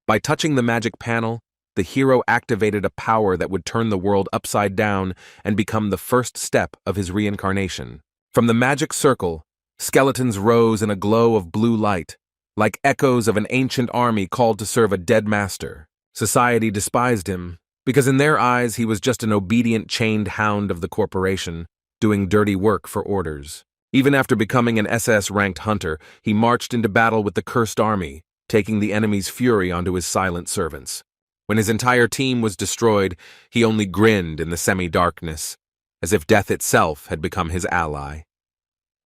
By touching the magic panel, the hero activated a power that would turn the world upside down and become the first step of his reincarnation. From the magic circle, skeletons rose in a glow of blue light, like echoes of an ancient army called to serve a dead master. Society despised him, because in their eyes he was just an obedient chained hound of the corporation, doing dirty work for orders. Even after becoming an SS-ranked hunter, he marched into battle with the cursed army, taking the enemy's fury onto his silent servants. When his entire team was destroyed, he only grinned in the semi-darkness, as if death itself had become his ally.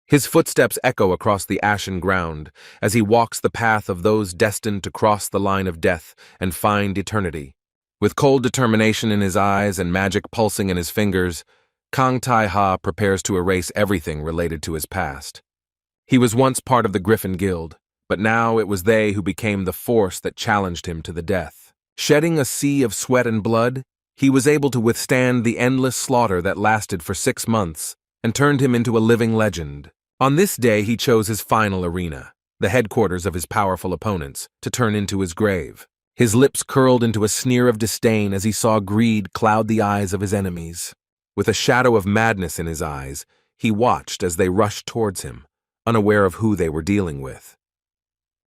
His footsteps echo across the ashen ground as he walks the path of those destined to cross the line of death and find eternity. With cold determination in his eyes and magic pulsing in his fingers, Kang Tai-ha prepares to erase everything related to his past. He was once part of the Griffin Guild, but now it was they who became the force that challenged him to the death. Shedding a sea of sweat and blood, he was able to withstand the endless slaughter that lasted for 6 months and turned him into a living legend. On this day, he chose his final arena, the headquarters of his powerful opponents, to turn into his grave. His lips curled into a sneer of disdain as he saw greed cloud the eyes of his enemies. With a shadow of madness in his eyes, he watched as they rushed towards him, unaware of who they were dealing with.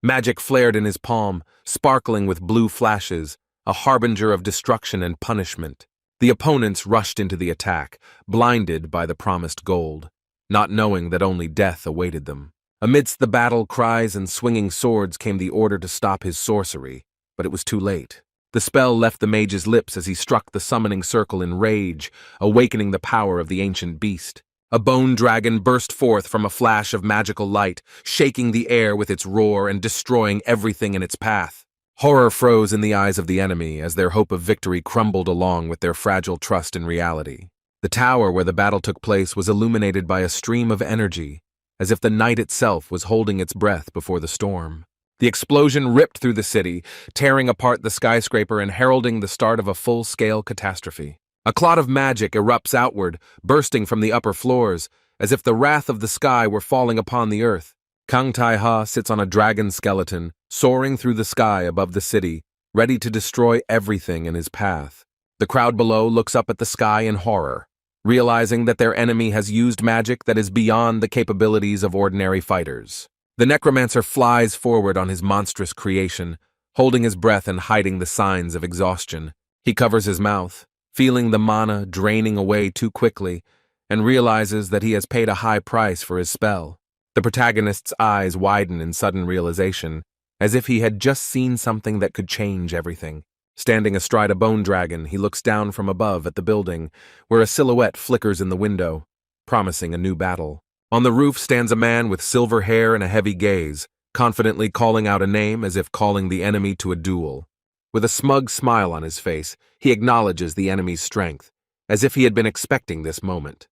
Magic flared in his palm, sparkling with blue flashes, a harbinger of destruction and punishment. The opponents rushed into the attack, blinded by the promised gold, not knowing that only death awaited them. Amidst the battle cries and swinging swords came the order to stop his sorcery, but it was too late. The spell left the mage's lips as he struck the summoning circle in rage, awakening the power of the ancient beast. A bone dragon burst forth from a flash of magical light, shaking the air with its roar and destroying everything in its path. Horror froze in the eyes of the enemy as their hope of victory crumbled along with their fragile trust in reality. The tower where the battle took place was illuminated by a stream of energy, as if the night itself was holding its breath before the storm. The explosion ripped through the city, tearing apart the skyscraper and heralding the start of a full-scale catastrophe. A clot of magic erupts outward, bursting from the upper floors, as if the wrath of the sky were falling upon the earth. Kang Tai-ha sits on a dragon skeleton, soaring through the sky above the city, ready to destroy everything in his path. The crowd below looks up at the sky in horror, realizing that their enemy has used magic that is beyond the capabilities of ordinary fighters. The necromancer flies forward on his monstrous creation, holding his breath and hiding the signs of exhaustion. He covers his mouth, feeling the mana draining away too quickly, and realizes that he has paid a high price for his spell. The protagonist's eyes widen in sudden realization, as if he had just seen something that could change everything. Standing astride a bone dragon, he looks down from above at the building, where a silhouette flickers in the window, promising a new battle. On the roof stands a man with silver hair and a heavy gaze, confidently calling out a name as if calling the enemy to a duel. With a smug smile on his face, he acknowledges the enemy's strength, as if he had been expecting this moment.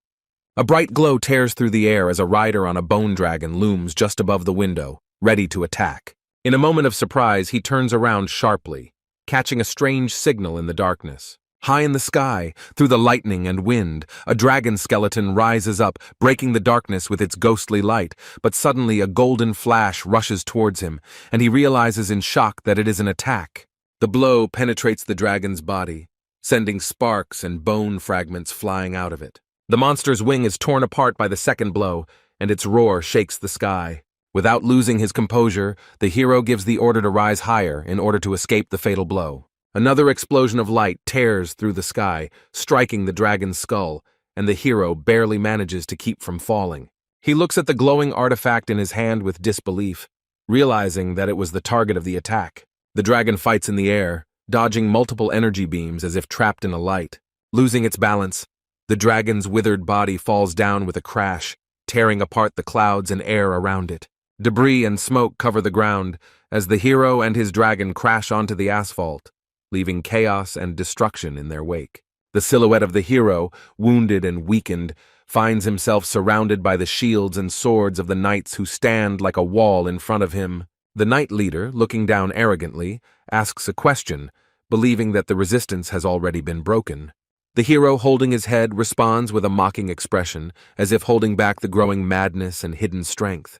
A bright glow tears through the air as a rider on a bone dragon looms just above the window, ready to attack. In a moment of surprise, he turns around sharply, catching a strange signal in the darkness. High in the sky, through the lightning and wind, a dragon skeleton rises up, breaking the darkness with its ghostly light, but suddenly a golden flash rushes towards him, and he realizes in shock that it is an attack. The blow penetrates the dragon's body, sending sparks and bone fragments flying out of it. The monster's wing is torn apart by the second blow, and its roar shakes the sky. Without losing his composure, the hero gives the order to rise higher in order to escape the fatal blow. Another explosion of light tears through the sky, striking the dragon's skull, and the hero barely manages to keep from falling. He looks at the glowing artifact in his hand with disbelief, realizing that it was the target of the attack. The dragon fights in the air, dodging multiple energy beams as if trapped in a light. Losing its balance, the dragon's withered body falls down with a crash, tearing apart the clouds and air around it. Debris and smoke cover the ground as the hero and his dragon crash onto the asphalt, leaving chaos and destruction in their wake. The silhouette of the hero, wounded and weakened, finds himself surrounded by the shields and swords of the knights who stand like a wall in front of him. The knight leader, looking down arrogantly, asks a question, believing that the resistance has already been broken. The hero, holding his head, responds with a mocking expression, as if holding back the growing madness and hidden strength.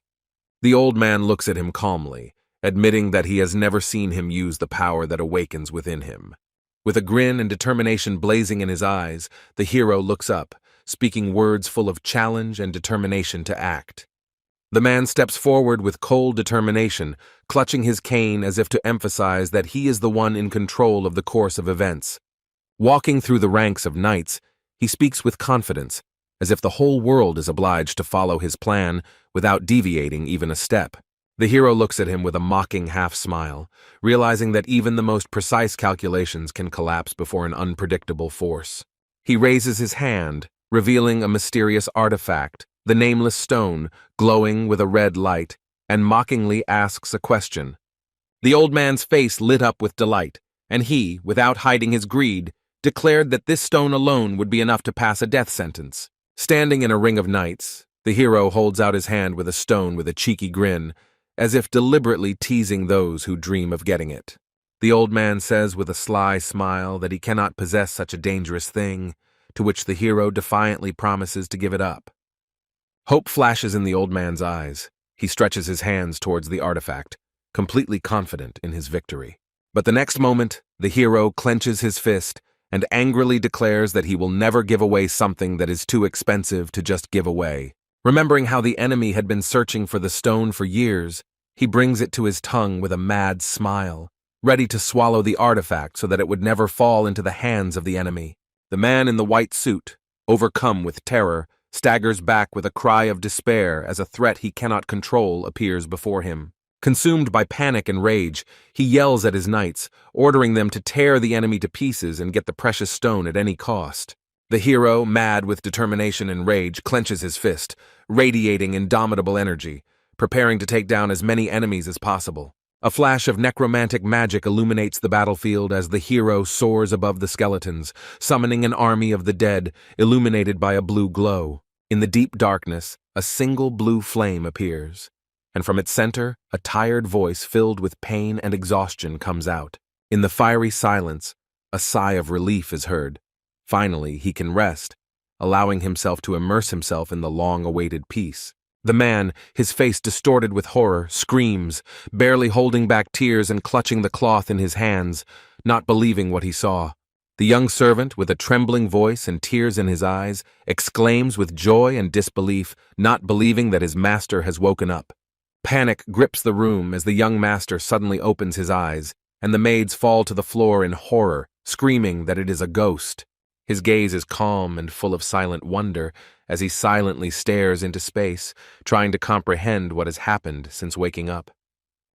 The old man looks at him calmly, admitting that he has never seen him use the power that awakens within him. With a grin and determination blazing in his eyes, the hero looks up, speaking words full of challenge and determination to act. The man steps forward with cold determination, clutching his cane as if to emphasize that he is the one in control of the course of events. Walking through the ranks of knights, he speaks with confidence, as if the whole world is obliged to follow his plan without deviating even a step. The hero looks at him with a mocking half-smile, realizing that even the most precise calculations can collapse before an unpredictable force. He raises his hand, revealing a mysterious artifact, the nameless stone, glowing with a red light, and mockingly asks a question. The old man's face lit up with delight, and he, without hiding his greed, declared that this stone alone would be enough to pass a death sentence. Standing in a ring of knights, the hero holds out his hand with a stone with a cheeky grin, as if deliberately teasing those who dream of getting it. The old man says with a sly smile that he cannot possess such a dangerous thing, to which the hero defiantly promises to give it up. Hope flashes in the old man's eyes. He stretches his hands towards the artifact, completely confident in his victory. But the next moment, the hero clenches his fist and angrily declares that he will never give away something that is too expensive to just give away. Remembering how the enemy had been searching for the stone for years, he brings it to his tongue with a mad smile, ready to swallow the artifact so that it would never fall into the hands of the enemy. The man in the white suit, overcome with terror, staggers back with a cry of despair as a threat he cannot control appears before him. Consumed by panic and rage, he yells at his knights, ordering them to tear the enemy to pieces and get the precious stone at any cost. The hero, mad with determination and rage, clenches his fist, radiating indomitable energy, preparing to take down as many enemies as possible. A flash of necromantic magic illuminates the battlefield as the hero soars above the skeletons, summoning an army of the dead, illuminated by a blue glow. In the deep darkness, a single blue flame appears, and from its center, a tired voice filled with pain and exhaustion comes out. In the fiery silence, a sigh of relief is heard. Finally, he can rest, allowing himself to immerse himself in the long-awaited peace. The man, his face distorted with horror, screams, barely holding back tears and clutching the cloth in his hands, not believing what he saw. The young servant, with a trembling voice and tears in his eyes, exclaims with joy and disbelief, not believing that his master has woken up. Panic grips the room as the young master suddenly opens his eyes, and the maids fall to the floor in horror, screaming that it is a ghost. His gaze is calm and full of silent wonder as he silently stares into space, trying to comprehend what has happened since waking up.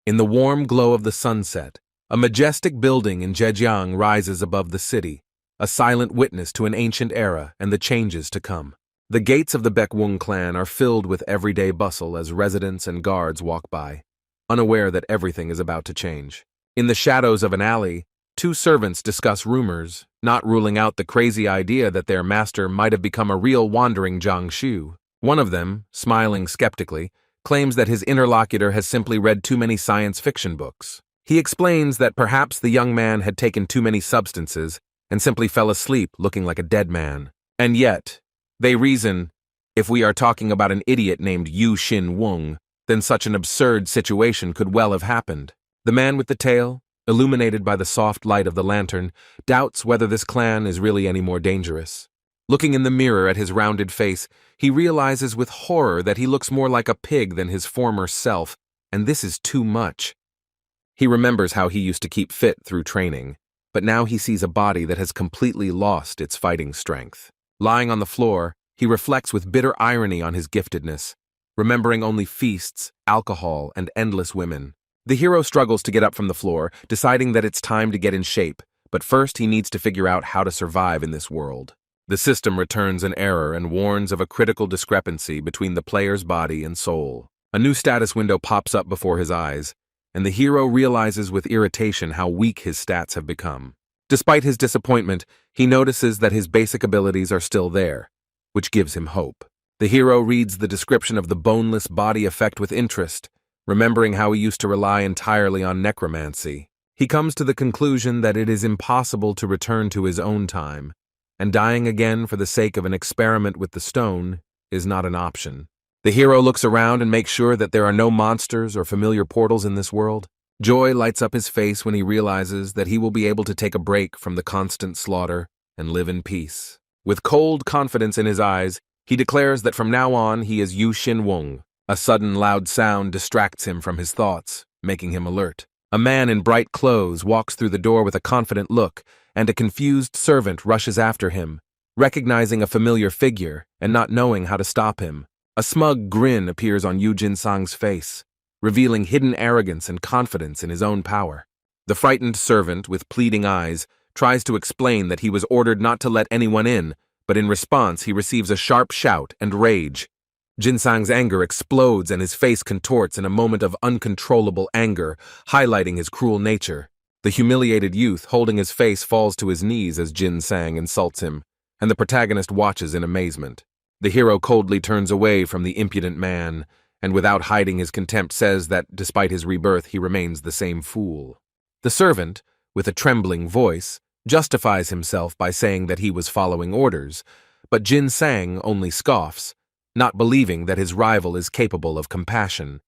In the warm glow of the sunset, a majestic building in Zhejiang rises above the city, a silent witness to an ancient era and the changes to come. The gates of the Baekwang clan are filled with everyday bustle as residents and guards walk by, unaware that everything is about to change. In the shadows of an alley, two servants discuss rumors, not ruling out the crazy idea that their master might have become a real wandering Jiangsu. One of them, smiling skeptically, claims that his interlocutor has simply read too many science fiction books. He explains that perhaps the young man had taken too many substances and simply fell asleep looking like a dead man. And yet, they reason, if we are talking about an idiot named Yu Xin Wung, then such an absurd situation could well have happened. The man with the tail, illuminated by the soft light of the lantern, doubts whether this clan is really any more dangerous. Looking in the mirror at his rounded face, he realizes with horror that he looks more like a pig than his former self, and this is too much. He remembers how he used to keep fit through training, but now he sees a body that has completely lost its fighting strength. Lying on the floor, he reflects with bitter irony on his giftedness, remembering only feasts, alcohol, and endless women. The hero struggles to get up from the floor, deciding that it's time to get in shape, but first he needs to figure out how to survive in this world. The system returns an error and warns of a critical discrepancy between the player's body and soul. A new status window pops up before his eyes, and the hero realizes with irritation how weak his stats have become. Despite his disappointment, he notices that his basic abilities are still there, which gives him hope. The hero reads the description of the boneless body effect with interest, remembering how he used to rely entirely on necromancy. He comes to the conclusion that it is impossible to return to his own time, and dying again for the sake of an experiment with the stone is not an option. The hero looks around and makes sure that there are no monsters or familiar portals in this world. Joy lights up his face when he realizes that he will be able to take a break from the constant slaughter and live in peace. With cold confidence in his eyes, he declares that from now on he is Yu Xin-wung. A sudden loud sound distracts him from his thoughts, making him alert. A man in bright clothes walks through the door with a confident look, and a confused servant rushes after him, recognizing a familiar figure and not knowing how to stop him. A smug grin appears on Yu Jin-sang's face, revealing hidden arrogance and confidence in his own power. The frightened servant, with pleading eyes, tries to explain that he was ordered not to let anyone in, but in response he receives a sharp shout and rage. Jin-sang's anger explodes and his face contorts in a moment of uncontrollable anger, highlighting his cruel nature. The humiliated youth holding his face falls to his knees as Jin-sang insults him, and the protagonist watches in amazement. The hero coldly turns away from the impudent man, and without hiding his contempt says that, despite his rebirth, he remains the same fool. The servant, with a trembling voice, justifies himself by saying that he was following orders, but Jin-sang only scoffs, not believing that his rival is capable of compassion.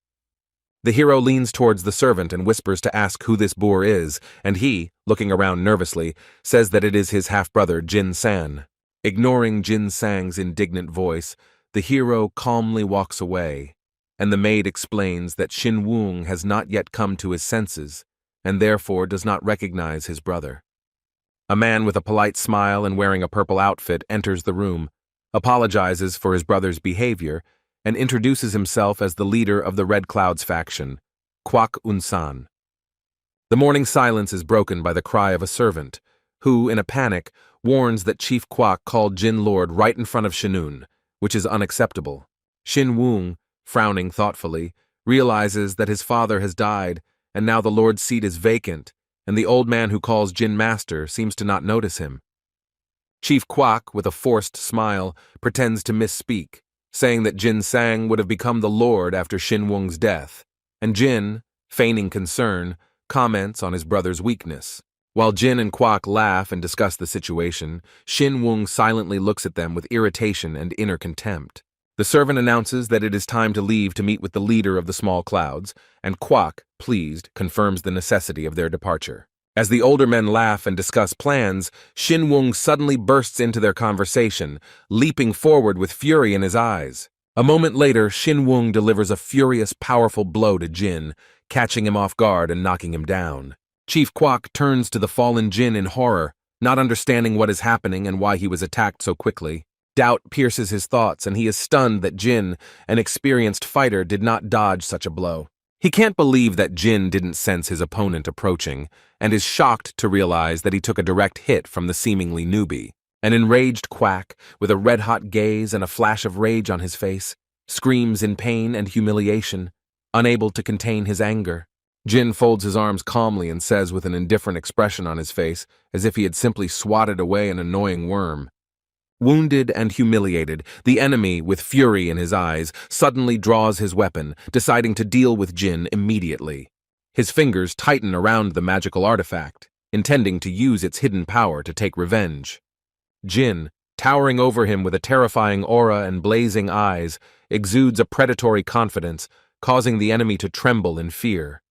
The hero leans towards the servant and whispers to ask who this boor is, and he, looking around nervously, says that it is his half-brother Jin-san. Ignoring Jin-sang's indignant voice, the hero calmly walks away, and the maid explains that Xin-wung has not yet come to his senses, and therefore does not recognize his brother. A man with a polite smile and wearing a purple outfit enters the room, apologizes for his brother's behavior, and introduces himself as the leader of the Red Clouds faction, Kwak Un-san. The morning silence is broken by the cry of a servant, who, in a panic, warns that Chief Kwak called Jin Lord right in front of Shinun, which is unacceptable. Xin-wung, frowning thoughtfully, realizes that his father has died, and now the Lord's seat is vacant, and the old man who calls Jin Master seems to not notice him. Chief Kwak, with a forced smile, pretends to misspeak, saying that Jin-sang would have become the Lord after Xin-wung's death, and Jin, feigning concern, comments on his brother's weakness. While Jin and Kwak laugh and discuss the situation, Xin-wung silently looks at them with irritation and inner contempt. The servant announces that it is time to leave to meet with the leader of the small clouds, and Kwak, pleased, confirms the necessity of their departure. As the older men laugh and discuss plans, Xin-wung suddenly bursts into their conversation, leaping forward with fury in his eyes. A moment later, Xin-wung delivers a furious, powerful blow to Jin, catching him off guard and knocking him down. Chief Kwak turns to the fallen Jin in horror, not understanding what is happening and why he was attacked so quickly. Doubt pierces his thoughts, and he is stunned that Jin, an experienced fighter, did not dodge such a blow. He can't believe that Jin didn't sense his opponent approaching, and is shocked to realize that he took a direct hit from the seemingly newbie. An enraged Kwak, with a red-hot gaze and a flash of rage on his face, screams in pain and humiliation, unable to contain his anger. Jin folds his arms calmly and says with an indifferent expression on his face, as if he had simply swatted away an annoying worm. Wounded and humiliated, the enemy, with fury in his eyes, suddenly draws his weapon, deciding to deal with Jin immediately. His fingers tighten around the magical artifact, intending to use its hidden power to take revenge. Jin, towering over him with a terrifying aura and blazing eyes, exudes a predatory confidence, causing the enemy to tremble in fear.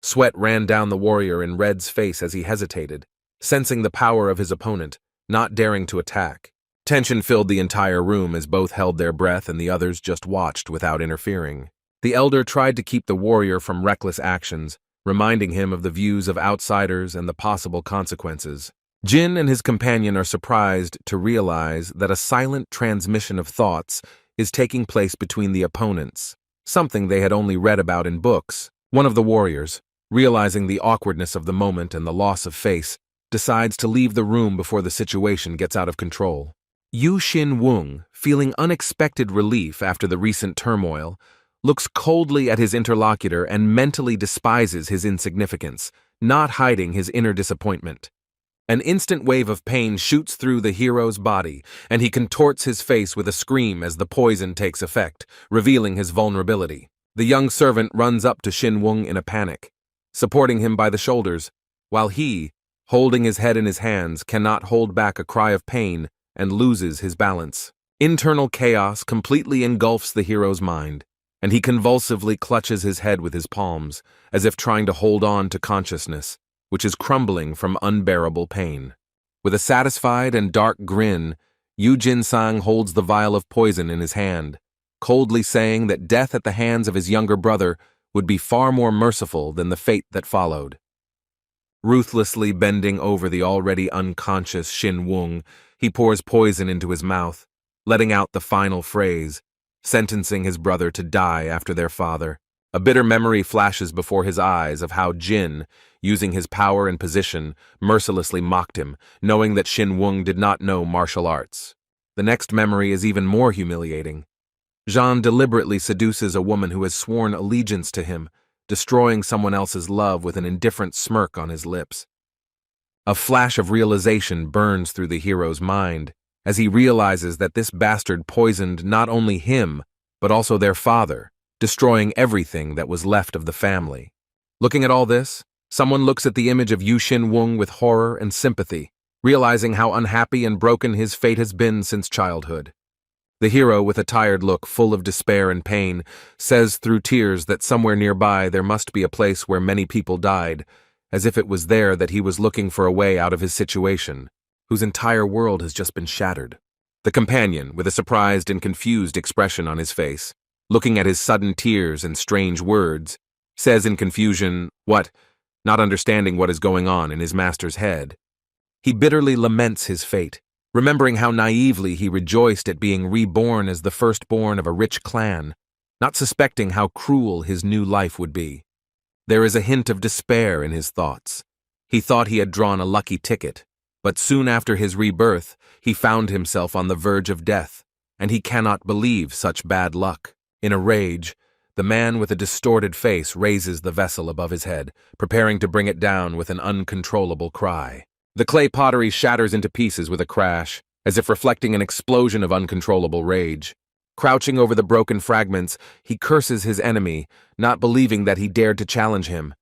Sweat ran down the warrior in Red's face as he hesitated, sensing the power of his opponent, not daring to attack. Tension filled the entire room as both held their breath and the others just watched without interfering. The elder tried to keep the warrior from reckless actions, reminding him of the views of outsiders and the possible consequences. Jin and his companion are surprised to realize that a silent transmission of thoughts is taking place between the opponents, something they had only read about in books. One of the warriors, realizing the awkwardness of the moment and the loss of face, decides to leave the room before the situation gets out of control. Yu Xin-wung, feeling unexpected relief after the recent turmoil, looks coldly at his interlocutor and mentally despises his insignificance, not hiding his inner disappointment. An instant wave of pain shoots through the hero's body, and he contorts his face with a scream as the poison takes effect, revealing his vulnerability. The young servant runs up to Xin-wung in a panic, supporting him by the shoulders, while he, holding his head in his hands, cannot hold back a cry of pain and loses his balance. Internal chaos completely engulfs the hero's mind. and he convulsively clutches his head with his palms, as if trying to hold on to consciousness, which is crumbling from unbearable pain. With a satisfied and dark grin, Yu Jin-sang holds the vial of poison in his hand, coldly saying that death at the hands of his younger brother would be far more merciful than the fate that followed. Ruthlessly bending over the already unconscious Shin Wung, he pours poison into his mouth, letting out the final phrase, sentencing his brother to die after their father. A bitter memory flashes before his eyes of how Jin, using his power and position, mercilessly mocked him, knowing that Shin Wung did not know martial arts. The next memory is even more humiliating. Jean deliberately seduces a woman who has sworn allegiance to him, destroying someone else's love with an indifferent smirk on his lips. A flash of realization burns through the hero's mind as he realizes that this bastard poisoned not only him, but also their father, destroying everything that was left of the family. Looking at all this, someone looks at the image of Yu Shin Wung with horror and sympathy, realizing how unhappy and broken his fate has been since childhood. The hero, with a tired look full of despair and pain, says through tears that somewhere nearby there must be a place where many people died, as if it was there that he was looking for a way out of his situation, whose entire world has just been shattered. The companion, with a surprised and confused expression on his face, looking at his sudden tears and strange words, says in confusion, "What?" not understanding what is going on in his master's head. He bitterly laments his fate, remembering how naively he rejoiced at being reborn as the firstborn of a rich clan, not suspecting how cruel his new life would be. There is a hint of despair in his thoughts. He thought he had drawn a lucky ticket, but soon after his rebirth, he found himself on the verge of death, and he cannot believe such bad luck. In a rage, the man with a distorted face raises the vessel above his head, preparing to bring it down with an uncontrollable cry. The clay pottery shatters into pieces with a crash, as if reflecting an explosion of uncontrollable rage. Crouching over the broken fragments, he curses his enemy, not believing that he dared to challenge him.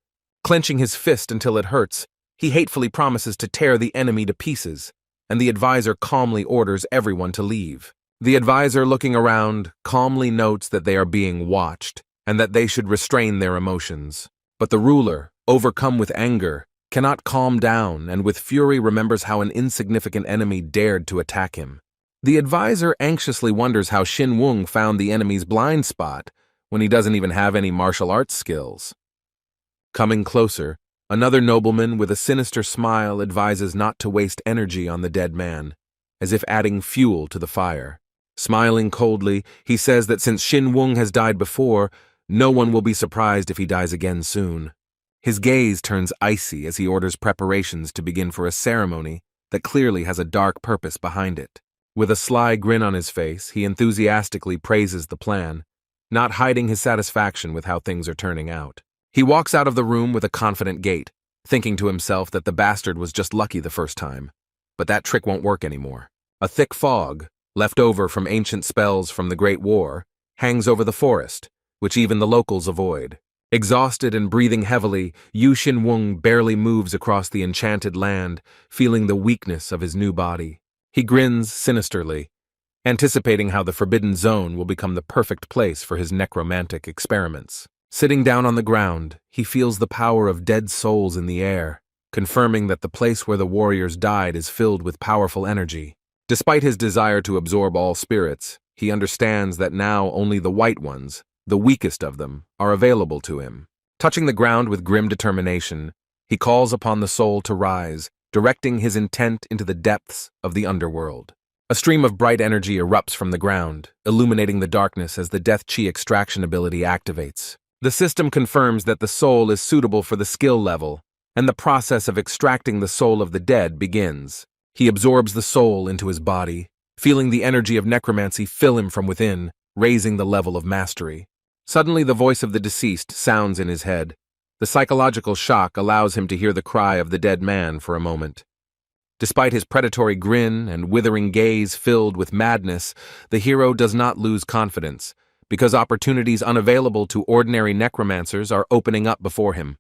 Clenching his fist until it hurts, he hatefully promises to tear the enemy to pieces, and the advisor calmly orders everyone to leave. The advisor, looking around, calmly notes that they are being watched, and that they should restrain their emotions. But the ruler, overcome with anger, cannot calm down and with fury remembers how an insignificant enemy dared to attack him. The advisor anxiously wonders how Shin Wung found the enemy's blind spot when he doesn't even have any martial arts skills. Coming closer, another nobleman with a sinister smile advises not to waste energy on the dead man, as if adding fuel to the fire. Smiling coldly, he says that since Shin Wung has died before, no one will be surprised if he dies again soon. His gaze turns icy as he orders preparations to begin for a ceremony that clearly has a dark purpose behind it. With a sly grin on his face, he enthusiastically praises the plan, not hiding his satisfaction with how things are turning out. He walks out of the room with a confident gait, thinking to himself that the bastard was just lucky the first time. But that trick won't work anymore. A thick fog, left over from ancient spells from the Great War, hangs over the forest, which even the locals avoid. Exhausted and breathing heavily, Yu Shin Wung barely moves across the enchanted land, feeling the weakness of his new body. He grins sinisterly, anticipating how the Forbidden Zone will become the perfect place for his necromantic experiments. Sitting down on the ground, he feels the power of dead souls in the air, confirming that the place where the warriors died is filled with powerful energy. Despite his desire to absorb all spirits, he understands that now only the white ones, the weakest of them, are available to him. Touching the ground with grim determination, he calls upon the soul to rise, directing his intent into the depths of the underworld. A stream of bright energy erupts from the ground, illuminating the darkness as the Death Chi extraction ability activates. The system confirms that the soul is suitable for the skill level, and the process of extracting the soul of the dead begins. He absorbs the soul into his body, feeling the energy of necromancy fill him from within, raising the level of mastery. Suddenly, the voice of the deceased sounds in his head. The psychological shock allows him to hear the cry of the dead man for a moment. Despite his predatory grin and withering gaze filled with madness, the hero does not lose confidence, because opportunities unavailable to ordinary necromancers are opening up before him.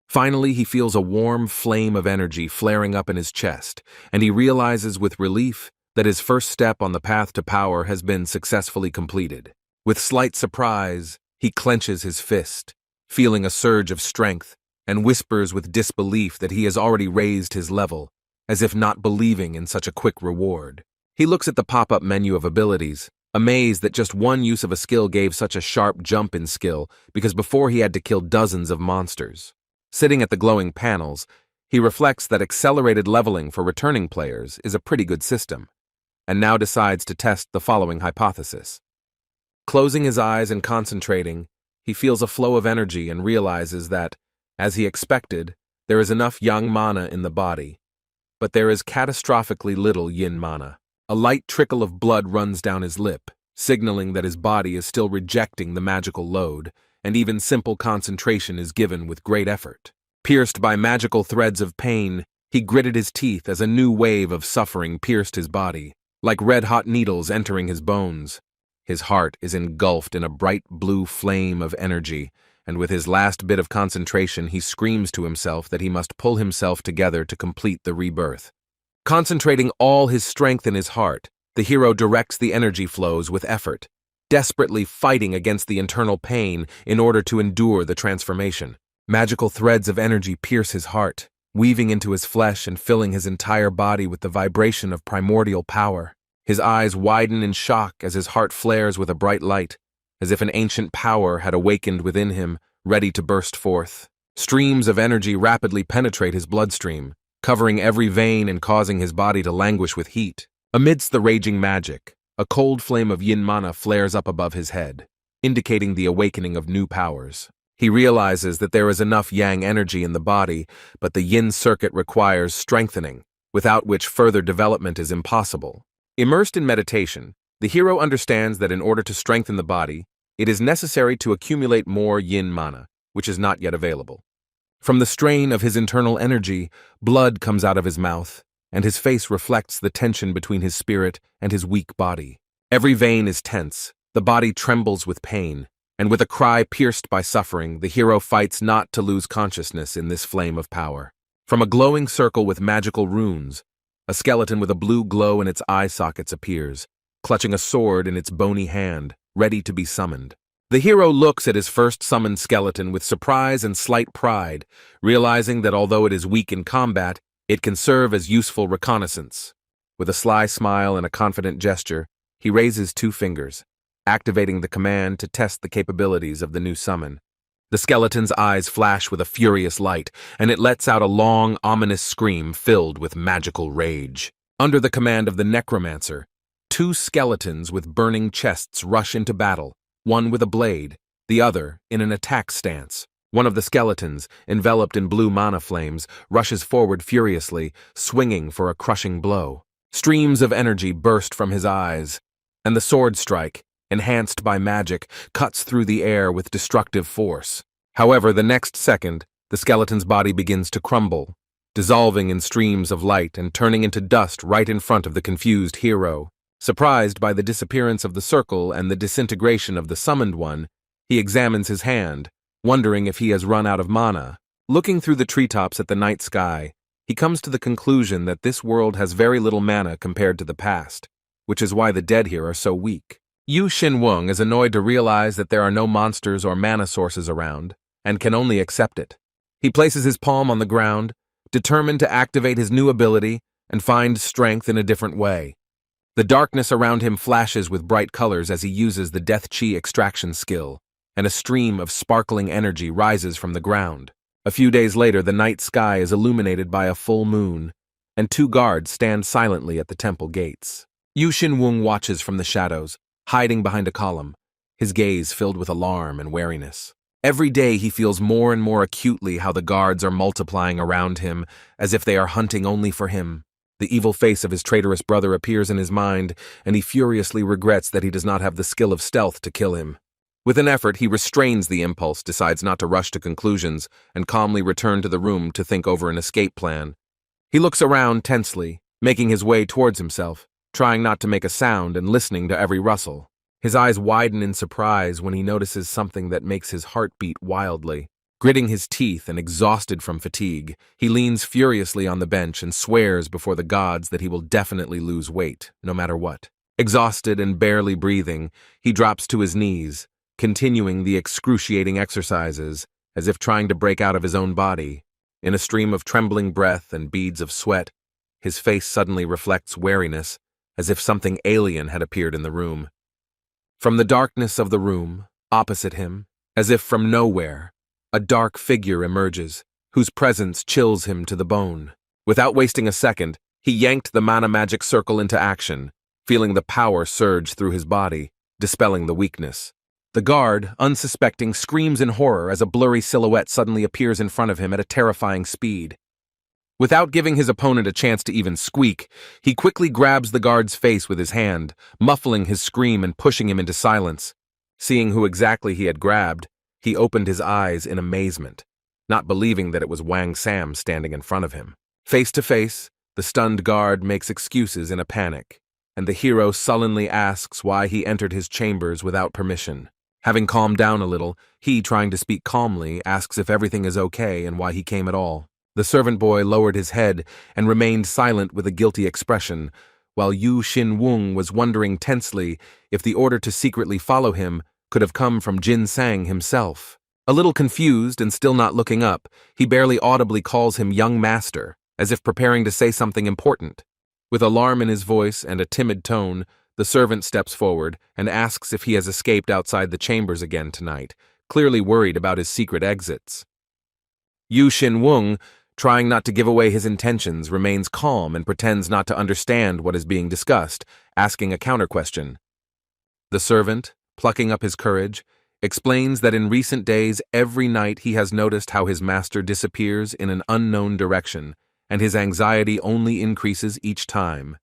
Finally, he feels a warm flame of energy flaring up in his chest, and he realizes with relief that his first step on the path to power has been successfully completed. With slight surprise, he clenches his fist, feeling a surge of strength, and whispers with disbelief that he has already raised his level, as if not believing in such a quick reward. He looks at the pop-up menu of abilities, amazed that just one use of a skill gave such a sharp jump in skill, because before he had to kill dozens of monsters. Sitting at the glowing panels, he reflects that accelerated leveling for returning players is a pretty good system, and now decides to test the following hypothesis. Closing his eyes and concentrating, he feels a flow of energy and realizes that, as he expected, there is enough yang mana in the body, but there is catastrophically little yin mana. A light trickle of blood runs down his lip, signaling that his body is still rejecting the magical load, and even simple concentration is given with great effort. Pierced by magical threads of pain, he gritted his teeth as a new wave of suffering pierced his body, like red-hot needles entering his bones. His heart is engulfed in a bright blue flame of energy, and with his last bit of concentration he screams to himself that he must pull himself together to complete the rebirth. Concentrating all his strength in his heart, the hero directs the energy flows with effort, desperately fighting against the internal pain in order to endure the transformation. Magical threads of energy pierce his heart, weaving into his flesh and filling his entire body with the vibration of primordial power. His eyes widen in shock as his heart flares with a bright light, as if an ancient power had awakened within him, ready to burst forth. Streams of energy rapidly penetrate his bloodstream, covering every vein and causing his body to languish with heat. Amidst the raging magic, a cold flame of yin mana flares up above his head, indicating the awakening of new powers. He realizes that there is enough yang energy in the body, but the yin circuit requires strengthening, without which further development is impossible. Immersed in meditation, the hero understands that in order to strengthen the body, it is necessary to accumulate more yin mana, which is not yet available. From the strain of his internal energy, blood comes out of his mouth, and his face reflects the tension between his spirit and his weak body. Every vein is tense, the body trembles with pain, and with a cry pierced by suffering, the hero fights not to lose consciousness in this flame of power. From a glowing circle with magical runes, a skeleton with a blue glow in its eye sockets appears, clutching a sword in its bony hand, ready to be summoned. The hero looks at his first summoned skeleton with surprise and slight pride, realizing that although it is weak in combat, it can serve as useful reconnaissance. With a sly smile and a confident gesture, he raises 2 fingers, activating the command to test the capabilities of the new summon. The skeleton's eyes flash with a furious light, and it lets out a long, ominous scream filled with magical rage. Under the command of the Necromancer, 2 skeletons with burning chests rush into battle, one with a blade, the other in an attack stance. One of the skeletons, enveloped in blue mana flames, rushes forward furiously, swinging for a crushing blow. Streams of energy burst from his eyes, and the sword strike, enhanced by magic, cuts through the air with destructive force. However, the next second, the skeleton's body begins to crumble, dissolving in streams of light and turning into dust right in front of the confused hero. Surprised by the disappearance of the circle and the disintegration of the summoned one, he examines his hand, wondering if he has run out of mana. Looking through the treetops at the night sky, he comes to the conclusion that this world has very little mana compared to the past, which is why the dead here are so weak. Yu Xinweng is annoyed to realize that there are no monsters or mana sources around, and can only accept it. He places his palm on the ground, determined to activate his new ability and find strength in a different way. The darkness around him flashes with bright colors as he uses the Death Chi extraction skill, and a stream of sparkling energy rises from the ground. A few days later, the night sky is illuminated by a full moon, and 2 guards stand silently at the temple gates. Yu Xinweng watches from the shadows, hiding behind a column, his gaze filled with alarm and wariness. Every day he feels more and more acutely how the guards are multiplying around him, as if they are hunting only for him. The evil face of his traitorous brother appears in his mind, and he furiously regrets that he does not have the skill of stealth to kill him. With an effort, he restrains the impulse, decides not to rush to conclusions, and calmly return to the room to think over an escape plan. He looks around tensely, making his way towards himself, trying not to make a sound and listening to every rustle. His eyes widen in surprise when he notices something that makes his heart beat wildly. Gritting his teeth and exhausted from fatigue, he leans furiously on the bench and swears before the gods that he will definitely lose weight, no matter what. Exhausted and barely breathing, he drops to his knees, continuing the excruciating exercises, as if trying to break out of his own body. In a stream of trembling breath and beads of sweat, his face suddenly reflects wariness, as if something alien had appeared in the room. From the darkness of the room, opposite him, as if from nowhere, a dark figure emerges, whose presence chills him to the bone. Without wasting a second, he yanked the mana magic circle into action, feeling the power surge through his body, dispelling the weakness. The guard, unsuspecting, screams in horror as a blurry silhouette suddenly appears in front of him at a terrifying speed. Without giving his opponent a chance to even squeak, he quickly grabs the guard's face with his hand, muffling his scream and pushing him into silence. Seeing who exactly he had grabbed, he opened his eyes in amazement, not believing that it was Wang Sam standing in front of him. Face to face, the stunned guard makes excuses in a panic, and the hero sullenly asks why he entered his chambers without permission. Having calmed down a little, he, trying to speak calmly, asks if everything is okay and why he came at all. The servant boy lowered his head and remained silent with a guilty expression, while Yu Xin-wung was wondering tensely if the order to secretly follow him could have come from Jin Sang himself. A little confused and still not looking up, he barely audibly calls him young master, as if preparing to say something important. With alarm in his voice and a timid tone, the servant steps forward and asks if he has escaped outside the chambers again tonight, clearly worried about his secret exits. Yu Xin-wung, trying not to give away his intentions, remains calm and pretends not to understand what is being discussed, asking a counter-question. The servant, plucking up his courage, explains that in recent days every night he has noticed how his master disappears in an unknown direction, and his anxiety only increases each time.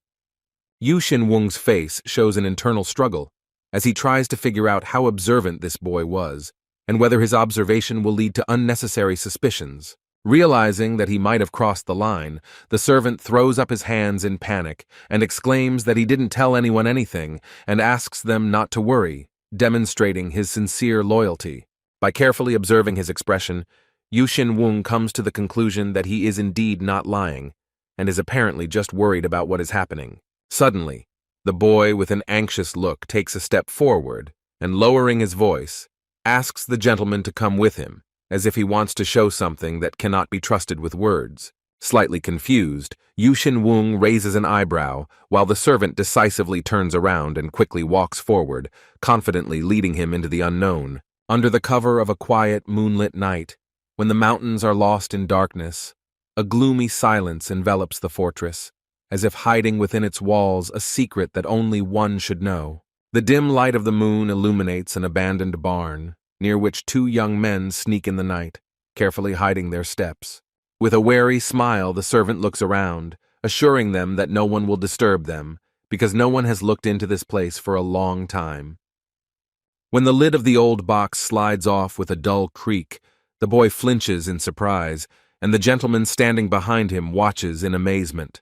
Yu Xin-wung's face shows an internal struggle, as he tries to figure out how observant this boy was, and whether his observation will lead to unnecessary suspicions. Realizing that he might have crossed the line, the servant throws up his hands in panic and exclaims that he didn't tell anyone anything and asks them not to worry, demonstrating his sincere loyalty. By carefully observing his expression, Yu Xin-wung comes to the conclusion that he is indeed not lying and is apparently just worried about what is happening. Suddenly, the boy with an anxious look takes a step forward and, lowering his voice, asks the gentleman to come with him, as if he wants to show something that cannot be trusted with words. Slightly confused, Yu Xin-wung raises an eyebrow, while the servant decisively turns around and quickly walks forward, confidently leading him into the unknown. Under the cover of a quiet, moonlit night, when the mountains are lost in darkness, a gloomy silence envelops the fortress, as if hiding within its walls a secret that only one should know. The dim light of the moon illuminates an abandoned barn, near which two young men sneak in the night, carefully hiding their steps. With a wary smile, the servant looks around, assuring them that no one will disturb them, because no one has looked into this place for a long time. When the lid of the old box slides off with a dull creak, the boy flinches in surprise, and the gentleman standing behind him watches in amazement.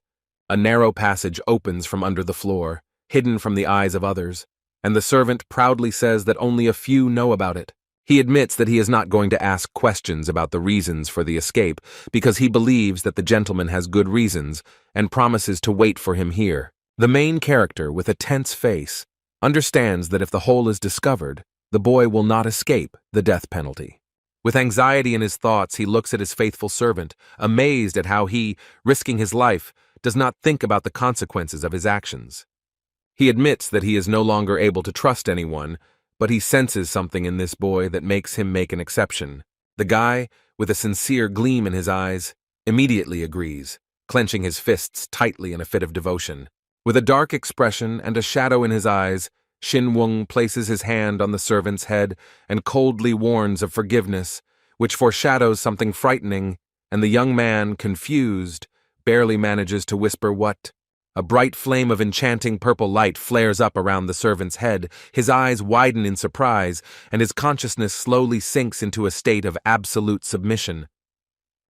A narrow passage opens from under the floor, hidden from the eyes of others, and the servant proudly says that only a few know about it. He admits that he is not going to ask questions about the reasons for the escape because he believes that the gentleman has good reasons and promises to wait for him here. The main character, with a tense face, understands that if the hole is discovered, the boy will not escape the death penalty. With anxiety in his thoughts, he looks at his faithful servant, amazed at how he, risking his life, does not think about the consequences of his actions. He admits that he is no longer able to trust anyone, but he senses something in this boy that makes him make an exception. The guy, with a sincere gleam in his eyes, immediately agrees, clenching his fists tightly in a fit of devotion. With a dark expression and a shadow in his eyes, Xin-wung places his hand on the servant's head and coldly warns of forgiveness, which foreshadows something frightening, and the young man, confused, barely manages to whisper what. A bright flame of enchanting purple light flares up around the servant's head, his eyes widen in surprise, and his consciousness slowly sinks into a state of absolute submission.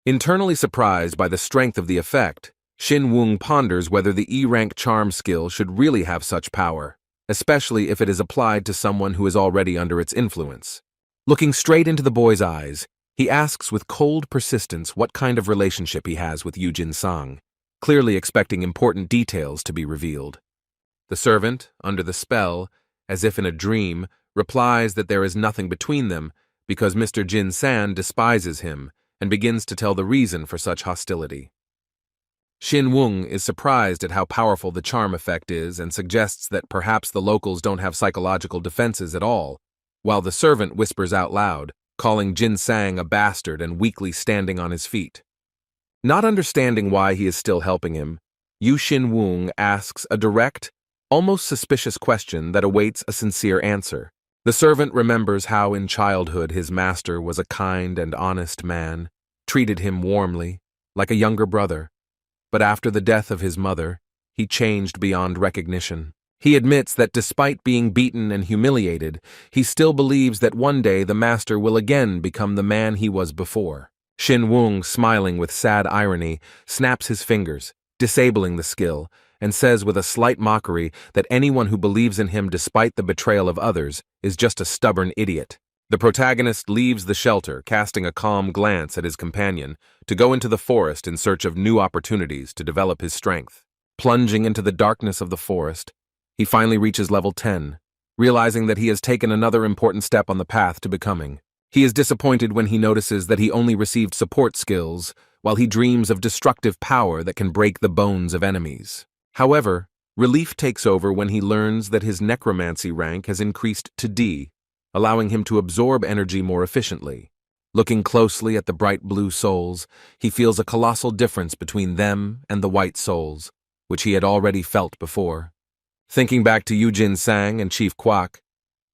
Internally surprised by the strength of the effect, Xin-wung ponders whether the E-rank charm skill should really have such power, especially if it is applied to someone who is already under its influence. Looking straight into the boy's eyes, he asks with cold persistence what kind of relationship he has with Yu Jin-sang, clearly expecting important details to be revealed. The servant, under the spell, as if in a dream, replies that there is nothing between them because Mr. Jin-san despises him and begins to tell the reason for such hostility. Shin Wung is surprised at how powerful the charm effect is and suggests that perhaps the locals don't have psychological defenses at all, while the servant whispers out loud, calling Jin-sang a bastard and weakly standing on his feet. Not understanding why he is still helping him, Yu Shin Wung asks a direct, almost suspicious question that awaits a sincere answer. The servant remembers how in childhood his master was a kind and honest man, treated him warmly, like a younger brother. But after the death of his mother, he changed beyond recognition. He admits that despite being beaten and humiliated, he still believes that one day the master will again become the man he was before. Shin Wung, smiling with sad irony, snaps his fingers, disabling the skill, and says with a slight mockery that anyone who believes in him despite the betrayal of others is just a stubborn idiot. The protagonist leaves the shelter, casting a calm glance at his companion, to go into the forest in search of new opportunities to develop his strength. Plunging into the darkness of the forest, he finally reaches level 10, realizing that he has taken another important step on the path to becoming. He is disappointed when he notices that he only received support skills, while he dreams of destructive power that can break the bones of enemies. However, relief takes over when he learns that his necromancy rank has increased to D, allowing him to absorb energy more efficiently. Looking closely at the bright blue souls, he feels a colossal difference between them and the white souls, which he had already felt before. Thinking back to Yujin Sang and Chief Kwak,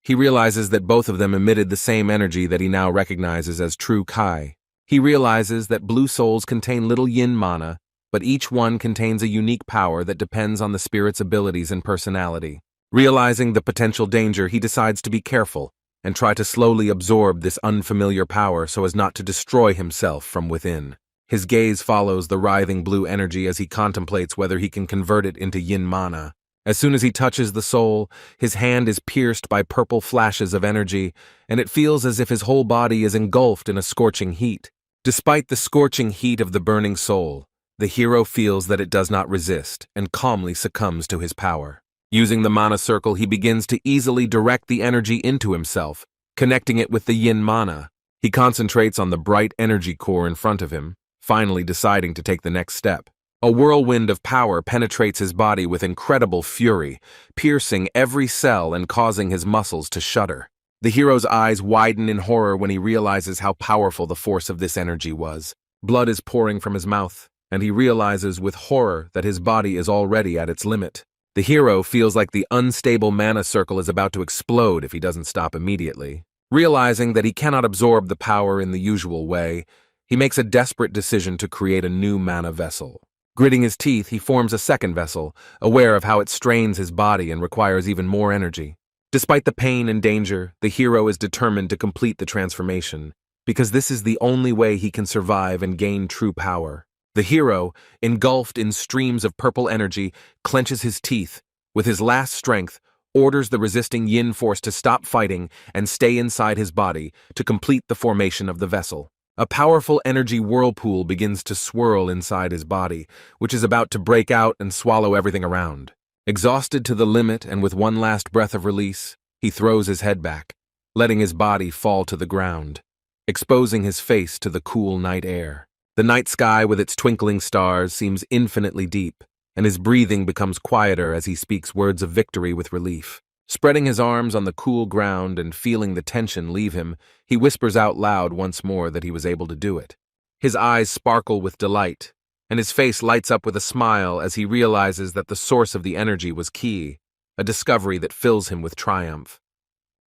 he realizes that both of them emitted the same energy that he now recognizes as true Kai. He realizes that blue souls contain little yin mana, but each one contains a unique power that depends on the spirit's abilities and personality. Realizing the potential danger, he decides to be careful and try to slowly absorb this unfamiliar power so as not to destroy himself from within. His gaze follows the writhing blue energy as he contemplates whether he can convert it into yin mana. As soon as he touches the soul, his hand is pierced by purple flashes of energy, and it feels as if his whole body is engulfed in a scorching heat. Despite the scorching heat of the burning soul, the hero feels that it does not resist and calmly succumbs to his power. Using the mana circle, he begins to easily direct the energy into himself, connecting it with the yin mana. He concentrates on the bright energy core in front of him, finally deciding to take the next step. A whirlwind of power penetrates his body with incredible fury, piercing every cell and causing his muscles to shudder. The hero's eyes widen in horror when he realizes how powerful the force of this energy was. Blood is pouring from his mouth, and he realizes with horror that his body is already at its limit. The hero feels like the unstable mana circle is about to explode if he doesn't stop immediately. Realizing that he cannot absorb the power in the usual way, he makes a desperate decision to create a new mana vessel. Gritting his teeth, he forms a second vessel, aware of how it strains his body and requires even more energy. Despite the pain and danger, the hero is determined to complete the transformation, because this is the only way he can survive and gain true power. The hero, engulfed in streams of purple energy, clenches his teeth. With his last strength, orders the resisting yin force to stop fighting and stay inside his body to complete the formation of the vessel. A powerful energy whirlpool begins to swirl inside his body, which is about to break out and swallow everything around. Exhausted to the limit and with one last breath of release, he throws his head back, letting his body fall to the ground, exposing his face to the cool night air. The night sky with its twinkling stars seems infinitely deep, and his breathing becomes quieter as he speaks words of victory with relief. Spreading his arms on the cool ground and feeling the tension leave him, he whispers out loud once more that he was able to do it. His eyes sparkle with delight, and his face lights up with a smile as he realizes that the source of the energy was Ki, a discovery that fills him with triumph.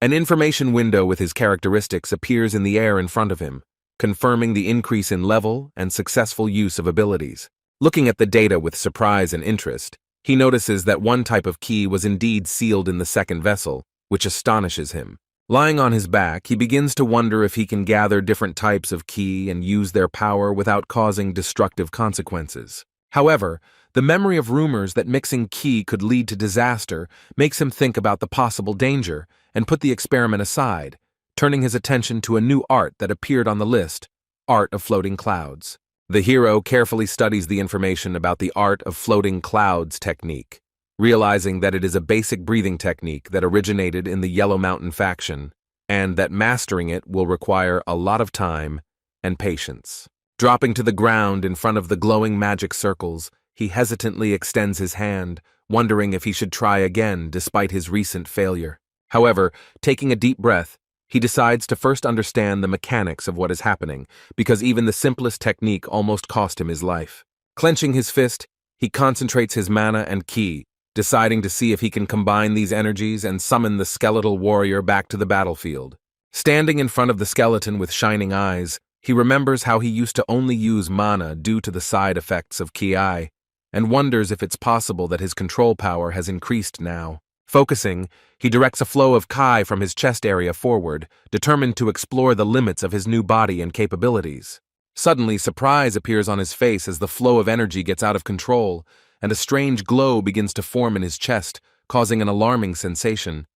An information window with his characteristics appears in the air in front of him, confirming the increase in level and successful use of abilities. Looking at the data with surprise and interest, he notices that one type of Ki was indeed sealed in the second vessel, which astonishes him. Lying on his back, he begins to wonder if he can gather different types of Ki and use their power without causing destructive consequences. However, the memory of rumors that mixing Ki could lead to disaster makes him think about the possible danger and put the experiment aside, turning his attention to a new art that appeared on the list, Art of Floating Clouds. The hero carefully studies the information about the Art of Floating Clouds technique, realizing that it is a basic breathing technique that originated in the Yellow Mountain faction, and that mastering it will require a lot of time and patience. Dropping to the ground in front of the glowing magic circles, he hesitantly extends his hand, wondering if he should try again despite his recent failure. However, taking a deep breath, he decides to first understand the mechanics of what is happening, because even the simplest technique almost cost him his life. Clenching his fist, he concentrates his mana and ki, deciding to see if he can combine these energies and summon the skeletal warrior back to the battlefield. Standing in front of the skeleton with shining eyes, he remembers how he used to only use mana due to the side effects of ki, and wonders if it's possible that his control power has increased now. Focusing, he directs a flow of Kai from his chest area forward, determined to explore the limits of his new body and capabilities. Suddenly, surprise appears on his face as the flow of energy gets out of control, and a strange glow begins to form in his chest, causing an alarming sensation.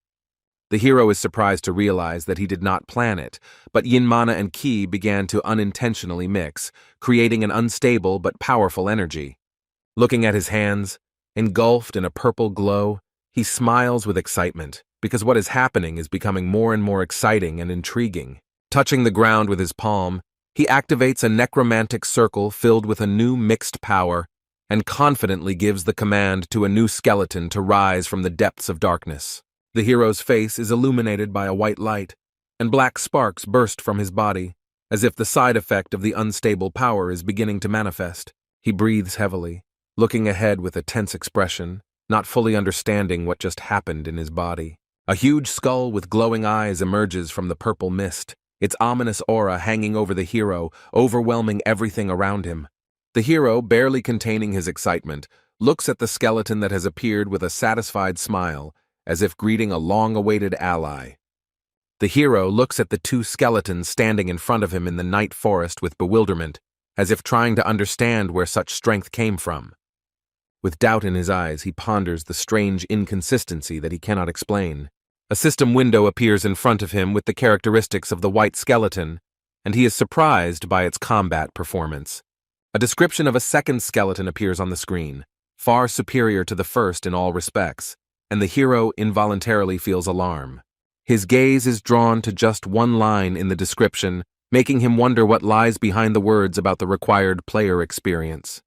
The hero is surprised to realize that he did not plan it, but yin mana and ki began to unintentionally mix, creating an unstable but powerful energy. Looking at his hands, engulfed in a purple glow, he smiles with excitement, because what is happening is becoming more and more exciting and intriguing. Touching the ground with his palm, he activates a necromantic circle filled with a new mixed power, and confidently gives the command to a new skeleton to rise from the depths of darkness. The hero's face is illuminated by a white light, and black sparks burst from his body, as if the side effect of the unstable power is beginning to manifest. He breathes heavily, looking ahead with a tense expression, not fully understanding what just happened in his body. A huge skull with glowing eyes emerges from the purple mist, its ominous aura hanging over the hero, overwhelming everything around him. The hero, barely containing his excitement, looks at the skeleton that has appeared with a satisfied smile, as if greeting a long-awaited ally. The hero looks at the two skeletons standing in front of him in the night forest with bewilderment, as if trying to understand where such strength came from. With doubt in his eyes, he ponders the strange inconsistency that he cannot explain. A system window appears in front of him with the characteristics of the white skeleton, and he is surprised by its combat performance. A description of a second skeleton appears on the screen, far superior to the first in all respects, and the hero involuntarily feels alarm. His gaze is drawn to just one line in the description, making him wonder what lies behind the words about the required player experience.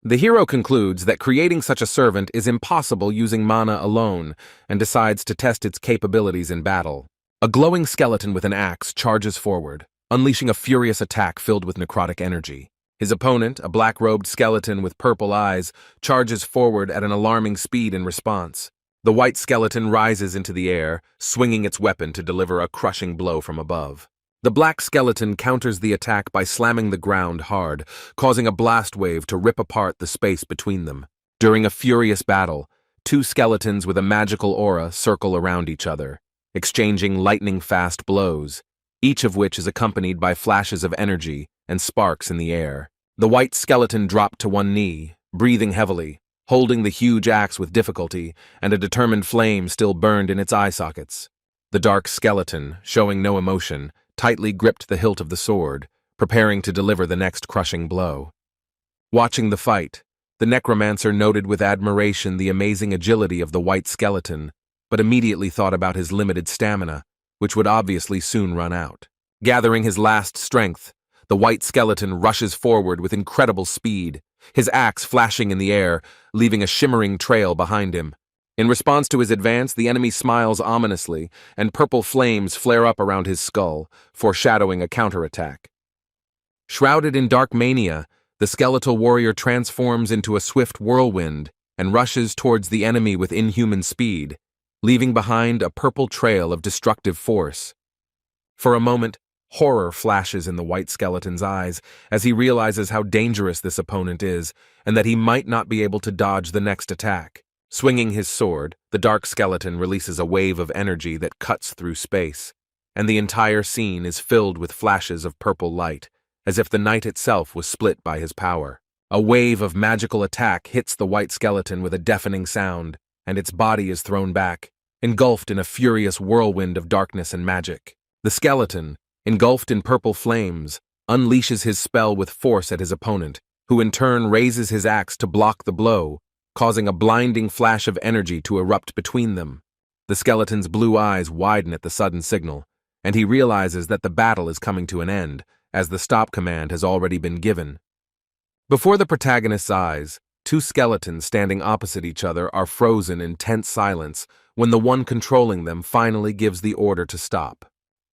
The hero concludes that creating such a servant is impossible using mana alone, and decides to test its capabilities in battle. A glowing skeleton with an axe charges forward, unleashing a furious attack filled with necrotic energy. His opponent, a black-robed skeleton with purple eyes, charges forward at an alarming speed in response. The white skeleton rises into the air, swinging its weapon to deliver a crushing blow from above. The black skeleton counters the attack by slamming the ground hard, causing a blast wave to rip apart the space between them. During a furious battle, two skeletons with a magical aura circle around each other, exchanging lightning-fast blows, each of which is accompanied by flashes of energy and sparks in the air. The white skeleton dropped to one knee, breathing heavily, holding the huge axe with difficulty, and a determined flame still burned in its eye sockets. The dark skeleton, showing no emotion, tightly gripped the hilt of the sword, preparing to deliver the next crushing blow. Watching the fight, the necromancer noted with admiration the amazing agility of the white skeleton, but immediately thought about his limited stamina, which would obviously soon run out. Gathering his last strength, the white skeleton rushes forward with incredible speed, his axe flashing in the air, leaving a shimmering trail behind him. In response to his advance, the enemy smiles ominously, and purple flames flare up around his skull, foreshadowing a counterattack. Shrouded in dark mania, the skeletal warrior transforms into a swift whirlwind and rushes towards the enemy with inhuman speed, leaving behind a purple trail of destructive force. For a moment, horror flashes in the white skeleton's eyes as he realizes how dangerous this opponent is and that he might not be able to dodge the next attack. Swinging his sword, the dark skeleton releases a wave of energy that cuts through space, and the entire scene is filled with flashes of purple light, as if the night itself was split by his power. A wave of magical attack hits the white skeleton with a deafening sound, and its body is thrown back, engulfed in a furious whirlwind of darkness and magic. The skeleton, engulfed in purple flames, unleashes his spell with force at his opponent, who in turn raises his axe to block the blow, causing a blinding flash of energy to erupt between them. The skeleton's blue eyes widen at the sudden signal, and he realizes that the battle is coming to an end, as the stop command has already been given. Before the protagonist's eyes, two skeletons standing opposite each other are frozen in tense silence when the one controlling them finally gives the order to stop.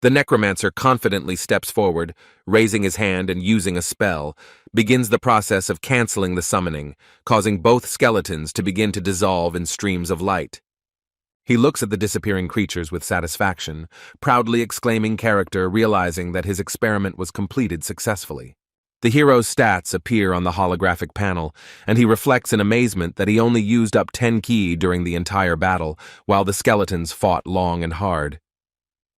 The necromancer confidently steps forward, raising his hand and using a spell, begins the process of canceling the summoning, causing both skeletons to begin to dissolve in streams of light. He looks at the disappearing creatures with satisfaction, proudly exclaiming character, realizing that his experiment was completed successfully. The hero's stats appear on the holographic panel, and he reflects in amazement that he only used up 10 ki during the entire battle, while the skeletons fought long and hard.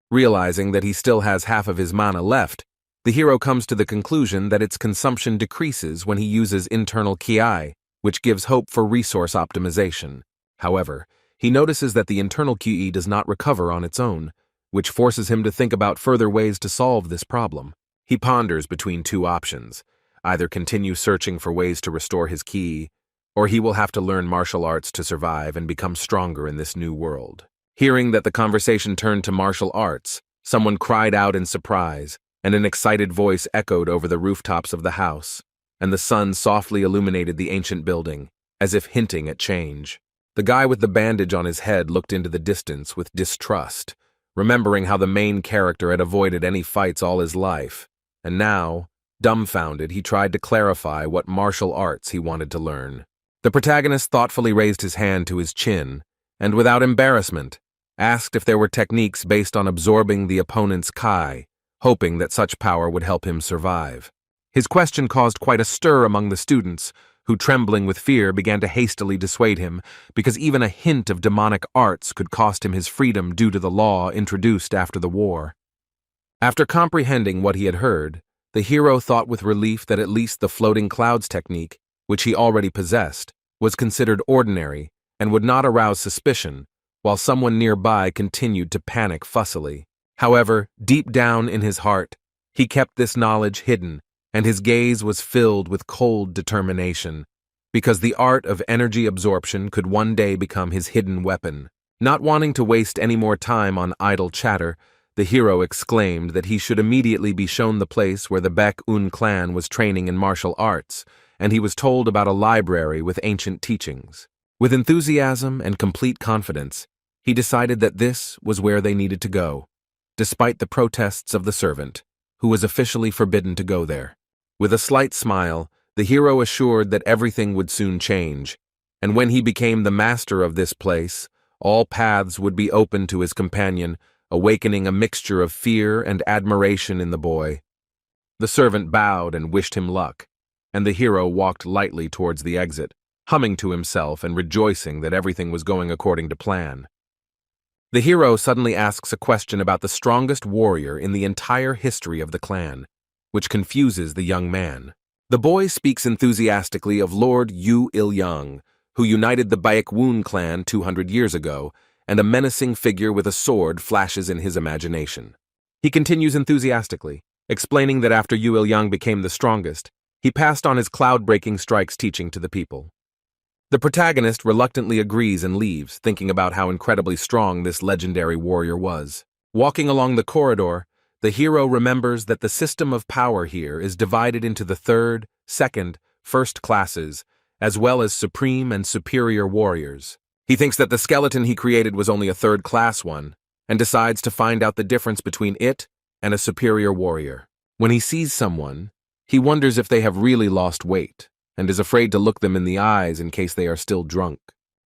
Realizing that he still has half of his mana left, the hero comes to the conclusion that its consumption decreases when he uses internal ki, which gives hope for resource optimization. However, he notices that the internal ki does not recover on its own, which forces him to think about further ways to solve this problem. He ponders between two options: either continue searching for ways to restore his ki, or he will have to learn martial arts to survive and become stronger in this new world. Hearing that the conversation turned to martial arts, someone cried out in surprise, and an excited voice echoed over the rooftops of the house, and the sun softly illuminated the ancient building, as if hinting at change. The guy with the bandage on his head looked into the distance with distrust, remembering how the main character had avoided any fights all his life, and now, dumbfounded, he tried to clarify what martial arts he wanted to learn. The protagonist thoughtfully raised his hand to his chin, and without embarrassment, asked if there were techniques based on absorbing the opponent's ki, hoping that such power would help him survive. His question caused quite a stir among the students, who, trembling with fear, began to hastily dissuade him, because even a hint of demonic arts could cost him his freedom due to the law introduced after the war. After comprehending what he had heard, the hero thought with relief that at least the floating clouds technique, which he already possessed, was considered ordinary and would not arouse suspicion, while someone nearby continued to panic fussily. However, deep down in his heart, he kept this knowledge hidden, and his gaze was filled with cold determination, because the art of energy absorption could one day become his hidden weapon. Not wanting to waste any more time on idle chatter, the hero exclaimed that he should immediately be shown the place where the Baek-un clan was training in martial arts, and he was told about a library with ancient teachings. With enthusiasm and complete confidence, he decided that this was where they needed to go, despite the protests of the servant, who was officially forbidden to go there. With a slight smile, the hero assured that everything would soon change, and when he became the master of this place, all paths would be open to his companion, awakening a mixture of fear and admiration in the boy. The servant bowed and wished him luck, and the hero walked lightly towards the exit, humming to himself and rejoicing that everything was going according to plan. The hero suddenly asks a question about the strongest warrior in the entire history of the clan, which confuses the young man. The boy speaks enthusiastically of Lord Yu Il-young, who united the Baek-un clan 200 years ago, and a menacing figure with a sword flashes in his imagination. He continues enthusiastically, explaining that after Yu Il-young became the strongest, he passed on his cloud-breaking strikes teaching to the people. The protagonist reluctantly agrees and leaves, thinking about how incredibly strong this legendary warrior was. Walking along the corridor, the hero remembers that the system of power here is divided into the third, second, first classes, as well as supreme and superior warriors. He thinks that the skeleton he created was only a third-class one, and decides to find out the difference between it and a superior warrior. When he sees someone, he wonders if they have really lost weight, and is afraid to look them in the eyes in case they are still drunk.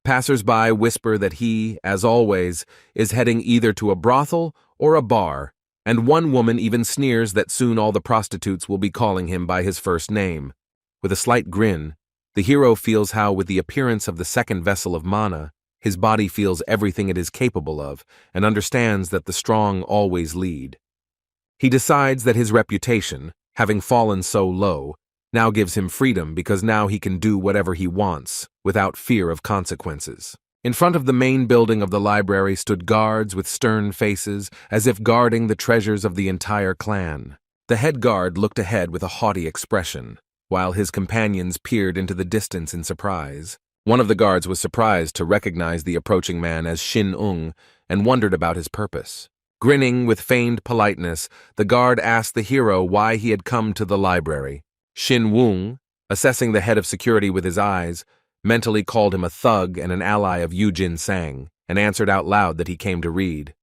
Passers-by whisper that he, as always, is heading either to a brothel or a bar, and one woman even sneers that soon all the prostitutes will be calling him by his first name. With a slight grin, the hero feels how, with the appearance of the second vessel of mana, his body feels everything it is capable of, and understands that the strong always lead. He decides that his reputation, having fallen so low, now gives him freedom because now he can do whatever he wants, without fear of consequences. In front of the main building of the library stood guards with stern faces, as if guarding the treasures of the entire clan. The head guard looked ahead with a haughty expression, while his companions peered into the distance in surprise. One of the guards was surprised to recognize the approaching man as Shin Ung and wondered about his purpose. Grinning with feigned politeness, the guard asked the hero why he had come to the library. Shin Ung, assessing the head of security with his eyes, mentally called him a thug and an ally of Yujin Sang, and answered out loud that he came to read.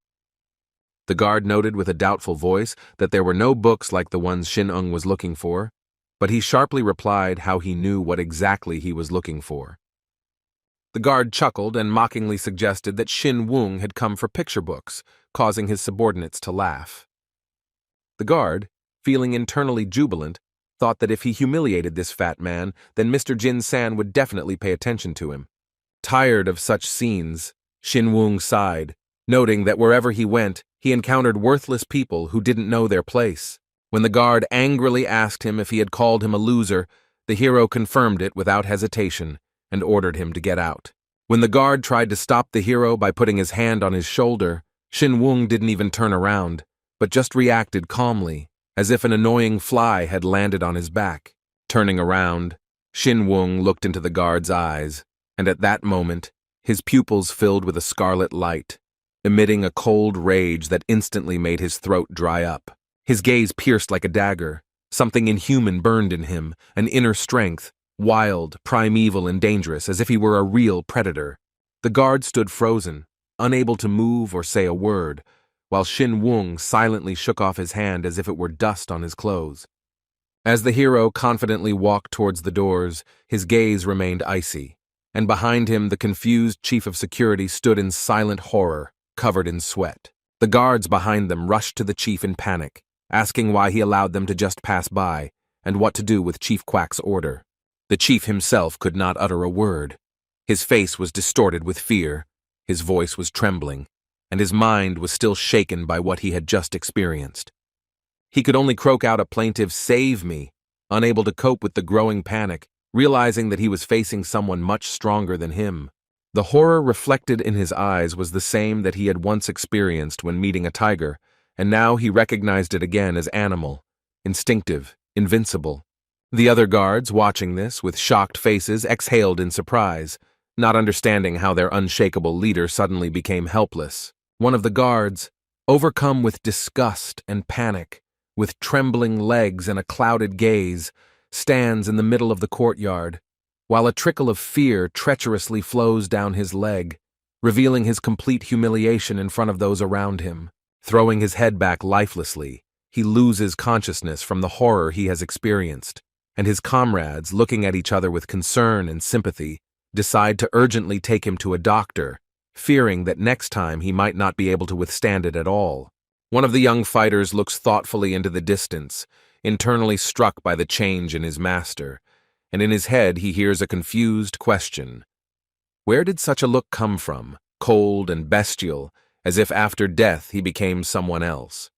The guard noted with a doubtful voice that there were no books like the ones Shin Ung was looking for, but he sharply replied how he knew what exactly he was looking for. The guard chuckled and mockingly suggested that Shin Ung had come for picture books, causing his subordinates to laugh. The guard, feeling internally jubilant, thought that if he humiliated this fat man, then Mr. Jin San would definitely pay attention to him. Tired of such scenes, Shin Ung sighed, noting that wherever he went, he encountered worthless people who didn't know their place. When the guard angrily asked him if he had called him a loser, the hero confirmed it without hesitation and ordered him to get out. When the guard tried to stop the hero by putting his hand on his shoulder, Shin Ung didn't even turn around, but just reacted calmly, as if an annoying fly had landed on his back. Turning around, Shin Ung looked into the guard's eyes, and at that moment, his pupils filled with a scarlet light, emitting a cold rage that instantly made his throat dry up. His gaze pierced like a dagger. Something inhuman burned in him, an inner strength, wild, primeval, and dangerous, as if he were a real predator. The guard stood frozen, unable to move or say a word, while Shin Ung silently shook off his hand as if it were dust on his clothes. As the hero confidently walked towards the doors, his gaze remained icy, and behind him the confused chief of security stood in silent horror, covered in sweat. The guards behind them rushed to the chief in panic, asking why he allowed them to just pass by, and what to do with Chief Quack's order. The chief himself could not utter a word. His face was distorted with fear, his voice was trembling, and his mind was still shaken by what he had just experienced. He could only croak out a plaintive "Save me," unable to cope with the growing panic, realizing that he was facing someone much stronger than him. The horror reflected in his eyes was the same that he had once experienced when meeting a tiger, and now he recognized it again as animal, instinctive, invincible. The other guards, watching this with shocked faces, exhaled in surprise, not understanding how their unshakable leader suddenly became helpless. One of the guards, overcome with disgust and panic, with trembling legs and a clouded gaze, stands in the middle of the courtyard, while a trickle of fear treacherously flows down his leg, revealing his complete humiliation in front of those around him. Throwing his head back lifelessly, he loses consciousness from the horror he has experienced, and his comrades, looking at each other with concern and sympathy, decide to urgently take him to a doctor, fearing that next time he might not be able to withstand it at all. One of the young fighters looks thoughtfully into the distance, internally struck by the change in his master, and in his head he hears a confused question. Where did such a look come from, cold and bestial, as if after death he became someone else?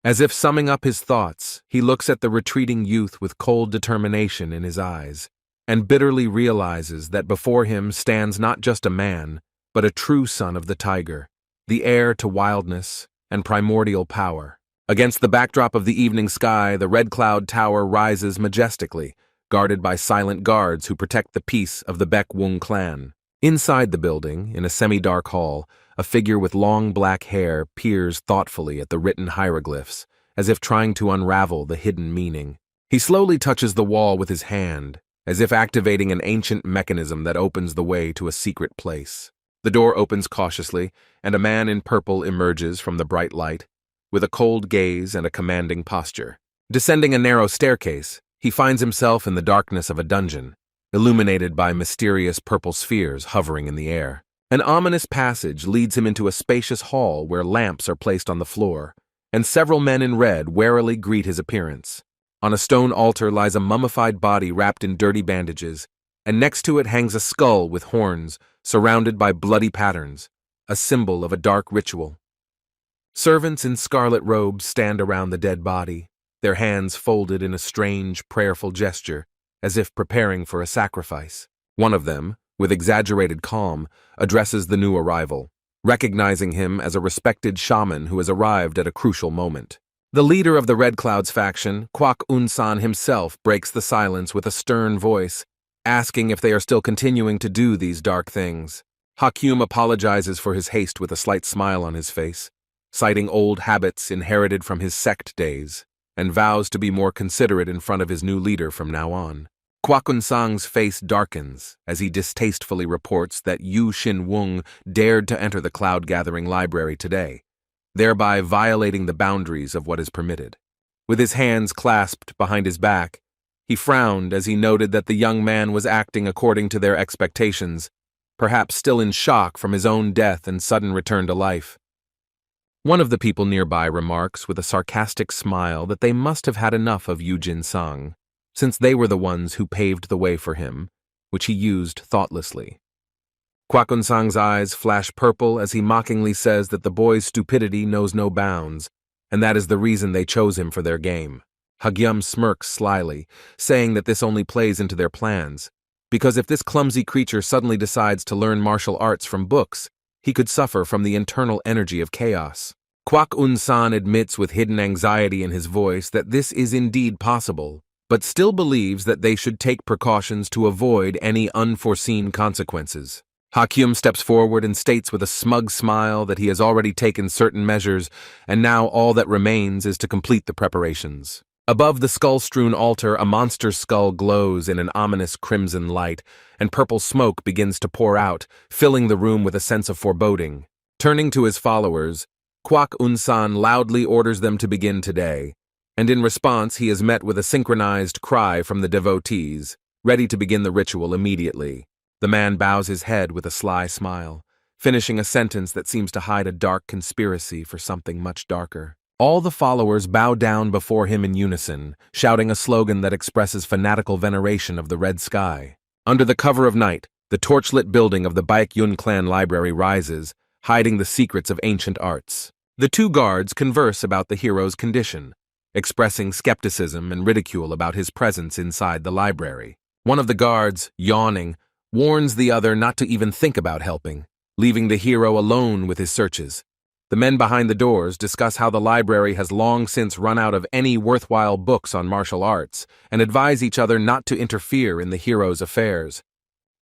As if summing up his thoughts, he looks at the retreating youth with cold determination in his eyes, and bitterly realizes that before him stands not just a man, but a true son of the tiger, the heir to wildness and primordial power. Against the backdrop of the evening sky, the Red Cloud Tower rises majestically, guarded by silent guards who protect the peace of the Baek Wung clan. Inside the building, in a semi-dark hall, a figure with long black hair peers thoughtfully at the written hieroglyphs, as if trying to unravel the hidden meaning. He slowly touches the wall with his hand, as if activating an ancient mechanism that opens the way to a secret place. The door opens cautiously, and a man in purple emerges from the bright light, with a cold gaze and a commanding posture. Descending a narrow staircase, he finds himself in the darkness of a dungeon, illuminated by mysterious purple spheres hovering in the air. An ominous passage leads him into a spacious hall where lamps are placed on the floor, and several men in red warily greet his appearance. On a stone altar lies a mummified body wrapped in dirty bandages, and next to it hangs a skull with horns, surrounded by bloody patterns, a symbol of a dark ritual. Servants in scarlet robes stand around the dead body, their hands folded in a strange, prayerful gesture, as if preparing for a sacrifice. One of them, with exaggerated calm, addresses the new arrival, recognizing him as a respected shaman who has arrived at a crucial moment. The leader of the Red Clouds faction, Kwak Un-san himself, breaks the silence with a stern voice, asking if they are still continuing to do these dark things. Hakyum apologizes for his haste with a slight smile on his face, citing old habits inherited from his sect days, and vows to be more considerate in front of his new leader from now on. Kwakunsang's face darkens as he distastefully reports that Yu Xin-wung dared to enter the cloud-gathering library today, thereby violating the boundaries of what is permitted. With his hands clasped behind his back, he frowned as he noted that the young man was acting according to their expectations, perhaps still in shock from his own death and sudden return to life. One of the people nearby remarks with a sarcastic smile that they must have had enough of Yu Jin-sang, since they were the ones who paved the way for him, which he used thoughtlessly. Kwakunsang's eyes flash purple as he mockingly says that the boy's stupidity knows no bounds, and that is the reason they chose him for their game. Hagyum smirks slyly, saying that this only plays into their plans, because if this clumsy creature suddenly decides to learn martial arts from books, he could suffer from the internal energy of chaos. Kwak-un-san admits with hidden anxiety in his voice that this is indeed possible, but still believes that they should take precautions to avoid any unforeseen consequences. Hakyum steps forward and states with a smug smile that he has already taken certain measures, and now all that remains is to complete the preparations. Above the skull-strewn altar, a monster skull glows in an ominous crimson light, and purple smoke begins to pour out, filling the room with a sense of foreboding. Turning to his followers, Kwak-un-san loudly orders them to begin today, and in response he is met with a synchronized cry from the devotees, ready to begin the ritual immediately. The man bows his head with a sly smile, finishing a sentence that seems to hide a dark conspiracy for something much darker. All the followers bow down before him in unison, shouting a slogan that expresses fanatical veneration of the red sky. Under the cover of night, the torchlit building of the Baekhyun clan library rises, hiding the secrets of ancient arts. The two guards converse about the hero's condition, expressing skepticism and ridicule about his presence inside the library. One of the guards, yawning, warns the other not to even think about helping, leaving the hero alone with his searches. The men behind the doors discuss how the library has long since run out of any worthwhile books on martial arts and advise each other not to interfere in the hero's affairs.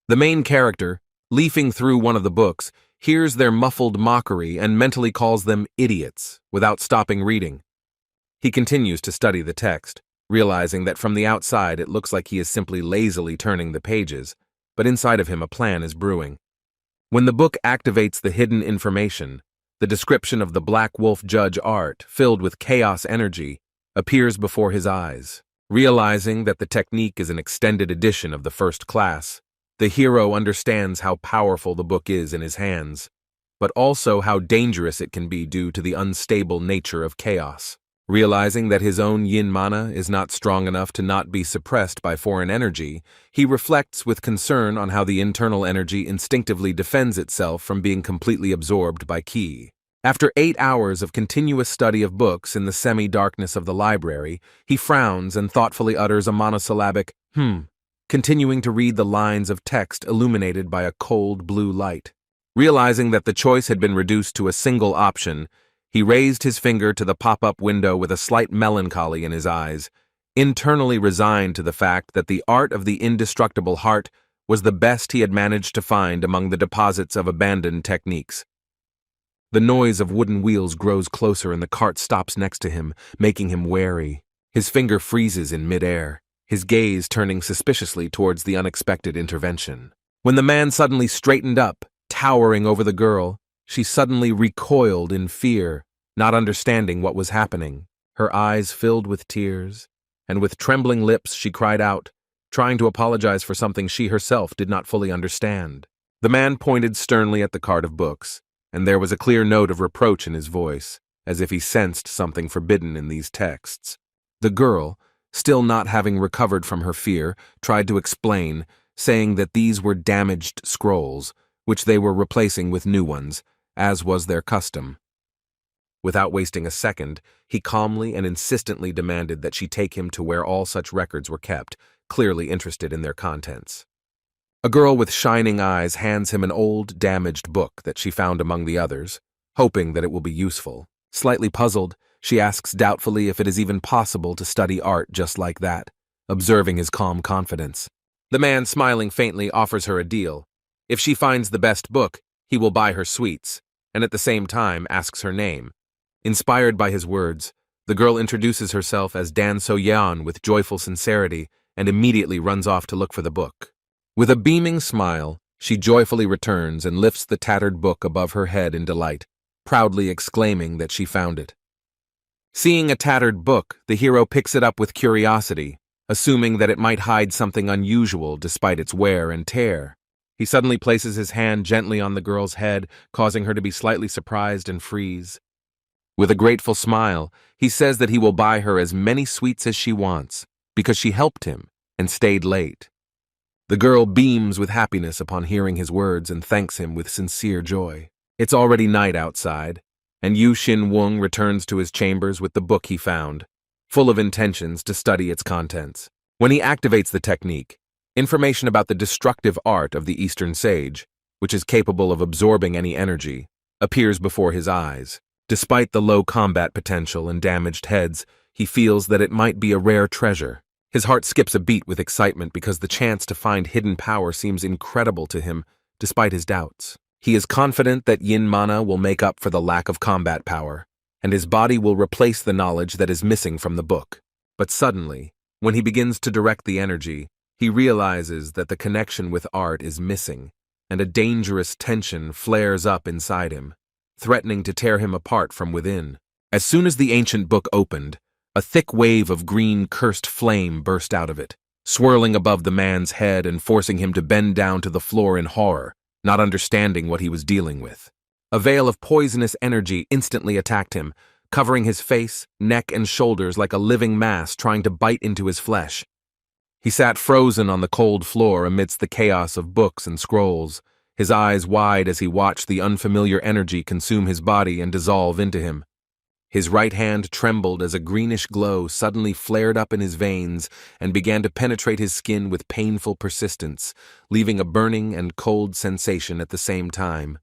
The main character, leafing through one of the books, hears their muffled mockery and mentally calls them idiots without stopping reading. He continues to study the text, realizing that from the outside it looks like he is simply lazily turning the pages, but inside of him a plan is brewing. When the book activates the hidden information, the description of the Black Wolf Judge art, filled with chaos energy, appears before his eyes. Realizing that the technique is an extended edition of the first class, the hero understands how powerful the book is in his hands, but also how dangerous it can be due to the unstable nature of chaos. Realizing that his own yin mana is not strong enough to not be suppressed by foreign energy, he reflects with concern on how the internal energy instinctively defends itself from being completely absorbed by ki. After 8 hours of continuous study of books in the semi-darkness of the library, he frowns and thoughtfully utters a monosyllabic, continuing to read the lines of text illuminated by a cold blue light. Realizing that the choice had been reduced to a single option, he raised his finger to the pop-up window with a slight melancholy in his eyes, internally resigned to the fact that the art of the indestructible heart was the best he had managed to find among the deposits of abandoned techniques. The noise of wooden wheels grows closer and the cart stops next to him, making him wary. His finger freezes in midair, his gaze turning suspiciously towards the unexpected intervention. When the man suddenly straightened up, towering over the girl, she suddenly recoiled in fear, not understanding what was happening. Her eyes filled with tears, and with trembling lips she cried out, trying to apologize for something she herself did not fully understand. The man pointed sternly at the cart of books, and there was a clear note of reproach in his voice, as if he sensed something forbidden in these texts. The girl, still not having recovered from her fear, tried to explain, saying that these were damaged scrolls, which they were replacing with new ones, as was their custom. Without wasting a second, he calmly and insistently demanded that she take him to where all such records were kept, clearly interested in their contents. A girl with shining eyes hands him an old, damaged book that she found among the others, hoping that it will be useful. Slightly puzzled, she asks doubtfully if it is even possible to study art just like that, observing his calm confidence. The man, smiling faintly, offers her a deal. If she finds the best book, he will buy her sweets, and at the same time asks her name. Inspired by his words, the girl introduces herself as Dan So-yeon with joyful sincerity and immediately runs off to look for the book. With a beaming smile, she joyfully returns and lifts the tattered book above her head in delight, proudly exclaiming that she found it. Seeing a tattered book, the hero picks it up with curiosity, assuming that it might hide something unusual despite its wear and tear. He suddenly places his hand gently on the girl's head, causing her to be slightly surprised and freeze. With a grateful smile, he says that he will buy her as many sweets as she wants, because she helped him and stayed late. The girl beams with happiness upon hearing his words and thanks him with sincere joy. It's already night outside, and Yu Shin-woong returns to his chambers with the book he found, full of intentions to study its contents. When he activates the technique, information about the destructive art of the Eastern Sage, which is capable of absorbing any energy, appears before his eyes. Despite the low combat potential and damaged heads, he feels that it might be a rare treasure. His heart skips a beat with excitement because the chance to find hidden power seems incredible to him, despite his doubts. He is confident that yin mana will make up for the lack of combat power, and his body will replace the knowledge that is missing from the book. But suddenly, when he begins to direct the energy, he realizes that the connection with art is missing, and a dangerous tension flares up inside him, threatening to tear him apart from within. As soon as the ancient book opened, a thick wave of green cursed flame burst out of it, swirling above the man's head and forcing him to bend down to the floor in horror, not understanding what he was dealing with. A veil of poisonous energy instantly attacked him, covering his face, neck, and shoulders like a living mass trying to bite into his flesh. He sat frozen on the cold floor amidst the chaos of books and scrolls, his eyes wide as he watched the unfamiliar energy consume his body and dissolve into him. His right hand trembled as a greenish glow suddenly flared up in his veins and began to penetrate his skin with painful persistence, leaving a burning and cold sensation at the same time.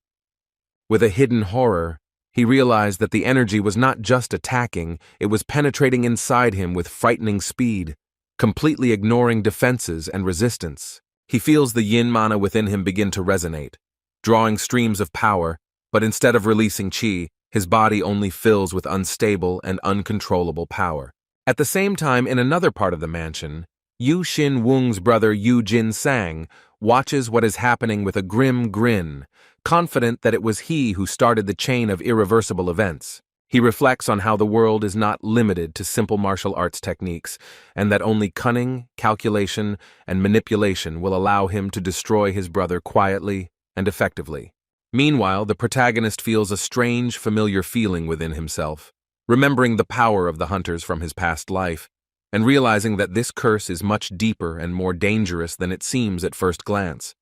With a hidden horror, he realized that the energy was not just attacking, it was penetrating inside him with frightening speed, completely ignoring defenses and resistance. He feels the yin mana within him begin to resonate, drawing streams of power, but instead of releasing chi, his body only fills with unstable and uncontrollable power. At the same time, in another part of the mansion, Yu Shin-woong's brother Yu Jin-sang watches what is happening with a grim grin, confident that it was he who started the chain of irreversible events. He reflects on how the world is not limited to simple martial arts techniques, and that only cunning, calculation, and manipulation will allow him to destroy his brother quietly and effectively. Meanwhile, the protagonist feels a strange, familiar feeling within himself, remembering the power of the hunters from his past life, and realizing that this curse is much deeper and more dangerous than it seems at first glance.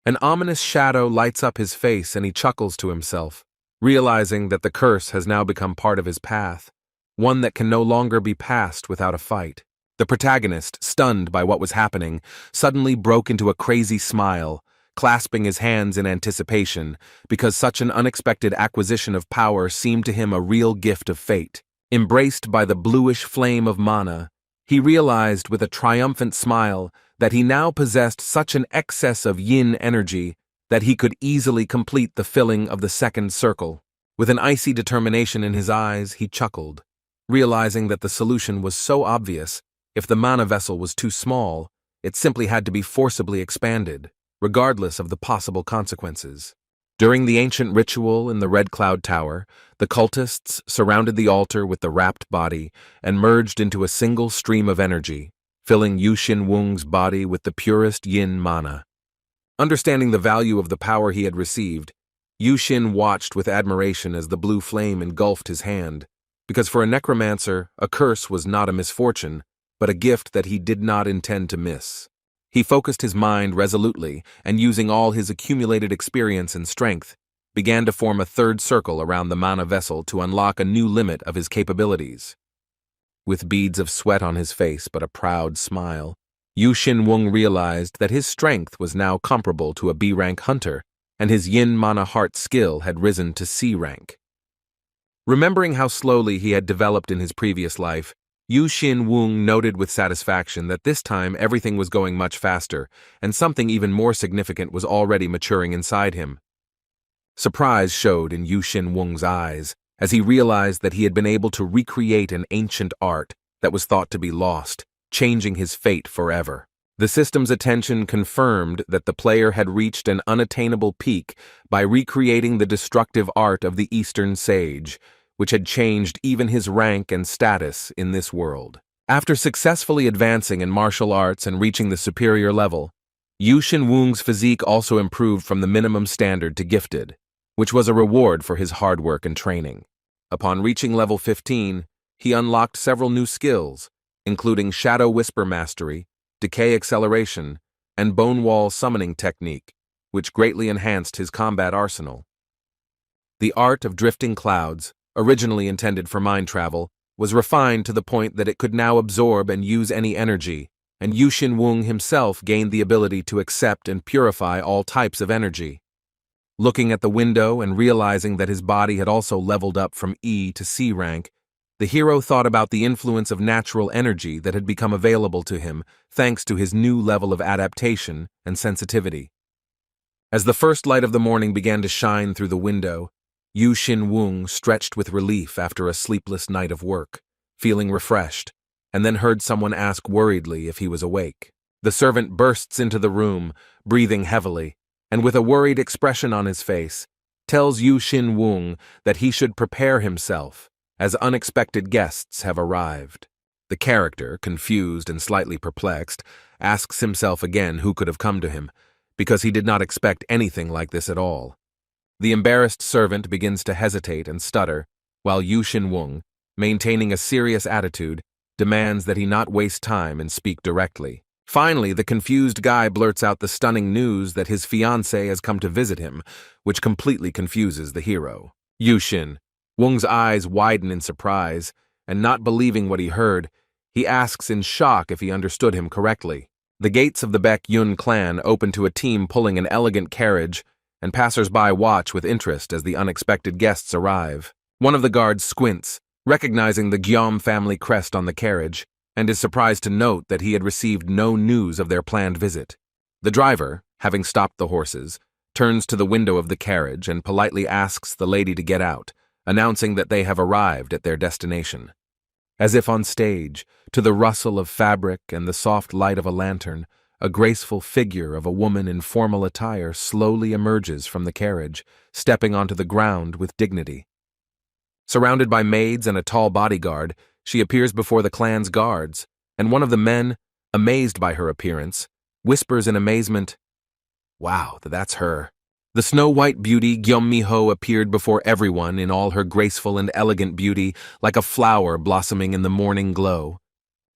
An ominous shadow lights up his face and he chuckles to himself, realizing that the curse has now become part of his path, one that can no longer be passed without a fight. The protagonist, stunned by what was happening, suddenly broke into a crazy smile, clasping his hands in anticipation, because such an unexpected acquisition of power seemed to him a real gift of fate. Embraced by the bluish flame of mana, he realized with a triumphant smile that he now possessed such an excess of yin energy that he could easily complete the filling of the second circle. With an icy determination in his eyes, he chuckled, realizing that the solution was so obvious. If the mana vessel was too small, it simply had to be forcibly expanded, regardless of the possible consequences. During the ancient ritual in the Red Cloud Tower, the cultists surrounded the altar with the wrapped body and merged into a single stream of energy, filling Yu Shin-woong's body with the purest yin mana. Understanding the value of the power he had received, Yu Shin watched with admiration as the blue flame engulfed his hand, because for a necromancer, a curse was not a misfortune, but a gift that he did not intend to miss. He focused his mind resolutely, and using all his accumulated experience and strength, began to form a third circle around the mana vessel to unlock a new limit of his capabilities. With beads of sweat on his face but a proud smile, Yu Shin-woong realized that his strength was now comparable to a B-rank hunter, and his yin mana heart skill had risen to C rank. Remembering how slowly he had developed in his previous life, Yu Xin Wung noted with satisfaction that this time everything was going much faster, and something even more significant was already maturing inside him. Surprise showed in Yu Xin Wung's eyes as he realized that he had been able to recreate an ancient art that was thought to be lost, changing his fate forever. The system's attention confirmed that the player had reached an unattainable peak by recreating the destructive art of the Eastern Sage, which had changed even his rank and status in this world. After successfully advancing in martial arts and reaching the superior level, Yu Xin Wung's physique also improved from the minimum standard to gifted, which was a reward for his hard work and training. Upon reaching level 15, he unlocked several new skills, including Shadow Whisper Mastery, Decay Acceleration, and Bone Wall Summoning Technique, which greatly enhanced his combat arsenal. The art of drifting clouds, originally intended for mind travel, was refined to the point that it could now absorb and use any energy, and Yu Xin Wung himself gained the ability to accept and purify all types of energy. Looking at the window and realizing that his body had also leveled up from E to C rank, the hero thought about the influence of natural energy that had become available to him thanks to his new level of adaptation and sensitivity. As the first light of the morning began to shine through the window, Yu Xin Wung stretched with relief after a sleepless night of work, feeling refreshed, and then heard someone ask worriedly if he was awake. The servant bursts into the room, breathing heavily, and with a worried expression on his face, tells Yu Xin Wung that he should prepare himself, as unexpected guests have arrived. The character, confused and slightly perplexed, asks himself again who could have come to him, because he did not expect anything like this at all. The embarrassed servant begins to hesitate and stutter, while Yu Xin Wung, maintaining a serious attitude, demands that he not waste time and speak directly. Finally, the confused guy blurts out the stunning news that his fiancée has come to visit him, which completely confuses the hero. Yu Xin Wung's eyes widen in surprise, and not believing what he heard, he asks in shock if he understood him correctly. The gates of the Baek Yun clan open to a team pulling an elegant carriage, and passers-by watch with interest as the unexpected guests arrive. One of the guards squints, recognizing the Guillaume family crest on the carriage, and is surprised to note that he had received no news of their planned visit. The driver, having stopped the horses, turns to the window of the carriage and politely asks the lady to get out, announcing that they have arrived at their destination. As if on stage, to the rustle of fabric and the soft light of a lantern, a graceful figure of a woman in formal attire slowly emerges from the carriage, stepping onto the ground with dignity. Surrounded by maids and a tall bodyguard, she appears before the clan's guards, and one of the men, amazed by her appearance, whispers in amazement, "Wow, that's her." The snow-white beauty Gyeom Mi-ho appeared before everyone in all her graceful and elegant beauty, like a flower blossoming in the morning glow.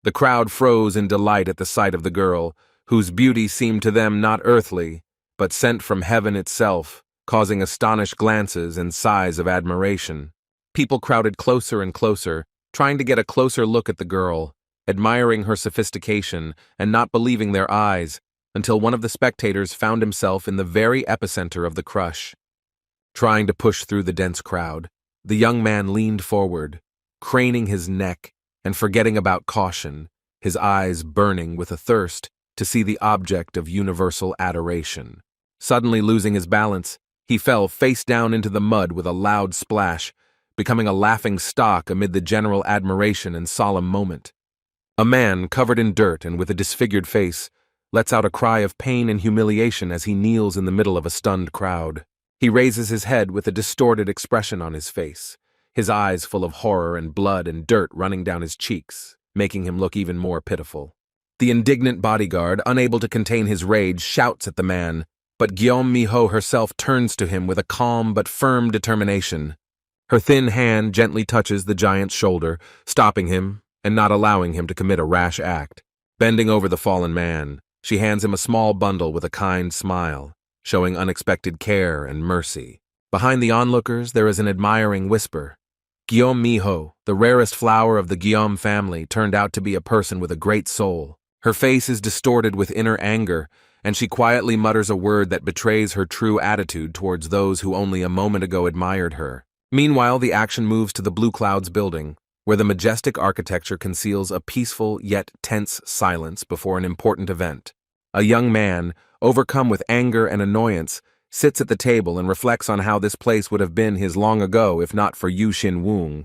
The crowd froze in delight at the sight of the girl, whose beauty seemed to them not earthly, but sent from heaven itself, causing astonished glances and sighs of admiration. People crowded closer and closer, trying to get a closer look at the girl, admiring her sophistication and not believing their eyes, until one of the spectators found himself in the very epicenter of the crush. Trying to push through the dense crowd, the young man leaned forward, craning his neck and forgetting about caution, his eyes burning with a thirst to see the object of universal adoration. Suddenly losing his balance, he fell face down into the mud with a loud splash, becoming a laughing stock amid the general admiration and solemn moment. A man, covered in dirt and with a disfigured face, lets out a cry of pain and humiliation as he kneels in the middle of a stunned crowd. He raises his head with a distorted expression on his face, his eyes full of horror and blood and dirt running down his cheeks, making him look even more pitiful. The indignant bodyguard, unable to contain his rage, shouts at the man, but Gyeom Mi-ho herself turns to him with a calm but firm determination. Her thin hand gently touches the giant's shoulder, stopping him and not allowing him to commit a rash act. Bending over the fallen man, she hands him a small bundle with a kind smile, showing unexpected care and mercy. Behind the onlookers, there is an admiring whisper. Gyeom Mi-ho, the rarest flower of the Guillaume family, turned out to be a person with a great soul. Her face is distorted with inner anger, and she quietly mutters a word that betrays her true attitude towards those who only a moment ago admired her. Meanwhile, the action moves to the Blue Clouds building, where the majestic architecture conceals a peaceful yet tense silence before an important event. A young man, overcome with anger and annoyance, sits at the table and reflects on how this place would have been his long ago if not for Yu Xin-woong.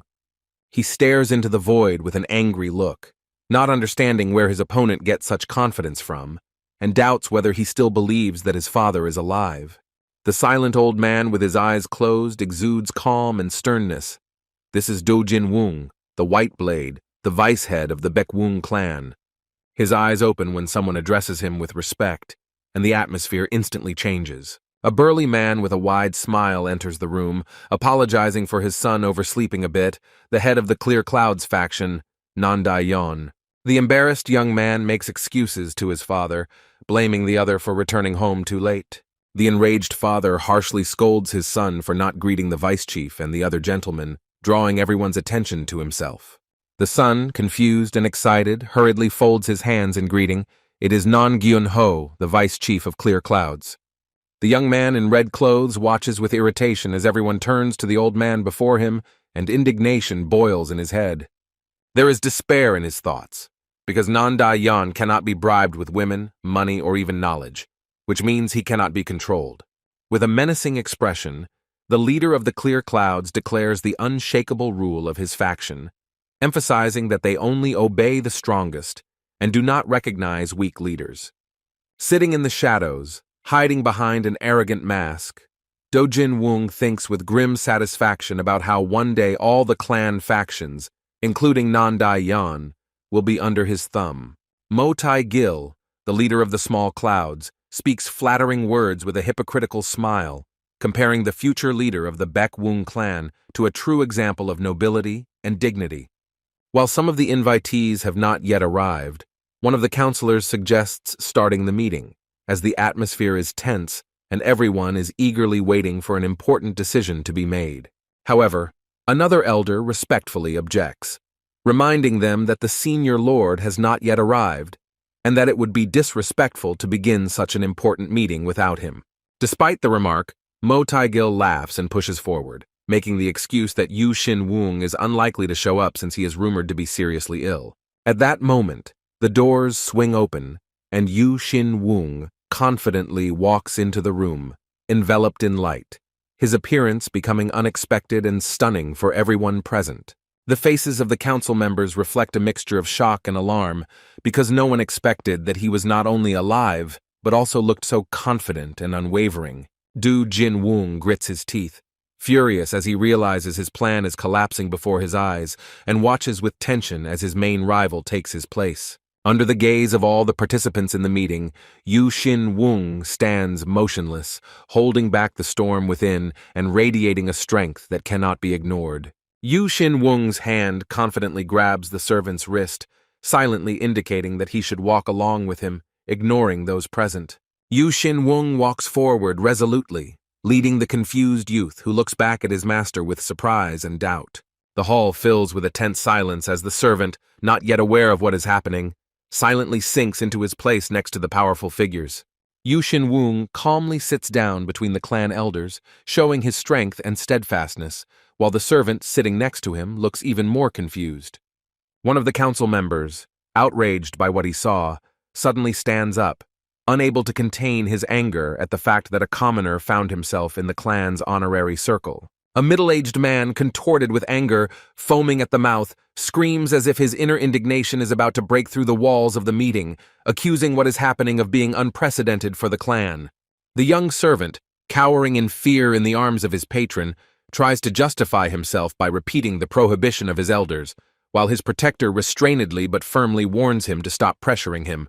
He stares into the void with an angry look, not understanding where his opponent gets such confidence from, and doubts whether he still believes that his father is alive. The silent old man with his eyes closed exudes calm and sternness. This is Do Jin-woong, the White Blade, the vice head of the Baekwoong clan. His eyes open when someone addresses him with respect, and the atmosphere instantly changes. A burly man with a wide smile enters the room, apologizing for his son oversleeping a bit, the head of the Clear Clouds faction, Nandai-yeon. The embarrassed young man makes excuses to his father, blaming the other for returning home too late. The enraged father harshly scolds his son for not greeting the vice chief and the other gentlemen, drawing everyone's attention to himself. The son, confused and excited, hurriedly folds his hands in greeting. It is Non Gyun-ho, the vice chief of Clear Clouds. The young man in red clothes watches with irritation as everyone turns to the old man before him, and indignation boils in his head. There is despair in his thoughts, because Nandai-yeon cannot be bribed with women, money, or even knowledge, which means he cannot be controlled. With a menacing expression, the leader of the Clear Clouds declares the unshakable rule of his faction, emphasizing that they only obey the strongest and do not recognize weak leaders. Sitting in the shadows, hiding behind an arrogant mask, Do Jin-woong thinks with grim satisfaction about how one day all the clan factions, including Nandai-yeon, will be under his thumb. Mo Tai-gil, the leader of the Small Clouds, speaks flattering words with a hypocritical smile, comparing the future leader of the Baekwoong clan to a true example of nobility and dignity. While some of the invitees have not yet arrived, one of the counselors suggests starting the meeting, as the atmosphere is tense and everyone is eagerly waiting for an important decision to be made. However, another elder respectfully objects, reminding them that the senior lord has not yet arrived, and that it would be disrespectful to begin such an important meeting without him. Despite the remark, Mo Tai-gil laughs and pushes forward, making the excuse that Yu Xin-woong is unlikely to show up since he is rumored to be seriously ill. At that moment, the doors swing open, and Yu Xin-woong confidently walks into the room, enveloped in light, his appearance becoming unexpected and stunning for everyone present. The faces of the council members reflect a mixture of shock and alarm, because no one expected that he was not only alive, but also looked so confident and unwavering. Do Jin-woong grits his teeth, furious as he realizes his plan is collapsing before his eyes, and watches with tension as his main rival takes his place. Under the gaze of all the participants in the meeting, Yu Xin-woong stands motionless, holding back the storm within and radiating a strength that cannot be ignored. Yu Xin-woong's hand confidently grabs the servant's wrist, silently indicating that he should walk along with him, ignoring those present. Yu Xin-woong walks forward resolutely, leading the confused youth who looks back at his master with surprise and doubt. The hall fills with a tense silence as the servant, not yet aware of what is happening, silently sinks into his place next to the powerful figures. Yu Xin-woong calmly sits down between the clan elders, showing his strength and steadfastness, while the servant sitting next to him looks even more confused. One of the council members, outraged by what he saw, suddenly stands up, unable to contain his anger at the fact that a commoner found himself in the clan's honorary circle. A middle-aged man, contorted with anger, foaming at the mouth, screams as if his inner indignation is about to break through the walls of the meeting, accusing what is happening of being unprecedented for the clan. The young servant, cowering in fear in the arms of his patron, tries to justify himself by repeating the prohibition of his elders, while his protector restrainedly but firmly warns him to stop pressuring him.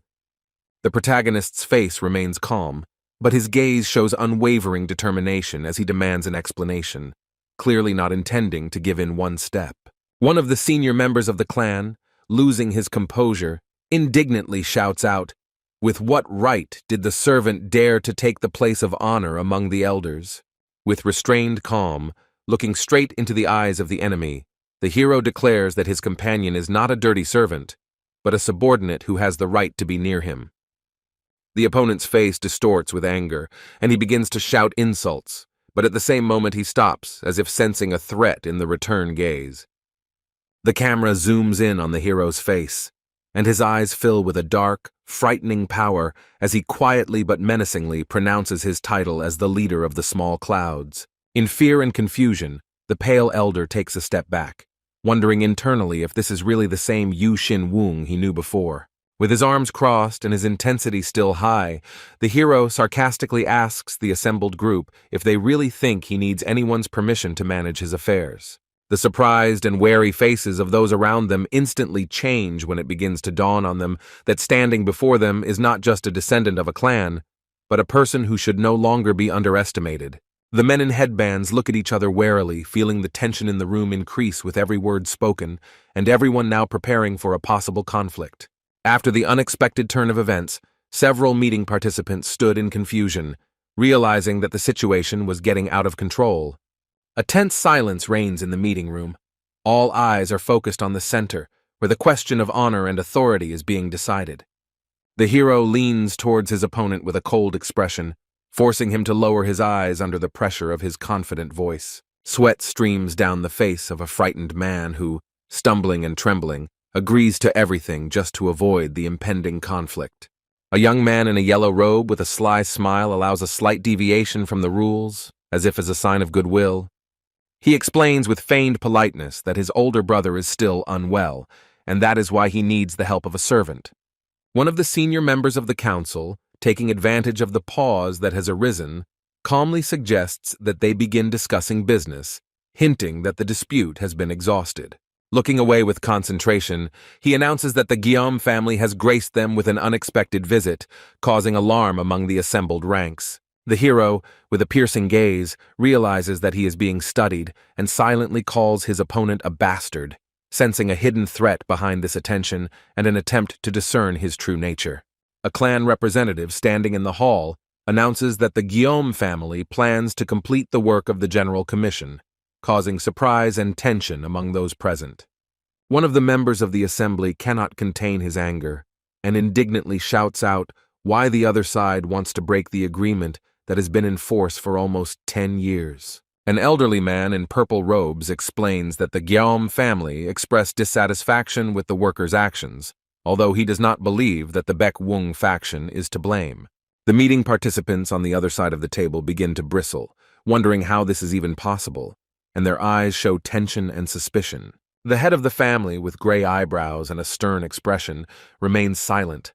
The protagonist's face remains calm, but his gaze shows unwavering determination as he demands an explanation, clearly not intending to give in one step. One of the senior members of the clan, losing his composure, indignantly shouts out, "With what right did the servant dare to take the place of honor among the elders?" With restrained calm, looking straight into the eyes of the enemy, the hero declares that his companion is not a dirty servant, but a subordinate who has the right to be near him. The opponent's face distorts with anger, and he begins to shout insults, but at the same moment he stops, as if sensing a threat in the return gaze. The camera zooms in on the hero's face, and his eyes fill with a dark, frightening power as he quietly but menacingly pronounces his title as the leader of the small clouds. In fear and confusion, the pale elder takes a step back, wondering internally if this is really the same Yu Xin Wung he knew before. With his arms crossed and his intensity still high, the hero sarcastically asks the assembled group if they really think he needs anyone's permission to manage his affairs. The surprised and wary faces of those around them instantly change when it begins to dawn on them that standing before them is not just a descendant of a clan, but a person who should no longer be underestimated. The men in headbands look at each other warily, feeling the tension in the room increase with every word spoken, and everyone now preparing for a possible conflict. After the unexpected turn of events, several meeting participants stood in confusion, realizing that the situation was getting out of control. A tense silence reigns in the meeting room. All eyes are focused on the center, where the question of honor and authority is being decided. The hero leans towards his opponent with a cold expression, forcing him to lower his eyes under the pressure of his confident voice. Sweat streams down the face of a frightened man who, stumbling and trembling, agrees to everything just to avoid the impending conflict. A young man in a yellow robe with a sly smile allows a slight deviation from the rules, as if as a sign of goodwill. He explains with feigned politeness that his older brother is still unwell, and that is why he needs the help of a servant. One of the senior members of the council, taking advantage of the pause that has arisen, calmly suggests that they begin discussing business, hinting that the dispute has been exhausted. Looking away with concentration, he announces that the Guillaume family has graced them with an unexpected visit, causing alarm among the assembled ranks. The hero, with a piercing gaze, realizes that he is being studied and silently calls his opponent a bastard, sensing a hidden threat behind this attention and an attempt to discern his true nature. A clan representative standing in the hall announces that the Guillaume family plans to complete the work of the General Commission, causing surprise and tension among those present. One of the members of the assembly cannot contain his anger and indignantly shouts out why the other side wants to break the agreement that has been in force for almost 10 years. An elderly man in purple robes explains that the Guillaume family expressed dissatisfaction with the workers' actions, although he does not believe that the Baek Wung faction is to blame. The meeting participants on the other side of the table begin to bristle, wondering how this is even possible, and their eyes show tension and suspicion. The head of the family, with gray eyebrows and a stern expression, remains silent,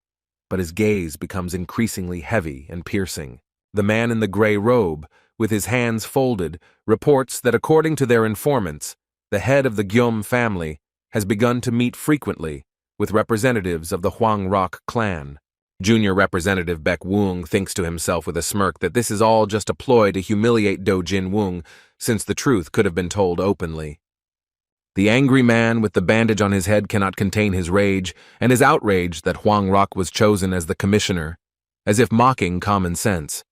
but his gaze becomes increasingly heavy and piercing. The man in the gray robe, with his hands folded, reports that according to their informants, the head of the Guillaume family has begun to meet frequently with representatives of the Huang Rock clan. Junior Representative Baek Wung thinks to himself with a smirk that this is all just a ploy to humiliate Do Jin Wung, since the truth could have been told openly. The angry man with the bandage on his head cannot contain his rage, and is outraged that Huang Rock was chosen as the commissioner, as if mocking common sense.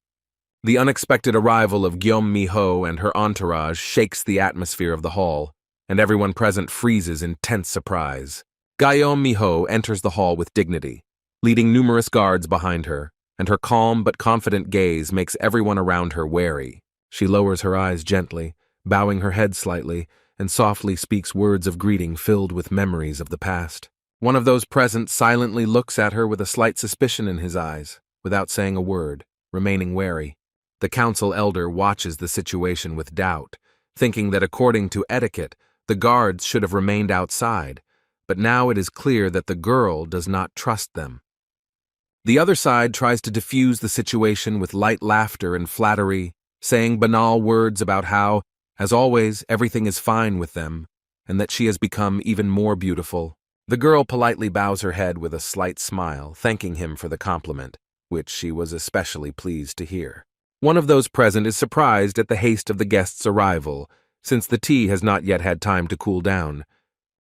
The unexpected arrival of Guillaume Miho and her entourage shakes the atmosphere of the hall, and everyone present freezes in tense surprise. Guillaume Miho enters the hall with dignity, leading numerous guards behind her, and her calm but confident gaze makes everyone around her wary. She lowers her eyes gently, bowing her head slightly, and softly speaks words of greeting filled with memories of the past. One of those present silently looks at her with a slight suspicion in his eyes, without saying a word, remaining wary. The council elder watches the situation with doubt, thinking that according to etiquette, the guards should have remained outside, but now it is clear that the girl does not trust them. The other side tries to diffuse the situation with light laughter and flattery, saying banal words about how, as always, everything is fine with them, and that she has become even more beautiful. The girl politely bows her head with a slight smile, thanking him for the compliment, which she was especially pleased to hear. One of those present is surprised at the haste of the guest's arrival, since the tea has not yet had time to cool down.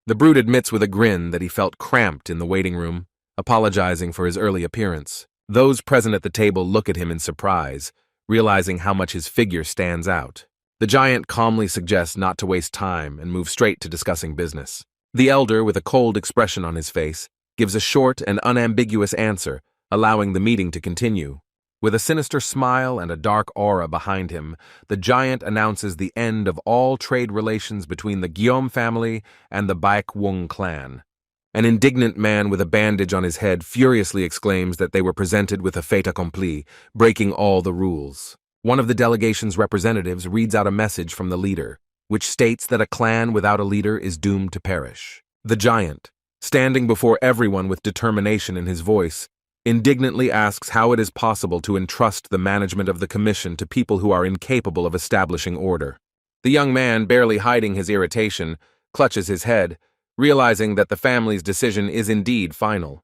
The brute admits with a grin that he felt cramped in the waiting room, apologizing for his early appearance. Those present at the table look at him in surprise, realizing how much his figure stands out. The giant calmly suggests not to waste time and move straight to discussing business. The elder, with a cold expression on his face, gives a short and unambiguous answer, allowing the meeting to continue. With a sinister smile and a dark aura behind him, the giant announces the end of all trade relations between the Guillaume family and the Baekwung clan. An indignant man with a bandage on his head furiously exclaims that they were presented with a fait accompli, breaking all the rules. One of the delegation's representatives reads out a message from the leader, which states that a clan without a leader is doomed to perish. The giant, standing before everyone with determination in his voice, indignantly asks how it is possible to entrust the management of the commission to people who are incapable of establishing order. The young man, barely hiding his irritation, clutches his head, realizing that the family's decision is indeed final.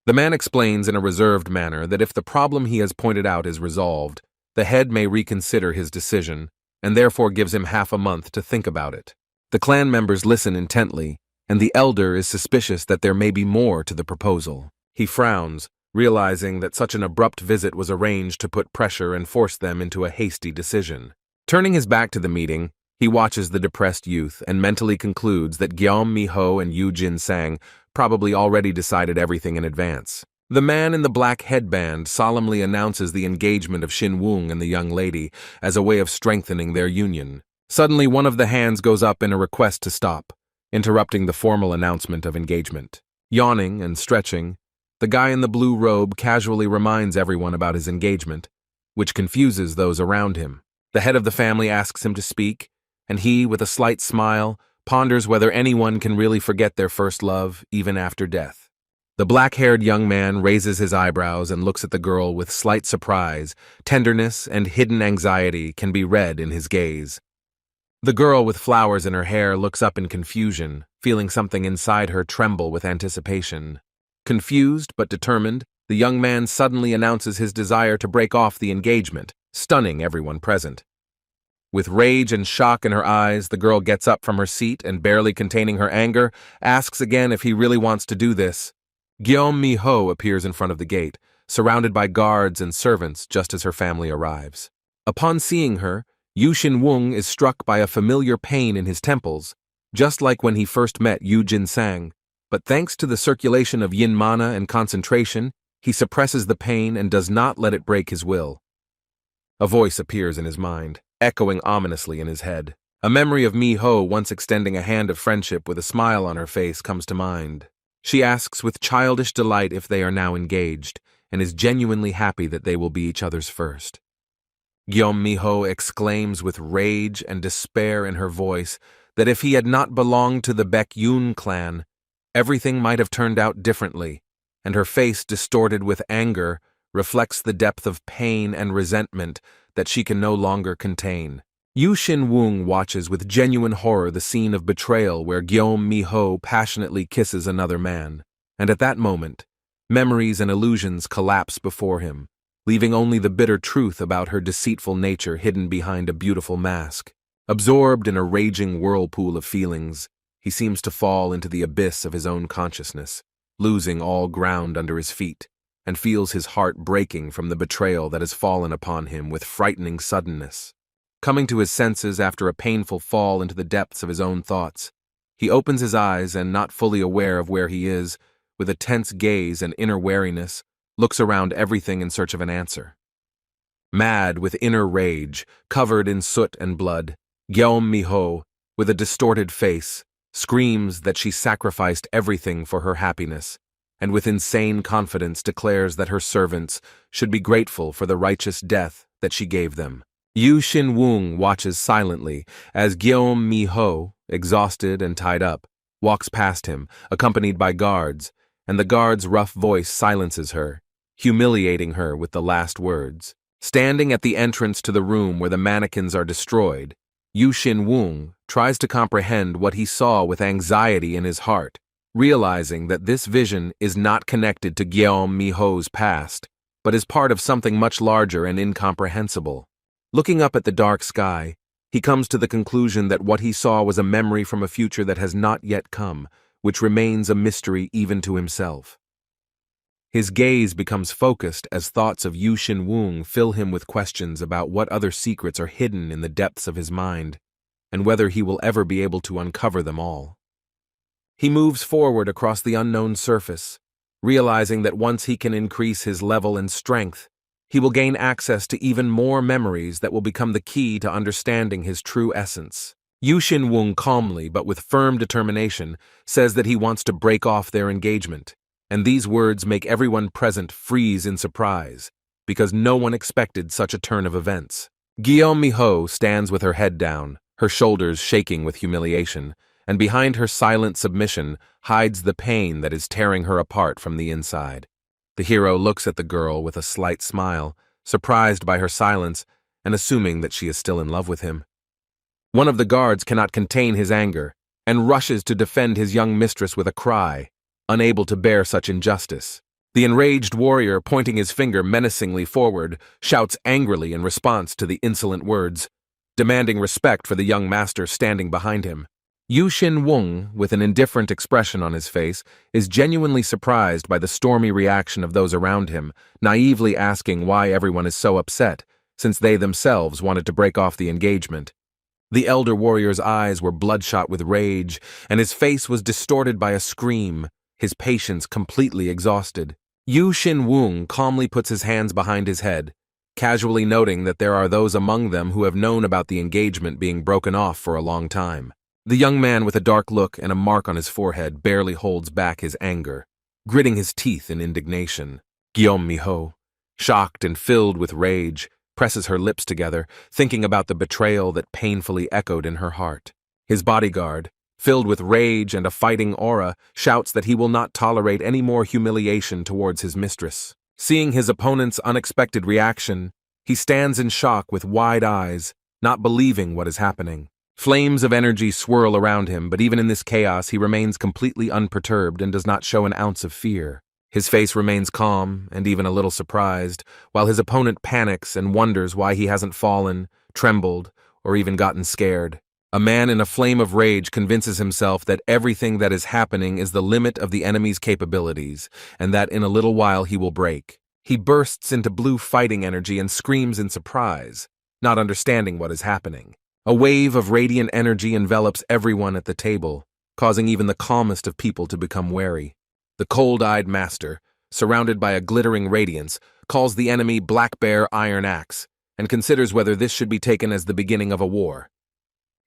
The man explains in a reserved manner that if the problem he has pointed out is resolved, the head may reconsider his decision, and therefore gives him half a month to think about it. The clan members listen intently, and the elder is suspicious that there may be more to the proposal. He frowns, realizing that such an abrupt visit was arranged to put pressure and force them into a hasty decision. Turning his back to the meeting, he watches the depressed youth and mentally concludes that Guillaume Miho and Yu Jin Sang probably already decided everything in advance. The man in the black headband solemnly announces the engagement of Xin Wung and the young lady as a way of strengthening their union. Suddenly, one of the hands goes up in a request to stop, interrupting the formal announcement of engagement. Yawning and stretching, the guy in the blue robe casually reminds everyone about his engagement, which confuses those around him. The head of the family asks him to speak, and he, with a slight smile, ponders whether anyone can really forget their first love, even after death. The black-haired young man raises his eyebrows and looks at the girl with slight surprise. Tenderness and hidden anxiety can be read in his gaze. The girl with flowers in her hair looks up in confusion, feeling something inside her tremble with anticipation. Confused but determined, the young man suddenly announces his desire to break off the engagement, stunning everyone present. With rage and shock in her eyes, the girl gets up from her seat and, barely containing her anger, asks again if he really wants to do this. Guillaume Miho appears in front of the gate, surrounded by guards and servants just as her family arrives. Upon seeing her, Yu Xin Wung is struck by a familiar pain in his temples, just like when he first met Yu Jin Sang. But thanks to the circulation of yin mana and concentration, he suppresses the pain and does not let it break his will. A voice appears in his mind, echoing ominously in his head. A memory of Mi Ho once extending a hand of friendship with a smile on her face comes to mind. She asks with childish delight if they are now engaged, and is genuinely happy that they will be each other's first. Guillaume Miho exclaims with rage and despair in her voice that if he had not belonged to the Baekwung clan, everything might have turned out differently, and her face, distorted with anger, reflects the depth of pain and resentment that she can no longer contain. Yu Xin Wung watches with genuine horror the scene of betrayal where Guillaume Miho passionately kisses another man, and at that moment, memories and illusions collapse before him, leaving only the bitter truth about her deceitful nature hidden behind a beautiful mask. Absorbed in a raging whirlpool of feelings, he seems to fall into the abyss of his own consciousness, losing all ground under his feet, and feels his heart breaking from the betrayal that has fallen upon him with frightening suddenness. Coming to his senses after a painful fall into the depths of his own thoughts, he opens his eyes and, not fully aware of where he is, with a tense gaze and inner wariness, looks around everything in search of an answer. Mad with inner rage, covered in soot and blood, Guillaume Miho, with a distorted face, screams that she sacrificed everything for her happiness, and with insane confidence declares that her servants should be grateful for the righteous death that she gave them. Yu Xin Wung watches silently as Guillaume Miho, exhausted and tied up, walks past him, accompanied by guards, and the guard's rough voice silences her, humiliating her with the last words. Standing at the entrance to the room where the mannequins are destroyed, Yu Xin Wung tries to comprehend what he saw with anxiety in his heart, realizing that this vision is not connected to Guillaume Miho's past, but is part of something much larger and incomprehensible. Looking up at the dark sky, he comes to the conclusion that what he saw was a memory from a future that has not yet come, which remains a mystery even to himself. His gaze becomes focused as thoughts of Yu Xin Wung fill him with questions about what other secrets are hidden in the depths of his mind, and whether he will ever be able to uncover them all. He moves forward across the unknown surface, realizing that once he can increase his level and strength, he will gain access to even more memories that will become the key to understanding his true essence. Yu Xin-wung calmly but with firm determination says that he wants to break off their engagement, and these words make everyone present freeze in surprise, because no one expected such a turn of events. Guillaume Miho stands with her head down, her shoulders shaking with humiliation, and behind her silent submission hides the pain that is tearing her apart from the inside. The hero looks at the girl with a slight smile, surprised by her silence and assuming that she is still in love with him. One of the guards cannot contain his anger and rushes to defend his young mistress with a cry, unable to bear such injustice. The enraged warrior, pointing his finger menacingly forward, shouts angrily in response to the insolent words, demanding respect for the young master standing behind him. Yu Xin-wung, with an indifferent expression on his face, is genuinely surprised by the stormy reaction of those around him, naively asking why everyone is so upset, since they themselves wanted to break off the engagement. The elder warrior's eyes were bloodshot with rage, and his face was distorted by a scream, his patience completely exhausted. Yu Xin-wung calmly puts his hands behind his head, casually noting that there are those among them who have known about the engagement being broken off for a long time. The young man with a dark look and a mark on his forehead barely holds back his anger, gritting his teeth in indignation. Guillaume Miho, shocked and filled with rage, presses her lips together, thinking about the betrayal that painfully echoed in her heart. His bodyguard, filled with rage and a fighting aura, shouts that he will not tolerate any more humiliation towards his mistress. Seeing his opponent's unexpected reaction, he stands in shock with wide eyes, not believing what is happening. Flames of energy swirl around him, but even in this chaos he remains completely unperturbed and does not show an ounce of fear. His face remains calm and even a little surprised, while his opponent panics and wonders why he hasn't fallen, trembled, or even gotten scared. A man in a flame of rage convinces himself that everything that is happening is the limit of the enemy's capabilities, and that in a little while he will break. He bursts into blue fighting energy and screams in surprise, not understanding what is happening. A wave of radiant energy envelops everyone at the table, causing even the calmest of people to become wary. The cold-eyed master, surrounded by a glittering radiance, calls the enemy Black Bear Iron Axe, and considers whether this should be taken as the beginning of a war.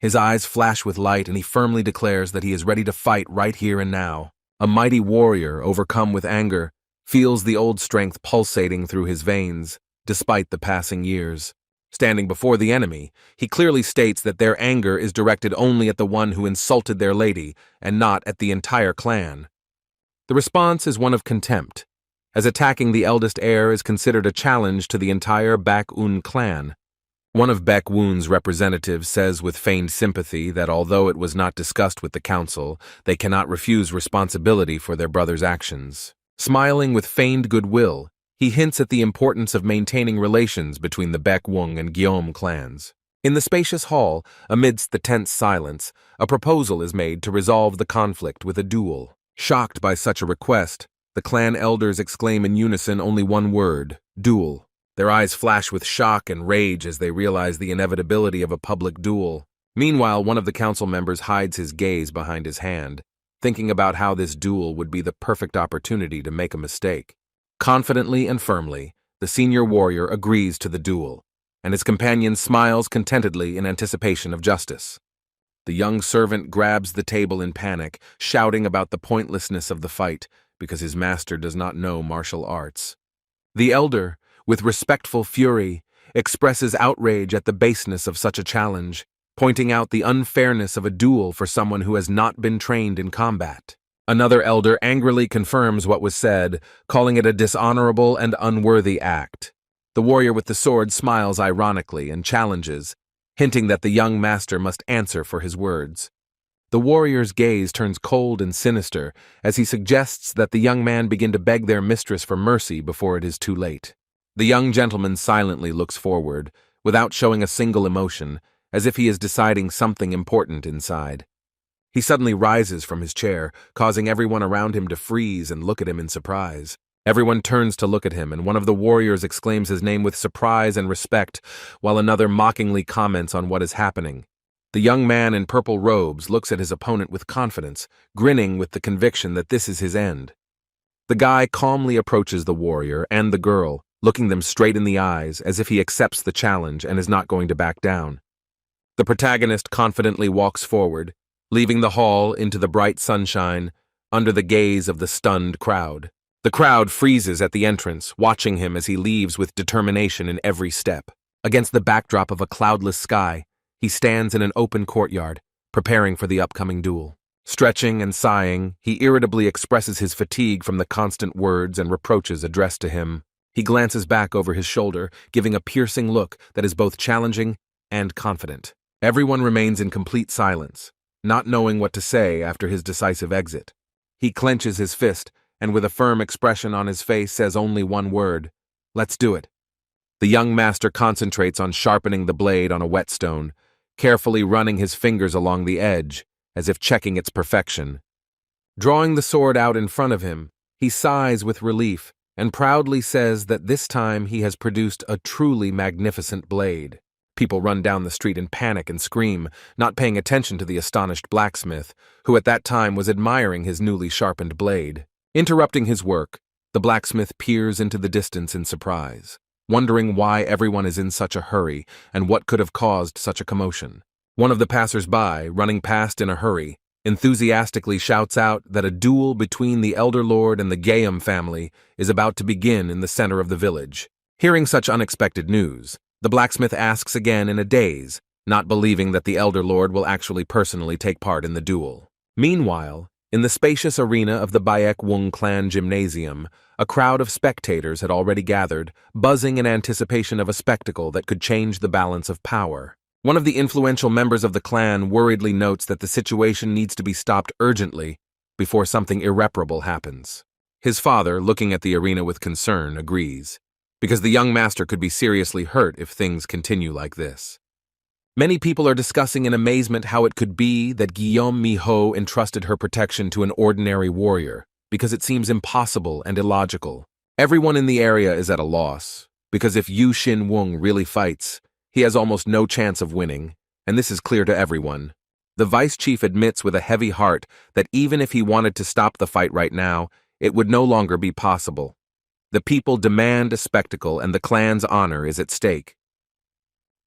His eyes flash with light, and he firmly declares that he is ready to fight right here and now. A mighty warrior, overcome with anger, feels the old strength pulsating through his veins, despite the passing years. Standing before the enemy, he clearly states that their anger is directed only at the one who insulted their lady, and not at the entire clan. The response is one of contempt, as attacking the eldest heir is considered a challenge to the entire Baek-un clan. One of Baek-wun's representatives says with feigned sympathy that although it was not discussed with the council, they cannot refuse responsibility for their brother's actions. Smiling with feigned goodwill, he hints at the importance of maintaining relations between the Baek-wung and Guillaume clans. In the spacious hall, amidst the tense silence, a proposal is made to resolve the conflict with a duel. Shocked by such a request, the clan elders exclaim in unison only one word: duel. Their eyes flash with shock and rage as they realize the inevitability of a public duel. Meanwhile, one of the council members hides his gaze behind his hand, thinking about how this duel would be the perfect opportunity to make a mistake. Confidently and firmly, the senior warrior agrees to the duel, and his companion smiles contentedly in anticipation of justice. The young servant grabs the table in panic, shouting about the pointlessness of the fight because his master does not know martial arts. The elder, with respectful fury, expresses outrage at the baseness of such a challenge, pointing out the unfairness of a duel for someone who has not been trained in combat. Another elder angrily confirms what was said, calling it a dishonorable and unworthy act. The warrior with the sword smiles ironically and challenges, hinting that the young master must answer for his words. The warrior's gaze turns cold and sinister as he suggests that the young man begin to beg their mistress for mercy before it is too late. The young gentleman silently looks forward, without showing a single emotion, as if he is deciding something important inside. He suddenly rises from his chair, causing everyone around him to freeze and look at him in surprise. Everyone turns to look at him, and one of the warriors exclaims his name with surprise and respect, while another mockingly comments on what is happening. The young man in purple robes looks at his opponent with confidence, grinning with the conviction that this is his end. The guy calmly approaches the warrior and the girl, looking them straight in the eyes as if he accepts the challenge and is not going to back down. The protagonist confidently walks forward, leaving the hall into the bright sunshine under the gaze of the stunned crowd. The crowd freezes at the entrance, watching him as he leaves with determination in every step. Against the backdrop of a cloudless sky, he stands in an open courtyard, preparing for the upcoming duel. Stretching and sighing, he irritably expresses his fatigue from the constant words and reproaches addressed to him. He glances back over his shoulder, giving a piercing look that is both challenging and confident. Everyone remains in complete silence, not knowing what to say after his decisive exit. He clenches his fist and with a firm expression on his face says only one word, "Let's do it." The young master concentrates on sharpening the blade on a whetstone, carefully running his fingers along the edge, as if checking its perfection. Drawing the sword out in front of him, he sighs with relief and proudly says that this time he has produced a truly magnificent blade. People run down the street in panic and scream, not paying attention to the astonished blacksmith, who at that time was admiring his newly sharpened blade. Interrupting his work, the blacksmith peers into the distance in surprise, wondering why everyone is in such a hurry and what could have caused such a commotion. One of the passers-by, running past in a hurry, enthusiastically shouts out that a duel between the Elder Lord and the Gayam family is about to begin in the center of the village. Hearing such unexpected news, the blacksmith asks again in a daze, not believing that the Elder Lord will actually personally take part in the duel. Meanwhile, in the spacious arena of the Baek Wung clan gymnasium, a crowd of spectators had already gathered, buzzing in anticipation of a spectacle that could change the balance of power. One of the influential members of the clan worriedly notes that the situation needs to be stopped urgently before something irreparable happens. His father, looking at the arena with concern, agrees, because the young master could be seriously hurt if things continue like this. Many people are discussing in amazement how it could be that Guillaume Miho entrusted her protection to an ordinary warrior, because it seems impossible and illogical. Everyone in the area is at a loss, because if Yu Xin Wung really fights, he has almost no chance of winning, and this is clear to everyone. The vice chief admits with a heavy heart that even if he wanted to stop the fight right now, it would no longer be possible. The people demand a spectacle and the clan's honor is at stake.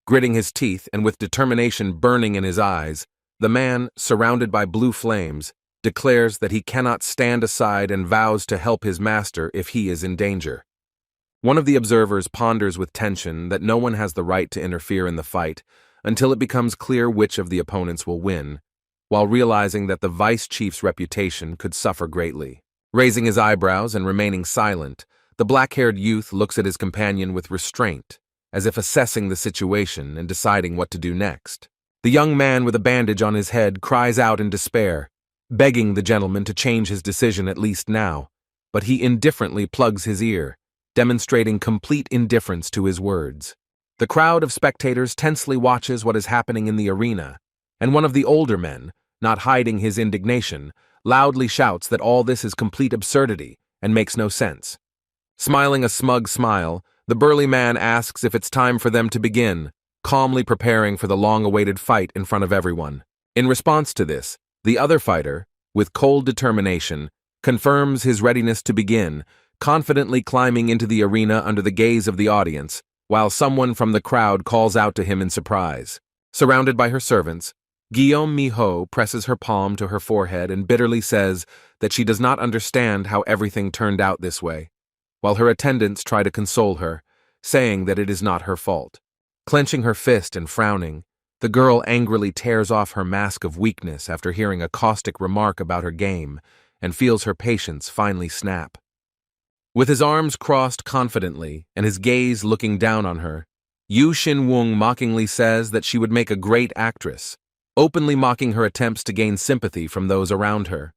Gritting his teeth and with determination burning in his eyes, the man, surrounded by blue flames, declares that he cannot stand aside and vows to help his master if he is in danger. One of the observers ponders with tension that no one has the right to interfere in the fight until it becomes clear which of the opponents will win, while realizing that the vice chief's reputation could suffer greatly. Raising his eyebrows and remaining silent, the black-haired youth looks at his companion with restraint, as if assessing the situation and deciding what to do next. The young man with a bandage on his head cries out in despair, begging the gentleman to change his decision at least now, but he indifferently plugs his ear, demonstrating complete indifference to his words. The crowd of spectators tensely watches what is happening in the arena, and one of the older men, not hiding his indignation, loudly shouts that all this is complete absurdity and makes no sense. Smiling a smug smile, the burly man asks if it's time for them to begin, calmly preparing for the long-awaited fight in front of everyone. In response to this, the other fighter, with cold determination, confirms his readiness to begin, confidently climbing into the arena under the gaze of the audience, while someone from the crowd calls out to him in surprise. Surrounded by her servants, Guillaume Miho presses her palm to her forehead and bitterly says that she does not understand how everything turned out this way, while her attendants try to console her, saying that it is not her fault. Clenching her fist and frowning, the girl angrily tears off her mask of weakness after hearing a caustic remark about her game and feels her patience finally snap. With his arms crossed confidently and his gaze looking down on her, Yu Xin Wung mockingly says that she would make a great actress, openly mocking her attempts to gain sympathy from those around her.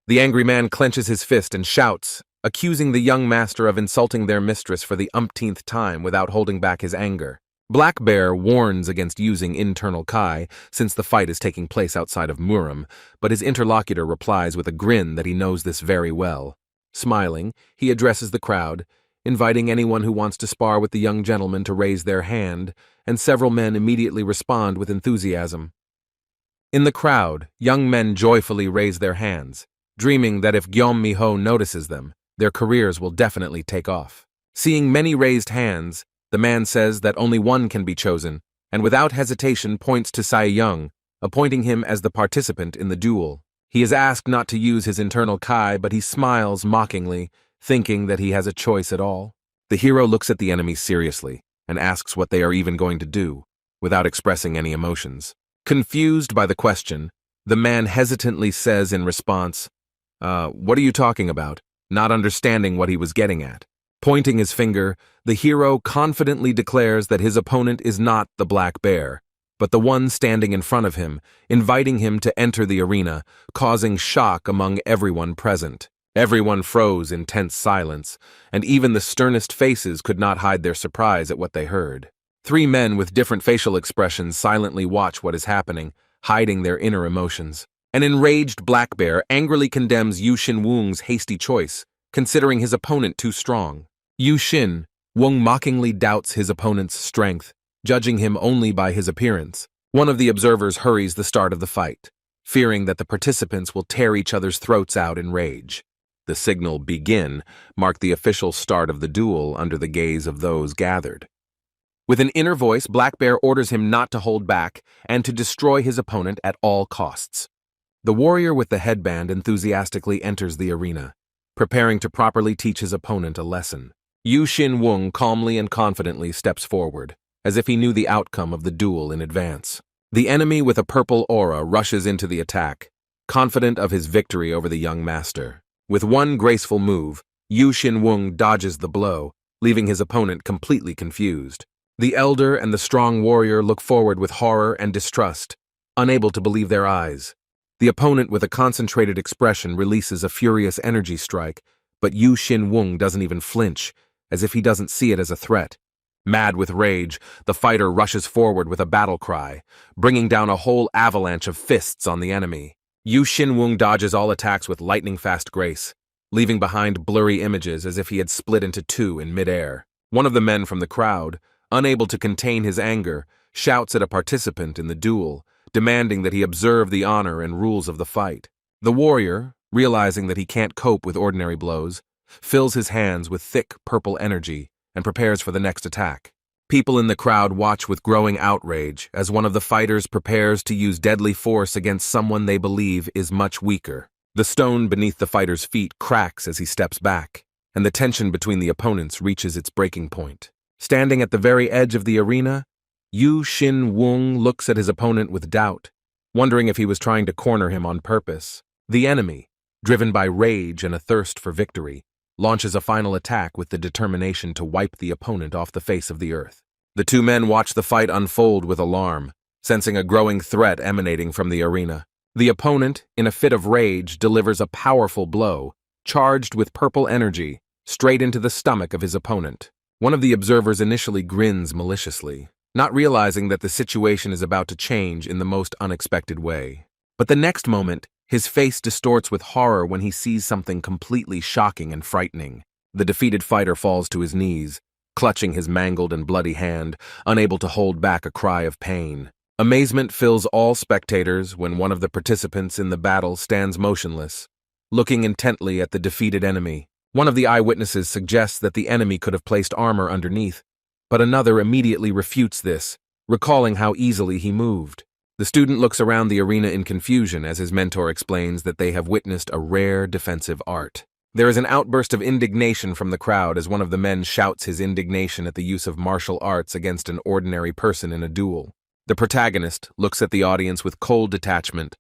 The angry man clenches his fist and shouts, accusing the young master of insulting their mistress for the umpteenth time without holding back his anger. Black Bear warns against using internal Kai since the fight is taking place outside of Muram, but his interlocutor replies with a grin that he knows this very well. Smiling, he addresses the crowd, inviting anyone who wants to spar with the young gentleman to raise their hand, and several men immediately respond with enthusiasm. In the crowd, young men joyfully raise their hands, dreaming that if Guillaume Miho notices them, their careers will definitely take off. Seeing many raised hands, the man says that only one can be chosen, and without hesitation points to Sai Young, appointing him as the participant in the duel. He is asked not to use his internal Kai, but he smiles mockingly, thinking that he has a choice at all. The hero looks at the enemy seriously and asks what they are even going to do, without expressing any emotions. Confused by the question, the man hesitantly says in response, what are you talking about? Not understanding what he was getting at. Pointing his finger, the hero confidently declares that his opponent is not the black bear, but the one standing in front of him, inviting him to enter the arena, causing shock among everyone present. Everyone froze in tense silence, and even the sternest faces could not hide their surprise at what they heard. Three men with different facial expressions silently watch what is happening, hiding their inner emotions. An enraged black bear angrily condemns Yu Xin Wung's hasty choice, considering his opponent too strong. Yu Xin Wung mockingly doubts his opponent's strength, judging him only by his appearance. One of the observers hurries the start of the fight, fearing that the participants will tear each other's throats out in rage. The signal "begin" marked the official start of the duel under the gaze of those gathered. With an inner voice, Black Bear orders him not to hold back and to destroy his opponent at all costs. The warrior with the headband enthusiastically enters the arena, preparing to properly teach his opponent a lesson. Yu Xin Wung calmly and confidently steps forward, as if he knew the outcome of the duel in advance. The enemy with a purple aura rushes into the attack, confident of his victory over the young master. With one graceful move, Yu Xin Wung dodges the blow, leaving his opponent completely confused. The elder and the strong warrior look forward with horror and distrust, unable to believe their eyes. The opponent with a concentrated expression releases a furious energy strike, but Yu Xin Wung doesn't even flinch, as if he doesn't see it as a threat. Mad with rage, the fighter rushes forward with a battle cry, bringing down a whole avalanche of fists on the enemy. Yu Xin Wung dodges all attacks with lightning-fast grace, leaving behind blurry images as if he had split into two in midair. One of the men from the crowd, unable to contain his anger, shouts at a participant in the duel, demanding that he observe the honor and rules of the fight. The warrior, realizing that he can't cope with ordinary blows, fills his hands with thick purple energy and prepares for the next attack. People in the crowd watch with growing outrage as one of the fighters prepares to use deadly force against someone they believe is much weaker. The stone beneath the fighter's feet cracks as he steps back, and the tension between the opponents reaches its breaking point. Standing at the very edge of the arena, Yu Xin Wung looks at his opponent with doubt, wondering if he was trying to corner him on purpose. The enemy, driven by rage and a thirst for victory, launches a final attack with the determination to wipe the opponent off the face of the earth. The two men watch the fight unfold with alarm, sensing a growing threat emanating from the arena. The opponent, in a fit of rage, delivers a powerful blow, charged with purple energy, straight into the stomach of his opponent. One of the observers initially grins maliciously, not realizing that the situation is about to change in the most unexpected way. But the next moment, his face distorts with horror when he sees something completely shocking and frightening. The defeated fighter falls to his knees, clutching his mangled and bloody hand, unable to hold back a cry of pain. Amazement fills all spectators when one of the participants in the battle stands motionless, looking intently at the defeated enemy. One of the eyewitnesses suggests that the enemy could have placed armor underneath, but another immediately refutes this, recalling how easily he moved. The student looks around the arena in confusion as his mentor explains that they have witnessed a rare defensive art. There is an outburst of indignation from the crowd as one of the men shouts his indignation at the use of martial arts against an ordinary person in a duel. The protagonist looks at the audience with cold detachment,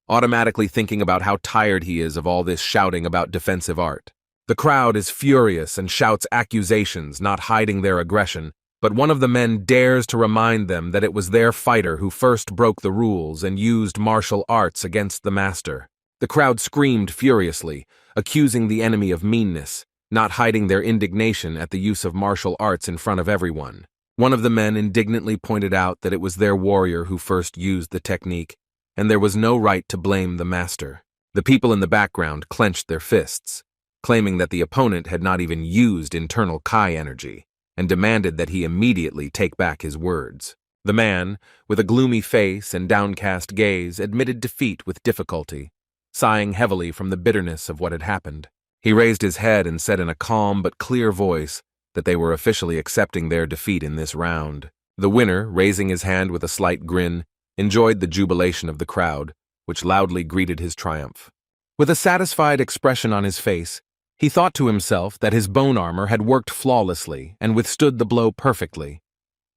automatically thinking about how tired he is of all this shouting about defensive art. The crowd is furious and shouts accusations, not hiding their aggression, but one of the men dares to remind them that it was their fighter who first broke the rules and used martial arts against the master. The crowd screamed furiously, accusing the enemy of meanness, not hiding their indignation at the use of martial arts in front of everyone. One of the men indignantly pointed out that it was their warrior who first used the technique, and there was no right to blame the master. The people in the background clenched their fists, claiming that the opponent had not even used internal Kai energy, and demanded that he immediately take back his words. The man, with a gloomy face and downcast gaze, admitted defeat with difficulty, sighing heavily from the bitterness of what had happened. He raised his head and said in a calm but clear voice that they were officially accepting their defeat in this round. The winner, raising his hand with a slight grin, enjoyed the jubilation of the crowd, which loudly greeted his triumph. With a satisfied expression on his face, he thought to himself that his bone armor had worked flawlessly and withstood the blow perfectly.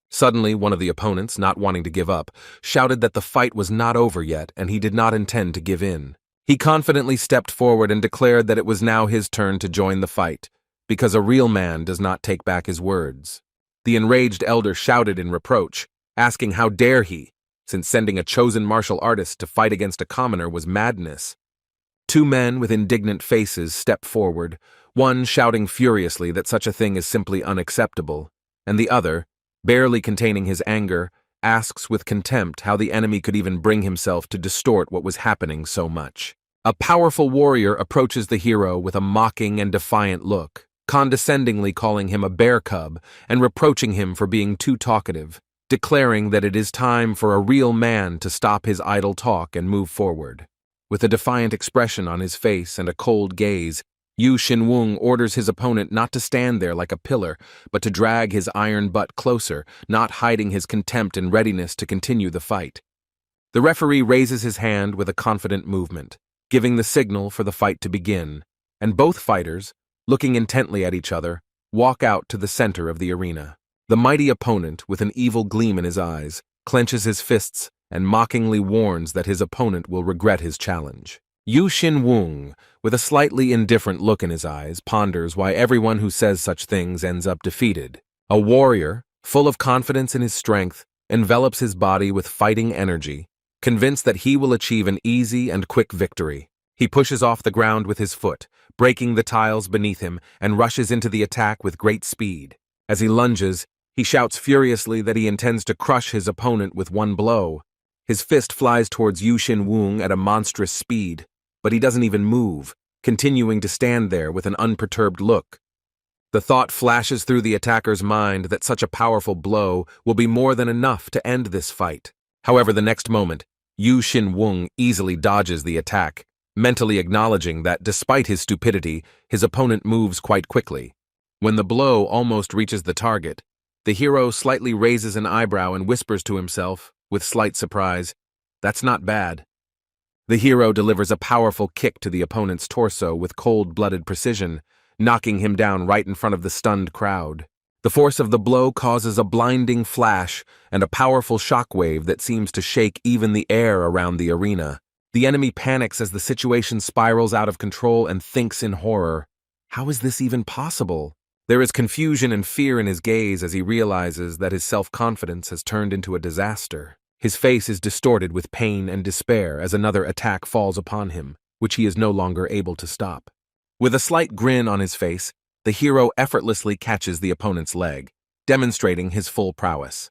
Suddenly, one of the opponents, not wanting to give up, shouted that the fight was not over yet and he did not intend to give in. He confidently stepped forward and declared that it was now his turn to join the fight, because a real man does not take back his words. The enraged elder shouted in reproach, asking how dare he, since sending a chosen martial artist to fight against a commoner was madness. Two men with indignant faces step forward, one shouting furiously that such a thing is simply unacceptable, and the other, barely containing his anger, asks with contempt how the enemy could even bring himself to distort what was happening so much. A powerful warrior approaches the hero with a mocking and defiant look, condescendingly calling him a bear cub and reproaching him for being too talkative, declaring that it is time for a real man to stop his idle talk and move forward. With a defiant expression on his face and a cold gaze, Yu Xinwung orders his opponent not to stand there like a pillar, but to drag his iron butt closer, not hiding his contempt and readiness to continue the fight. The referee raises his hand with a confident movement, giving the signal for the fight to begin, and both fighters, looking intently at each other, walk out to the center of the arena. The mighty opponent, with an evil gleam in his eyes, clenches his fists and mockingly warns that his opponent will regret his challenge. Yu Xinwung, with a slightly indifferent look in his eyes, ponders why everyone who says such things ends up defeated. A warrior, full of confidence in his strength, envelops his body with fighting energy, convinced that he will achieve an easy and quick victory. He pushes off the ground with his foot, breaking the tiles beneath him, and rushes into the attack with great speed. As he lunges, he shouts furiously that he intends to crush his opponent with one blow. His fist flies towards Yu Xinwung at a monstrous speed, but he doesn't even move, continuing to stand there with an unperturbed look. The thought flashes through the attacker's mind that such a powerful blow will be more than enough to end this fight. However, the next moment, Yu Xinwung easily dodges the attack, mentally acknowledging that despite his stupidity, his opponent moves quite quickly. When the blow almost reaches the target, the hero slightly raises an eyebrow and whispers to himself, with slight surprise, "That's not bad." The hero delivers a powerful kick to the opponent's torso with cold-blooded precision, knocking him down right in front of the stunned crowd. The force of the blow causes a blinding flash and a powerful shockwave that seems to shake even the air around the arena. The enemy panics as the situation spirals out of control and thinks in horror, "How is this even possible?" There is confusion and fear in his gaze as he realizes that his self-confidence has turned into a disaster. His face is distorted with pain and despair as another attack falls upon him, which he is no longer able to stop. With a slight grin on his face, the hero effortlessly catches the opponent's leg, demonstrating his full prowess.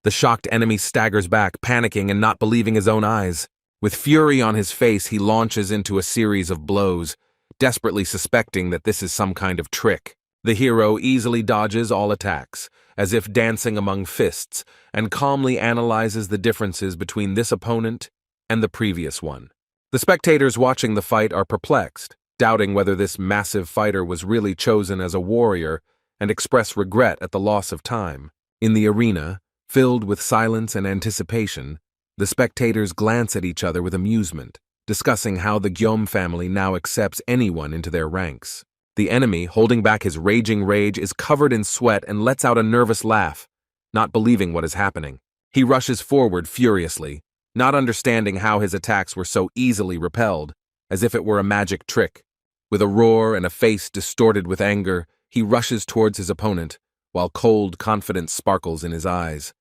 The shocked enemy staggers back, panicking and not believing his own eyes. With fury on his face, he launches into a series of blows, desperately suspecting that this is some kind of trick. The hero easily dodges all attacks, as if dancing among fists, and calmly analyzes the differences between this opponent and the previous one. The spectators watching the fight are perplexed, doubting whether this massive fighter was really chosen as a warrior, and express regret at the loss of time. In the arena, filled with silence and anticipation, the spectators glance at each other with amusement, discussing how the Gyom family now accepts anyone into their ranks. The enemy, holding back his raging rage, is covered in sweat and lets out a nervous laugh, not believing what is happening. He rushes forward furiously, not understanding how his attacks were so easily repelled, as if it were a magic trick. With a roar and a face distorted with anger, he rushes towards his opponent, while cold confidence sparkles in his eyes.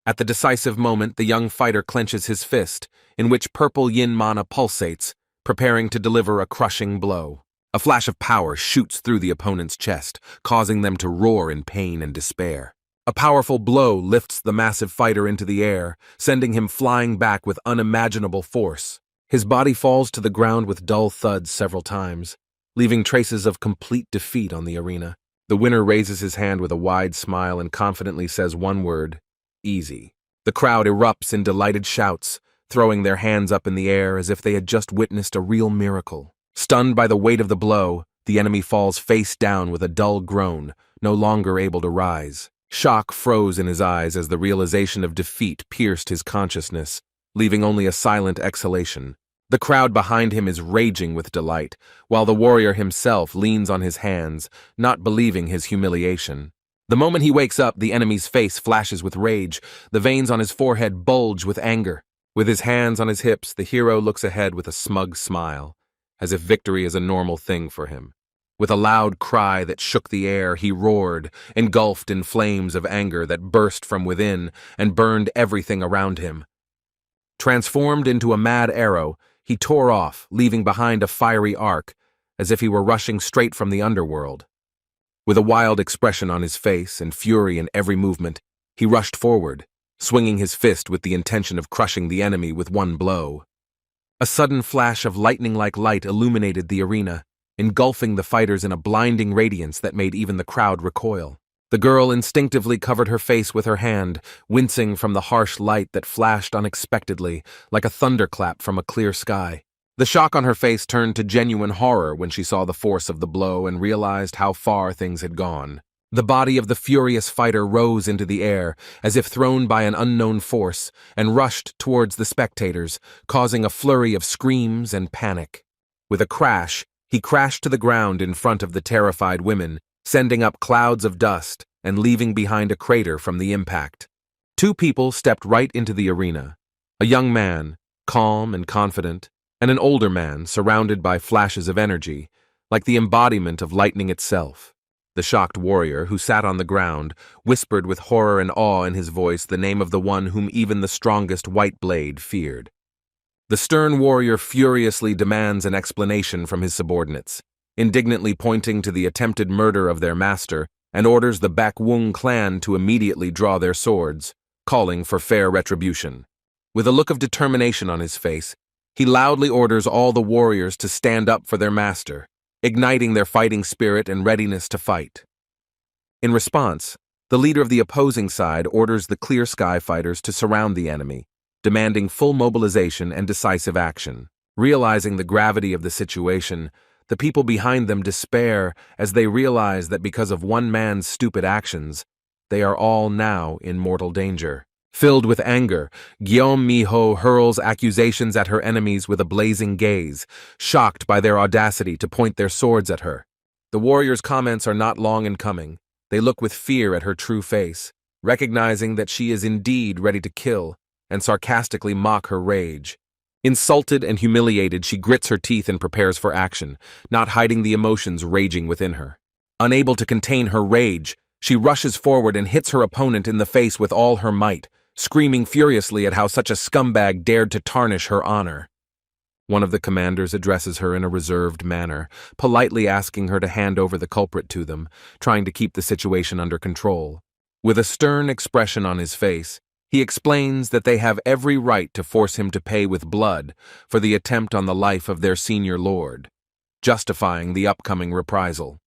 At the decisive moment, the young fighter clenches his fist, in which purple yin mana pulsates, preparing to deliver a crushing blow. A flash of power shoots through the opponent's chest, causing them to roar in pain and despair. A powerful blow lifts the massive fighter into the air, sending him flying back with unimaginable force. His body falls to the ground with dull thuds several times, leaving traces of complete defeat on the arena. The winner raises his hand with a wide smile and confidently says one word, "Easy." The crowd erupts in delighted shouts, throwing their hands up in the air as if they had just witnessed a real miracle. Stunned by the weight of the blow, the enemy falls face down with a dull groan, no longer able to rise. Shock froze in his eyes as the realization of defeat pierced his consciousness, leaving only a silent exhalation. The crowd behind him is raging with delight, while the warrior himself leans on his hands, not believing his humiliation. The moment he wakes up, the enemy's face flashes with rage, the veins on his forehead bulge with anger. With his hands on his hips, the hero looks ahead with a smug smile, as if victory is a normal thing for him. With a loud cry that shook the air, he roared, engulfed in flames of anger that burst from within and burned everything around him. Transformed into a mad arrow, he tore off, leaving behind a fiery arc, as if he were rushing straight from the underworld. With a wild expression on his face and fury in every movement, he rushed forward, swinging his fist with the intention of crushing the enemy with one blow. A sudden flash of lightning-like light illuminated the arena, engulfing the fighters in a blinding radiance that made even the crowd recoil. The girl instinctively covered her face with her hand, wincing from the harsh light that flashed unexpectedly, like a thunderclap from a clear sky. The shock on her face turned to genuine horror when she saw the force of the blow and realized how far things had gone. The body of the furious fighter rose into the air, as if thrown by an unknown force, and rushed towards the spectators, causing a flurry of screams and panic. With a crash, he crashed to the ground in front of the terrified women, sending up clouds of dust and leaving behind a crater from the impact. Two people stepped right into the arena. A young man, calm and confident, and an older man surrounded by flashes of energy, like the embodiment of lightning itself. The shocked warrior, who sat on the ground, whispered with horror and awe in his voice the name of the one whom even the strongest white blade feared. The stern warrior furiously demands an explanation from his subordinates, indignantly pointing to the attempted murder of their master, and orders the Bakwung clan to immediately draw their swords, calling for fair retribution. With a look of determination on his face, he loudly orders all the warriors to stand up for their master, igniting their fighting spirit and readiness to fight. In response, the leader of the opposing side orders the Clear Sky fighters to surround the enemy, demanding full mobilization and decisive action. Realizing the gravity of the situation, the people behind them despair as they realize that because of one man's stupid actions, they are all now in mortal danger. Filled with anger, Gyeom Mi-ho hurls accusations at her enemies with a blazing gaze, shocked by their audacity to point their swords at her. The warrior's comments are not long in coming. They look with fear at her true face, recognizing that she is indeed ready to kill, and sarcastically mock her rage. Insulted and humiliated, she grits her teeth and prepares for action, not hiding the emotions raging within her. Unable to contain her rage, she rushes forward and hits her opponent in the face with all her might, screaming furiously at how such a scumbag dared to tarnish her honor. One of the commanders addresses her in a reserved manner, politely asking her to hand over the culprit to them, trying to keep the situation under control. With a stern expression on his face, he explains that they have every right to force him to pay with blood for the attempt on the life of their senior lord, justifying the upcoming reprisal.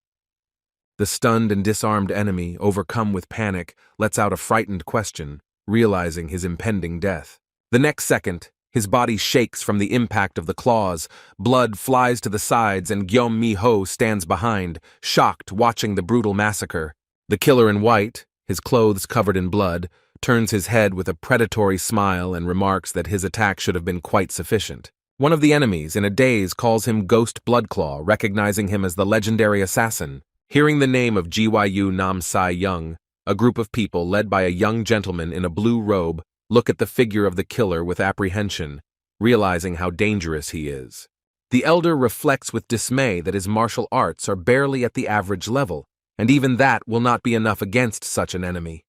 The stunned and disarmed enemy, overcome with panic, lets out a frightened question, realizing his impending death. The next second, his body shakes from the impact of the claws, blood flies to the sides, and Gyeom Mi-ho stands behind, shocked, watching the brutal massacre. The killer in white, his clothes covered in blood, turns his head with a predatory smile and remarks that his attack should have been quite sufficient. One of the enemies, in a daze, calls him Ghost Bloodclaw, recognizing him as the legendary assassin. Hearing the name of Gyu Nam Sai Young, a group of people led by a young gentleman in a blue robe look at the figure of the killer with apprehension, realizing how dangerous he is. The elder reflects with dismay that his martial arts are barely at the average level, and even that will not be enough against such an enemy.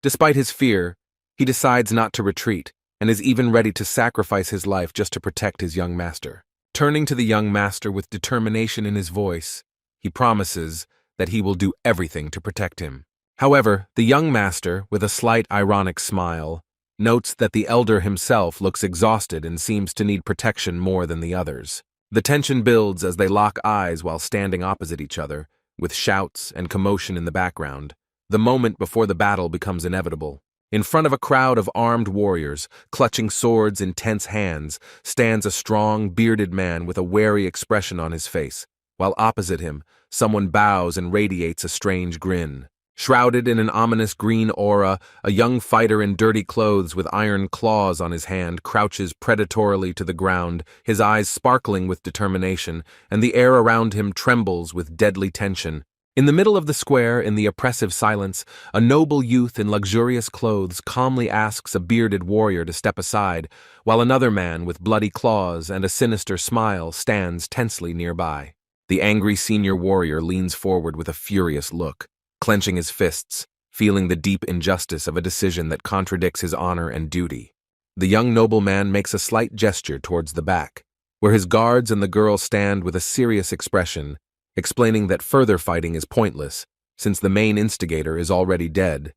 Despite his fear, he decides not to retreat, and is even ready to sacrifice his life just to protect his young master. Turning to the young master with determination in his voice, he promises that he will do everything to protect him. However, the young master, with a slight ironic smile, notes that the elder himself looks exhausted and seems to need protection more than the others. The tension builds as they lock eyes while standing opposite each other, with shouts and commotion in the background. The moment before the battle becomes inevitable. In front of a crowd of armed warriors, clutching swords in tense hands, stands a strong, bearded man with a wary expression on his face, while opposite him, someone bows and radiates a strange grin. Shrouded in an ominous green aura, a young fighter in dirty clothes with iron claws on his hand crouches predatorily to the ground, his eyes sparkling with determination, and the air around him trembles with deadly tension. In the middle of the square, in the oppressive silence, a noble youth in luxurious clothes calmly asks a bearded warrior to step aside, while another man with bloody claws and a sinister smile stands tensely nearby. The angry senior warrior leans forward with a furious look, clenching his fists, feeling the deep injustice of a decision that contradicts his honor and duty. The young nobleman makes a slight gesture towards the back, where his guards and the girl stand with a serious expression, explaining that further fighting is pointless, since the main instigator is already dead.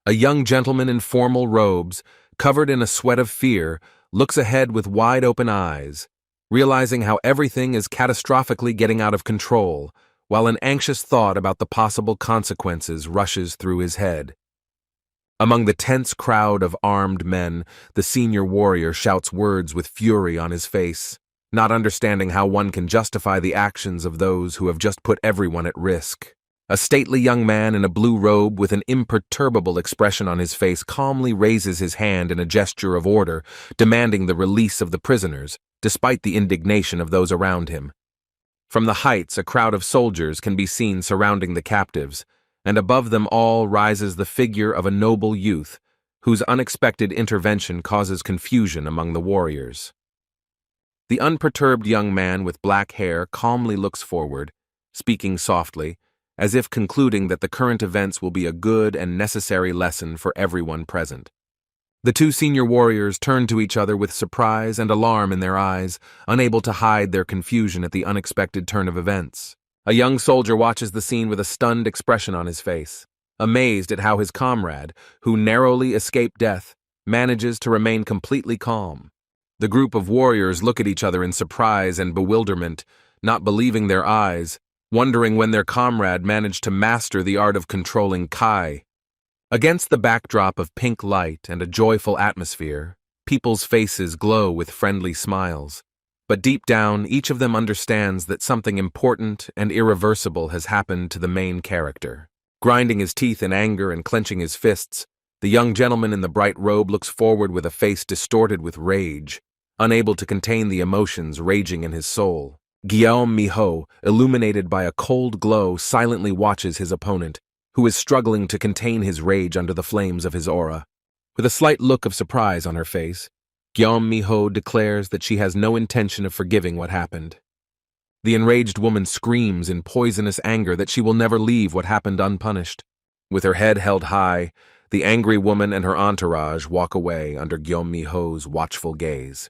A young gentleman in formal robes, covered in a sweat of fear, looks ahead with wide-open eyes, realizing how everything is catastrophically getting out of control, while an anxious thought about the possible consequences rushes through his head. Among the tense crowd of armed men, the senior warrior shouts words with fury on his face, not understanding how one can justify the actions of those who have just put everyone at risk. A stately young man in a blue robe with an imperturbable expression on his face calmly raises his hand in a gesture of order, demanding the release of the prisoners, despite the indignation of those around him. From the heights, a crowd of soldiers can be seen surrounding the captives, and above them all rises the figure of a noble youth, whose unexpected intervention causes confusion among the warriors. The unperturbed young man with black hair calmly looks forward, speaking softly, as if concluding that the current events will be a good and necessary lesson for everyone present. The two senior warriors turn to each other with surprise and alarm in their eyes, unable to hide their confusion at the unexpected turn of events. A young soldier watches the scene with a stunned expression on his face, amazed at how his comrade, who narrowly escaped death, manages to remain completely calm. The group of warriors look at each other in surprise and bewilderment, not believing their eyes, wondering when their comrade managed to master the art of controlling Kai. Against the backdrop of pink light and a joyful atmosphere, people's faces glow with friendly smiles. But deep down, each of them understands that something important and irreversible has happened to the main character. Grinding his teeth in anger and clenching his fists, the young gentleman in the bright robe looks forward with a face distorted with rage, unable to contain the emotions raging in his soul. Guillaume Miho, illuminated by a cold glow, silently watches his opponent, who is struggling to contain his rage under the flames of his aura. With a slight look of surprise on her face, Guillaume Miho declares that she has no intention of forgiving what happened. The enraged woman screams in poisonous anger that she will never leave what happened unpunished. With her head held high, the angry woman and her entourage walk away under Guillaume Miho's watchful gaze.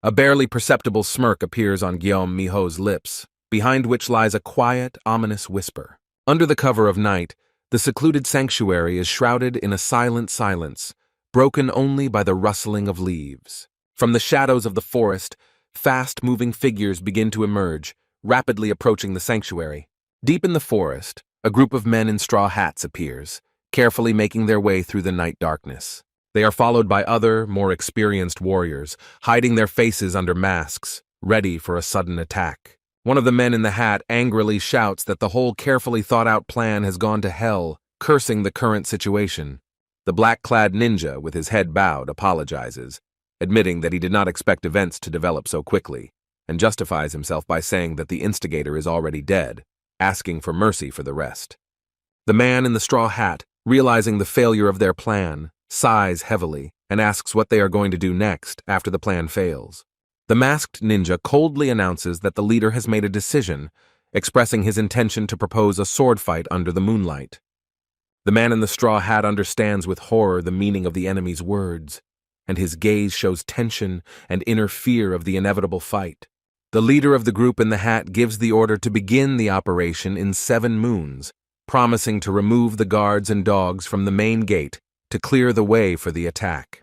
A barely perceptible smirk appears on Guillaume Miho's lips, behind which lies a quiet, ominous whisper. Under the cover of night, the secluded sanctuary is shrouded in a silent silence, broken only by the rustling of leaves. From the shadows of the forest, fast-moving figures begin to emerge, rapidly approaching the sanctuary. Deep in the forest, a group of men in straw hats appears, carefully making their way through the night darkness. They are followed by other, more experienced warriors, hiding their faces under masks, ready for a sudden attack. One of the men in the hat angrily shouts that the whole carefully thought-out plan has gone to hell, cursing the current situation. The black-clad ninja, with his head bowed, apologizes, admitting that he did not expect events to develop so quickly, and justifies himself by saying that the instigator is already dead, asking for mercy for the rest. The man in the straw hat, realizing the failure of their plan, sighs heavily and asks what they are going to do next after the plan fails. The masked ninja coldly announces that the leader has made a decision, expressing his intention to propose a sword fight under the moonlight. The man in the straw hat understands with horror the meaning of the enemy's words, and his gaze shows tension and inner fear of the inevitable fight. The leader of the group in the hat gives the order to begin the operation in 7 moons, promising to remove the guards and dogs from the main gate to clear the way for the attack.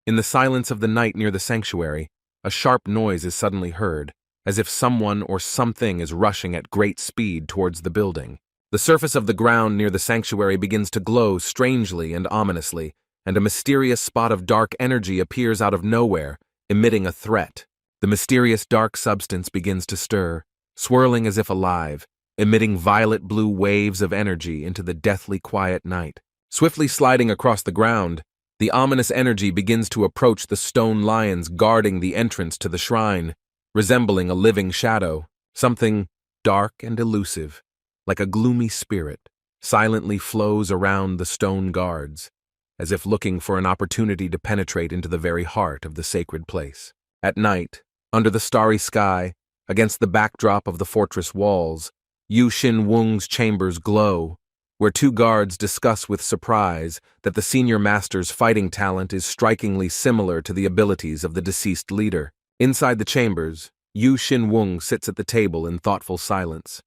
In the silence of the night near the sanctuary, a sharp noise is suddenly heard, as if someone or something is rushing at great speed towards the building. The surface of the ground near the sanctuary begins to glow strangely and ominously, and a mysterious spot of dark energy appears out of nowhere, emitting a threat. The mysterious dark substance begins to stir, swirling as if alive, emitting violet-blue waves of energy into the deathly quiet night. Swiftly sliding across the ground, the ominous energy begins to approach the stone lions guarding the entrance to the shrine, resembling a living shadow, something dark and elusive, like a gloomy spirit, silently flows around the stone guards, as if looking for an opportunity to penetrate into the very heart of the sacred place. At night, under the starry sky, against the backdrop of the fortress walls, Yu Xin Wung's chambers glow, where two guards discuss with surprise that the senior master's fighting talent is strikingly similar to the abilities of the deceased leader. Inside the chambers, Yu Xin Wung sits at the table in thoughtful silence,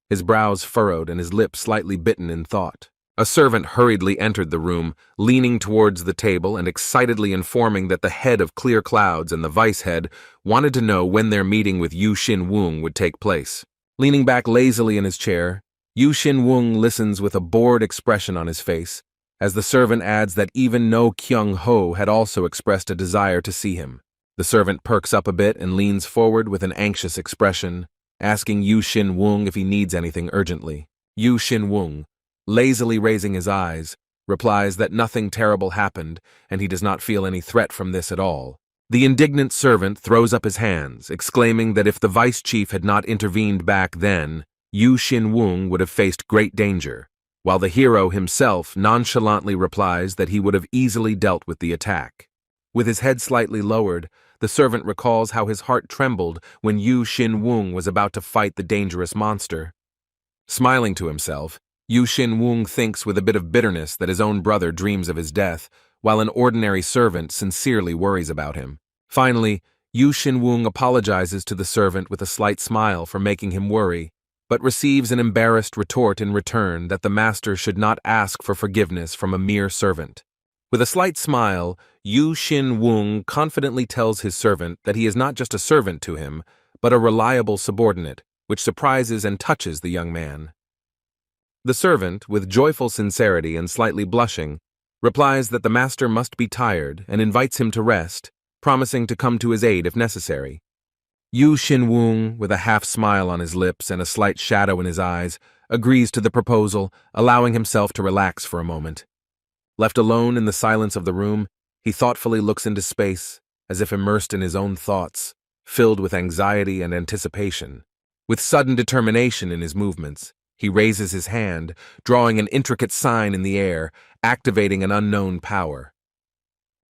his brows furrowed and his lips slightly bitten in thought. A servant hurriedly entered the room, leaning towards the table and excitedly informing that the head of Clear Clouds and the vice head wanted to know when their meeting with Yu Xin Wung would take place. Leaning back lazily in his chair, Yu Xin Wung listens with a bored expression on his face, as the servant adds that even No Kyung Ho had also expressed a desire to see him. The servant perks up a bit and leans forward with an anxious expression, asking Yu Xin Wung if he needs anything urgently. Yu Xin Wung, lazily raising his eyes, replies that nothing terrible happened and he does not feel any threat from this at all. The indignant servant throws up his hands, exclaiming that if the vice chief had not intervened back then, Yu Xin Wung would have faced great danger, while the hero himself nonchalantly replies that he would have easily dealt with the attack. With his head slightly lowered, the servant recalls how his heart trembled when Yu Xin Wung was about to fight the dangerous monster. Smiling to himself, Yu Xin Wung thinks with a bit of bitterness that his own brother dreams of his death, while an ordinary servant sincerely worries about him. Finally, Yu Xin Wung apologizes to the servant with a slight smile for making him worry, but receives an embarrassed retort in return that the master should not ask for forgiveness from a mere servant. With a slight smile, Yu Xin Wung confidently tells his servant that he is not just a servant to him, but a reliable subordinate, which surprises and touches the young man. The servant, with joyful sincerity and slightly blushing, replies that the master must be tired and invites him to rest, promising to come to his aid if necessary. Yu Xin Wung, with a half-smile on his lips and a slight shadow in his eyes, agrees to the proposal, allowing himself to relax for a moment. Left alone in the silence of the room, he thoughtfully looks into space, as if immersed in his own thoughts, filled with anxiety and anticipation. With sudden determination in his movements, he raises his hand, drawing an intricate sign in the air, activating an unknown power.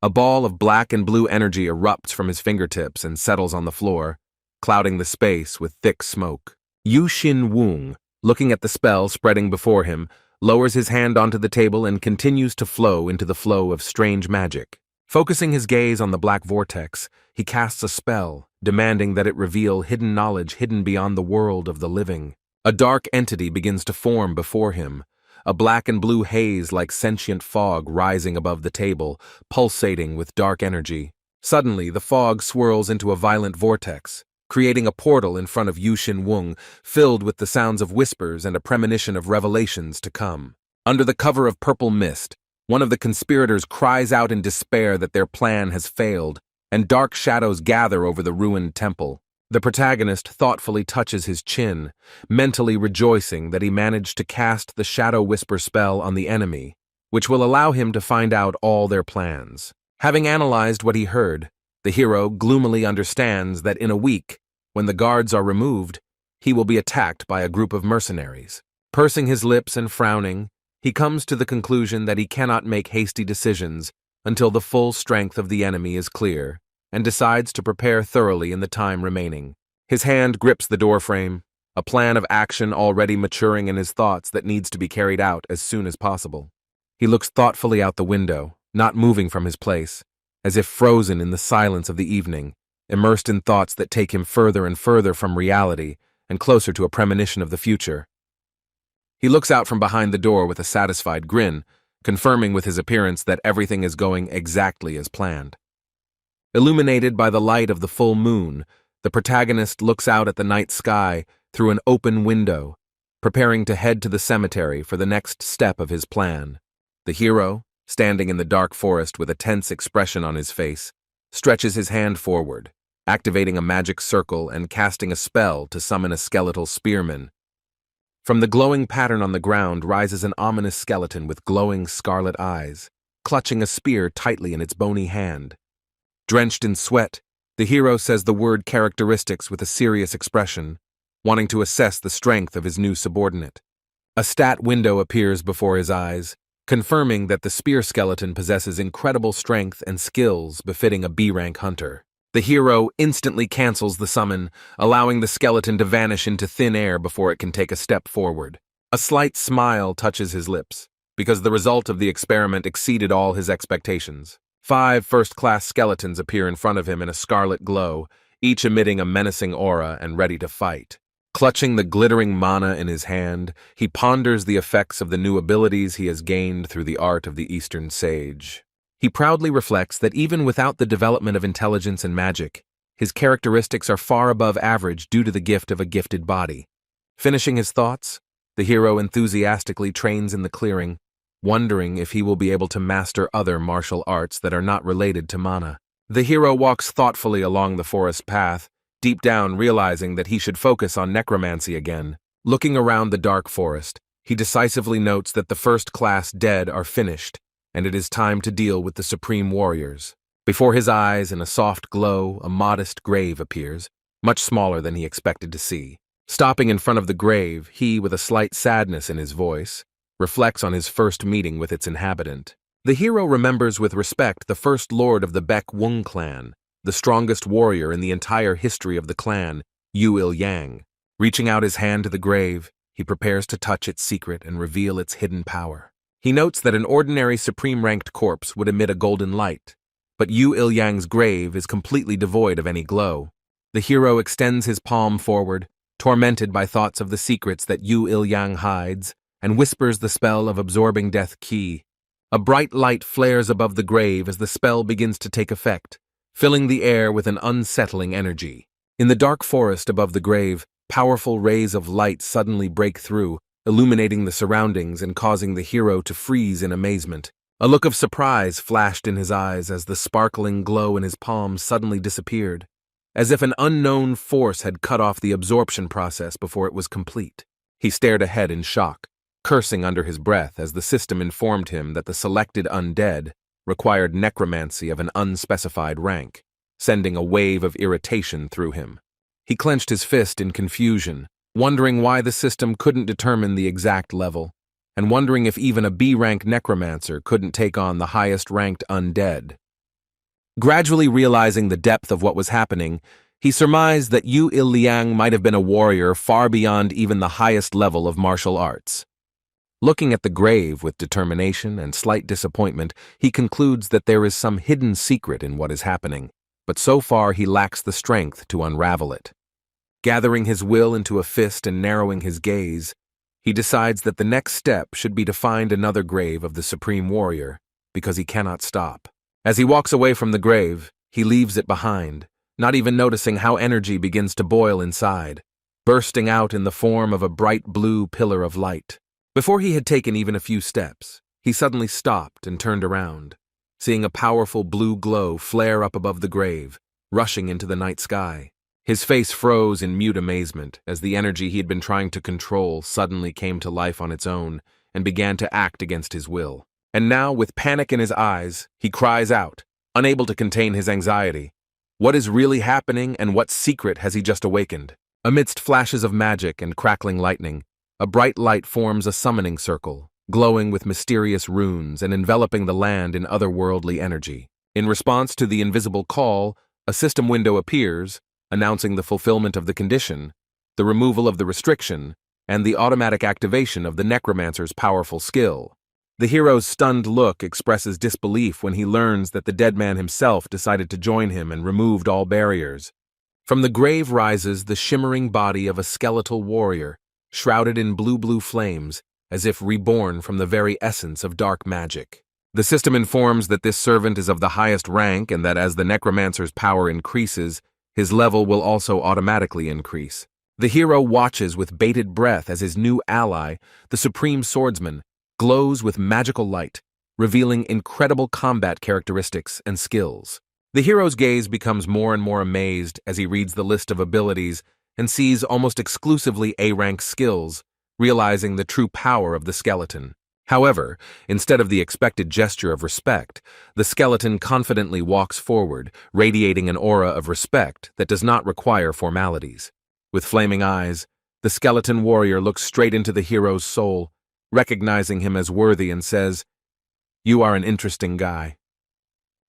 A ball of black and blue energy erupts from his fingertips and settles on the floor, clouding the space with thick smoke. Yu Xin Wung, looking at the spell spreading before him, lowers his hand onto the table and continues to flow into the flow of strange magic. Focusing his gaze on the black vortex, he casts a spell, demanding that it reveal hidden knowledge hidden beyond the world of the living. A dark entity begins to form before him, a black and blue haze like sentient fog rising above the table, pulsating with dark energy. Suddenly, the fog swirls into a violent vortex, creating a portal in front of Yu Xin Wung, filled with the sounds of whispers and a premonition of revelations to come. Under the cover of purple mist, one of the conspirators cries out in despair that their plan has failed, and dark shadows gather over the ruined temple. The protagonist thoughtfully touches his chin, mentally rejoicing that he managed to cast the Shadow Whisper spell on the enemy, which will allow him to find out all their plans. Having analyzed what he heard, the hero gloomily understands that in a week, when the guards are removed, he will be attacked by a group of mercenaries. Pursing his lips and frowning, he comes to the conclusion that he cannot make hasty decisions until the full strength of the enemy is clear, and decides to prepare thoroughly in the time remaining. His hand grips the doorframe, a plan of action already maturing in his thoughts that needs to be carried out as soon as possible. He looks thoughtfully out the window, not moving from his place, as if frozen in the silence of the evening, immersed in thoughts that take him further and further from reality and closer to a premonition of the future. He looks out from behind the door with a satisfied grin, confirming with his appearance that everything is going exactly as planned. Illuminated by the light of the full moon, the protagonist looks out at the night sky through an open window, preparing to head to the cemetery for the next step of his plan. The hero, standing in the dark forest with a tense expression on his face, stretches his hand forward, activating a magic circle and casting a spell to summon a skeletal spearman. From the glowing pattern on the ground rises an ominous skeleton with glowing scarlet eyes, clutching a spear tightly in its bony hand. Drenched in sweat, the hero says the word characteristics with a serious expression, wanting to assess the strength of his new subordinate. A stat window appears before his eyes, confirming that the spear skeleton possesses incredible strength and skills befitting a B-rank hunter. The hero instantly cancels the summon, allowing the skeleton to vanish into thin air before it can take a step forward. A slight smile touches his lips, because the result of the experiment exceeded all his expectations. 5 first-class skeletons appear in front of him in a scarlet glow, each emitting a menacing aura and ready to fight. Clutching the glittering mana in his hand, he ponders the effects of the new abilities he has gained through the art of the Eastern Sage. He proudly reflects that even without the development of intelligence and magic, his characteristics are far above average due to the gift of a gifted body. Finishing his thoughts, the hero enthusiastically trains in the clearing, wondering if he will be able to master other martial arts that are not related to mana. The hero walks thoughtfully along the forest path, deep down realizing that he should focus on necromancy again. Looking around the dark forest, he decisively notes that the first-class dead are finished, and it is time to deal with the supreme warriors. Before his eyes, in a soft glow, a modest grave appears, much smaller than he expected to see. Stopping in front of the grave, he, with a slight sadness in his voice, reflects on his first meeting with its inhabitant. The hero remembers with respect the first lord of the Baek Wung clan, the strongest warrior in the entire history of the clan, Yu Il-yang. Reaching out his hand to the grave, he prepares to touch its secret and reveal its hidden power. He notes that an ordinary supreme-ranked corpse would emit a golden light, but Yu Il-yang's grave is completely devoid of any glow. The hero extends his palm forward, tormented by thoughts of the secrets that Yu Il-yang hides, and whispers the spell of absorbing death key. A bright light flares above the grave as the spell begins to take effect, filling the air with an unsettling energy. In the dark forest above the grave, powerful rays of light suddenly break through, illuminating the surroundings and causing the hero to freeze in amazement. A look of surprise flashed in his eyes as the sparkling glow in his palm suddenly disappeared, as if an unknown force had cut off the absorption process before it was complete. He stared ahead in shock, cursing under his breath as the system informed him that the selected undead required necromancy of an unspecified rank, sending a wave of irritation through him. He clenched his fist in confusion, wondering why the system couldn't determine the exact level, and wondering if even a B-rank necromancer couldn't take on the highest-ranked undead. Gradually realizing the depth of what was happening, he surmised that Yu Il-yang might have been a warrior far beyond even the highest level of martial arts. Looking at the grave with determination and slight disappointment, he concludes that there is some hidden secret in what is happening, but so far he lacks the strength to unravel it. Gathering his will into a fist and narrowing his gaze, he decides that the next step should be to find another grave of the supreme warrior, because he cannot stop. As he walks away from the grave, he leaves it behind, not even noticing how energy begins to boil inside, bursting out in the form of a bright blue pillar of light. Before he had taken even a few steps, he suddenly stopped and turned around, seeing a powerful blue glow flare up above the grave, rushing into the night sky. His face froze in mute amazement as the energy he had been trying to control suddenly came to life on its own and began to act against his will. And now, with panic in his eyes, he cries out, unable to contain his anxiety. What is really happening, and what secret has he just awakened? Amidst flashes of magic and crackling lightning, a bright light forms a summoning circle, glowing with mysterious runes and enveloping the land in otherworldly energy. In response to the invisible call, a system window appears, announcing the fulfillment of the condition, the removal of the restriction, and the automatic activation of the necromancer's powerful skill. The hero's stunned look expresses disbelief when he learns that the dead man himself decided to join him and removed all barriers. From the grave rises the shimmering body of a skeletal warrior, shrouded in blue flames, as if reborn from the very essence of dark magic. The system informs that this servant is of the highest rank and that as the necromancer's power increases, his level will also automatically increase. The hero watches with bated breath as his new ally, the supreme swordsman, glows with magical light, revealing incredible combat characteristics and skills. The hero's gaze becomes more and more amazed as he reads the list of abilities and sees almost exclusively A-rank skills, realizing the true power of the skeleton. However, instead of the expected gesture of respect, the skeleton confidently walks forward, radiating an aura of respect that does not require formalities. With flaming eyes, the skeleton warrior looks straight into the hero's soul, recognizing him as worthy and says, "You are an interesting guy."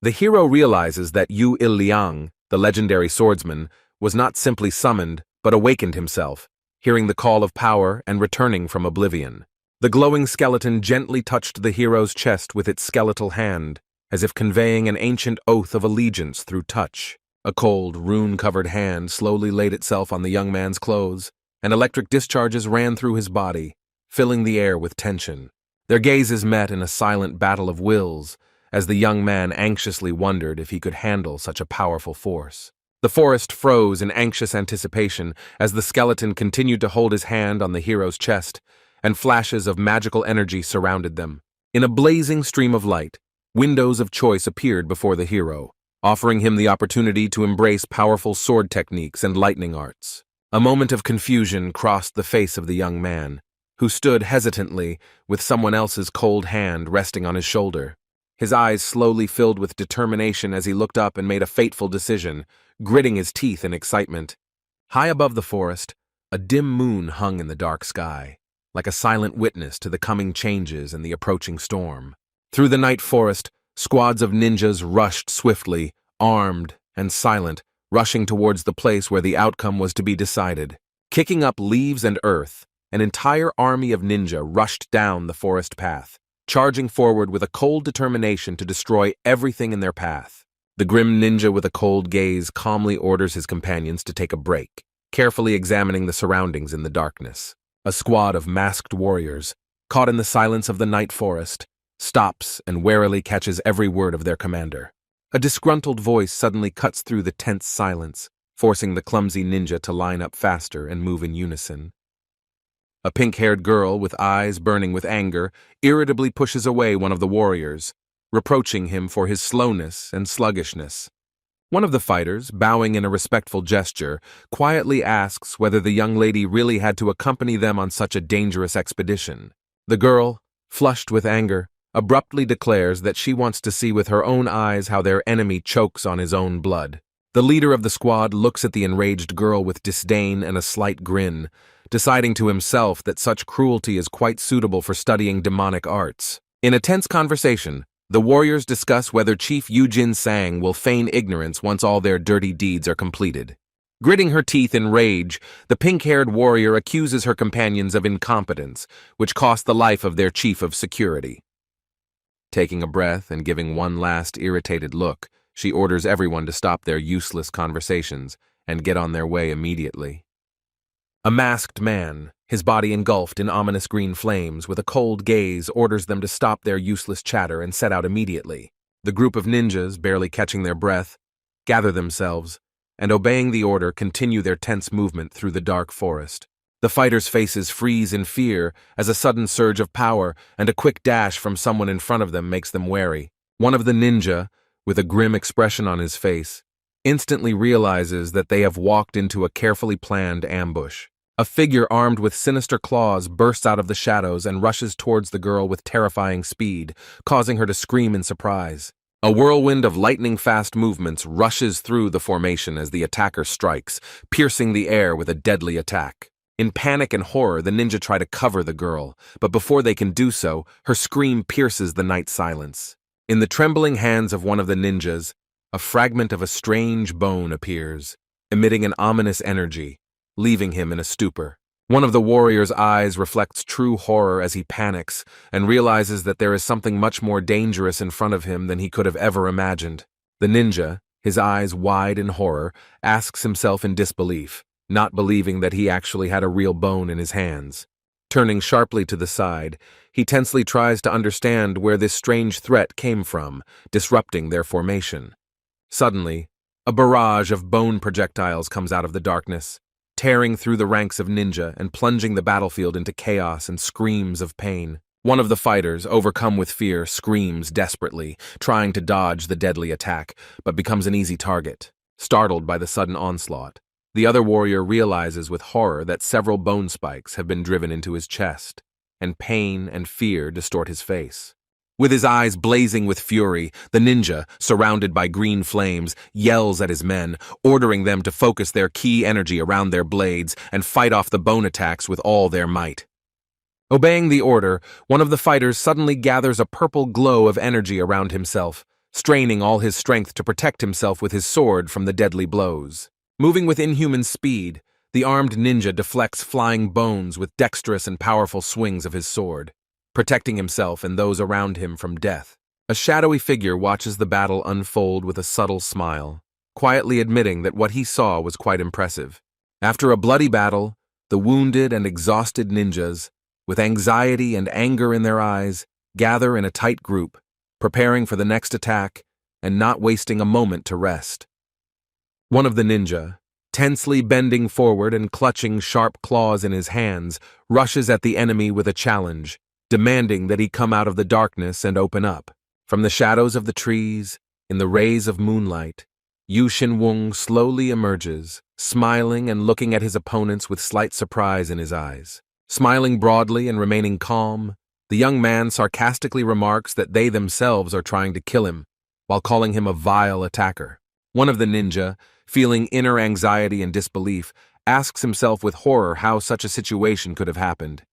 The hero realizes that Yu Il-liang, the legendary swordsman, was not simply summoned, but awakened himself, hearing the call of power and returning from oblivion. The glowing skeleton gently touched the hero's chest with its skeletal hand, as if conveying an ancient oath of allegiance through touch. A cold, rune-covered hand slowly laid itself on the young man's clothes, and electric discharges ran through his body, filling the air with tension. Their gazes met in a silent battle of wills, as the young man anxiously wondered if he could handle such a powerful force. The forest froze in anxious anticipation as the skeleton continued to hold his hand on the hero's chest, and flashes of magical energy surrounded them. In a blazing stream of light, windows of choice appeared before the hero, offering him the opportunity to embrace powerful sword techniques and lightning arts. A moment of confusion crossed the face of the young man, who stood hesitantly with someone else's cold hand resting on his shoulder. His eyes slowly filled with determination as he looked up and made a fateful decision, gritting his teeth in excitement. High above the forest, a dim moon hung in the dark sky, like a silent witness to the coming changes and the approaching storm. Through the night forest, squads of ninjas rushed swiftly, armed and silent, rushing towards the place where the outcome was to be decided. Kicking up leaves and earth, an entire army of ninja rushed down the forest path, charging forward with a cold determination to destroy everything in their path. The grim ninja with a cold gaze calmly orders his companions to take a break, carefully examining the surroundings in the darkness. A squad of masked warriors, caught in the silence of the night forest, stops and warily catches every word of their commander. A disgruntled voice suddenly cuts through the tense silence, forcing the clumsy ninja to line up faster and move in unison. A pink-haired girl with eyes burning with anger irritably pushes away one of the warriors, reproaching him for his slowness and sluggishness. One of the fighters, bowing in a respectful gesture, quietly asks whether the young lady really had to accompany them on such a dangerous expedition. The girl, flushed with anger, abruptly declares that she wants to see with her own eyes how their enemy chokes on his own blood. The leader of the squad looks at the enraged girl with disdain and a slight grin, deciding to himself that such cruelty is quite suitable for studying demonic arts. In a tense conversation, the warriors discuss whether Chief Yujin Sang will feign ignorance once all their dirty deeds are completed. Gritting her teeth in rage, the pink-haired warrior accuses her companions of incompetence, which cost the life of their chief of security. Taking a breath and giving one last irritated look, she orders everyone to stop their useless conversations and get on their way immediately. A masked man, his body engulfed in ominous green flames, with a cold gaze orders them to stop their useless chatter and set out immediately. The group of ninjas, barely catching their breath, gather themselves, and obeying the order continue their tense movement through the dark forest. The fighters' faces freeze in fear as a sudden surge of power and a quick dash from someone in front of them makes them wary. One of the ninja, with a grim expression on his face, instantly realizes that they have walked into a carefully planned ambush. A figure armed with sinister claws bursts out of the shadows and rushes towards the girl with terrifying speed, causing her to scream in surprise. A whirlwind of lightning-fast movements rushes through the formation as the attacker strikes, piercing the air with a deadly attack. In panic and horror, the ninja try to cover the girl, but before they can do so, her scream pierces the night silence. In the trembling hands of one of the ninjas, a fragment of a strange bone appears, emitting an ominous energy, leaving him in a stupor. One of the warrior's eyes reflects true horror as he panics and realizes that there is something much more dangerous in front of him than he could have ever imagined. The ninja, his eyes wide in horror, asks himself in disbelief, not believing that he actually had a real bone in his hands. Turning sharply to the side, he tensely tries to understand where this strange threat came from, disrupting their formation. Suddenly, a barrage of bone projectiles comes out of the darkness, tearing through the ranks of ninja and plunging the battlefield into chaos and screams of pain. One of the fighters, overcome with fear, screams desperately, trying to dodge the deadly attack, but becomes an easy target, startled by the sudden onslaught. The other warrior realizes with horror that several bone spikes have been driven into his chest, and pain and fear distort his face. With his eyes blazing with fury, the ninja, surrounded by green flames, yells at his men, ordering them to focus their ki energy around their blades and fight off the bone attacks with all their might. Obeying the order, one of the fighters suddenly gathers a purple glow of energy around himself, straining all his strength to protect himself with his sword from the deadly blows. Moving with inhuman speed, the armed ninja deflects flying bones with dexterous and powerful swings of his sword, protecting himself and those around him from death. A shadowy figure watches the battle unfold with a subtle smile, quietly admitting that what he saw was quite impressive. After a bloody battle, the wounded and exhausted ninjas, with anxiety and anger in their eyes, gather in a tight group, preparing for the next attack and not wasting a moment to rest. One of the ninja, tensely bending forward and clutching sharp claws in his hands, rushes at the enemy with a challenge, demanding that he come out of the darkness and open up. From the shadows of the trees, in the rays of moonlight, Yu Xinwang slowly emerges, smiling and looking at his opponents with slight surprise in his eyes. Smiling broadly and remaining calm, the young man sarcastically remarks that they themselves are trying to kill him, while calling him a vile attacker. One of the ninja, feeling inner anxiety and disbelief, asks himself with horror how such a situation could have happened.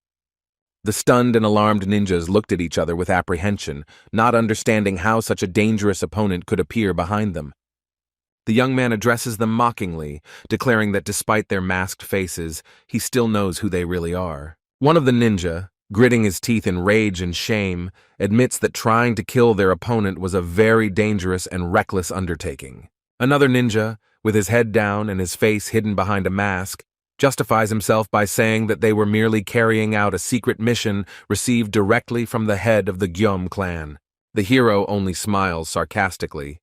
The stunned and alarmed ninjas looked at each other with apprehension, not understanding how such a dangerous opponent could appear behind them. The young man addresses them mockingly, declaring that despite their masked faces, he still knows who they really are. One of the ninja, gritting his teeth in rage and shame, admits that trying to kill their opponent was a very dangerous and reckless undertaking. Another ninja, with his head down and his face hidden behind a mask, justifies himself by saying that they were merely carrying out a secret mission received directly from the head of the Gyom clan. The hero only smiles sarcastically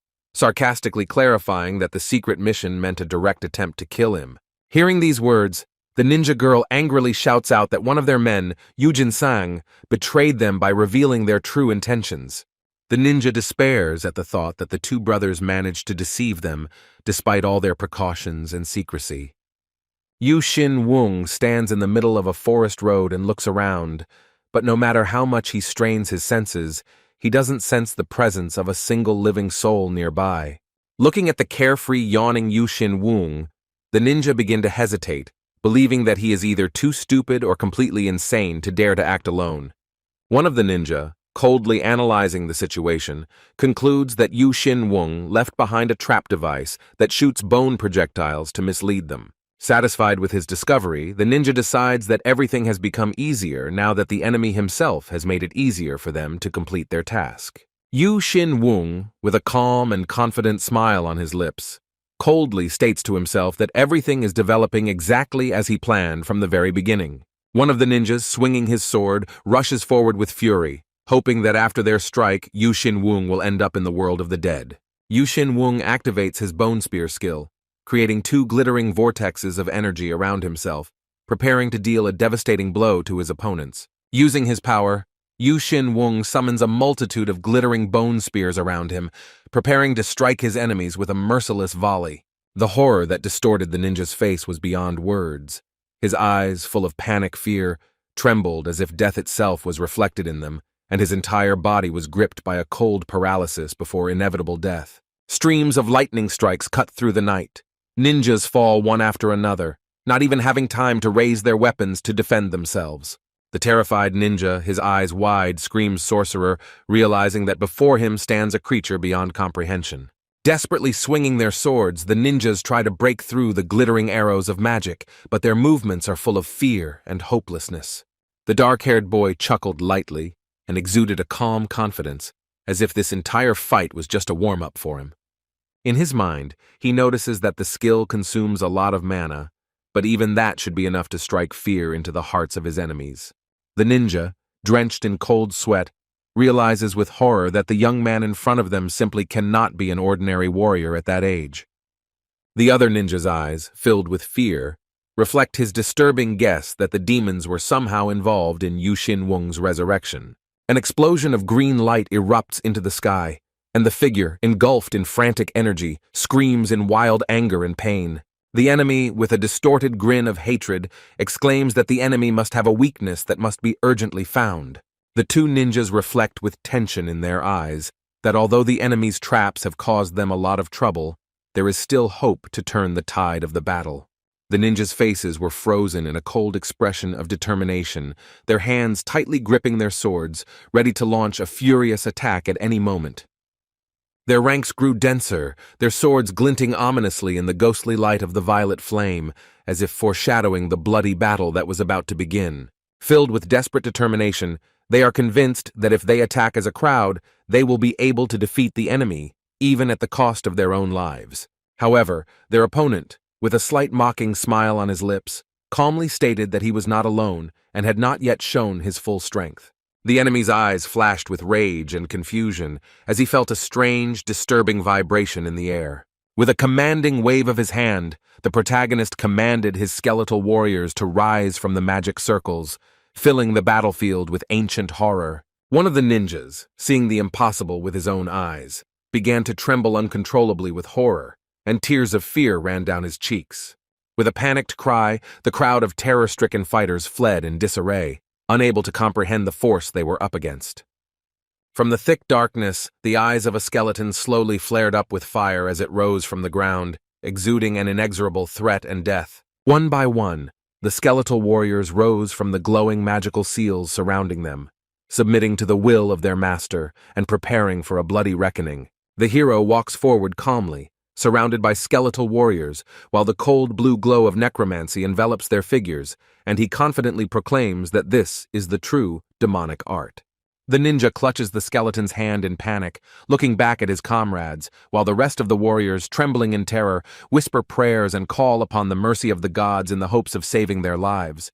clarifying that the secret mission meant a direct attempt to kill him. Hearing these words, the ninja girl angrily shouts out that one of their men, Yu Jinsang, betrayed them by revealing their true intentions. The ninja despairs at the thought that the two brothers managed to deceive them, despite all their precautions and secrecy. Yu Xinwang stands in the middle of a forest road and looks around, but no matter how much he strains his senses, he doesn't sense the presence of a single living soul nearby. Looking at the carefree, yawning Yu Xinwang, the ninja begin to hesitate, believing that he is either too stupid or completely insane to dare to act alone. One of the ninja, coldly analyzing the situation, concludes that Yu Xinwang left behind a trap device that shoots bone projectiles to mislead them. Satisfied with his discovery, the ninja decides that everything has become easier now that the enemy himself has made it easier for them to complete their task. Yu Xinwang, with a calm and confident smile on his lips, coldly states to himself that everything is developing exactly as he planned from the very beginning. One of the ninjas, swinging his sword, rushes forward with fury, hoping that after their strike, Yu Xinwang will end up in the world of the dead. Yu Xinwang activates his bone spear skill, creating two glittering vortexes of energy around himself, preparing to deal a devastating blow to his opponents. Using his power, Yu Xinwang summons a multitude of glittering bone spears around him, preparing to strike his enemies with a merciless volley. The horror that distorted the ninja's face was beyond words. His eyes, full of panic fear, trembled as if death itself was reflected in them, and his entire body was gripped by a cold paralysis before inevitable death. Streams of lightning strikes cut through the night. Ninjas fall one after another, not even having time to raise their weapons to defend themselves. The terrified ninja, his eyes wide, screams sorcerer, realizing that before him stands a creature beyond comprehension. Desperately swinging their swords, the ninjas try to break through the glittering arrows of magic, but their movements are full of fear and hopelessness. The dark-haired boy chuckled lightly and exuded a calm confidence, as if this entire fight was just a warm-up for him. In his mind, he notices that the skill consumes a lot of mana, but even that should be enough to strike fear into the hearts of his enemies. The ninja, drenched in cold sweat, realizes with horror that the young man in front of them simply cannot be an ordinary warrior at that age. The other ninja's eyes, filled with fear, reflect his disturbing guess that the demons were somehow involved in Yushin Wung's resurrection. An explosion of green light erupts into the sky, and the figure, engulfed in frantic energy, screams in wild anger and pain. The enemy, with a distorted grin of hatred, exclaims that the enemy must have a weakness that must be urgently found. The two ninjas reflect with tension in their eyes that although the enemy's traps have caused them a lot of trouble, there is still hope to turn the tide of the battle. The ninjas' faces were frozen in a cold expression of determination, their hands tightly gripping their swords, ready to launch a furious attack at any moment. Their ranks grew denser, their swords glinting ominously in the ghostly light of the violet flame, as if foreshadowing the bloody battle that was about to begin. Filled with desperate determination, they are convinced that if they attack as a crowd, they will be able to defeat the enemy, even at the cost of their own lives. However, their opponent, with a slight mocking smile on his lips, calmly stated that he was not alone and had not yet shown his full strength. The enemy's eyes flashed with rage and confusion as he felt a strange, disturbing vibration in the air. With a commanding wave of his hand, the protagonist commanded his skeletal warriors to rise from the magic circles, filling the battlefield with ancient horror. One of the ninjas, seeing the impossible with his own eyes, began to tremble uncontrollably with horror, and tears of fear ran down his cheeks. With a panicked cry, the crowd of terror-stricken fighters fled in disarray, unable to comprehend the force they were up against. From the thick darkness, the eyes of a skeleton slowly flared up with fire as it rose from the ground, exuding an inexorable threat and death. One by one, the skeletal warriors rose from the glowing magical seals surrounding them, submitting to the will of their master and preparing for a bloody reckoning. The hero walks forward calmly, surrounded by skeletal warriors, while the cold blue glow of necromancy envelops their figures, and he confidently proclaims that this is the true demonic art. The ninja clutches the skeleton's hand in panic, looking back at his comrades, while the rest of the warriors, trembling in terror, whisper prayers and call upon the mercy of the gods in the hopes of saving their lives.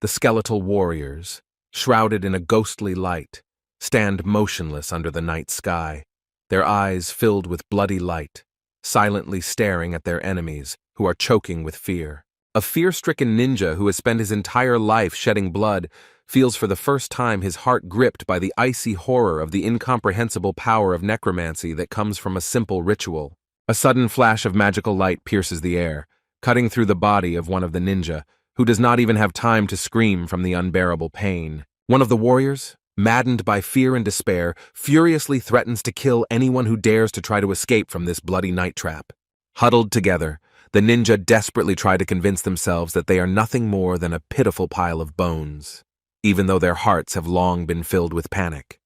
The skeletal warriors, shrouded in a ghostly light, stand motionless under the night sky, their eyes filled with bloody light, silently staring at their enemies, who are choking with fear. A fear-stricken ninja who has spent his entire life shedding blood feels for the first time his heart gripped by the icy horror of the incomprehensible power of necromancy that comes from a simple ritual. A sudden flash of magical light pierces the air, cutting through the body of one of the ninja, who does not even have time to scream from the unbearable pain. One of the warriors, maddened by fear and despair, furiously threatens to kill anyone who dares to try to escape from this bloody night trap. Huddled together, the ninja desperately try to convince themselves that they are nothing more than a pitiful pile of bones, even though their hearts have long been filled with panic.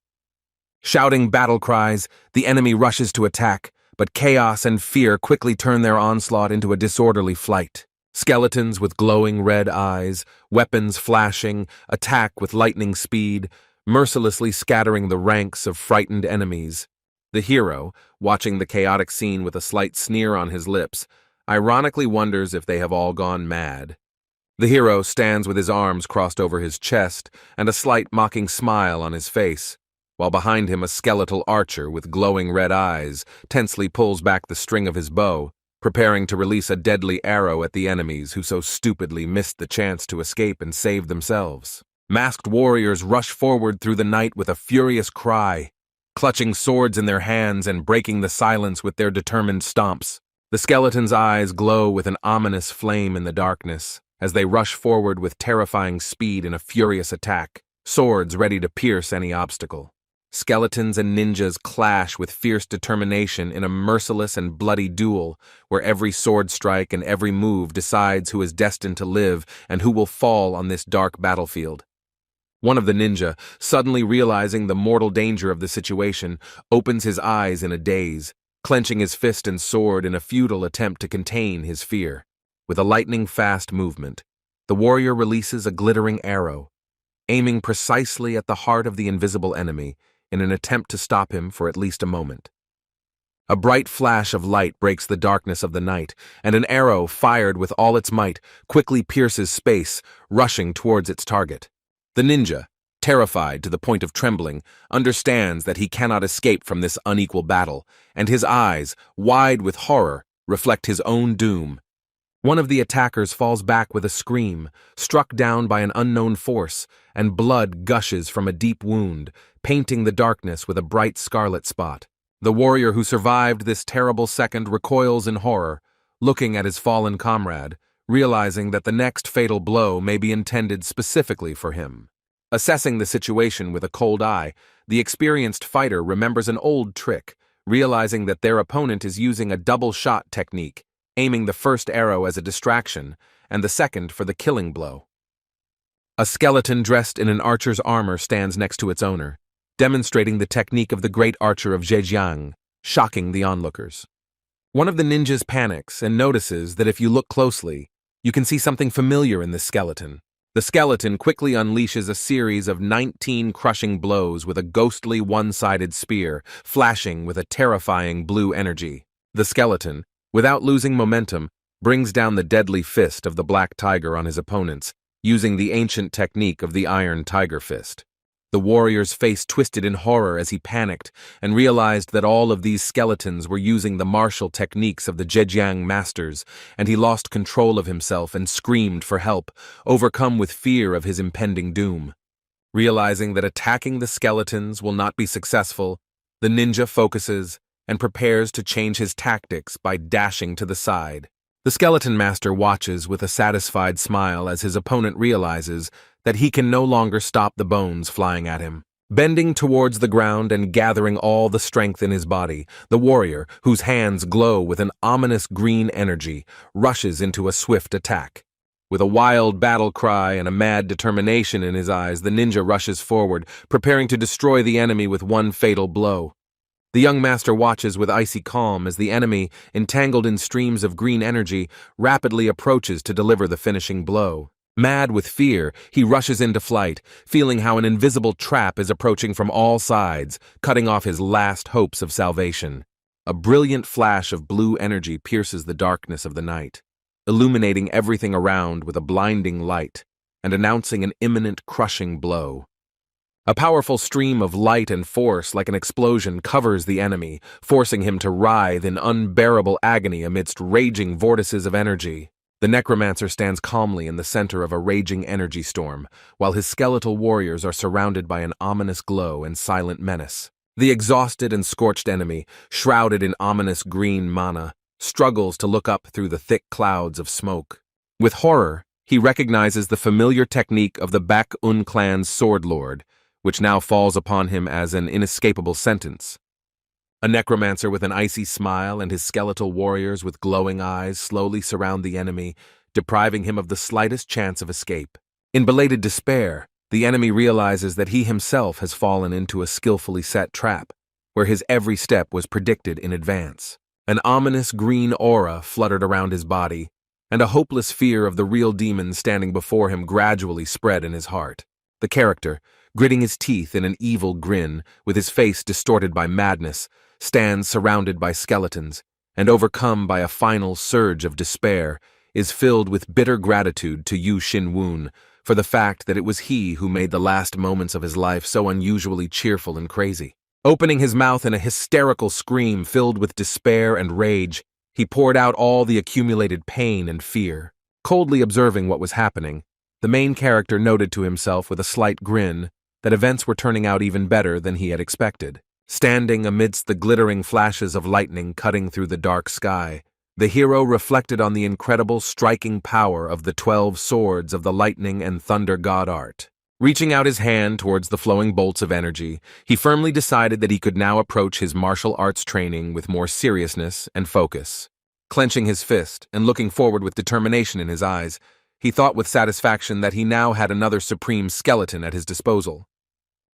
Shouting battle cries, the enemy rushes to attack, but chaos and fear quickly turn their onslaught into a disorderly flight. Skeletons with glowing red eyes, weapons flashing, attack with lightning speed, mercilessly scattering the ranks of frightened enemies. The hero, watching the chaotic scene with a slight sneer on his lips, ironically wonders if they have all gone mad. The hero stands with his arms crossed over his chest and a slight mocking smile on his face, while behind him a skeletal archer with glowing red eyes tensely pulls back the string of his bow, preparing to release a deadly arrow at the enemies who so stupidly missed the chance to escape and save themselves. Masked warriors rush forward through the night with a furious cry, clutching swords in their hands and breaking the silence with their determined stomps. The skeleton's eyes glow with an ominous flame in the darkness as they rush forward with terrifying speed in a furious attack, swords ready to pierce any obstacle. Skeletons and ninjas clash with fierce determination in a merciless and bloody duel where every sword strike and every move decides who is destined to live and who will fall on this dark battlefield. One of the ninja, suddenly realizing the mortal danger of the situation, opens his eyes in a daze, clenching his fist and sword in a futile attempt to contain his fear. With a lightning-fast movement, the warrior releases a glittering arrow, aiming precisely at the heart of the invisible enemy in an attempt to stop him for at least a moment. A bright flash of light breaks the darkness of the night, and an arrow, fired with all its might, quickly pierces space, rushing towards its target. The ninja, terrified to the point of trembling, understands that he cannot escape from this unequal battle, and his eyes, wide with horror, reflect his own doom. One of the attackers falls back with a scream, struck down by an unknown force, and blood gushes from a deep wound, painting the darkness with a bright scarlet spot. The warrior who survived this terrible second recoils in horror, looking at his fallen comrade, realizing that the next fatal blow may be intended specifically for him. Assessing the situation with a cold eye, the experienced fighter remembers an old trick, realizing that their opponent is using a double-shot technique, aiming the first arrow as a distraction and the second for the killing blow. A skeleton dressed in an archer's armor stands next to its owner, demonstrating the technique of the great archer of Zhejiang, shocking the onlookers. One of the ninjas panics and notices that if you look closely, you can see something familiar in this skeleton. The skeleton quickly unleashes a series of 19 crushing blows with a ghostly one-sided spear, flashing with a terrifying blue energy. The skeleton, without losing momentum, brings down the deadly fist of the black tiger on his opponents, using the ancient technique of the iron tiger fist. The warrior's face twisted in horror as he panicked and realized that all of these skeletons were using the martial techniques of the Zhejiang masters, and he lost control of himself and screamed for help, overcome with fear of his impending doom. Realizing that attacking the skeletons will not be successful, the ninja focuses and prepares to change his tactics by dashing to the side. The skeleton master watches with a satisfied smile as his opponent realizes that he can no longer stop the bones flying at him. Bending towards the ground and gathering all the strength in his body, the warrior, whose hands glow with an ominous green energy, rushes into a swift attack. With a wild battle cry and a mad determination in his eyes, the ninja rushes forward, preparing to destroy the enemy with one fatal blow. The young master watches with icy calm as the enemy, entangled in streams of green energy, rapidly approaches to deliver the finishing blow. Mad with fear, he rushes into flight, feeling how an invisible trap is approaching from all sides, cutting off his last hopes of salvation. A brilliant flash of blue energy pierces the darkness of the night, illuminating everything around with a blinding light and announcing an imminent crushing blow. A powerful stream of light and force like an explosion covers the enemy, forcing him to writhe in unbearable agony amidst raging vortices of energy. The necromancer stands calmly in the center of a raging energy storm, while his skeletal warriors are surrounded by an ominous glow and silent menace. The exhausted and scorched enemy, shrouded in ominous green mana, struggles to look up through the thick clouds of smoke. With horror, he recognizes the familiar technique of the Bak-un clan's sword lord, which now falls upon him as an inescapable sentence. A necromancer with an icy smile and his skeletal warriors with glowing eyes slowly surround the enemy, depriving him of the slightest chance of escape. In belated despair, the enemy realizes that he himself has fallen into a skillfully set trap, where his every step was predicted in advance. An ominous green aura fluttered around his body, and a hopeless fear of the real demon standing before him gradually spread in his heart. The character, gritting his teeth in an evil grin, with his face distorted by madness, stands surrounded by skeletons, and overcome by a final surge of despair, is filled with bitter gratitude to Yu Xin-woon for the fact that it was he who made the last moments of his life so unusually cheerful and crazy. Opening his mouth in a hysterical scream filled with despair and rage, he poured out all the accumulated pain and fear. Coldly observing what was happening, the main character noted to himself with a slight grin that events were turning out even better than he had expected. Standing amidst the glittering flashes of lightning cutting through the dark sky, the hero reflected on the incredible striking power of the 12 swords of the lightning and thunder god art. Reaching out his hand towards the flowing bolts of energy, he firmly decided that he could now approach his martial arts training with more seriousness and focus. Clenching his fist and looking forward with determination in his eyes, he thought with satisfaction that he now had another supreme skeleton at his disposal.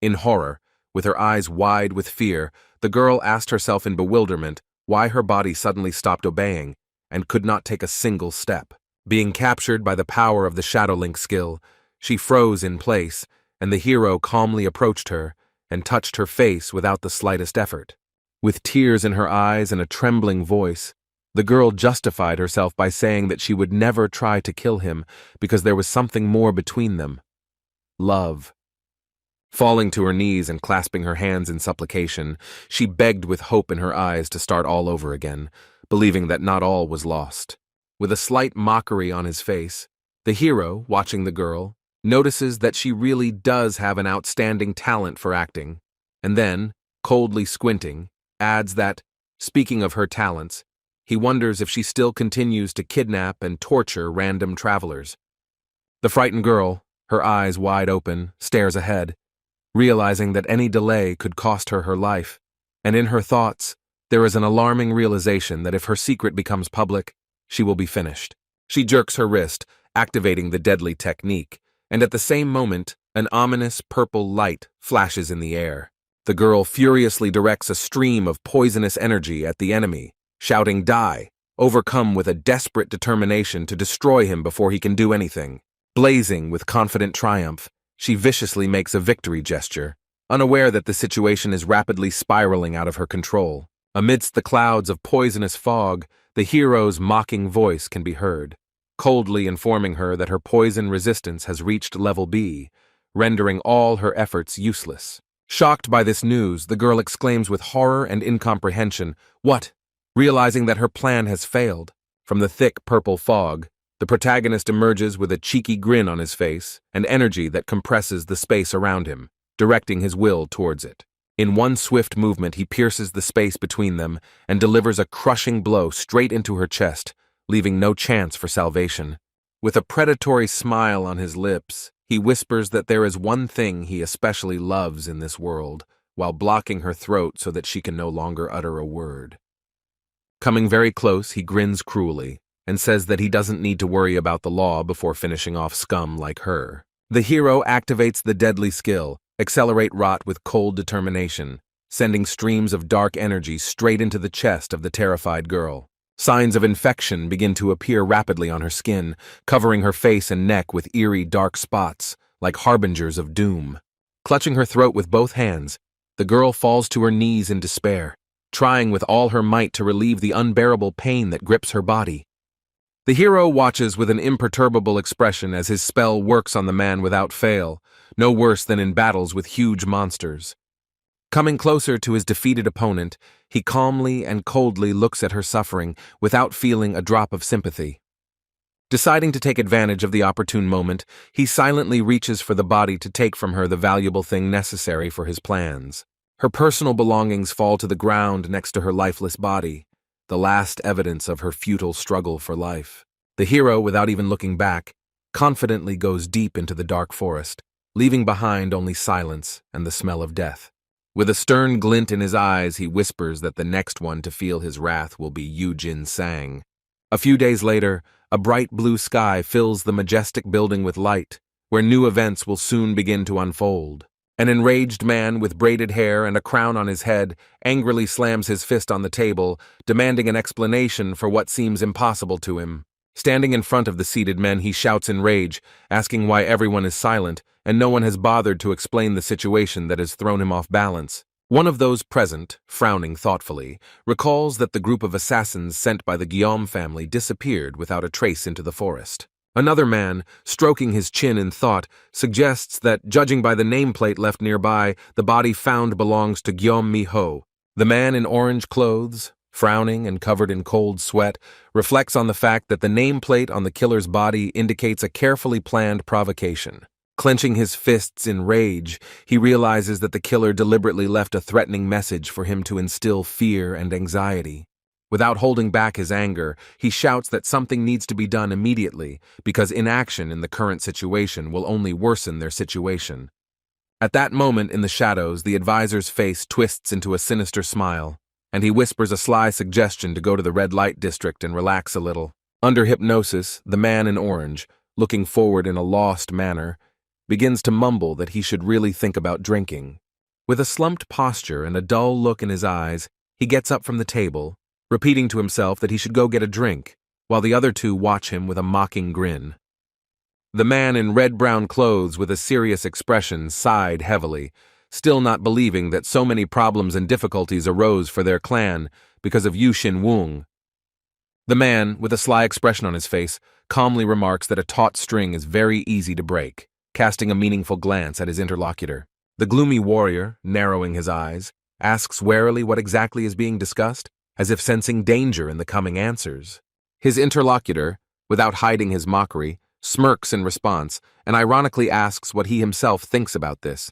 In horror, with her eyes wide with fear, the girl asked herself in bewilderment why her body suddenly stopped obeying and could not take a single step. Being captured by the power of the Shadow Link skill, she froze in place, and the hero calmly approached her and touched her face without the slightest effort. With tears in her eyes and a trembling voice, the girl justified herself by saying that she would never try to kill him because there was something more between them. Love. Falling to her knees and clasping her hands in supplication, she begged with hope in her eyes to start all over again, believing that not all was lost. With a slight mockery on his face, the hero, watching the girl, notices that she really does have an outstanding talent for acting, and then, coldly squinting, adds that, speaking of her talents, he wonders if she still continues to kidnap and torture random travelers. The frightened girl, her eyes wide open, stares ahead, realizing that any delay could cost her her life, and in her thoughts, there is an alarming realization that if her secret becomes public, she will be finished. She jerks her wrist, activating the deadly technique, and at the same moment, an ominous purple light flashes in the air. The girl furiously directs a stream of poisonous energy at the enemy, shouting "Die!", overcome with a desperate determination to destroy him before he can do anything. Blazing with confident triumph, she viciously makes a victory gesture, unaware that the situation is rapidly spiraling out of her control. Amidst the clouds of poisonous fog, the hero's mocking voice can be heard, coldly informing her that her poison resistance has reached level B, rendering all her efforts useless. Shocked by this news, the girl exclaims with horror and incomprehension, "What?" Realizing that her plan has failed. From the thick purple fog, the protagonist emerges with a cheeky grin on his face and energy that compresses the space around him, directing his will towards it. In one swift movement, he pierces the space between them and delivers a crushing blow straight into her chest, leaving no chance for salvation. With a predatory smile on his lips, he whispers that there is one thing he especially loves in this world, while blocking her throat so that she can no longer utter a word. Coming very close, he grins cruelly and says that he doesn't need to worry about the law before finishing off scum like her. The hero activates the deadly skill, Accelerate Rot, with cold determination, sending streams of dark energy straight into the chest of the terrified girl. Signs of infection begin to appear rapidly on her skin, covering her face and neck with eerie dark spots, like harbingers of doom. Clutching her throat with both hands, the girl falls to her knees in despair, trying with all her might to relieve the unbearable pain that grips her body. The hero watches with an imperturbable expression as his spell works on the man without fail, no worse than in battles with huge monsters. Coming closer to his defeated opponent, he calmly and coldly looks at her suffering without feeling a drop of sympathy. Deciding to take advantage of the opportune moment, he silently reaches for the body to take from her the valuable thing necessary for his plans. Her personal belongings fall to the ground next to her lifeless body, the last evidence of her futile struggle for life. The hero, without even looking back, confidently goes deep into the dark forest, leaving behind only silence and the smell of death. With a stern glint in his eyes, he whispers that the next one to feel his wrath will be Yu-Jin Sang. A few days later, a bright blue sky fills the majestic building with light, where new events will soon begin to unfold. An enraged man with braided hair and a crown on his head angrily slams his fist on the table, demanding an explanation for what seems impossible to him. Standing in front of the seated men, he shouts in rage, asking why everyone is silent and no one has bothered to explain the situation that has thrown him off balance. One of those present, frowning thoughtfully, recalls that the group of assassins sent by the Guillaume family disappeared without a trace into the forest. Another man, stroking his chin in thought, suggests that, judging by the nameplate left nearby, the body found belongs to Guillaume Miho. The man in orange clothes, frowning and covered in cold sweat, reflects on the fact that the nameplate on the killer's body indicates a carefully planned provocation. Clenching his fists in rage, he realizes that the killer deliberately left a threatening message for him to instill fear and anxiety. Without holding back his anger, he shouts that something needs to be done immediately, because inaction in the current situation will only worsen their situation. At that moment in the shadows, the advisor's face twists into a sinister smile, and he whispers a sly suggestion to go to the red light district and relax a little. Under hypnosis, the man in orange, looking forward in a lost manner, begins to mumble that he should really think about drinking. With a slumped posture and a dull look in his eyes, he gets up from the table, repeating to himself that he should go get a drink, while the other two watch him with a mocking grin. The man in red-brown clothes with a serious expression sighed heavily, still not believing that so many problems and difficulties arose for their clan because of Yu Xin Wung. The man, with a sly expression on his face, calmly remarks that a taut string is very easy to break, casting a meaningful glance at his interlocutor. The gloomy warrior, narrowing his eyes, asks warily what exactly is being discussed, as if sensing danger in the coming answers. His interlocutor, without hiding his mockery, smirks in response and ironically asks what he himself thinks about this.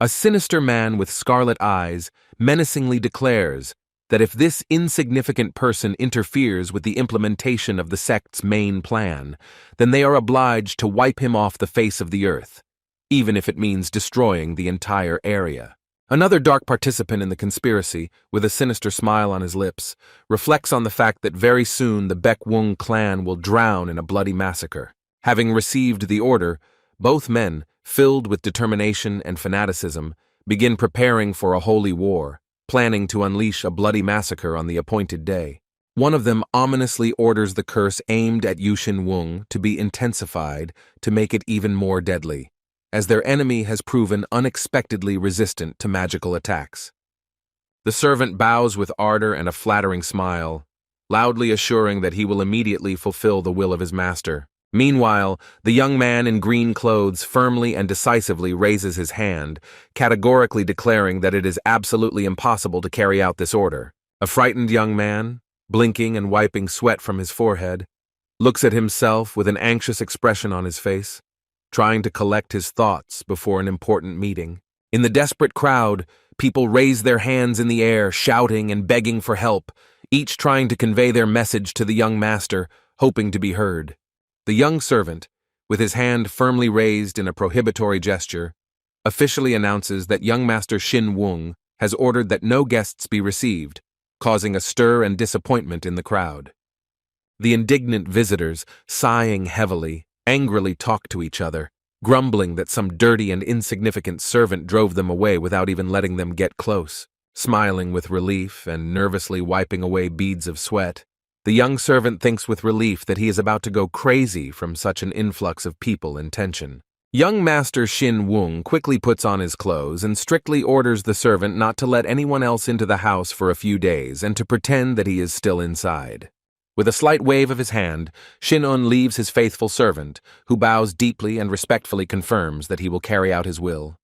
A sinister man with scarlet eyes menacingly declares that if this insignificant person interferes with the implementation of the sect's main plan, then they are obliged to wipe him off the face of the earth, even if it means destroying the entire area. Another dark participant in the conspiracy, with a sinister smile on his lips, reflects on the fact that very soon the Baekwung clan will drown in a bloody massacre. Having received the order, both men, filled with determination and fanaticism, begin preparing for a holy war, planning to unleash a bloody massacre on the appointed day. One of them ominously orders the curse aimed at Yushin Wung to be intensified to make it even more deadly, as their enemy has proven unexpectedly resistant to magical attacks. The servant bows with ardor and a flattering smile, loudly assuring that he will immediately fulfill the will of his master. Meanwhile, the young man in green clothes firmly and decisively raises his hand, categorically declaring that it is absolutely impossible to carry out this order. A frightened young man, blinking and wiping sweat from his forehead, looks at himself with an anxious expression on his face, trying to collect his thoughts before an important meeting. In the desperate crowd, people raise their hands in the air, shouting and begging for help, each trying to convey their message to the young master, hoping to be heard. The young servant, with his hand firmly raised in a prohibitory gesture, officially announces that young master Shin Wung has ordered that no guests be received, causing a stir and disappointment in the crowd. The indignant visitors, sighing heavily, angrily talk to each other, grumbling that some dirty and insignificant servant drove them away without even letting them get close. Smiling with relief and nervously wiping away beads of sweat, the young servant thinks with relief that he is about to go crazy from such an influx of people and tension. Young Master Shin Wung quickly puts on his clothes and strictly orders the servant not to let anyone else into the house for a few days and to pretend that he is still inside. With a slight wave of his hand, Shin-un leaves his faithful servant, who bows deeply and respectfully confirms that he will carry out his will.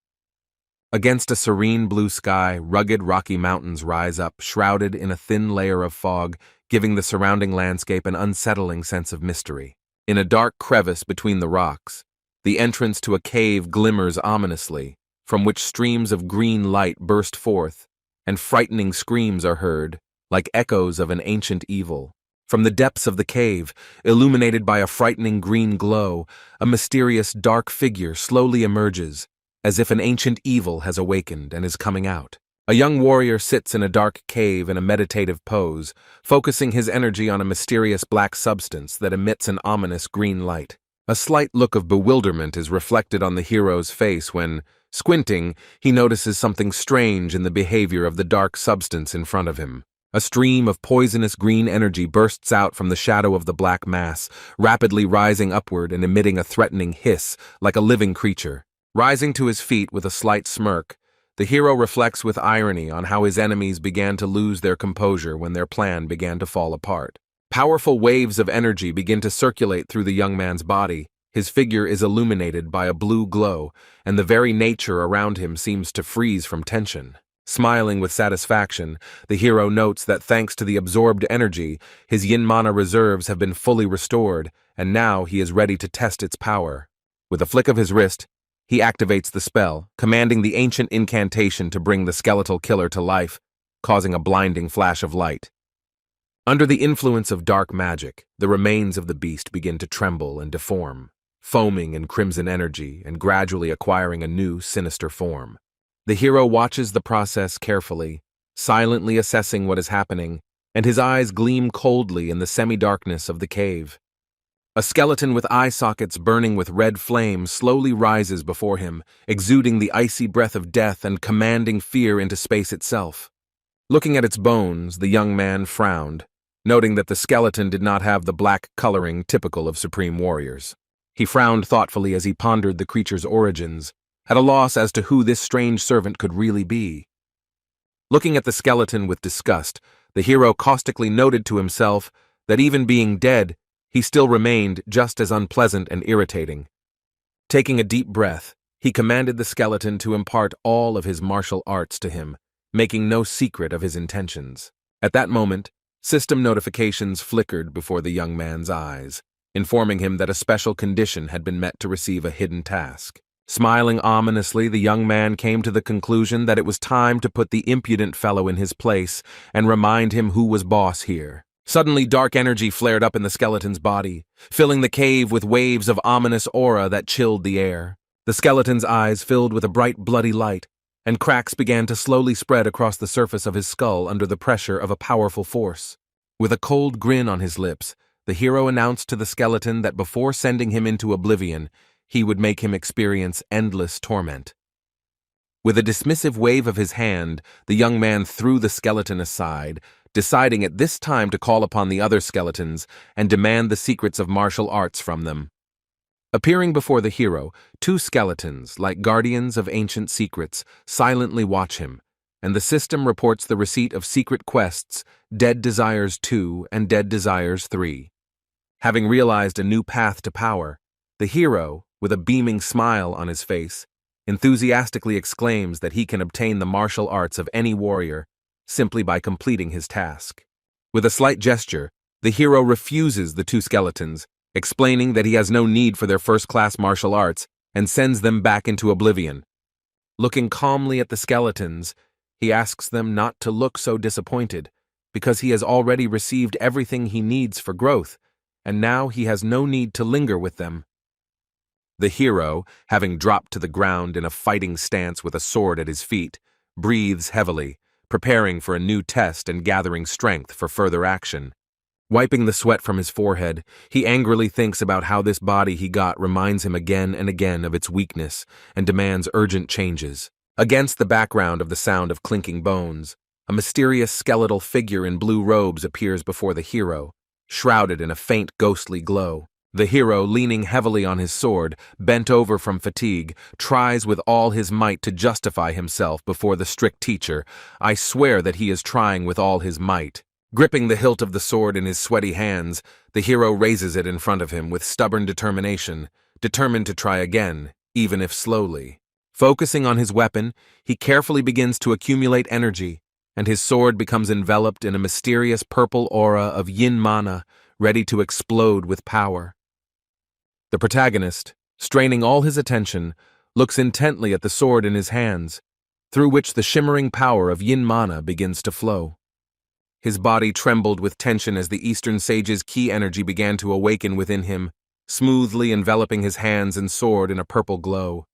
Against a serene blue sky, rugged rocky mountains rise up, shrouded in a thin layer of fog, giving the surrounding landscape an unsettling sense of mystery. In a dark crevice between the rocks, the entrance to a cave glimmers ominously, from which streams of green light burst forth, and frightening screams are heard, like echoes of an ancient evil. From the depths of the cave, illuminated by a frightening green glow, a mysterious dark figure slowly emerges, as if an ancient evil has awakened and is coming out. A young warrior sits in a dark cave in a meditative pose, focusing his energy on a mysterious black substance that emits an ominous green light. A slight look of bewilderment is reflected on the hero's face when, squinting, he notices something strange in the behavior of the dark substance in front of him. A stream of poisonous green energy bursts out from the shadow of the black mass, rapidly rising upward and emitting a threatening hiss like a living creature. Rising to his feet with a slight smirk, the hero reflects with irony on how his enemies began to lose their composure when their plan began to fall apart. Powerful waves of energy begin to circulate through the young man's body. His figure is illuminated by a blue glow, and the very nature around him seems to freeze from tension. Smiling with satisfaction, the hero notes that thanks to the absorbed energy, his yin mana reserves have been fully restored, and now he is ready to test its power. With a flick of his wrist, he activates the spell, commanding the ancient incantation to bring the skeletal killer to life, causing a blinding flash of light. Under the influence of dark magic, the remains of the beast begin to tremble and deform, foaming in crimson energy and gradually acquiring a new, sinister form. The hero watches the process carefully, silently assessing what is happening, and his eyes gleam coldly in the semi-darkness of the cave. A skeleton with eye sockets burning with red flame slowly rises before him, exuding the icy breath of death and commanding fear into space itself. Looking at its bones, the young man frowned, noting that the skeleton did not have the black coloring typical of supreme warriors. He frowned thoughtfully as he pondered the creature's origins, at a loss as to who this strange servant could really be. Looking at the skeleton with disgust, the hero caustically noted to himself that even being dead, he still remained just as unpleasant and irritating. Taking a deep breath, he commanded the skeleton to impart all of his martial arts to him, making no secret of his intentions. At that moment, System notifications flickered before the young man's eyes, informing him that a special condition had been met to receive a hidden task. Smiling ominously, the young man came to the conclusion that it was time to put the impudent fellow in his place and remind him who was boss here. Suddenly, dark energy flared up in the skeleton's body, filling the cave with waves of ominous aura that chilled the air. The skeleton's eyes filled with a bright, bloody light, and cracks began to slowly spread across the surface of his skull under the pressure of a powerful force. With a cold grin on his lips, the hero announced to the skeleton that before sending him into oblivion, he would make him experience endless torment. With a dismissive wave of his hand, the young man threw the skeleton aside, deciding at this time to call upon the other skeletons and demand the secrets of martial arts from them. Appearing before the hero, two skeletons, like guardians of ancient secrets, silently watch him, and the system reports the receipt of secret quests, Dead Desires 2 and Dead Desires 3. Having realized a new path to power, the hero, with a beaming smile on his face, enthusiastically exclaims that he can obtain the martial arts of any warrior simply by completing his task. With a slight gesture, the hero refuses the two skeletons, explaining that he has no need for their first-class martial arts and sends them back into oblivion. Looking calmly at the skeletons, he asks them not to look so disappointed, because he has already received everything he needs for growth, and now he has no need to linger with them. The hero, having dropped to the ground in a fighting stance with a sword at his feet, breathes heavily, preparing for a new test and gathering strength for further action. Wiping the sweat from his forehead, he angrily thinks about how this body he got reminds him again and again of its weakness and demands urgent changes. Against the background of the sound of clinking bones, a mysterious skeletal figure in blue robes appears before the hero, shrouded in a faint ghostly glow. The hero, leaning heavily on his sword, bent over from fatigue, tries with all his might to justify himself before the strict teacher. I swear that he is trying with all his might. Gripping the hilt of the sword in his sweaty hands, the hero raises it in front of him with stubborn determination, determined to try again, even if slowly. Focusing on his weapon, he carefully begins to accumulate energy, and his sword becomes enveloped in a mysterious purple aura of yin mana, ready to explode with power. The protagonist, straining all his attention, looks intently at the sword in his hands, through which the shimmering power of yin mana begins to flow. His body trembled with tension as the Eastern Sage's ki energy began to awaken within him, smoothly enveloping his hands and sword in a purple glow.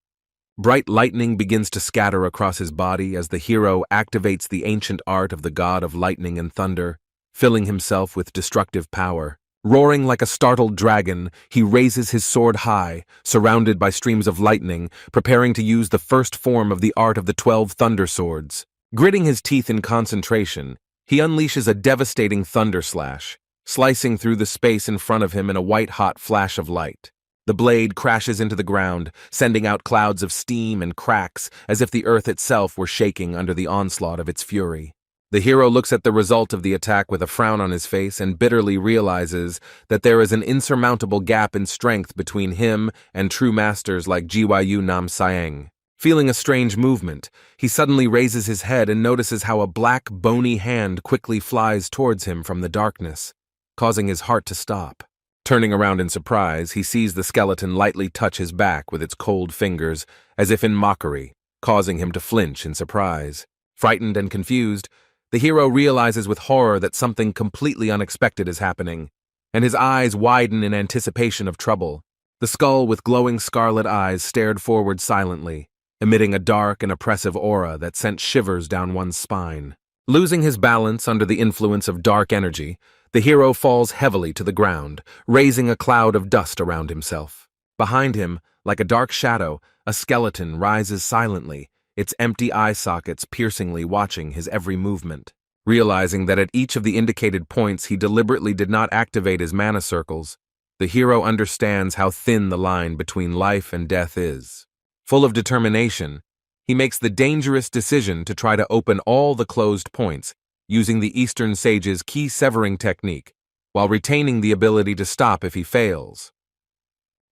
Bright lightning begins to scatter across his body as the hero activates the ancient art of the god of lightning and thunder, filling himself with destructive power. Roaring like a startled dragon, he raises his sword high, surrounded by streams of lightning, preparing to use the first form of the art of the 12 thunder swords. Gritting his teeth in concentration, he unleashes a devastating thunder slash, slicing through the space in front of him in a white-hot flash of light. The blade crashes into the ground, sending out clouds of steam and cracks as if the earth itself were shaking under the onslaught of its fury. The hero looks at the result of the attack with a frown on his face and bitterly realizes that there is an insurmountable gap in strength between him and true masters like Gyu Nam Saeng. Feeling a strange movement, he suddenly raises his head and notices how a black, bony hand quickly flies towards him from the darkness, causing his heart to stop. Turning around in surprise, he sees the skeleton lightly touch his back with its cold fingers, as if in mockery, causing him to flinch in surprise. Frightened and confused, the hero realizes with horror that something completely unexpected is happening, and his eyes widen in anticipation of trouble. The skull with glowing scarlet eyes stared forward silently, emitting a dark and oppressive aura that sent shivers down one's spine. Losing his balance under the influence of dark energy, the hero falls heavily to the ground, raising a cloud of dust around himself. Behind him, like a dark shadow, a skeleton rises silently, its empty eye sockets piercingly watching his every movement. Realizing that at each of the indicated points he deliberately did not activate his mana circles, the hero understands how thin the line between life and death is. Full of determination, he makes the dangerous decision to try to open all the closed points using the Eastern Sage's ki severing technique, while retaining the ability to stop if he fails.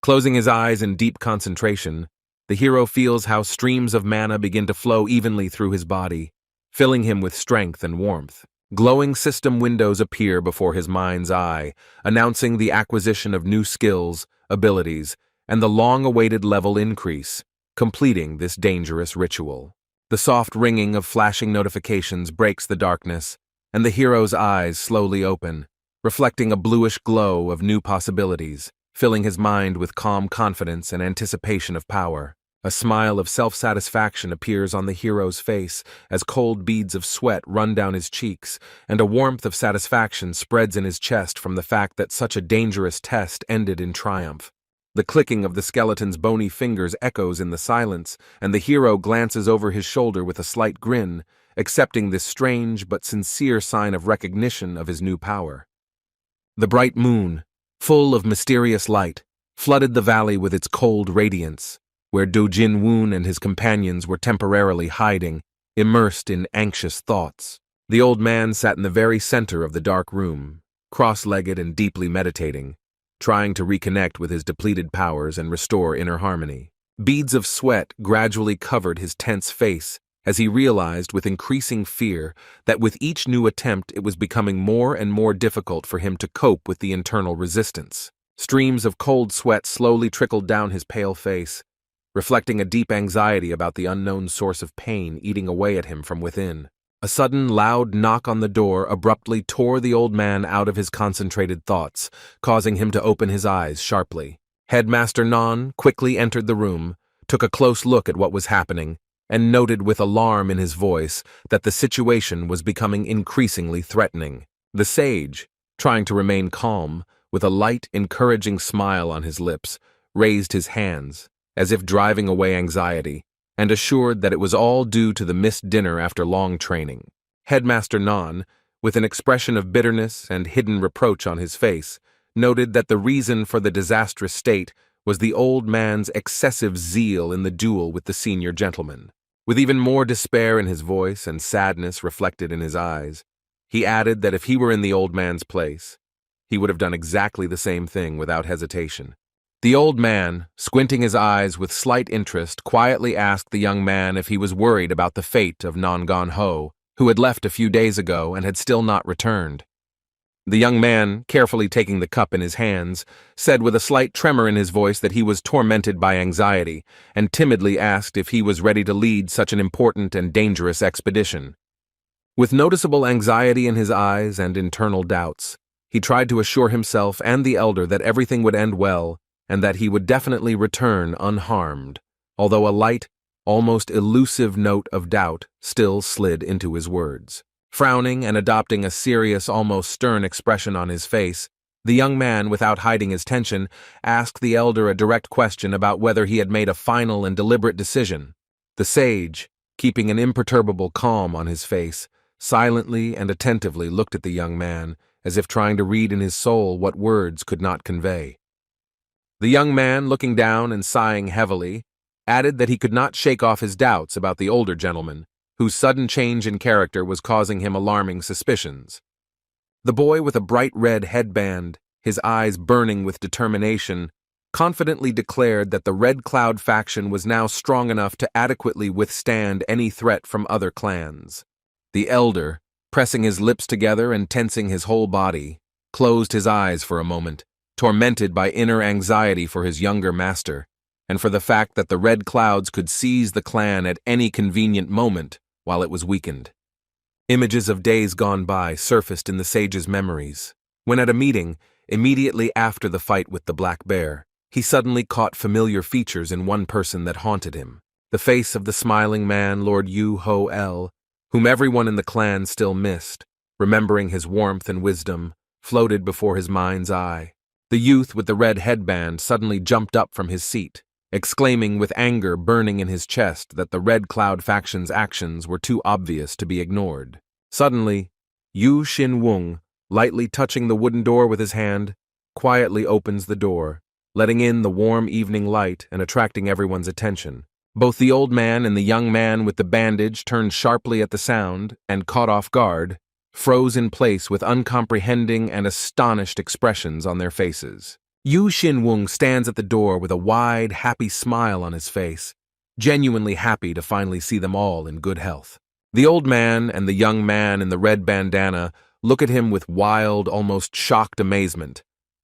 Closing his eyes in deep concentration, the hero feels how streams of mana begin to flow evenly through his body, filling him with strength and warmth. Glowing system windows appear before his mind's eye, announcing the acquisition of new skills, abilities, and the long-awaited level increase, completing this dangerous ritual. The soft ringing of flashing notifications breaks the darkness, and the hero's eyes slowly open, reflecting a bluish glow of new possibilities, filling his mind with calm confidence and anticipation of power. A smile of self-satisfaction appears on the hero's face as cold beads of sweat run down his cheeks, and a warmth of satisfaction spreads in his chest from the fact that such a dangerous test ended in triumph. The clicking of the skeleton's bony fingers echoes in the silence, and the hero glances over his shoulder with a slight grin, accepting this strange but sincere sign of recognition of his new power. The bright moon, full of mysterious light, flooded the valley with its cold radiance, where Do Jin Woon and his companions were temporarily hiding, immersed in anxious thoughts. The old man sat in the very center of the dark room, cross-legged and deeply meditating, trying to reconnect with his depleted powers and restore inner harmony. Beads of sweat gradually covered his tense face as he realized with increasing fear that with each new attempt it was becoming more and more difficult for him to cope with the internal resistance. Streams of cold sweat slowly trickled down his pale face, reflecting a deep anxiety about the unknown source of pain eating away at him from within. A sudden, loud knock on the door abruptly tore the old man out of his concentrated thoughts, causing him to open his eyes sharply. Headmaster Non quickly entered the room, took a close look at what was happening, and noted with alarm in his voice that the situation was becoming increasingly threatening. The sage, trying to remain calm, with a light, encouraging smile on his lips, raised his hands, as if driving away anxiety, and assured that it was all due to the missed dinner after long training. Headmaster Non, with an expression of bitterness and hidden reproach on his face, noted that the reason for the disastrous state was the old man's excessive zeal in the duel with the senior gentleman. With even more despair in his voice and sadness reflected in his eyes, he added that if he were in the old man's place, he would have done exactly the same thing without hesitation. The old man, squinting his eyes with slight interest, quietly asked the young man if he was worried about the fate of Non Gon Ho, who had left a few days ago and had still not returned. The young man, carefully taking the cup in his hands, said with a slight tremor in his voice that he was tormented by anxiety, and timidly asked if he was ready to lead such an important and dangerous expedition. With noticeable anxiety in his eyes and internal doubts, he tried to assure himself and the elder that everything would end well, and that he would definitely return unharmed, although a light, almost elusive note of doubt still slid into his words. Frowning and adopting a serious, almost stern expression on his face, the young man, without hiding his tension, asked the elder a direct question about whether he had made a final and deliberate decision. The sage, keeping an imperturbable calm on his face, silently and attentively looked at the young man, as if trying to read in his soul what words could not convey. The young man, looking down and sighing heavily, added that he could not shake off his doubts about the older gentleman, whose sudden change in character was causing him alarming suspicions. The boy with a bright red headband, his eyes burning with determination, confidently declared that the Red Cloud faction was now strong enough to adequately withstand any threat from other clans. The elder, pressing his lips together and tensing his whole body, closed his eyes for a moment, tormented by inner anxiety for his younger master, and for the fact that the Red Clouds could seize the clan at any convenient moment while it was weakened. Images of days gone by surfaced in the sage's memories, when at a meeting, immediately after the fight with the black bear, he suddenly caught familiar features in one person that haunted him. The face of the smiling man, Lord Yu Ho El, whom everyone in the clan still missed, remembering his warmth and wisdom, floated before his mind's eye. The youth with the red headband suddenly jumped up from his seat, exclaiming with anger burning in his chest that the Red Cloud faction's actions were too obvious to be ignored. Suddenly, Yu Xin Wung, lightly touching the wooden door with his hand, quietly opens the door, letting in the warm evening light and attracting everyone's attention. Both the old man and the young man with the bandage turned sharply at the sound and, caught off guard, froze in place with uncomprehending and astonished expressions on their faces. Yu Xin-wung stands at the door with a wide, happy smile on his face, genuinely happy to finally see them all in good health. The old man and the young man in the red bandana look at him with wild, almost shocked amazement,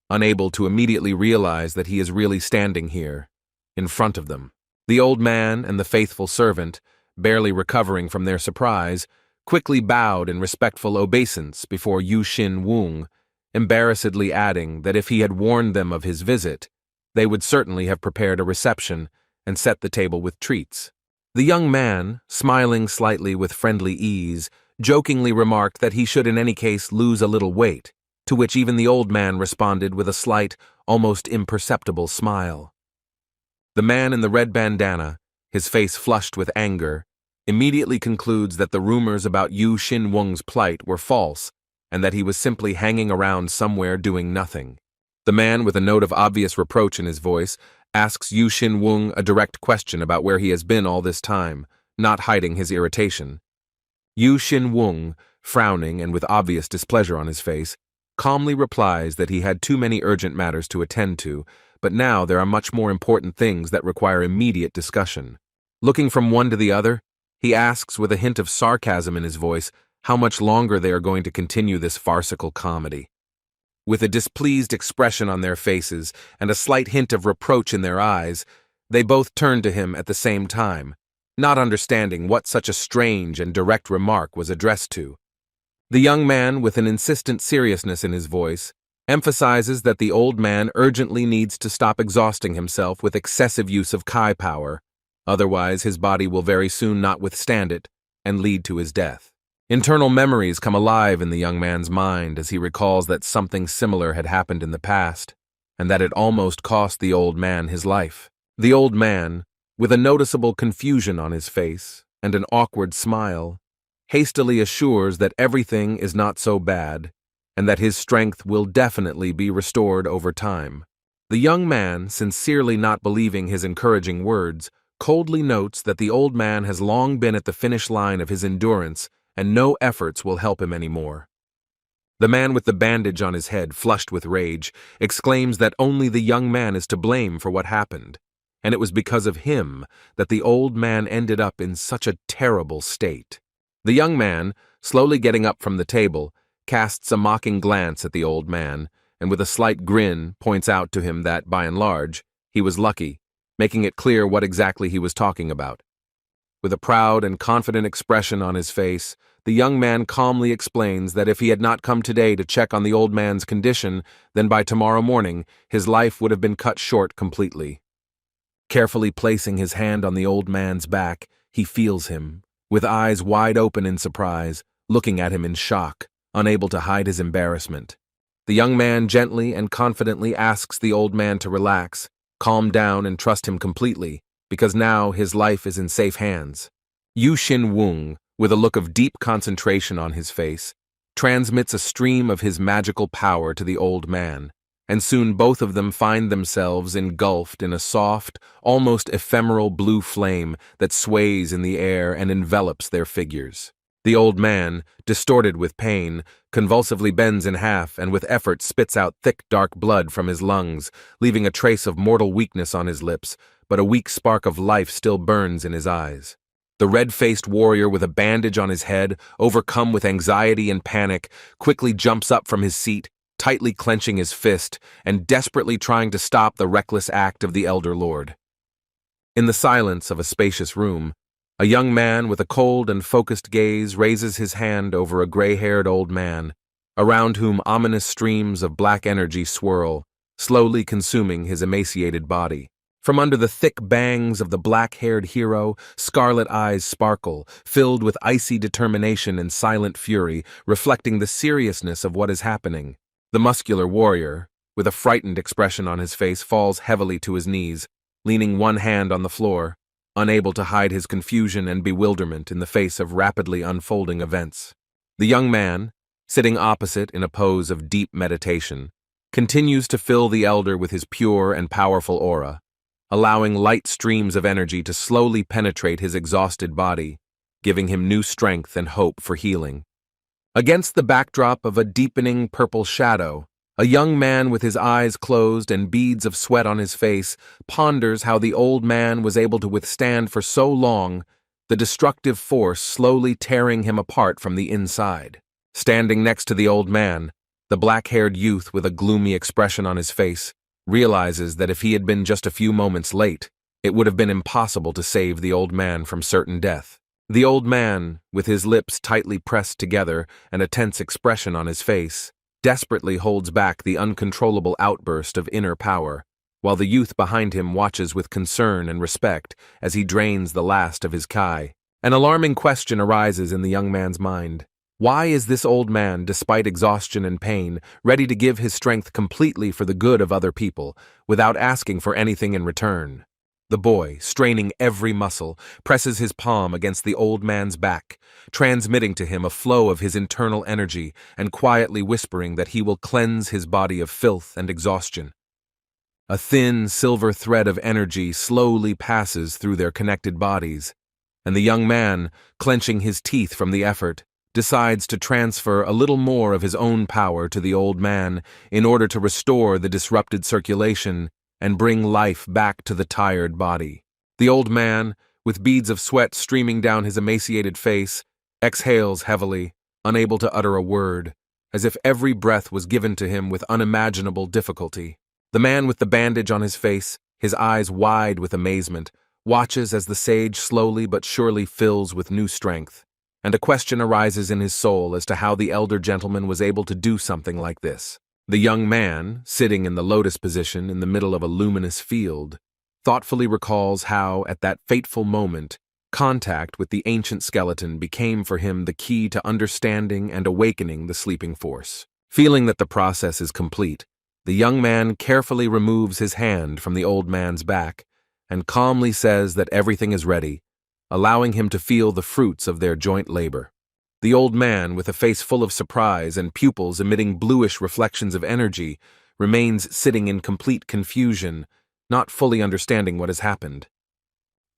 unable to immediately realize that he is really standing here, in front of them. The old man and the faithful servant, barely recovering from their surprise, quickly bowed in respectful obeisance before Yu Xin Wung, embarrassedly adding that if he had warned them of his visit, they would certainly have prepared a reception and set the table with treats. The young man, smiling slightly with friendly ease, jokingly remarked that he should in any case lose a little weight, to which even the old man responded with a slight, almost imperceptible smile. The man in the red bandana, his face flushed with anger, immediately concludes that the rumors about Yu Xin Wung's plight were false and that he was simply hanging around somewhere doing nothing. The man, with a note of obvious reproach in his voice, asks Yu Xin Wung a direct question about where he has been all this time, not hiding his irritation. Yu Xin Wung, frowning and with obvious displeasure on his face, calmly replies that he had too many urgent matters to attend to, but now there are much more important things that require immediate discussion. Looking from one to the other, he asks with a hint of sarcasm in his voice how much longer they are going to continue this farcical comedy. With a displeased expression on their faces and a slight hint of reproach in their eyes, they both turn to him at the same time, not understanding what such a strange and direct remark was addressed to. The young man, with an insistent seriousness in his voice, emphasizes that the old man urgently needs to stop exhausting himself with excessive use of Kai power, otherwise his body will very soon not withstand it and lead to his death. Internal memories come alive in the young man's mind as he recalls that something similar had happened in the past, and that it almost cost the old man his life. The old man, with a noticeable confusion on his face and an awkward smile, hastily assures that everything is not so bad, and that his strength will definitely be restored over time. The young man, sincerely not believing his encouraging words, coldly notes that the old man has long been at the finish line of his endurance and no efforts will help him anymore. The man with the bandage on his head, flushed with rage, exclaims that only the young man is to blame for what happened, and it was because of him that the old man ended up in such a terrible state. The young man, slowly getting up from the table, casts a mocking glance at the old man, and with a slight grin points out to him that, by and large, he was lucky, making it clear what exactly he was talking about. With a proud and confident expression on his face, the young man calmly explains that if he had not come today to check on the old man's condition, then by tomorrow morning his life would have been cut short completely. Carefully placing his hand on the old man's back, he feels him, with eyes wide open in surprise, looking at him in shock, unable to hide his embarrassment. The young man gently and confidently asks the old man to relax, calm down and trust him completely, because now his life is in safe hands. Yu Xin Wung, with a look of deep concentration on his face, transmits a stream of his magical power to the old man, and soon both of them find themselves engulfed in a soft, almost ephemeral blue flame that sways in the air and envelops their figures. The old man, distorted with pain, convulsively bends in half and with effort spits out thick dark blood from his lungs, leaving a trace of mortal weakness on his lips, but a weak spark of life still burns in his eyes. The red-faced warrior with a bandage on his head, overcome with anxiety and panic, quickly jumps up from his seat, tightly clenching his fist and desperately trying to stop the reckless act of the elder lord. In the silence of a spacious room, a young man with a cold and focused gaze raises his hand over a gray-haired old man, around whom ominous streams of black energy swirl, slowly consuming his emaciated body. From under the thick bangs of the black-haired hero, scarlet eyes sparkle, filled with icy determination and silent fury, reflecting the seriousness of what is happening. The muscular warrior, with a frightened expression on his face, falls heavily to his knees, leaning one hand on the floor, unable to hide his confusion and bewilderment in the face of rapidly unfolding events. The young man, sitting opposite in a pose of deep meditation, continues to fill the elder with his pure and powerful aura, allowing light streams of energy to slowly penetrate his exhausted body, giving him new strength and hope for healing. Against the backdrop of a deepening purple shadow, a young man with his eyes closed and beads of sweat on his face ponders how the old man was able to withstand for so long the destructive force slowly tearing him apart from the inside. Standing next to the old man, the black-haired youth with a gloomy expression on his face realizes that if he had been just a few moments late, it would have been impossible to save the old man from certain death. The old man, with his lips tightly pressed together and a tense expression on his face, desperately holds back the uncontrollable outburst of inner power, while the youth behind him watches with concern and respect as he drains the last of his kai. An alarming question arises in the young man's mind. Why is this old man, despite exhaustion and pain, ready to give his strength completely for the good of other people, without asking for anything in return? The boy, straining every muscle, presses his palm against the old man's back, transmitting to him a flow of his internal energy and quietly whispering that he will cleanse his body of filth and exhaustion. A thin, silver thread of energy slowly passes through their connected bodies, and the young man, clenching his teeth from the effort, decides to transfer a little more of his own power to the old man in order to restore the disrupted circulation and bring life back to the tired body. The old man, with beads of sweat streaming down his emaciated face, exhales heavily, unable to utter a word, as if every breath was given to him with unimaginable difficulty. The man with the bandage on his face, his eyes wide with amazement, watches as the sage slowly but surely fills with new strength, and a question arises in his soul as to how the elder gentleman was able to do something like this. The young man, sitting in the lotus position in the middle of a luminous field, thoughtfully recalls how, at that fateful moment, contact with the ancient skeleton became for him the key to understanding and awakening the sleeping force. Feeling that the process is complete, the young man carefully removes his hand from the old man's back and calmly says that everything is ready, allowing him to feel the fruits of their joint labor. The old man, with a face full of surprise and pupils emitting bluish reflections of energy, remains sitting in complete confusion, not fully understanding what has happened.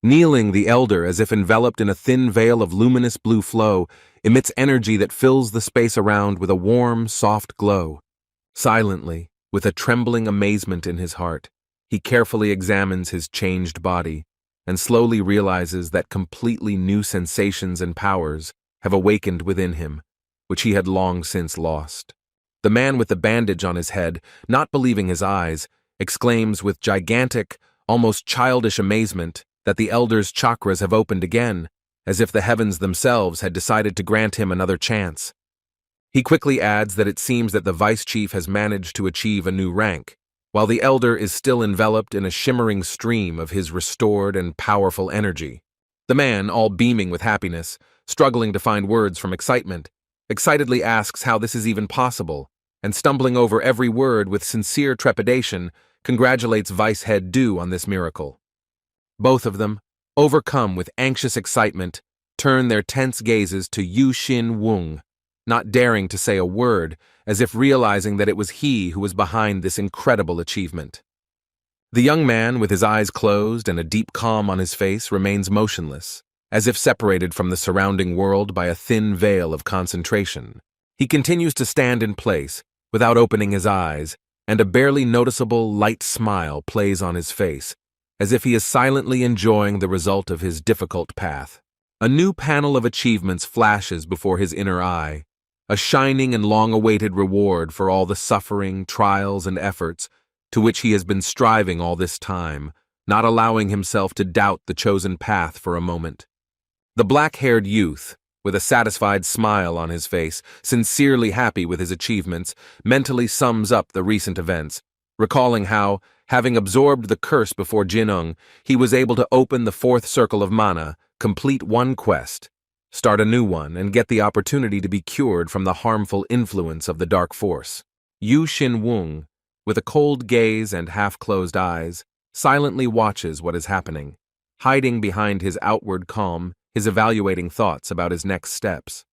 Kneeling, the elder, as if enveloped in a thin veil of luminous blue flow, emits energy that fills the space around with a warm, soft glow. Silently, with a trembling amazement in his heart, he carefully examines his changed body and slowly realizes that completely new sensations and powers have awakened within him, which he had long since lost. The man with the bandage on his head, not believing his eyes, exclaims with gigantic, almost childish amazement that the elder's chakras have opened again, as if the heavens themselves had decided to grant him another chance. He quickly adds that it seems that the vice chief has managed to achieve a new rank, while the elder is still enveloped in a shimmering stream of his restored and powerful energy. The man, all beaming with happiness, struggling to find words from excitement, excitedly asks how this is even possible, and stumbling over every word with sincere trepidation, congratulates Vice Head Du on this miracle. Both of them, overcome with anxious excitement, turn their tense gazes to Yu Xin Wung, not daring to say a word, as if realizing that it was he who was behind this incredible achievement. The young man, with his eyes closed and a deep calm on his face, remains motionless, as if separated from the surrounding world by a thin veil of concentration. He continues to stand in place, without opening his eyes, and a barely noticeable light smile plays on his face, as if he is silently enjoying the result of his difficult path. A new panel of achievements flashes before his inner eye, a shining and long-awaited reward for all the suffering, trials, and efforts to which he has been striving all this time, not allowing himself to doubt the chosen path for a moment. The black-haired youth, with a satisfied smile on his face, sincerely happy with his achievements, mentally sums up the recent events, recalling how, having absorbed the curse before Jinung, he was able to open the fourth circle of mana, complete one quest, start a new one, and get the opportunity to be cured from the harmful influence of the dark force. Yu Xin Wung, with a cold gaze and half-closed eyes, silently watches what is happening, hiding behind his outward calm, his evaluating thoughts about his next steps.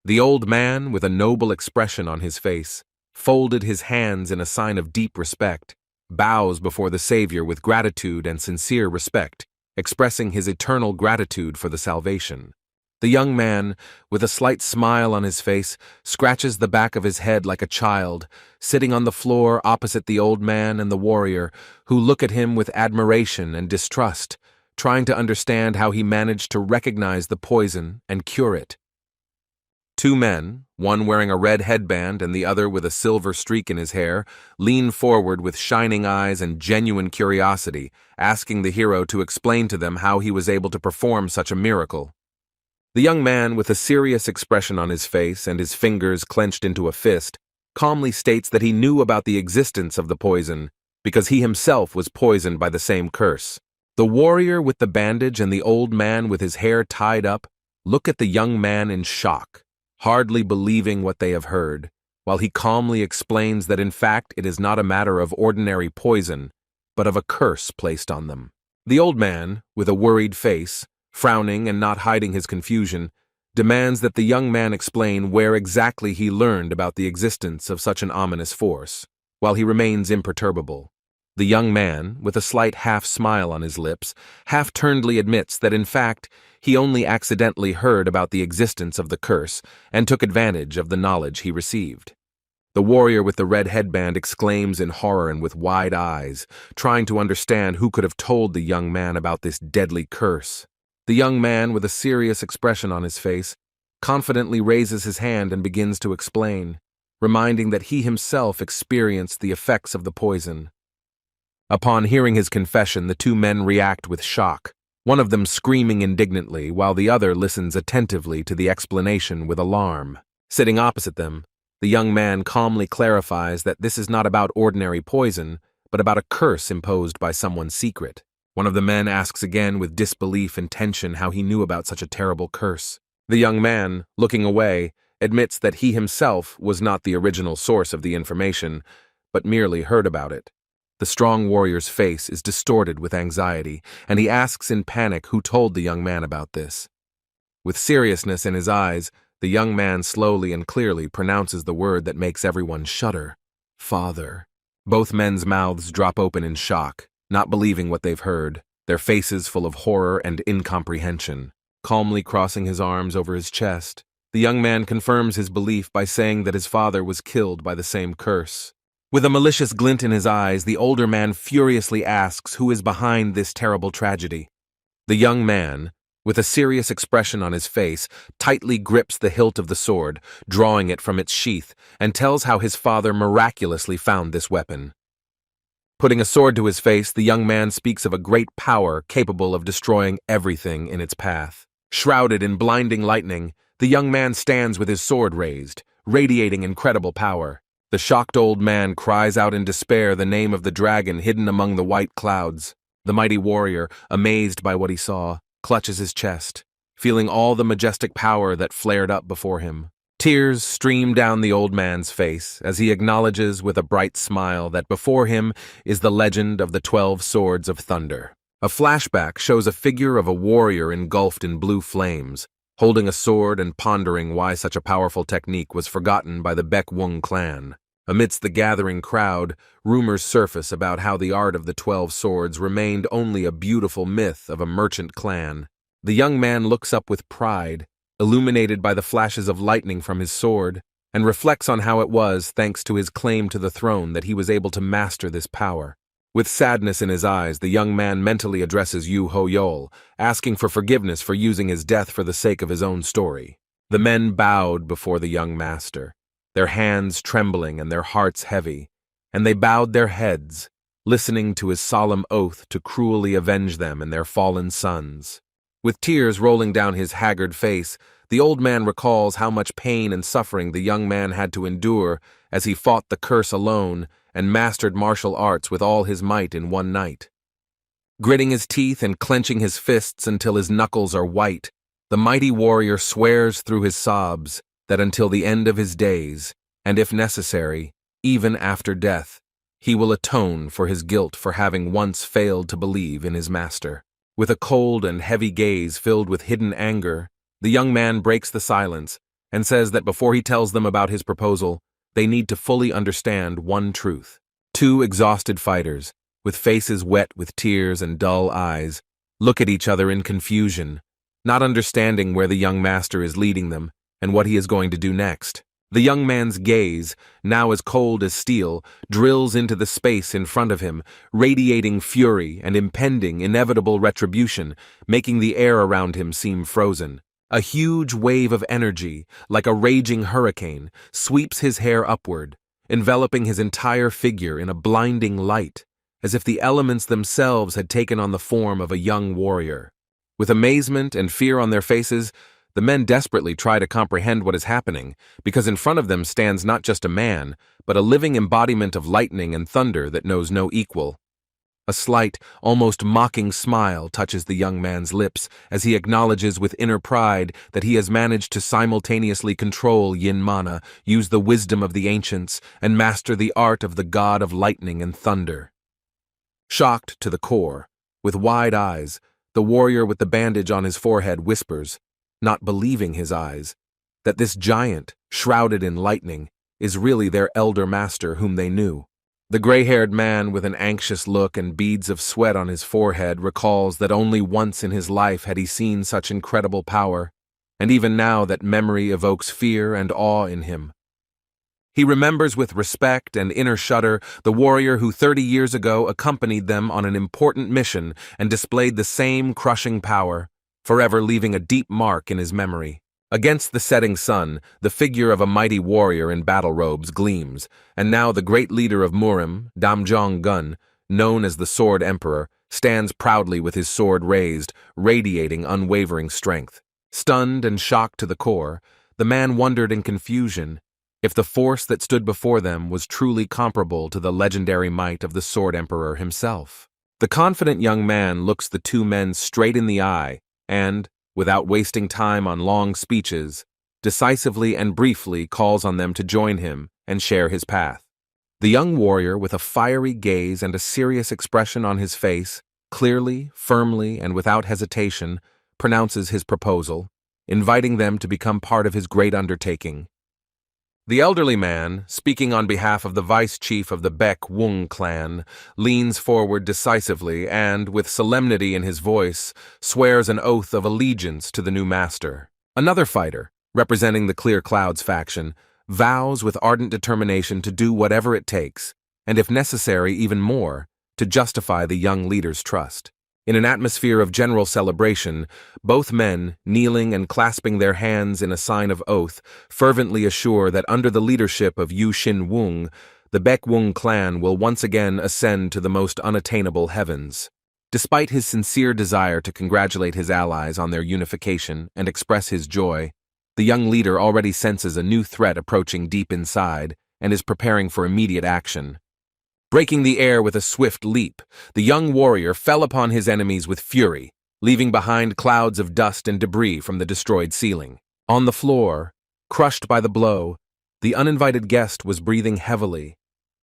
The old man, with a noble expression on his face, folded his hands in a sign of deep respect, bows before the Savior with gratitude and sincere respect, expressing his eternal gratitude for the salvation. The young man, with a slight smile on his face, scratches the back of his head like a child, sitting on the floor opposite the old man and the warrior, who look at him with admiration and distrust, trying to understand how he managed to recognize the poison and cure it. Two men, one wearing a red headband and the other with a silver streak in his hair, lean forward with shining eyes and genuine curiosity, asking the hero to explain to them how he was able to perform such a miracle. The young man, with a serious expression on his face and his fingers clenched into a fist, calmly states that he knew about the existence of the poison because he himself was poisoned by the same curse. The warrior with the bandage and the old man with his hair tied up look at the young man in shock, hardly believing what they have heard, while he calmly explains that in fact it is not a matter of ordinary poison, but of a curse placed on them. The old man, with a worried face, frowning and not hiding his confusion, demands that the young man explain where exactly he learned about the existence of such an ominous force, while he remains imperturbable. The young man, with a slight half-smile on his lips, half-turnedly admits that in fact he only accidentally heard about the existence of the curse and took advantage of the knowledge he received. The warrior with the red headband exclaims in horror and with wide eyes, trying to understand who could have told the young man about this deadly curse. The young man, with a serious expression on his face, confidently raises his hand and begins to explain, reminding that he himself experienced the effects of the poison. Upon hearing his confession, the two men react with shock, one of them screaming indignantly while the other listens attentively to the explanation with alarm. Sitting opposite them, the young man calmly clarifies that this is not about ordinary poison, but about a curse imposed by someone secret. One of the men asks again with disbelief and tension how he knew about such a terrible curse. The young man, looking away, admits that he himself was not the original source of the information, but merely heard about it. The strong warrior's face is distorted with anxiety, and he asks in panic who told the young man about this. With seriousness in his eyes, the young man slowly and clearly pronounces the word that makes everyone shudder: "Father." Both men's mouths drop open in shock, not believing what they've heard, their faces full of horror and incomprehension. Calmly crossing his arms over his chest, the young man confirms his belief by saying that his father was killed by the same curse. With a malicious glint in his eyes, the older man furiously asks who is behind this terrible tragedy. The young man, with a serious expression on his face, tightly grips the hilt of the sword, drawing it from its sheath, and tells how his father miraculously found this weapon. Putting a sword to his face, the young man speaks of a great power capable of destroying everything in its path. Shrouded in blinding lightning, the young man stands with his sword raised, radiating incredible power. The shocked old man cries out in despair the name of the dragon hidden among the white clouds. The mighty warrior, amazed by what he saw, clutches his chest, feeling all the majestic power that flared up before him. Tears stream down the old man's face as he acknowledges with a bright smile that before him is the legend of the 12 Swords of Thunder. A flashback shows a figure of a warrior engulfed in blue flames, holding a sword and pondering why such a powerful technique was forgotten by the Baekwung clan. Amidst the gathering crowd, rumors surface about how the art of the 12 Swords remained only a beautiful myth of a merchant clan. The young man looks up with pride, illuminated by the flashes of lightning from his sword, and reflects on how it was, thanks to his claim to the throne, that he was able to master this power. With sadness in his eyes, the young man mentally addresses Yu Ho-yol, asking for forgiveness for using his death for the sake of his own story. The men bowed before the young master, their hands trembling and their hearts heavy, and they bowed their heads, listening to his solemn oath to cruelly avenge them and their fallen sons. With tears rolling down his haggard face, the old man recalls how much pain and suffering the young man had to endure as he fought the curse alone and mastered martial arts with all his might in one night. Gritting his teeth and clenching his fists until his knuckles are white, the mighty warrior swears through his sobs that until the end of his days, and if necessary, even after death, he will atone for his guilt for having once failed to believe in his master. With a cold and heavy gaze filled with hidden anger, the young man breaks the silence and says that before he tells them about his proposal, they need to fully understand one truth. Two exhausted fighters, with faces wet with tears and dull eyes, look at each other in confusion, not understanding where the young master is leading them and what he is going to do next. The young man's gaze, now as cold as steel, drills into the space in front of him, radiating fury and impending inevitable retribution, making the air around him seem frozen. A huge wave of energy, like a raging hurricane, sweeps his hair upward, enveloping his entire figure in a blinding light, as if the elements themselves had taken on the form of a young warrior. With amazement and fear on their faces, the men desperately try to comprehend what is happening, because in front of them stands not just a man, but a living embodiment of lightning and thunder that knows no equal. A slight, almost mocking smile touches the young man's lips as he acknowledges with inner pride that he has managed to simultaneously control yin mana, use the wisdom of the ancients, and master the art of the god of lightning and thunder. Shocked to the core, with wide eyes, the warrior with the bandage on his forehead whispers, not believing his eyes, that this giant, shrouded in lightning, is really their elder master whom they knew. The gray-haired man with an anxious look and beads of sweat on his forehead recalls that only once in his life had he seen such incredible power, and even now that memory evokes fear and awe in him. He remembers with respect and inner shudder the warrior who 30 years ago accompanied them on an important mission and displayed the same crushing power, forever leaving a deep mark in his memory. Against the setting sun, the figure of a mighty warrior in battle robes gleams, and now the great leader of Murim, Damjong Gun, known as the Sword Emperor, stands proudly with his sword raised, radiating unwavering strength. Stunned and shocked to the core, the man wondered in confusion if the force that stood before them was truly comparable to the legendary might of the Sword Emperor himself. The confident young man looks the two men straight in the eye and, without wasting time on long speeches, decisively and briefly calls on them to join him and share his path. The young warrior, with a fiery gaze and a serious expression on his face, clearly, firmly, and without hesitation, pronounces his proposal, inviting them to become part of his great undertaking. The elderly man, speaking on behalf of the vice-chief of the Baek Wung clan, leans forward decisively and, with solemnity in his voice, swears an oath of allegiance to the new master. Another fighter, representing the Clear Clouds faction, vows with ardent determination to do whatever it takes, and if necessary even more, to justify the young leader's trust. In an atmosphere of general celebration, both men, kneeling and clasping their hands in a sign of oath, fervently assure that under the leadership of Yu Shin Wung, the Baek Wung clan will once again ascend to the most unattainable heavens. Despite his sincere desire to congratulate his allies on their unification and express his joy, the young leader already senses a new threat approaching deep inside and is preparing for immediate action. Breaking the air with a swift leap, the young warrior fell upon his enemies with fury, leaving behind clouds of dust and debris from the destroyed ceiling. On the floor, crushed by the blow, the uninvited guest was breathing heavily,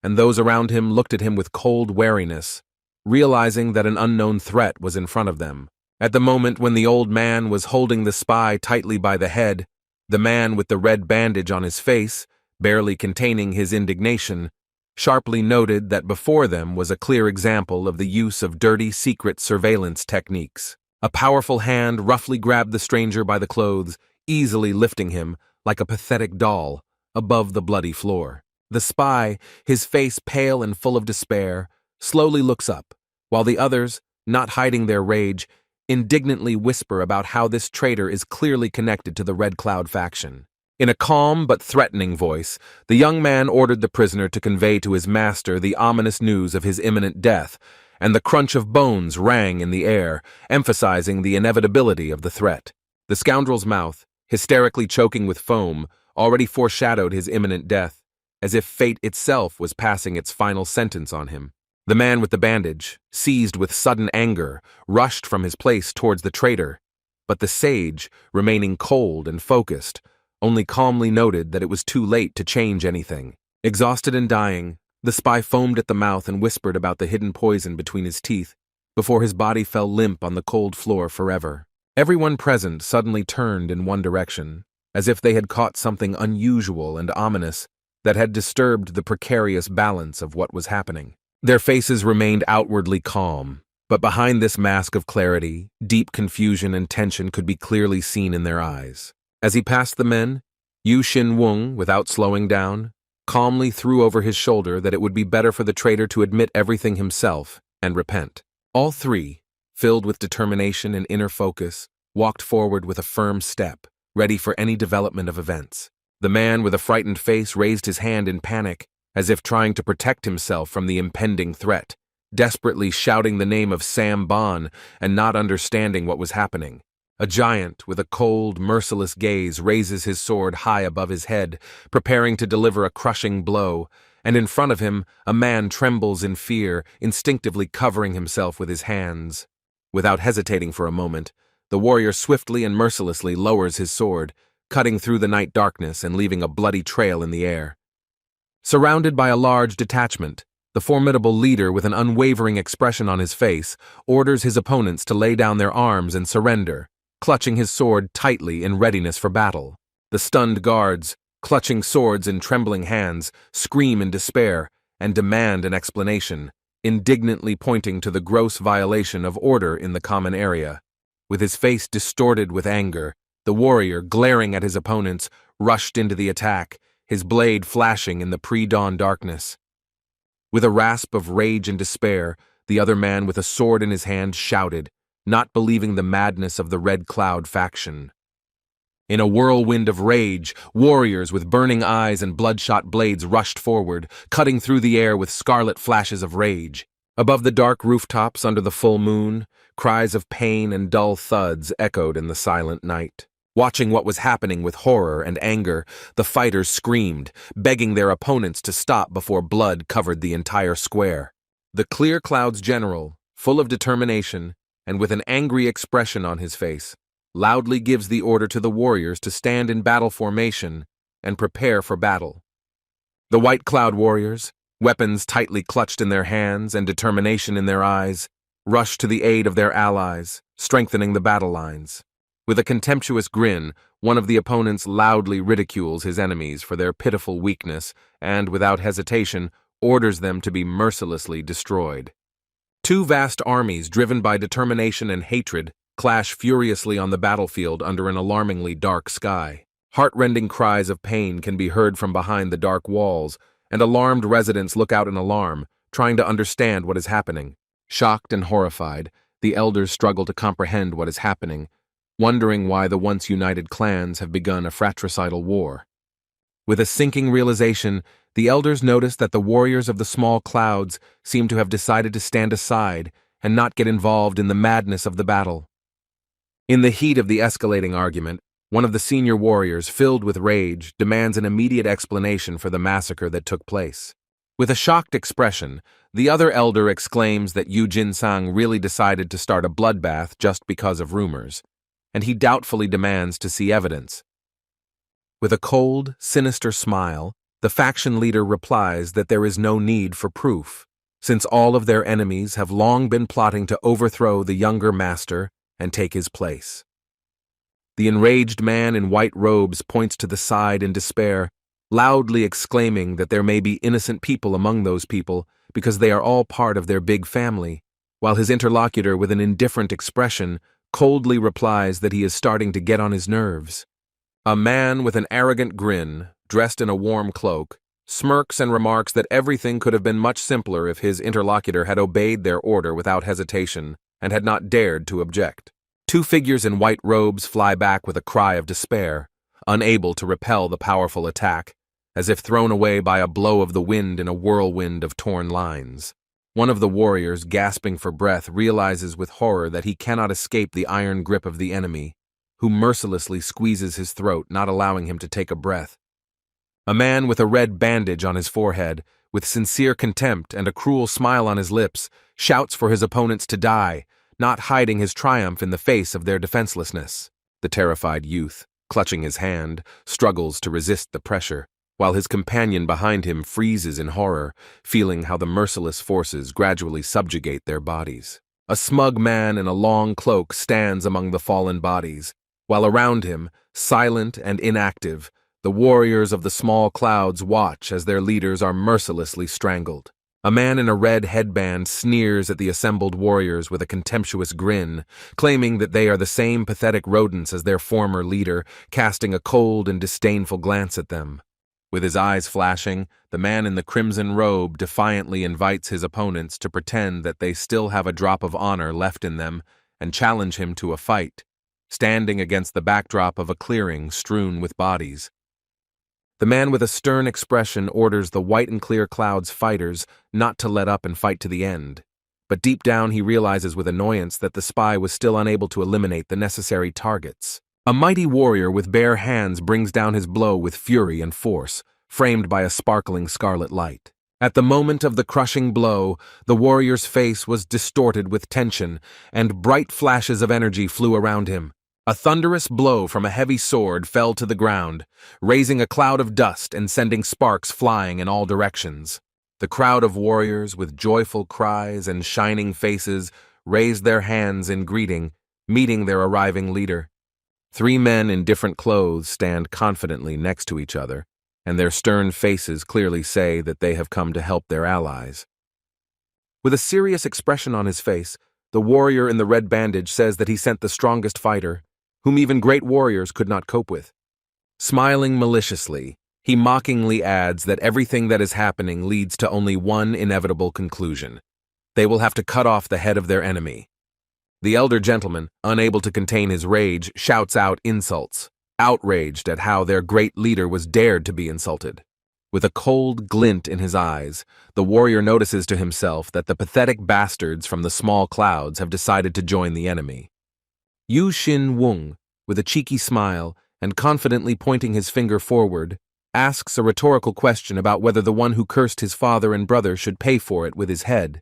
and those around him looked at him with cold wariness, realizing that an unknown threat was in front of them. At the moment when the old man was holding the spy tightly by the head, the man with the red bandage on his face, barely containing his indignation, sharply noted that before them was a clear example of the use of dirty secret surveillance techniques. A powerful hand roughly grabbed the stranger by the clothes, easily lifting him, like a pathetic doll, above the bloody floor. The spy, his face pale and full of despair, slowly looks up, while the others, not hiding their rage, indignantly whisper about how this traitor is clearly connected to the Red Cloud faction. In a calm but threatening voice, the young man ordered the prisoner to convey to his master the ominous news of his imminent death, and the crunch of bones rang in the air, emphasizing the inevitability of the threat. The scoundrel's mouth, hysterically choking with foam, already foreshadowed his imminent death, as if fate itself was passing its final sentence on him. The man with the bandage, seized with sudden anger, rushed from his place towards the traitor, but the sage, remaining cold and focused, only calmly noted that it was too late to change anything. Exhausted and dying, the spy foamed at the mouth and whispered about the hidden poison between his teeth, before his body fell limp on the cold floor forever. Everyone present suddenly turned in one direction, as if they had caught something unusual and ominous that had disturbed the precarious balance of what was happening. Their faces remained outwardly calm, but behind this mask of clarity, deep confusion and tension could be clearly seen in their eyes. As he passed the men, Yu Xin-wung, without slowing down, calmly threw over his shoulder that it would be better for the traitor to admit everything himself and repent. All three, filled with determination and inner focus, walked forward with a firm step, ready for any development of events. The man with a frightened face raised his hand in panic, as if trying to protect himself from the impending threat, desperately shouting the name of Sam Bon and not understanding what was happening. A giant with a cold, merciless gaze raises his sword high above his head, preparing to deliver a crushing blow, and in front of him a man trembles in fear, instinctively covering himself with his hands. Without hesitating for a moment, the warrior swiftly and mercilessly lowers his sword, cutting through the night darkness and leaving a bloody trail in the air. Surrounded by a large detachment, the formidable leader, with an unwavering expression on his face, orders his opponents to lay down their arms and surrender, clutching his sword tightly in readiness for battle. The stunned guards, clutching swords in trembling hands, scream in despair and demand an explanation, indignantly pointing to the gross violation of order in the common area. With his face distorted with anger, the warrior, glaring at his opponents, rushed into the attack, his blade flashing in the pre-dawn darkness. With a rasp of rage and despair, the other man with a sword in his hand shouted, not believing the madness of the Red Cloud faction. In a whirlwind of rage, warriors with burning eyes and bloodshot blades rushed forward, cutting through the air with scarlet flashes of rage. Above the dark rooftops under the full moon, cries of pain and dull thuds echoed in the silent night. Watching what was happening with horror and anger, the fighters screamed, begging their opponents to stop before blood covered the entire square. The Clear Cloud's general, full of determination, and with an angry expression on his face, loudly gives the order to the warriors to stand in battle formation and prepare for battle. The White Cloud warriors, weapons tightly clutched in their hands and determination in their eyes, rush to the aid of their allies, strengthening the battle lines. With a contemptuous grin, one of the opponents loudly ridicules his enemies for their pitiful weakness and, without hesitation, orders them to be mercilessly destroyed. Two vast armies, driven by determination and hatred, clash furiously on the battlefield under an alarmingly dark sky. Heart-rending cries of pain can be heard from behind the dark walls, and alarmed residents look out in alarm, trying to understand what is happening. Shocked and horrified, the elders struggle to comprehend what is happening, wondering why the once united clans have begun a fratricidal war. With a sinking realization, the elders notice that the warriors of the small clouds seem to have decided to stand aside and not get involved in the madness of the battle. In the heat of the escalating argument, one of the senior warriors, filled with rage, demands an immediate explanation for the massacre that took place. With a shocked expression, the other elder exclaims that Yu Jin-sang really decided to start a bloodbath just because of rumors, and he doubtfully demands to see evidence. With a cold, sinister smile, the faction leader replies that there is no need for proof, since all of their enemies have long been plotting to overthrow the younger master and take his place. The enraged man in white robes points to the side in despair, loudly exclaiming that there may be innocent people among those people because they are all part of their big family, while his interlocutor, with an indifferent expression, coldly replies that he is starting to get on his nerves. A man with an arrogant grin, dressed in a warm cloak, smirks and remarks that everything could have been much simpler if his interlocutor had obeyed their order without hesitation and had not dared to object. Two figures in white robes fly back with a cry of despair, unable to repel the powerful attack, as if thrown away by a blow of the wind in a whirlwind of torn lines. One of the warriors, gasping for breath, realizes with horror that he cannot escape the iron grip of the enemy, who mercilessly squeezes his throat, not allowing him to take a breath. A man with a red bandage on his forehead, with sincere contempt and a cruel smile on his lips, shouts for his opponents to die, not hiding his triumph in the face of their defenselessness. The terrified youth, clutching his hand, struggles to resist the pressure, while his companion behind him freezes in horror, feeling how the merciless forces gradually subjugate their bodies. A smug man in a long cloak stands among the fallen bodies, while around him, silent and inactive, the warriors of the small clouds watch as their leaders are mercilessly strangled. A man in a red headband sneers at the assembled warriors with a contemptuous grin, claiming that they are the same pathetic rodents as their former leader, casting a cold and disdainful glance at them. With his eyes flashing, the man in the crimson robe defiantly invites his opponents to pretend that they still have a drop of honor left in them and challenge him to a fight, standing against the backdrop of a clearing strewn with bodies. The man with a stern expression orders the white and clear clouds fighters not to let up and fight to the end. But deep down he realizes with annoyance that the spy was still unable to eliminate the necessary targets. A mighty warrior with bare hands brings down his blow with fury and force, framed by a sparkling scarlet light. At the moment of the crushing blow, the warrior's face was distorted with tension, and bright flashes of energy flew around him. A thunderous blow from a heavy sword fell to the ground, raising a cloud of dust and sending sparks flying in all directions. The crowd of warriors, with joyful cries and shining faces, raised their hands in greeting, meeting their arriving leader. 3 men in different clothes stand confidently next to each other, and their stern faces clearly say that they have come to help their allies. With a serious expression on his face, the warrior in the red bandage says that he sent the strongest fighter, whom even great warriors could not cope with. Smiling maliciously, he mockingly adds that everything that is happening leads to only one inevitable conclusion. They will have to cut off the head of their enemy. The elder gentleman, unable to contain his rage, shouts out insults, outraged at how their great leader was dared to be insulted. With a cold glint in his eyes, the warrior notices to himself that the pathetic bastards from the small clouds have decided to join the enemy. Yu Xin Wung, with a cheeky smile and confidently pointing his finger forward, asks a rhetorical question about whether the one who cursed his father and brother should pay for it with his head.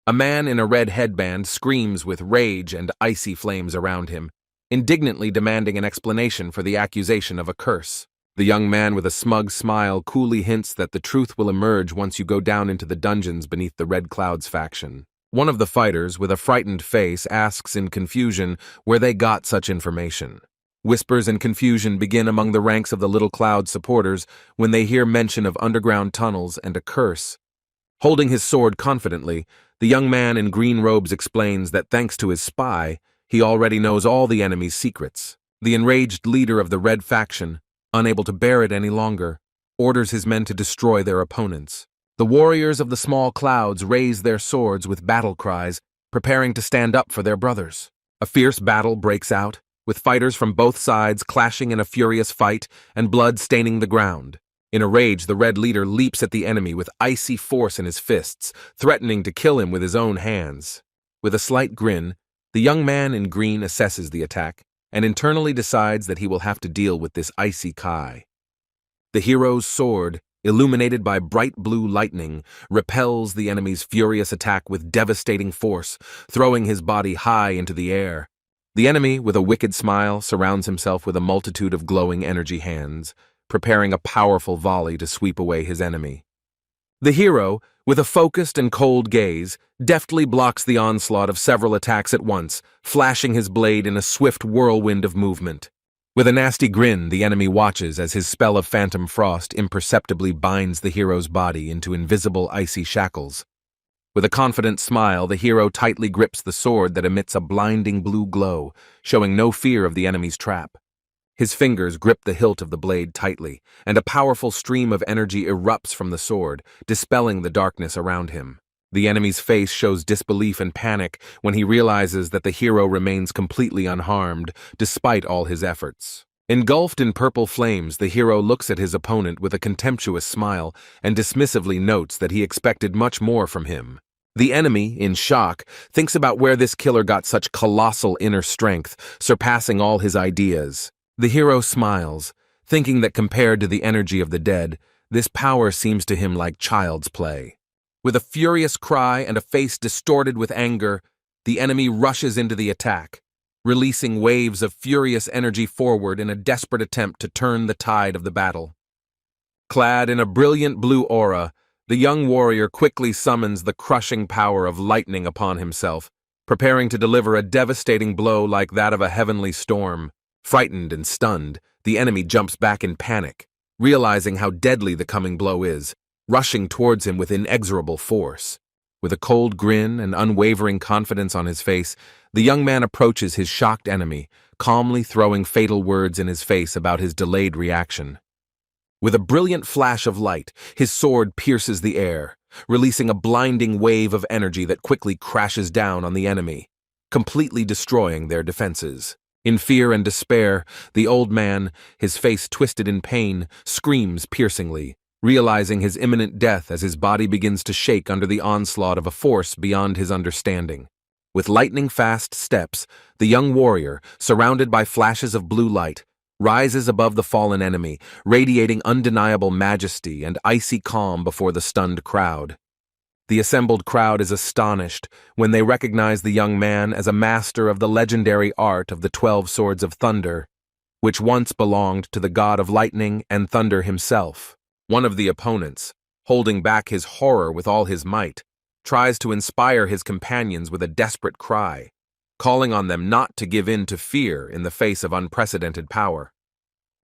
A man in a red headband screams with rage and icy flames around him, indignantly demanding an explanation for the accusation of a curse. The young man with a smug smile coolly hints that the truth will emerge once you go down into the dungeons beneath the Red Clouds faction. One of the fighters, with a frightened face, asks in confusion where they got such information. Whispers and confusion begin among the ranks of the Little Cloud supporters when they hear mention of underground tunnels and a curse. Holding his sword confidently, the young man in green robes explains that thanks to his spy, he already knows all the enemy's secrets. The enraged leader of the Red faction, unable to bear it any longer, orders his men to destroy their opponents. The warriors of the small clouds raise their swords with battle cries, preparing to stand up for their brothers. A fierce battle breaks out, with fighters from both sides clashing in a furious fight and blood staining the ground. In a rage, the red leader leaps at the enemy with icy force in his fists, threatening to kill him with his own hands. With a slight grin, the young man in green assesses the attack and internally decides that he will have to deal with this icy Kai. The hero's sword, illuminated by bright blue lightning, repels the enemy's furious attack with devastating force, throwing his body high into the air. The enemy, with a wicked smile, surrounds himself with a multitude of glowing energy hands, preparing a powerful volley to sweep away his enemy. The hero, with a focused and cold gaze, deftly blocks the onslaught of several attacks at once, flashing his blade in a swift whirlwind of movement. With a nasty grin, the enemy watches as his spell of phantom frost imperceptibly binds the hero's body into invisible icy shackles. With a confident smile, the hero tightly grips the sword that emits a blinding blue glow, showing no fear of the enemy's trap. His fingers grip the hilt of the blade tightly, and a powerful stream of energy erupts from the sword, dispelling the darkness around him. The enemy's face shows disbelief and panic when he realizes that the hero remains completely unharmed, despite all his efforts. Engulfed in purple flames, the hero looks at his opponent with a contemptuous smile and dismissively notes that he expected much more from him. The enemy, in shock, thinks about where this killer got such colossal inner strength, surpassing all his ideas. The hero smiles, thinking that compared to the energy of the dead, this power seems to him like child's play. With a furious cry and a face distorted with anger, the enemy rushes into the attack, releasing waves of furious energy forward in a desperate attempt to turn the tide of the battle. Clad in a brilliant blue aura, the young warrior quickly summons the crushing power of lightning upon himself, preparing to deliver a devastating blow like that of a heavenly storm. Frightened and stunned, the enemy jumps back in panic, realizing how deadly the coming blow is. rushing towards him with inexorable force. With a cold grin and unwavering confidence on his face, the young man approaches his shocked enemy, calmly throwing fatal words in his face about his delayed reaction. With a brilliant flash of light, his sword pierces the air, releasing a blinding wave of energy that quickly crashes down on the enemy, completely destroying their defenses. In fear and despair, the old man, his face twisted in pain, screams piercingly, realizing his imminent death as his body begins to shake under the onslaught of a force beyond his understanding. With lightning-fast steps, the young warrior, surrounded by flashes of blue light, rises above the fallen enemy, radiating undeniable majesty and icy calm before the stunned crowd. The assembled crowd is astonished when they recognize the young man as a master of the legendary art of the 12 Swords of Thunder, which once belonged to the god of lightning and thunder himself. One of the opponents, holding back his horror with all his might, tries to inspire his companions with a desperate cry, calling on them not to give in to fear in the face of unprecedented power.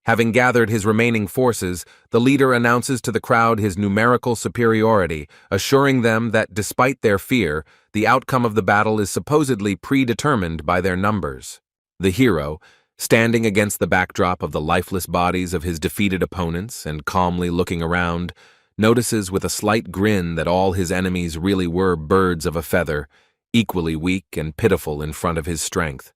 Having gathered his remaining forces, the leader announces to the crowd his numerical superiority, assuring them that despite their fear, the outcome of the battle is supposedly predetermined by their numbers. The hero, standing against the backdrop of the lifeless bodies of his defeated opponents and calmly looking around, notices with a slight grin that all his enemies really were birds of a feather, equally weak and pitiful in front of his strength.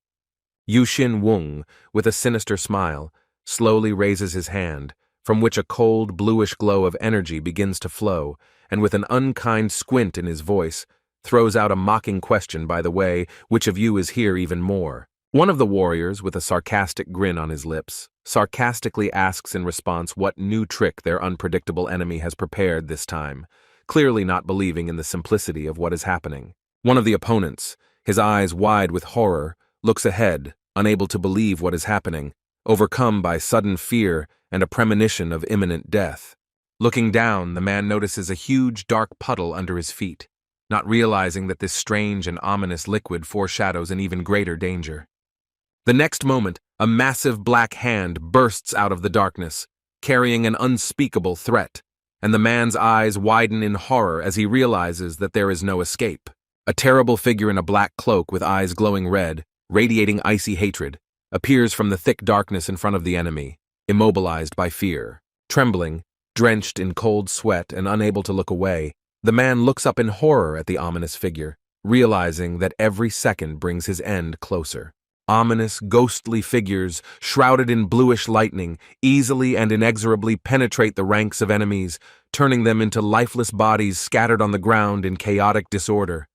Yushin Wung, with a sinister smile, slowly raises his hand, from which a cold, bluish glow of energy begins to flow, and with an unkind squint in his voice, throws out a mocking question by the way, which of you is here even more? One of the warriors, with a sarcastic grin on his lips, sarcastically asks in response what new trick their unpredictable enemy has prepared this time, clearly not believing in the simplicity of what is happening. One of the opponents, his eyes wide with horror, looks ahead, unable to believe what is happening, overcome by sudden fear and a premonition of imminent death. Looking down, the man notices a huge dark puddle under his feet, not realizing that this strange and ominous liquid foreshadows an even greater danger. The next moment, a massive black hand bursts out of the darkness, carrying an unspeakable threat, and the man's eyes widen in horror as he realizes that there is no escape. A terrible figure in a black cloak with eyes glowing red, radiating icy hatred, appears from the thick darkness in front of the enemy, immobilized by fear. Trembling, drenched in cold sweat and unable to look away, the man looks up in horror at the ominous figure, realizing that every second brings his end closer. Ominous, ghostly figures, shrouded in bluish lightning, easily and inexorably penetrate the ranks of enemies, turning them into lifeless bodies scattered on the ground in chaotic disorder.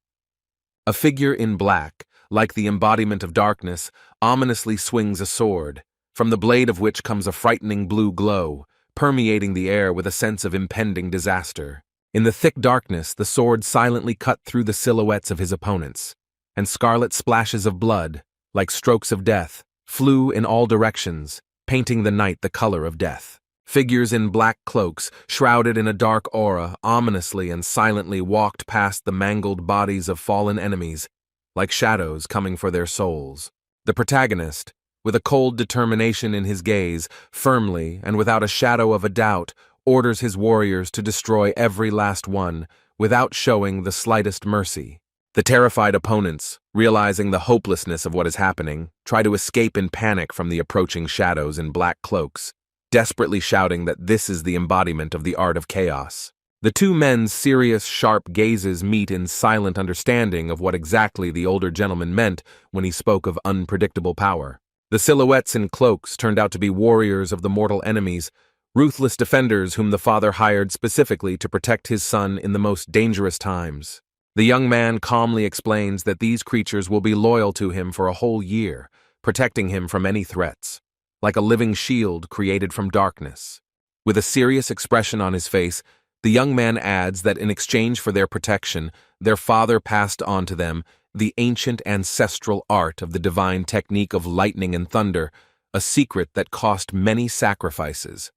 A figure in black, like the embodiment of darkness, ominously swings a sword, from the blade of which comes a frightening blue glow, permeating the air with a sense of impending disaster. In the thick darkness, the sword silently cut through the silhouettes of his opponents, and scarlet splashes of blood, like strokes of death, flew in all directions, painting the night the color of death. Figures in black cloaks, shrouded in a dark aura, ominously and silently walked past the mangled bodies of fallen enemies, like shadows coming for their souls. The protagonist, with a cold determination in his gaze, firmly and without a shadow of a doubt, orders his warriors to destroy every last one, without showing the slightest mercy. The terrified opponents, realizing the hopelessness of what is happening, try to escape in panic from the approaching shadows in black cloaks, desperately shouting that this is the embodiment of the art of chaos. The two men's serious, sharp gazes meet in silent understanding of what exactly the older gentleman meant when he spoke of unpredictable power. The silhouettes in cloaks turned out to be warriors of the mortal enemies, ruthless defenders whom the father hired specifically to protect his son in the most dangerous times. The young man calmly explains that these creatures will be loyal to him for a whole year, protecting him from any threats, like a living shield created from darkness. With a serious expression on his face, the young man adds that in exchange for their protection, their father passed on to them the ancient ancestral art of the divine technique of lightning and thunder, a secret that cost many sacrifices.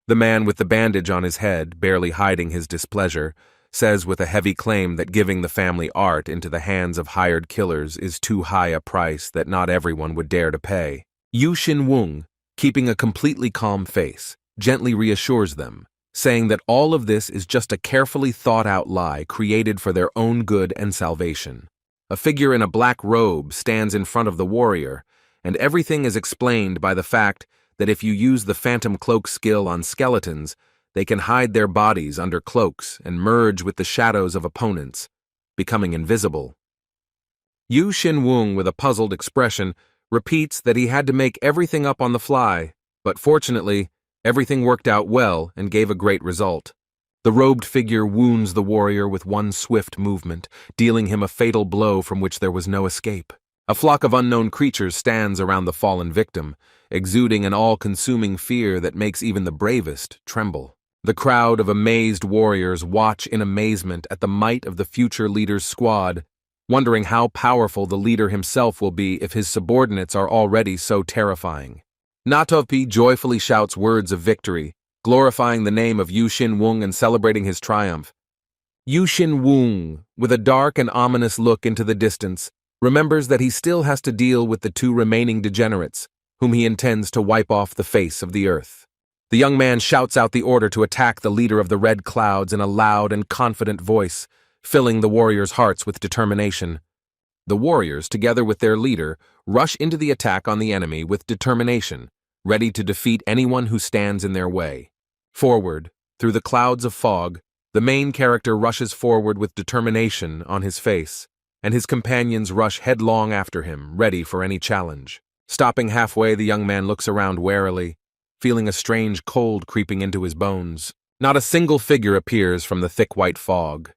The man with the bandage on his head, barely hiding his displeasure, says with a heavy claim that giving the family art into the hands of hired killers is too high a price that not everyone would dare to pay. Yu Xin Wung, keeping a completely calm face, gently reassures them, saying that all of this is just a carefully thought-out lie created for their own good and salvation. A figure in a black robe stands in front of the warrior, and everything is explained by the fact that if you use the Phantom Cloak skill on skeletons, they can hide their bodies under cloaks and merge with the shadows of opponents, becoming invisible. Yu Xinwung, with a puzzled expression, repeats that he had to make everything up on the fly, but fortunately, everything worked out well and gave a great result. The robed figure wounds the warrior with one swift movement, dealing him a fatal blow from which there was no escape. A flock of unknown creatures stands around the fallen victim, exuding an all-consuming fear that makes even the bravest tremble. The crowd of amazed warriors watch in amazement at the might of the future leader's squad, wondering how powerful the leader himself will be if his subordinates are already so terrifying. Natovpi joyfully shouts words of victory, glorifying the name of Yu Xinwung and celebrating his triumph. Yu Xinwung, with a dark and ominous look into the distance, remembers that he still has to deal with the two remaining degenerates, whom he intends to wipe off the face of the earth. The young man shouts out the order to attack the leader of the Red Clouds in a loud and confident voice, filling the warriors' hearts with determination. The warriors, together with their leader, rush into the attack on the enemy with determination, ready to defeat anyone who stands in their way. Forward, through the clouds of fog, the main character rushes forward with determination on his face, and his companions rush headlong after him, ready for any challenge. Stopping halfway, the young man looks around warily, feeling a strange cold creeping into his bones. Not a single figure appears from the thick white fog,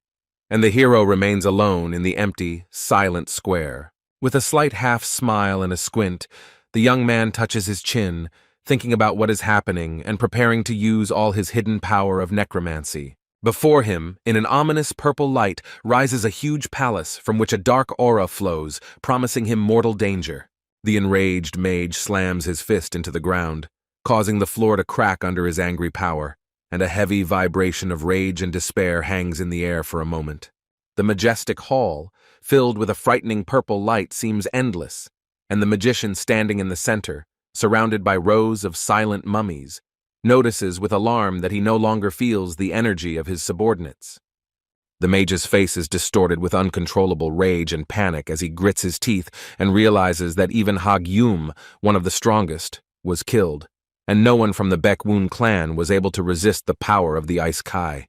and the hero remains alone in the empty, silent square. With a slight half-smile and a squint, the young man touches his chin, thinking about what is happening and preparing to use all his hidden power of necromancy. Before him, in an ominous purple light, rises a huge palace from which a dark aura flows, promising him mortal danger. The enraged mage slams his fist into the ground, causing the floor to crack under his angry power, and a heavy vibration of rage and despair hangs in the air for a moment. The majestic hall, filled with a frightening purple light, seems endless, and the magician standing in the center, surrounded by rows of silent mummies, notices with alarm that he no longer feels the energy of his subordinates. The mage's face is distorted with uncontrollable rage and panic as he grits his teeth and realizes that even Hagyum, one of the strongest, was killed, and no one from the Baekwoon clan was able to resist the power of the Ice Kai.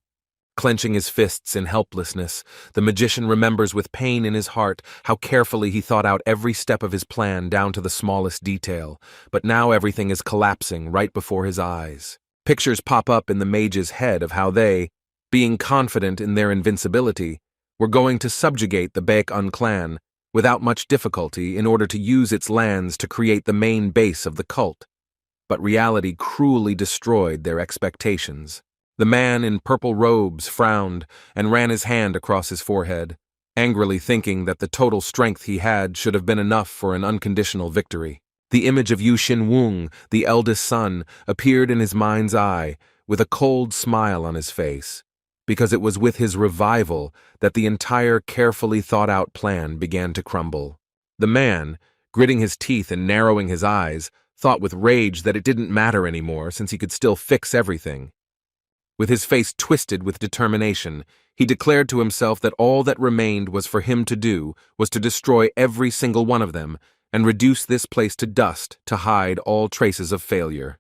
Clenching his fists in helplessness, the magician remembers with pain in his heart how carefully he thought out every step of his plan down to the smallest detail, but now everything is collapsing right before his eyes. Pictures pop up in the mage's head of how they, being confident in their invincibility, were going to subjugate the Baekwoon clan without much difficulty in order to use its lands to create the main base of the cult. But reality cruelly destroyed their expectations. The man in purple robes frowned and ran his hand across his forehead, angrily thinking that the total strength he had should have been enough for an unconditional victory. The image of Yu Xinwung, the eldest son, appeared in his mind's eye with a cold smile on his face, because it was with his revival that the entire carefully thought-out plan began to crumble. The man, gritting his teeth and narrowing his eyes, thought with rage that it didn't matter anymore since he could still fix everything. With his face twisted with determination, he declared to himself that all that remained was for him to do was to destroy every single one of them and reduce this place to dust to hide all traces of failure.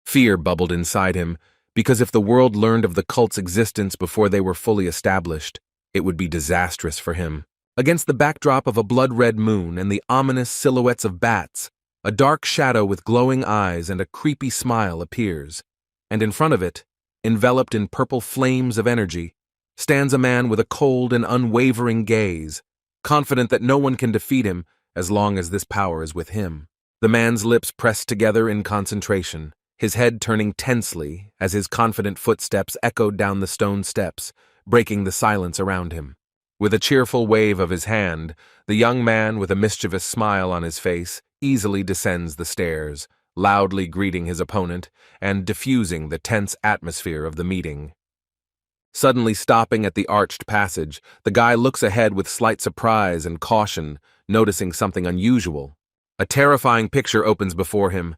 Fear bubbled inside him, because if the world learned of the cult's existence before they were fully established, it would be disastrous for him. Against the backdrop of a blood-red moon and the ominous silhouettes of bats, a dark shadow with glowing eyes and a creepy smile appears, and in front of it, enveloped in purple flames of energy, stands a man with a cold and unwavering gaze, confident that no one can defeat him as long as this power is with him. The man's lips pressed together in concentration, his head turning tensely as his confident footsteps echoed down the stone steps, breaking the silence around him. With a cheerful wave of his hand, the young man, with a mischievous smile on his face, easily descends the stairs, loudly greeting his opponent and diffusing the tense atmosphere of the meeting. Suddenly stopping at the arched passage, the guy looks ahead with slight surprise and caution, noticing something unusual. A terrifying picture opens before him.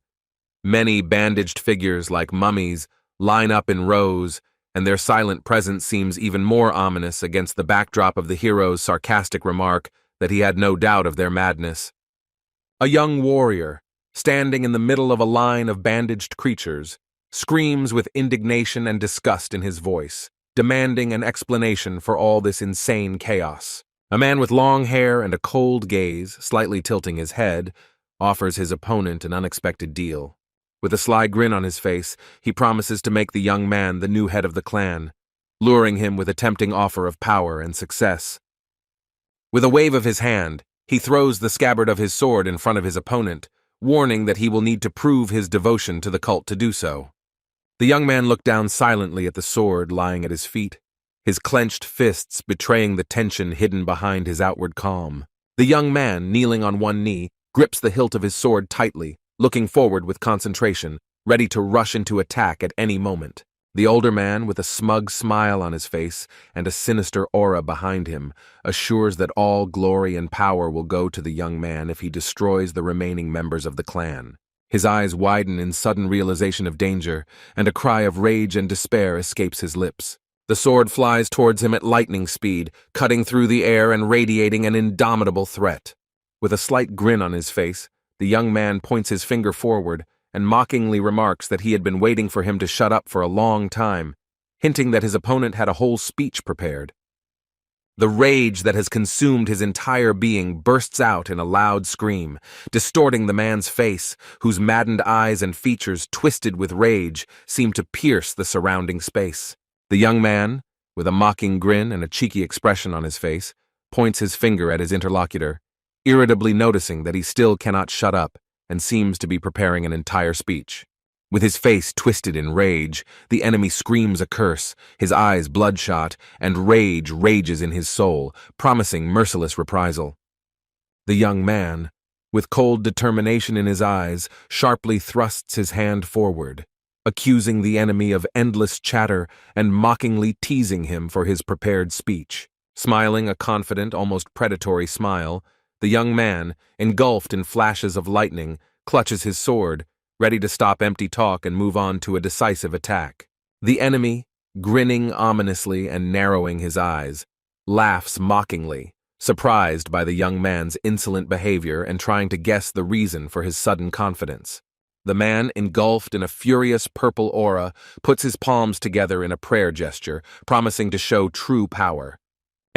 Many bandaged figures like mummies line up in rows, and their silent presence seems even more ominous against the backdrop of the hero's sarcastic remark that he had no doubt of their madness. A young warrior, standing in the middle of a line of bandaged creatures, screams with indignation and disgust in his voice, demanding an explanation for all this insane chaos. A man with long hair and a cold gaze, slightly tilting his head, offers his opponent an unexpected deal. With a sly grin on his face, he promises to make the young man the new head of the clan, luring him with a tempting offer of power and success. With a wave of his hand, he throws the scabbard of his sword in front of his opponent, warning that he will need to prove his devotion to the cult to do so. The young man looked down silently at the sword lying at his feet, his clenched fists betraying the tension hidden behind his outward calm. The young man, kneeling on one knee, grips the hilt of his sword tightly, looking forward with concentration, ready to rush into attack at any moment. The older man, with a smug smile on his face and a sinister aura behind him, assures that all glory and power will go to the young man if he destroys the remaining members of the clan. His eyes widen in sudden realization of danger, and a cry of rage and despair escapes his lips. The sword flies towards him at lightning speed, cutting through the air and radiating an indomitable threat. With a slight grin on his face, the young man points his finger forward and mockingly remarks that he had been waiting for him to shut up for a long time, hinting that his opponent had a whole speech prepared. The rage that has consumed his entire being bursts out in a loud scream, distorting the man's face, whose maddened eyes and features, twisted with rage, seem to pierce the surrounding space. The young man, with a mocking grin and a cheeky expression on his face, points his finger at his interlocutor, irritably noticing that he still cannot shut up and seems to be preparing an entire speech. With his face twisted in rage, the enemy screams a curse, his eyes bloodshot, and rage rages in his soul, promising merciless reprisal. The young man, with cold determination in his eyes, sharply thrusts his hand forward, accusing the enemy of endless chatter and mockingly teasing him for his prepared speech. Smiling a confident, almost predatory smile, the young man, engulfed in flashes of lightning, clutches his sword, ready to stop empty talk and move on to a decisive attack. The enemy, grinning ominously and narrowing his eyes, laughs mockingly, surprised by the young man's insolent behavior and trying to guess the reason for his sudden confidence. The man, engulfed in a furious purple aura, puts his palms together in a prayer gesture, promising to show true power.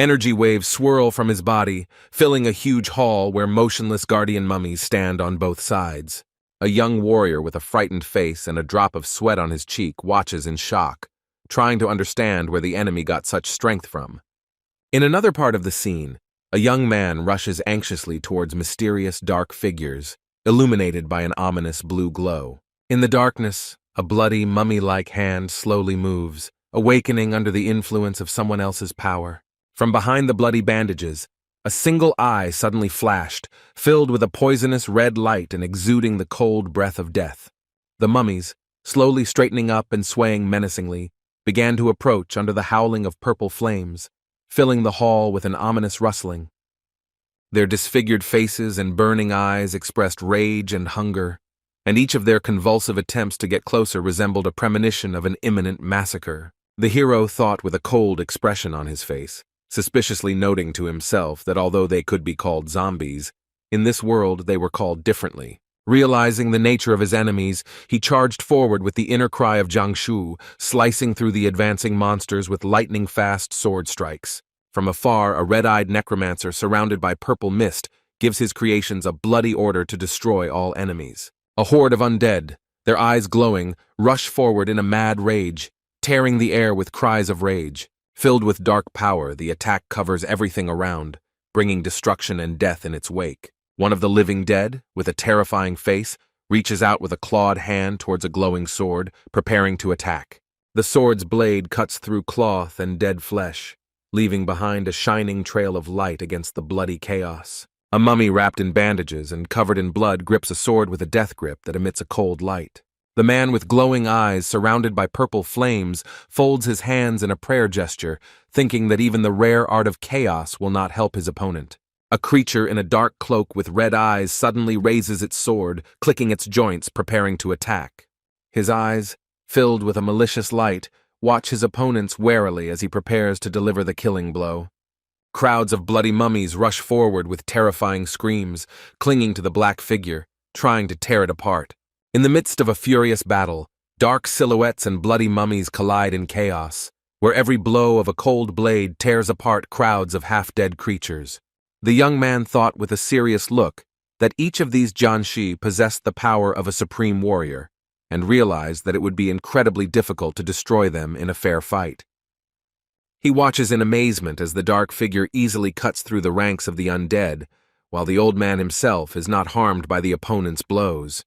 Energy waves swirl from his body, filling a huge hall where motionless guardian mummies stand on both sides. A young warrior with a frightened face and a drop of sweat on his cheek watches in shock, trying to understand where the enemy got such strength from. In another part of the scene, a young man rushes anxiously towards mysterious dark figures, illuminated by an ominous blue glow. In the darkness, a bloody, mummy-like hand slowly moves, awakening under the influence of someone else's power. From behind the bloody bandages, a single eye suddenly flashed, filled with a poisonous red light and exuding the cold breath of death. The mummies, slowly straightening up and swaying menacingly, began to approach under the howling of purple flames, filling the hall with an ominous rustling. Their disfigured faces and burning eyes expressed rage and hunger, and each of their convulsive attempts to get closer resembled a premonition of an imminent massacre. The hero thought with a cold expression on his face, suspiciously noting to himself that although they could be called zombies, in this world they were called differently. Realizing the nature of his enemies, he charged forward with the inner cry of Jiangshu, slicing through the advancing monsters with lightning-fast sword strikes. From afar, a red-eyed necromancer surrounded by purple mist gives his creations a bloody order to destroy all enemies. A horde of undead, their eyes glowing, rush forward in a mad rage, tearing the air with cries of rage. Filled with dark power, the attack covers everything around, bringing destruction and death in its wake. One of the living dead, with a terrifying face, reaches out with a clawed hand towards a glowing sword, preparing to attack. The sword's blade cuts through cloth and dead flesh, leaving behind a shining trail of light against the bloody chaos. A mummy wrapped in bandages and covered in blood grips a sword with a death grip that emits a cold light. The man with glowing eyes, surrounded by purple flames, folds his hands in a prayer gesture, thinking that even the rare art of chaos will not help his opponent. A creature in a dark cloak with red eyes suddenly raises its sword, clicking its joints, preparing to attack. His eyes, filled with a malicious light, watch his opponents warily as he prepares to deliver the killing blow. Crowds of bloody mummies rush forward with terrifying screams, clinging to the black figure, trying to tear it apart. In the midst of a furious battle, dark silhouettes and bloody mummies collide in chaos, where every blow of a cold blade tears apart crowds of half-dead creatures. The young man thought with a serious look that each of these Jianshi possessed the power of a supreme warrior, and realized that it would be incredibly difficult to destroy them in a fair fight. He watches in amazement as the dark figure easily cuts through the ranks of the undead, while the old man himself is not harmed by the opponent's blows.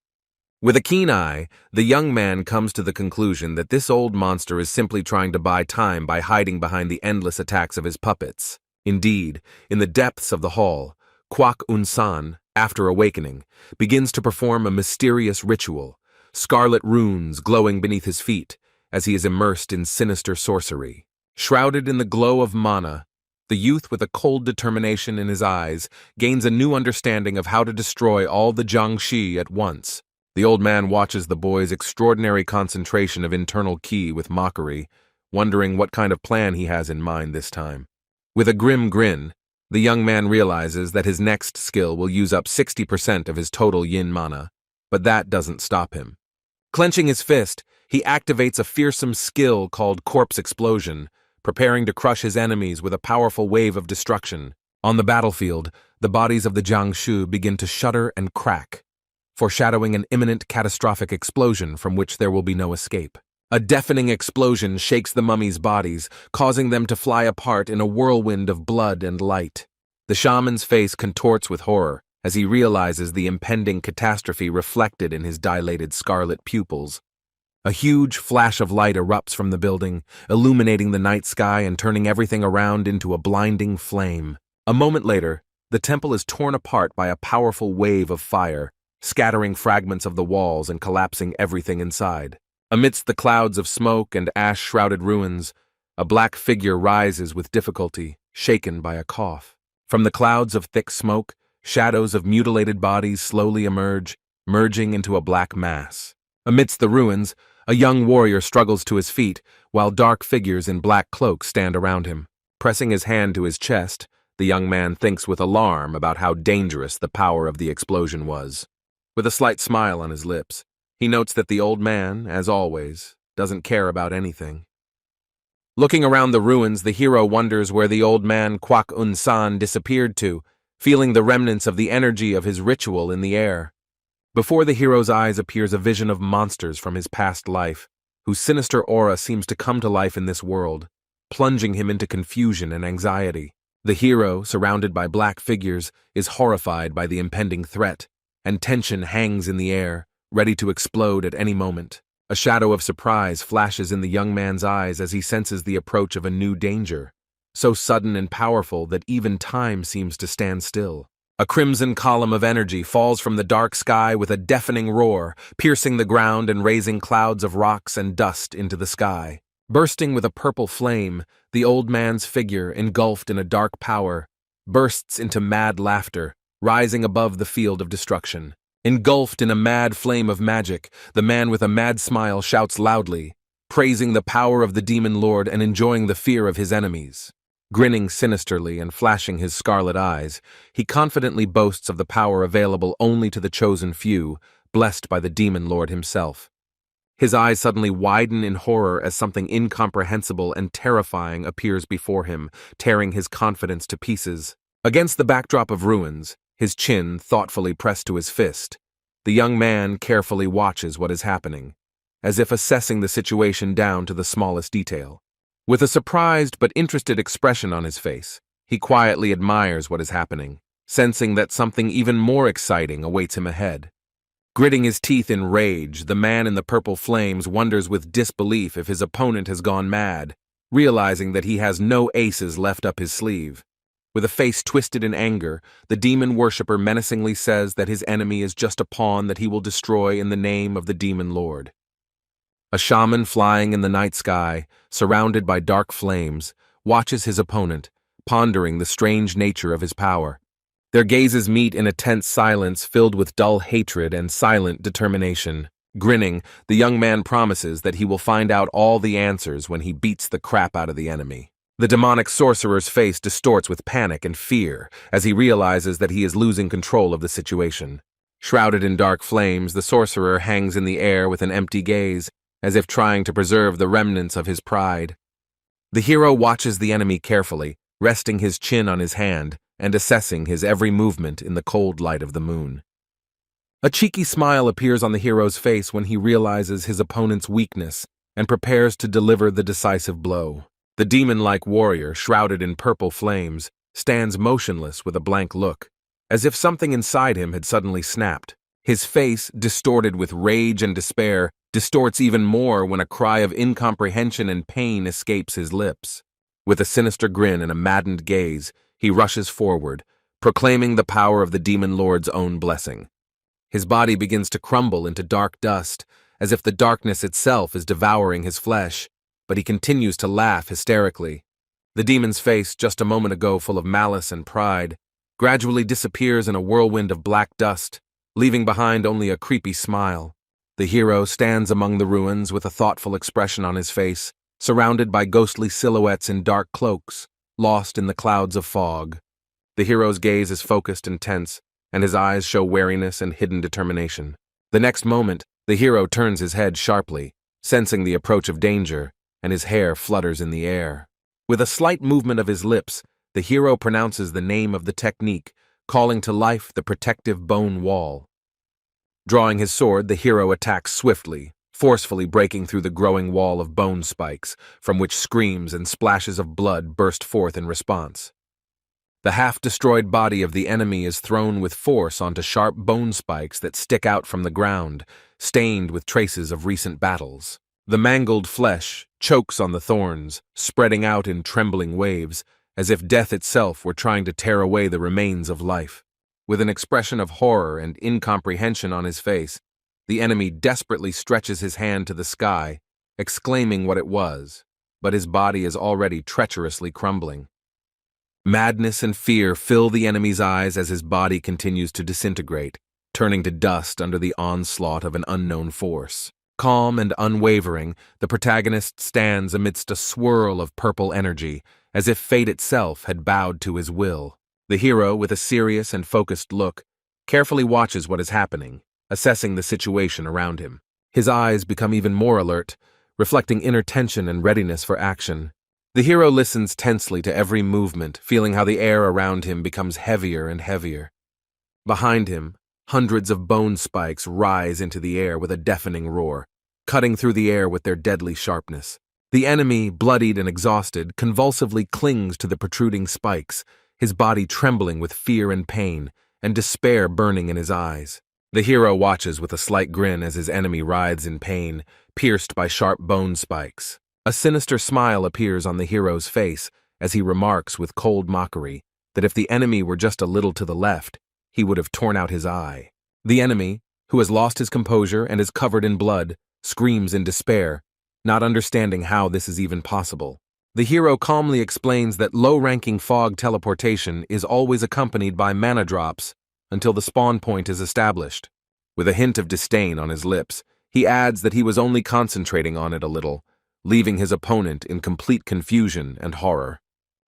With a keen eye, the young man comes to the conclusion that this old monster is simply trying to buy time by hiding behind the endless attacks of his puppets. Indeed, in the depths of the hall, Kwak Un-san, after awakening, begins to perform a mysterious ritual, scarlet runes glowing beneath his feet as he is immersed in sinister sorcery. Shrouded in the glow of mana, the youth with a cold determination in his eyes gains a new understanding of how to destroy all the Jiangshi at once. The old man watches the boy's extraordinary concentration of internal ki with mockery, wondering what kind of plan he has in mind this time. With a grim grin, the young man realizes that his next skill will use up 60% of his total yin mana, but that doesn't stop him. Clenching his fist, he activates a fearsome skill called Corpse Explosion, preparing to crush his enemies with a powerful wave of destruction. On the battlefield, the bodies of the Jiangshu begin to shudder and crack, foreshadowing an imminent catastrophic explosion from which there will be no escape. A deafening explosion shakes the mummies' bodies, causing them to fly apart in a whirlwind of blood and light. The shaman's face contorts with horror as he realizes the impending catastrophe reflected in his dilated scarlet pupils. A huge flash of light erupts from the building, illuminating the night sky and turning everything around into a blinding flame. A moment later, the temple is torn apart by a powerful wave of fire, scattering fragments of the walls and collapsing everything inside. Amidst the clouds of smoke and ash-shrouded ruins, a black figure rises with difficulty, shaken by a cough. From the clouds of thick smoke, shadows of mutilated bodies slowly emerge, merging into a black mass. Amidst the ruins, a young warrior struggles to his feet, while dark figures in black cloaks stand around him. Pressing his hand to his chest, the young man thinks with alarm about how dangerous the power of the explosion was. With a slight smile on his lips, he notes that the old man, as always, doesn't care about anything. Looking around the ruins, the hero wonders where the old man Kwak Un-san disappeared to, feeling the remnants of the energy of his ritual in the air. Before the hero's eyes appears a vision of monsters from his past life, whose sinister aura seems to come to life in this world, plunging him into confusion and anxiety. The hero, surrounded by black figures, is horrified by the impending threat, and tension hangs in the air, ready to explode at any moment. A shadow of surprise flashes in the young man's eyes as he senses the approach of a new danger, so sudden and powerful that even time seems to stand still. A crimson column of energy falls from the dark sky with a deafening roar, piercing the ground and raising clouds of rocks and dust into the sky. Bursting with a purple flame, the old man's figure, engulfed in a dark power, bursts into mad laughter, rising above the field of destruction. Engulfed in a mad flame of magic, the man with a mad smile shouts loudly, praising the power of the demon lord and enjoying the fear of his enemies. Grinning sinisterly and flashing his scarlet eyes, he confidently boasts of the power available only to the chosen few, blessed by the demon lord himself. His eyes suddenly widen in horror as something incomprehensible and terrifying appears before him, tearing his confidence to pieces. Against the backdrop of ruins, his chin thoughtfully pressed to his fist, the young man carefully watches what is happening, as if assessing the situation down to the smallest detail. With a surprised but interested expression on his face, he quietly admires what is happening, sensing that something even more exciting awaits him ahead. Gritting his teeth in rage, the man in the purple flames wonders with disbelief if his opponent has gone mad, realizing that he has no aces left up his sleeve. With a face twisted in anger, the demon worshipper menacingly says that his enemy is just a pawn that he will destroy in the name of the demon lord. A shaman flying in the night sky, surrounded by dark flames, watches his opponent, pondering the strange nature of his power. Their gazes meet in a tense silence filled with dull hatred and silent determination. Grinning, the young man promises that he will find out all the answers when he beats the crap out of the enemy. The demonic sorcerer's face distorts with panic and fear as he realizes that he is losing control of the situation. Shrouded in dark flames, the sorcerer hangs in the air with an empty gaze, as if trying to preserve the remnants of his pride. The hero watches the enemy carefully, resting his chin on his hand and assessing his every movement in the cold light of the moon. A cheeky smile appears on the hero's face when he realizes his opponent's weakness and prepares to deliver the decisive blow. The demon-like warrior, shrouded in purple flames, stands motionless with a blank look, as if something inside him had suddenly snapped. His face, distorted with rage and despair, distorts even more when a cry of incomprehension and pain escapes his lips. With a sinister grin and a maddened gaze, he rushes forward, proclaiming the power of the demon lord's own blessing. His body begins to crumble into dark dust, as if the darkness itself is devouring his flesh, but he continues to laugh hysterically. The demon's face, just a moment ago full of malice and pride, gradually disappears in a whirlwind of black dust, leaving behind only a creepy smile. The hero stands among the ruins with a thoughtful expression on his face, surrounded by ghostly silhouettes in dark cloaks, lost in the clouds of fog. The hero's gaze is focused and tense, and his eyes show wariness and hidden determination. The next moment, the hero turns his head sharply, sensing the approach of danger, and his hair flutters in the air. With a slight movement of his lips, the hero pronounces the name of the technique, calling to life the protective bone wall. Drawing his sword, the hero attacks swiftly, forcefully breaking through the growing wall of bone spikes, from which screams and splashes of blood burst forth in response. The half-destroyed body of the enemy is thrown with force onto sharp bone spikes that stick out from the ground, stained with traces of recent battles. The mangled flesh chokes on the thorns, spreading out in trembling waves, as if death itself were trying to tear away the remains of life. With an expression of horror and incomprehension on his face, the enemy desperately stretches his hand to the sky, exclaiming what it was, but his body is already treacherously crumbling. Madness and fear fill the enemy's eyes as his body continues to disintegrate, turning to dust under the onslaught of an unknown force. Calm and unwavering, the protagonist stands amidst a swirl of purple energy, as if fate itself had bowed to his will. The hero, with a serious and focused look, carefully watches what is happening, assessing the situation around him. His eyes become even more alert, reflecting inner tension and readiness for action. The hero listens tensely to every movement, feeling how the air around him becomes heavier and heavier. Behind him, hundreds of bone spikes rise into the air with a deafening roar, cutting through the air with their deadly sharpness. The enemy, bloodied and exhausted, convulsively clings to the protruding spikes, his body trembling with fear and pain, and despair burning in his eyes. The hero watches with a slight grin as his enemy writhes in pain, pierced by sharp bone spikes. A sinister smile appears on the hero's face as he remarks with cold mockery that if the enemy were just a little to the left, he would have torn out his eye. The enemy, who has lost his composure and is covered in blood, screams in despair, not understanding how this is even possible. The hero calmly explains that low-ranking fog teleportation is always accompanied by mana drops until the spawn point is established. With a hint of disdain on his lips, he adds that he was only concentrating on it a little, leaving his opponent in complete confusion and horror.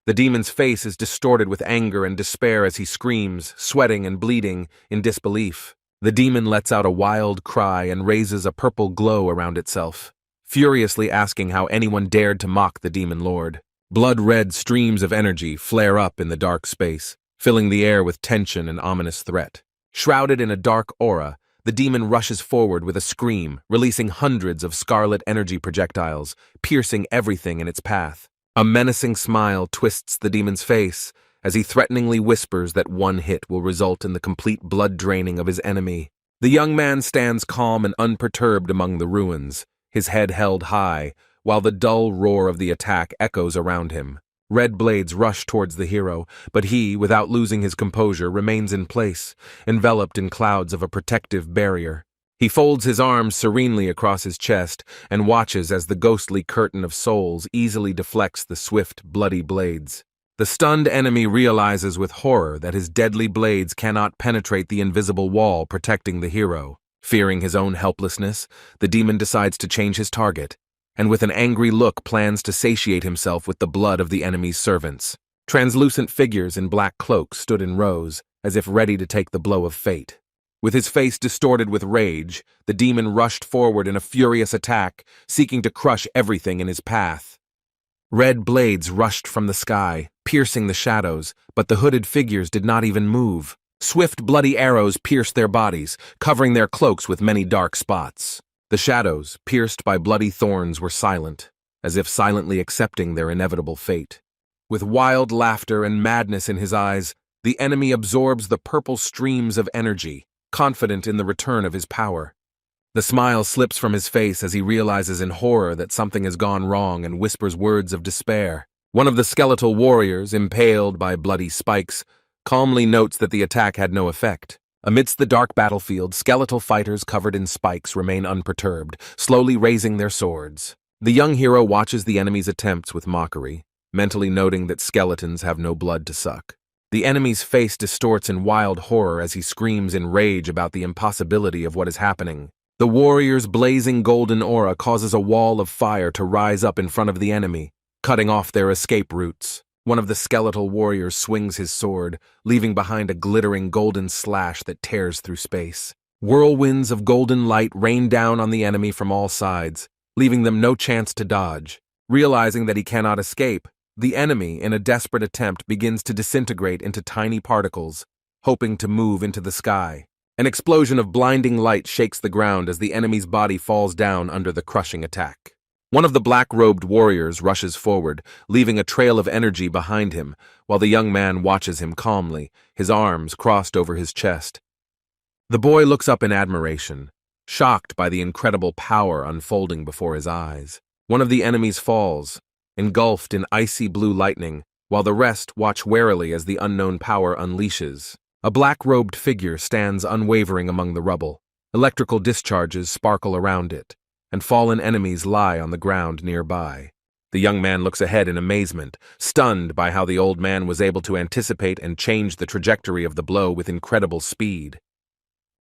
The demon's face is distorted with anger and despair as he screams, sweating and bleeding, in disbelief. The demon lets out a wild cry and raises a purple glow around itself, furiously asking how anyone dared to mock the demon lord. Blood-red streams of energy flare up in the dark space, filling the air with tension and ominous threat. Shrouded in a dark aura, the demon rushes forward with a scream, releasing hundreds of scarlet energy projectiles, piercing everything in its path. A menacing smile twists the demon's face as he threateningly whispers that one hit will result in the complete blood draining of his enemy. The young man stands calm and unperturbed among the ruins, his head held high, while the dull roar of the attack echoes around him. Red blades rush towards the hero, but he, without losing his composure, remains in place, enveloped in clouds of a protective barrier. He folds his arms serenely across his chest and watches as the ghostly curtain of souls easily deflects the swift, bloody blades. The stunned enemy realizes with horror that his deadly blades cannot penetrate the invisible wall protecting the hero. Fearing his own helplessness, the demon decides to change his target, and with an angry look plans to satiate himself with the blood of the enemy's servants. Translucent figures in black cloaks stood in rows, as if ready to take the blow of fate. With his face distorted with rage, the demon rushed forward in a furious attack, seeking to crush everything in his path. Red blades rushed from the sky, piercing the shadows, but the hooded figures did not even move. Swift, bloody arrows pierced their bodies, covering their cloaks with many dark spots. The shadows, pierced by bloody thorns, were silent, as if silently accepting their inevitable fate. With wild laughter and madness in his eyes, the enemy absorbs the purple streams of energy, confident in the return of his power. The smile slips from his face as he realizes in horror that something has gone wrong and whispers words of despair. One of the skeletal warriors, impaled by bloody spikes, calmly notes that the attack had no effect. Amidst the dark battlefield, skeletal fighters covered in spikes remain unperturbed, slowly raising their swords. The young hero watches the enemy's attempts with mockery, mentally noting that skeletons have no blood to suck. The enemy's face distorts in wild horror as he screams in rage about the impossibility of what is happening. The warrior's blazing golden aura causes a wall of fire to rise up in front of the enemy, cutting off their escape routes. One of the skeletal warriors swings his sword, leaving behind a glittering golden slash that tears through space. Whirlwinds of golden light rain down on the enemy from all sides, leaving them no chance to dodge. Realizing that he cannot escape, the enemy, in a desperate attempt, begins to disintegrate into tiny particles, hoping to move into the sky. An explosion of blinding light shakes the ground as the enemy's body falls down under the crushing attack. One of the black-robed warriors rushes forward, leaving a trail of energy behind him, while the young man watches him calmly, his arms crossed over his chest. The boy looks up in admiration, shocked by the incredible power unfolding before his eyes. One of the enemies falls, engulfed in icy blue lightning, while the rest watch warily as the unknown power unleashes. A black-robed figure stands unwavering among the rubble. Electrical discharges sparkle around it, and fallen enemies lie on the ground nearby. The young man looks ahead in amazement, stunned by how the old man was able to anticipate and change the trajectory of the blow with incredible speed.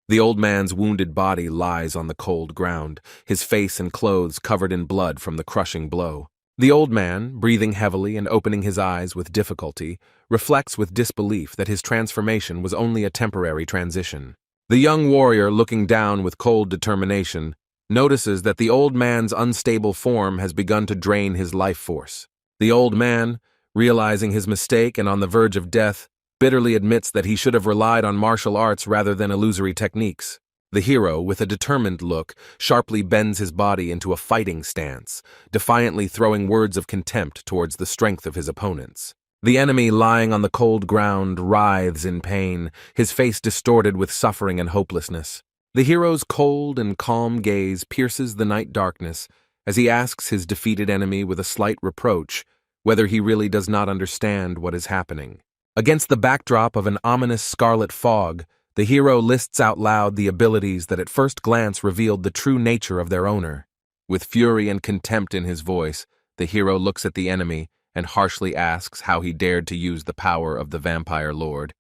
The old man's wounded body lies on the cold ground, his face and clothes covered in blood from the crushing blow. The old man, breathing heavily and opening his eyes with difficulty, reflects with disbelief that his transformation was only a temporary transition. The young warrior, looking down with cold determination, notices that the old man's unstable form has begun to drain his life force. The old man, realizing his mistake and on the verge of death, bitterly admits that he should have relied on martial arts rather than illusory techniques. The hero, with a determined look, sharply bends his body into a fighting stance, defiantly throwing words of contempt towards the strength of his opponents. The enemy, lying on the cold ground, writhes in pain, his face distorted with suffering and hopelessness. The hero's cold and calm gaze pierces the night darkness as he asks his defeated enemy with a slight reproach whether he really does not understand what is happening. Against the backdrop of an ominous scarlet fog, the hero lists out loud the abilities that at first glance revealed the true nature of their owner. With fury and contempt in his voice, the hero looks at the enemy and harshly asks how he dared to use the power of the Vampire Lord.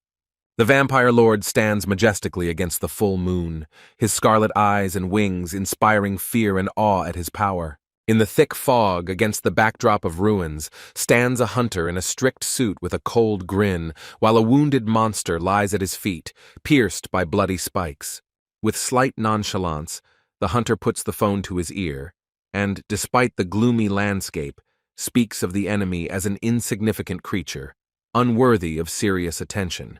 The Vampire Lord stands majestically against the full moon, his scarlet eyes and wings inspiring fear and awe at his power. In the thick fog, against the backdrop of ruins, stands a hunter in a strict suit with a cold grin, while a wounded monster lies at his feet, pierced by bloody spikes. With slight nonchalance, the hunter puts the phone to his ear, and, despite the gloomy landscape, speaks of the enemy as an insignificant creature, unworthy of serious attention.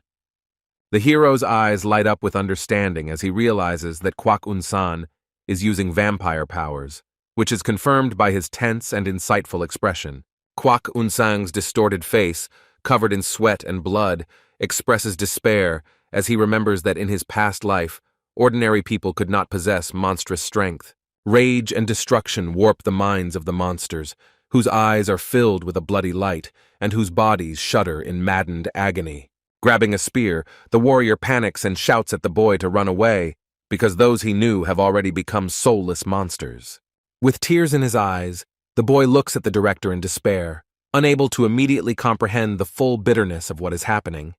The hero's eyes light up with understanding as he realizes that Kwak Un-san is using vampire powers, which is confirmed by his tense and insightful expression. Kwak Un-san's distorted face, covered in sweat and blood, expresses despair as he remembers that in his past life, ordinary people could not possess monstrous strength. Rage and destruction warp the minds of the monsters, whose eyes are filled with a bloody light and whose bodies shudder in maddened agony. Grabbing a spear, the warrior panics and shouts at the boy to run away, because those he knew have already become soulless monsters. With tears in his eyes, the boy looks at the director in despair, unable to immediately comprehend the full bitterness of what is happening.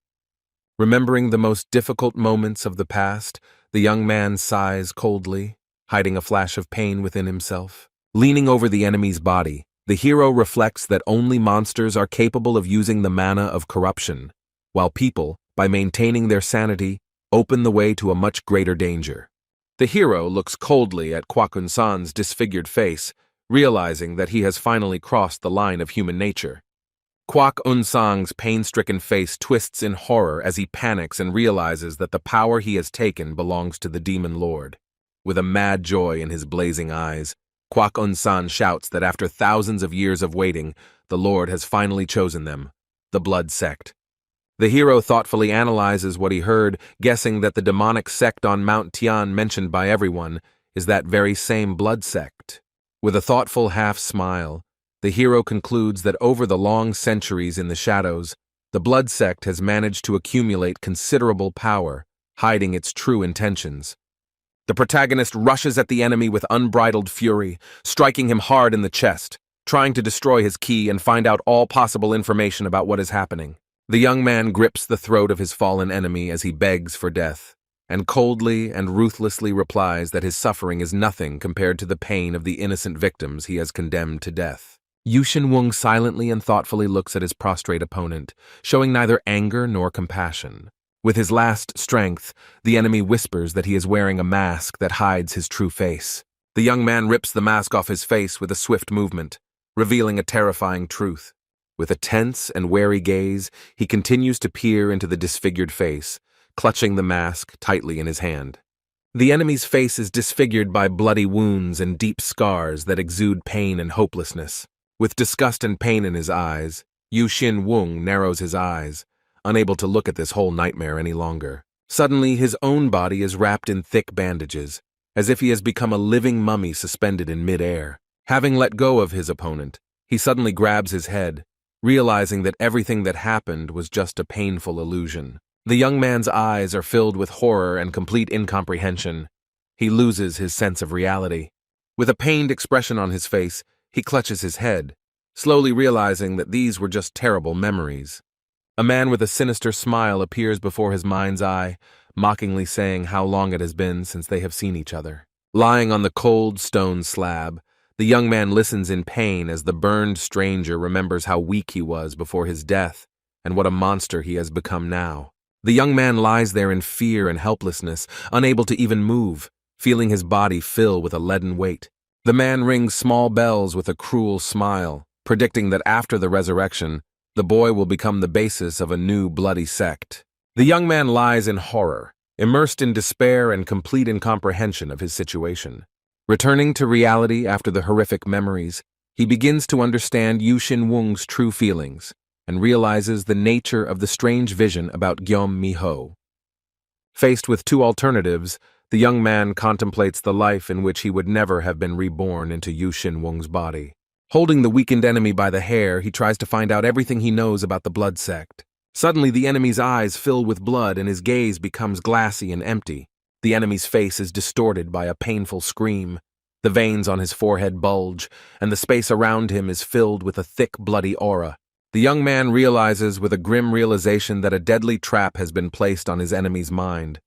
Remembering the most difficult moments of the past, the young man sighs coldly, hiding a flash of pain within himself. Leaning over the enemy's body, the hero reflects that only monsters are capable of using the mana of corruption, while people, by maintaining their sanity, open the way to a much greater danger. The hero looks coldly at Kwakun-san's disfigured face, realizing that he has finally crossed the line of human nature. Kwak-un-sang's pain-stricken face twists in horror as he panics and realizes that the power he has taken belongs to the demon lord. With a mad joy in his blazing eyes, Kwak-un-san shouts that after thousands of years of waiting, the Lord has finally chosen them, the Blood Sect. The hero thoughtfully analyzes what he heard, guessing that the demonic sect on Mount Tian mentioned by everyone is that very same Blood Sect. With a thoughtful half-smile, the hero concludes that over the long centuries in the shadows, the Blood Sect has managed to accumulate considerable power, hiding its true intentions. The protagonist rushes at the enemy with unbridled fury, striking him hard in the chest, trying to destroy his ki and find out all possible information about what is happening. The young man grips the throat of his fallen enemy as he begs for death, and coldly and ruthlessly replies that his suffering is nothing compared to the pain of the innocent victims he has condemned to death. Yushin Wung silently and thoughtfully looks at his prostrate opponent, showing neither anger nor compassion. With his last strength, the enemy whispers that he is wearing a mask that hides his true face. The young man rips the mask off his face with a swift movement, revealing a terrifying truth. With a tense and wary gaze, he continues to peer into the disfigured face, clutching the mask tightly in his hand. The enemy's face is disfigured by bloody wounds and deep scars that exude pain and hopelessness. With disgust and pain in his eyes, Yushin Wung narrows his eyes, unable to look at this whole nightmare any longer. Suddenly, his own body is wrapped in thick bandages, as if he has become a living mummy suspended in mid-air. Having let go of his opponent, he suddenly grabs his head, realizing that everything that happened was just a painful illusion. The young man's eyes are filled with horror and complete incomprehension. He loses his sense of reality. With a pained expression on his face, he clutches his head, slowly realizing that these were just terrible memories. A man with a sinister smile appears before his mind's eye, mockingly saying how long it has been since they have seen each other. Lying on the cold stone slab, the young man listens in pain as the burned stranger remembers how weak he was before his death and what a monster he has become now. The young man lies there in fear and helplessness, unable to even move, feeling his body fill with a leaden weight. The man rings small bells with a cruel smile, predicting that after the resurrection, the boy will become the basis of a new bloody sect. The young man lies in horror, immersed in despair and complete incomprehension of his situation. Returning to reality after the horrific memories, he begins to understand Yushin Wung's true feelings and realizes the nature of the strange vision about Gyom Mi-ho. Faced with two alternatives, the young man contemplates the life in which he would never have been reborn into Yushin Wung's body. Holding the weakened enemy by the hair, he tries to find out everything he knows about the Blood Sect. Suddenly, the enemy's eyes fill with blood and his gaze becomes glassy and empty. The enemy's face is distorted by a painful scream. The veins on his forehead bulge, and the space around him is filled with a thick, bloody aura. The young man realizes with a grim realization that a deadly trap has been placed on his enemy's mind,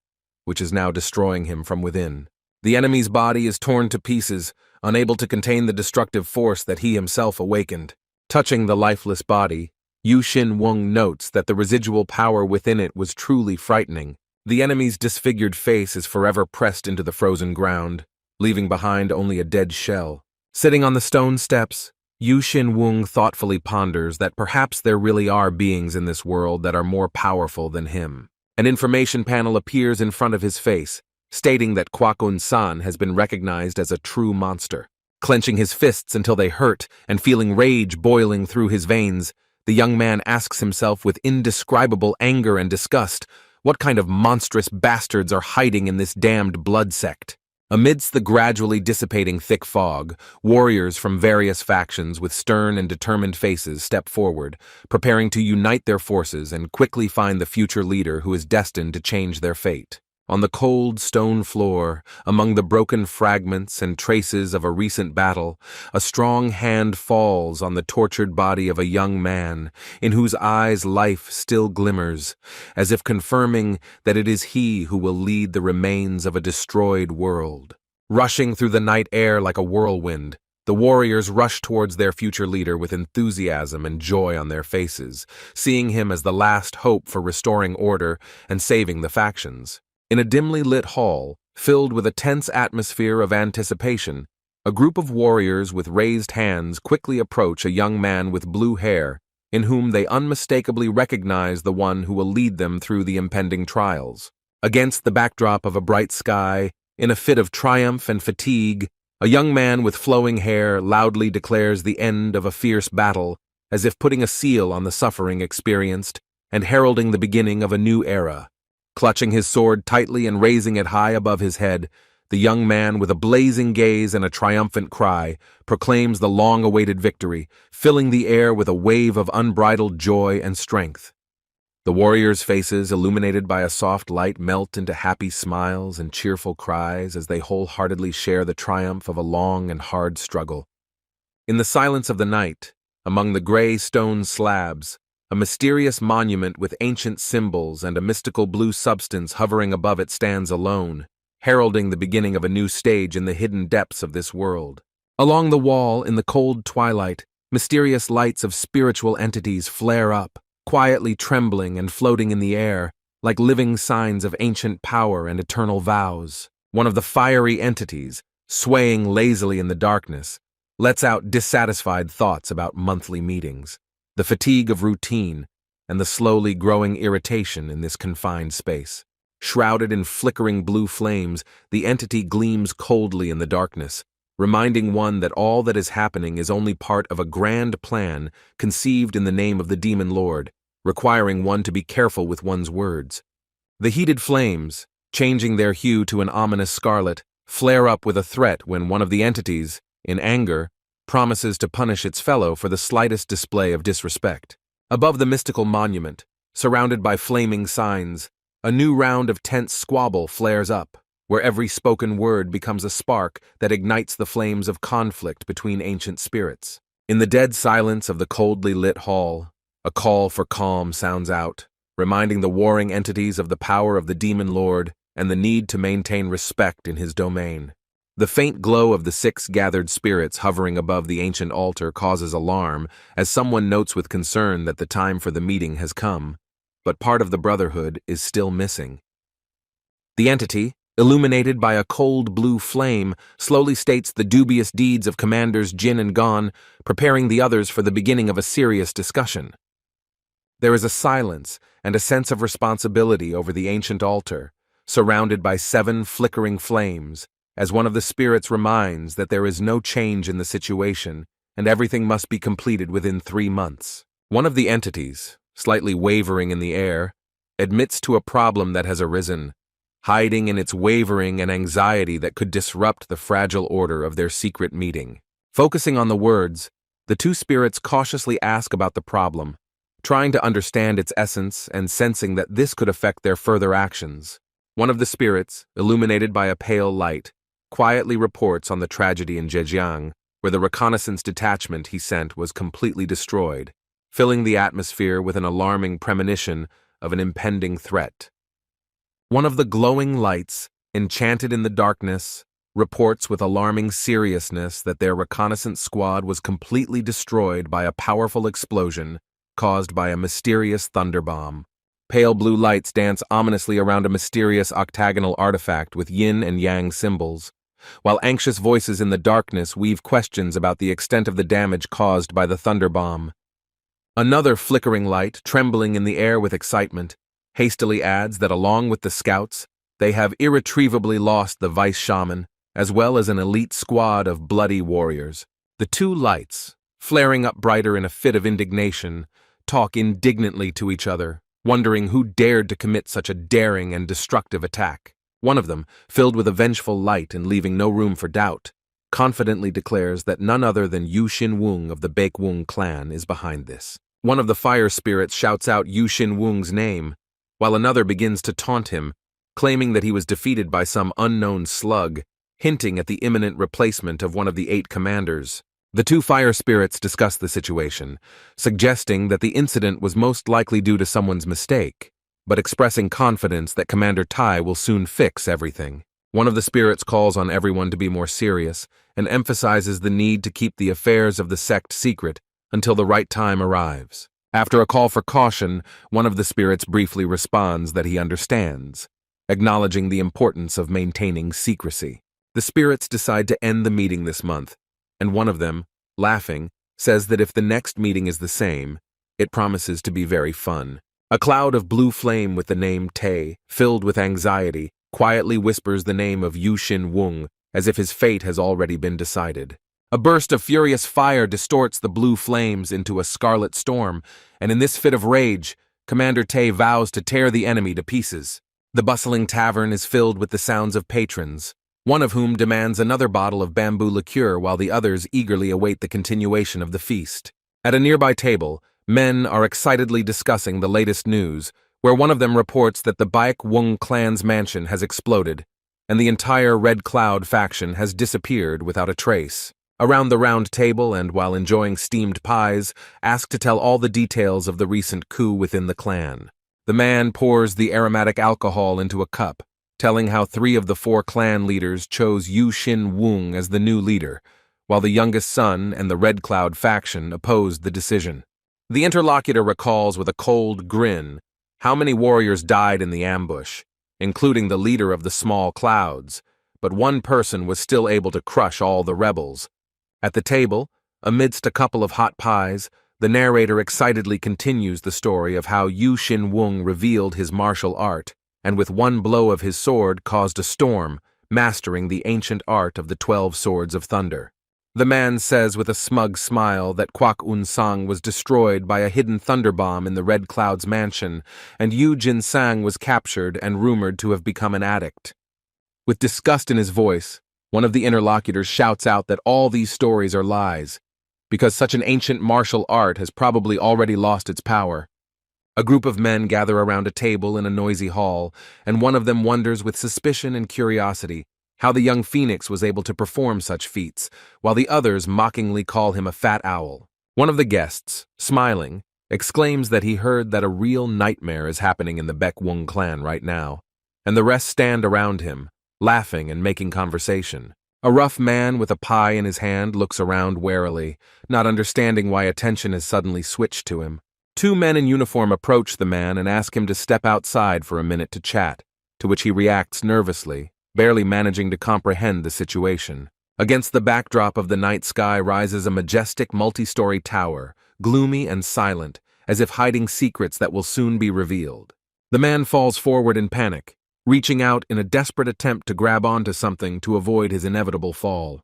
which is now destroying him from within. The enemy's body is torn to pieces, unable to contain the destructive force that he himself awakened. Touching the lifeless body, Yushin Wung notes that the residual power within it was truly frightening. The enemy's disfigured face is forever pressed into the frozen ground, leaving behind only a dead shell. Sitting on the stone steps, Yushin Wung thoughtfully ponders that perhaps there really are beings in this world that are more powerful than him. An information panel appears in front of his face, stating that Kwakun-san has been recognized as a true monster. Clenching his fists until they hurt and feeling rage boiling through his veins, the young man asks himself with indescribable anger and disgust, what kind of monstrous bastards are hiding in this damned blood sect? Amidst the gradually dissipating thick fog, warriors from various factions with stern and determined faces step forward, preparing to unite their forces and quickly find the future leader who is destined to change their fate. On the cold stone floor, among the broken fragments and traces of a recent battle, a strong hand falls on the tortured body of a young man, in whose eyes life still glimmers, as if confirming that it is he who will lead the remains of a destroyed world. Rushing through the night air like a whirlwind, the warriors rush towards their future leader with enthusiasm and joy on their faces, seeing him as the last hope for restoring order and saving the factions. In a dimly lit hall, filled with a tense atmosphere of anticipation, a group of warriors with raised hands quickly approach a young man with blue hair, in whom they unmistakably recognize the one who will lead them through the impending trials. Against the backdrop of a bright sky, in a fit of triumph and fatigue, a young man with flowing hair loudly declares the end of a fierce battle, as if putting a seal on the suffering experienced and heralding the beginning of a new era. Clutching his sword tightly and raising it high above his head, the young man, with a blazing gaze and a triumphant cry, proclaims the long-awaited victory, filling the air with a wave of unbridled joy and strength. The warriors' faces, illuminated by a soft light, melt into happy smiles and cheerful cries as they wholeheartedly share the triumph of a long and hard struggle. In the silence of the night, among the gray stone slabs, a mysterious monument with ancient symbols and a mystical blue substance hovering above it stands alone, heralding the beginning of a new stage in the hidden depths of this world. Along the wall, in the cold twilight, mysterious lights of spiritual entities flare up, quietly trembling and floating in the air, like living signs of ancient power and eternal vows. One of the fiery entities, swaying lazily in the darkness, lets out dissatisfied thoughts about monthly meetings, the fatigue of routine, and the slowly growing irritation in this confined space. Shrouded in flickering blue flames, the entity gleams coldly in the darkness, reminding one that all that is happening is only part of a grand plan conceived in the name of the Demon Lord, requiring one to be careful with one's words. The heated flames, changing their hue to an ominous scarlet, flare up with a threat when one of the entities, in anger, promises to punish its fellow for the slightest display of disrespect. Above the mystical monument, surrounded by flaming signs, a new round of tense squabble flares up, where every spoken word becomes a spark that ignites the flames of conflict between ancient spirits. In the dead silence of the coldly lit hall, a call for calm sounds out, reminding the warring entities of the power of the Demon Lord and the need to maintain respect in his domain. The faint glow of the 6 gathered spirits hovering above the ancient altar causes alarm, as someone notes with concern that the time for the meeting has come, but part of the Brotherhood is still missing. The entity, illuminated by a cold blue flame, slowly states the dubious deeds of Commanders Jin and Gon, preparing the others for the beginning of a serious discussion. There is a silence and a sense of responsibility over the ancient altar, surrounded by 7 flickering flames, as one of the spirits reminds that there is no change in the situation and everything must be completed within 3 months. One of the entities, slightly wavering in the air, admits to a problem that has arisen, hiding in its wavering an anxiety that could disrupt the fragile order of their secret meeting. Focusing on the words, the 2 spirits cautiously ask about the problem, trying to understand its essence and sensing that this could affect their further actions. One of the spirits, illuminated by a pale light, quietly reports on the tragedy in Zhejiang, where the reconnaissance detachment he sent was completely destroyed, filling the atmosphere with an alarming premonition of an impending threat. One of the glowing lights, enchanted in the darkness, reports with alarming seriousness that their reconnaissance squad was completely destroyed by a powerful explosion caused by a mysterious thunderbomb. Pale blue lights dance ominously around a mysterious octagonal artifact with yin and yang symbols, while anxious voices in the darkness weave questions about the extent of the damage caused by the thunderbomb. Another flickering light, trembling in the air with excitement, hastily adds that along with the scouts, they have irretrievably lost the vice shaman, as well as an elite squad of bloody warriors. The 2 lights, flaring up brighter in a fit of indignation, talk indignantly to each other, wondering who dared to commit such a daring and destructive attack. One of them, filled with a vengeful light and leaving no room for doubt, confidently declares that none other than Yu Xin Wung of the Baekwung clan is behind this. One of the fire spirits shouts out Yu Xin Wung's name, while another begins to taunt him, claiming that he was defeated by some unknown slug, hinting at the imminent replacement of one of the 8 commanders. The 2 fire spirits discuss the situation, suggesting that the incident was most likely due to someone's mistake, but expressing confidence that Commander Tai will soon fix everything. One of the spirits calls on everyone to be more serious and emphasizes the need to keep the affairs of the sect secret until the right time arrives. After a call for caution, one of the spirits briefly responds that he understands, acknowledging the importance of maintaining secrecy. The spirits decide to end the meeting this month, and one of them, laughing, says that if the next meeting is the same, it promises to be very fun. A cloud of blue flame with the name Tae, filled with anxiety, quietly whispers the name of Yushin Wung, as if his fate has already been decided. A burst of furious fire distorts the blue flames into a scarlet storm, and in this fit of rage, Commander Tae vows to tear the enemy to pieces. The bustling tavern is filled with the sounds of patrons, one of whom demands another bottle of bamboo liqueur while the others eagerly await the continuation of the feast. At a nearby table, men are excitedly discussing the latest news, where one of them reports that the Baek Wung clan's mansion has exploded, and the entire Red Cloud faction has disappeared without a trace. Around the round table and while enjoying steamed pies, ask to tell all the details of the recent coup within the clan. The man pours the aromatic alcohol into a cup, telling how 3 of the 4 clan leaders chose Yushin Wung as the new leader, while the youngest son and the Red Cloud faction opposed the decision. The interlocutor recalls with a cold grin how many warriors died in the ambush, including the leader of the small clouds, but one person was still able to crush all the rebels. At the table, amidst a couple of hot pies, the narrator excitedly continues the story of how Yushin Wung revealed his martial art, and with one blow of his sword caused a storm, mastering the ancient art of the 12 Swords of Thunder. The man says with a smug smile that Kwak Un-sang was destroyed by a hidden thunder bomb in the Red Cloud's mansion, and Yu Jin-sang was captured and rumored to have become an addict. With disgust in his voice, one of the interlocutors shouts out that all these stories are lies, because such an ancient martial art has probably already lost its power. A group of men gather around a table in a noisy hall, and one of them wonders with suspicion and curiosity how the young phoenix was able to perform such feats, while the others mockingly call him a fat owl. One of the guests, smiling, exclaims that he heard that a real nightmare is happening in the Baek Wung clan right now, and the rest stand around him, laughing and making conversation. A rough man with a pie in his hand looks around warily, not understanding why attention has suddenly switched to him. 2 men in uniform approach the man and ask him to step outside for a minute to chat, to which he reacts nervously, barely managing to comprehend the situation. Against the backdrop of the night sky rises a majestic multi-story tower, gloomy and silent, as if hiding secrets that will soon be revealed. The man falls forward in panic, reaching out in a desperate attempt to grab onto something to avoid his inevitable fall.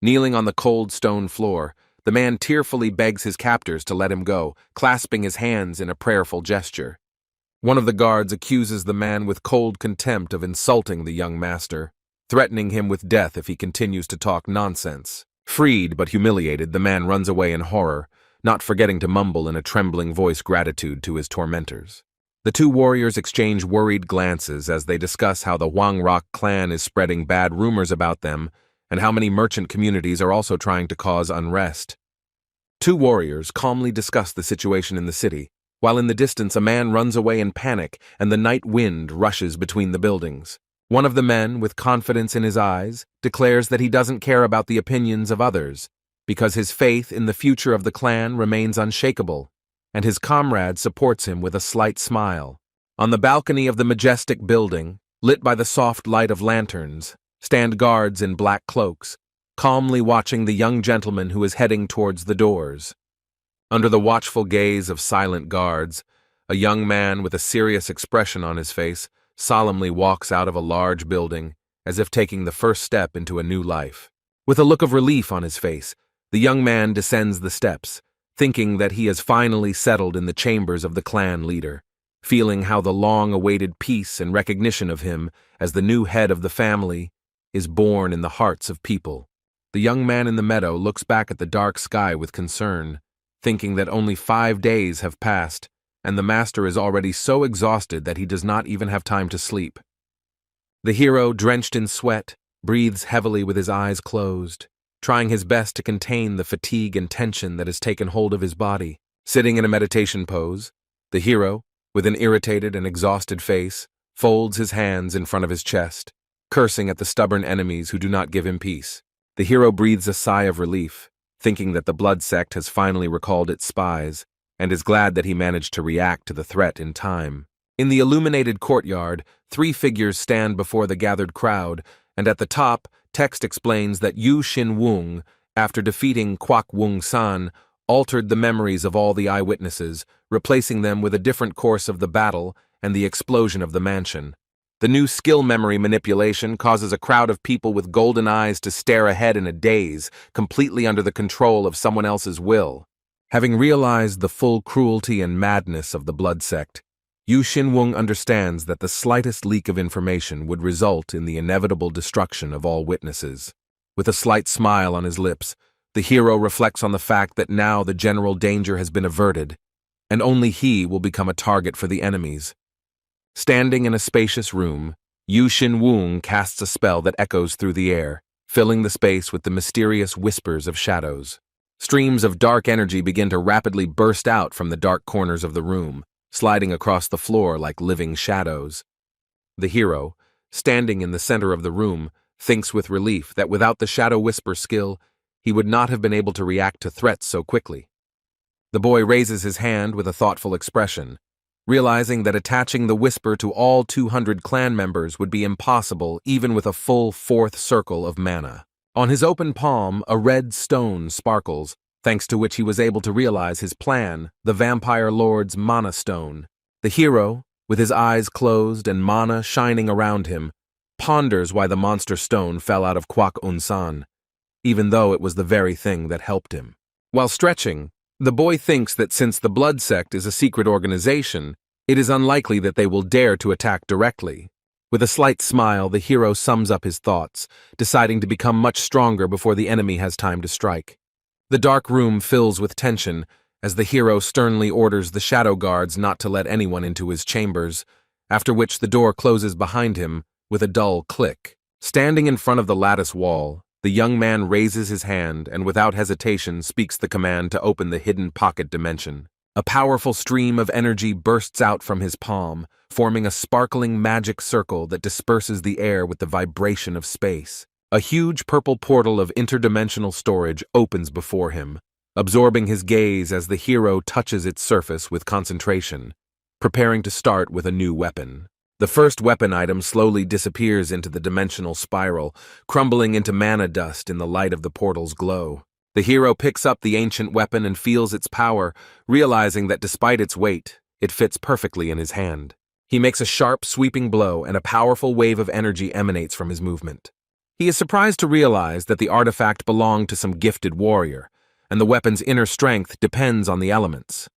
Kneeling on the cold stone floor, the man tearfully begs his captors to let him go, clasping his hands in a prayerful gesture. One of the guards accuses the man with cold contempt of insulting the young master, threatening him with death if he continues to talk nonsense. Freed but humiliated, the man runs away in horror, not forgetting to mumble in a trembling voice gratitude to his tormentors. The 2 warriors exchange worried glances as they discuss how the Wang Rock clan is spreading bad rumors about them and how many merchant communities are also trying to cause unrest. 2 warriors calmly discuss the situation in the city, while in the distance a man runs away in panic and the night wind rushes between the buildings. One of the men, with confidence in his eyes, declares that he doesn't care about the opinions of others, because his faith in the future of the clan remains unshakable, and his comrade supports him with a slight smile. On the balcony of the majestic building, lit by the soft light of lanterns, stand guards in black cloaks, calmly watching the young gentleman who is heading towards the doors. Under the watchful gaze of silent guards, a young man with a serious expression on his face solemnly walks out of a large building, as if taking the first step into a new life. With a look of relief on his face, the young man descends the steps, thinking that he has finally settled in the chambers of the clan leader, feeling how the long-awaited peace and recognition of him as the new head of the family is born in the hearts of people. The young man in the meadow looks back at the dark sky with concern, thinking that only 5 days have passed, and the master is already so exhausted that he does not even have time to sleep. The hero, drenched in sweat, breathes heavily with his eyes closed, trying his best to contain the fatigue and tension that has taken hold of his body. Sitting in a meditation pose, the hero, with an irritated and exhausted face, folds his hands in front of his chest, cursing at the stubborn enemies who do not give him peace. The hero breathes a sigh of relief, thinking that the blood sect has finally recalled its spies, and is glad that he managed to react to the threat in time. In the illuminated courtyard, 3 figures stand before the gathered crowd, and at the top, text explains that Yu Xin-wung, after defeating Kwak Wung-san, altered the memories of all the eyewitnesses, replacing them with a different course of the battle and the explosion of the mansion. The new skill memory manipulation causes a crowd of people with golden eyes to stare ahead in a daze, completely under the control of someone else's will. Having realized the full cruelty and madness of the blood sect, Yu Xin-wung understands that the slightest leak of information would result in the inevitable destruction of all witnesses. With a slight smile on his lips, the hero reflects on the fact that now the general danger has been averted, and only he will become a target for the enemies. Standing in a spacious room, Yu Xin-wung casts a spell that echoes through the air, filling the space with the mysterious whispers of shadows. Streams of dark energy begin to rapidly burst out from the dark corners of the room, sliding across the floor like living shadows. The hero, standing in the center of the room, thinks with relief that without the shadow whisper skill, he would not have been able to react to threats so quickly. The boy raises his hand with a thoughtful expression, realizing that attaching the whisper to all 200 clan members would be impossible even with a full 4th circle of mana. On his open palm, a red stone sparkles, thanks to which he was able to realize his plan, the Vampire Lord's Mana Stone. The hero, with his eyes closed and mana shining around him, ponders why the monster stone fell out of Kwak Un-san, even though it was the very thing that helped him. While stretching, the boy thinks that since the blood sect is a secret organization, it is unlikely that they will dare to attack directly. With a slight smile, the hero sums up his thoughts, deciding to become much stronger before the enemy has time to strike. The dark room fills with tension as the hero sternly orders the shadow guards not to let anyone into his chambers, after which the door closes behind him with a dull click. Standing in front of the lattice wall, the young man raises his hand and without hesitation speaks the command to open the hidden pocket dimension. A powerful stream of energy bursts out from his palm, forming a sparkling magic circle that disperses the air with the vibration of space. A huge purple portal of interdimensional storage opens before him, absorbing his gaze as the hero touches its surface with concentration, preparing to start with a new weapon. The first weapon item slowly disappears into the dimensional spiral, crumbling into mana dust in the light of the portal's glow. The hero picks up the ancient weapon and feels its power, realizing that despite its weight, it fits perfectly in his hand. He makes a sharp, sweeping blow, and a powerful wave of energy emanates from his movement. He is surprised to realize that the artifact belonged to some gifted warrior, and the weapon's inner strength depends on the elements.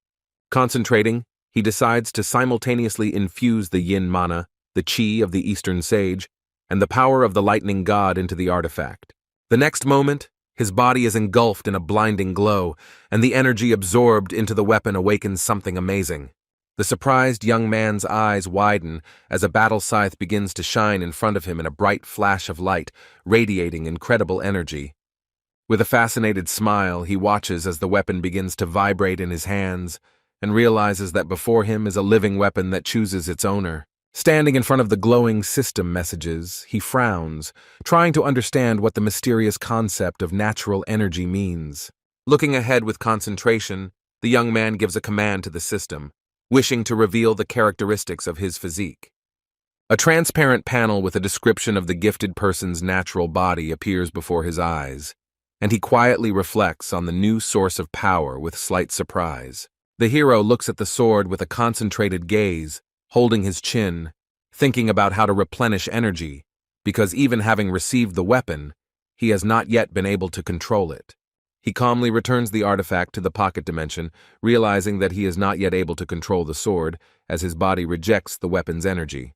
Concentrating, he decides to simultaneously infuse the yin mana, the chi of the Eastern Sage, and the power of the lightning god into the artifact. The next moment, his body is engulfed in a blinding glow, and the energy absorbed into the weapon awakens something amazing. The surprised young man's eyes widen as a battle scythe begins to shine in front of him in a bright flash of light, radiating incredible energy. With a fascinated smile, he watches as the weapon begins to vibrate in his hands and realizes that before him is a living weapon that chooses its owner. Standing in front of the glowing system messages, he frowns, trying to understand what the mysterious concept of natural energy means. Looking ahead with concentration, the young man gives a command to the system, wishing to reveal the characteristics of his physique. A transparent panel with a description of the gifted person's natural body appears before his eyes, and he quietly reflects on the new source of power with slight surprise. The hero looks at the sword with a concentrated gaze, holding his chin, thinking about how to replenish energy, because even having received the weapon, he has not yet been able to control it. He calmly returns the artifact to the pocket dimension, realizing that he is not yet able to control the sword, as his body rejects the weapon's energy.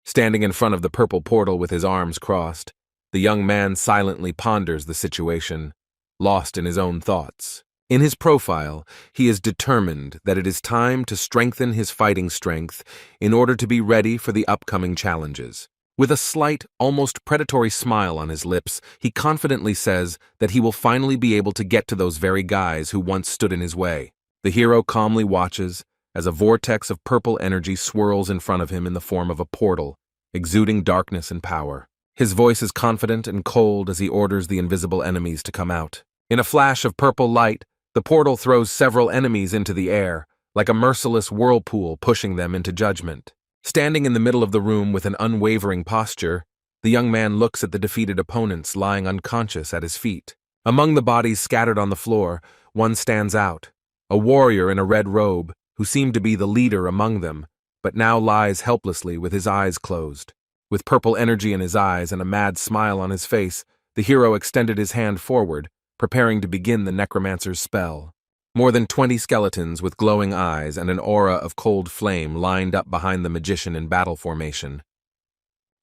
Standing in front of the purple portal with his arms crossed, the young man silently ponders the situation, lost in his own thoughts. In his profile, he is determined that it is time to strengthen his fighting strength in order to be ready for the upcoming challenges. With a slight, almost predatory smile on his lips, he confidently says that he will finally be able to get to those very guys who once stood in his way. The hero calmly watches as a vortex of purple energy swirls in front of him in the form of a portal, exuding darkness and power. His voice is confident and cold as he orders the invisible enemies to come out. In a flash of purple light, the portal throws several enemies into the air, like a merciless whirlpool pushing them into judgment. Standing in the middle of the room with an unwavering posture, the young man looks at the defeated opponents lying unconscious at his feet. Among the bodies scattered on the floor, one stands out, a warrior in a red robe who seemed to be the leader among them, but now lies helplessly with his eyes closed. With purple energy in his eyes and a mad smile on his face, the hero extended his hand forward, preparing to begin the necromancer's spell. More than 20 skeletons with glowing eyes and an aura of cold flame lined up behind the magician in battle formation.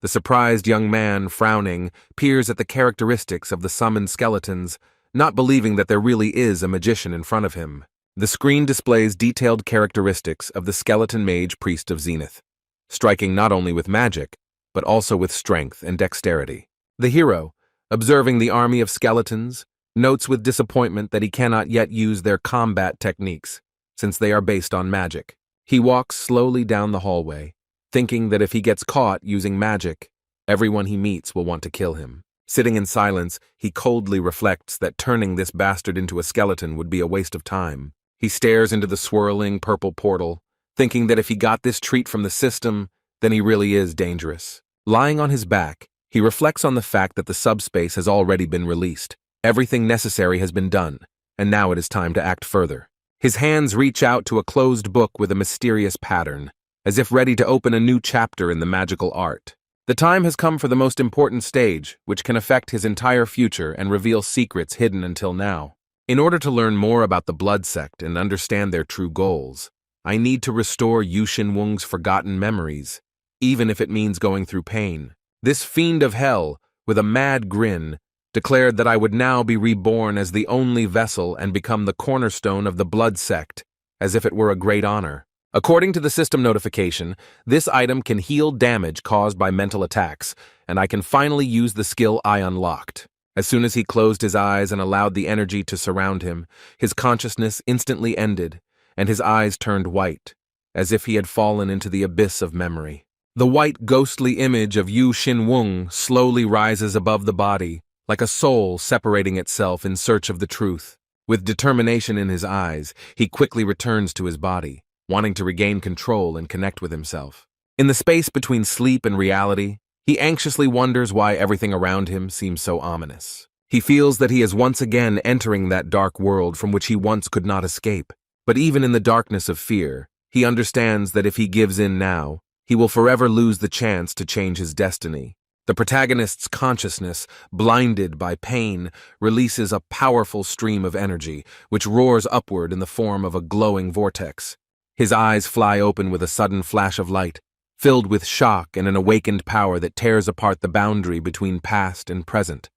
The surprised young man, frowning, peers at the characteristics of the summoned skeletons, not believing that there really is a magician in front of him. The screen displays detailed characteristics of the skeleton mage priest of Zenith, striking not only with magic, but also with strength and dexterity. The hero, observing the army of skeletons, notes with disappointment that he cannot yet use their combat techniques, since they are based on magic. He walks slowly down the hallway, thinking that if he gets caught using magic, everyone he meets will want to kill him. Sitting in silence, he coldly reflects that turning this bastard into a skeleton would be a waste of time. He stares into the swirling purple portal, thinking that if he got this treat from the system, then he really is dangerous. Lying on his back, he reflects on the fact that the subspace has already been released. Everything necessary has been done, and now it is time to act further. His hands reach out to a closed book with a mysterious pattern, as if ready to open a new chapter in the magical art. The time has come for the most important stage, which can affect his entire future and reveal secrets hidden until now. In order to learn more about the Blood Sect and understand their true goals, I need to restore Yu Xinweng's forgotten memories, even if it means going through pain. This fiend of hell, with a mad grin, declared that I would now be reborn as the only vessel and become the cornerstone of the Blood Sect, as if it were a great honor. According to the system notification, this item can heal damage caused by mental attacks, and I can finally use the skill I unlocked. As soon as he closed his eyes and allowed the energy to surround him, his consciousness instantly ended, and his eyes turned white, as if he had fallen into the abyss of memory. The white ghostly image of Yu Xinweng slowly rises above the body, like a soul separating itself in search of the truth. With determination in his eyes, he quickly returns to his body, wanting to regain control and connect with himself. In the space between sleep and reality, he anxiously wonders why everything around him seems so ominous. He feels that he is once again entering that dark world from which he once could not escape. But even in the darkness of fear, he understands that if he gives in now, he will forever lose the chance to change his destiny. The protagonist's consciousness, blinded by pain, releases a powerful stream of energy, which roars upward in the form of a glowing vortex. His eyes fly open with a sudden flash of light, filled with shock and an awakened power that tears apart the boundary between past and present.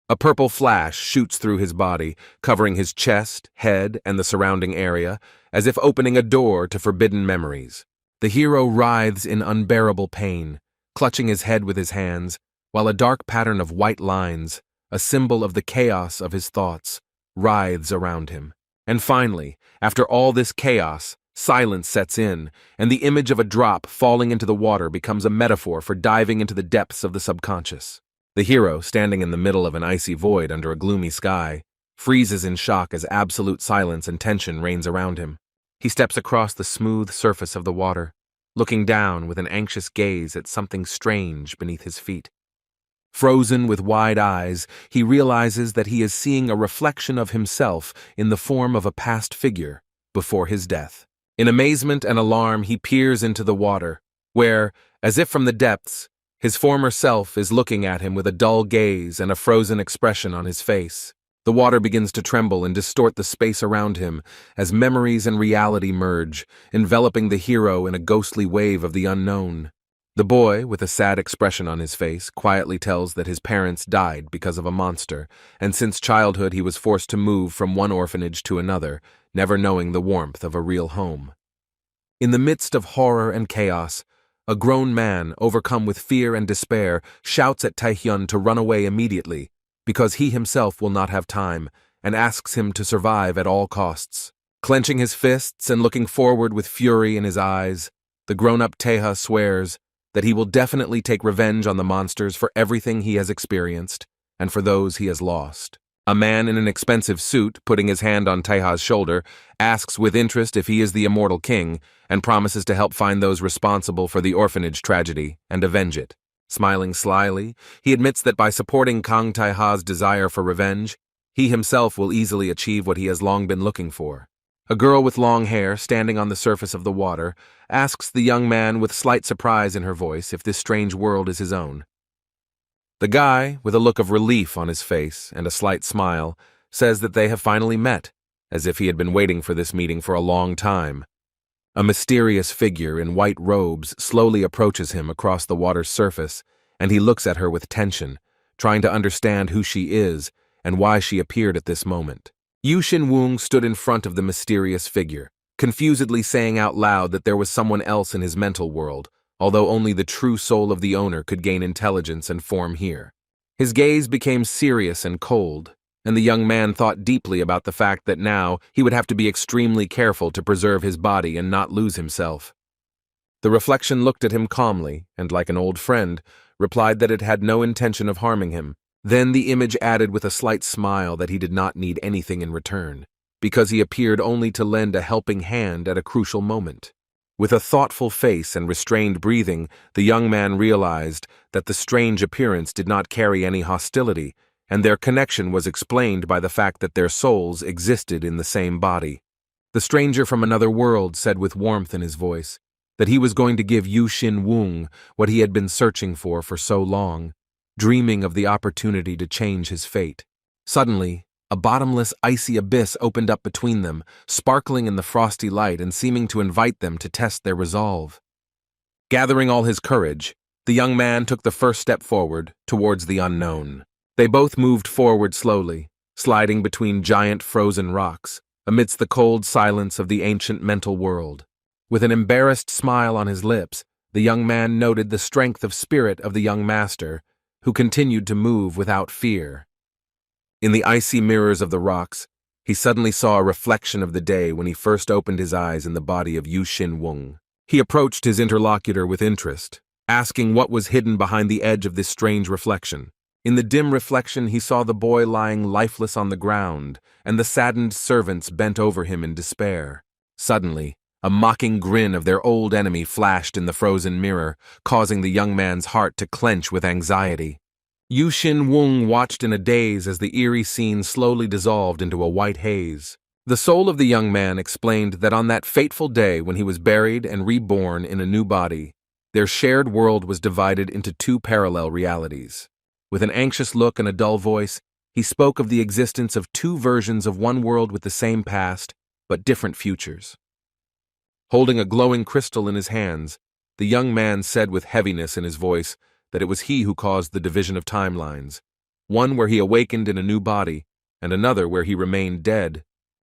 A purple flash shoots through his body, covering his chest, head, and the surrounding area, as if opening a door to forbidden memories. The hero writhes in unbearable pain, clutching his head with his hands, while a dark pattern of white lines, a symbol of the chaos of his thoughts, writhes around him. And finally, after all this chaos, silence sets in, and the image of a drop falling into the water becomes a metaphor for diving into the depths of the subconscious. The hero, standing in the middle of an icy void under a gloomy sky, freezes in shock as absolute silence and tension reigns around him. He steps across the smooth surface of the water, looking down with an anxious gaze at something strange beneath his feet. Frozen with wide eyes, he realizes that he is seeing a reflection of himself in the form of a past figure before his death. In amazement and alarm, he peers into the water, where, as if from the depths, his former self is looking at him with a dull gaze and a frozen expression on his face. The water begins to tremble and distort the space around him as memories and reality merge, enveloping the hero in a ghostly wave of the unknown. The boy, with a sad expression on his face, quietly tells that his parents died because of a monster, and since childhood he was forced to move from one orphanage to another, never knowing the warmth of a real home. In the midst of horror and chaos, A grown man, overcome with fear and despair, shouts at Taehyun to run away immediately, because he himself will not have time, and asks him to survive at all costs. Clenching his fists and looking forward with fury in his eyes, the grown-up Taeha swears that he will definitely take revenge on the monsters for everything he has experienced and for those he has lost. A man in an expensive suit, putting his hand on Taeha's shoulder, asks with interest if he is the immortal king and promises to help find those responsible for the orphanage tragedy and avenge it. Smiling slyly, he admits that by supporting Kang Taeha's desire for revenge, he himself will easily achieve what he has long been looking for. A girl with long hair, standing on the surface of the water, asks the young man with slight surprise in her voice if this strange world is his own. The guy, with a look of relief on his face and a slight smile, says that they have finally met, as if he had been waiting for this meeting for a long time. A mysterious figure in white robes slowly approaches him across the water's surface, and he looks at her with tension, trying to understand who she is and why she appeared at this moment. Yu Xin-woong stood in front of the mysterious figure, confusedly saying out loud that there was someone else in his mental world, although only the true soul of the owner could gain intelligence and form here. His gaze became serious and cold, and the young man thought deeply about the fact that now he would have to be extremely careful to preserve his body and not lose himself. The reflection looked at him calmly, and like an old friend, replied that it had no intention of harming him. Then the image added with a slight smile that he did not need anything in return, because he appeared only to lend a helping hand at a crucial moment. With a thoughtful face and restrained breathing, the young man realized that the strange appearance did not carry any hostility, and their connection was explained by the fact that their souls existed in the same body. The stranger from another world said with warmth in his voice that he was going to give Yu Xin-woong what he had been searching for so long, dreaming of the opportunity to change his fate. Suddenly, a bottomless, icy abyss opened up between them, sparkling in the frosty light and seeming to invite them to test their resolve. Gathering all his courage, the young man took the first step forward, towards the unknown. They both moved forward slowly, sliding between giant frozen rocks, amidst the cold silence of the ancient mental world. With an embarrassed smile on his lips, the young man noted the strength of spirit of the young master, who continued to move without fear. In the icy mirrors of the rocks, he suddenly saw a reflection of the day when he first opened his eyes in the body of Yu Xin-woong. He approached his interlocutor with interest, asking what was hidden behind the edge of this strange reflection. In the dim reflection, he saw the boy lying lifeless on the ground, and the saddened servants bent over him in despair. Suddenly, a mocking grin of their old enemy flashed in the frozen mirror, causing the young man's heart to clench with anxiety. Yu Xin-woong watched in a daze as the eerie scene slowly dissolved into a white haze. The soul of the young man explained that on that fateful day when he was buried and reborn in a new body, their shared world was divided into two parallel realities. With an anxious look and a dull voice, he spoke of the existence of two versions of one world with the same past, but different futures. Holding a glowing crystal in his hands, the young man said with heaviness in his voice that it was he who caused the division of timelines, one where he awakened in a new body, and another where he remained dead.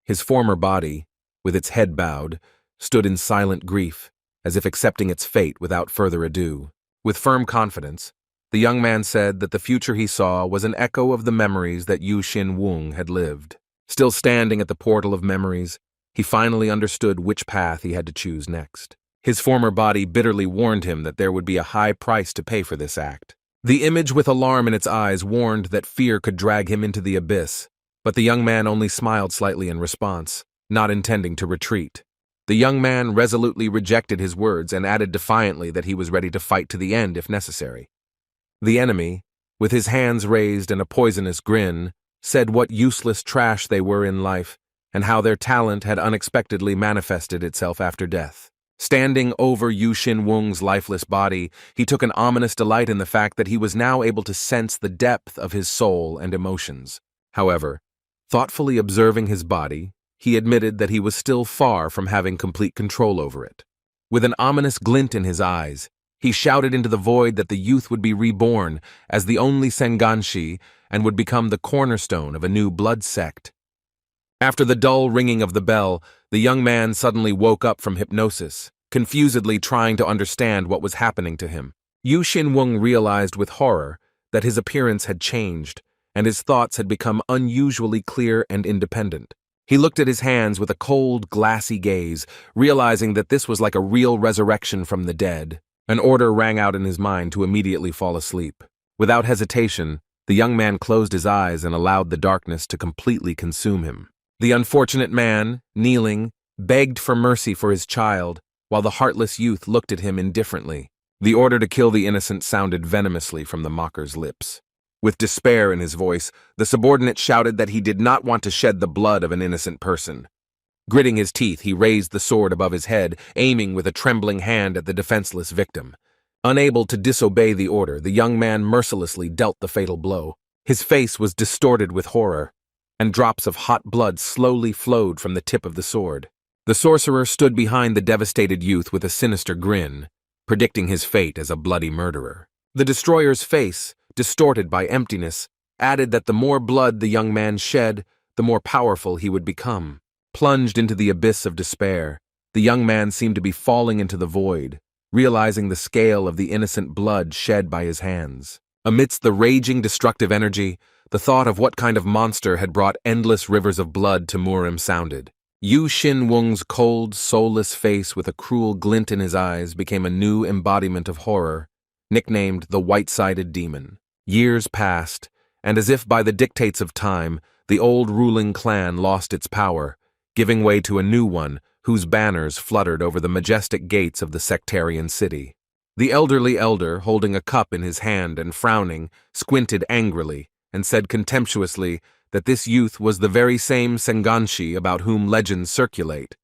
His former body, with its head bowed, stood in silent grief, as if accepting its fate without further ado. With firm confidence, the young man said that the future he saw was an echo of the memories that Yu Xin-woong had lived. Still standing at the portal of memories, he finally understood which path he had to choose next. His former body bitterly warned him that there would be a high price to pay for this act. The image with alarm in its eyes warned that fear could drag him into the abyss, but the young man only smiled slightly in response, not intending to retreat. The young man resolutely rejected his words and added defiantly that he was ready to fight to the end if necessary. The enemy, with his hands raised and a poisonous grin, said what useless trash they were in life and how their talent had unexpectedly manifested itself after death. Standing over Yu Xin-woong's lifeless body, he took an ominous delight in the fact that he was now able to sense the depth of his soul and emotions. However, thoughtfully observing his body, he admitted that he was still far from having complete control over it. With an ominous glint in his eyes, he shouted into the void that the youth would be reborn as the only Senganshi and would become the cornerstone of a new blood sect. After the dull ringing of the bell, the young man suddenly woke up from hypnosis confusedly trying to understand what was happening to him. Yu Xinweng realized with horror that his appearance had changed, and his thoughts had become unusually clear and independent. He looked at his hands with a cold, glassy gaze, realizing that this was like a real resurrection from the dead. An order rang out in his mind to immediately fall asleep. Without hesitation, the young man closed his eyes and allowed the darkness to completely consume him. The unfortunate man, kneeling, begged for mercy for his child, while the heartless youth looked at him indifferently. The order to kill the innocent sounded venomously from the mocker's lips. With despair in his voice, the subordinate shouted that he did not want to shed the blood of an innocent person. Gritting his teeth, he raised the sword above his head, aiming with a trembling hand at the defenseless victim. Unable to disobey the order, the young man mercilessly dealt the fatal blow. His face was distorted with horror, and drops of hot blood slowly flowed from the tip of the sword. The sorcerer stood behind the devastated youth with a sinister grin, predicting his fate as a bloody murderer. The destroyer's face, distorted by emptiness, added that the more blood the young man shed, the more powerful he would become. Plunged into the abyss of despair, the young man seemed to be falling into the void, realizing the scale of the innocent blood shed by his hands. Amidst the raging destructive energy, the thought of what kind of monster had brought endless rivers of blood to Murim sounded. Yu Xinweng's cold, soulless face with a cruel glint in his eyes became a new embodiment of horror, nicknamed the White-Sided Demon. Years passed, and as if by the dictates of time, the old ruling clan lost its power, giving way to a new one whose banners fluttered over the majestic gates of the sectarian city. The elderly elder, holding a cup in his hand and frowning, squinted angrily and said contemptuously that this youth was the very same Senganshi about whom legends circulate.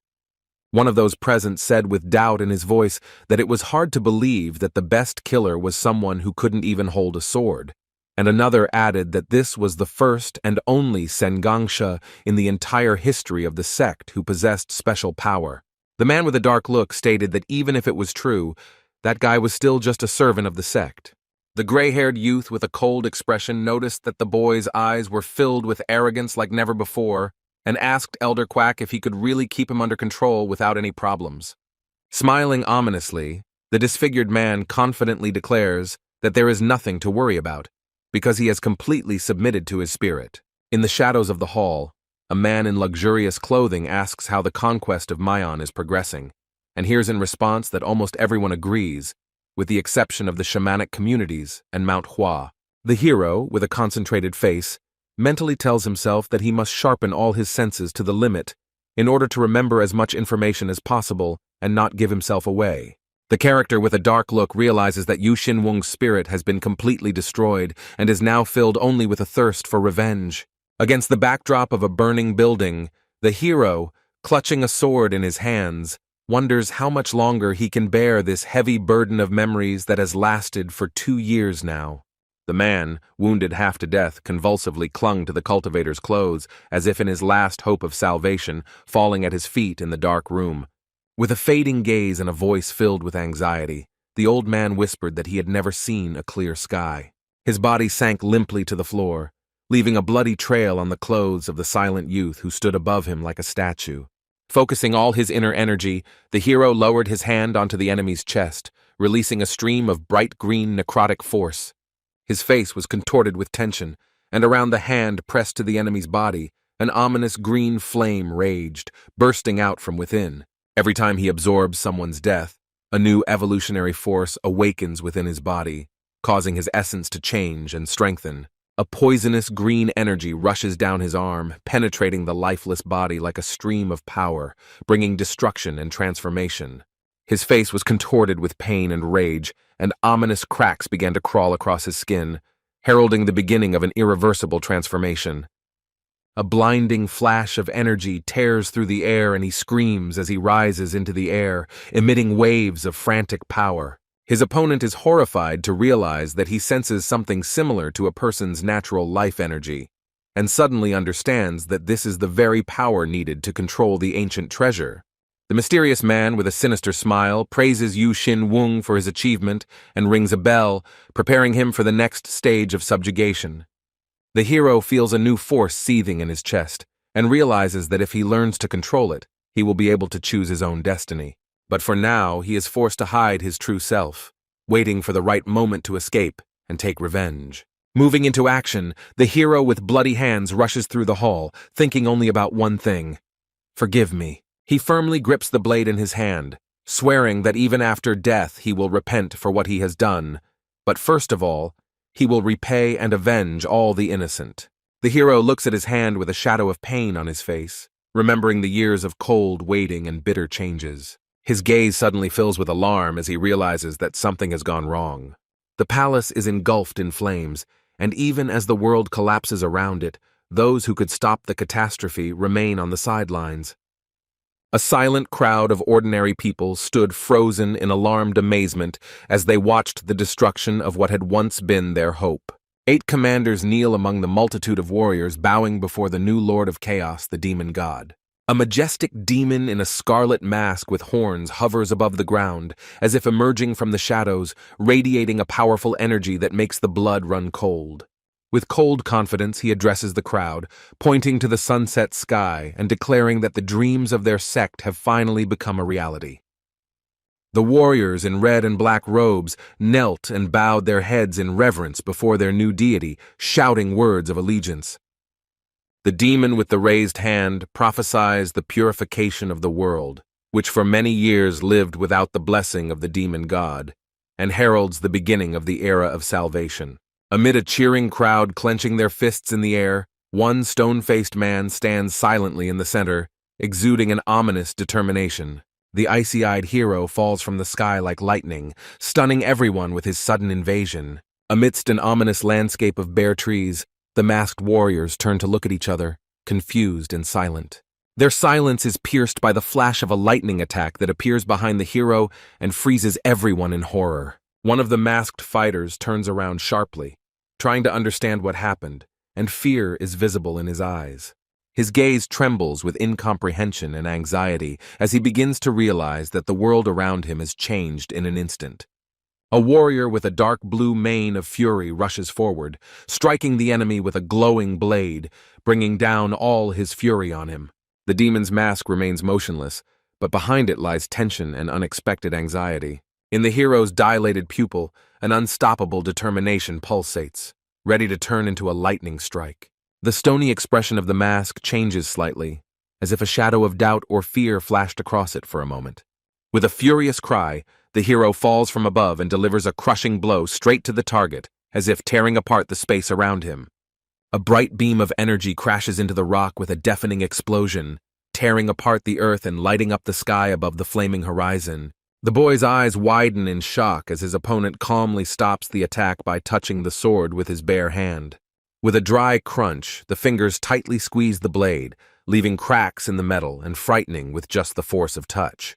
One of those present said with doubt in his voice that it was hard to believe that the best killer was someone who couldn't even hold a sword, and another added that this was the first and only Sengangsha in the entire history of the sect who possessed special power. The man with a dark look stated that even if it was true, that guy was still just a servant of the sect. The gray-haired youth with a cold expression noticed that the boy's eyes were filled with arrogance like never before, and asked Elder Quack if he could really keep him under control without any problems. Smiling ominously, the disfigured man confidently declares that there is nothing to worry about, because he has completely submitted to his spirit. In the shadows of the hall, a man in luxurious clothing asks how the conquest of Mayan is progressing, and hears in response that almost everyone agrees, with the exception of the shamanic communities and Mount Hua. The hero, with a concentrated face, mentally tells himself that he must sharpen all his senses to the limit in order to remember as much information as possible and not give himself away. The character with a dark look realizes that Yu Xinweng's spirit has been completely destroyed and is now filled only with a thirst for revenge. Against the backdrop of a burning building, the hero, clutching a sword in his hands, wonders how much longer he can bear this heavy burden of memories that has lasted for 2 years now. The man, wounded half to death, convulsively clung to the cultivator's clothes, as if in his last hope of salvation, falling at his feet in the dark room. With a fading gaze and a voice filled with anxiety, the old man whispered that he had never seen a clear sky. His body sank limply to the floor, leaving a bloody trail on the clothes of the silent youth who stood above him like a statue. Focusing all his inner energy, the hero lowered his hand onto the enemy's chest, releasing a stream of bright green necrotic force. His face was contorted with tension, and around the hand pressed to the enemy's body, an ominous green flame raged, bursting out from within. Every time he absorbs someone's death, a new evolutionary force awakens within his body, causing his essence to change and strengthen. A poisonous green energy rushes down his arm, penetrating the lifeless body like a stream of power, bringing destruction and transformation. His face was contorted with pain and rage, and ominous cracks began to crawl across his skin, heralding the beginning of an irreversible transformation. A blinding flash of energy tears through the air, and he screams as he rises into the air, emitting waves of frantic power. His opponent is horrified to realize that he senses something similar to a person's natural life energy, and suddenly understands that this is the very power needed to control the ancient treasure. The mysterious man, with a sinister smile, praises Yu Xinweng for his achievement and rings a bell, preparing him for the next stage of subjugation. The hero feels a new force seething in his chest and realizes that if he learns to control it, he will be able to choose his own destiny. But for now, he is forced to hide his true self, waiting for the right moment to escape and take revenge. Moving into action, the hero with bloody hands rushes through the hall, thinking only about one thing: forgive me. He firmly grips the blade in his hand, swearing that even after death he will repent for what he has done. But first of all, he will repay and avenge all the innocent. The hero looks at his hand with a shadow of pain on his face, remembering the years of cold waiting and bitter changes. His gaze suddenly fills with alarm as he realizes that something has gone wrong. The palace is engulfed in flames, and even as the world collapses around it, those who could stop the catastrophe remain on the sidelines. A silent crowd of ordinary people stood frozen in alarmed amazement as they watched the destruction of what had once been their hope. 8 commanders kneel among the multitude of warriors bowing before the new Lord of Chaos, the demon god. A majestic demon in a scarlet mask with horns hovers above the ground, as if emerging from the shadows, radiating a powerful energy that makes the blood run cold. With cold confidence, he addresses the crowd, pointing to the sunset sky and declaring that the dreams of their sect have finally become a reality. The warriors in red and black robes knelt and bowed their heads in reverence before their new deity, shouting words of allegiance. The demon with the raised hand prophesies the purification of the world, which for many years lived without the blessing of the demon god, and heralds the beginning of the era of salvation. Amid a cheering crowd clenching their fists in the air, one stone-faced man stands silently in the center, exuding an ominous determination. The icy-eyed hero falls from the sky like lightning, stunning everyone with his sudden invasion. Amidst an ominous landscape of bare trees, the masked warriors turn to look at each other, confused and silent. Their silence is pierced by the flash of a lightning attack that appears behind the hero and freezes everyone in horror. One of the masked fighters turns around sharply, trying to understand what happened, and fear is visible in his eyes. His gaze trembles with incomprehension and anxiety as he begins to realize that the world around him has changed in an instant. A warrior with a dark blue mane of fury rushes forward, striking the enemy with a glowing blade, bringing down all his fury on him. The demon's mask remains motionless, but behind it lies tension and unexpected anxiety. In the hero's dilated pupil, an unstoppable determination pulsates, ready to turn into a lightning strike. The stony expression of the mask changes slightly, as if a shadow of doubt or fear flashed across it for a moment. With a furious cry, the hero falls from above and delivers a crushing blow straight to the target, as if tearing apart the space around him. A bright beam of energy crashes into the rock with a deafening explosion, tearing apart the earth and lighting up the sky above the flaming horizon. The boy's eyes widen in shock as his opponent calmly stops the attack by touching the sword with his bare hand. With a dry crunch, the fingers tightly squeeze the blade, leaving cracks in the metal and frightening with just the force of touch.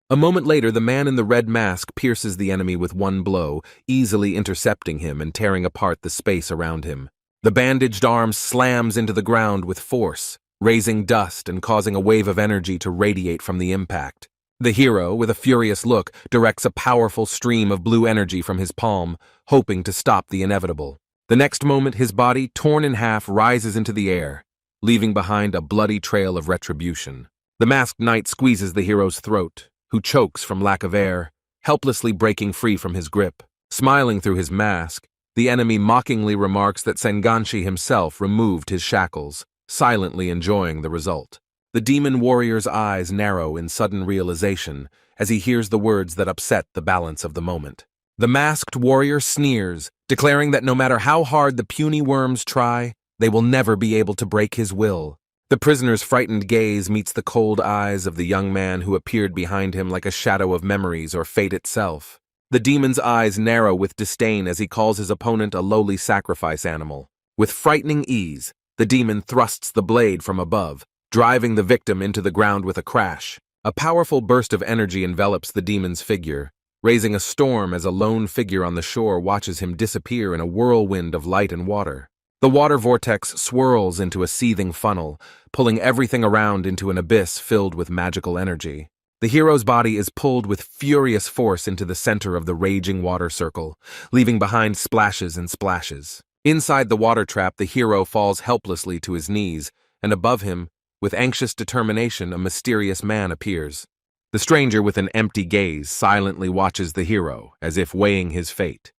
A moment later, the man in the red mask pierces the enemy with one blow, easily intercepting him and tearing apart the space around him. The bandaged arm slams into the ground with force, raising dust and causing a wave of energy to radiate from the impact. The hero, with a furious look, directs a powerful stream of blue energy from his palm, hoping to stop the inevitable. The next moment, his body, torn in half, rises into the air, leaving behind a bloody trail of retribution. The masked knight squeezes the hero's throat, who chokes from lack of air, helplessly breaking free from his grip. Smiling through his mask, the enemy mockingly remarks that Senganshi himself removed his shackles, silently enjoying the result. The demon warrior's eyes narrow in sudden realization as he hears the words that upset the balance of the moment. The masked warrior sneers, declaring that no matter how hard the puny worms try, they will never be able to break his will. The prisoner's frightened gaze meets the cold eyes of the young man who appeared behind him like a shadow of memories or fate itself. The demon's eyes narrow with disdain as he calls his opponent a lowly sacrifice animal. With frightening ease, the demon thrusts the blade from above, driving the victim into the ground with a crash. A powerful burst of energy envelops the demon's figure, raising a storm as a lone figure on the shore watches him disappear in a whirlwind of light and water. The water vortex swirls into a seething funnel, pulling everything around into an abyss filled with magical energy. The hero's body is pulled with furious force into the center of the raging water circle, leaving behind splashes and splashes. Inside the water trap, the hero falls helplessly to his knees, and above him, with anxious determination, a mysterious man appears. The stranger with an empty gaze silently watches the hero, as if weighing his fate.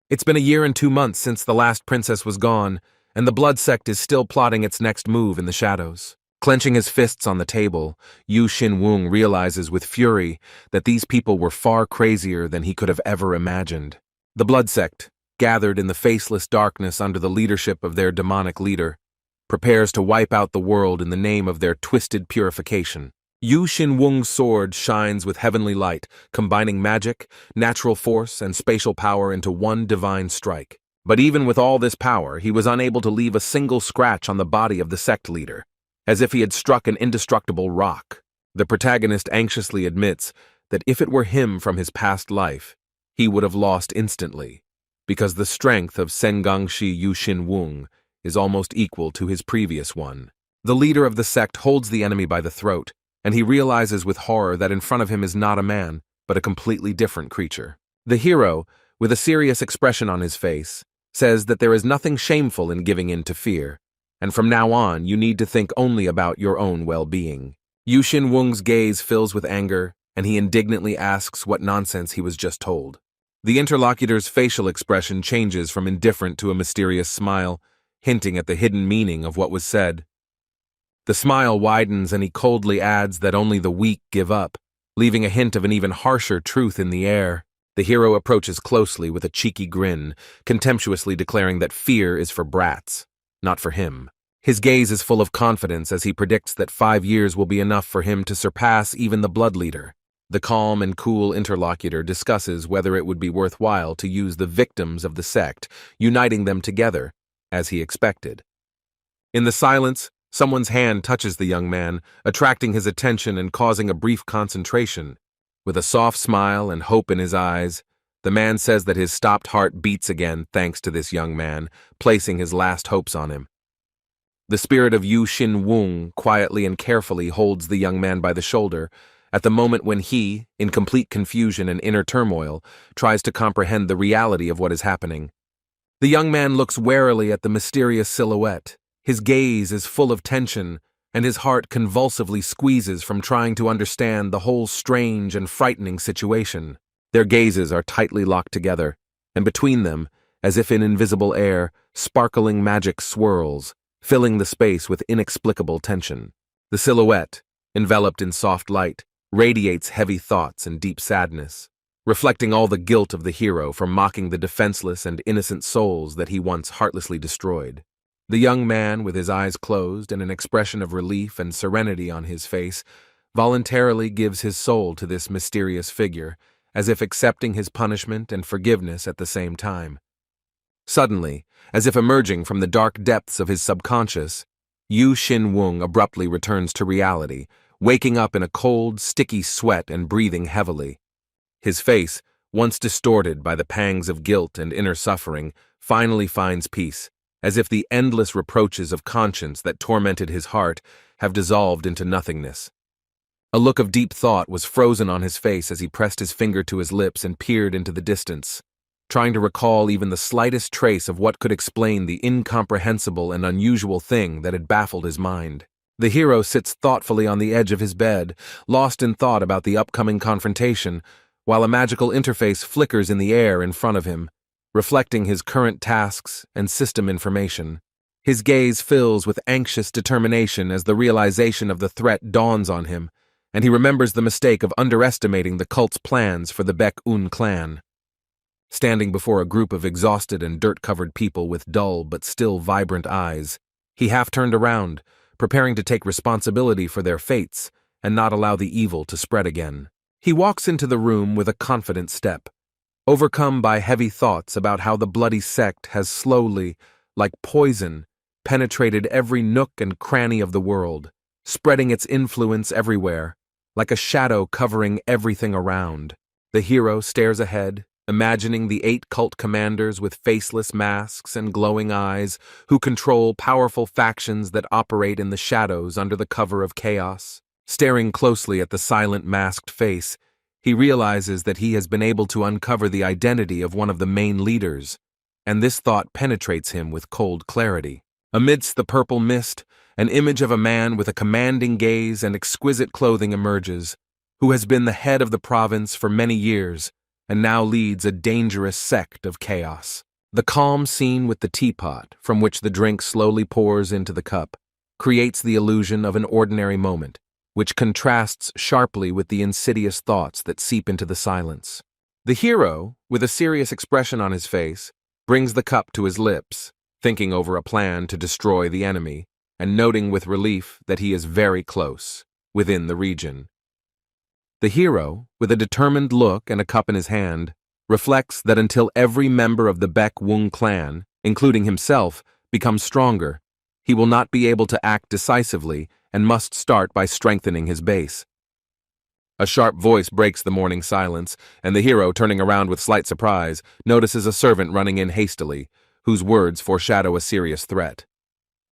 It's been a year and 2 months since the last princess was gone, and the blood sect is still plotting its next move in the shadows. Clenching his fists on the table, Yu Xin-wung realizes with fury that these people were far crazier than he could have ever imagined. The blood sect, gathered in the faceless darkness under the leadership of their demonic leader, prepares to wipe out the world in the name of their twisted purification. Yu Xin-wung's sword shines with heavenly light, combining magic, natural force, and spatial power into one divine strike. But even with all this power, he was unable to leave a single scratch on the body of the sect leader, as if he had struck an indestructible rock. The protagonist anxiously admits that if it were him from his past life, he would have lost instantly, because the strength of Sengangshi Yu Xin-wung is almost equal to his previous one. The leader of the sect holds the enemy by the throat, and he realizes with horror that in front of him is not a man, but a completely different creature. The hero, with a serious expression on his face, says that there is nothing shameful in giving in to fear, and from now on you need to think only about your own well-being. Yu Xin-wung's gaze fills with anger, and he indignantly asks what nonsense he was just told. The interlocutor's facial expression changes from indifferent to a mysterious smile, hinting at the hidden meaning of what was said. The smile widens and he coldly adds that only the weak give up, leaving a hint of an even harsher truth in the air. The hero approaches closely with a cheeky grin, contemptuously declaring that fear is for brats, not for him. His gaze is full of confidence as he predicts that 5 years will be enough for him to surpass even the blood leader. The calm and cool interlocutor discusses whether it would be worthwhile to use the victims of the sect, uniting them together, as he expected. In the silence, someone's hand touches the young man, attracting his attention and causing a brief concentration. With a soft smile and hope in his eyes, the man says that his stopped heart beats again thanks to this young man, placing his last hopes on him. The spirit of Yu Xin-wung quietly and carefully holds the young man by the shoulder, at the moment when he, in complete confusion and inner turmoil, tries to comprehend the reality of what is happening. The young man looks warily at the mysterious silhouette. His gaze is full of tension, and his heart convulsively squeezes from trying to understand the whole strange and frightening situation. Their gazes are tightly locked together, and between them, as if in invisible air, sparkling magic swirls, filling the space with inexplicable tension. The silhouette, enveloped in soft light, radiates heavy thoughts and deep sadness, reflecting all the guilt of the hero for mocking the defenseless and innocent souls that he once heartlessly destroyed. The young man, with his eyes closed and an expression of relief and serenity on his face, voluntarily gives his soul to this mysterious figure, as if accepting his punishment and forgiveness at the same time. Suddenly, as if emerging from the dark depths of his subconscious, Yu Xin-wung abruptly returns to reality, waking up in a cold, sticky sweat and breathing heavily. His face, once distorted by the pangs of guilt and inner suffering, finally finds peace, as if the endless reproaches of conscience that tormented his heart have dissolved into nothingness. A look of deep thought was frozen on his face as he pressed his finger to his lips and peered into the distance, trying to recall even the slightest trace of what could explain the incomprehensible and unusual thing that had baffled his mind. The hero sits thoughtfully on the edge of his bed, lost in thought about the upcoming confrontation, while a magical interface flickers in the air in front of him, reflecting his current tasks and system information. His gaze fills with anxious determination as the realization of the threat dawns on him, and he remembers the mistake of underestimating the cult's plans for the Baek-un clan. Standing before a group of exhausted and dirt-covered people with dull but still vibrant eyes, he half turned around, preparing to take responsibility for their fates and not allow the evil to spread again. He walks into the room with a confident step, overcome by heavy thoughts about how the bloody sect has slowly, like poison, penetrated every nook and cranny of the world, spreading its influence everywhere, like a shadow covering everything around. The hero stares ahead, imagining the 8 cult commanders with faceless masks and glowing eyes who control powerful factions that operate in the shadows under the cover of chaos. Staring closely at the silent masked face, he realizes that he has been able to uncover the identity of one of the main leaders, and this thought penetrates him with cold clarity. Amidst the purple mist, an image of a man with a commanding gaze and exquisite clothing emerges, who has been the head of the province for many years and now leads a dangerous sect of chaos. The calm scene with the teapot, from which the drink slowly pours into the cup, creates the illusion of an ordinary moment, which contrasts sharply with the insidious thoughts that seep into the silence. The hero, with a serious expression on his face, brings the cup to his lips, thinking over a plan to destroy the enemy, and noting with relief that he is very close, within the region. The hero, with a determined look and a cup in his hand, reflects that until every member of the Baek Wung clan, including himself, becomes stronger, he will not be able to act decisively and must start by strengthening his base. A sharp voice breaks the morning silence, and the hero, turning around with slight surprise, notices a servant running in hastily, whose words foreshadow a serious threat.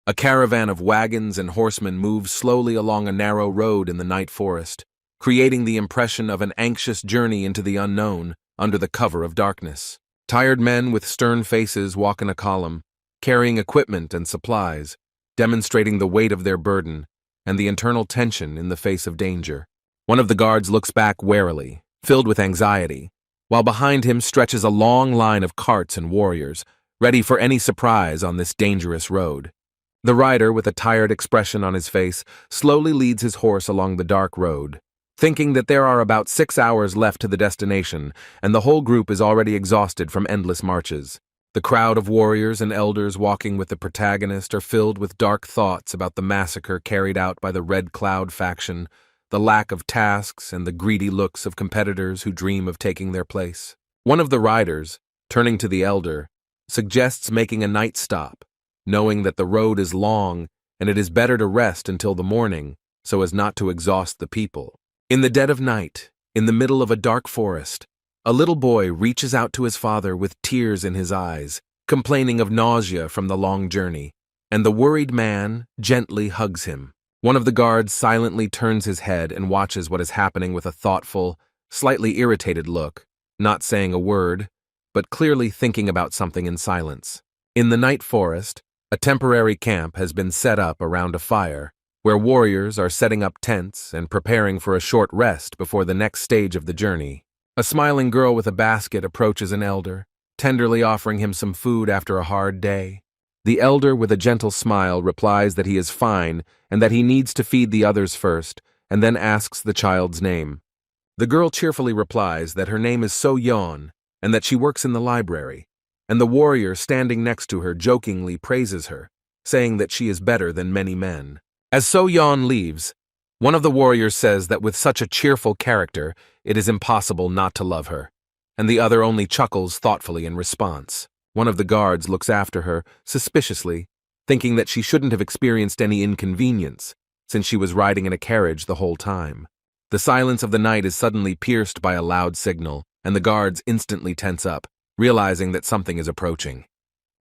A caravan of wagons and horsemen moves slowly along a narrow road in the night forest, creating the impression of an anxious journey into the unknown under the cover of darkness. Tired men with stern faces walk in a column, carrying equipment and supplies, demonstrating the weight of their burden and the internal tension in the face of danger. One of the guards looks back warily, filled with anxiety, while behind him stretches a long line of carts and warriors, ready for any surprise on this dangerous road. The rider, with a tired expression on his face, slowly leads his horse along the dark road, thinking that there are about 6 hours left to the destination, and the whole group is already exhausted from endless marches. The crowd of warriors and elders walking with the protagonist are filled with dark thoughts about the massacre carried out by the Red Cloud faction, the lack of tasks, and the greedy looks of competitors who dream of taking their place. One of the riders, turning to the elder, suggests making a night stop, knowing that the road is long and it is better to rest until the morning so as not to exhaust the people. In the dead of night, in the middle of a dark forest, a little boy reaches out to his father with tears in his eyes, complaining of nausea from the long journey, and the worried man gently hugs him. One of the guards silently turns his head and watches what is happening with a thoughtful, slightly irritated look, not saying a word, but clearly thinking about something in silence. In the night forest, a temporary camp has been set up around a fire, where warriors are setting up tents and preparing for a short rest before the next stage of the journey. A smiling girl with a basket approaches an elder, tenderly offering him some food after a hard day. The elder, with a gentle smile, replies that he is fine and that he needs to feed the others first, and then asks the child's name. The girl cheerfully replies that her name is So Yeon and that she works in the library, and the warrior standing next to her jokingly praises her, saying that she is better than many men. As So Yeon leaves, one of the warriors says that with such a cheerful character, it is impossible not to love her, and the other only chuckles thoughtfully in response. One of the guards looks after her, suspiciously, thinking that she shouldn't have experienced any inconvenience, since she was riding in a carriage the whole time. The silence of the night is suddenly pierced by a loud signal, and the guards instantly tense up, realizing that something is approaching.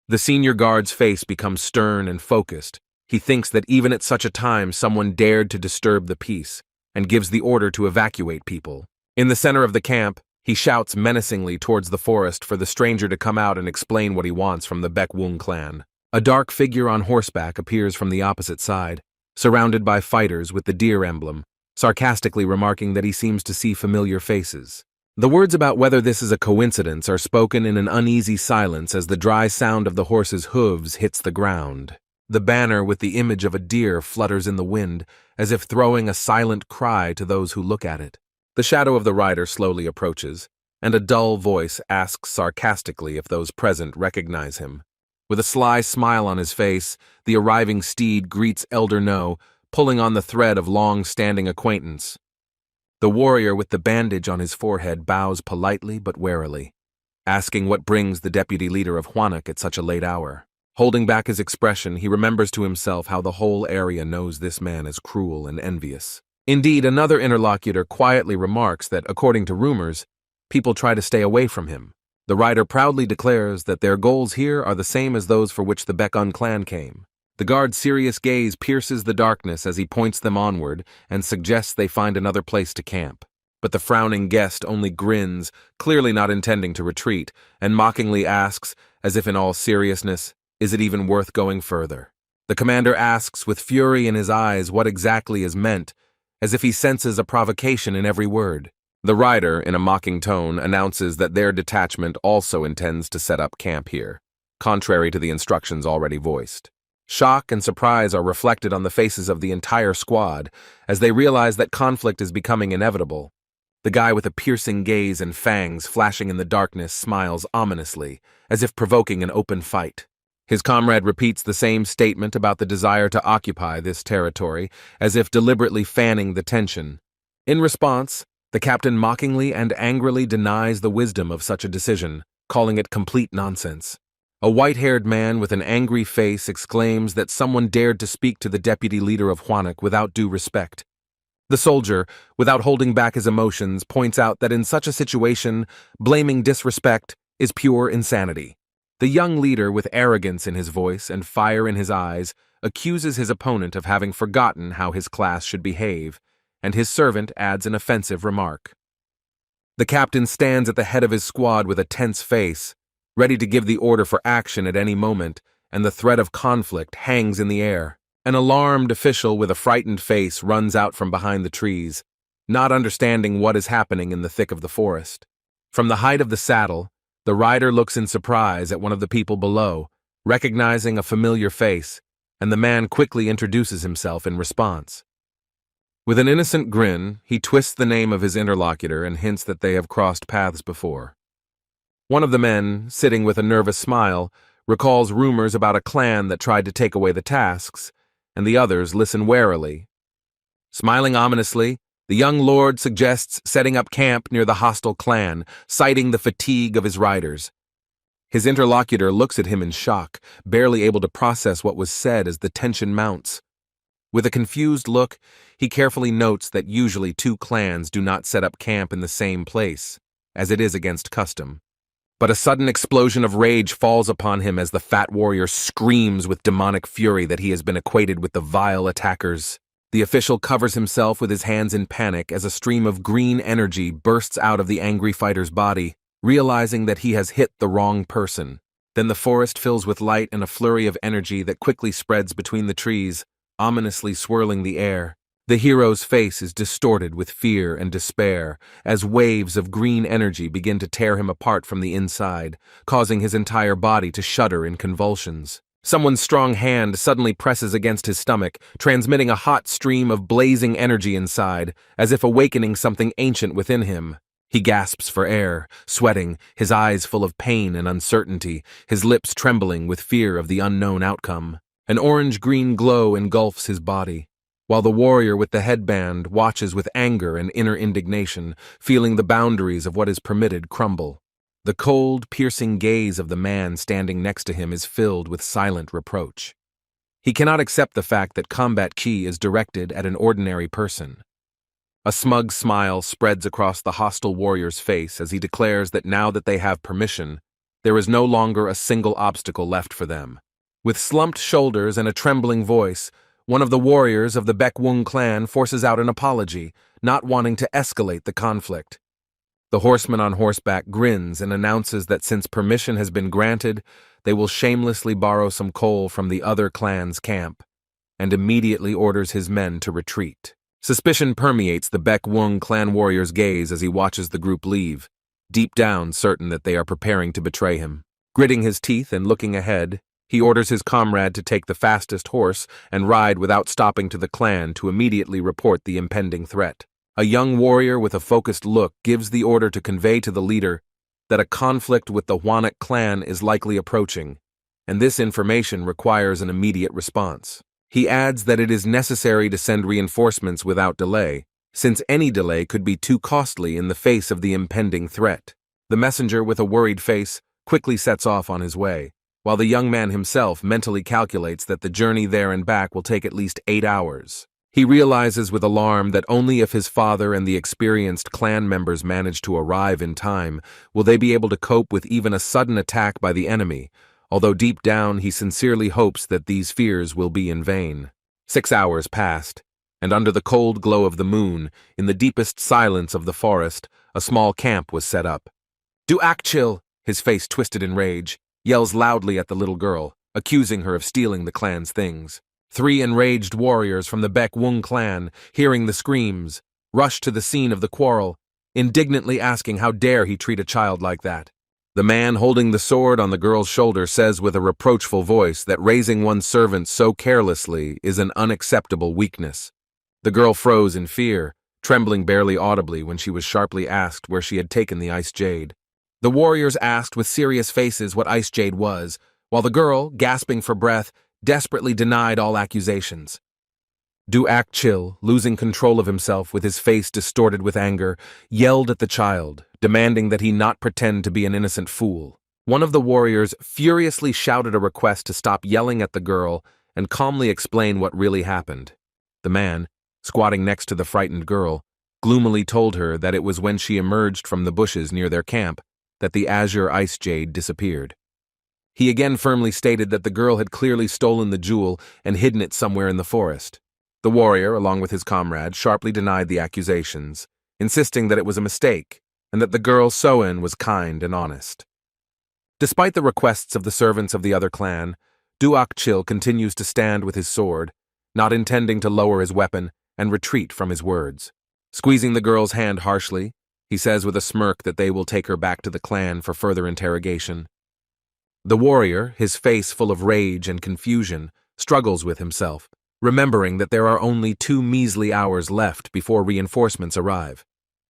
The senior guard's face becomes stern and focused. He thinks that even at such a time someone dared to disturb the peace, and gives the order to evacuate people. In the center of the camp, he shouts menacingly towards the forest for the stranger to come out and explain what he wants from the Baek Wung clan. A dark figure on horseback appears from the opposite side, surrounded by fighters with the deer emblem, sarcastically remarking that he seems to see familiar faces. The words about whether this is a coincidence are spoken in an uneasy silence as the dry sound of the horse's hooves hits the ground. The banner with the image of a deer flutters in the wind, as if throwing a silent cry to those who look at it. The shadow of the rider slowly approaches, and a dull voice asks sarcastically if those present recognize him. With a sly smile on his face, the arriving steed greets Elder No, pulling on the thread of long-standing acquaintance. The warrior with the bandage on his forehead bows politely but warily, asking what brings the deputy leader of Hwanak at such a late hour. Holding back his expression, he remembers to himself how the whole area knows this man is cruel and envious. Indeed, another interlocutor quietly remarks that, according to rumors, people try to stay away from him. The rider proudly declares that their goals here are the same as those for which the Baekun clan came. The guard's serious gaze pierces the darkness as he points them onward and suggests they find another place to camp. But the frowning guest only grins, clearly not intending to retreat, and mockingly asks, as if in all seriousness, is it even worth going further? The commander asks with fury in his eyes what exactly is meant, as if he senses a provocation in every word. The rider, in a mocking tone, announces that their detachment also intends to set up camp here, contrary to the instructions already voiced. Shock and surprise are reflected on the faces of the entire squad as they realize that conflict is becoming inevitable. The guy with a piercing gaze and fangs flashing in the darkness smiles ominously, as if provoking an open fight. His comrade repeats the same statement about the desire to occupy this territory, as if deliberately fanning the tension. In response, the captain mockingly and angrily denies the wisdom of such a decision, calling it complete nonsense. A white-haired man with an angry face exclaims that someone dared to speak to the deputy leader of Huanak without due respect. The soldier, without holding back his emotions, points out that in such a situation, blaming disrespect is pure insanity. The young leader, with arrogance in his voice and fire in his eyes, accuses his opponent of having forgotten how his class should behave, and his servant adds an offensive remark. The captain stands at the head of his squad with a tense face, ready to give the order for action at any moment, and the threat of conflict hangs in the air. An alarmed official with a frightened face runs out from behind the trees, not understanding what is happening in the thick of the forest. From the height of the saddle, the rider looks in surprise at one of the people below, recognizing a familiar face, and the man quickly introduces himself in response. With an innocent grin, he twists the name of his interlocutor and hints that they have crossed paths before. One of the men, sitting with a nervous smile, recalls rumors about a clan that tried to take away the tasks, and the others listen warily. Smiling ominously, the young lord suggests setting up camp near the hostile clan, citing the fatigue of his riders. His interlocutor looks at him in shock, barely able to process what was said as the tension mounts. With a confused look, he carefully notes that usually two clans do not set up camp in the same place, as it is against custom. But a sudden explosion of rage falls upon him as the fat warrior screams with demonic fury that he has been equated with the vile attackers. The official covers himself with his hands in panic as a stream of green energy bursts out of the angry fighter's body, realizing that he has hit the wrong person. Then the forest fills with light and a flurry of energy that quickly spreads between the trees, ominously swirling the air. The hero's face is distorted with fear and despair as waves of green energy begin to tear him apart from the inside, causing his entire body to shudder in convulsions. Someone's strong hand suddenly presses against his stomach, transmitting a hot stream of blazing energy inside, as if awakening something ancient within him. He gasps for air, sweating, his eyes full of pain and uncertainty, his lips trembling with fear of the unknown outcome. An orange-green glow engulfs his body, while the warrior with the headband watches with anger and inner indignation, feeling the boundaries of what is permitted crumble. The cold, piercing gaze of the man standing next to him is filled with silent reproach. He cannot accept the fact that combat ki is directed at an ordinary person. A smug smile spreads across the hostile warrior's face as he declares that now that they have permission, there is no longer a single obstacle left for them. With slumped shoulders and a trembling voice, one of the warriors of the Baekwung clan forces out an apology, not wanting to escalate the conflict. The horseman on horseback grins and announces that since permission has been granted, they will shamelessly borrow some coal from the other clan's camp, and immediately orders his men to retreat. Suspicion permeates the Baekwung clan warrior's gaze as he watches the group leave, deep down certain that they are preparing to betray him. Gritting his teeth and looking ahead, he orders his comrade to take the fastest horse and ride without stopping to the clan to immediately report the impending threat. A young warrior with a focused look gives the order to convey to the leader that a conflict with the Huanak clan is likely approaching, and this information requires an immediate response. He adds that it is necessary to send reinforcements without delay, since any delay could be too costly in the face of the impending threat. The messenger with a worried face quickly sets off on his way, while the young man himself mentally calculates that the journey there and back will take at least 8 hours. He realizes with alarm that only if his father and the experienced clan members manage to arrive in time will they be able to cope with even a sudden attack by the enemy, although deep down he sincerely hopes that these fears will be in vain. 6 hours passed, and under the cold glow of the moon, in the deepest silence of the forest, a small camp was set up. "Duakchil," his face twisted in rage, yells loudly at the little girl, accusing her of stealing the clan's things. 3 enraged warriors from the Baek Wung clan, hearing the screams, rush to the scene of the quarrel, indignantly asking how dare he treat a child like that. The man holding the sword on the girl's shoulder says with a reproachful voice that raising one's servant so carelessly is an unacceptable weakness. The girl froze in fear, trembling barely audibly when she was sharply asked where she had taken the ice jade. The warriors asked with serious faces what ice jade was, while the girl, gasping for breath, desperately denied all accusations. Du-ak Chil, losing control of himself with his face distorted with anger, yelled at the child, demanding that he not pretend to be an innocent fool. One of the warriors furiously shouted a request to stop yelling at the girl and calmly explain what really happened. The man, squatting next to the frightened girl, gloomily told her that it was when she emerged from the bushes near their camp that the azure ice jade disappeared. He again firmly stated that the girl had clearly stolen the jewel and hidden it somewhere in the forest. The warrior, along with his comrade, sharply denied the accusations, insisting that it was a mistake and that the girl Soen was kind and honest. Despite the requests of the servants of the other clan, Du-ak Chil continues to stand with his sword, not intending to lower his weapon and retreat from his words. Squeezing the girl's hand harshly, he says with a smirk that they will take her back to the clan for further interrogation. The warrior, his face full of rage and confusion, struggles with himself, remembering that there are only 2 measly hours left before reinforcements arrive.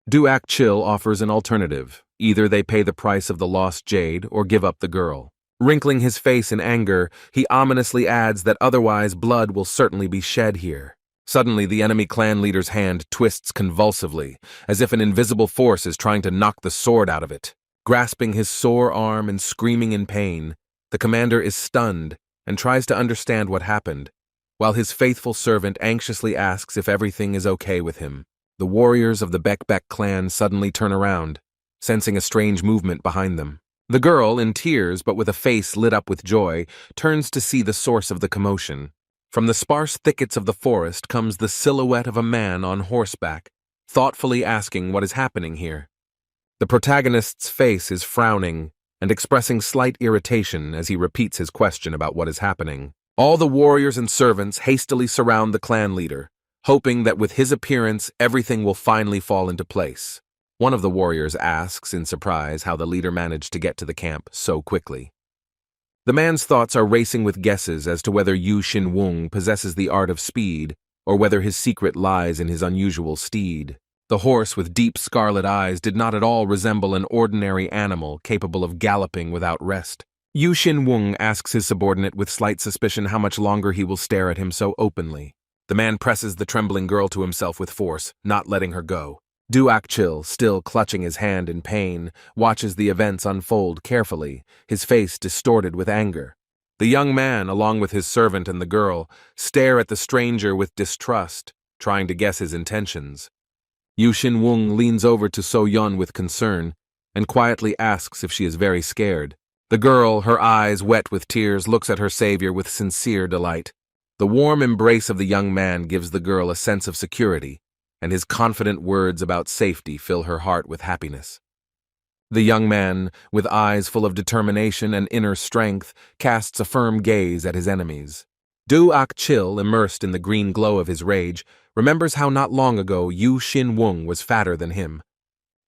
Du-ak Chil offers an alternative. Either they pay the price of the lost jade or give up the girl. Wrinkling his face in anger, he ominously adds that otherwise blood will certainly be shed here. Suddenly, the enemy clan leader's hand twists convulsively, as if an invisible force is trying to knock the sword out of it. Grasping his sore arm and screaming in pain, the commander is stunned and tries to understand what happened, while his faithful servant anxiously asks if everything is okay with him. The warriors of the Baek clan suddenly turn around, sensing a strange movement behind them. The girl, in tears but with a face lit up with joy, turns to see the source of the commotion. From the sparse thickets of the forest comes the silhouette of a man on horseback, thoughtfully asking what is happening here. The protagonist's face is frowning and expressing slight irritation as he repeats his question about what is happening. All the warriors and servants hastily surround the clan leader, hoping that with his appearance everything will finally fall into place. One of the warriors asks in surprise how the leader managed to get to the camp so quickly. The man's thoughts are racing with guesses as to whether Yu Xin-wung possesses the art of speed or whether his secret lies in his unusual steed. The horse with deep scarlet eyes did not at all resemble an ordinary animal capable of galloping without rest. Yu Xin-wung asks his subordinate with slight suspicion how much longer he will stare at him so openly. The man presses the trembling girl to himself with force, not letting her go. Du-ak Chil, still clutching his hand in pain, watches the events unfold carefully, his face distorted with anger. The young man, along with his servant and the girl, stare at the stranger with distrust, trying to guess his intentions. Yu Xin-wung leans over to So-yeon with concern and quietly asks if she is very scared. The girl, her eyes wet with tears, looks at her savior with sincere delight. The warm embrace of the young man gives the girl a sense of security, and his confident words about safety fill her heart with happiness. The young man, with eyes full of determination and inner strength, casts a firm gaze at his enemies. Du-ak Chil, immersed in the green glow of his rage, remembers how not long ago Yu Xin-wung was fatter than him.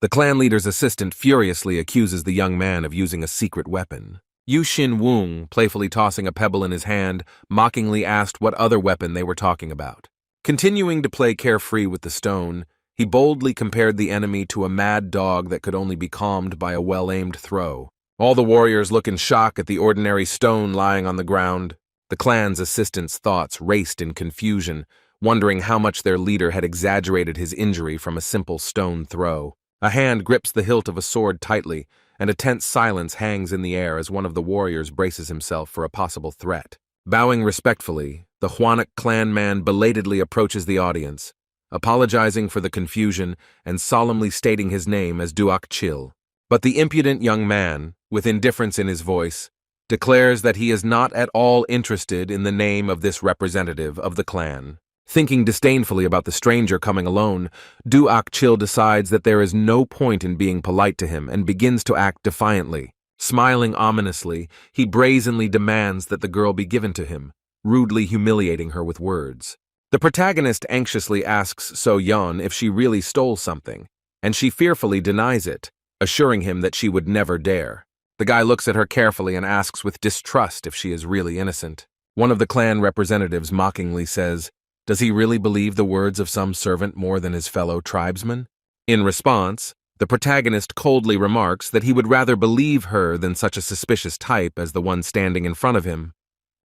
The clan leader's assistant furiously accuses the young man of using a secret weapon. Yu Xin-wung, playfully tossing a pebble in his hand, mockingly asked what other weapon they were talking about. Continuing to play carefree with the stone, he boldly compared the enemy to a mad dog that could only be calmed by a well-aimed throw. All the warriors look in shock at the ordinary stone lying on the ground. The clan's assistant's thoughts raced in confusion, wondering how much their leader had exaggerated his injury from a simple stone throw. A hand grips the hilt of a sword tightly, and a tense silence hangs in the air as one of the warriors braces himself for a possible threat. Bowing respectfully, the Hwanak clan man belatedly approaches the audience, apologizing for the confusion and solemnly stating his name as Du-ak Chil. But the impudent young man, with indifference in his voice, declares that he is not at all interested in the name of this representative of the clan. Thinking disdainfully about the stranger coming alone, Du-ak Chil decides that there is no point in being polite to him and begins to act defiantly. Smiling ominously, he brazenly demands that the girl be given to him, rudely humiliating her with words. The protagonist anxiously asks So-yeon if she really stole something, and she fearfully denies it, assuring him that she would never dare. The guy looks at her carefully and asks with distrust if she is really innocent. One of the clan representatives mockingly says, "Does he really believe the words of some servant more than his fellow tribesmen?" In response, the protagonist coldly remarks that he would rather believe her than such a suspicious type as the one standing in front of him.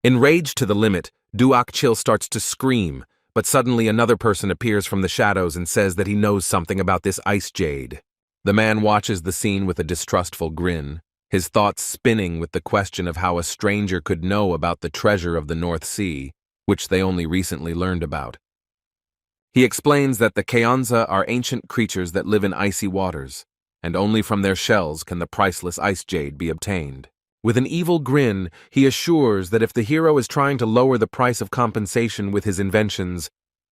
Enraged to the limit, Duak-chil starts to scream, but suddenly another person appears from the shadows and says that he knows something about this ice jade. The man watches the scene with a distrustful grin, his thoughts spinning with the question of how a stranger could know about the treasure of the North Sea, which they only recently learned about. He explains that the Keonza are ancient creatures that live in icy waters, and only from their shells can the priceless ice jade be obtained. With an evil grin, he assures that if the hero is trying to lower the price of compensation with his inventions,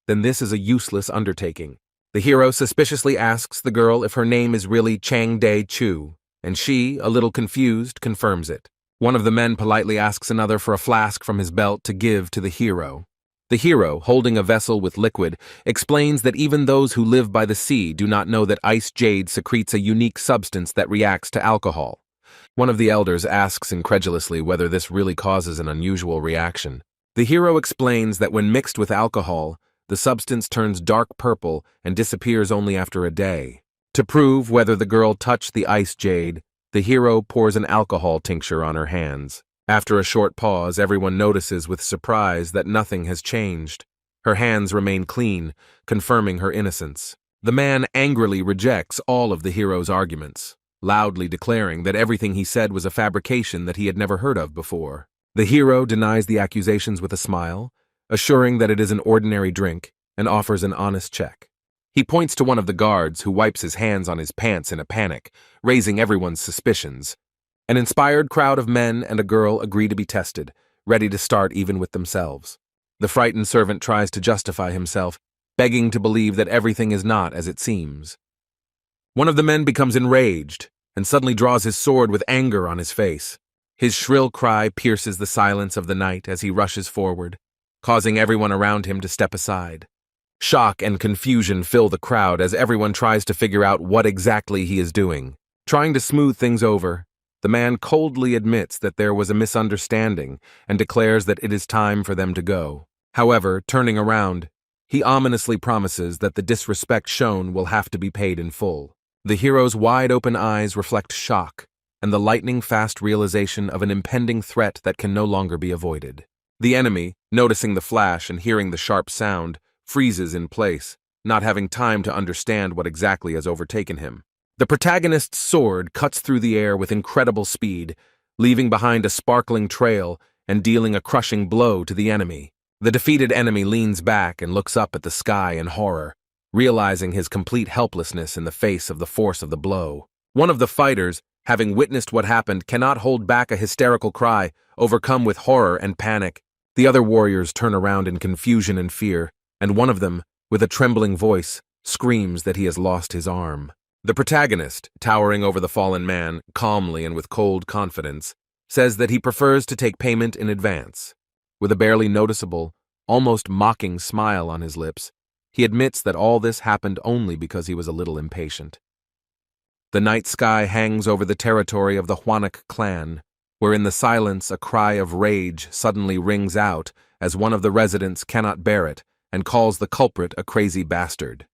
then this is a useless undertaking. The hero suspiciously asks the girl if her name is really Changdae Chu, and she, a little confused, confirms it. One of the men politely asks another for a flask from his belt to give to the hero. The hero, holding a vessel with liquid, explains that even those who live by the sea do not know that ice jade secretes a unique substance that reacts to alcohol. One of the elders asks incredulously whether this really causes an unusual reaction. The hero explains that when mixed with alcohol, the substance turns dark purple and disappears only after a day. To prove whether the girl touched the ice jade, the hero pours an alcohol tincture on her hands. After a short pause, everyone notices with surprise that nothing has changed. Her hands remain clean, confirming her innocence. The man angrily rejects all of the hero's arguments, loudly declaring that everything he said was a fabrication that he had never heard of before. The hero denies the accusations with a smile, assuring that it is an ordinary drink, and offers an honest check. He points to one of the guards who wipes his hands on his pants in a panic, raising everyone's suspicions. An inspired crowd of men and a girl agree to be tested, ready to start even with themselves. The frightened servant tries to justify himself, begging to believe that everything is not as it seems. One of the men becomes enraged and suddenly draws his sword with anger on his face. His shrill cry pierces the silence of the night as he rushes forward, causing everyone around him to step aside. Shock and confusion fill the crowd as everyone tries to figure out what exactly he is doing. Trying to smooth things over, the man coldly admits that there was a misunderstanding and declares that it is time for them to go. However, turning around, he ominously promises that the disrespect shown will have to be paid in full. The hero's wide-open eyes reflect shock and the lightning-fast realization of an impending threat that can no longer be avoided. The enemy, noticing the flash and hearing the sharp sound, freezes in place, not having time to understand what exactly has overtaken him. The protagonist's sword cuts through the air with incredible speed, leaving behind a sparkling trail and dealing a crushing blow to the enemy. The defeated enemy leans back and looks up at the sky in horror, realizing his complete helplessness in the face of the force of the blow. One of the fighters, having witnessed what happened, cannot hold back a hysterical cry, overcome with horror and panic. The other warriors turn around in confusion and fear, and one of them, with a trembling voice, screams that he has lost his arm. The protagonist, towering over the fallen man, calmly and with cold confidence, says that he prefers to take payment in advance. With a barely noticeable, almost mocking smile on his lips, he admits that all this happened only because he was a little impatient. The night sky hangs over the territory of the Hwanak clan, where in the silence a cry of rage suddenly rings out as one of the residents cannot bear it and calls the culprit a crazy bastard.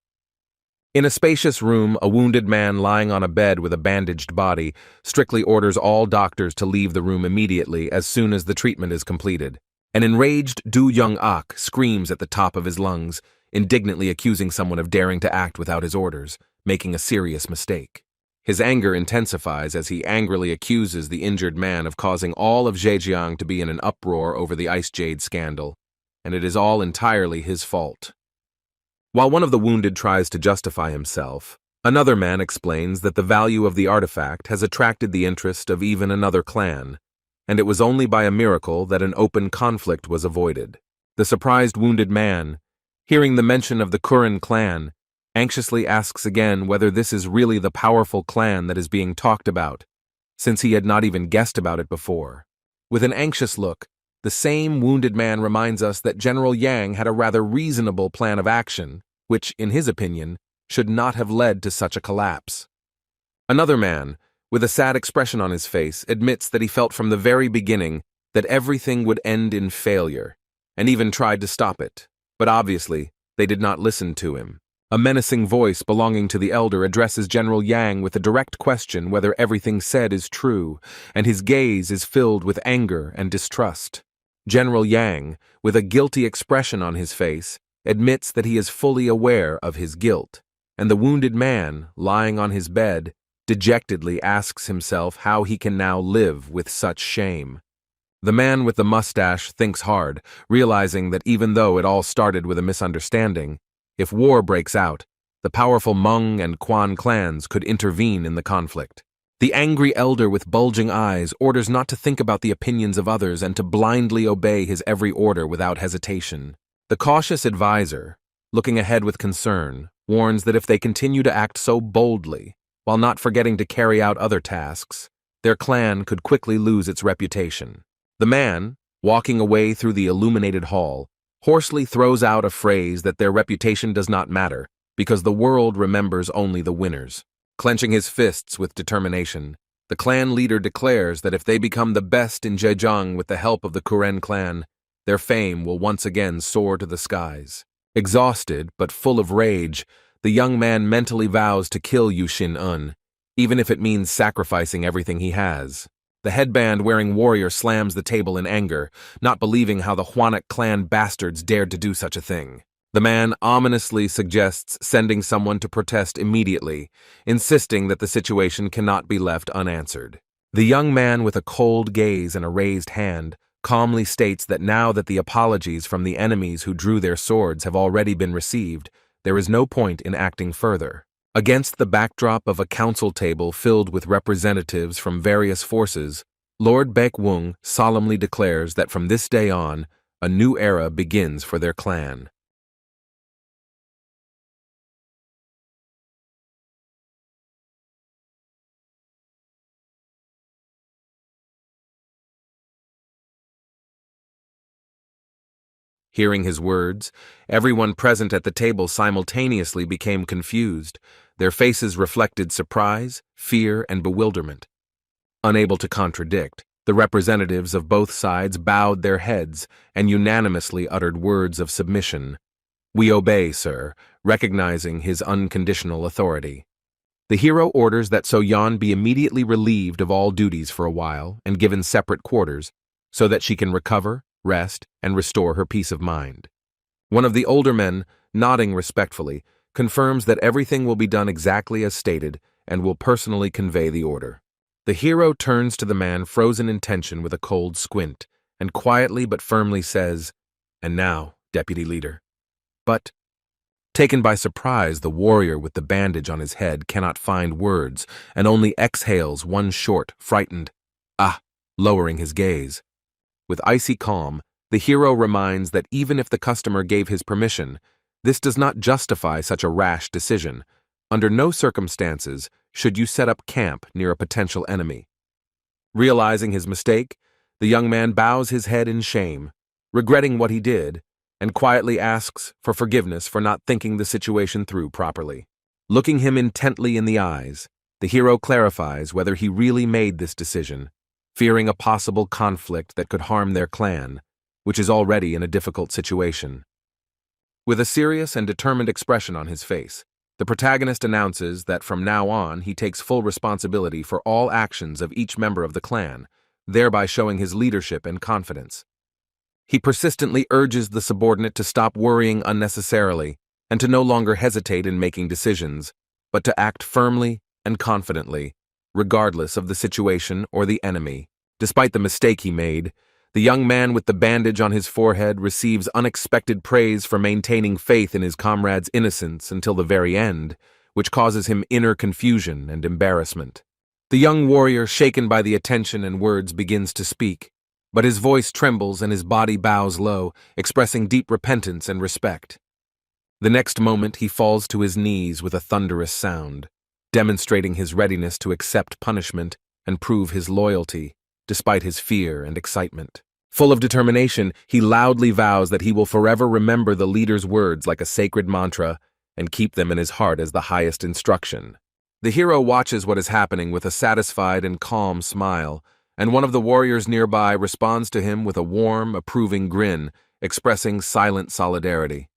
In a spacious room, a wounded man lying on a bed with a bandaged body strictly orders all doctors to leave the room immediately as soon as the treatment is completed. An enraged Do Young-ak screams at the top of his lungs, indignantly accusing someone of daring to act without his orders, making a serious mistake. His anger intensifies as he angrily accuses the injured man of causing all of Zhejiang to be in an uproar over the Ice Jade scandal, and it is all entirely his fault. While one of the wounded tries to justify himself, another man explains that the value of the artifact has attracted the interest of even another clan, and it was only by a miracle that an open conflict was avoided. The surprised wounded man, hearing the mention of the Kurin clan, anxiously asks again whether this is really the powerful clan that is being talked about, since he had not even guessed about it before. With an anxious look, the same wounded man reminds us that General Yang had a rather reasonable plan of action, which, in his opinion, should not have led to such a collapse. Another man, with a sad expression on his face, admits that he felt from the very beginning that everything would end in failure, and even tried to stop it. But obviously, they did not listen to him. A menacing voice belonging to the elder addresses General Yang with a direct question whether everything said is true, and his gaze is filled with anger and distrust. General Yang, with a guilty expression on his face, admits that he is fully aware of his guilt, and the wounded man, lying on his bed, dejectedly asks himself how he can now live with such shame. The man with the mustache thinks hard, realizing that even though it all started with a misunderstanding, if war breaks out, the powerful Hmong and Quan clans could intervene in the conflict. The angry elder with bulging eyes orders not to think about the opinions of others and to blindly obey his every order without hesitation. The cautious advisor, looking ahead with concern, warns that if they continue to act so boldly, while not forgetting to carry out other tasks, their clan could quickly lose its reputation. The man, walking away through the illuminated hall, hoarsely throws out a phrase that their reputation does not matter, because the world remembers only the winners. Clenching his fists with determination, the clan leader declares that if they become the best in Zhejiang with the help of the Kuren clan, their fame will once again soar to the skies. Exhausted, but full of rage, the young man mentally vows to kill Yu Xin-un, even if it means sacrificing everything he has. The headband-wearing warrior slams the table in anger, not believing how the Huanak clan bastards dared to do such a thing. The man ominously suggests sending someone to protest immediately, insisting that the situation cannot be left unanswered. The young man with a cold gaze and a raised hand calmly states that now that the apologies from the enemies who drew their swords have already been received, there is no point in acting further. Against the backdrop of a council table filled with representatives from various forces, Lord Baek-wung solemnly declares that from this day on, a new era begins for their clan. Hearing his words, everyone present at the table simultaneously became confused. Their faces reflected surprise, fear, and bewilderment. Unable to contradict, the representatives of both sides bowed their heads and unanimously uttered words of submission. "We obey, sir," recognizing his unconditional authority. The hero orders that So-yeon be immediately relieved of all duties for a while and given separate quarters, so that she can recover, rest, and restore her peace of mind. One of the older men, nodding respectfully, confirms that everything will be done exactly as stated and will personally convey the order. The hero turns to the man frozen in tension with a cold squint and quietly but firmly says, "And now, deputy leader." But, taken by surprise, the warrior with the bandage on his head cannot find words and only exhales one short, frightened "ah," lowering his gaze. With icy calm, the hero reminds that even if the customer gave his permission, this does not justify such a rash decision. Under no circumstances should you set up camp near a potential enemy. Realizing his mistake, the young man bows his head in shame, regretting what he did, and quietly asks for forgiveness for not thinking the situation through properly. Looking him intently in the eyes, the hero clarifies whether he really made this decision, fearing a possible conflict that could harm their clan, which is already in a difficult situation. With a serious and determined expression on his face, the protagonist announces that from now on he takes full responsibility for all actions of each member of the clan, thereby showing his leadership and confidence. He persistently urges the subordinate to stop worrying unnecessarily and to no longer hesitate in making decisions, but to act firmly and confidently, regardless of the situation or the enemy. Despite the mistake he made, the young man with the bandage on his forehead receives unexpected praise for maintaining faith in his comrade's innocence until the very end, which causes him inner confusion and embarrassment. The young warrior, shaken by the attention and words, begins to speak, but his voice trembles and his body bows low, expressing deep repentance and respect. The next moment he falls to his knees with a thunderous sound, demonstrating his readiness to accept punishment and prove his loyalty, despite his fear and excitement. Full of determination, he loudly vows that he will forever remember the leader's words like a sacred mantra and keep them in his heart as the highest instruction. The hero watches what is happening with a satisfied and calm smile, and one of the warriors nearby responds to him with a warm, approving grin, expressing silent solidarity.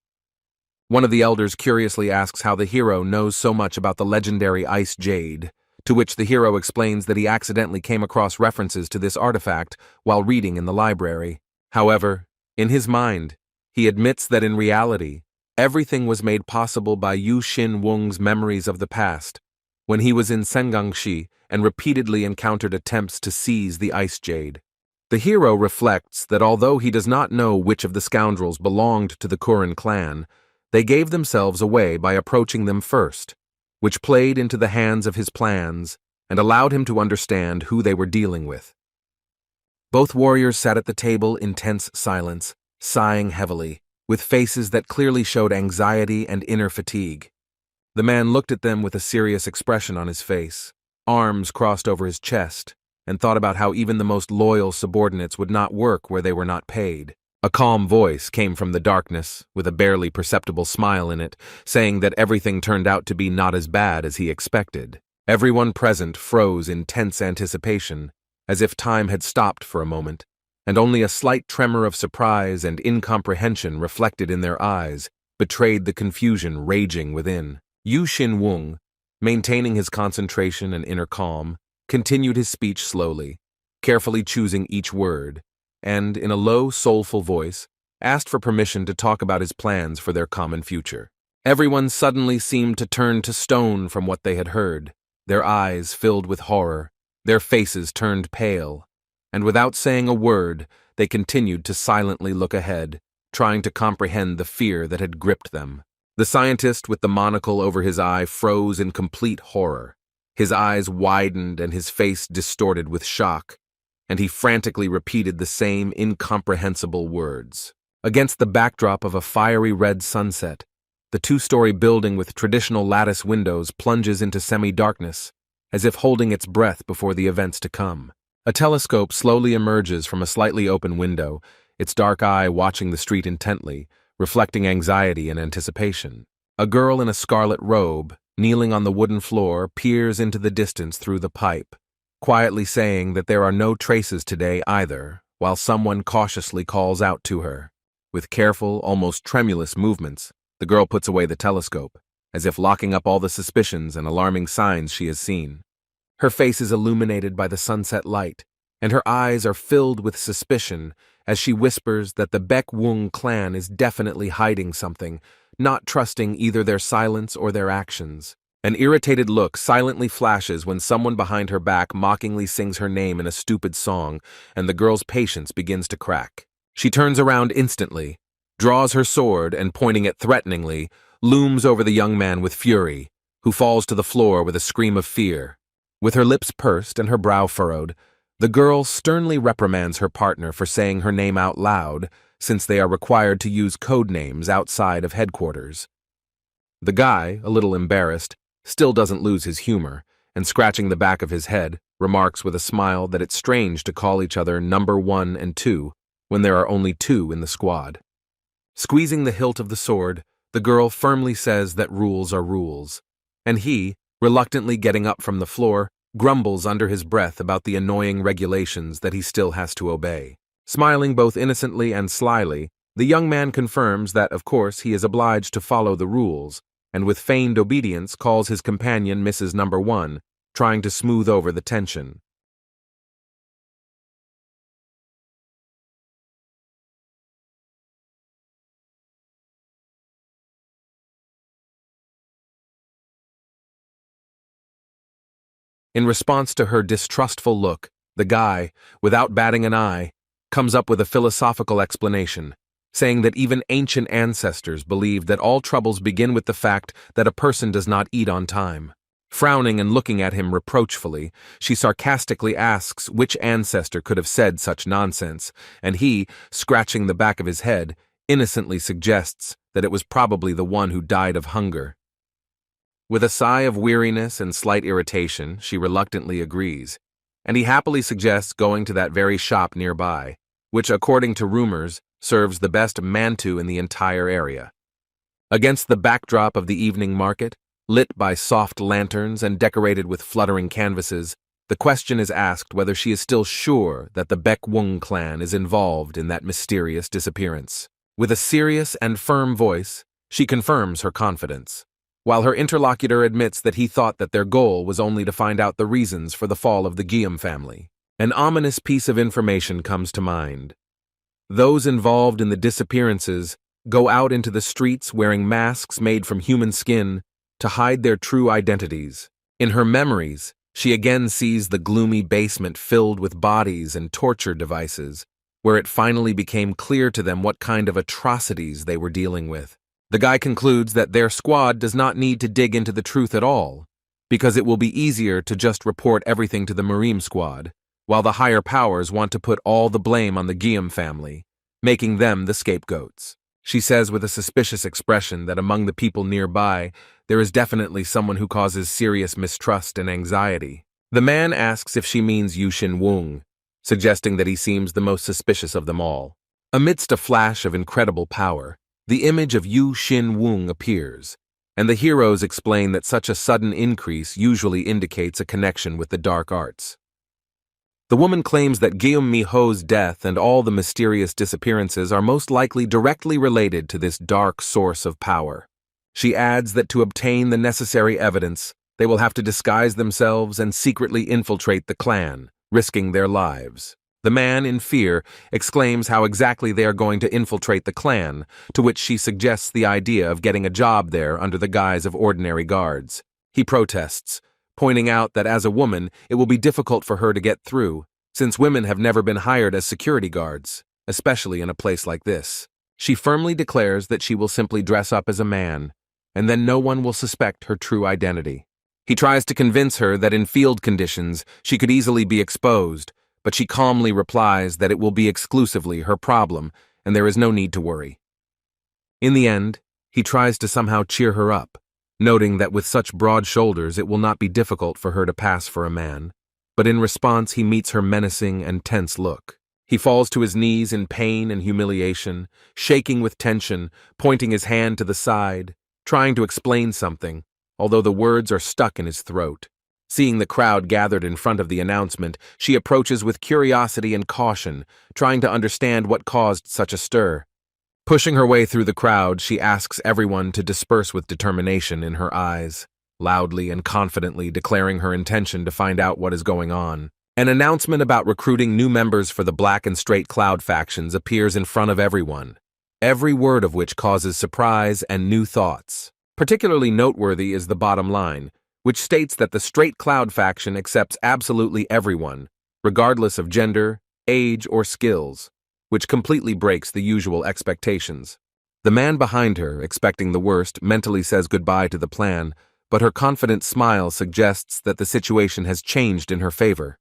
One of the elders curiously asks how the hero knows so much about the legendary ice jade, to which the hero explains that he accidentally came across references to this artifact while reading in the library. However, in his mind, he admits that in reality, everything was made possible by Yu Xin Wung's memories of the past, when he was in Sengangshi and repeatedly encountered attempts to seize the ice jade. The hero reflects that although he does not know which of the scoundrels belonged to the Kurin clan, they gave themselves away by approaching them first, which played into the hands of his plans and allowed him to understand who they were dealing with. Both warriors sat at the table in tense silence, sighing heavily, with faces that clearly showed anxiety and inner fatigue. The man looked at them with a serious expression on his face, arms crossed over his chest, and thought about how even the most loyal subordinates would not work where they were not paid. A calm voice came from the darkness, with a barely perceptible smile in it, saying that everything turned out to be not as bad as he expected. Everyone present froze in tense anticipation, as if time had stopped for a moment, and only a slight tremor of surprise and incomprehension reflected in their eyes betrayed the confusion raging within. Yu Xin Wung, maintaining his concentration and inner calm, continued his speech slowly, carefully choosing each word, and, in a low, soulful voice, asked for permission to talk about his plans for their common future. Everyone suddenly seemed to turn to stone from what they had heard, their eyes filled with horror, their faces turned pale, and without saying a word, they continued to silently look ahead, trying to comprehend the fear that had gripped them. The scientist with the monocle over his eye froze in complete horror. His eyes widened and his face distorted with shock, and he frantically repeated the same incomprehensible words. Against the backdrop of a fiery red sunset, the two-story building with traditional lattice windows plunges into semi-darkness, as if holding its breath before the events to come. A telescope slowly emerges from a slightly open window, its dark eye watching the street intently, reflecting anxiety and anticipation. A girl in a scarlet robe, kneeling on the wooden floor, peers into the distance through the pipe, quietly saying that there are no traces today either, while someone cautiously calls out to her. With careful, almost tremulous movements, the girl puts away the telescope, as if locking up all the suspicions and alarming signs she has seen. Her face is illuminated by the sunset light, and her eyes are filled with suspicion as she whispers that the Baek Wung clan is definitely hiding something, not trusting either their silence or their actions. An irritated look silently flashes when someone behind her back mockingly sings her name in a stupid song, and the girl's patience begins to crack. She turns around instantly, draws her sword, and pointing it threateningly, looms over the young man with fury, who falls to the floor with a scream of fear. With her lips pursed and her brow furrowed, the girl sternly reprimands her partner for saying her name out loud, since they are required to use code names outside of headquarters. The guy, a little embarrassed, still doesn't lose his humor, and scratching the back of his head, remarks with a smile that it's strange to call each other number 1 and 2 when there are only 2 in the squad. Squeezing the hilt of the sword, the girl firmly says that rules are rules, and he, reluctantly getting up from the floor, grumbles under his breath about the annoying regulations that he still has to obey. Smiling both innocently and slyly, the young man confirms that, of course, he is obliged to follow the rules, and with feigned obedience calls his companion Mrs. Number 1, trying to smooth over the tension. In response to her distrustful look, the guy, without batting an eye, comes up with a philosophical explanation, saying that even ancient ancestors believed that all troubles begin with the fact that a person does not eat on time. Frowning and looking at him reproachfully, she sarcastically asks which ancestor could have said such nonsense, and he, scratching the back of his head, innocently suggests that it was probably the one who died of hunger. With a sigh of weariness and slight irritation, she reluctantly agrees, and he happily suggests going to that very shop nearby, which, according to rumors, serves the best mantu in the entire area. Against the backdrop of the evening market, lit by soft lanterns and decorated with fluttering canvases, the question is asked whether she is still sure that the Baekwung clan is involved in that mysterious disappearance. With a serious and firm voice, she confirms her confidence, while her interlocutor admits that he thought that their goal was only to find out the reasons for the fall of the Guillaume family. An ominous piece of information comes to mind. Those involved in the disappearances go out into the streets wearing masks made from human skin to hide their true identities. In her memories, she again sees the gloomy basement filled with bodies and torture devices, where it finally became clear to them what kind of atrocities they were dealing with. The guy concludes that their squad does not need to dig into the truth at all, because it will be easier to just report everything to the Marim squad, while the higher powers want to put all the blame on the Guillaume family, making them the scapegoats. She says with a suspicious expression that among the people nearby, there is definitely someone who causes serious mistrust and anxiety. The man asks if she means Yu Xin-wung, suggesting that he seems the most suspicious of them all. Amidst a flash of incredible power, the image of Yu Xin-wung appears, and the heroes explain that such a sudden increase usually indicates a connection with the dark arts. The woman claims that Guillaume Miho's death and all the mysterious disappearances are most likely directly related to this dark source of power. She adds that to obtain the necessary evidence, they will have to disguise themselves and secretly infiltrate the clan, risking their lives. The man, in fear, exclaims how exactly they are going to infiltrate the clan, to which she suggests the idea of getting a job there under the guise of ordinary guards. He protests, pointing out that as a woman, it will be difficult for her to get through, since women have never been hired as security guards, especially in a place like this. She firmly declares that she will simply dress up as a man, and then no one will suspect her true identity. He tries to convince her that in field conditions, she could easily be exposed, but she calmly replies that it will be exclusively her problem, and there is no need to worry. In the end, he tries to somehow cheer her up, noting that with such broad shoulders it will not be difficult for her to pass for a man, but in response he meets her menacing and tense look. He falls to his knees in pain and humiliation, shaking with tension, pointing his hand to the side, trying to explain something, although the words are stuck in his throat. Seeing the crowd gathered in front of the announcement, she approaches with curiosity and caution, trying to understand what caused such a stir. Pushing her way through the crowd, she asks everyone to disperse with determination in her eyes, loudly and confidently declaring her intention to find out what is going on. An announcement about recruiting new members for the Black and Straight Cloud factions appears in front of everyone, every word of which causes surprise and new thoughts. Particularly noteworthy is the bottom line, which states that the Straight Cloud faction accepts absolutely everyone, regardless of gender, age, or skills, which completely breaks the usual expectations. The man behind her, expecting the worst, mentally says goodbye to the plan, but her confident smile suggests that the situation has changed in her favor.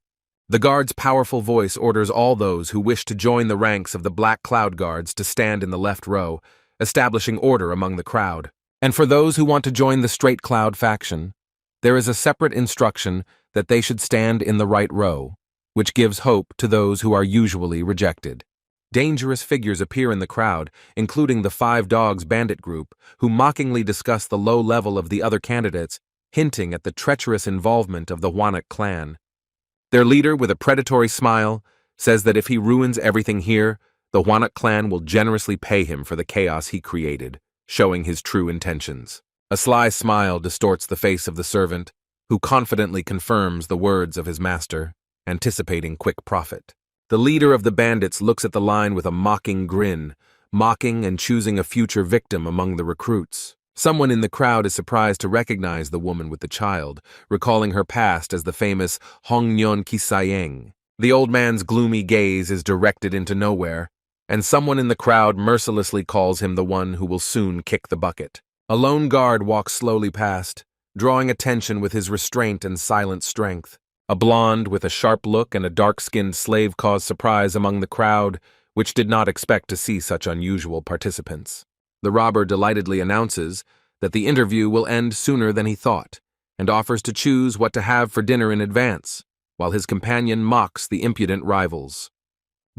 The guard's powerful voice orders all those who wish to join the ranks of the Black Cloud Guards to stand in the left row, establishing order among the crowd. And for those who want to join the Straight Cloud faction, there is a separate instruction that they should stand in the right row, which gives hope to those who are usually rejected. Dangerous figures appear in the crowd, including the Five Dogs bandit group, who mockingly discuss the low level of the other candidates, hinting at the treacherous involvement of the Hwanak clan. Their leader, with a predatory smile, says that if he ruins everything here, the Hwanak clan will generously pay him for the chaos he created, showing his true intentions. A sly smile distorts the face of the servant, who confidently confirms the words of his master, anticipating quick profit. The leader of the bandits looks at the line with a mocking grin, mocking and choosing a future victim among the recruits. Someone in the crowd is surprised to recognize the woman with the child, recalling her past as the famous Hongnyon Kisayeng. The old man's gloomy gaze is directed into nowhere, and someone in the crowd mercilessly calls him the one who will soon kick the bucket. A lone guard walks slowly past, drawing attention with his restraint and silent strength. A blonde with a sharp look and a dark-skinned slave cause surprise among the crowd, which did not expect to see such unusual participants. The robber delightedly announces that the interview will end sooner than he thought, and offers to choose what to have for dinner in advance, while his companion mocks the impudent rivals.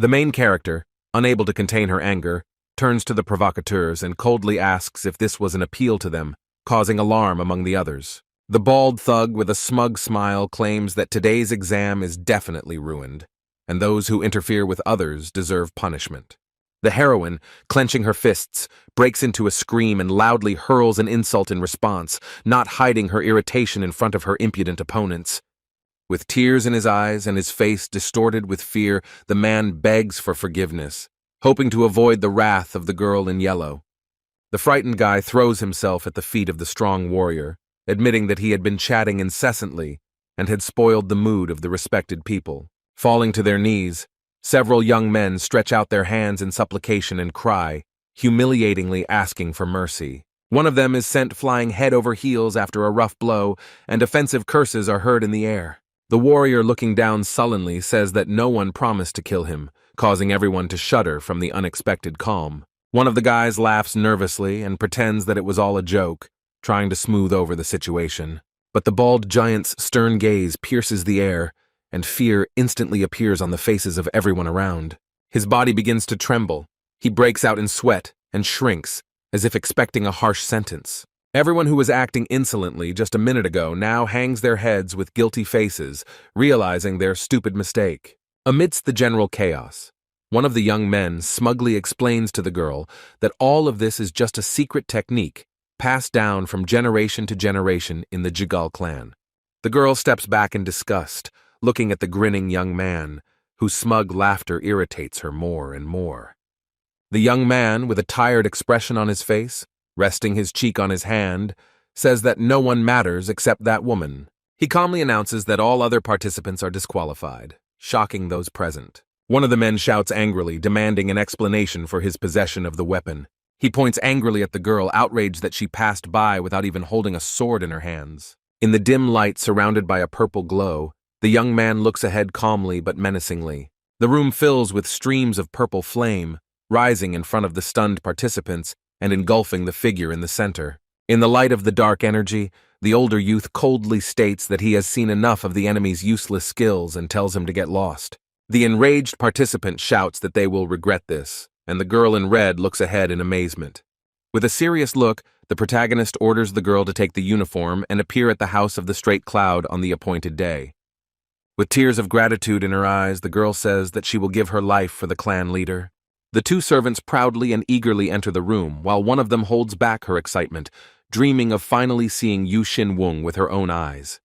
The main character, unable to contain her anger, turns to the provocateurs and coldly asks if this was an appeal to them, causing alarm among the others. The bald thug with a smug smile claims that today's exam is definitely ruined, and those who interfere with others deserve punishment. The heroine, clenching her fists, breaks into a scream and loudly hurls an insult in response, not hiding her irritation in front of her impudent opponents. With tears in his eyes and his face distorted with fear, the man begs for forgiveness, hoping to avoid the wrath of the girl in yellow. The frightened guy throws himself at the feet of the strong warrior, admitting that he had been chatting incessantly and had spoiled the mood of the respected people. Falling to their knees, several young men stretch out their hands in supplication and cry, humiliatingly asking for mercy. One of them is sent flying head over heels after a rough blow, and offensive curses are heard in the air. The warrior, looking down sullenly, says that no one promised to kill him, causing everyone to shudder from the unexpected calm. One of the guys laughs nervously and pretends that it was all a joke, trying to smooth over the situation. But the bald giant's stern gaze pierces the air, and fear instantly appears on the faces of everyone around. His body begins to tremble. He breaks out in sweat and shrinks, as if expecting a harsh sentence. Everyone who was acting insolently just a minute ago now hangs their heads with guilty faces, realizing their stupid mistake. Amidst the general chaos, one of the young men smugly explains to the girl that all of this is just a secret technique passed down from generation to generation in the Jigal clan. The girl steps back in disgust, looking at the grinning young man, whose smug laughter irritates her more and more. The young man, with a tired expression on his face, resting his cheek on his hand, says that no one matters except that woman. He calmly announces that all other participants are disqualified, shocking those present. One of the men shouts angrily, demanding an explanation for his possession of the weapon. He points angrily at the girl, outraged that she passed by without even holding a sword in her hands. In the dim light surrounded by a purple glow, the young man looks ahead calmly but menacingly. The room fills with streams of purple flame, rising in front of the stunned participants and engulfing the figure in the center. In the light of the dark energy, the older youth coldly states that he has seen enough of the enemy's useless skills and tells him to get lost. The enraged participant shouts that they will regret this, and the girl in red looks ahead in amazement. With a serious look, the protagonist orders the girl to take the uniform and appear at the house of the Straight Cloud on the appointed day. With tears of gratitude in her eyes, the girl says that she will give her life for the clan leader. The two servants proudly and eagerly enter the room, while one of them holds back her excitement, dreaming of finally seeing Yu Xin Wung with her own eyes.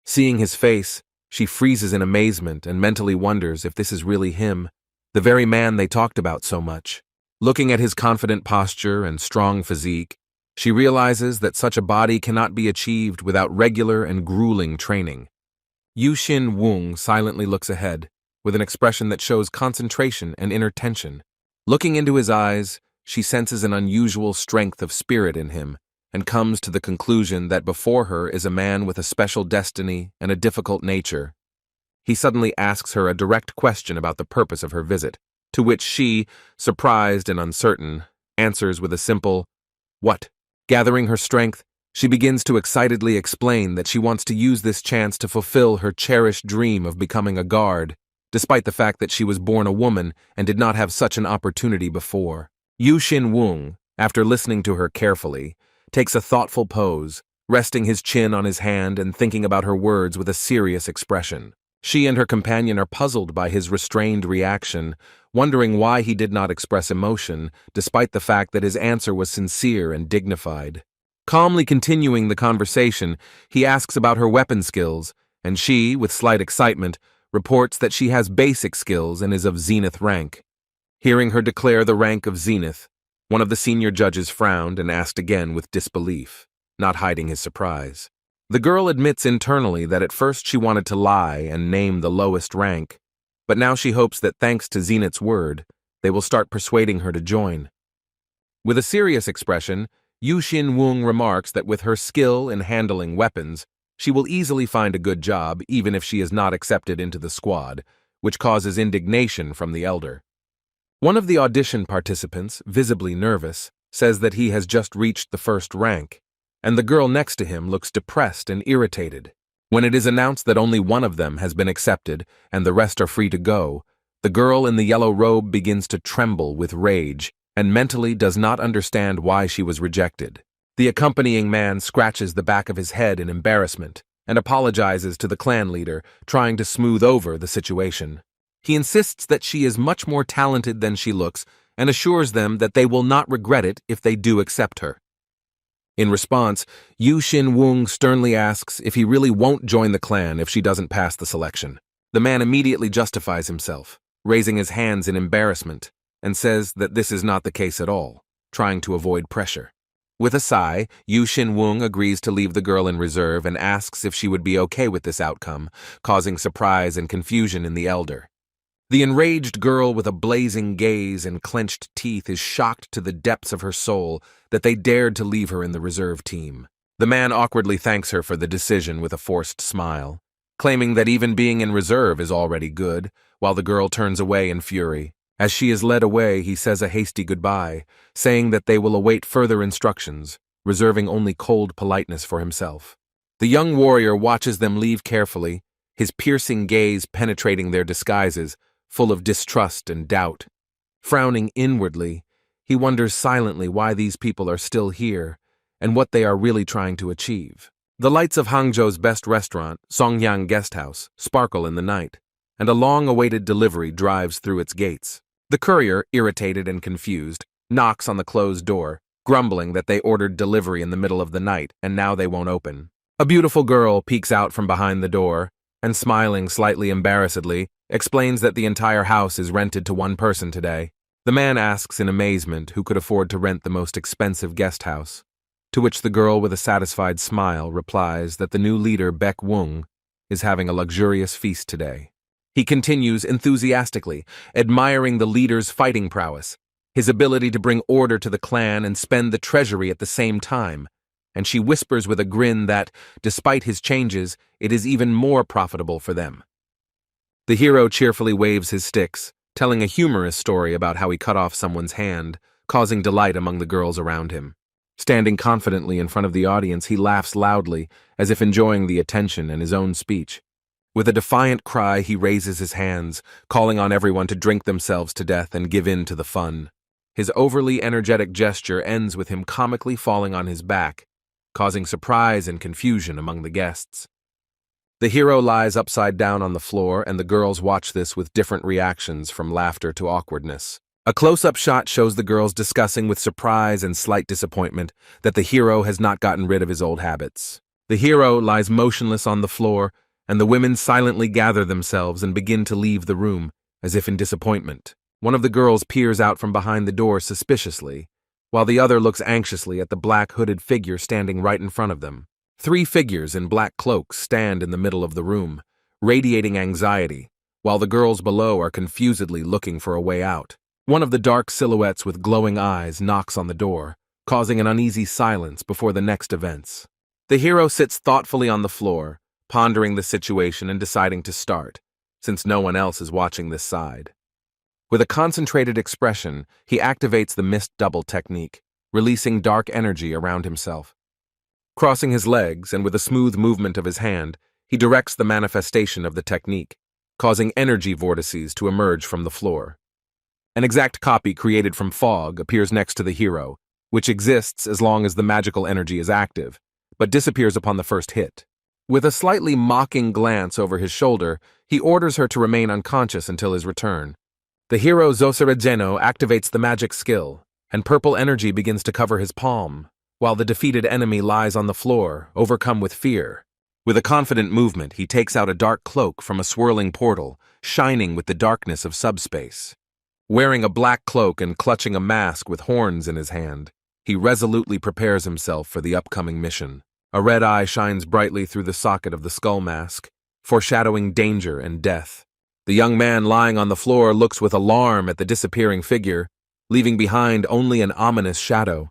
Seeing his face, she freezes in amazement and mentally wonders if this is really him, the very man they talked about so much. Looking at his confident posture and strong physique, she realizes that such a body cannot be achieved without regular and grueling training. Yu Xin Wung silently looks ahead, with an expression that shows concentration and inner tension. Looking into his eyes, she senses an unusual strength of spirit in him, and comes to the conclusion that before her is a man with a special destiny and a difficult nature. He suddenly asks her a direct question about the purpose of her visit, to which she, surprised and uncertain, answers with a simple, "What?" Gathering her strength, she begins to excitedly explain that she wants to use this chance to fulfill her cherished dream of becoming a guard, despite the fact that she was born a woman and did not have such an opportunity before. Yu Xin Wung, after listening to her carefully, takes a thoughtful pose, resting his chin on his hand and thinking about her words with a serious expression. She and her companion are puzzled by his restrained reaction, wondering why he did not express emotion, despite the fact that his answer was sincere and dignified. Calmly continuing the conversation, he asks about her weapon skills, and she, with slight excitement, reports that she has basic skills and is of Zenith rank. Hearing her declare the rank of Zenith, one of the senior judges frowned and asked again with disbelief, not hiding his surprise. The girl admits internally that at first she wanted to lie and name the lowest rank, but now she hopes that thanks to Zenith's word, they will start persuading her to join. With a serious expression, Yu Xin Wung remarks that with her skill in handling weapons, she will easily find a good job even if she is not accepted into the squad, which causes indignation from the elder. One of the audition participants, visibly nervous, says that he has just reached the first rank, and the girl next to him looks depressed and irritated. When it is announced that only one of them has been accepted and the rest are free to go, The girl in the yellow robe begins to tremble with rage and mentally does not understand why she was rejected. The accompanying man scratches the back of his head in embarrassment and apologizes to the clan leader, trying to smooth over the situation. He insists that she is much more talented than she looks and assures them that they will not regret it if they do accept her. In response, Yu Xin Wung sternly asks if he really won't join the clan if she doesn't pass the selection. The man immediately justifies himself, raising his hands in embarrassment, and says that this is not the case at all, trying to avoid pressure. With a sigh, Yu Xin Wung agrees to leave the girl in reserve and asks if she would be okay with this outcome, causing surprise and confusion in the elder. The enraged girl with a blazing gaze and clenched teeth is shocked to the depths of her soul that they dared to leave her in the reserve team. The man awkwardly thanks her for the decision with a forced smile, claiming that even being in reserve is already good, while the girl turns away in fury. As she is led away, he says a hasty goodbye, saying that they will await further instructions, reserving only cold politeness for himself. The young warrior watches them leave carefully, his piercing gaze penetrating their disguises, full of distrust and doubt. Frowning inwardly, he wonders silently why these people are still here and what they are really trying to achieve. The lights of Hangzhou's best restaurant, Songyang Guest House, sparkle in the night, and a long-awaited delivery drives through its gates. The courier, irritated and confused, knocks on the closed door, grumbling that they ordered delivery in the middle of the night and now they won't open. A beautiful girl peeks out from behind the door and, smiling slightly embarrassedly, explains that the entire house is rented to one person today. The man asks in amazement who could afford to rent the most expensive guest house, to which the girl with a satisfied smile replies that the new leader, Baek Wung, is having a luxurious feast today. He continues enthusiastically, admiring the leader's fighting prowess, his ability to bring order to the clan and spend the treasury at the same time, and she whispers with a grin that, despite his changes, it is even more profitable for them. The hero cheerfully waves his sticks, telling a humorous story about how he cut off someone's hand, causing delight among the girls around him. Standing confidently in front of the audience, he laughs loudly, as if enjoying the attention and his own speech. With a defiant cry, he raises his hands, calling on everyone to drink themselves to death and give in to the fun. His overly energetic gesture ends with him comically falling on his back, causing surprise and confusion among the guests. The hero lies upside down on the floor, and the girls watch this with different reactions from laughter to awkwardness. A close-up shot shows the girls discussing with surprise and slight disappointment that the hero has not gotten rid of his old habits. The hero lies motionless on the floor, and the women silently gather themselves and begin to leave the room, as if in disappointment. One of the girls peers out from behind the door suspiciously, while the other looks anxiously at the black hooded figure standing right in front of them. 3 figures in black cloaks stand in the middle of the room, radiating anxiety, while the girls below are confusedly looking for a way out. One of the dark silhouettes with glowing eyes knocks on the door, causing an uneasy silence before the next events. The hero sits thoughtfully on the floor, pondering the situation and deciding to start, since no one else is watching this side. With a concentrated expression, he activates the mist double technique, releasing dark energy around himself. Crossing his legs and with a smooth movement of his hand, he directs the manifestation of the technique, causing energy vortices to emerge from the floor. An exact copy created from fog appears next to the hero, which exists as long as the magical energy is active, but disappears upon the first hit. With a slightly mocking glance over his shoulder, he orders her to remain unconscious until his return. The hero Zoserejeno activates the magic skill, and purple energy begins to cover his palm, while the defeated enemy lies on the floor, overcome with fear. With a confident movement, he takes out a dark cloak from a swirling portal, shining with the darkness of subspace. Wearing a black cloak and clutching a mask with horns in his hand, he resolutely prepares himself for the upcoming mission. A red eye shines brightly through the socket of the skull mask, foreshadowing danger and death. The young man lying on the floor looks with alarm at the disappearing figure, leaving behind only an ominous shadow.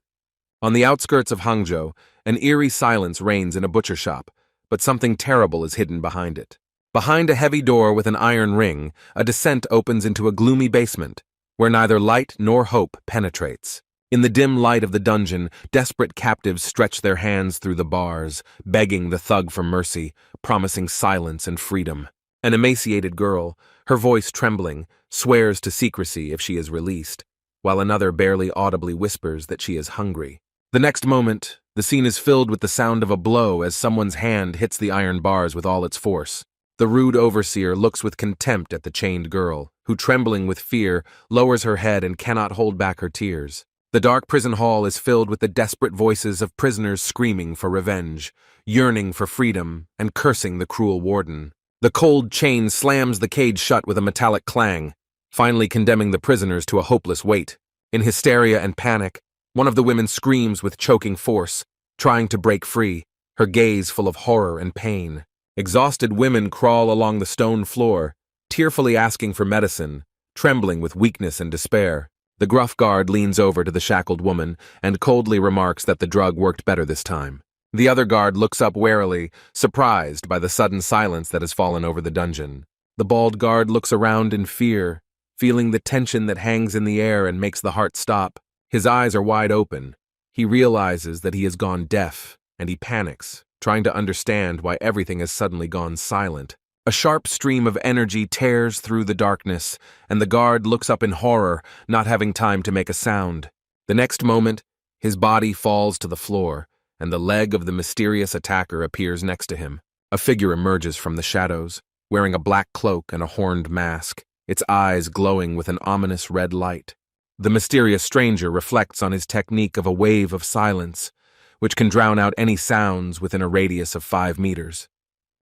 On the outskirts of Hangzhou, an eerie silence reigns in a butcher shop, but something terrible is hidden behind it. Behind a heavy door with an iron ring, a descent opens into a gloomy basement, where neither light nor hope penetrates. In the dim light of the dungeon, desperate captives stretch their hands through the bars, begging the thug for mercy, promising silence and freedom. An emaciated girl, her voice trembling, swears to secrecy if she is released, while another barely audibly whispers that she is hungry. The next moment, the scene is filled with the sound of a blow as someone's hand hits the iron bars with all its force. The rude overseer looks with contempt at the chained girl, who, trembling with fear, lowers her head and cannot hold back her tears. The dark prison hall is filled with the desperate voices of prisoners screaming for revenge, yearning for freedom, and cursing the cruel warden. The cold chain slams the cage shut with a metallic clang, finally condemning the prisoners to a hopeless wait. In hysteria and panic, one of the women screams with choking force, trying to break free, her gaze full of horror and pain. Exhausted women crawl along the stone floor, tearfully asking for medicine, trembling with weakness and despair. The gruff guard leans over to the shackled woman and coldly remarks that the drug worked better this time. The other guard looks up warily, surprised by the sudden silence that has fallen over the dungeon. The bald guard looks around in fear, feeling the tension that hangs in the air and makes the heart stop. His eyes are wide open. He realizes that he has gone deaf, and he panics, trying to understand why everything has suddenly gone silent. A sharp stream of energy tears through the darkness, and the guard looks up in horror, not having time to make a sound. The next moment, his body falls to the floor, and the leg of the mysterious attacker appears next to him. A figure emerges from the shadows, wearing a black cloak and a horned mask, its eyes glowing with an ominous red light. The mysterious stranger reflects on his technique of a wave of silence, which can drown out any sounds within a radius of 5 meters.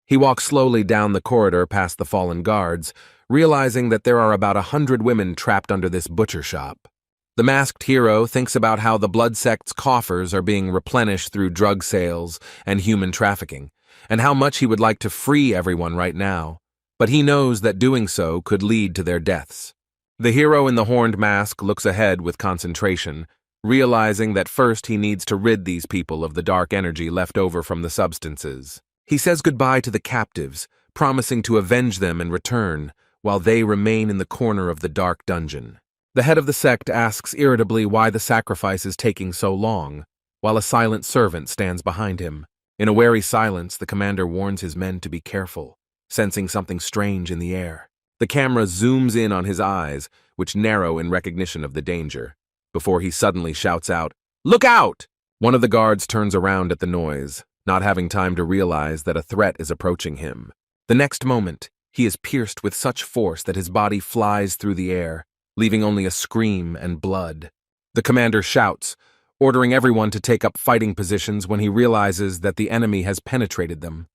He walks slowly down the corridor past the fallen guards, realizing that there are about 100 women trapped under this butcher shop. The masked hero thinks about how the blood sect's coffers are being replenished through drug sales and human trafficking, and how much he would like to free everyone right now, but he knows that doing so could lead to their deaths. The hero in the horned mask looks ahead with concentration, realizing that first he needs to rid these people of the dark energy left over from the substances. He says goodbye to the captives, promising to avenge them and return, while they remain in the corner of the dark dungeon. The head of the sect asks irritably why the sacrifice is taking so long, while a silent servant stands behind him. In a wary silence, the commander warns his men to be careful, sensing something strange in the air. The camera zooms in on his eyes, which narrow in recognition of the danger, before he suddenly shouts out, "Look out!" One of the guards turns around at the noise, not having time to realize that a threat is approaching him. The next moment, he is pierced with such force that his body flies through the air, leaving only a scream and blood. The commander shouts, ordering everyone to take up fighting positions when he realizes that the enemy has penetrated them.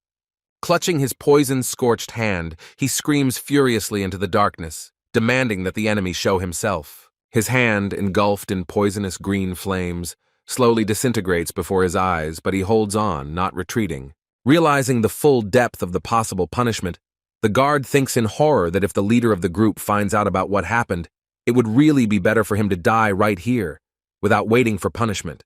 Clutching his poison-scorched hand, he screams furiously into the darkness, demanding that the enemy show himself. His hand, engulfed in poisonous green flames, slowly disintegrates before his eyes, but he holds on, not retreating. Realizing the full depth of the possible punishment, the guard thinks in horror that if the leader of the group finds out about what happened, it would really be better for him to die right here, without waiting for punishment.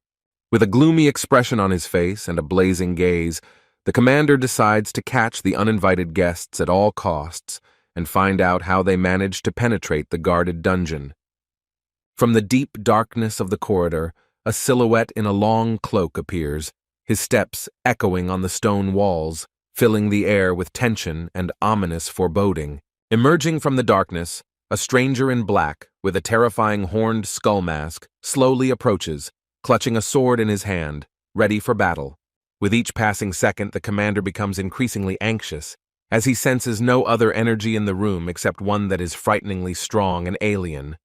With a gloomy expression on his face and a blazing gaze, the commander decides to catch the uninvited guests at all costs and find out how they managed to penetrate the guarded dungeon. From the deep darkness of the corridor, a silhouette in a long cloak appears, his steps echoing on the stone walls, filling the air with tension and ominous foreboding. Emerging from the darkness, a stranger in black, with a terrifying horned skull mask, slowly approaches, clutching a sword in his hand, ready for battle. With each passing second, the commander becomes increasingly anxious, as he senses no other energy in the room except one that is frighteningly strong and alien.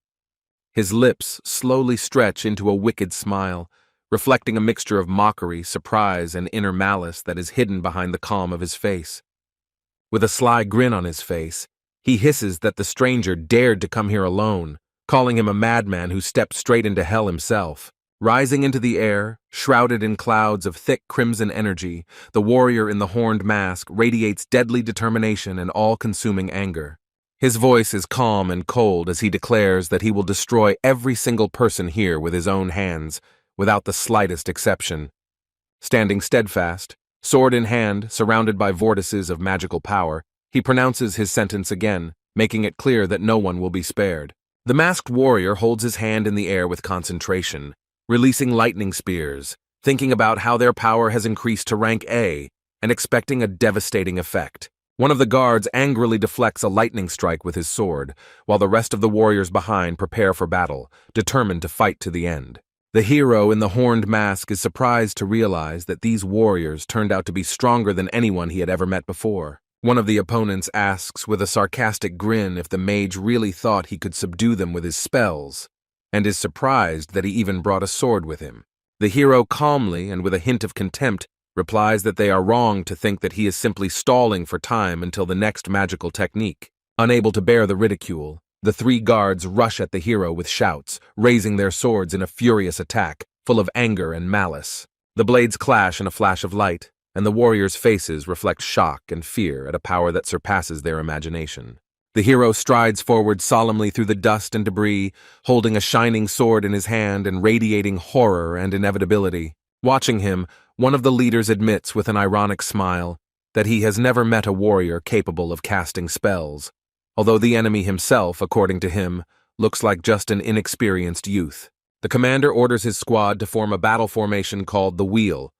His lips slowly stretch into a wicked smile, reflecting a mixture of mockery, surprise, and inner malice that is hidden behind the calm of his face. With a sly grin on his face, he hisses that the stranger dared to come here alone, calling him a madman who stepped straight into hell himself. Rising into the air, shrouded in clouds of thick crimson energy, the warrior in the horned mask radiates deadly determination and all-consuming anger. His voice is calm and cold as he declares that he will destroy every single person here with his own hands, without the slightest exception. Standing steadfast, sword in hand, surrounded by vortices of magical power, he pronounces his sentence again, making it clear that no one will be spared. The masked warrior holds his hand in the air with concentration, releasing lightning spears, thinking about how their power has increased to rank A, and expecting a devastating effect. One of the guards angrily deflects a lightning strike with his sword, while the rest of the warriors behind prepare for battle, determined to fight to the end. The hero in the horned mask is surprised to realize that these warriors turned out to be stronger than anyone he had ever met before. One of the opponents asks with a sarcastic grin if the mage really thought he could subdue them with his spells, and is surprised that he even brought a sword with him. The hero calmly and with a hint of contempt replies that they are wrong to think that he is simply stalling for time until the next magical technique. Unable to bear the ridicule, the three guards rush at the hero with shouts, raising their swords in a furious attack, full of anger and malice. The blades clash in a flash of light, and the warriors' faces reflect shock and fear at a power that surpasses their imagination. The hero strides forward solemnly through the dust and debris, holding a shining sword in his hand and radiating horror and inevitability. Watching him, one of the leaders admits with an ironic smile that he has never met a warrior capable of casting spells, although the enemy himself, according to him, looks like just an inexperienced youth. The commander orders his squad to form a battle formation called the Wheel,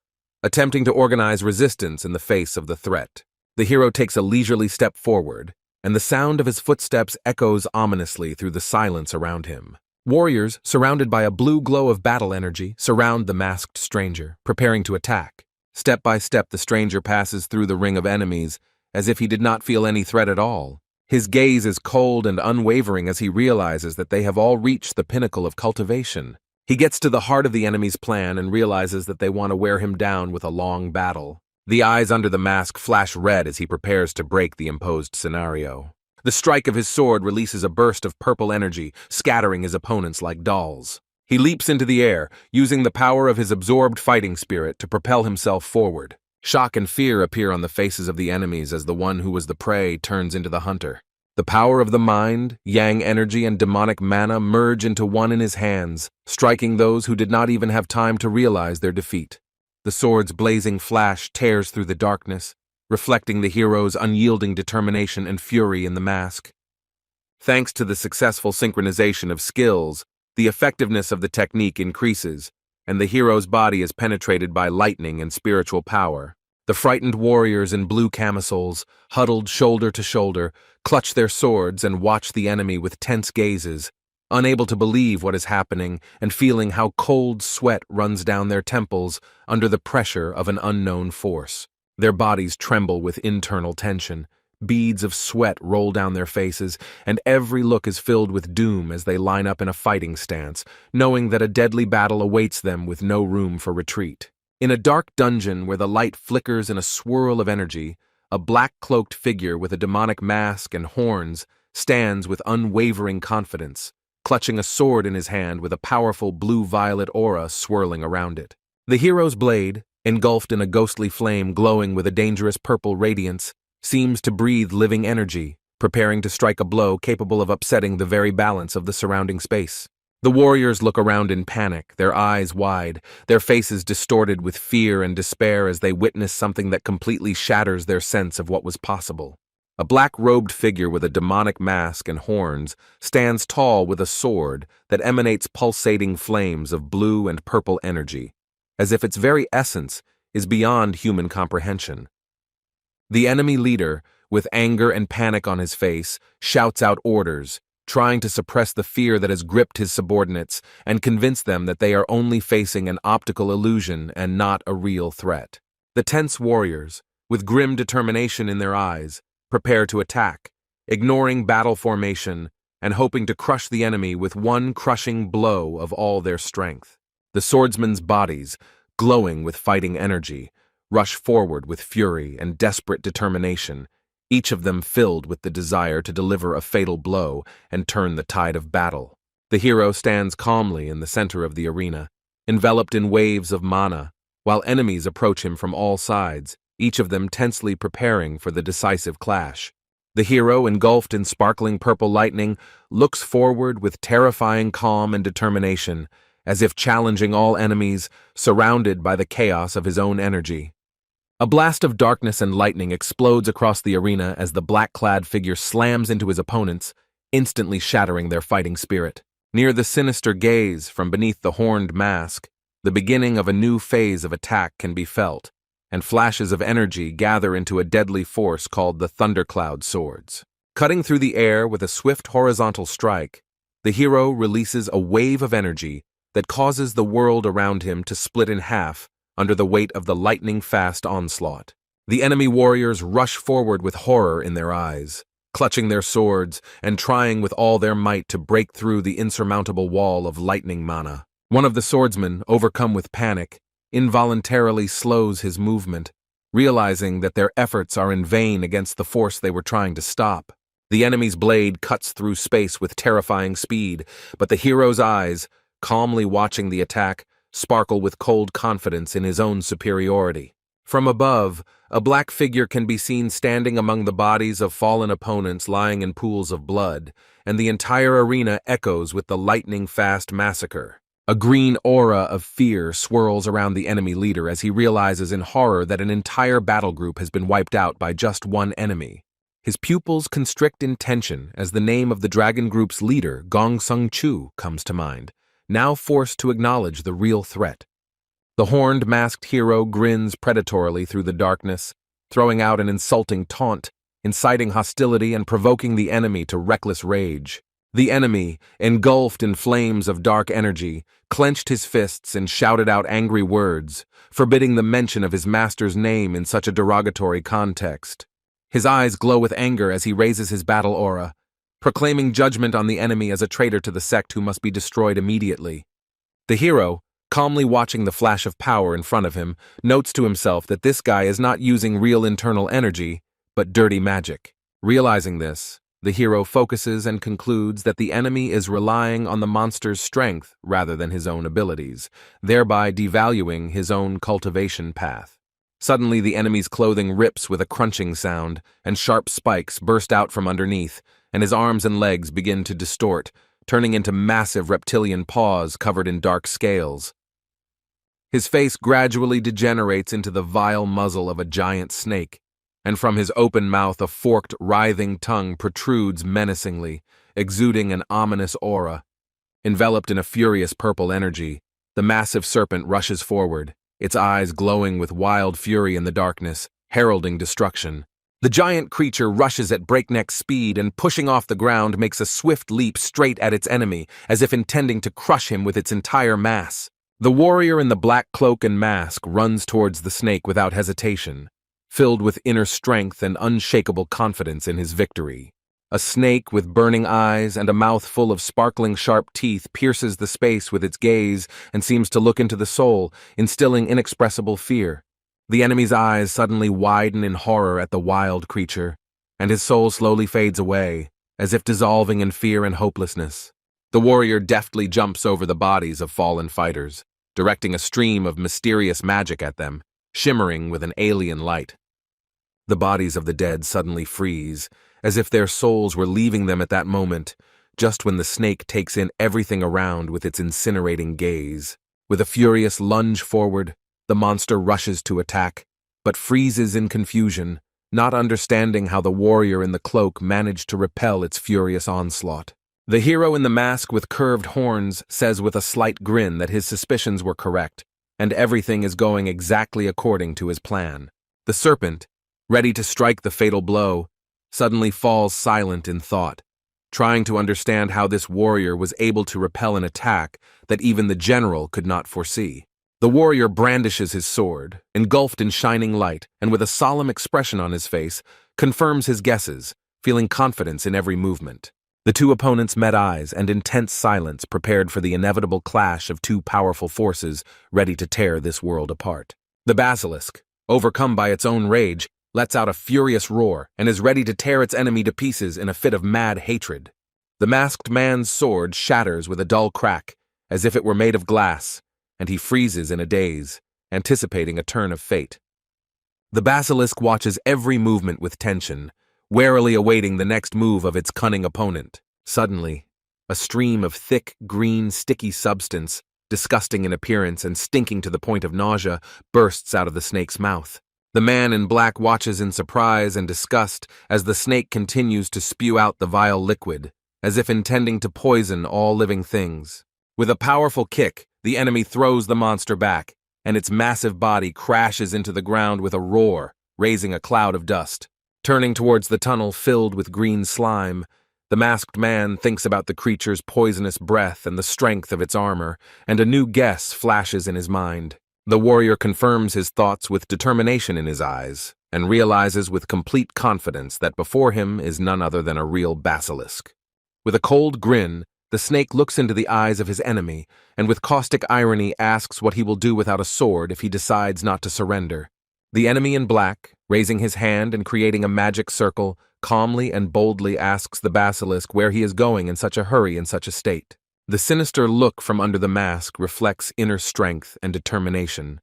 attempting to organize resistance in the face of the threat. The hero takes a leisurely step forward, and the sound of his footsteps echoes ominously through the silence around him. Warriors, surrounded by a blue glow of battle energy, surround the masked stranger, preparing to attack. Step by step, the stranger passes through the ring of enemies, as if he did not feel any threat at all. His gaze is cold and unwavering as he realizes that they have all reached the pinnacle of cultivation. He gets to the heart of the enemy's plan and realizes that they want to wear him down with a long battle. The eyes under the mask flash red as he prepares to break the imposed scenario. The strike of his sword releases a burst of purple energy, scattering his opponents like dolls. He leaps into the air, using the power of his absorbed fighting spirit to propel himself forward. Shock and fear appear on the faces of the enemies as the one who was the prey turns into the hunter. The power of the mind, yang energy, and demonic mana merge into one in his hands, striking those who did not even have time to realize their defeat. The sword's blazing flash tears through the darkness, reflecting the hero's unyielding determination and fury in the mask. Thanks to the successful synchronization of skills, the effectiveness of the technique increases, and the hero's body is penetrated by lightning and spiritual power. The frightened warriors in blue camisoles, huddled shoulder to shoulder, clutch their swords and watch the enemy with tense gazes, unable to believe what is happening and feeling how cold sweat runs down their temples under the pressure of an unknown force. Their bodies tremble with internal tension. Beads of sweat roll down their faces, and every look is filled with doom as they line up in a fighting stance, knowing that a deadly battle awaits them with no room for retreat. In a dark dungeon where the light flickers in a swirl of energy, a black-cloaked figure with a demonic mask and horns stands with unwavering confidence, clutching a sword in his hand with a powerful blue-violet aura swirling around it. The hero's blade, engulfed in a ghostly flame glowing with a dangerous purple radiance, seems to breathe living energy, preparing to strike a blow capable of upsetting the very balance of the surrounding space. The warriors look around in panic, their eyes wide, their faces distorted with fear and despair as they witness something that completely shatters their sense of what was possible. A black-robed figure with a demonic mask and horns stands tall with a sword that emanates pulsating flames of blue and purple energy, as if its very essence is beyond human comprehension. The enemy leader, with anger and panic on his face, shouts out orders, trying to suppress the fear that has gripped his subordinates and convince them that they are only facing an optical illusion and not a real threat. The tense warriors, with grim determination in their eyes, prepare to attack, ignoring battle formation and hoping to crush the enemy with one crushing blow of all their strength. The swordsmen's bodies, glowing with fighting energy, rush forward with fury and desperate determination, each of them filled with the desire to deliver a fatal blow and turn the tide of battle. The hero stands calmly in the center of the arena, enveloped in waves of mana, while enemies approach him from all sides, each of them tensely preparing for the decisive clash. The hero, engulfed in sparkling purple lightning, looks forward with terrifying calm and determination, as if challenging all enemies, surrounded by the chaos of his own energy. A blast of darkness and lightning explodes across the arena as the black-clad figure slams into his opponents, instantly shattering their fighting spirit. Near the sinister gaze from beneath the horned mask, the beginning of a new phase of attack can be felt, and flashes of energy gather into a deadly force called the Thundercloud Swords. Cutting through the air with a swift horizontal strike, the hero releases a wave of energy that causes the world around him to split in half under the weight of the lightning-fast onslaught. The enemy warriors rush forward with horror in their eyes, clutching their swords and trying with all their might to break through the insurmountable wall of lightning mana. One of the swordsmen, overcome with panic, involuntarily slows his movement, realizing that their efforts are in vain against the force they were trying to stop. The enemy's blade cuts through space with terrifying speed, but the hero's eyes, calmly watching the attack, sparkle with cold confidence in his own superiority. From above, a black figure can be seen standing among the bodies of fallen opponents lying in pools of blood, and the entire arena echoes with the lightning-fast massacre. A green aura of fear swirls around the enemy leader as he realizes in horror that an entire battle group has been wiped out by just one enemy. His pupils constrict in tension as the name of the dragon group's leader, Gong Sung Chu, comes to mind, now forced to acknowledge the real threat. The horned, masked hero grins predatorily through the darkness, throwing out an insulting taunt, inciting hostility and provoking the enemy to reckless rage. The enemy, engulfed in flames of dark energy, clenched his fists and shouted out angry words, forbidding the mention of his master's name in such a derogatory context. His eyes glow with anger as he raises his battle aura, proclaiming judgment on the enemy as a traitor to the sect who must be destroyed immediately. The hero, calmly watching the flash of power in front of him, notes to himself that this guy is not using real internal energy, but dirty magic. Realizing this, the hero focuses and concludes that the enemy is relying on the monster's strength rather than his own abilities, thereby devaluing his own cultivation path. Suddenly, the enemy's clothing rips with a crunching sound, and sharp spikes burst out from underneath, and his arms and legs begin to distort, turning into massive reptilian paws covered in dark scales. His face gradually degenerates into the vile muzzle of a giant snake, and from his open mouth a forked, writhing tongue protrudes menacingly, exuding an ominous aura. Enveloped in a furious purple energy, the massive serpent rushes forward, its eyes glowing with wild fury in the darkness, heralding destruction. The giant creature rushes at breakneck speed and, pushing off the ground, makes a swift leap straight at its enemy, as if intending to crush him with its entire mass. The warrior in the black cloak and mask runs towards the snake without hesitation, filled with inner strength and unshakable confidence in his victory. A snake with burning eyes and a mouth full of sparkling sharp teeth pierces the space with its gaze and seems to look into the soul, instilling inexpressible fear. The enemy's eyes suddenly widen in horror at the wild creature, and his soul slowly fades away, as if dissolving in fear and hopelessness. The warrior deftly jumps over the bodies of fallen fighters, directing a stream of mysterious magic at them, shimmering with an alien light. The bodies of the dead suddenly freeze, as if their souls were leaving them at that moment, just when the snake takes in everything around with its incinerating gaze. With a furious lunge forward, the monster rushes to attack, but freezes in confusion, not understanding how the warrior in the cloak managed to repel its furious onslaught. The hero in the mask with curved horns says with a slight grin that his suspicions were correct, and everything is going exactly according to his plan. The serpent, ready to strike the fatal blow, suddenly falls silent in thought, trying to understand how this warrior was able to repel an attack that even the general could not foresee. The warrior brandishes his sword, engulfed in shining light, and with a solemn expression on his face, confirms his guesses, feeling confidence in every movement. The two opponents met eyes, and intense silence prepared for the inevitable clash of two powerful forces ready to tear this world apart. The basilisk, overcome by its own rage, lets out a furious roar and is ready to tear its enemy to pieces in a fit of mad hatred. The masked man's sword shatters with a dull crack, as if it were made of glass, and he freezes in a daze, anticipating a turn of fate. The basilisk watches every movement with tension, warily awaiting the next move of its cunning opponent. Suddenly, a stream of thick, green, sticky substance, disgusting in appearance and stinking to the point of nausea, bursts out of the snake's mouth. The man in black watches in surprise and disgust as the snake continues to spew out the vile liquid, as if intending to poison all living things. With a powerful kick, the enemy throws the monster back, and its massive body crashes into the ground with a roar, raising a cloud of dust. Turning towards the tunnel filled with green slime, the masked man thinks about the creature's poisonous breath and the strength of its armor, and a new guess flashes in his mind. The warrior confirms his thoughts with determination in his eyes, and realizes with complete confidence that before him is none other than a real basilisk. With a cold grin, the snake looks into the eyes of his enemy, and with caustic irony asks what he will do without a sword if he decides not to surrender. The enemy in black, raising his hand and creating a magic circle, calmly and boldly asks the basilisk where he is going in such a hurry in such a state. The sinister look from under the mask reflects inner strength and determination,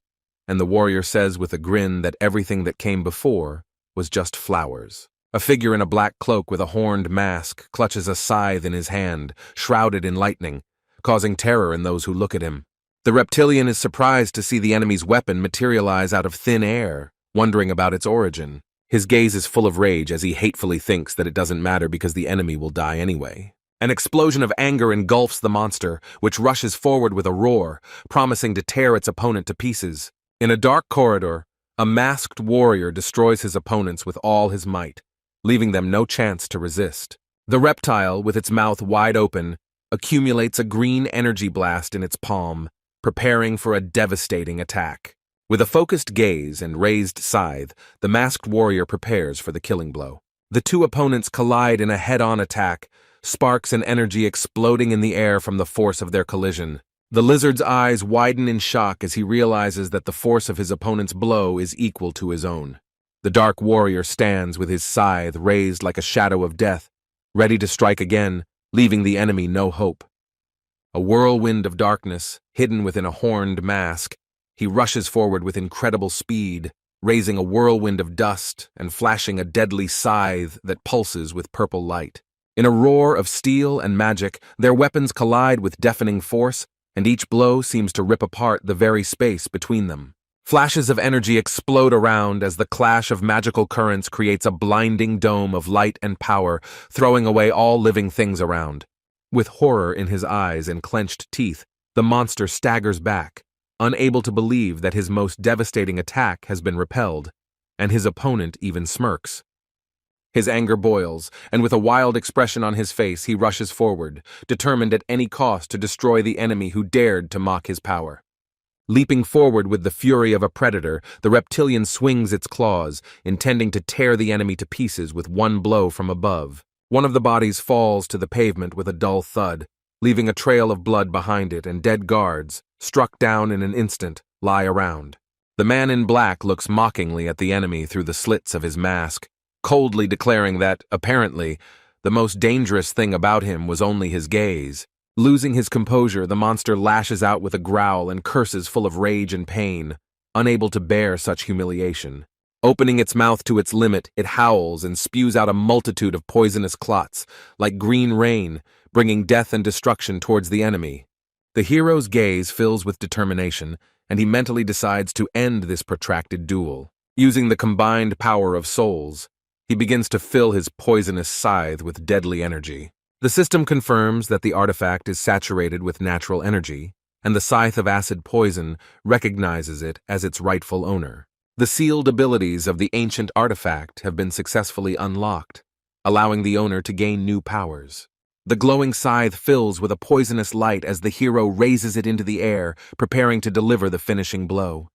and the warrior says with a grin that everything that came before was just flowers. A figure in a black cloak with a horned mask clutches a scythe in his hand, shrouded in lightning, causing terror in those who look at him. The reptilian is surprised to see the enemy's weapon materialize out of thin air, wondering about its origin. His gaze is full of rage as he hatefully thinks that it doesn't matter because the enemy will die anyway. An explosion of anger engulfs the monster, which rushes forward with a roar, promising to tear its opponent to pieces. In a dark corridor, a masked warrior destroys his opponents with all his might, leaving them no chance to resist. The reptile, with its mouth wide open, accumulates a green energy blast in its palm, preparing for a devastating attack. With a focused gaze and raised scythe, the masked warrior prepares for the killing blow. The two opponents collide in a head-on attack, sparks and energy exploding in the air from the force of their collision. The lizard's eyes widen in shock as he realizes that the force of his opponent's blow is equal to his own. The dark warrior stands with his scythe raised like a shadow of death, ready to strike again, leaving the enemy no hope. A whirlwind of darkness, hidden within a horned mask, he rushes forward with incredible speed, raising a whirlwind of dust and flashing a deadly scythe that pulses with purple light. In a roar of steel and magic, their weapons collide with deafening force, and each blow seems to rip apart the very space between them. Flashes of energy explode around as the clash of magical currents creates a blinding dome of light and power, throwing away all living things around. With horror in his eyes and clenched teeth, the monster staggers back, unable to believe that his most devastating attack has been repelled, and his opponent even smirks. His anger boils, and with a wild expression on his face, he rushes forward, determined at any cost to destroy the enemy who dared to mock his power. Leaping forward with the fury of a predator, the reptilian swings its claws, intending to tear the enemy to pieces with one blow from above. One of the bodies falls to the pavement with a dull thud, leaving a trail of blood behind it, and dead guards, struck down in an instant, lie around. The man in black looks mockingly at the enemy through the slits of his mask, coldly declaring that, apparently, the most dangerous thing about him was only his gaze. Losing his composure, the monster lashes out with a growl and curses full of rage and pain, unable to bear such humiliation. Opening its mouth to its limit, it howls and spews out a multitude of poisonous clots, like green rain, bringing death and destruction towards the enemy. The hero's gaze fills with determination, and he mentally decides to end this protracted duel. Using the combined power of souls, he begins to fill his poisonous scythe with deadly energy. The system confirms that the artifact is saturated with natural energy, and the scythe of acid poison recognizes it as its rightful owner. The sealed abilities of the ancient artifact have been successfully unlocked, allowing the owner to gain new powers. The glowing scythe fills with a poisonous light as the hero raises it into the air, preparing to deliver the finishing blow.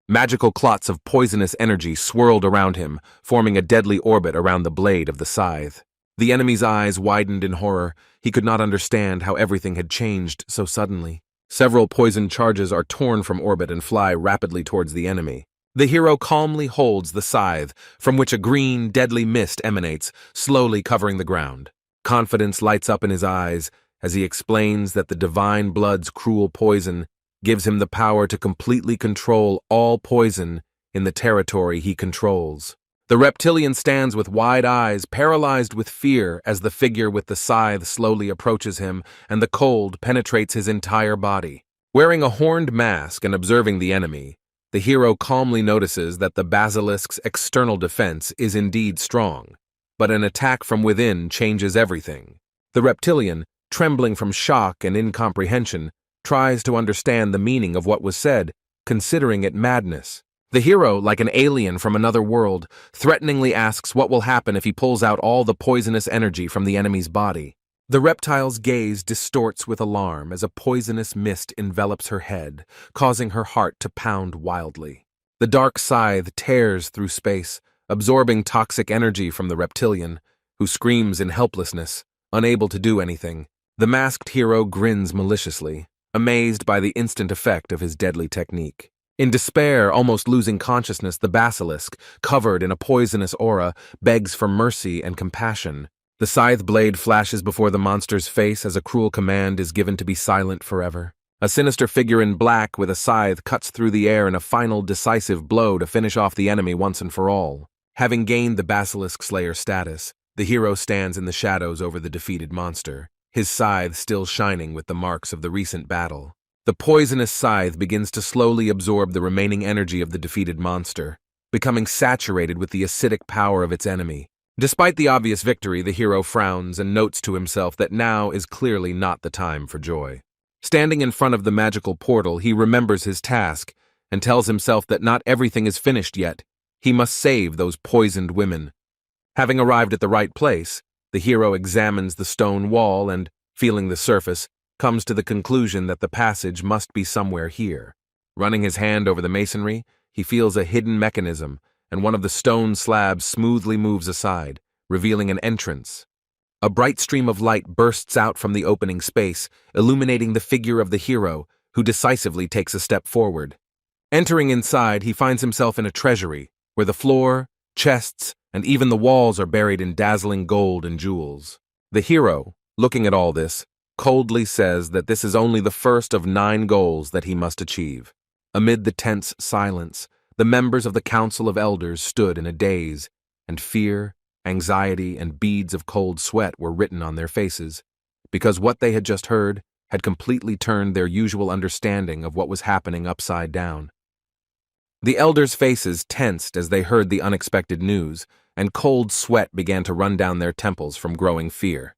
Magical clots of poisonous energy swirled around him, forming a deadly orbit around the blade of the scythe. The enemy's eyes widened in horror. He could not understand how everything had changed so suddenly. Several poison charges are torn from orbit and fly rapidly towards the enemy. The hero calmly holds the scythe, from which a green, deadly mist emanates, slowly covering the ground. Confidence lights up in his eyes as he explains that the divine blood's cruel poison gives him the power to completely control all poison in the territory he controls. The reptilian stands with wide eyes, paralyzed with fear as the figure with the scythe slowly approaches him and the cold penetrates his entire body. Wearing a horned mask and observing the enemy, the hero calmly notices that the basilisk's external defense is indeed strong, but an attack from within changes everything. The reptilian, trembling from shock and incomprehension, tries to understand the meaning of what was said, considering it madness. The hero, like an alien from another world, threateningly asks what will happen if he pulls out all the poisonous energy from the enemy's body. The reptile's gaze distorts with alarm as a poisonous mist envelops her head, causing her heart to pound wildly. The dark scythe tears through space, absorbing toxic energy from the reptilian, who screams in helplessness, unable to do anything. The masked hero grins maliciously, amazed by the instant effect of his deadly technique. In despair, almost losing consciousness, the basilisk, covered in a poisonous aura, begs for mercy and compassion. The scythe blade flashes before the monster's face as a cruel command is given to be silent forever. A sinister figure in black with a scythe cuts through the air in a final decisive blow to finish off the enemy once and for all. Having gained the basilisk slayer status, the hero stands in the shadows over the defeated monster, his scythe still shining with the marks of the recent battle. The poisonous scythe begins to slowly absorb the remaining energy of the defeated monster, becoming saturated with the acidic power of its enemy. Despite the obvious victory, the hero frowns and notes to himself that now is clearly not the time for joy. Standing in front of the magical portal, he remembers his task and tells himself that not everything is finished yet. He must save those poisoned women. Having arrived at the right place, the hero examines the stone wall and, feeling the surface, comes to the conclusion that the passage must be somewhere here. Running his hand over the masonry, he feels a hidden mechanism, and one of the stone slabs smoothly moves aside, revealing an entrance. A bright stream of light bursts out from the opening space, illuminating the figure of the hero, who decisively takes a step forward. Entering inside, he finds himself in a treasury, where the floor, chests, and even the walls are buried in dazzling gold and jewels. The hero, looking at all this, coldly says that this is only the first of 9 goals that he must achieve. Amid the tense silence, the members of the Council of Elders stood in a daze, and fear, anxiety, and beads of cold sweat were written on their faces, because what they had just heard had completely turned their usual understanding of what was happening upside down. The elders' faces tensed as they heard the unexpected news, and cold sweat began to run down their temples from growing fear.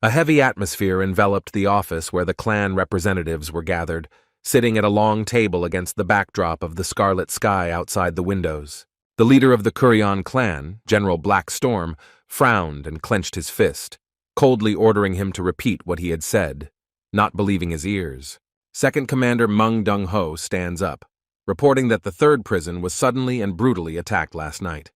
A heavy atmosphere enveloped the office where the clan representatives were gathered, sitting at a long table against the backdrop of the scarlet sky outside the windows. The leader of the Kurion clan, General Black Storm, frowned and clenched his fist, coldly ordering him to repeat what he had said, not believing his ears. Second Commander Mung Dong-ho stands up, reporting that the 3rd prison was suddenly and brutally attacked last night.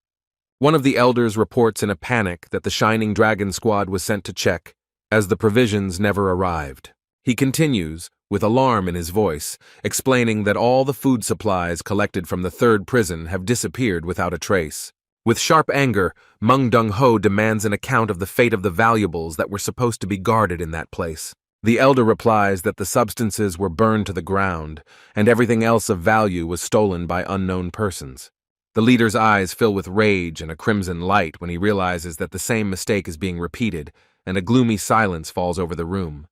One of the elders reports in a panic that the Shining Dragon Squad was sent to check, as the provisions never arrived. He continues, with alarm in his voice, explaining that all the food supplies collected from the 3rd prison have disappeared without a trace. With sharp anger, Mung Dong-ho demands an account of the fate of the valuables that were supposed to be guarded in that place. The elder replies that the substances were burned to the ground, and everything else of value was stolen by unknown persons. The leader's eyes fill with rage and a crimson light when he realizes that the same mistake is being repeated, and a gloomy silence falls over the room.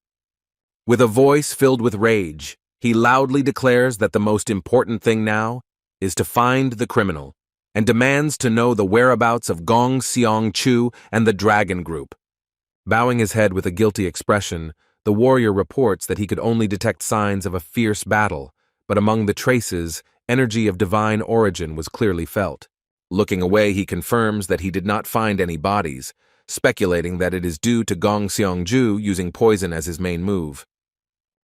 With a voice filled with rage, he loudly declares that the most important thing now is to find the criminal, and demands to know the whereabouts of Gong Seong-chu and the Dragon Group. Bowing his head with a guilty expression, the warrior reports that he could only detect signs of a fierce battle, but among the traces, energy of divine origin was clearly felt. Looking away, he confirms that he did not find any bodies, speculating that it is due to Gong Seong-ju using poison as his main move.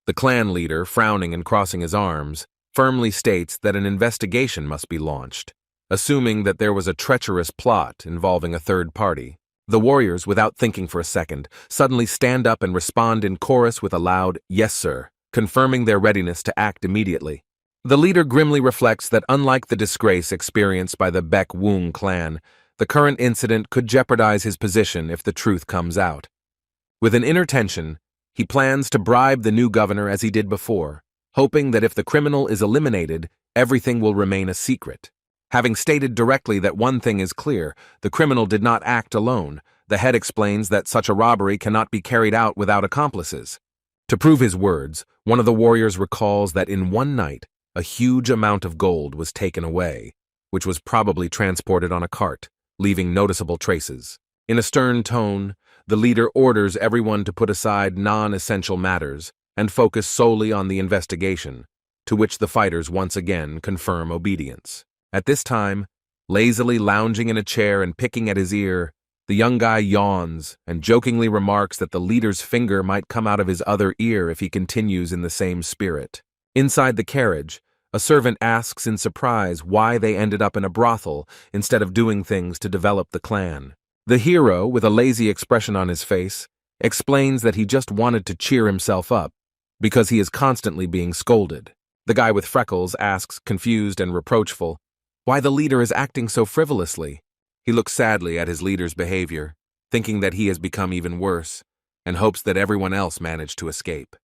The clan leader, frowning and crossing his arms, firmly states that an investigation must be launched, assuming that there was a treacherous plot involving a 3rd party. The warriors, without thinking for a second, suddenly stand up and respond in chorus with a loud, "Yes, sir," confirming their readiness to act immediately. The leader grimly reflects that unlike the disgrace experienced by the Baek Woong clan, the current incident could jeopardize his position if the truth comes out. With an inner tension, he plans to bribe the new governor as he did before, hoping that if the criminal is eliminated, everything will remain a secret. Having stated directly that one thing is clear, the criminal did not act alone, the head explains that such a robbery cannot be carried out without accomplices. To prove his words, one of the warriors recalls that in one night, a huge amount of gold was taken away, which was probably transported on a cart, leaving noticeable traces. In a stern tone, the leader orders everyone to put aside non-essential matters and focus solely on the investigation, to which the fighters once again confirm obedience. At this time, lazily lounging in a chair and picking at his ear, the young guy yawns and jokingly remarks that the leader's finger might come out of his other ear if he continues in the same spirit. Inside the carriage, a servant asks in surprise why they ended up in a brothel instead of doing things to develop the clan. The hero, with a lazy expression on his face, explains that he just wanted to cheer himself up because he is constantly being scolded. The guy with freckles asks, confused and reproachful, why the leader is acting so frivolously. He looks sadly at his leader's behavior, thinking that he has become even worse, and hopes that everyone else managed to escape.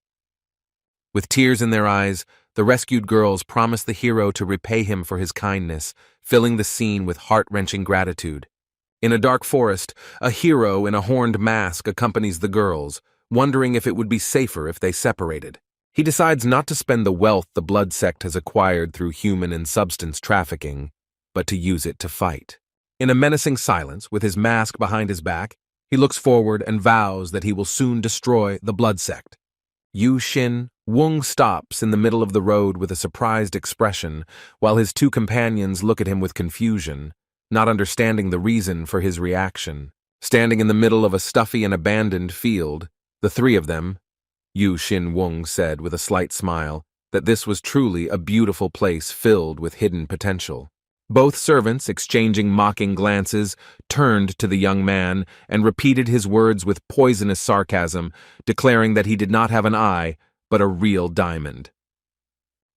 With tears in their eyes, the rescued girls promise the hero to repay him for his kindness, filling the scene with heart-wrenching gratitude. In a dark forest, a hero in a horned mask accompanies the girls, wondering if it would be safer if they separated. He decides not to spend the wealth the blood sect has acquired through human and substance trafficking, but to use it to fight. In a menacing silence, with his mask behind his back, he looks forward and vows that he will soon destroy the blood sect. Yu Shin Wung stops in the middle of the road with a surprised expression, while his two companions look at him with confusion, not understanding the reason for his reaction. Standing in the middle of a stuffy and abandoned field, the three of them, Yu Shin Wung said with a slight smile that this was truly a beautiful place filled with hidden potential. Both servants, exchanging mocking glances, turned to the young man and repeated his words with poisonous sarcasm, declaring that he did not have an eye, but a real diamond.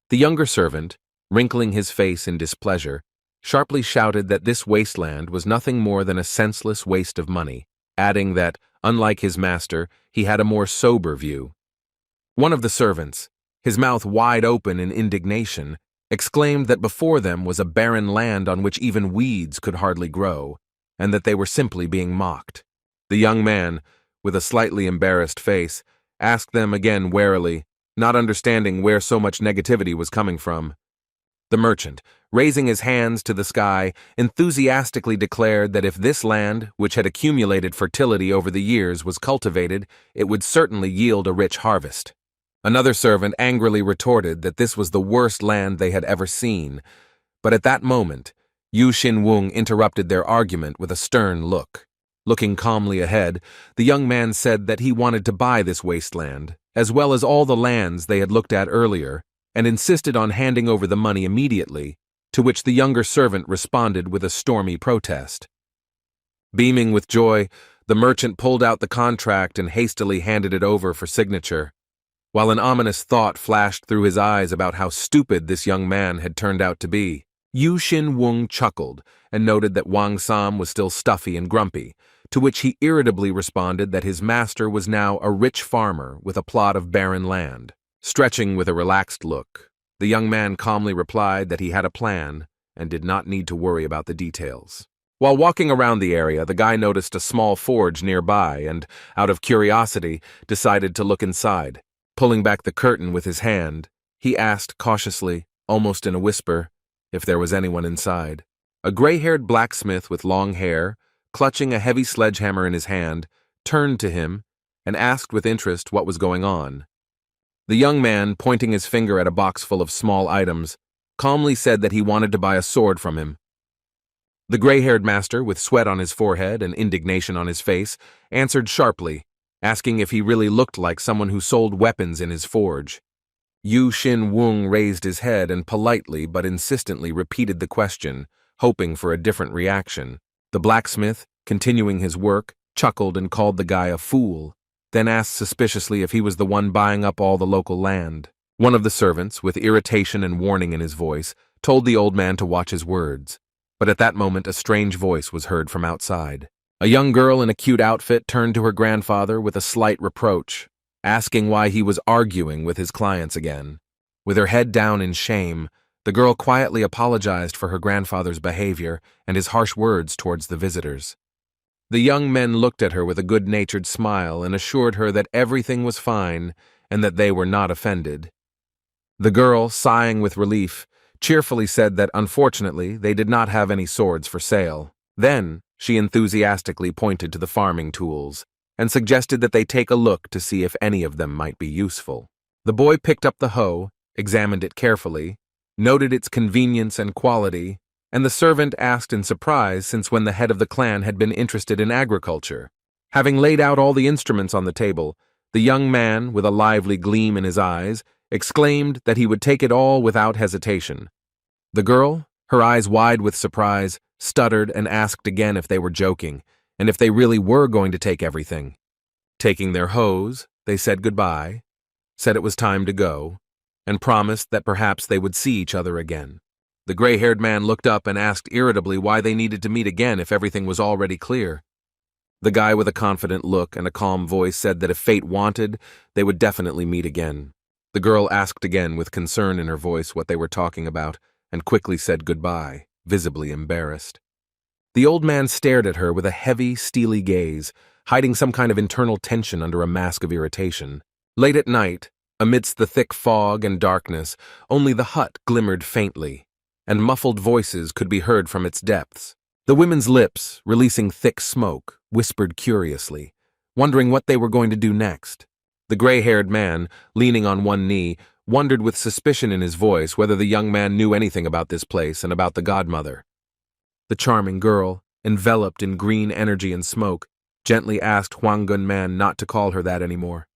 The younger servant, wrinkling his face in displeasure, sharply shouted that this wasteland was nothing more than a senseless waste of money, adding that, unlike his master, he had a more sober view. One of the servants, his mouth wide open in indignation, exclaimed that before them was a barren land on which even weeds could hardly grow, and that they were simply being mocked. The young man, with a slightly embarrassed face, asked them again warily, not understanding where so much negativity was coming from. The merchant, raising his hands to the sky, enthusiastically declared that if this land, which had accumulated fertility over the years, was cultivated, it would certainly yield a rich harvest. Another servant angrily retorted that this was the worst land they had ever seen, but at that moment, Yu Shin Wung interrupted their argument with a stern look. Looking calmly ahead, the young man said that he wanted to buy this wasteland, as well as all the lands they had looked at earlier, and insisted on handing over the money immediately, to which the younger servant responded with a stormy protest. Beaming with joy, the merchant pulled out the contract and hastily handed it over for signature. While an ominous thought flashed through his eyes about how stupid this young man had turned out to be, Yu Shin Wung chuckled and noted that Wang Sam was still stuffy and grumpy, to which he irritably responded that his master was now a rich farmer with a plot of barren land. Stretching with a relaxed look, the young man calmly replied that he had a plan and did not need to worry about the details. While walking around the area, the guy noticed a small forge nearby and, out of curiosity, decided to look inside. Pulling back the curtain with his hand, he asked cautiously, almost in a whisper, if there was anyone inside. A gray-haired blacksmith with long hair, clutching a heavy sledgehammer in his hand, turned to him and asked with interest what was going on. The young man, pointing his finger at a box full of small items, calmly said that he wanted to buy a sword from him. The gray-haired master, with sweat on his forehead and indignation on his face, answered sharply, asking if he really looked like someone who sold weapons in his forge. Yu Shin Wung raised his head and politely but insistently repeated the question, hoping for a different reaction. The blacksmith, continuing his work, chuckled and called the guy a fool, then asked suspiciously if he was the one buying up all the local land. One of the servants, with irritation and warning in his voice, told the old man to watch his words. But at that moment a strange voice was heard from outside. A young girl in a cute outfit turned to her grandfather with a slight reproach, asking why he was arguing with his clients again. With her head down in shame, the girl quietly apologized for her grandfather's behavior and his harsh words towards the visitors. The young men looked at her with a good-natured smile and assured her that everything was fine and that they were not offended. The girl, sighing with relief, cheerfully said that unfortunately they did not have any swords for sale. Then, she enthusiastically pointed to the farming tools and suggested that they take a look to see if any of them might be useful. The boy picked up the hoe examined it carefully, noted its convenience and quality, and the servant asked in surprise since when the head of the clan had been interested in agriculture. Having laid out all the instruments on the table, the young man, with a lively gleam in his eyes, exclaimed that he would take it all without hesitation. The girl, her eyes wide with surprise, stuttered and asked again if they were joking, and if they really were going to take everything. Taking their hoes, they said goodbye, said it was time to go, and promised that perhaps they would see each other again. The gray-haired man looked up and asked irritably why they needed to meet again if everything was already clear. The guy with a confident look and a calm voice said that if fate wanted, they would definitely meet again. The girl asked again with concern in her voice what they were talking about, and quickly said goodbye, visibly embarrassed. The old man stared at her with a heavy, steely gaze, hiding some kind of internal tension under a mask of irritation. Late at night, amidst the thick fog and darkness, only the hut glimmered faintly, and muffled voices could be heard from its depths. The women's lips, releasing thick smoke, whispered curiously, wondering what they were going to do next. The gray-haired man, leaning on one knee, wondered with suspicion in his voice whether the young man knew anything about this place and about the godmother. The charming girl, enveloped in green energy and smoke, gently asked Hwanggun Man not to call her that anymore.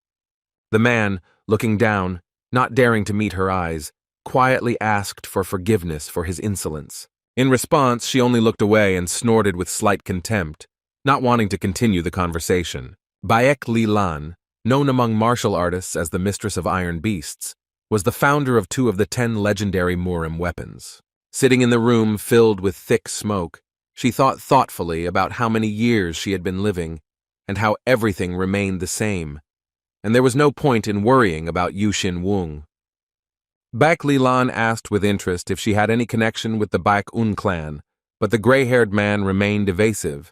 The man, looking down, not daring to meet her eyes, quietly asked for forgiveness for his insolence. In response, she only looked away and snorted with slight contempt, not wanting to continue the conversation. Baek Li Lan, known among martial artists as the Mistress of Iron Beasts, was the founder of 2 of the 10 legendary Murim weapons. Sitting in the room filled with thick smoke, she thought thoughtfully about how many years she had been living, and how everything remained the same, and there was no point in worrying about Yushin Wung. Baek Li Lan asked with interest if she had any connection with the Baek Un clan, but the gray-haired man remained evasive.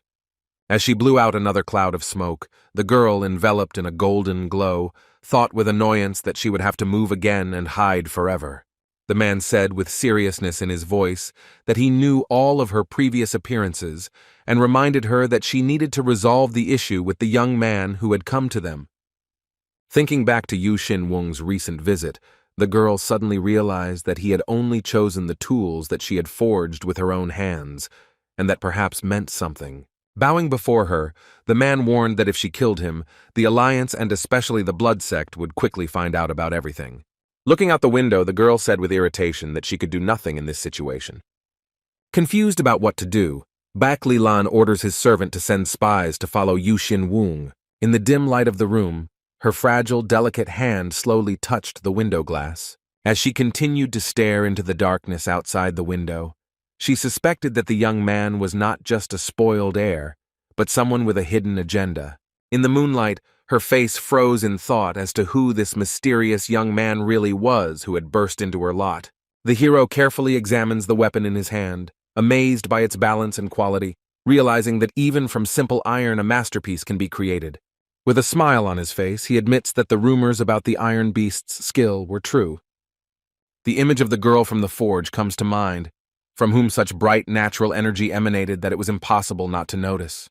As she blew out another cloud of smoke, the girl, enveloped in a golden glow, thought with annoyance that she would have to move again and hide forever. The man said with seriousness in his voice that he knew all of her previous appearances and reminded her that she needed to resolve the issue with the young man who had come to them. Thinking back to Yushin Wung's recent visit, the girl suddenly realized that he had only chosen the tools that she had forged with her own hands, and that perhaps meant something. Bowing before her, the man warned that if she killed him, the Alliance and especially the Blood Sect would quickly find out about everything. Looking out the window, the girl said with irritation that she could do nothing in this situation. Confused about what to do, Baek Li Lan orders his servant to send spies to follow Yushin Wung. In the dim light of the room, her fragile, delicate hand slowly touched the window glass. As she continued to stare into the darkness outside the window, she suspected that the young man was not just a spoiled heir, but someone with a hidden agenda. In the moonlight, her face froze in thought as to who this mysterious young man really was who had burst into her lot. The hero carefully examines the weapon in his hand, amazed by its balance and quality, realizing that even from simple iron a masterpiece can be created. With a smile on his face, he admits that the rumors about the Iron Beast's skill were true. The image of the girl from the forge comes to mind, from whom such bright natural energy emanated that it was impossible not to notice.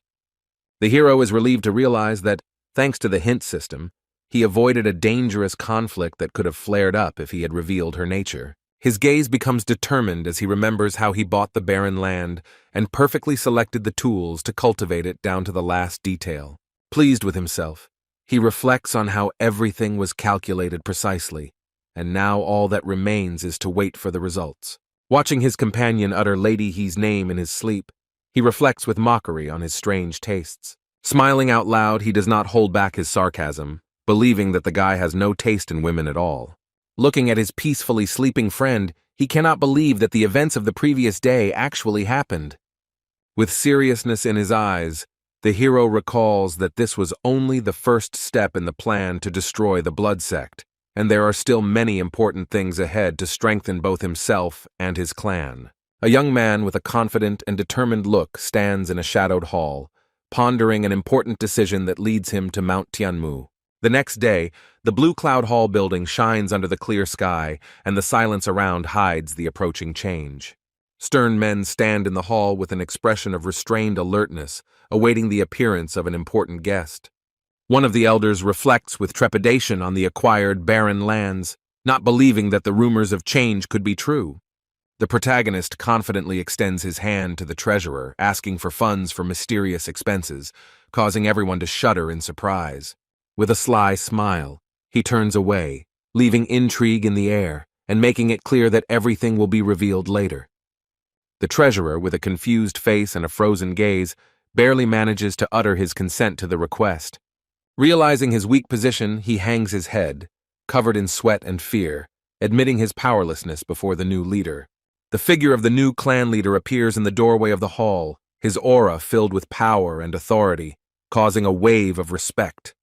The hero is relieved to realize that, thanks to the hint system, he avoided a dangerous conflict that could have flared up if he had revealed her nature. His gaze becomes determined as he remembers how he bought the barren land and perfectly selected the tools to cultivate it down to the last detail. Pleased with himself, he reflects on how everything was calculated precisely, and now all that remains is to wait for the results. Watching his companion utter Lady He's name in his sleep, he reflects with mockery on his strange tastes. Smiling out loud, he does not hold back his sarcasm, believing that the guy has no taste in women at all. Looking at his peacefully sleeping friend, he cannot believe that the events of the previous day actually happened. With seriousness in his eyes, the hero recalls that this was only the first step in the plan to destroy the Blood Sect, and there are still many important things ahead to strengthen both himself and his clan. A young man with a confident and determined look stands in a shadowed hall, pondering an important decision that leads him to Mount Tianmu. The next day, the Blue Cloud Hall building shines under the clear sky, and the silence around hides the approaching change. Stern men stand in the hall with an expression of restrained alertness, awaiting the appearance of an important guest. One of the elders reflects with trepidation on the acquired barren lands, not believing that the rumors of change could be true. The protagonist confidently extends his hand to the treasurer, asking for funds for mysterious expenses, causing everyone to shudder in surprise. With a sly smile, he turns away, leaving intrigue in the air and making it clear that everything will be revealed later. The treasurer, with a confused face and a frozen gaze, barely manages to utter his consent to the request. Realizing his weak position, he hangs his head, covered in sweat and fear, admitting his powerlessness before the new leader. The figure of the new clan leader appears in the doorway of the hall, his aura filled with power and authority, causing a wave of respect.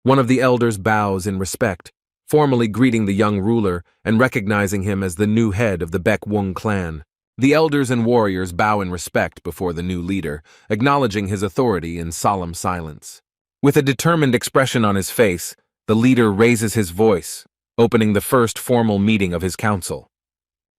One of the elders bows in respect, formally greeting the young ruler and recognizing him as the new head of the Baekwung clan. The elders and warriors bow in respect before the new leader, acknowledging his authority in solemn silence. With a determined expression on his face, the leader raises his voice, opening the first formal meeting of his council.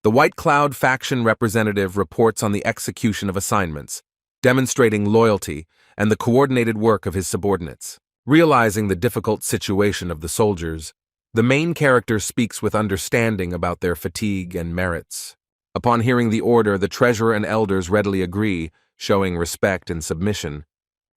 The White Cloud faction representative reports on the execution of assignments, demonstrating loyalty and the coordinated work of his subordinates. Realizing the difficult situation of the soldiers, the main character speaks with understanding about their fatigue and merits. Upon hearing the order, the treasurer and elders readily agree, showing respect and submission.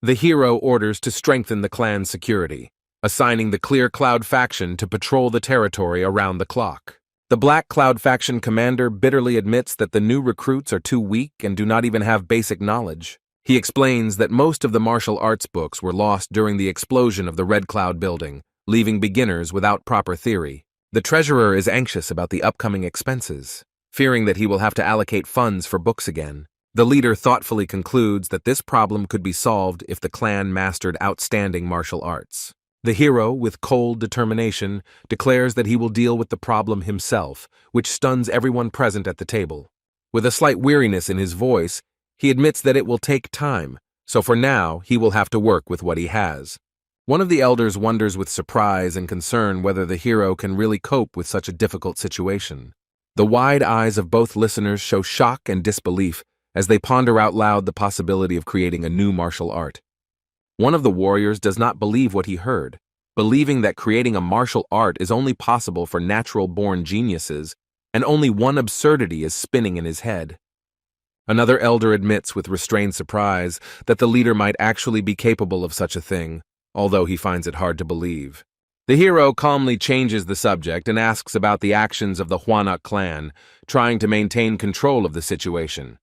The hero orders to strengthen the clan's security, assigning the Clear Cloud faction to patrol the territory around the clock. The Black Cloud faction commander bitterly admits that the new recruits are too weak and do not even have basic knowledge. He explains that most of the martial arts books were lost during the explosion of the Red Cloud building, leaving beginners without proper theory. The treasurer is anxious about the upcoming expenses, fearing that he will have to allocate funds for books again. The leader thoughtfully concludes that this problem could be solved if the clan mastered outstanding martial arts. The hero, with cold determination, declares that he will deal with the problem himself, which stuns everyone present at the table. With a slight weariness in his voice, he admits that it will take time, so for now he will have to work with what he has. One of the elders wonders with surprise and concern whether the hero can really cope with such a difficult situation. The wide eyes of both listeners show shock and disbelief as they ponder out loud the possibility of creating a new martial art. One of the warriors does not believe what he heard, believing that creating a martial art is only possible for natural-born geniuses, and only one absurdity is spinning in his head. Another elder admits with restrained surprise that the leader might actually be capable of such a thing, although he finds it hard to believe. The hero calmly changes the subject and asks about the actions of the Hwanak clan, trying to maintain control of the situation.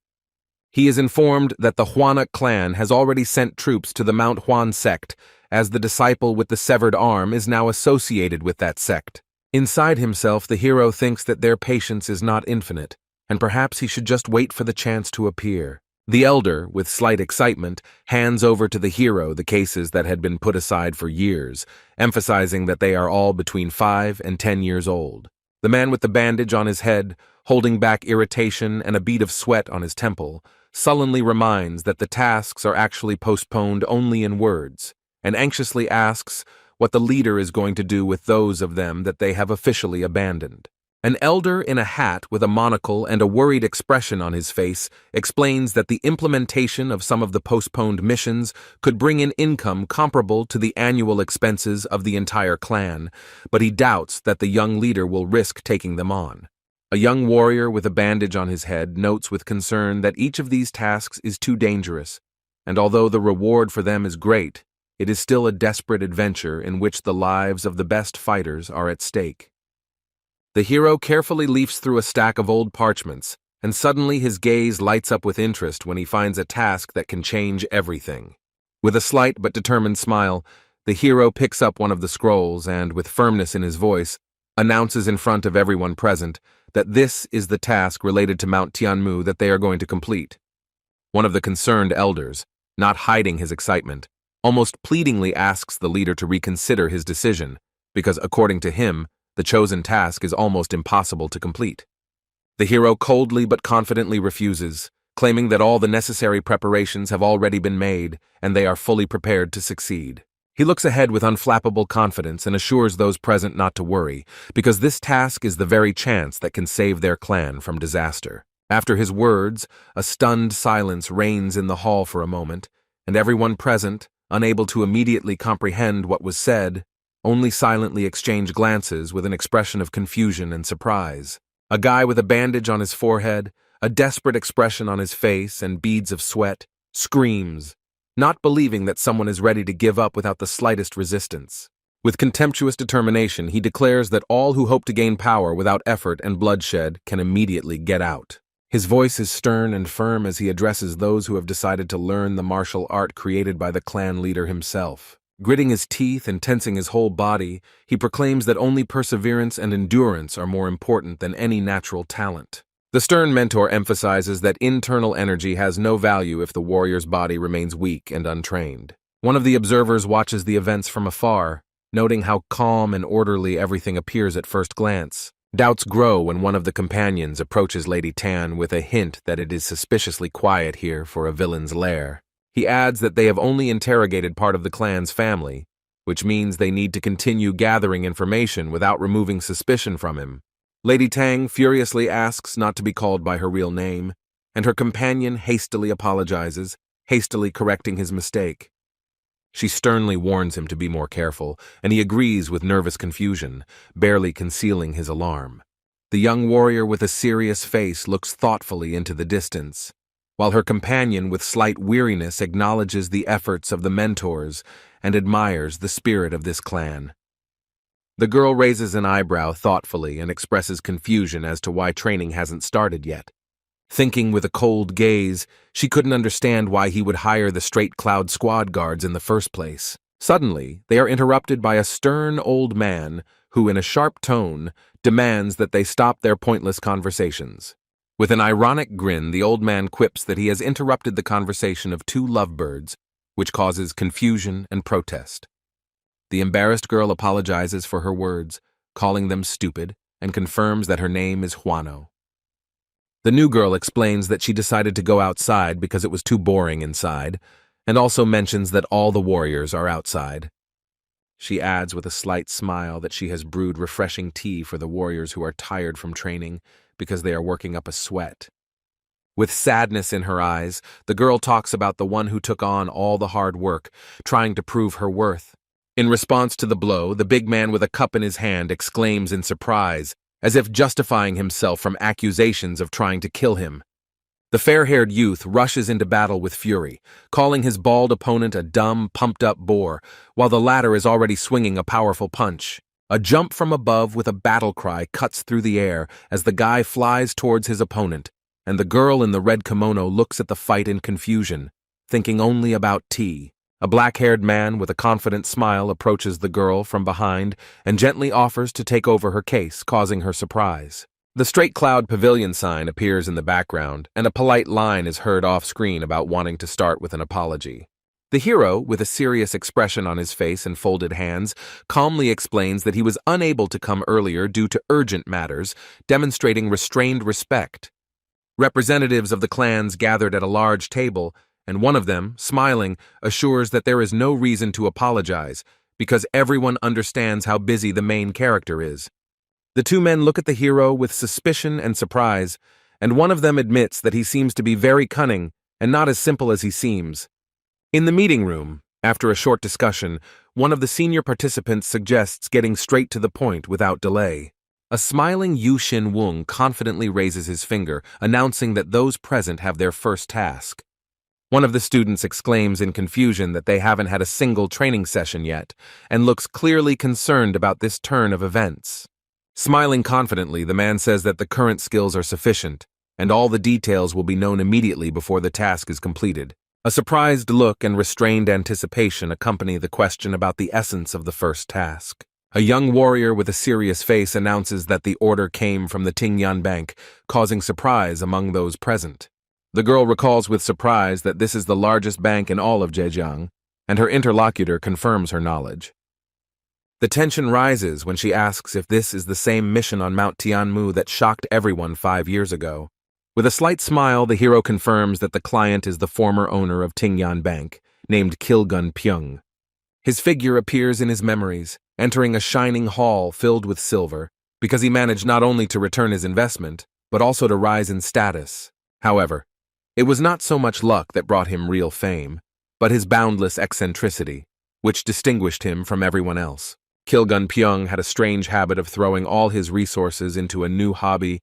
He is informed that the Hwanak clan has already sent troops to the Mount Hwan sect, as the disciple with the severed arm is now associated with that sect. Inside himself, the hero thinks that their patience is not infinite, and perhaps he should just wait for the chance to appear. The elder, with slight excitement, hands over to the hero the cases that had been put aside for years, emphasizing that they are all between 5 and 10 years old. The man with the bandage on his head, holding back irritation and a bead of sweat on his temple, sullenly reminds that the tasks are actually postponed only in words, and anxiously asks what the leader is going to do with those of them that they have officially abandoned. An elder in a hat with a monocle and a worried expression on his face explains that the implementation of some of the postponed missions could bring in income comparable to the annual expenses of the entire clan, but he doubts that the young leader will risk taking them on. A young warrior with a bandage on his head notes with concern that each of these tasks is too dangerous, and although the reward for them is great, it is still a desperate adventure in which the lives of the best fighters are at stake. The hero carefully leafs through a stack of old parchments, and suddenly his gaze lights up with interest when he finds a task that can change everything. With a slight but determined smile, the hero picks up one of the scrolls and, with firmness in his voice, announces in front of everyone present that this is the task related to Mount Tianmu that they are going to complete. One of the concerned elders, not hiding his excitement, almost pleadingly asks the leader to reconsider his decision, because according to him, the chosen task is almost impossible to complete. The hero coldly but confidently refuses, claiming that all the necessary preparations have already been made and they are fully prepared to succeed. He looks ahead with unflappable confidence and assures those present not to worry, because this task is the very chance that can save their clan from disaster. After his words, a stunned silence reigns in the hall for a moment, and everyone present, unable to immediately comprehend what was said, only silently exchange glances with an expression of confusion and surprise. A guy with a bandage on his forehead, a desperate expression on his face, and beads of sweat, screams, not believing that someone is ready to give up without the slightest resistance. With contemptuous determination, he declares that all who hope to gain power without effort and bloodshed can immediately get out. His voice is stern and firm as he addresses those who have decided to learn the martial art created by the clan leader himself. Gritting his teeth and tensing his whole body, he proclaims that only perseverance and endurance are more important than any natural talent. The stern mentor emphasizes that internal energy has no value if the warrior's body remains weak and untrained. One of the observers watches the events from afar, noting how calm and orderly everything appears at first glance. Doubts grow when one of the companions approaches Lady Tan with a hint that it is suspiciously quiet here for a villain's lair. He adds that they have only interrogated part of the clan's family, which means they need to continue gathering information without removing suspicion from him. Lady Tang furiously asks not to be called by her real name, and her companion hastily apologizes, hastily correcting his mistake. She sternly warns him to be more careful, and he agrees with nervous confusion, barely concealing his alarm. The young warrior with a serious face looks thoughtfully into the distance, while her companion with slight weariness acknowledges the efforts of the mentors and admires the spirit of this clan. The girl raises an eyebrow thoughtfully and expresses confusion as to why training hasn't started yet. Thinking with a cold gaze, she couldn't understand why he would hire the Straight Cloud squad guards in the first place. Suddenly, they are interrupted by a stern old man who, in a sharp tone, demands that they stop their pointless conversations. With an ironic grin, the old man quips that he has interrupted the conversation of two lovebirds, which causes confusion and protest. The embarrassed girl apologizes for her words, calling them stupid, and confirms that her name is Juano. The new girl explains that she decided to go outside because it was too boring inside, and also mentions that all the warriors are outside. She adds with a slight smile that she has brewed refreshing tea for the warriors who are tired from training because they are working up a sweat. With sadness in her eyes, the girl talks about the one who took on all the hard work, trying to prove her worth. In response to the blow, the big man with a cup in his hand exclaims in surprise, as if justifying himself from accusations of trying to kill him. The fair-haired youth rushes into battle with fury, calling his bald opponent a dumb, pumped-up boor, while the latter is already swinging a powerful punch. A jump from above with a battle cry cuts through the air as the guy flies towards his opponent, and the girl in the red kimono looks at the fight in confusion, thinking only about tea. A black-haired man with a confident smile approaches the girl from behind and gently offers to take over her case, causing her surprise. The Straight Cloud Pavilion sign appears in the background, and a polite line is heard off-screen about wanting to start with an apology. The hero, with a serious expression on his face and folded hands, calmly explains that he was unable to come earlier due to urgent matters, demonstrating restrained respect. Representatives of the clans gathered at a large table, and one of them, smiling, assures that there is no reason to apologize, because everyone understands how busy the main character is. The two men look at the hero with suspicion and surprise, and one of them admits that he seems to be very cunning and not as simple as he seems. In the meeting room, after a short discussion, one of the senior participants suggests getting straight to the point without delay. A smiling Yu Shin Wung confidently raises his finger, announcing that those present have their first task. One of the students exclaims in confusion that they haven't had a single training session yet, and looks clearly concerned about this turn of events. Smiling confidently, the man says that the current skills are sufficient, and all the details will be known immediately before the task is completed. A surprised look and restrained anticipation accompany the question about the essence of the first task. A young warrior with a serious face announces that the order came from the Tingyan Bank, causing surprise among those present. The girl recalls with surprise that this is the largest bank in all of Zhejiang, and her interlocutor confirms her knowledge. The tension rises when she asks if this is the same mission on Mount Tianmu that shocked everyone 5 years ago. With a slight smile, the hero confirms that the client is the former owner of Tingyan Bank, named Kilgun Pyung. His figure appears in his memories, entering a shining hall filled with silver, because he managed not only to return his investment, but also to rise in status. However, it was not so much luck that brought him real fame, but his boundless eccentricity, which distinguished him from everyone else. Kilgun Pyong had a strange habit of throwing all his resources into a new hobby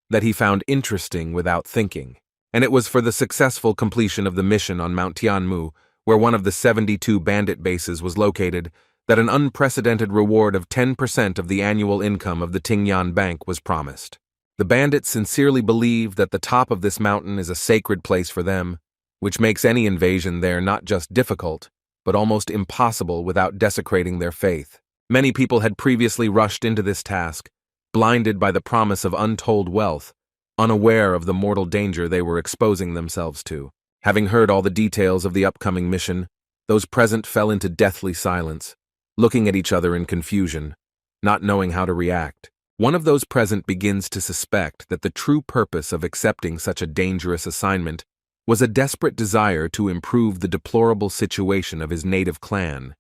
that he found interesting without thinking. And it was for the successful completion of the mission on Mount Tianmu, where one of the 72 bandit bases was located, that an unprecedented reward of 10% of the annual income of the Tingyan Bank was promised. The bandits sincerely believe that the top of this mountain is a sacred place for them, which makes any invasion there not just difficult, but almost impossible without desecrating their faith. Many people had previously rushed into this task, blinded by the promise of untold wealth, unaware of the mortal danger they were exposing themselves to. Having heard all the details of the upcoming mission, those present fell into deathly silence, looking at each other in confusion, not knowing how to react. One of those present begins to suspect that the true purpose of accepting such a dangerous assignment was a desperate desire to improve the deplorable situation of his native clan,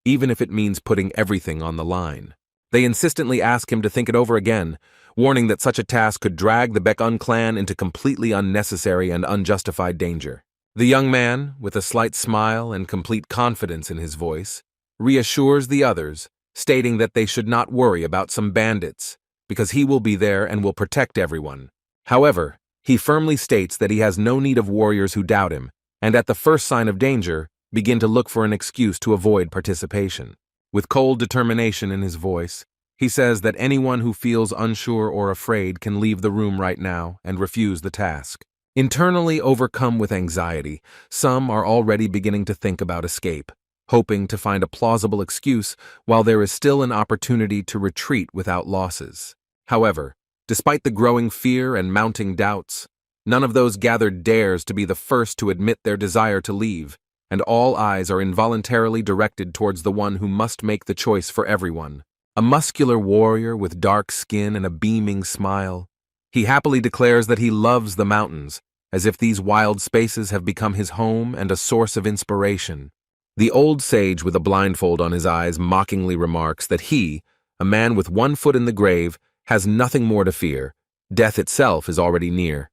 even if it means putting everything on the line. They insistently ask him to think it over again, warning that such a task could drag the Baekun clan into completely unnecessary and unjustified danger. The young man, with a slight smile and complete confidence in his voice, reassures the others, stating that they should not worry about some bandits, because he will be there and will protect everyone. However, he firmly states that he has no need of warriors who doubt him, and at the first sign of danger, begin to look for an excuse to avoid participation. With cold determination in his voice, he says that anyone who feels unsure or afraid can leave the room right now and refuse the task. Internally overcome with anxiety, some are already beginning to think about escape, hoping to find a plausible excuse while there is still an opportunity to retreat without losses. However, despite the growing fear and mounting doubts, none of those gathered dares to be the first to admit their desire to leave, and all eyes are involuntarily directed towards the one who must make the choice for everyone. A muscular warrior with dark skin and a beaming smile, he happily declares that he loves the mountains, as if these wild spaces have become his home and a source of inspiration. The old sage with a blindfold on his eyes mockingly remarks that he, a man with one foot in the grave, has nothing more to fear. Death itself is already near.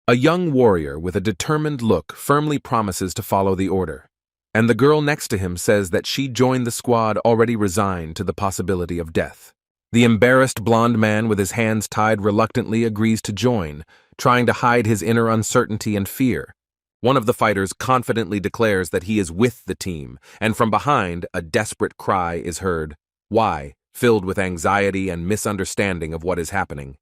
A young warrior with a determined look firmly promises to follow the order, and the girl next to him says that she joined the squad already resigned to the possibility of death. The embarrassed blond man with his hands tied reluctantly agrees to join, trying to hide his inner uncertainty and fear. One of the fighters confidently declares that he is with the team, and from behind, a desperate cry is heard. Why? Filled with anxiety and misunderstanding of what is happening.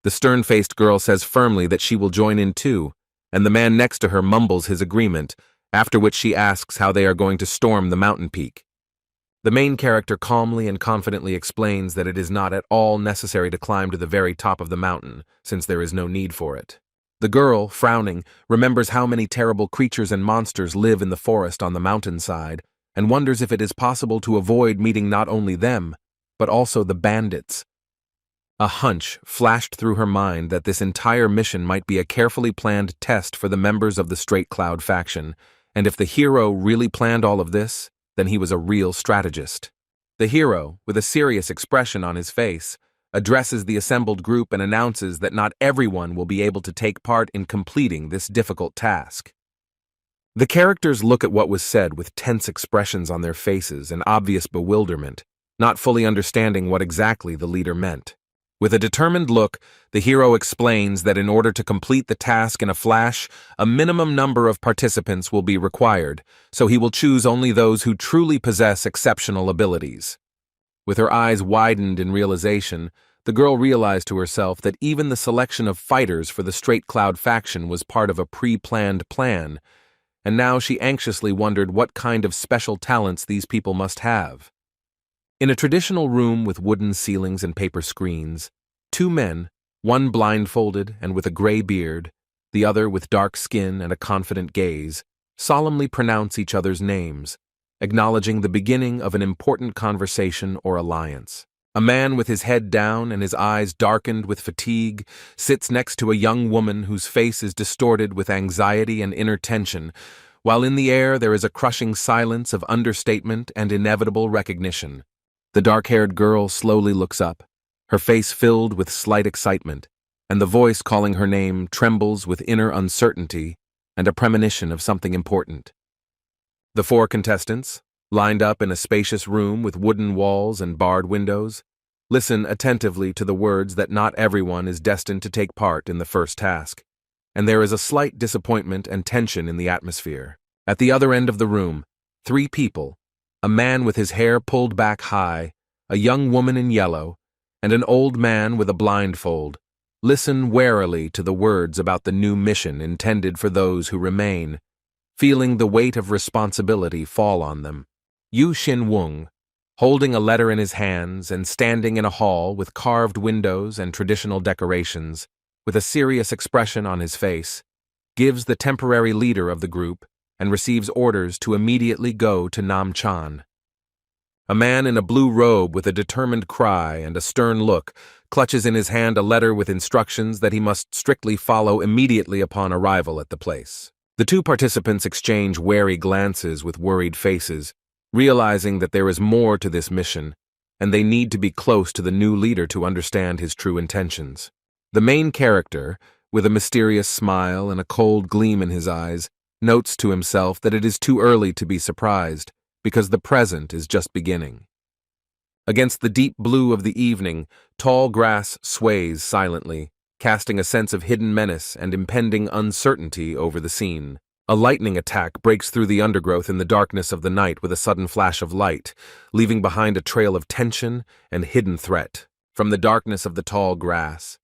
The stern-faced girl says firmly that she will join in too, and the man next to her mumbles his agreement, after which she asks how they are going to storm the mountain peak. The main character calmly and confidently explains that it is not at all necessary to climb to the very top of the mountain, since there is no need for it. The girl, frowning, remembers how many terrible creatures and monsters live in the forest on the mountainside, and wonders if it is possible to avoid meeting not only them, but also the bandits. A hunch flashed through her mind that this entire mission might be a carefully planned test for the members of the Straight Cloud faction, and if the hero really planned all of this, then he was a real strategist. The hero, with a serious expression on his face, addresses the assembled group and announces that not everyone will be able to take part in completing this difficult task. The characters look at what was said with tense expressions on their faces and obvious bewilderment, not fully understanding what exactly the leader meant. With a determined look, the hero explains that in order to complete the task in a flash, a minimum number of participants will be required, so he will choose only those who truly possess exceptional abilities. With her eyes widened in realization, the girl realized to herself that even the selection of fighters for the Straight Cloud faction was part of a pre-planned plan, and now she anxiously wondered what kind of special talents these people must have. In a traditional room with wooden ceilings and paper screens, two men, one blindfolded and with a gray beard, the other with dark skin and a confident gaze, solemnly pronounce each other's names, acknowledging the beginning of an important conversation or alliance. A man with his head down and his eyes darkened with fatigue sits next to a young woman whose face is distorted with anxiety and inner tension, while in the air there is a crushing silence of understatement and inevitable recognition. The dark-haired girl slowly looks up, her face filled with slight excitement, and the voice calling her name trembles with inner uncertainty and a premonition of something important. The four contestants, lined up in a spacious room with wooden walls and barred windows. Listen attentively to the words that not everyone is destined to take part in the first task, and there is a slight disappointment and tension in the atmosphere. At the other end of the room, 3 people, a man with his hair pulled back high, a young woman in yellow, and an old man with a blindfold, listen warily to the words about the new mission intended for those who remain, feeling the weight of responsibility fall on them. Yu Xin-wung, holding a letter in his hands and standing in a hall with carved windows and traditional decorations, with a serious expression on his face, gives the temporary leader of the group and receives orders to immediately go to Namchan. A man in a blue robe with a determined cry and a stern look clutches in his hand a letter with instructions that he must strictly follow immediately upon arrival at the place. The 2 participants exchange wary glances with worried faces, realizing that there is more to this mission, and they need to be close to the new leader to understand his true intentions. The main character, with a mysterious smile and a cold gleam in his eyes, notes to himself that it is too early to be surprised, because the present is just beginning. Against the deep blue of the evening, tall grass sways silently, casting a sense of hidden menace and impending uncertainty over the scene. A lightning attack breaks through the undergrowth in the darkness of the night with a sudden flash of light, leaving behind a trail of tension and hidden threat. From the darkness of the tall grass,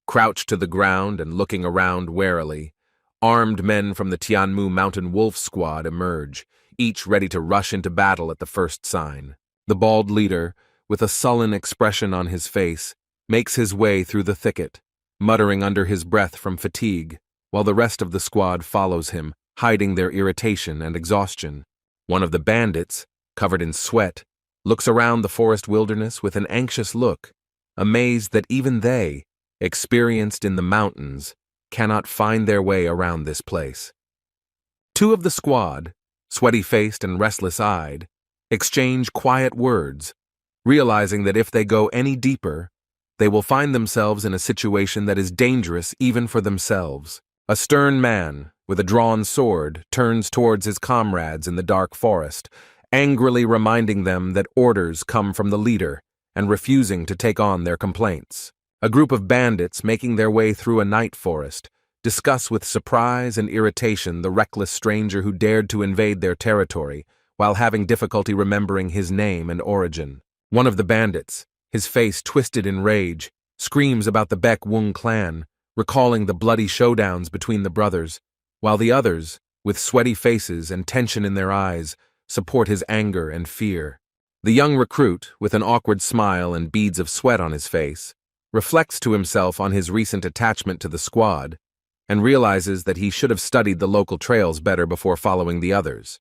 crouched to the ground and looking around warily, armed men from the Tianmu Mountain Wolf Squad emerge, each ready to rush into battle at the first sign. The bald leader, with a sullen expression on his face, makes his way through the thicket, muttering under his breath from fatigue, while the rest of the squad follows him, hiding their irritation and exhaustion. One of the bandits, covered in sweat, looks around the forest wilderness with an anxious look, amazed that even they, experienced in the mountains, cannot find their way around this place. 2 of the squad, sweaty-faced and restless-eyed, exchange quiet words, realizing that if they go any deeper, they will find themselves in a situation that is dangerous even for themselves. A stern man, with a drawn sword, turns towards his comrades in the dark forest, angrily reminding them that orders come from the leader and refusing to take on their complaints. A group of bandits making their way through a night forest discuss with surprise and irritation the reckless stranger who dared to invade their territory while having difficulty remembering his name and origin. One of the bandits, his face twisted in rage, screams about the Baek Wung clan, recalling the bloody showdowns between the brothers, while the others, with sweaty faces and tension in their eyes, support his anger and fear. The young recruit, with an awkward smile and beads of sweat on his face, reflects to himself on his recent attachment to the squad, and realizes that he should have studied the local trails better before following the others.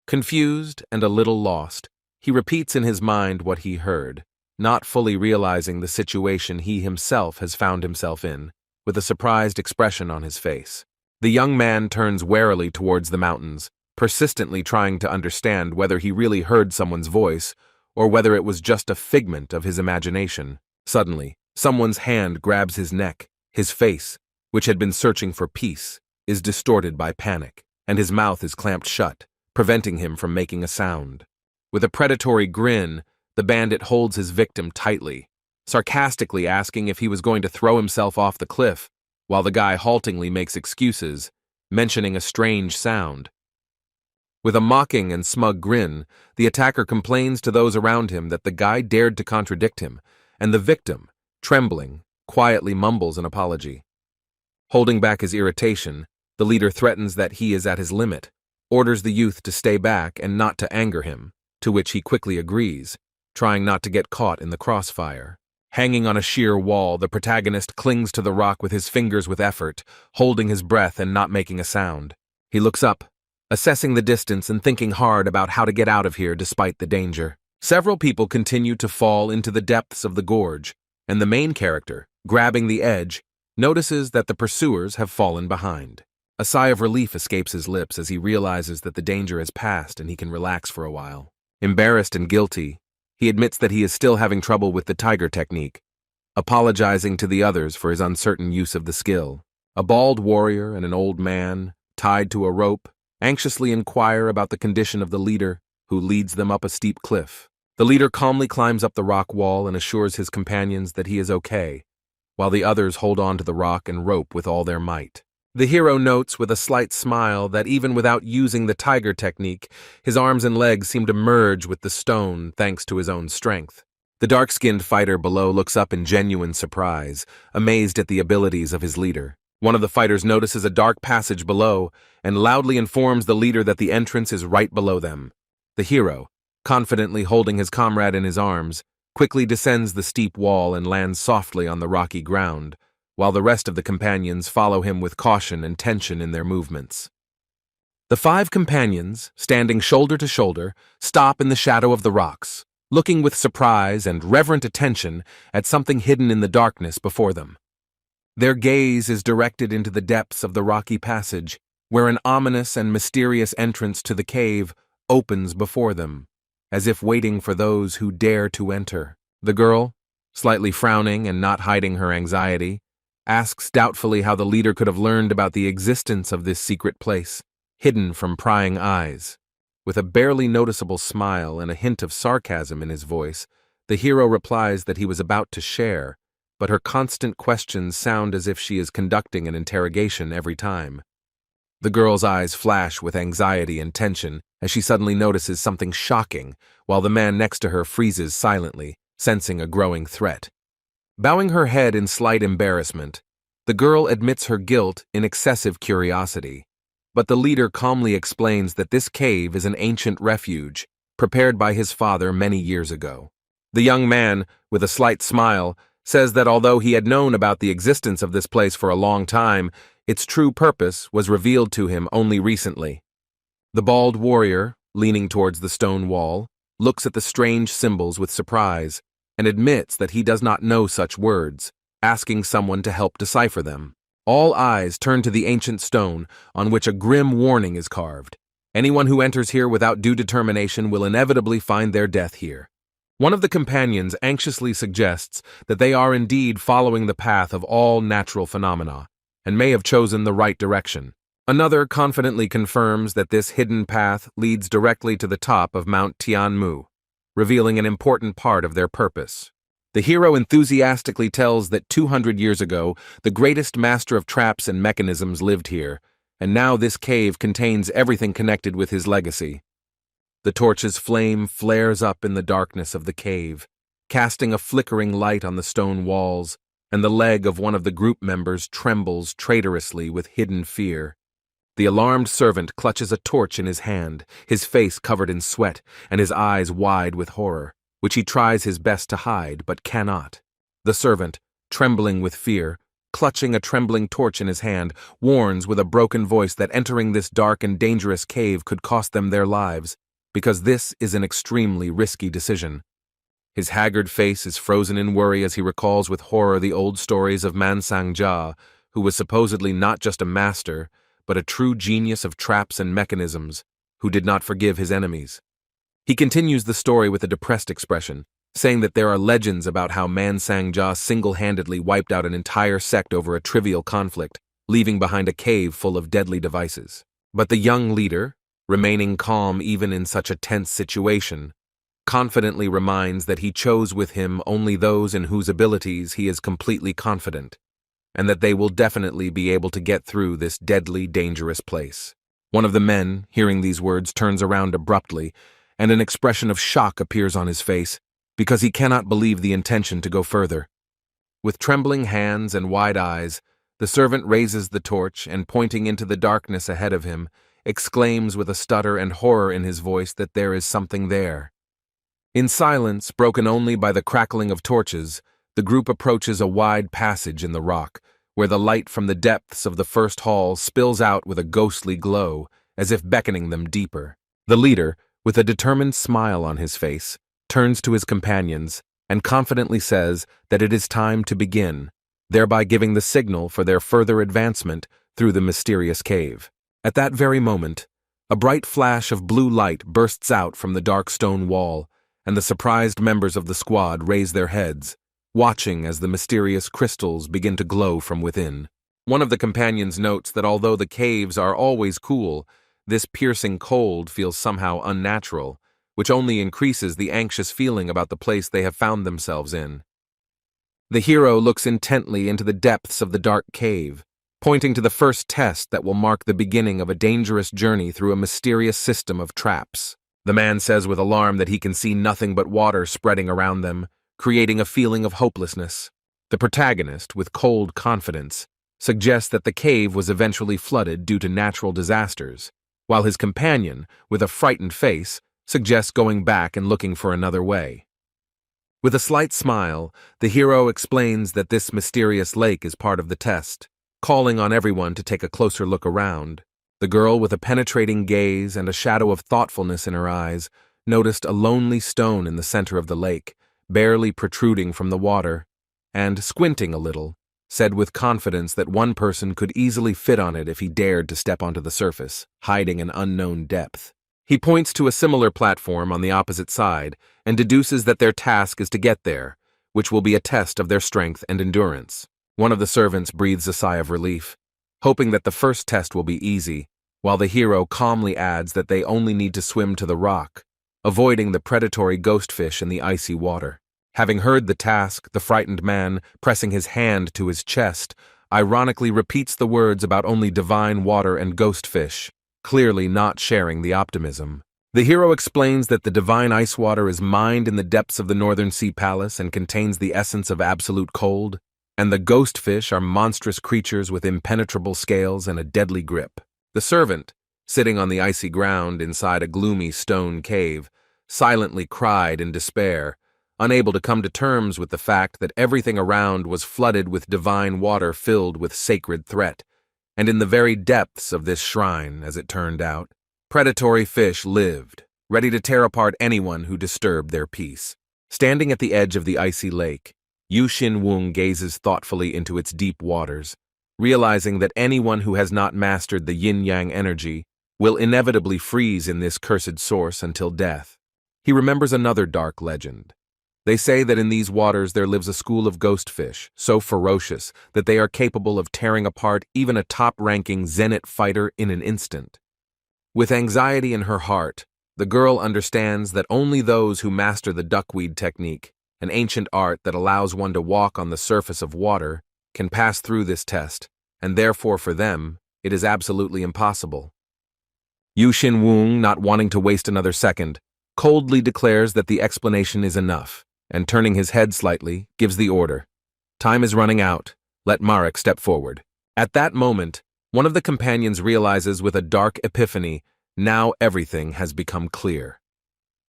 Confused and a little lost, he repeats in his mind what he heard, not fully realizing the situation he himself has found himself in, with a surprised expression on his face. The young man turns warily towards the mountains, persistently trying to understand whether he really heard someone's voice or whether it was just a figment of his imagination. Suddenly, someone's hand grabs his neck. His face, which had been searching for peace, is distorted by panic, and his mouth is clamped shut, preventing him from making a sound. With a predatory grin, the bandit holds his victim tightly, sarcastically asking if he was going to throw himself off the cliff, while the guy haltingly makes excuses, mentioning a strange sound. With a mocking and smug grin, the attacker complains to those around him that the guy dared to contradict him, and the victim, trembling, quietly mumbles an apology. Holding back his irritation, the leader threatens that he is at his limit, orders the youth to stay back and not to anger him, to which he quickly agrees, trying not to get caught in the crossfire. Hanging on a sheer wall, the protagonist clings to the rock with his fingers with effort, holding his breath and not making a sound. He looks up, assessing the distance and thinking hard about how to get out of here despite the danger. Several people continue to fall into the depths of the gorge, and the main character, grabbing the edge, notices that the pursuers have fallen behind. A sigh of relief escapes his lips as he realizes that the danger has passed and he can relax for a while. Embarrassed and guilty, he admits that he is still having trouble with the tiger technique, apologizing to the others for his uncertain use of the skill. A bald warrior and an old man, tied to a rope, anxiously inquire about the condition of the leader, who leads them up a steep cliff. The leader calmly climbs up the rock wall and assures his companions that he is okay, while the others hold on to the rock and rope with all their might. The hero notes with a slight smile that even without using the tiger technique, his arms and legs seem to merge with the stone thanks to his own strength. The dark-skinned fighter below looks up in genuine surprise, amazed at the abilities of his leader. One of the fighters notices a dark passage below and loudly informs the leader that the entrance is right below them. The hero, confidently holding his comrade in his arms, quickly descends the steep wall and lands softly on the rocky ground, while the rest of the companions follow him with caution and tension in their movements. The 5 companions, standing shoulder to shoulder, stop in the shadow of the rocks, looking with surprise and reverent attention at something hidden in the darkness before them. Their gaze is directed into the depths of the rocky passage, where an ominous and mysterious entrance to the cave opens before them, as if waiting for those who dare to enter. The girl, slightly frowning and not hiding her anxiety, asks doubtfully how the leader could have learned about the existence of this secret place, hidden from prying eyes. With a barely noticeable smile and a hint of sarcasm in his voice, the hero replies that he was about to share, but her constant questions sound as if she is conducting an interrogation every time. The girl's eyes flash with anxiety and tension as she suddenly notices something shocking, while the man next to her freezes silently, sensing a growing threat. Bowing her head in slight embarrassment, the girl admits her guilt in excessive curiosity, but the leader calmly explains that this cave is an ancient refuge, prepared by his father many years ago. The young man, with a slight smile, says that although he had known about the existence of this place for a long time, its true purpose was revealed to him only recently. The bald warrior, leaning towards the stone wall, looks at the strange symbols with surprise and admits that he does not know such words, asking someone to help decipher them. All eyes turn to the ancient stone on which a grim warning is carved. Anyone who enters here without due determination will inevitably find their death here. One of the companions anxiously suggests that they are indeed following the path of all natural phenomena, and may have chosen the right direction. Another confidently confirms that this hidden path leads directly to the top of Mount Tianmu, revealing an important part of their purpose. The hero enthusiastically tells that 200 years ago, the greatest master of traps and mechanisms lived here, and now this cave contains everything connected with his legacy. The torch's flame flares up in the darkness of the cave, casting a flickering light on the stone walls, and the leg of one of the group members trembles traitorously with hidden fear. The alarmed servant clutches a torch in his hand, his face covered in sweat and his eyes wide with horror, which he tries his best to hide but cannot. The servant, trembling with fear, clutching a trembling torch in his hand, warns with a broken voice that entering this dark and dangerous cave could cost them their lives, because this is an extremely risky decision. His haggard face is frozen in worry as he recalls with horror the old stories of Mansang-ja, who was supposedly not just a master, but a true genius of traps and mechanisms, who did not forgive his enemies. He continues the story with a depressed expression, saying that there are legends about how Mansang-ja single-handedly wiped out an entire sect over a trivial conflict, leaving behind a cave full of deadly devices. But the young leader, remaining calm even in such a tense situation, confidently reminds that he chose with him only those in whose abilities he is completely confident, and that they will definitely be able to get through this deadly, dangerous place. One of the men, hearing these words, turns around abruptly, and an expression of shock appears on his face, because he cannot believe the intention to go further. With trembling hands and wide eyes, the servant raises the torch and, pointing into the darkness ahead of him, exclaims with a stutter and horror in his voice that there is something there. In silence, broken only by the crackling of torches, the group approaches a wide passage in the rock, where the light from the depths of the first hall spills out with a ghostly glow, as if beckoning them deeper. The leader, with a determined smile on his face, turns to his companions and confidently says that it is time to begin, thereby giving the signal for their further advancement through the mysterious cave. At that very moment, a bright flash of blue light bursts out from the dark stone wall, and the surprised members of the squad raise their heads, watching as the mysterious crystals begin to glow from within. One of the companions notes that although the caves are always cool, this piercing cold feels somehow unnatural, which only increases the anxious feeling about the place they have found themselves in. The hero looks intently into the depths of the dark cave, pointing to the first test that will mark the beginning of a dangerous journey through a mysterious system of traps. The man says with alarm that he can see nothing but water spreading around them, creating a feeling of hopelessness. The protagonist, with cold confidence, suggests that the cave was eventually flooded due to natural disasters, while his companion, with a frightened face, suggests going back and looking for another way. With a slight smile, the hero explains that this mysterious lake is part of the test, calling on everyone to take a closer look around. The girl, with a penetrating gaze and a shadow of thoughtfulness in her eyes, noticed a lonely stone in the center of the lake, barely protruding from the water, and, squinting a little, said with confidence that one person could easily fit on it if he dared to step onto the surface, hiding an unknown depth. He points to a similar platform on the opposite side and deduces that their task is to get there, which will be a test of their strength and endurance. One of the servants breathes a sigh of relief, hoping that the first test will be easy, while the hero calmly adds that they only need to swim to the rock, avoiding the predatory ghostfish in the icy water. Having heard the task, the frightened man, pressing his hand to his chest, ironically repeats the words about only divine water and ghostfish, clearly not sharing the optimism. The hero explains that the divine ice water is mined in the depths of the Northern Sea Palace and contains the essence of absolute cold, and the ghostfish are monstrous creatures with impenetrable scales and a deadly grip. The servant, sitting on the icy ground inside a gloomy stone cave, silently cried in despair, unable to come to terms with the fact that everything around was flooded with divine water filled with sacred threat, and in the very depths of this shrine, as it turned out, predatory fish lived, ready to tear apart anyone who disturbed their peace. Standing at the edge of the icy lake, Yu Xin-wung gazes thoughtfully into its deep waters, realizing that anyone who has not mastered the yin-yang energy will inevitably freeze in this cursed source until death. He remembers another dark legend. They say that in these waters there lives a school of ghostfish, so ferocious that they are capable of tearing apart even a top-ranking Zenit fighter in an instant. With anxiety in her heart, the girl understands that only those who master the duckweed technique, an ancient art that allows one to walk on the surface of water, can pass through this test, and therefore for them, it is absolutely impossible. Yu Xin-wung, not wanting to waste another second, coldly declares that the explanation is enough, and turning his head slightly, gives the order. Time is running out. Let Marek step forward. At that moment, one of the companions realizes with a dark epiphany, now everything has become clear.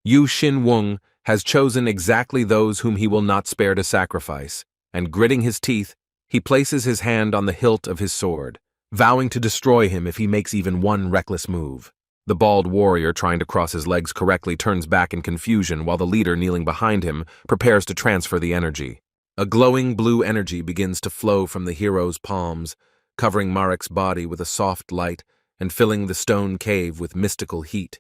Yu Xin-wung has chosen exactly those whom he will not spare to sacrifice, and gritting his teeth, he places his hand on the hilt of his sword, vowing to destroy him if he makes even one reckless move. The bald warrior trying to cross his legs correctly turns back in confusion while the leader kneeling behind him prepares to transfer the energy. A glowing blue energy begins to flow from the hero's palms, covering Marek's body with a soft light and filling the stone cave with mystical heat.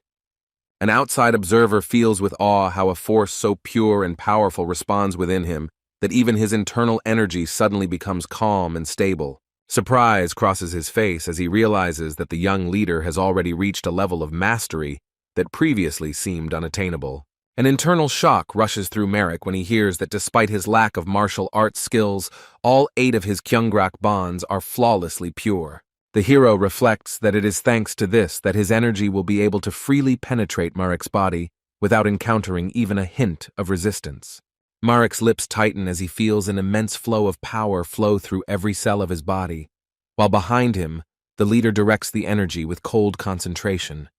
An outside observer feels with awe how a force so pure and powerful responds within him that even his internal energy suddenly becomes calm and stable. Surprise crosses his face as he realizes that the young leader has already reached a level of mastery that previously seemed unattainable. An internal shock rushes through Marek when he hears that despite his lack of martial arts skills, all 8 of his Kyungrak bonds are flawlessly pure. The hero reflects that it is thanks to this that his energy will be able to freely penetrate Marek's body without encountering even a hint of resistance. Marek's lips tighten as he feels an immense flow of power flow through every cell of his body, while behind him, the leader directs the energy with cold concentration.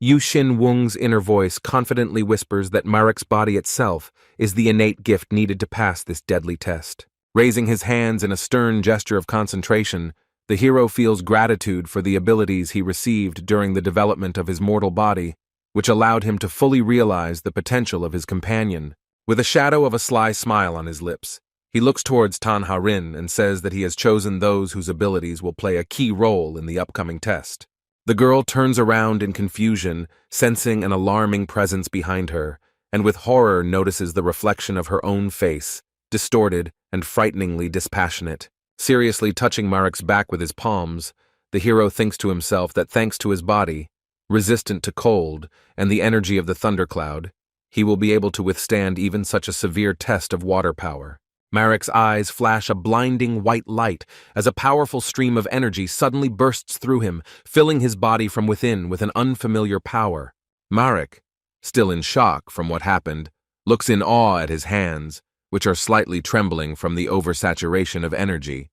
Yu Xin-wung's inner voice confidently whispers that Marek's body itself is the innate gift needed to pass this deadly test. Raising his hands in a stern gesture of concentration, the hero feels gratitude for the abilities he received during the development of his mortal body, which allowed him to fully realize the potential of his companion. With a shadow of a sly smile on his lips, he looks towards Tan Ha-rin and says that he has chosen those whose abilities will play a key role in the upcoming test. The girl turns around in confusion, sensing an alarming presence behind her, and with horror notices the reflection of her own face, distorted and frighteningly dispassionate. Seriously touching Marek's back with his palms, the hero thinks to himself that thanks to his body, resistant to cold and the energy of the thundercloud, he will be able to withstand even such a severe test of water power. Marek's eyes flash a blinding white light as a powerful stream of energy suddenly bursts through him, filling his body from within with an unfamiliar power. Marek, still in shock from what happened, looks in awe at his hands, which are slightly trembling from the oversaturation of energy,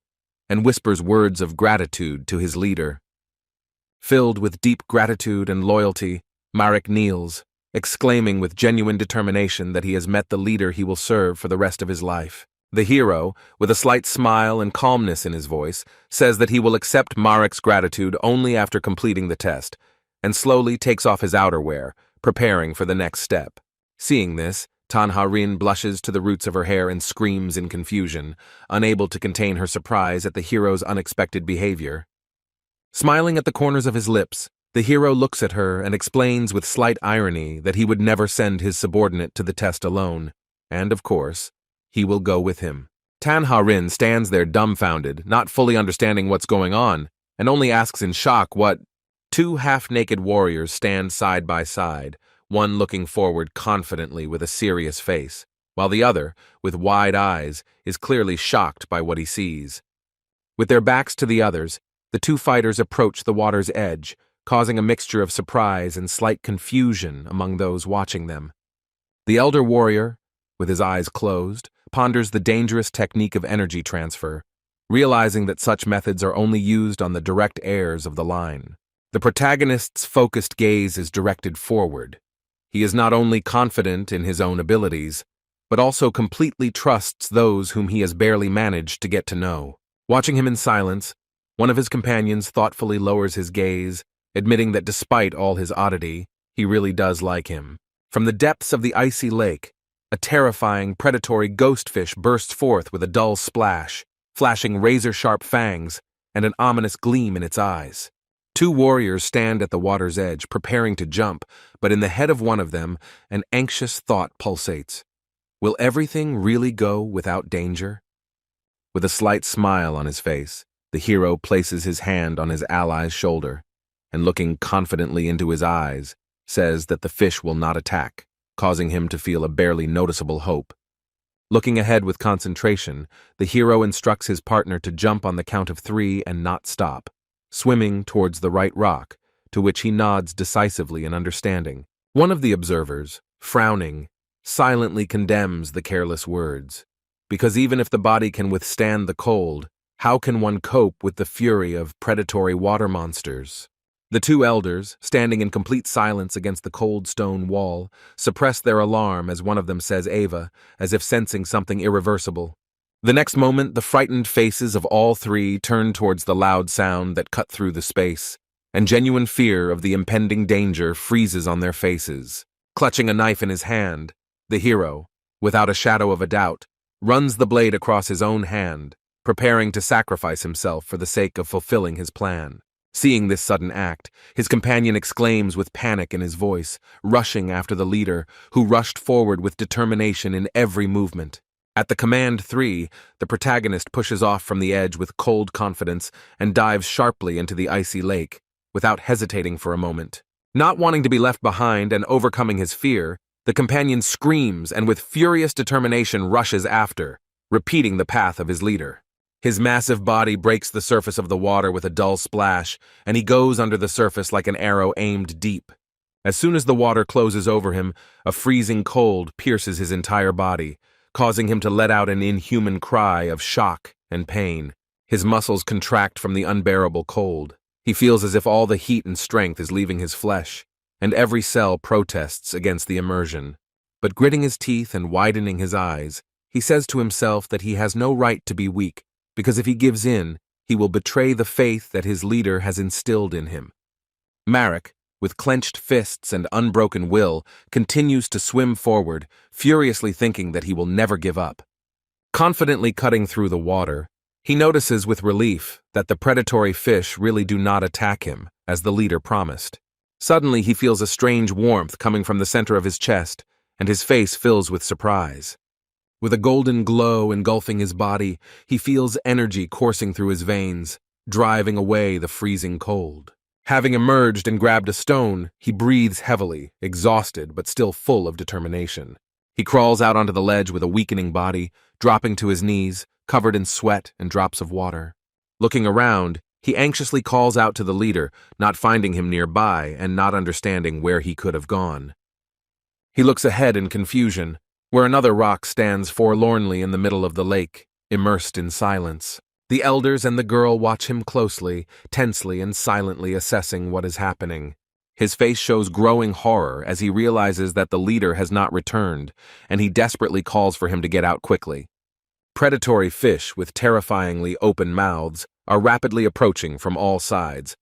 and whispers words of gratitude to his leader. Filled with deep gratitude and loyalty, Marek kneels, exclaiming with genuine determination that he has met the leader he will serve for the rest of his life. The hero, with a slight smile and calmness in his voice, says that he will accept Marek's gratitude only after completing the test, and slowly takes off his outerwear, preparing for the next step. Seeing this, Tanha-Rin blushes to the roots of her hair and screams in confusion, unable to contain her surprise at the hero's unexpected behavior. Smiling at the corners of his lips, the hero looks at her and explains with slight irony that he would never send his subordinate to the test alone, and, of course, he will go with him. Tanha-Rin stands there dumbfounded, not fully understanding what's going on, and only asks in shock what. Two half-naked warriors stand side by side, one looking forward confidently with a serious face, while the other, with wide eyes, is clearly shocked by what he sees. With their backs to the others, the two fighters approach the water's edge, causing a mixture of surprise and slight confusion among those watching them. The elder warrior, with his eyes closed, ponders the dangerous technique of energy transfer, realizing that such methods are only used on the direct heirs of the line. The protagonist's focused gaze is directed forward. He is not only confident in his own abilities, but also completely trusts those whom he has barely managed to get to know. Watching him in silence, one of his companions thoughtfully lowers his gaze, admitting that despite all his oddity, he really does like him. From the depths of the icy lake, a terrifying, predatory ghostfish bursts forth with a dull splash, flashing razor-sharp fangs and an ominous gleam in its eyes. Two warriors stand at the water's edge, preparing to jump, but in the head of one of them, an anxious thought pulsates. Will everything really go without danger? With a slight smile on his face, the hero places his hand on his ally's shoulder, and looking confidently into his eyes, says that the fish will not attack, causing him to feel a barely noticeable hope. Looking ahead with concentration, the hero instructs his partner to jump on the count of 3 and not stop, swimming towards the right rock, to which he nods decisively in understanding. One of the observers, frowning, silently condemns the careless words, because even if the body can withstand the cold, how can one cope with the fury of predatory water monsters? The two elders, standing in complete silence against the cold stone wall, suppress their alarm as one of them says Ava, as if sensing something irreversible. The next moment, the frightened faces of all three turn towards the loud sound that cut through the space, and genuine fear of the impending danger freezes on their faces. Clutching a knife in his hand, the hero, without a shadow of a doubt, runs the blade across his own hand, preparing to sacrifice himself for the sake of fulfilling his plan. Seeing this sudden act, his companion exclaims with panic in his voice, rushing after the leader, who rushed forward with determination in every movement. At the command 3, the protagonist pushes off from the edge with cold confidence and dives sharply into the icy lake, without hesitating for a moment. Not wanting to be left behind and overcoming his fear, the companion screams and with furious determination rushes after, repeating the path of his leader. His massive body breaks the surface of the water with a dull splash, and he goes under the surface like an arrow aimed deep. As soon as the water closes over him, a freezing cold pierces his entire body, causing him to let out an inhuman cry of shock and pain. His muscles contract from the unbearable cold. He feels as if all the heat and strength is leaving his flesh, and every cell protests against the immersion. But gritting his teeth and widening his eyes, he says to himself that he has no right to be weak, because if he gives in, he will betray the faith that his leader has instilled in him. Marek, with clenched fists and unbroken will, continues to swim forward, furiously thinking that he will never give up. Confidently cutting through the water, he notices with relief that the predatory fish really do not attack him, as the leader promised. Suddenly he feels a strange warmth coming from the center of his chest, and his face fills with surprise. With a golden glow engulfing his body, he feels energy coursing through his veins, driving away the freezing cold. Having emerged and grabbed a stone, he breathes heavily, exhausted but still full of determination. He crawls out onto the ledge with a weakening body, dropping to his knees, covered in sweat and drops of water. Looking around, he anxiously calls out to the leader, not finding him nearby and not understanding where he could have gone. He looks ahead in confusion, where another rock stands forlornly in the middle of the lake, immersed in silence. The elders and the girl watch him closely, tensely and silently assessing what is happening. His face shows growing horror as he realizes that the leader has not returned, and he desperately calls for him to get out quickly. Predatory fish with terrifyingly open mouths are rapidly approaching from all sides,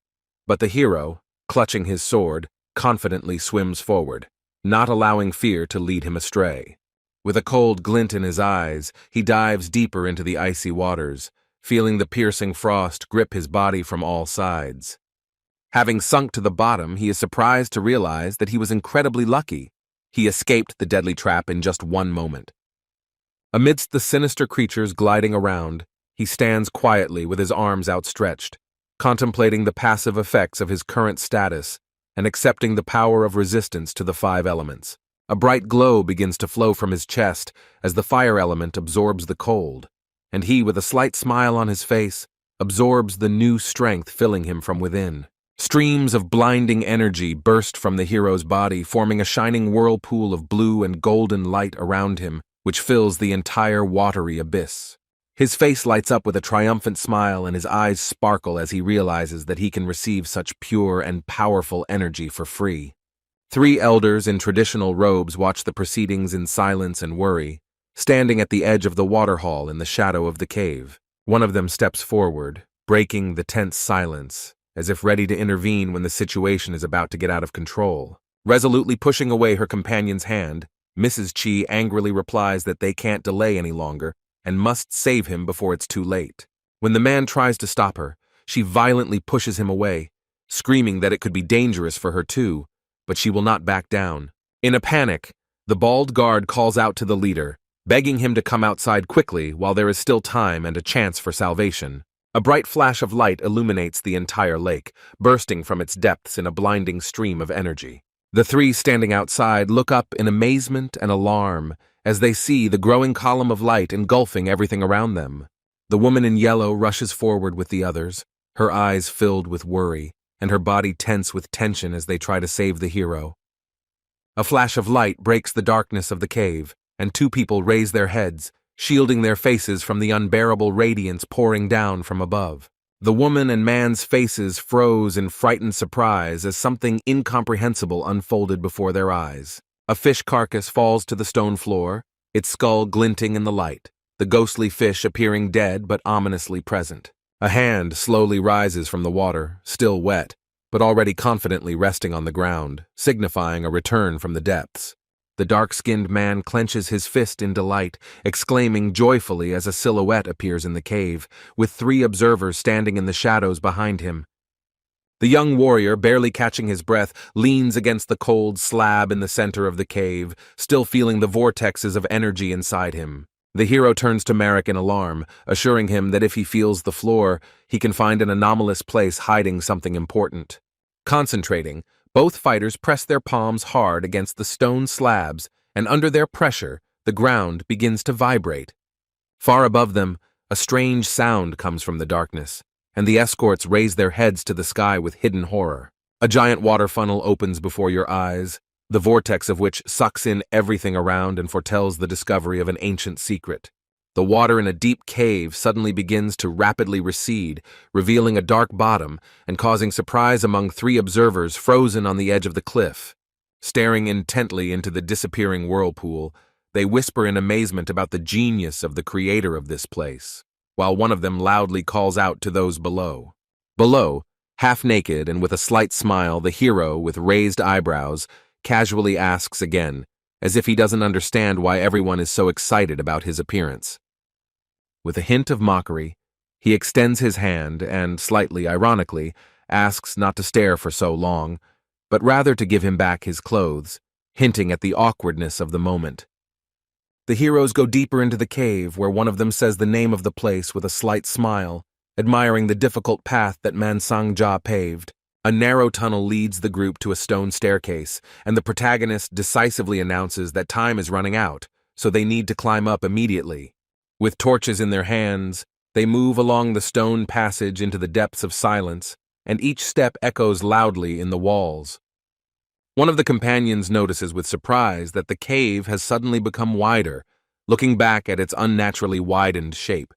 but the hero, clutching his sword, confidently swims forward, not allowing fear to lead him astray. With a cold glint in his eyes, he dives deeper into the icy waters, feeling the piercing frost grip his body from all sides. Having sunk to the bottom, he is surprised to realize that he was incredibly lucky. He escaped the deadly trap in just one moment. Amidst the sinister creatures gliding around, he stands quietly with his arms outstretched, contemplating the passive effects of his current status and accepting the power of resistance to the 5 elements. A bright glow begins to flow from his chest as the fire element absorbs the cold, and he, with a slight smile on his face, absorbs the new strength filling him from within. Streams of blinding energy burst from the hero's body, forming a shining whirlpool of blue and golden light around him, which fills the entire watery abyss. His face lights up with a triumphant smile and his eyes sparkle as he realizes that he can receive such pure and powerful energy for free. 3 elders in traditional robes watch the proceedings in silence and worry, standing at the edge of the waterhall in the shadow of the cave. One of them steps forward, breaking the tense silence, as if ready to intervene when the situation is about to get out of control. Resolutely pushing away her companion's hand, Mrs. Chi angrily replies that they can't delay any longer and must save him before it's too late. When the man tries to stop her, she violently pushes him away, screaming that it could be dangerous for her too, but she will not back down. In a panic, the bald guard calls out to the leader, begging him to come outside quickly while there is still time and a chance for salvation. A bright flash of light illuminates the entire lake, bursting from its depths in a blinding stream of energy. The 3 standing outside look up in amazement and alarm as they see the growing column of light engulfing everything around them. The woman in yellow rushes forward with the others, her eyes filled with worry, and her body tense with tension as they try to save the hero. A flash of light breaks the darkness of the cave, and 2 people raise their heads, shielding their faces from the unbearable radiance pouring down from above. The woman and man's faces froze in frightened surprise as something incomprehensible unfolded before their eyes. A fish carcass falls to the stone floor, its skull glinting in the light, the ghostly fish appearing dead but ominously present. A hand slowly rises from the water, still wet, but already confidently resting on the ground, signifying a return from the depths. The dark-skinned man clenches his fist in delight, exclaiming joyfully as a silhouette appears in the cave, with 3 observers standing in the shadows behind him. The young warrior, barely catching his breath, leans against the cold slab in the center of the cave, still feeling the vortexes of energy inside him. The hero turns to Marek in alarm, assuring him that if he feels the floor, he can find an anomalous place hiding something important. Concentrating, both fighters press their palms hard against the stone slabs, and under their pressure, the ground begins to vibrate. Far above them, a strange sound comes from the darkness, and the escorts raise their heads to the sky with hidden horror. A giant water funnel opens before your eyes, the vortex of which sucks in everything around and foretells the discovery of an ancient secret. The water in a deep cave suddenly begins to rapidly recede, revealing a dark bottom and causing surprise among 3 observers frozen on the edge of the cliff. Staring intently into the disappearing whirlpool, they whisper in amazement about the genius of the creator of this place, while one of them loudly calls out to those below. Below, half naked and with a slight smile, the hero, with raised eyebrows, casually asks again, as if he doesn't understand why everyone is so excited about his appearance. With a hint of mockery, he extends his hand and, slightly ironically, asks not to stare for so long, but rather to give him back his clothes, hinting at the awkwardness of the moment. The heroes go deeper into the cave, where one of them says the name of the place with a slight smile, admiring the difficult path that Mansang Ja paved. A narrow tunnel leads the group to a stone staircase, and the protagonist decisively announces that time is running out, so they need to climb up immediately. With torches in their hands, they move along the stone passage into the depths of silence, and each step echoes loudly in the walls. One of the companions notices with surprise that the cave has suddenly become wider, looking back at its unnaturally widened shape.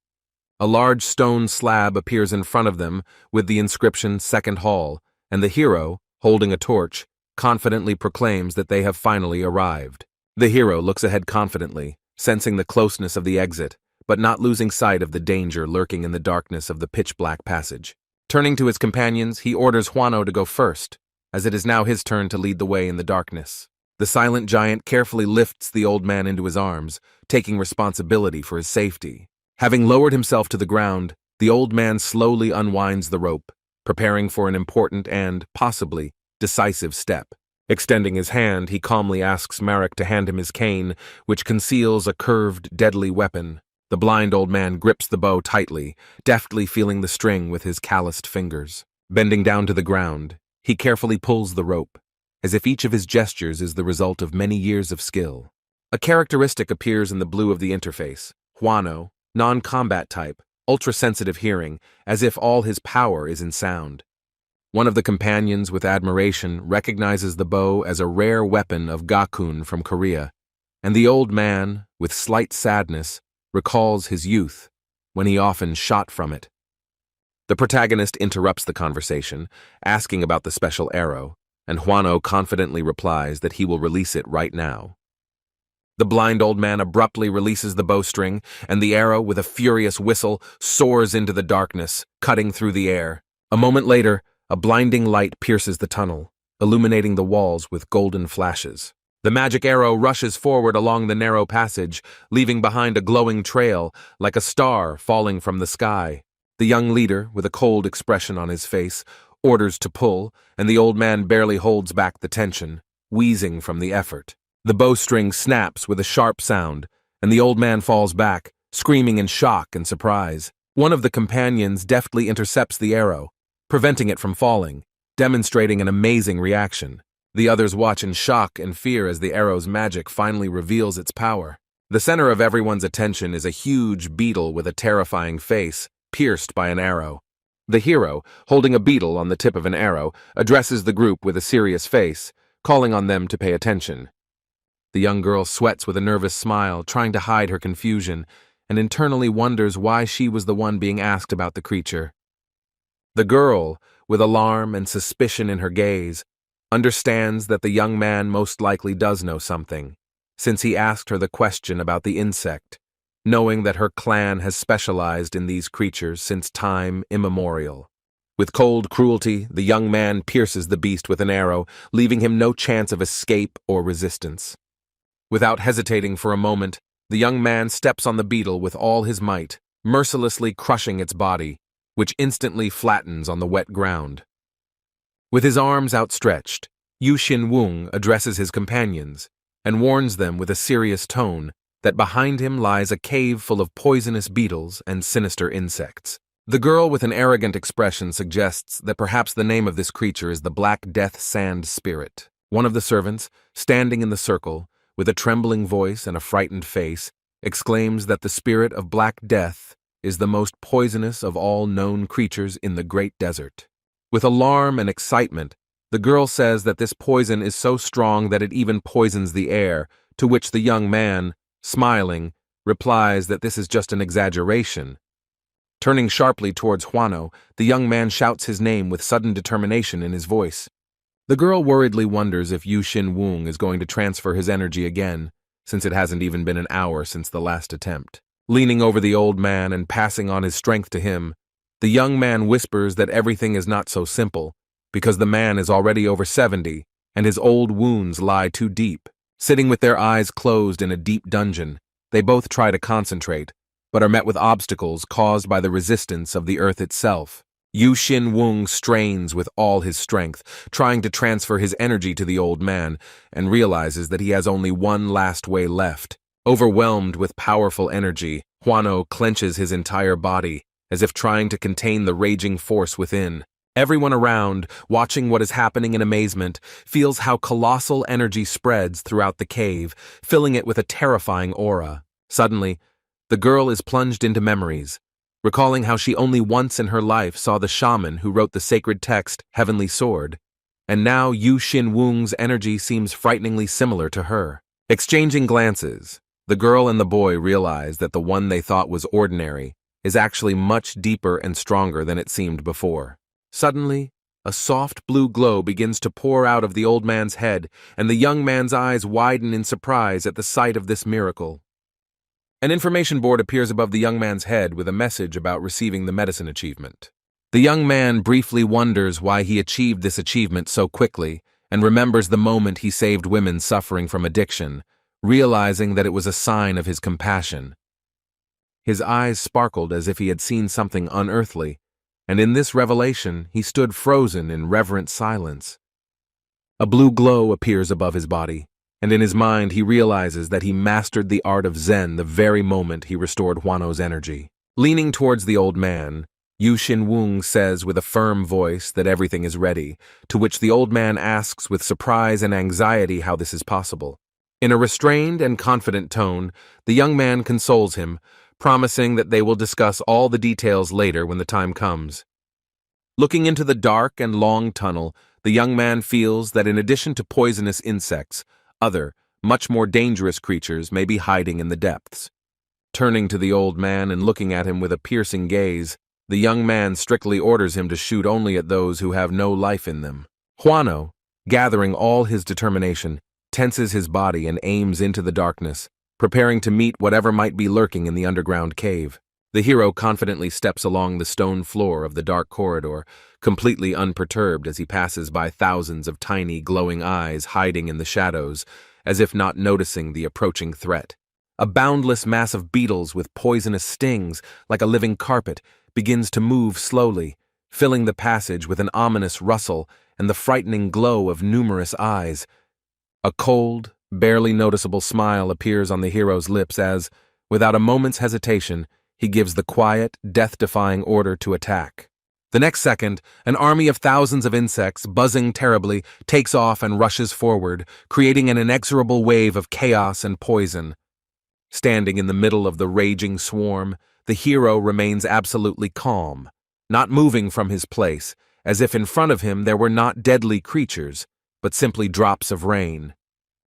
A large stone slab appears in front of them with the inscription Second Hall, and the hero, holding a torch, confidently proclaims that they have finally arrived. The hero looks ahead confidently, sensing the closeness of the exit, but not losing sight of the danger lurking in the darkness of the pitch-black passage. Turning to his companions, he orders Huano to go first, as it is now his turn to lead the way in the darkness. The silent giant carefully lifts the old man into his arms, taking responsibility for his safety. Having lowered himself to the ground, the old man slowly unwinds the rope, preparing for an important and, possibly, decisive step. Extending his hand, he calmly asks Marek to hand him his cane, which conceals a curved, deadly weapon. The blind old man grips the bow tightly, deftly feeling the string with his calloused fingers. Bending down to the ground, he carefully pulls the rope, as if each of his gestures is the result of many years of skill. A characteristic appears in the blue of the interface: Huano, non-combat type, ultra-sensitive hearing, as if all his power is in sound. One of the companions, with admiration, recognizes the bow as a rare weapon of Gakun from Korea, and the old man, with slight sadness, recalls his youth, when he often shot from it. The protagonist interrupts the conversation, asking about the special arrow, and Huano confidently replies that he will release it right now. The blind old man abruptly releases the bowstring, and the arrow, with a furious whistle, soars into the darkness, cutting through the air. A moment later, a blinding light pierces the tunnel, illuminating the walls with golden flashes. The magic arrow rushes forward along the narrow passage, leaving behind a glowing trail, like a star falling from the sky. The young leader, with a cold expression on his face, orders to pull, and the old man barely holds back the tension, wheezing from the effort. The bowstring snaps with a sharp sound, and the old man falls back, screaming in shock and surprise. One of the companions deftly intercepts the arrow, preventing it from falling, demonstrating an amazing reaction. The others watch in shock and fear as the arrow's magic finally reveals its power. The center of everyone's attention is a huge beetle with a terrifying face, pierced by an arrow. The hero, holding a beetle on the tip of an arrow, addresses the group with a serious face, calling on them to pay attention. The young girl sweats with a nervous smile, trying to hide her confusion, and internally wonders why she was the one being asked about the creature. The girl, with alarm and suspicion in her gaze, understands that the young man most likely does know something, since he asked her the question about the insect, knowing that her clan has specialized in these creatures since time immemorial. With cold cruelty, the young man pierces the beast with an arrow, leaving him no chance of escape or resistance. Without hesitating for a moment, the young man steps on the beetle with all his might, mercilessly crushing its body, which instantly flattens on the wet ground. With his arms outstretched, Yu Xin-wung addresses his companions and warns them with a serious tone that behind him lies a cave full of poisonous beetles and sinister insects. The girl with an arrogant expression suggests that perhaps the name of this creature is the Black Death Sand Spirit. One of the servants, standing in the circle, with a trembling voice and a frightened face, exclaims that the spirit of Black Death is the most poisonous of all known creatures in the Great Desert. With alarm and excitement, the girl says that this poison is so strong that it even poisons the air, to which the young man, smiling, replies that this is just an exaggeration. Turning sharply towards Huano, the young man shouts his name with sudden determination in his voice. The girl worriedly wonders if Yu Xin-wung is going to transfer his energy again, since it hasn't even been an hour since the last attempt. Leaning over the old man and passing on his strength to him, the young man whispers that everything is not so simple, because the man is already over 70, and his old wounds lie too deep. Sitting with their eyes closed in a deep dungeon, they both try to concentrate, but are met with obstacles caused by the resistance of the earth itself. Yu Xin-wung strains with all his strength, trying to transfer his energy to the old man, and realizes that he has only one last way left. Overwhelmed with powerful energy, Huano clenches his entire body, as if trying to contain the raging force within. Everyone around, watching what is happening in amazement, feels how colossal energy spreads throughout the cave, filling it with a terrifying aura. Suddenly, the girl is plunged into memories, recalling how she only once in her life saw the shaman who wrote the sacred text, Heavenly Sword. And now Yu Xin Wung's energy seems frighteningly similar to her. Exchanging glances, the girl and the boy realize that the one they thought was ordinary is actually much deeper and stronger than it seemed before. Suddenly, a soft blue glow begins to pour out of the old man's head, and the young man's eyes widen in surprise at the sight of this miracle. An information board appears above the young man's head with a message about receiving the medicine achievement. The young man briefly wonders why he achieved this achievement so quickly and remembers the moment he saved women suffering from addiction, realizing that it was a sign of his compassion. His eyes sparkled as if he had seen something unearthly, and in this revelation he stood frozen in reverent silence. A blue glow appears above his body, and in his mind he realizes that he mastered the art of Zen the very moment he restored Huano's energy. Leaning towards the old man, Yu Xin Wung says with a firm voice that everything is ready, to which the old man asks with surprise and anxiety how this is possible. In a restrained and confident tone, the young man consoles him, promising that they will discuss all the details later when the time comes. Looking into the dark and long tunnel, the young man feels that in addition to poisonous insects, other, much more dangerous creatures may be hiding in the depths. Turning to the old man and looking at him with a piercing gaze, the young man strictly orders him to shoot only at those who have no life in them. Huano, gathering all his determination, tenses his body and aims into the darkness, preparing to meet whatever might be lurking in the underground cave. The hero confidently steps along the stone floor of the dark corridor, completely unperturbed as he passes by thousands of tiny glowing eyes hiding in the shadows, as if not noticing the approaching threat. A boundless mass of beetles with poisonous stings, like a living carpet, begins to move slowly, filling the passage with an ominous rustle and the frightening glow of numerous eyes. A cold, barely noticeable smile appears on the hero's lips as, without a moment's hesitation, he gives the quiet, death-defying order to attack. The next second, an army of thousands of insects, buzzing terribly, takes off and rushes forward, creating an inexorable wave of chaos and poison. Standing in the middle of the raging swarm, the hero remains absolutely calm, not moving from his place, as if in front of him there were not deadly creatures, but simply drops of rain.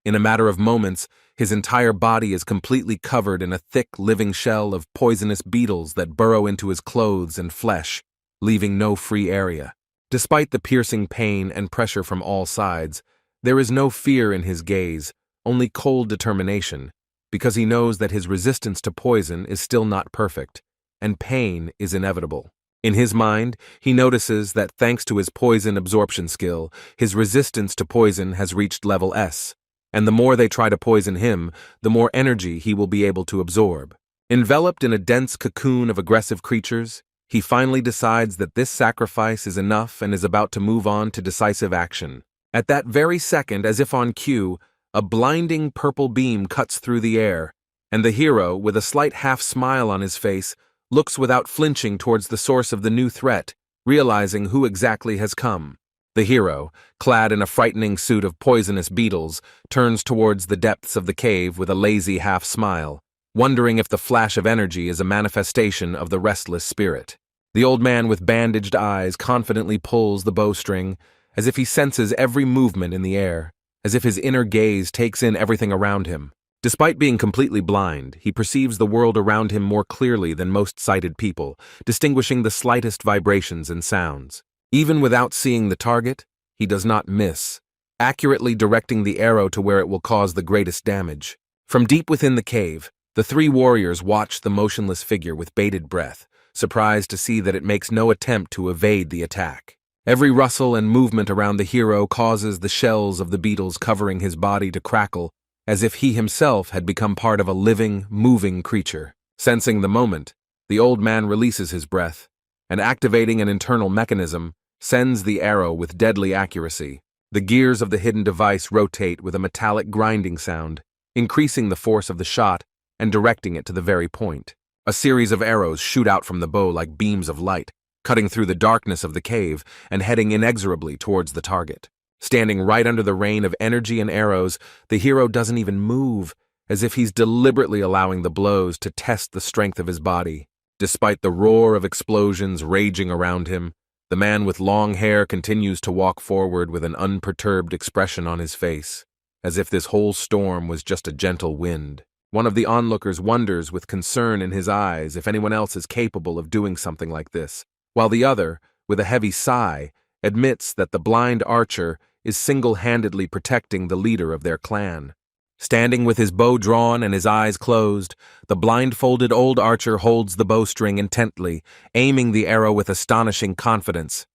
In a matter of moments, his entire body is completely covered in a thick living shell of poisonous beetles that burrow into his clothes and flesh, leaving no free area. Despite the piercing pain and pressure from all sides, there is no fear in his gaze, only cold determination, because he knows that his resistance to poison is still not perfect, and pain is inevitable. In his mind, he notices that thanks to his poison absorption skill, his resistance to poison has reached level S, and the more they try to poison him, the more energy he will be able to absorb. Enveloped in a dense cocoon of aggressive creatures, he finally decides that this sacrifice is enough and is about to move on to decisive action. At that very second, as if on cue, a blinding purple beam cuts through the air, and the hero, with a slight half-smile on his face, looks without flinching towards the source of the new threat, realizing who exactly has come. The hero, clad in a frightening suit of poisonous beetles, turns towards the depths of the cave with a lazy half-smile, wondering if the flash of energy is a manifestation of the restless spirit. The old man with bandaged eyes confidently pulls the bowstring, as if he senses every movement in the air, as if his inner gaze takes in everything around him. Despite being completely blind, he perceives the world around him more clearly than most sighted people, distinguishing the slightest vibrations and sounds. Even without seeing the target, he does not miss, accurately directing the arrow to where it will cause the greatest damage. From deep within the cave, the three warriors watch the motionless figure with bated breath, surprised to see that it makes no attempt to evade the attack. Every rustle and movement around the hero causes the shells of the beetles covering his body to crackle, as if he himself had become part of a living, moving creature. Sensing the moment, the old man releases his breath, and activating an internal mechanism, sends the arrow with deadly accuracy. The gears of the hidden device rotate with a metallic grinding sound, increasing the force of the shot and directing it to the very point. A series of arrows shoot out from the bow like beams of light, cutting through the darkness of the cave and heading inexorably towards the target. Standing right under the rain of energy and arrows, the hero doesn't even move, as if he's deliberately allowing the blows to test the strength of his body. Despite the roar of explosions raging around him, the man with long hair continues to walk forward with an unperturbed expression on his face, as if this whole storm was just a gentle wind. One of the onlookers wonders with concern in his eyes if anyone else is capable of doing something like this, while the other, with a heavy sigh, admits that the blind archer is single-handedly protecting the leader of their clan. Standing with his bow drawn and his eyes closed, the blindfolded old archer holds the bowstring intently, aiming the arrow with astonishing confidence.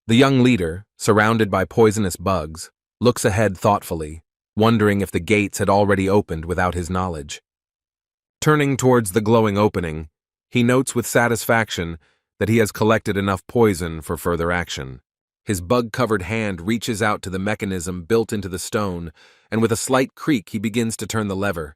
The young leader, surrounded by poisonous bugs, looks ahead thoughtfully, wondering if the gates had already opened without his knowledge. Turning towards the glowing opening, he notes with satisfaction that he has collected enough poison for further action. His bug-covered hand reaches out to the mechanism built into the stone, and with a slight creak he begins to turn the lever.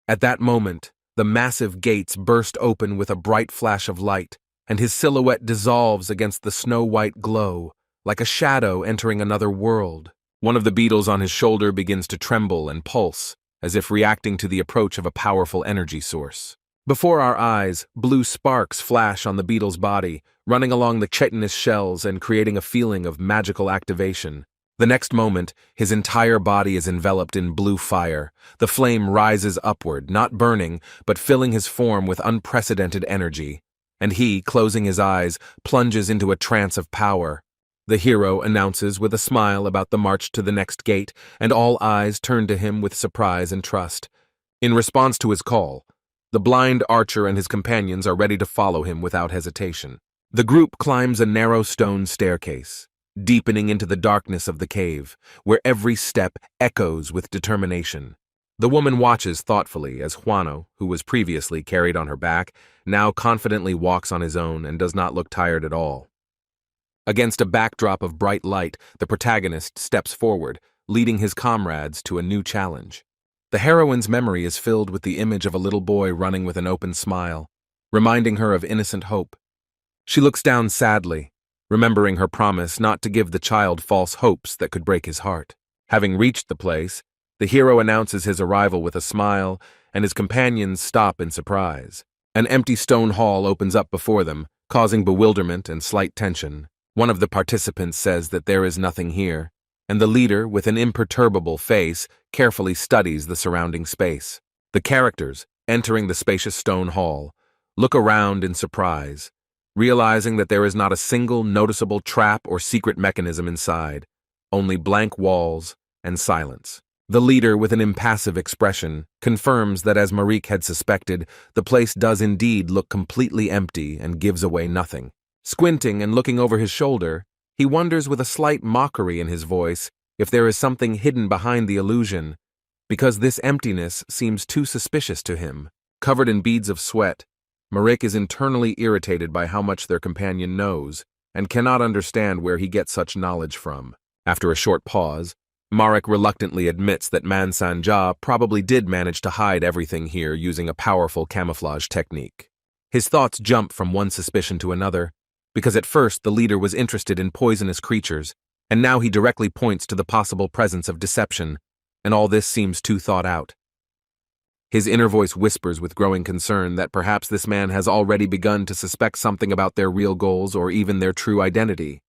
At that moment, the massive gates burst open with a bright flash of light, and his silhouette dissolves against the snow-white glow, like a shadow entering another world. One of the beetles on his shoulder begins to tremble and pulse, as if reacting to the approach of a powerful energy source. Before our eyes, blue sparks flash on the beetle's body, running along the chitinous shells and creating a feeling of magical activation. The next moment, his entire body is enveloped in blue fire. The flame rises upward, not burning, but filling his form with unprecedented energy. And he, closing his eyes, plunges into a trance of power. The hero announces with a smile about the march to the next gate, and all eyes turn to him with surprise and trust. In response to his call, the blind archer and his companions are ready to follow him without hesitation. The group climbs a narrow stone staircase, deepening into the darkness of the cave, where every step echoes with determination. The woman watches thoughtfully as Juano, who was previously carried on her back, now confidently walks on his own and does not look tired at all. Against a backdrop of bright light, the protagonist steps forward, leading his comrades to a new challenge. The heroine's memory is filled with the image of a little boy running with an open smile, reminding her of innocent hope. She looks down sadly, remembering her promise not to give the child false hopes that could break his heart. Having reached the place, the hero announces his arrival with a smile, and his companions stop in surprise. An empty stone hall opens up before them, causing bewilderment and slight tension. One of the participants says that there is nothing here, and the leader, with an imperturbable face, carefully studies the surrounding space. The characters, entering the spacious stone hall, look around in surprise, realizing that there is not a single noticeable trap or secret mechanism inside, only blank walls and silence. The leader, with an impassive expression, confirms that as Marique had suspected, the place does indeed look completely empty and gives away nothing. Squinting and looking over his shoulder, he wonders with a slight mockery in his voice if there is something hidden behind the illusion, because this emptiness seems too suspicious to him. Covered in beads of sweat, Marique is internally irritated by how much their companion knows and cannot understand where he gets such knowledge from. After a short pause, Marique reluctantly admits that Man Sanja probably did manage to hide everything here using a powerful camouflage technique. His thoughts jump from one suspicion to another, because at first the leader was interested in poisonous creatures, and now he directly points to the possible presence of deception, and all this seems too thought out. His inner voice whispers with growing concern that perhaps this man has already begun to suspect something about their real goals or even their true identity.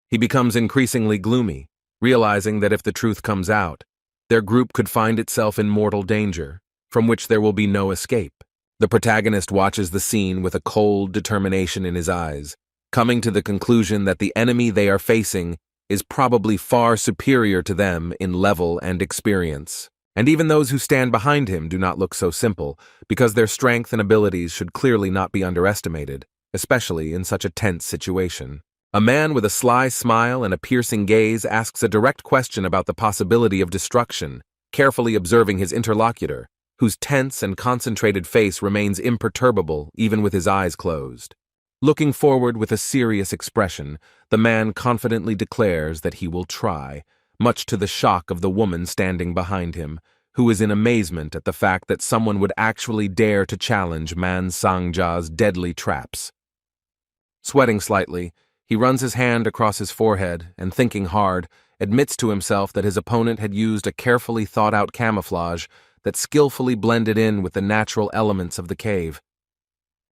He becomes increasingly gloomy, realizing that if the truth comes out, their group could find itself in mortal danger, from which there will be no escape. The protagonist watches the scene with a cold determination in his eyes, coming to the conclusion that the enemy they are facing is probably far superior to them in level and experience. And even those who stand behind him do not look so simple, because their strength and abilities should clearly not be underestimated, especially in such a tense situation. A man with a sly smile and a piercing gaze asks a direct question about the possibility of destruction, carefully observing his interlocutor, whose tense and concentrated face remains imperturbable even with his eyes closed. Looking forward with a serious expression, the man confidently declares that he will try, much to the shock of the woman standing behind him, who is in amazement at the fact that someone would actually dare to challenge Man Sangja's deadly traps. Sweating slightly, he runs his hand across his forehead and, thinking hard, admits to himself that his opponent had used a carefully thought-out camouflage that skillfully blended in with the natural elements of the cave.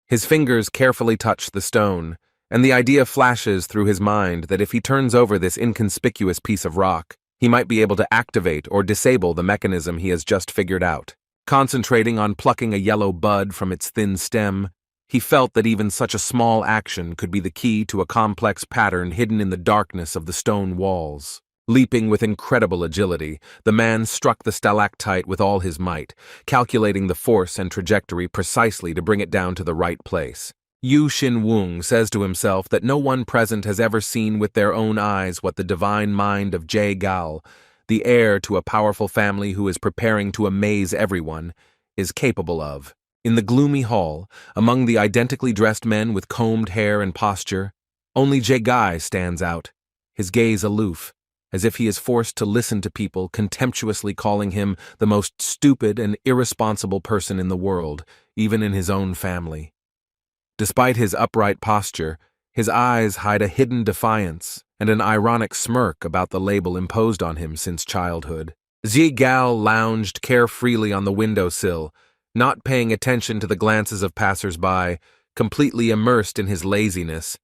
His fingers carefully touch the stone, and the idea flashes through his mind that if he turns over this inconspicuous piece of rock, he might be able to activate or disable the mechanism he has just figured out. Concentrating on plucking a yellow bud from its thin stem, he felt that even such a small action could be the key to a complex pattern hidden in the darkness of the stone walls. Leaping with incredible agility, the man struck the stalactite with all his might, calculating the force and trajectory precisely to bring it down to the right place. Yu Xin-wung says to himself that no one present has ever seen with their own eyes what the divine mind of Jie Gao, the heir to a powerful family who is preparing to amaze everyone, is capable of. In the gloomy hall, among the identically dressed men with combed hair and posture, only Jie Gai stands out, his gaze aloof, as if he is forced to listen to people contemptuously calling him the most stupid and irresponsible person in the world, even in his own family. Despite his upright posture, his eyes hide a hidden defiance and an ironic smirk about the label imposed on him since childhood. Jie Gao lounged carefreely on the windowsill, not paying attention to the glances of passers-by, completely immersed in his laziness,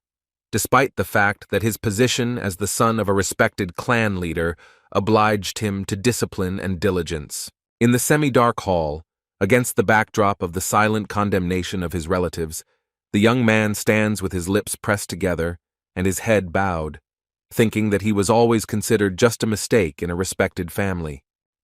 despite the fact that his position as the son of a respected clan leader obliged him to discipline and diligence. In the semi-dark hall, against the backdrop of the silent condemnation of his relatives, the young man stands with his lips pressed together and his head bowed, thinking that he was always considered just a mistake in a respected family.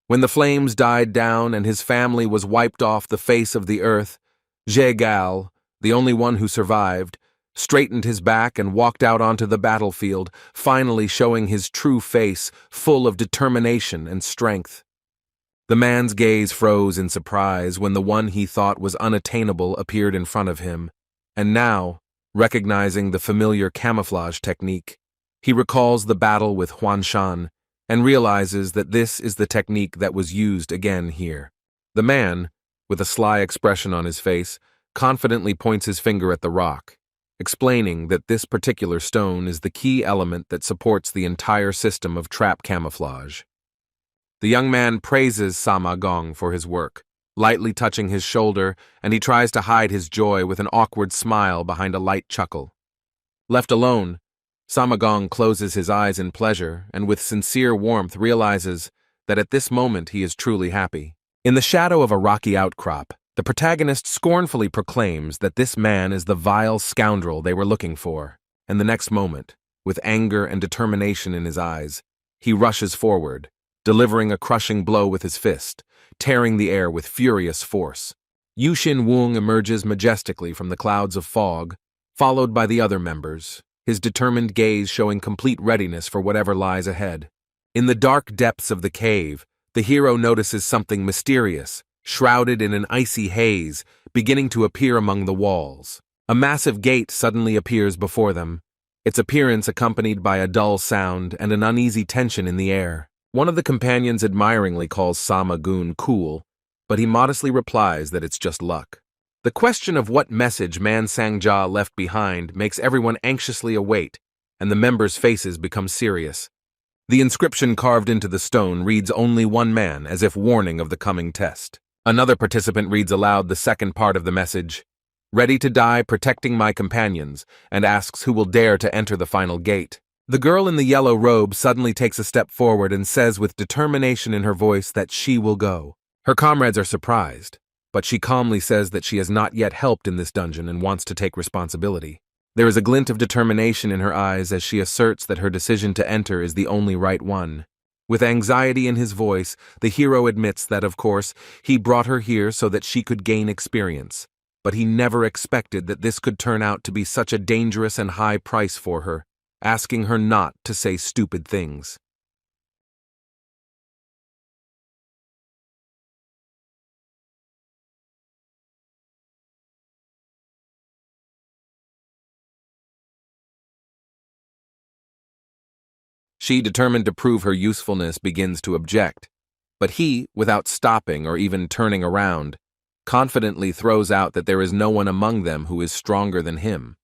When the flames died down and his family was wiped off the face of the earth, Jie Gao, the only one who survived, straightened his back and walked out onto the battlefield, finally showing his true face, full of determination and strength. The man's gaze froze in surprise when the one he thought was unattainable appeared in front of him, and now, recognizing the familiar camouflage technique, he recalls the battle with Huan Shan and realizes that this is the technique that was used again here. The man, with a sly expression on his face, confidently points his finger at the rock, explaining that this particular stone is the key element that supports the entire system of trap camouflage. The young man praises Sama Gong for his work, lightly touching his shoulder, and he tries to hide his joy with an awkward smile behind a light chuckle. Left alone, Sama Gong closes his eyes in pleasure and with sincere warmth realizes that at this moment he is truly happy. In the shadow of a rocky outcrop, the protagonist scornfully proclaims that this man is the vile scoundrel they were looking for, and the next moment, with anger and determination in his eyes, he rushes forward, delivering a crushing blow with his fist, tearing the air with furious force. Yu Xin-wung emerges majestically from the clouds of fog, followed by the other members, his determined gaze showing complete readiness for whatever lies ahead. In the dark depths of the cave, the hero notices something mysterious, shrouded in an icy haze, beginning to appear among the walls. A massive gate suddenly appears before them, its appearance accompanied by a dull sound and an uneasy tension in the air. One of the companions admiringly calls Sama Gun cool, but he modestly replies that it's just luck. The question of what message Man Sang-ja left behind makes everyone anxiously await, and the members' faces become serious. The inscription carved into the stone reads only one man, as if warning of the coming test. Another participant reads aloud the second part of the message, "Ready to die protecting my companions," and asks who will dare to enter the final gate. The girl in the yellow robe suddenly takes a step forward and says with determination in her voice that she will go. Her comrades are surprised, but she calmly says that she has not yet helped in this dungeon and wants to take responsibility. There is a glint of determination in her eyes as she asserts that her decision to enter is the only right one. With anxiety in his voice, the hero admits that, of course, he brought her here so that she could gain experience, but he never expected that this could turn out to be such a dangerous and high price for her, asking her not to say stupid things. She, determined to prove her usefulness, begins to object, but he, without stopping or even turning around, confidently throws out that there is no one among them who is stronger than him.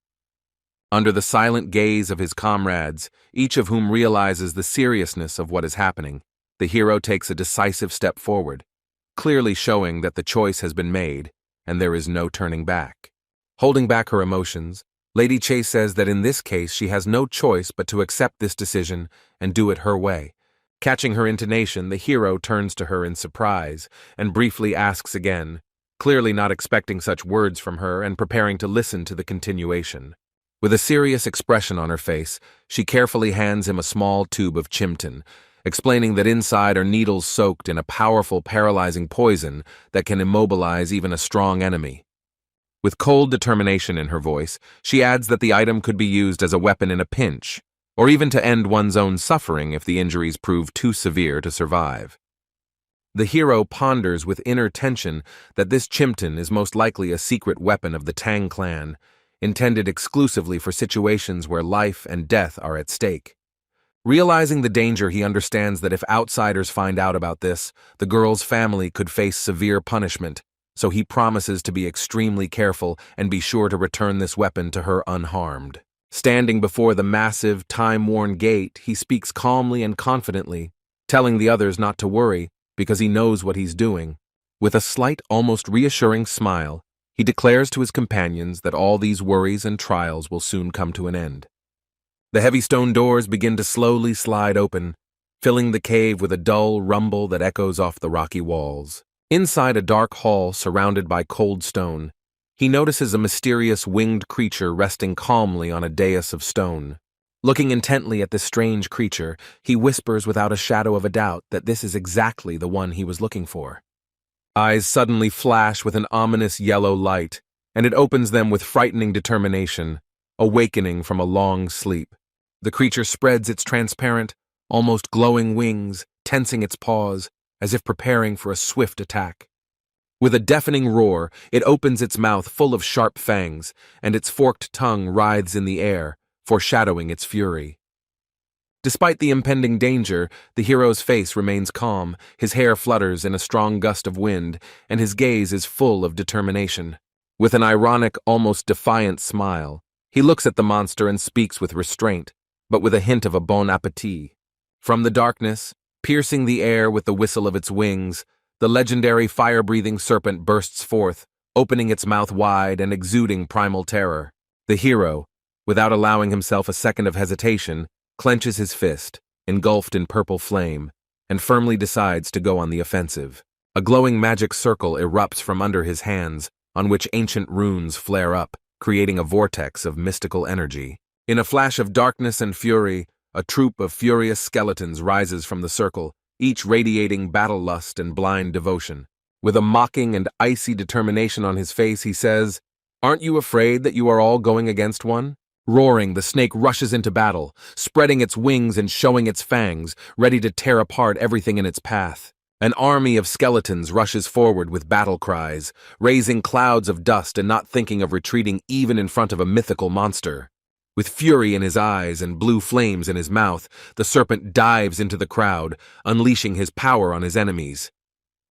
Under the silent gaze of his comrades, each of whom realizes the seriousness of what is happening, the hero takes a decisive step forward, clearly showing that the choice has been made and there is no turning back. Holding back her emotions, Lady Chase says that in this case she has no choice but to accept this decision and do it her way. Catching her intonation, the hero turns to her in surprise and briefly asks again, clearly not expecting such words from her and preparing to listen to the continuation. With a serious expression on her face, she carefully hands him a small tube of chimton, explaining that inside are needles soaked in a powerful paralyzing poison that can immobilize even a strong enemy. With cold determination in her voice, she adds that the item could be used as a weapon in a pinch, or even to end one's own suffering if the injuries prove too severe to survive. The hero ponders with inner tension that this chimton is most likely a secret weapon of the Tang clan, intended exclusively for situations where life and death are at stake. Realizing the danger, he understands that if outsiders find out about this, the girl's family could face severe punishment, so he promises to be extremely careful and be sure to return this weapon to her unharmed. Standing before the massive, time-worn gate, he speaks calmly and confidently, telling the others not to worry because he knows what he's doing. With a slight, almost reassuring smile, he declares to his companions that all these worries and trials will soon come to an end. The heavy stone doors begin to slowly slide open, filling the cave with a dull rumble that echoes off the rocky walls. Inside a dark hall surrounded by cold stone, he notices a mysterious winged creature resting calmly on a dais of stone. Looking intently at this strange creature, he whispers without a shadow of a doubt that this is exactly the one he was looking for. Eyes suddenly flash with an ominous yellow light, and it opens them with frightening determination, awakening from a long sleep. The creature spreads its transparent, almost glowing wings, tensing its paws, as if preparing for a swift attack. With a deafening roar, it opens its mouth full of sharp fangs, and its forked tongue writhes in the air, foreshadowing its fury. Despite the impending danger, the hero's face remains calm, his hair flutters in a strong gust of wind, and his gaze is full of determination. With an ironic, almost defiant smile, he looks at the monster and speaks with restraint, but with a hint of a bon appétit. From the darkness, piercing the air with the whistle of its wings, the legendary fire-breathing serpent bursts forth, opening its mouth wide and exuding primal terror. The hero, without allowing himself a second of hesitation, clenches his fist, engulfed in purple flame, and firmly decides to go on the offensive. A glowing magic circle erupts from under his hands, on which ancient runes flare up, creating a vortex of mystical energy. In a flash of darkness and fury, a troop of furious skeletons rises from the circle, each radiating battle lust and blind devotion. With a mocking and icy determination on his face, he says, "Aren't you afraid that you are all going against one?" Roaring, the snake rushes into battle, spreading its wings and showing its fangs, ready to tear apart everything in its path. An army of skeletons rushes forward with battle cries, raising clouds of dust and not thinking of retreating even in front of a mythical monster. With fury in his eyes and blue flames in his mouth, the serpent dives into the crowd, unleashing his power on his enemies.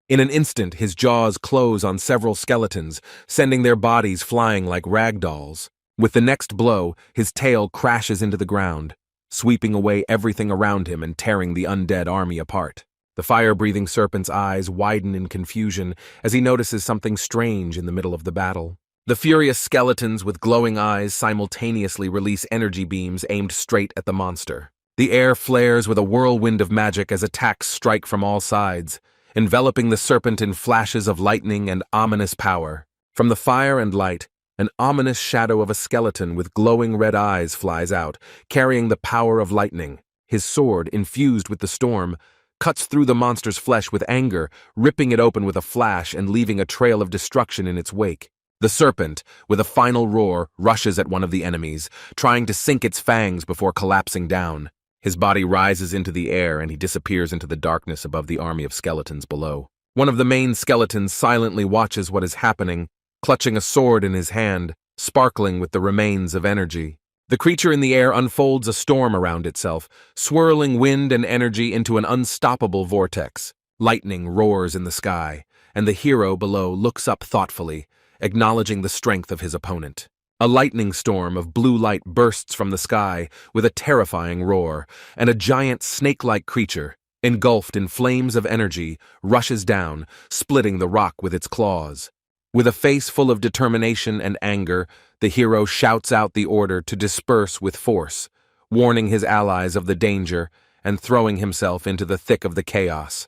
In an instant, his jaws close on several skeletons, sending their bodies flying like rag dolls. With the next blow, his tail crashes into the ground, sweeping away everything around him and tearing the undead army apart. The fire-breathing serpent's eyes widen in confusion as he notices something strange in the middle of the battle. The furious skeletons with glowing eyes simultaneously release energy beams aimed straight at the monster. The air flares with a whirlwind of magic as attacks strike from all sides, enveloping the serpent in flashes of lightning and ominous power. From the fire and light, an ominous shadow of a skeleton with glowing red eyes flies out, carrying the power of lightning. His sword, infused with the storm, cuts through the monster's flesh with anger, ripping it open with a flash and leaving a trail of destruction in its wake. The serpent, with a final roar, rushes at one of the enemies, trying to sink its fangs before collapsing down. His body rises into the air and he disappears into the darkness above the army of skeletons below. One of the main skeletons silently watches what is happening, clutching a sword in his hand, sparkling with the remains of energy. The creature in the air unfolds a storm around itself, swirling wind and energy into an unstoppable vortex. Lightning roars in the sky, and the hero below looks up thoughtfully, acknowledging the strength of his opponent. A lightning storm of blue light bursts from the sky with a terrifying roar, and a giant snake-like creature, engulfed in flames of energy, rushes down, splitting the rock with its claws. With a face full of determination and anger, the hero shouts out the order to disperse with force, warning his allies of the danger and throwing himself into the thick of the chaos.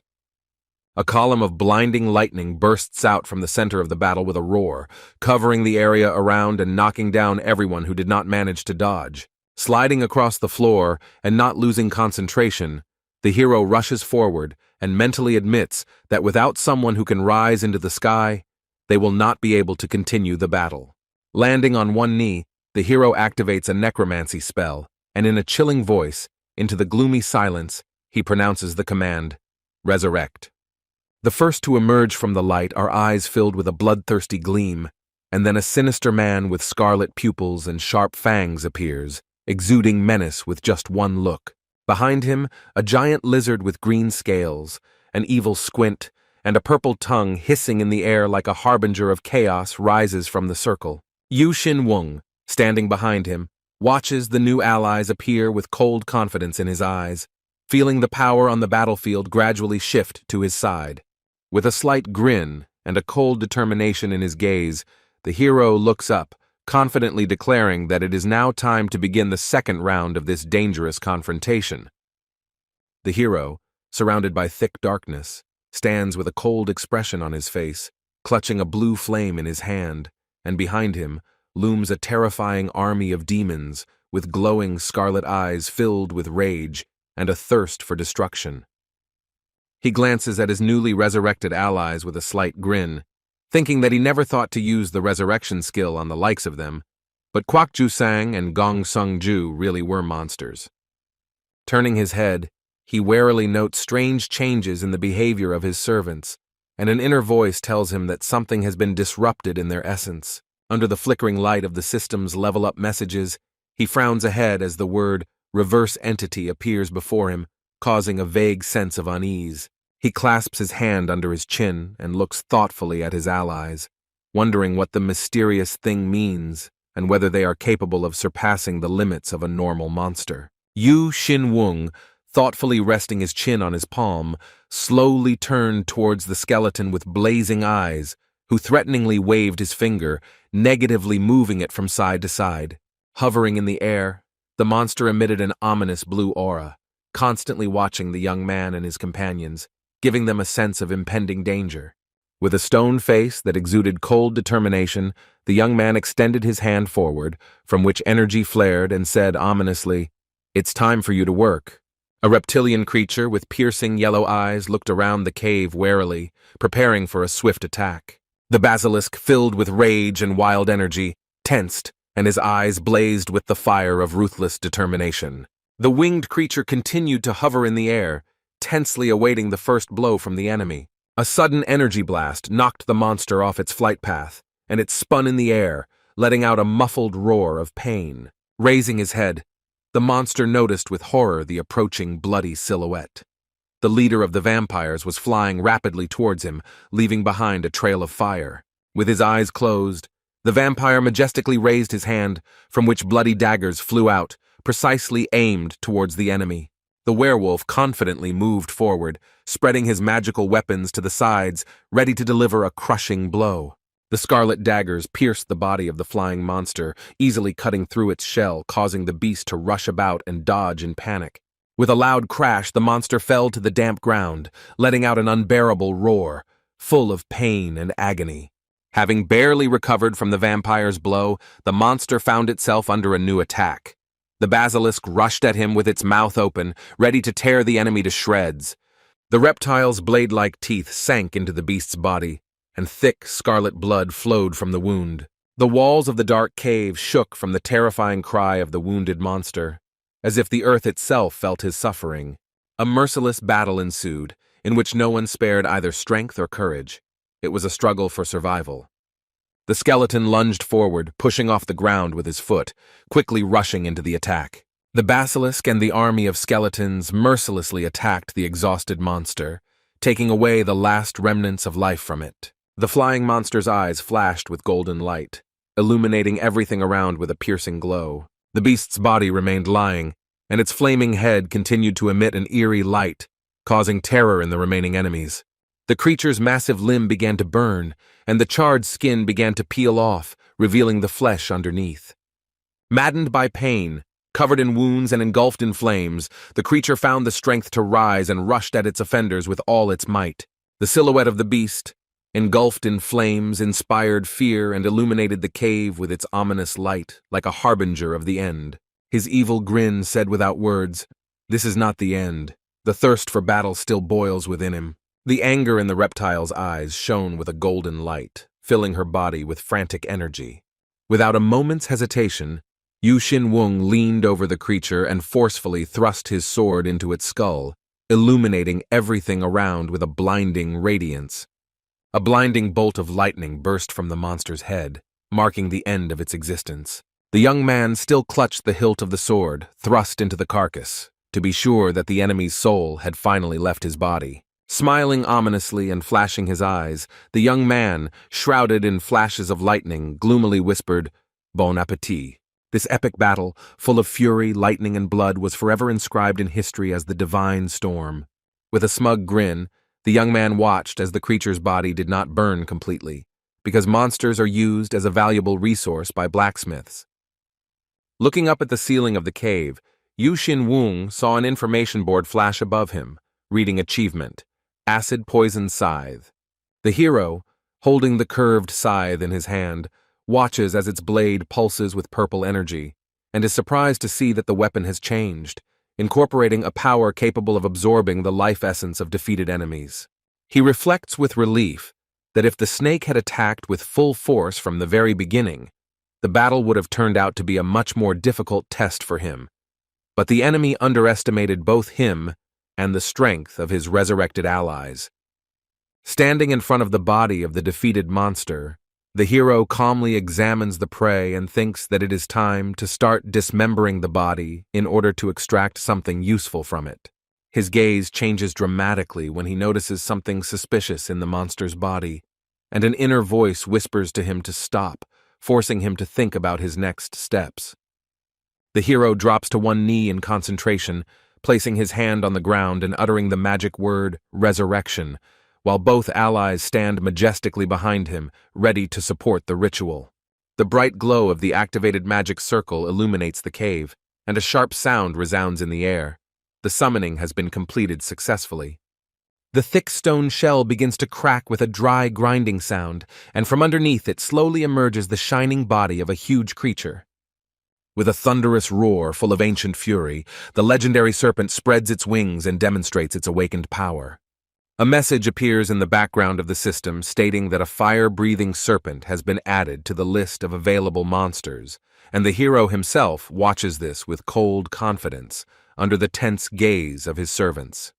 A column of blinding lightning bursts out from the center of the battle with a roar, covering the area around and knocking down everyone who did not manage to dodge. Sliding across the floor and not losing concentration, the hero rushes forward and mentally admits that without someone who can rise into the sky, they will not be able to continue the battle. Landing on one knee, the hero activates a necromancy spell, and in a chilling voice, into the gloomy silence, he pronounces the command, "Resurrect." The first to emerge from the light are eyes filled with a bloodthirsty gleam, and then a sinister man with scarlet pupils and sharp fangs appears, exuding menace with just one look. Behind him, a giant lizard with green scales, an evil squint, and a purple tongue hissing in the air like a harbinger of chaos rises from the circle. Yu Xin-wung, standing behind him, watches the new allies appear with cold confidence in his eyes, feeling the power on the battlefield gradually shift to his side. With a slight grin and a cold determination in his gaze, the hero looks up, confidently declaring that it is now time to begin the second round of this dangerous confrontation. The hero, surrounded by thick darkness, stands with a cold expression on his face, clutching a blue flame in his hand, and behind him looms a terrifying army of demons with glowing scarlet eyes filled with rage and a thirst for destruction. He glances at his newly resurrected allies with a slight grin, thinking that he never thought to use the resurrection skill on the likes of them, but Kwak Ju-sang and Gong Sung-ju really were monsters. Turning his head, he warily notes strange changes in the behavior of his servants, and an inner voice tells him that something has been disrupted in their essence. Under the flickering light of the system's level-up messages, he frowns ahead as the word reverse entity appears before him, causing a vague sense of unease. He clasps his hand under his chin and looks thoughtfully at his allies, wondering what the mysterious thing means and whether they are capable of surpassing the limits of a normal monster. Yu Xin-wung, thoughtfully resting his chin on his palm, slowly turned towards the skeleton with blazing eyes, who threateningly waved his finger, negatively moving it from side to side. Hovering in the air, the monster emitted an ominous blue aura, constantly watching the young man and his companions, giving them a sense of impending danger. With a stone face that exuded cold determination, the young man extended his hand forward, from which energy flared, and said ominously, "It's time for you to work." A reptilian creature with piercing yellow eyes looked around the cave warily, preparing for a swift attack. The basilisk, filled with rage and wild energy, tensed, and his eyes blazed with the fire of ruthless determination. The winged creature continued to hover in the air, tensely awaiting the first blow from the enemy. A sudden energy blast knocked the monster off its flight path, and it spun in the air, letting out a muffled roar of pain. Raising his head, the monster noticed with horror the approaching bloody silhouette. The leader of the vampires was flying rapidly towards him, leaving behind a trail of fire. With his eyes closed, the vampire majestically raised his hand, from which bloody daggers flew out, precisely aimed towards the enemy. The werewolf confidently moved forward, spreading his magical weapons to the sides, ready to deliver a crushing blow. The scarlet daggers pierced the body of the flying monster, easily cutting through its shell, causing the beast to rush about and dodge in panic. With a loud crash, the monster fell to the damp ground, letting out an unbearable roar, full of pain and agony. Having barely recovered from the vampire's blow, the monster found itself under a new attack. The basilisk rushed at him with its mouth open, ready to tear the enemy to shreds. The reptile's blade-like teeth sank into the beast's body, and thick scarlet blood flowed from the wound. The walls of the dark cave shook from the terrifying cry of the wounded monster, as if the earth itself felt his suffering. A merciless battle ensued, in which no one spared either strength or courage. It was a struggle for survival. The skeleton lunged forward, pushing off the ground with his foot, quickly rushing into the attack. The basilisk and the army of skeletons mercilessly attacked the exhausted monster, taking away the last remnants of life from it. The flying monster's eyes flashed with golden light, illuminating everything around with a piercing glow. The beast's body remained lying, and its flaming head continued to emit an eerie light, causing terror in the remaining enemies. The creature's massive limb began to burn, and the charred skin began to peel off, revealing the flesh underneath. Maddened by pain, covered in wounds and engulfed in flames, the creature found the strength to rise and rushed at its offenders with all its might. The silhouette of the beast, engulfed in flames, inspired fear and illuminated the cave with its ominous light, like a harbinger of the end. His evil grin said without words, "This is not the end." The thirst for battle still boils within him. The anger in the reptile's eyes shone with a golden light, filling her body with frantic energy. Without a moment's hesitation, Yu Xin-wung leaned over the creature and forcefully thrust his sword into its skull, illuminating everything around with a blinding radiance. A blinding bolt of lightning burst from the monster's head, marking the end of its existence. The young man still clutched the hilt of the sword, thrust into the carcass, to be sure that the enemy's soul had finally left his body. Smiling ominously and flashing his eyes, the young man, shrouded in flashes of lightning, gloomily whispered, "Bon appétit." This epic battle, full of fury, lightning, and blood, was forever inscribed in history as the Divine Storm. With a smug grin, the young man watched as the creature's body did not burn completely, because monsters are used as a valuable resource by blacksmiths. Looking up at the ceiling of the cave, Yu Xin-wung saw an information board flash above him, reading Achievement, Acid Poison Scythe. The hero, holding the curved scythe in his hand, watches as its blade pulses with purple energy, and is surprised to see that the weapon has changed, incorporating a power capable of absorbing the life essence of defeated enemies. He reflects with relief that if the snake had attacked with full force from the very beginning, the battle would have turned out to be a much more difficult test for him. But the enemy underestimated both him and the strength of his resurrected allies. Standing in front of the body of the defeated monster, the hero calmly examines the prey and thinks that it is time to start dismembering the body in order to extract something useful from it. His gaze changes dramatically when he notices something suspicious in the monster's body, and an inner voice whispers to him to stop, forcing him to think about his next steps. The hero drops to one knee in concentration, placing his hand on the ground and uttering the magic word, resurrection, while both allies stand majestically behind him, ready to support the ritual. The bright glow of the activated magic circle illuminates the cave, and a sharp sound resounds in the air. The summoning has been completed successfully. The thick stone shell begins to crack with a dry, grinding sound, and from underneath it slowly emerges the shining body of a huge creature. With a thunderous roar full of ancient fury, the legendary serpent spreads its wings and demonstrates its awakened power. A message appears in the background of the system stating that a fire-breathing serpent has been added to the list of available monsters, and the hero himself watches this with cold confidence, under the tense gaze of his servants.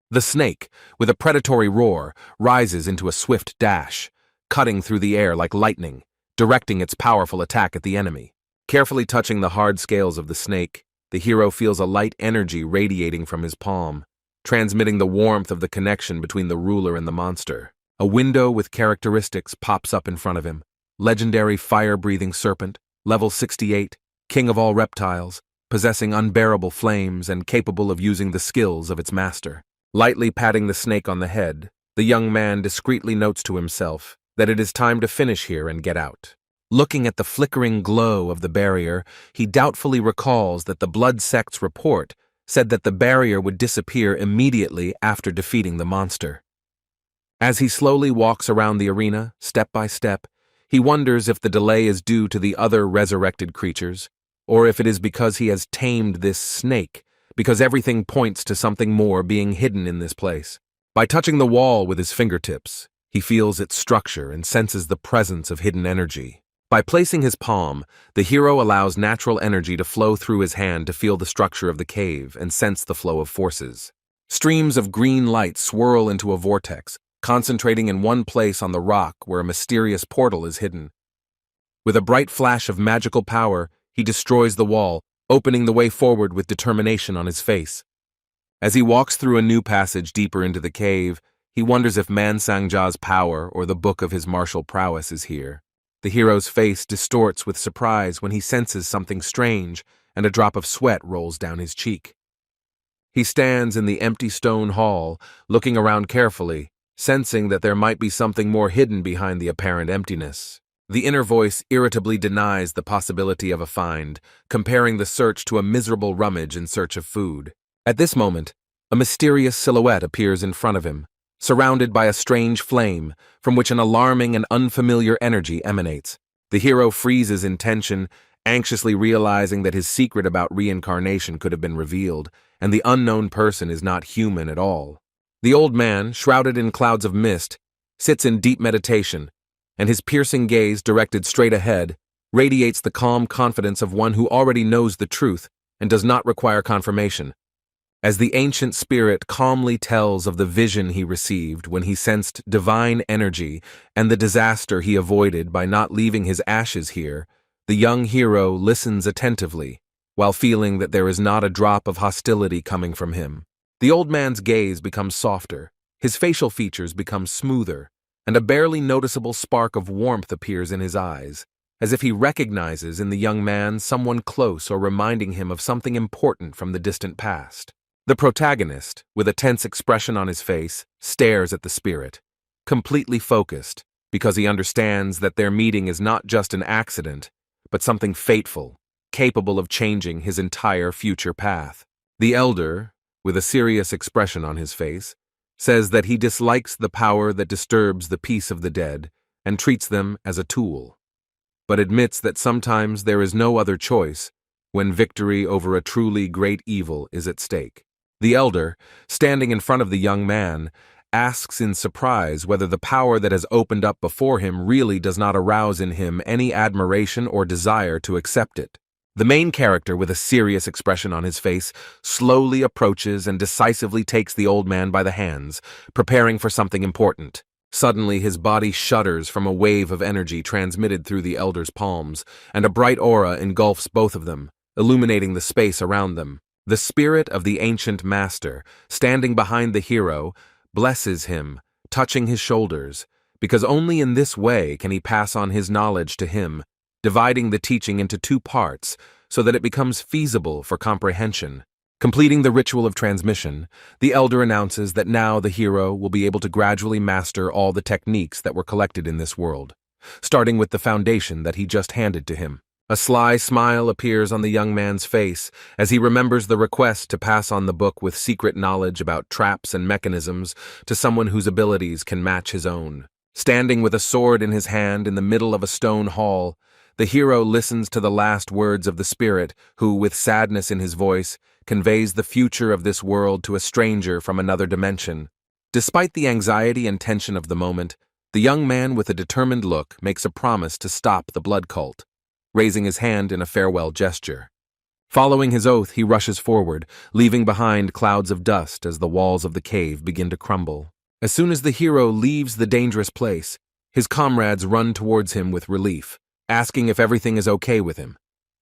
The snake, with a predatory roar, rises into a swift dash, cutting through the air like lightning, directing its powerful attack at the enemy. Carefully touching the hard scales of the snake, the hero feels a light energy radiating from his palm, transmitting the warmth of the connection between the ruler and the monster. A window with characteristics pops up in front of him. Legendary fire-breathing serpent, level 68, king of all reptiles, possessing unbearable flames and capable of using the skills of its master. Lightly patting the snake on the head, the young man discreetly notes to himself that it is time to finish here and get out. Looking at the flickering glow of the barrier, he doubtfully recalls that the blood sect's report said that the barrier would disappear immediately after defeating the monster. As he slowly walks around the arena, step by step, he wonders if the delay is due to the other resurrected creatures, or if it is because he has tamed this snake, because everything points to something more being hidden in this place. By touching the wall with his fingertips, he feels its structure and senses the presence of hidden energy. By placing his palm, the hero allows natural energy to flow through his hand to feel the structure of the cave and sense the flow of forces. Streams of green light swirl into a vortex, concentrating in one place on the rock where a mysterious portal is hidden. With a bright flash of magical power, he destroys the wall, opening the way forward with determination on his face. As he walks through a new passage deeper into the cave, he wonders if Man Sangja's power or the book of his martial prowess is here. The hero's face distorts with surprise when he senses something strange, and a drop of sweat rolls down his cheek. He stands in the empty stone hall, looking around carefully, sensing that there might be something more hidden behind the apparent emptiness. The inner voice irritably denies the possibility of a find, comparing the search to a miserable rummage in search of food. At this moment, a mysterious silhouette appears in front of him, surrounded by a strange flame from which an alarming and unfamiliar energy emanates. The hero freezes in tension, anxiously realizing that his secret about reincarnation could have been revealed, and the unknown person is not human at all. The old man, shrouded in clouds of mist, sits in deep meditation, and his piercing gaze, directed straight ahead, radiates the calm confidence of one who already knows the truth and does not require confirmation. As the ancient spirit calmly tells of the vision he received when he sensed divine energy and the disaster he avoided by not leaving his ashes here, the young hero listens attentively, while feeling that there is not a drop of hostility coming from him. The old man's gaze becomes softer, his facial features become smoother, and a barely noticeable spark of warmth appears in his eyes, as if he recognizes in the young man someone close or reminding him of something important from the distant past. The protagonist, with a tense expression on his face, stares at the spirit, completely focused, because he understands that their meeting is not just an accident, but something fateful, capable of changing his entire future path. The elder, with a serious expression on his face, says that he dislikes the power that disturbs the peace of the dead and treats them as a tool, but admits that sometimes there is no other choice when victory over a truly great evil is at stake. The elder, standing in front of the young man, asks in surprise whether the power that has opened up before him really does not arouse in him any admiration or desire to accept it. The main character, with a serious expression on his face, slowly approaches and decisively takes the old man by the hands, preparing for something important. Suddenly, his body shudders from a wave of energy transmitted through the elder's palms, and a bright aura engulfs both of them, illuminating the space around them. The spirit of the ancient master, standing behind the hero, blesses him, touching his shoulders, because only in this way can he pass on his knowledge to him, dividing the teaching into two parts so that it becomes feasible for comprehension. Completing the ritual of transmission, the elder announces that now the hero will be able to gradually master all the techniques that were collected in this world, starting with the foundation that he just handed to him. A sly smile appears on the young man's face as he remembers the request to pass on the book with secret knowledge about traps and mechanisms to someone whose abilities can match his own. Standing with a sword in his hand in the middle of a stone hall, the hero listens to the last words of the spirit who, with sadness in his voice, conveys the future of this world to a stranger from another dimension. Despite the anxiety and tension of the moment, the young man with a determined look makes a promise to stop the blood cult, raising his hand in a farewell gesture. Following his oath, he rushes forward, leaving behind clouds of dust as the walls of the cave begin to crumble. As soon as the hero leaves the dangerous place, his comrades run towards him with relief, asking if everything is okay with him,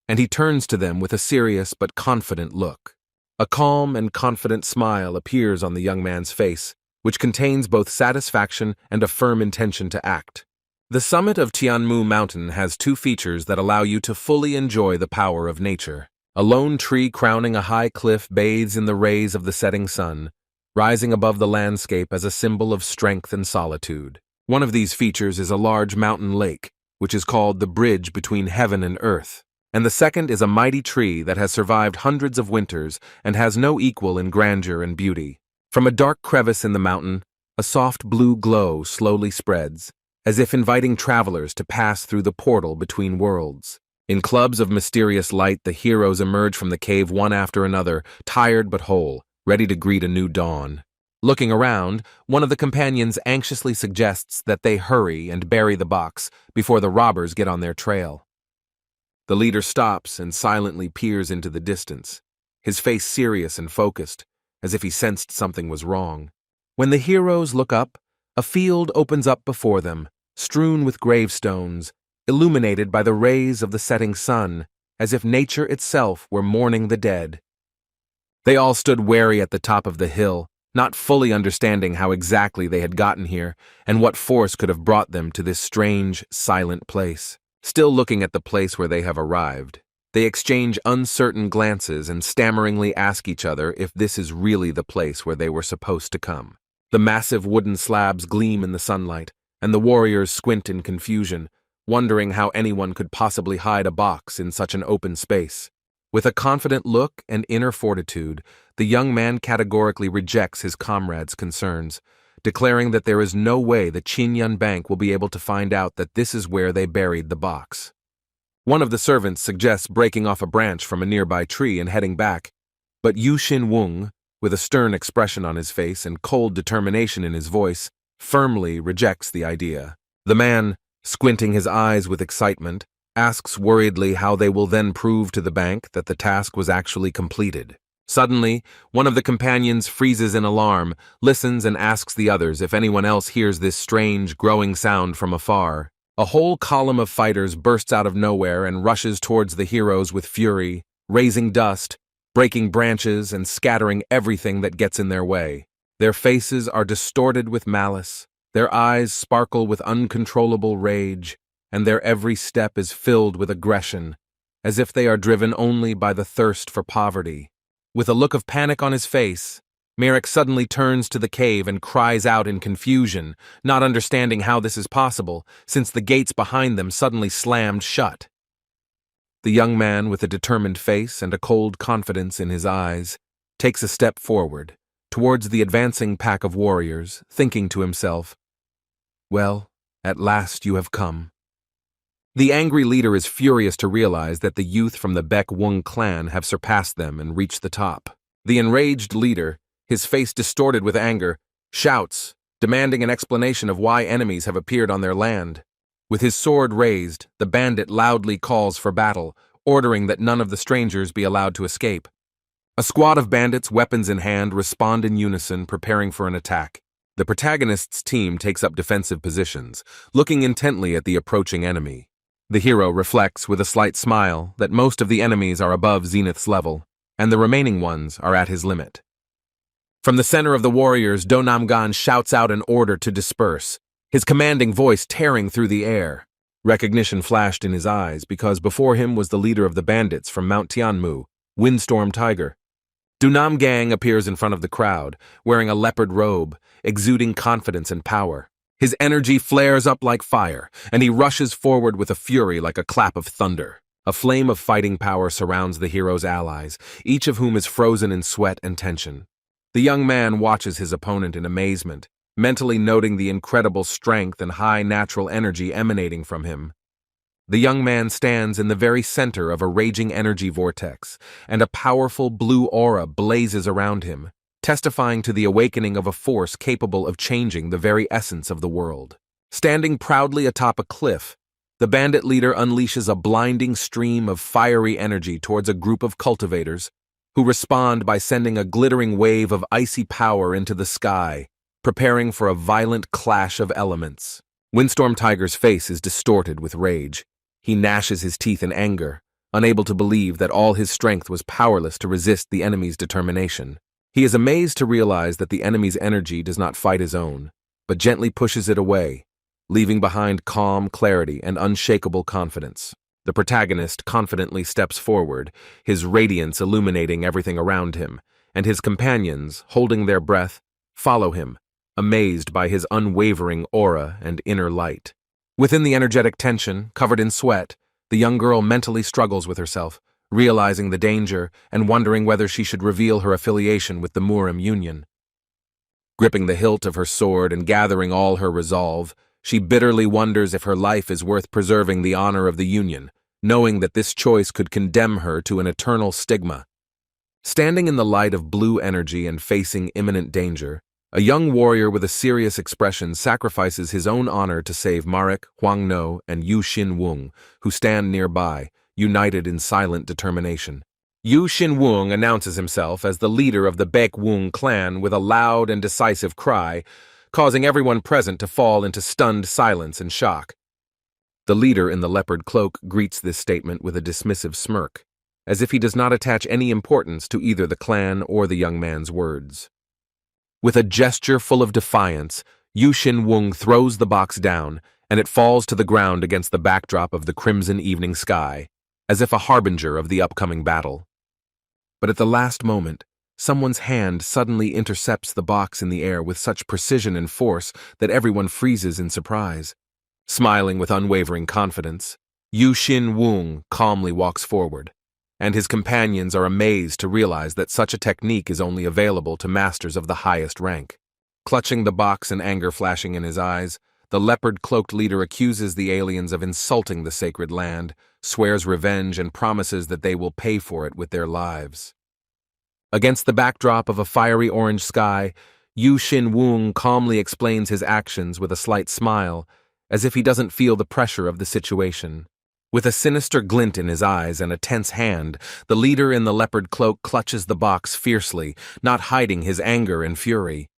and he turns to them with a serious but confident look. A calm and confident smile appears on the young man's face, which contains both satisfaction and a firm intention to act. The summit of Tianmu Mountain has two features that allow you to fully enjoy the power of nature. A lone tree crowning a high cliff bathes in the rays of the setting sun, rising above the landscape as a symbol of strength and solitude. One of these features is a large mountain lake, which is called the bridge between heaven and earth, and the second is a mighty tree that has survived hundreds of winters and has no equal in grandeur and beauty. From a dark crevice in the mountain, a soft blue glow slowly spreads, as if inviting travelers to pass through the portal between worlds. In clubs of mysterious light, the heroes emerge from the cave one after another, tired but whole, ready to greet a new dawn. Looking around, one of the companions anxiously suggests that they hurry and bury the box before the robbers get on their trail. The leader stops and silently peers into the distance, his face serious and focused, as if he sensed something was wrong. When the heroes look up, a field opens up before them, strewn with gravestones, illuminated by the rays of the setting sun, as if nature itself were mourning the dead. They all stood wary at the top of the hill, not fully understanding how exactly they had gotten here and what force could have brought them to this strange, silent place. Still looking at the place where they have arrived, they exchange uncertain glances and stammeringly ask each other if this is really the place where they were supposed to come. The massive wooden slabs gleam in the sunlight, and the warriors squint in confusion, wondering how anyone could possibly hide a box in such an open space. With a confident look and inner fortitude, the young man categorically rejects his comrades' concerns, declaring that there is no way the Qingyun Bank will be able to find out that this is where they buried the box. One of the servants suggests breaking off a branch from a nearby tree and heading back, but Yu Xin Wung, with a stern expression on his face and cold determination in his voice, firmly rejects the idea. The man, squinting his eyes with excitement, asks worriedly how they will then prove to the bank that the task was actually completed. Suddenly, one of the companions freezes in alarm, listens and asks the others if anyone else hears this strange, growing sound from afar. A whole column of fighters bursts out of nowhere and rushes towards the heroes with fury, raising dust, breaking branches, and scattering everything that gets in their way. Their faces are distorted with malice, their eyes sparkle with uncontrollable rage, and their every step is filled with aggression, as if they are driven only by the thirst for poverty. With a look of panic on his face, Merrick suddenly turns to the cave and cries out in confusion, not understanding how this is possible, since the gates behind them suddenly slammed shut. The young man, with a determined face and a cold confidence in his eyes, takes a step forward, towards the advancing pack of warriors, thinking to himself, "Well, at last you have come." The angry leader is furious to realize that the youth from the Baek Wung clan have surpassed them and reached the top. The enraged leader, his face distorted with anger, shouts, demanding an explanation of why enemies have appeared on their land. With his sword raised, the bandit loudly calls for battle, ordering that none of the strangers be allowed to escape. A squad of bandits, weapons in hand, respond in unison, preparing for an attack. The protagonist's team takes up defensive positions, looking intently at the approaching enemy. The hero reflects with a slight smile that most of the enemies are above Zenith's level, and the remaining ones are at his limit. From the center of the warriors, Do Namgan shouts out an order to disperse, his commanding voice tearing through the air. Recognition flashed in his eyes because before him was the leader of the bandits from Mount Tianmu, Windstorm Tiger. Do Namgang appears in front of the crowd, wearing a leopard robe, exuding confidence and power. His energy flares up like fire, and he rushes forward with a fury like a clap of thunder. A flame of fighting power surrounds the hero's allies, each of whom is frozen in sweat and tension. The young man watches his opponent in amazement, mentally noting the incredible strength and high natural energy emanating from him. The young man stands in the very center of a raging energy vortex, and a powerful blue aura blazes around him, testifying to the awakening of a force capable of changing the very essence of the world. Standing proudly atop a cliff, the bandit leader unleashes a blinding stream of fiery energy towards a group of cultivators, who respond by sending a glittering wave of icy power into the sky, preparing for a violent clash of elements. Windstorm Tiger's face is distorted with rage. He gnashes his teeth in anger, unable to believe that all his strength was powerless to resist the enemy's determination. He is amazed to realize that the enemy's energy does not fight his own, but gently pushes it away, leaving behind calm clarity and unshakable confidence. The protagonist confidently steps forward, his radiance illuminating everything around him, and his companions, holding their breath, follow him, amazed by his unwavering aura and inner light. Within the energetic tension, covered in sweat, the young girl mentally struggles with herself, realizing the danger and wondering whether she should reveal her affiliation with the Murim Union. Gripping the hilt of her sword and gathering all her resolve, she bitterly wonders if her life is worth preserving the honor of the Union, knowing that this choice could condemn her to an eternal stigma. Standing in the light of blue energy and facing imminent danger, a young warrior with a serious expression sacrifices his own honor to save Marek, Huang No, and Yu Xin Wung, who stand nearby, united in silent determination. Yu Xin Wung announces himself as the leader of the Baek Wung clan with a loud and decisive cry, causing everyone present to fall into stunned silence and shock. The leader in the leopard cloak greets this statement with a dismissive smirk, as if he does not attach any importance to either the clan or the young man's words. With a gesture full of defiance, Yu Xin Wung throws the box down, and it falls to the ground against the backdrop of the crimson evening sky, as if a harbinger of the upcoming battle. But at the last moment, someone's hand suddenly intercepts the box in the air with such precision and force that everyone freezes in surprise. Smiling with unwavering confidence, Yu Xin Wung calmly walks forward, and his companions are amazed to realize that such a technique is only available to masters of the highest rank. Clutching the box and anger flashing in his eyes, the leopard-cloaked leader accuses the aliens of insulting the sacred land, swears revenge, and promises that they will pay for it with their lives. Against the backdrop of a fiery orange sky, Yu Xin Wung calmly explains his actions with a slight smile, as if he doesn't feel the pressure of the situation. With a sinister glint in his eyes and a tense hand, the leader in the leopard cloak clutches the box fiercely, not hiding his anger and fury.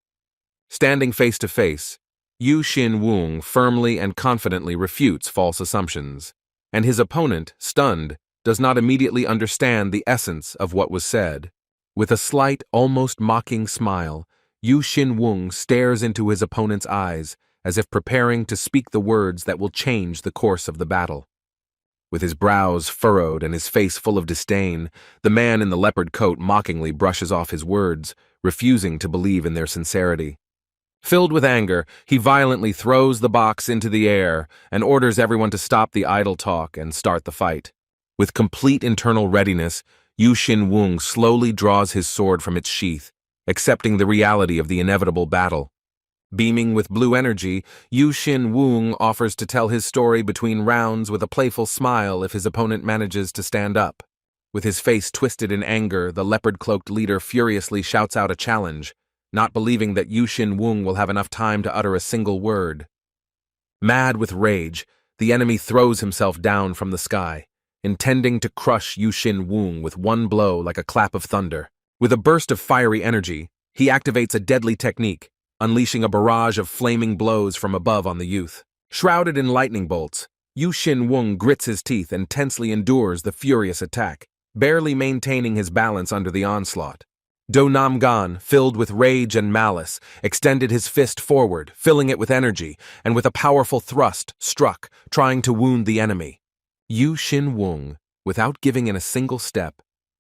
Standing face to face, Yu Xin Wung firmly and confidently refutes false assumptions, and his opponent, stunned, does not immediately understand the essence of what was said. With a slight, almost mocking smile, Yu Xin Wung stares into his opponent's eyes, as if preparing to speak the words that will change the course of the battle. With his brows furrowed and his face full of disdain, the man in the leopard coat mockingly brushes off his words, refusing to believe in their sincerity. Filled with anger, he violently throws the box into the air and orders everyone to stop the idle talk and start the fight. With complete internal readiness, Yu Xin Wung slowly draws his sword from its sheath, accepting the reality of the inevitable battle. Beaming with blue energy, Yu Xin Wung offers to tell his story between rounds with a playful smile if his opponent manages to stand up. With his face twisted in anger, the leopard-cloaked leader furiously shouts out a challenge, not believing that Yu Xin Wung will have enough time to utter a single word. Mad with rage, the enemy throws himself down from the sky, intending to crush Yu Xin Wung with one blow like a clap of thunder. With a burst of fiery energy, he activates a deadly technique, unleashing a barrage of flaming blows from above on the youth. Shrouded in lightning bolts, Yu Xin Wung grits his teeth and tensely endures the furious attack, barely maintaining his balance under the onslaught. Do Nam Gan, filled with rage and malice, extended his fist forward, filling it with energy, and with a powerful thrust, struck, trying to wound the enemy. Yu Xin Wung, without giving in a single step,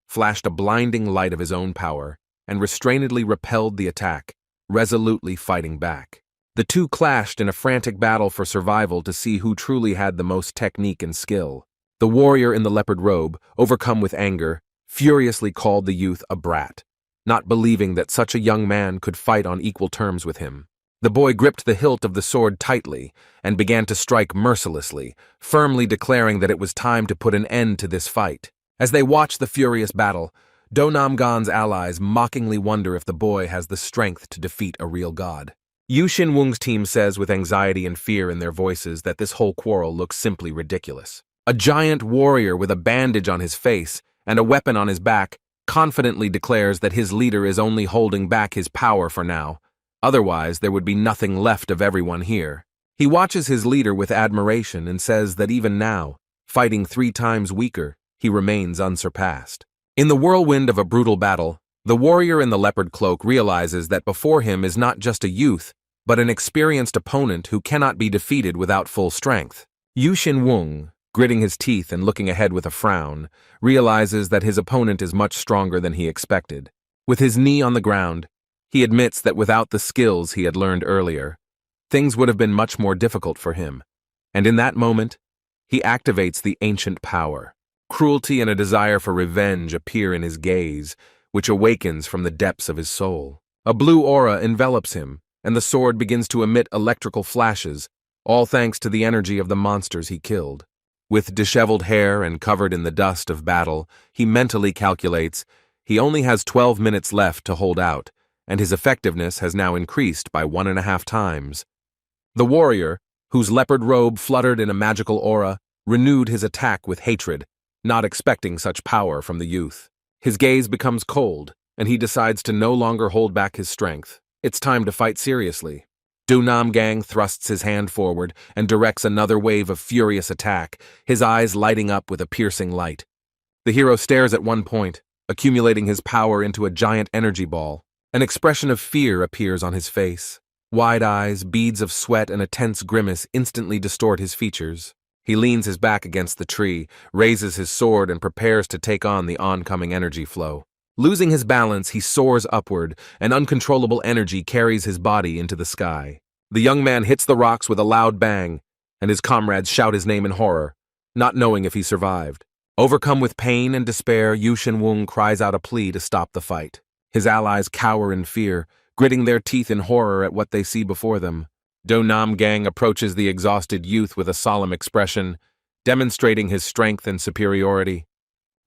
flashed a blinding light of his own power, and restrainedly repelled the attack, resolutely fighting back. The two clashed in a frantic battle for survival to see who truly had the most technique and skill. The warrior in the leopard robe, overcome with anger, furiously called the youth a brat, not believing that such a young man could fight on equal terms with him. The boy gripped the hilt of the sword tightly and began to strike mercilessly, firmly declaring that it was time to put an end to this fight. As they watch the furious battle, Do Nam Gan's allies mockingly wonder if the boy has the strength to defeat a real god. Yu Xin Wung's team says with anxiety and fear in their voices that this whole quarrel looks simply ridiculous. A giant warrior with a bandage on his face and a weapon on his back confidently declares that his leader is only holding back his power for now. Otherwise, there would be nothing left of everyone here. He watches his leader with admiration and says that even now, fighting 3 times weaker, he remains unsurpassed. In the whirlwind of a brutal battle, the warrior in the leopard cloak realizes that before him is not just a youth, but an experienced opponent who cannot be defeated without full strength. Yu Xin Wung, gritting his teeth and looking ahead with a frown, realizes that his opponent is much stronger than he expected. With his knee on the ground, he admits that without the skills he had learned earlier, things would have been much more difficult for him. And in that moment, he activates the ancient power. Cruelty and a desire for revenge appear in his gaze, which awakens from the depths of his soul. A blue aura envelops him, and the sword begins to emit electrical flashes, all thanks to the energy of the monsters he killed. With disheveled hair and covered in the dust of battle, he mentally calculates he only has 12 minutes left to hold out, and his effectiveness has now increased by 1.5 times. The warrior, whose leopard robe fluttered in a magical aura, renewed his attack with hatred, not expecting such power from the youth. His gaze becomes cold, and he decides to no longer hold back his strength. It's time to fight seriously. Do Nam Gang thrusts his hand forward and directs another wave of furious attack, his eyes lighting up with a piercing light. The hero stares at one point, accumulating his power into a giant energy ball. An expression of fear appears on his face. Wide eyes, beads of sweat, and a tense grimace instantly distort his features. He leans his back against the tree, raises his sword, and prepares to take on the oncoming energy flow. Losing his balance, he soars upward, and uncontrollable energy carries his body into the sky. The young man hits the rocks with a loud bang, and his comrades shout his name in horror, not knowing if he survived. Overcome with pain and despair, Yu Shin-wung cries out a plea to stop the fight. His allies cower in fear, gritting their teeth in horror at what they see before them. Do Nam Gang approaches the exhausted youth with a solemn expression, demonstrating his strength and superiority.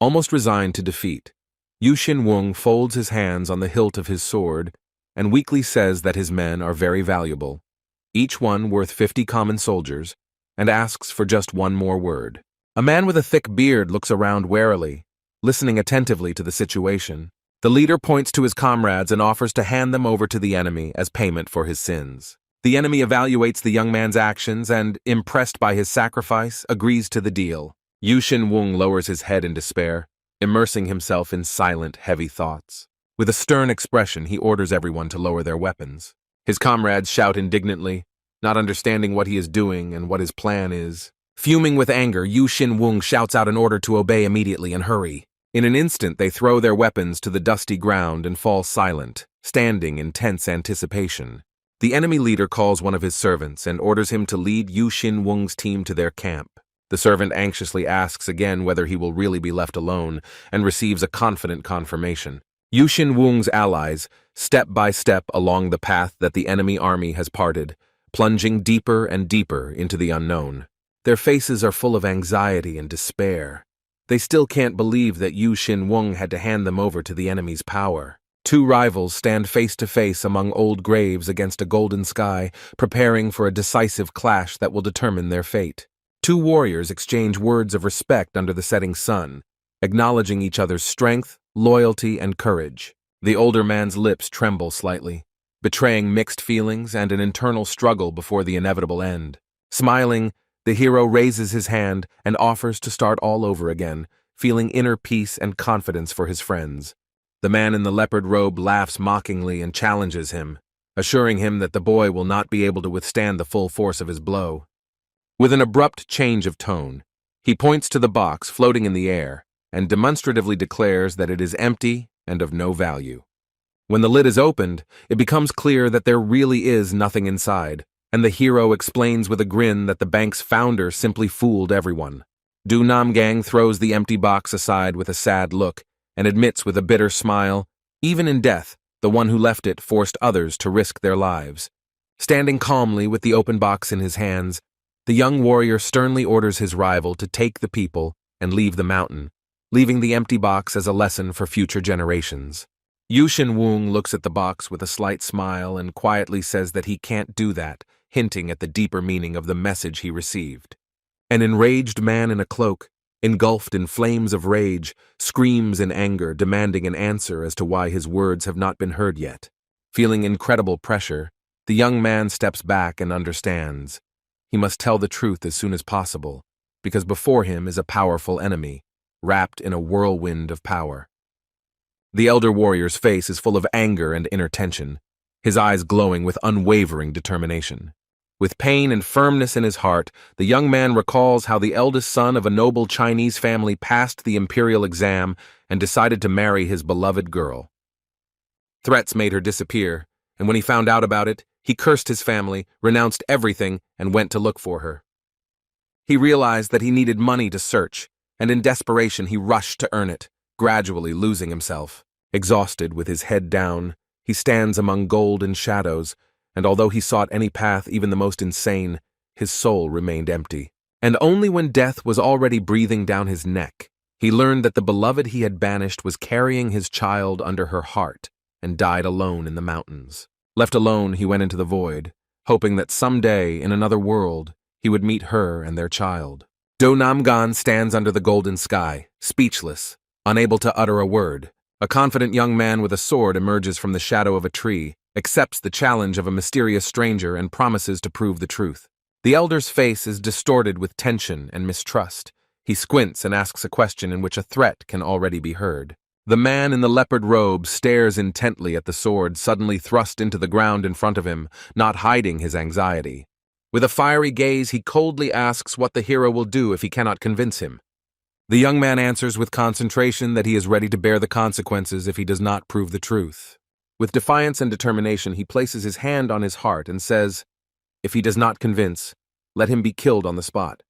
Almost resigned to defeat, Yu Shin-wung folds his hands on the hilt of his sword and weakly says that his men are very valuable, each one worth 50 common soldiers, and asks for just one more word. A man with a thick beard looks around warily, listening attentively to the situation. The leader points to his comrades and offers to hand them over to the enemy as payment for his sins. The enemy evaluates the young man's actions and, impressed by his sacrifice, agrees to the deal. Yu Shin-wung lowers his head in despair, immersing himself in silent, heavy thoughts. With a stern expression, he orders everyone to lower their weapons. His comrades shout indignantly, not understanding what he is doing and what his plan is. Fuming with anger, Yu Shin-wung shouts out an order to obey immediately and hurry. In an instant, they throw their weapons to the dusty ground and fall silent, standing in tense anticipation. The enemy leader calls one of his servants and orders him to lead Yu Shin-wung's team to their camp. The servant anxiously asks again whether he will really be left alone and receives a confident confirmation. Yu Shin-wung's allies step by step along the path that the enemy army has parted, plunging deeper and deeper into the unknown. Their faces are full of anxiety and despair. They still can't believe that Yu Shin-wung had to hand them over to the enemy's power. Two rivals stand face to face among old graves against a golden sky, preparing for a decisive clash that will determine their fate. Two warriors exchange words of respect under the setting sun, acknowledging each other's strength, loyalty, and courage. The older man's lips tremble slightly, betraying mixed feelings and an internal struggle before the inevitable end. Smiling, the hero raises his hand and offers to start all over again, feeling inner peace and confidence for his friends. The man in the leopard robe laughs mockingly and challenges him, assuring him that the boy will not be able to withstand the full force of his blow. With an abrupt change of tone, he points to the box floating in the air and demonstratively declares that it is empty and of no value. When the lid is opened, it becomes clear that there really is nothing inside, and the hero explains with a grin that the bank's founder simply fooled everyone. Do Nam Gang throws the empty box aside with a sad look and admits with a bitter smile, even in death, the one who left it forced others to risk their lives. Standing calmly with the open box in his hands, the young warrior sternly orders his rival to take the people and leave the mountain, leaving the empty box as a lesson for future generations. Yu Shin-wung looks at the box with a slight smile and quietly says that he can't do that, hinting at the deeper meaning of the message he received. An enraged man in a cloak, engulfed in flames of rage, screams in anger, demanding an answer as to why his words have not been heard yet. Feeling incredible pressure, the young man steps back and understands. He must tell the truth as soon as possible, because before him is a powerful enemy, wrapped in a whirlwind of power. The elder warrior's face is full of anger and inner tension, his eyes glowing with unwavering determination. With pain and firmness in his heart, the young man recalls how the eldest son of a noble Chinese family passed the imperial exam and decided to marry his beloved girl. Threats made her disappear, and when he found out about it, he cursed his family, renounced everything, and went to look for her. He realized that he needed money to search, and in desperation he rushed to earn it, gradually losing himself. Exhausted, with his head down, he stands among gold and shadows, and although he sought any path, even the most insane, his soul remained empty. And only when death was already breathing down his neck, he learned that the beloved he had banished was carrying his child under her heart and died alone in the mountains. Left alone, he went into the void, hoping that someday, in another world, he would meet her and their child. Do Nam Gan stands under the golden sky, speechless, unable to utter a word. A confident young man with a sword emerges from the shadow of a tree, accepts the challenge of a mysterious stranger, and promises to prove the truth. The elder's face is distorted with tension and mistrust. He squints and asks a question in which a threat can already be heard. The man in the leopard robe stares intently at the sword suddenly thrust into the ground in front of him, not hiding his anxiety. With a fiery gaze, he coldly asks what the hero will do if he cannot convince him. The young man answers with concentration that he is ready to bear the consequences if he does not prove the truth. With defiance and determination, he places his hand on his heart and says, "If he does not convince, let him be killed on the spot."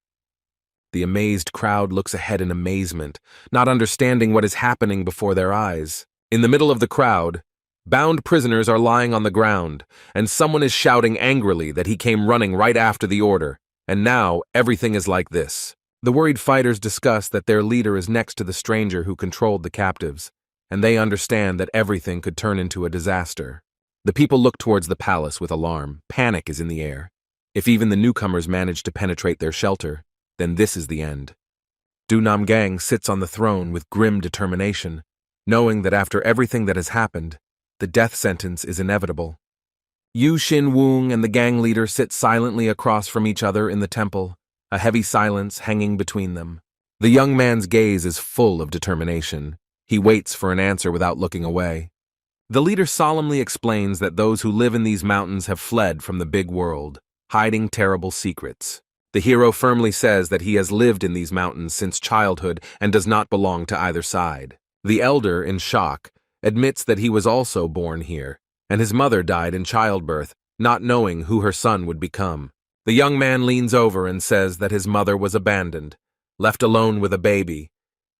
The amazed crowd looks ahead in amazement, not understanding what is happening before their eyes. In the middle of the crowd, bound prisoners are lying on the ground, and someone is shouting angrily that he came running right after the order, and now everything is like this. The worried fighters discuss that their leader is next to the stranger who controlled the captives, and they understand that everything could turn into a disaster. The people look towards the palace with alarm. Panic is in the air. If even the newcomers manage to penetrate their shelter, then this is the end. Du Namgang sits on the throne with grim determination, knowing that after everything that has happened, the death sentence is inevitable. Yu Xin Wung and the gang leader sit silently across from each other in the temple, a heavy silence hanging between them. The young man's gaze is full of determination. He waits for an answer without looking away. The leader solemnly explains that those who live in these mountains have fled from the big world, hiding terrible secrets. The hero firmly says that he has lived in these mountains since childhood and does not belong to either side. The elder, in shock, admits that he was also born here, and his mother died in childbirth, not knowing who her son would become. The young man leans over and says that his mother was abandoned, left alone with a baby,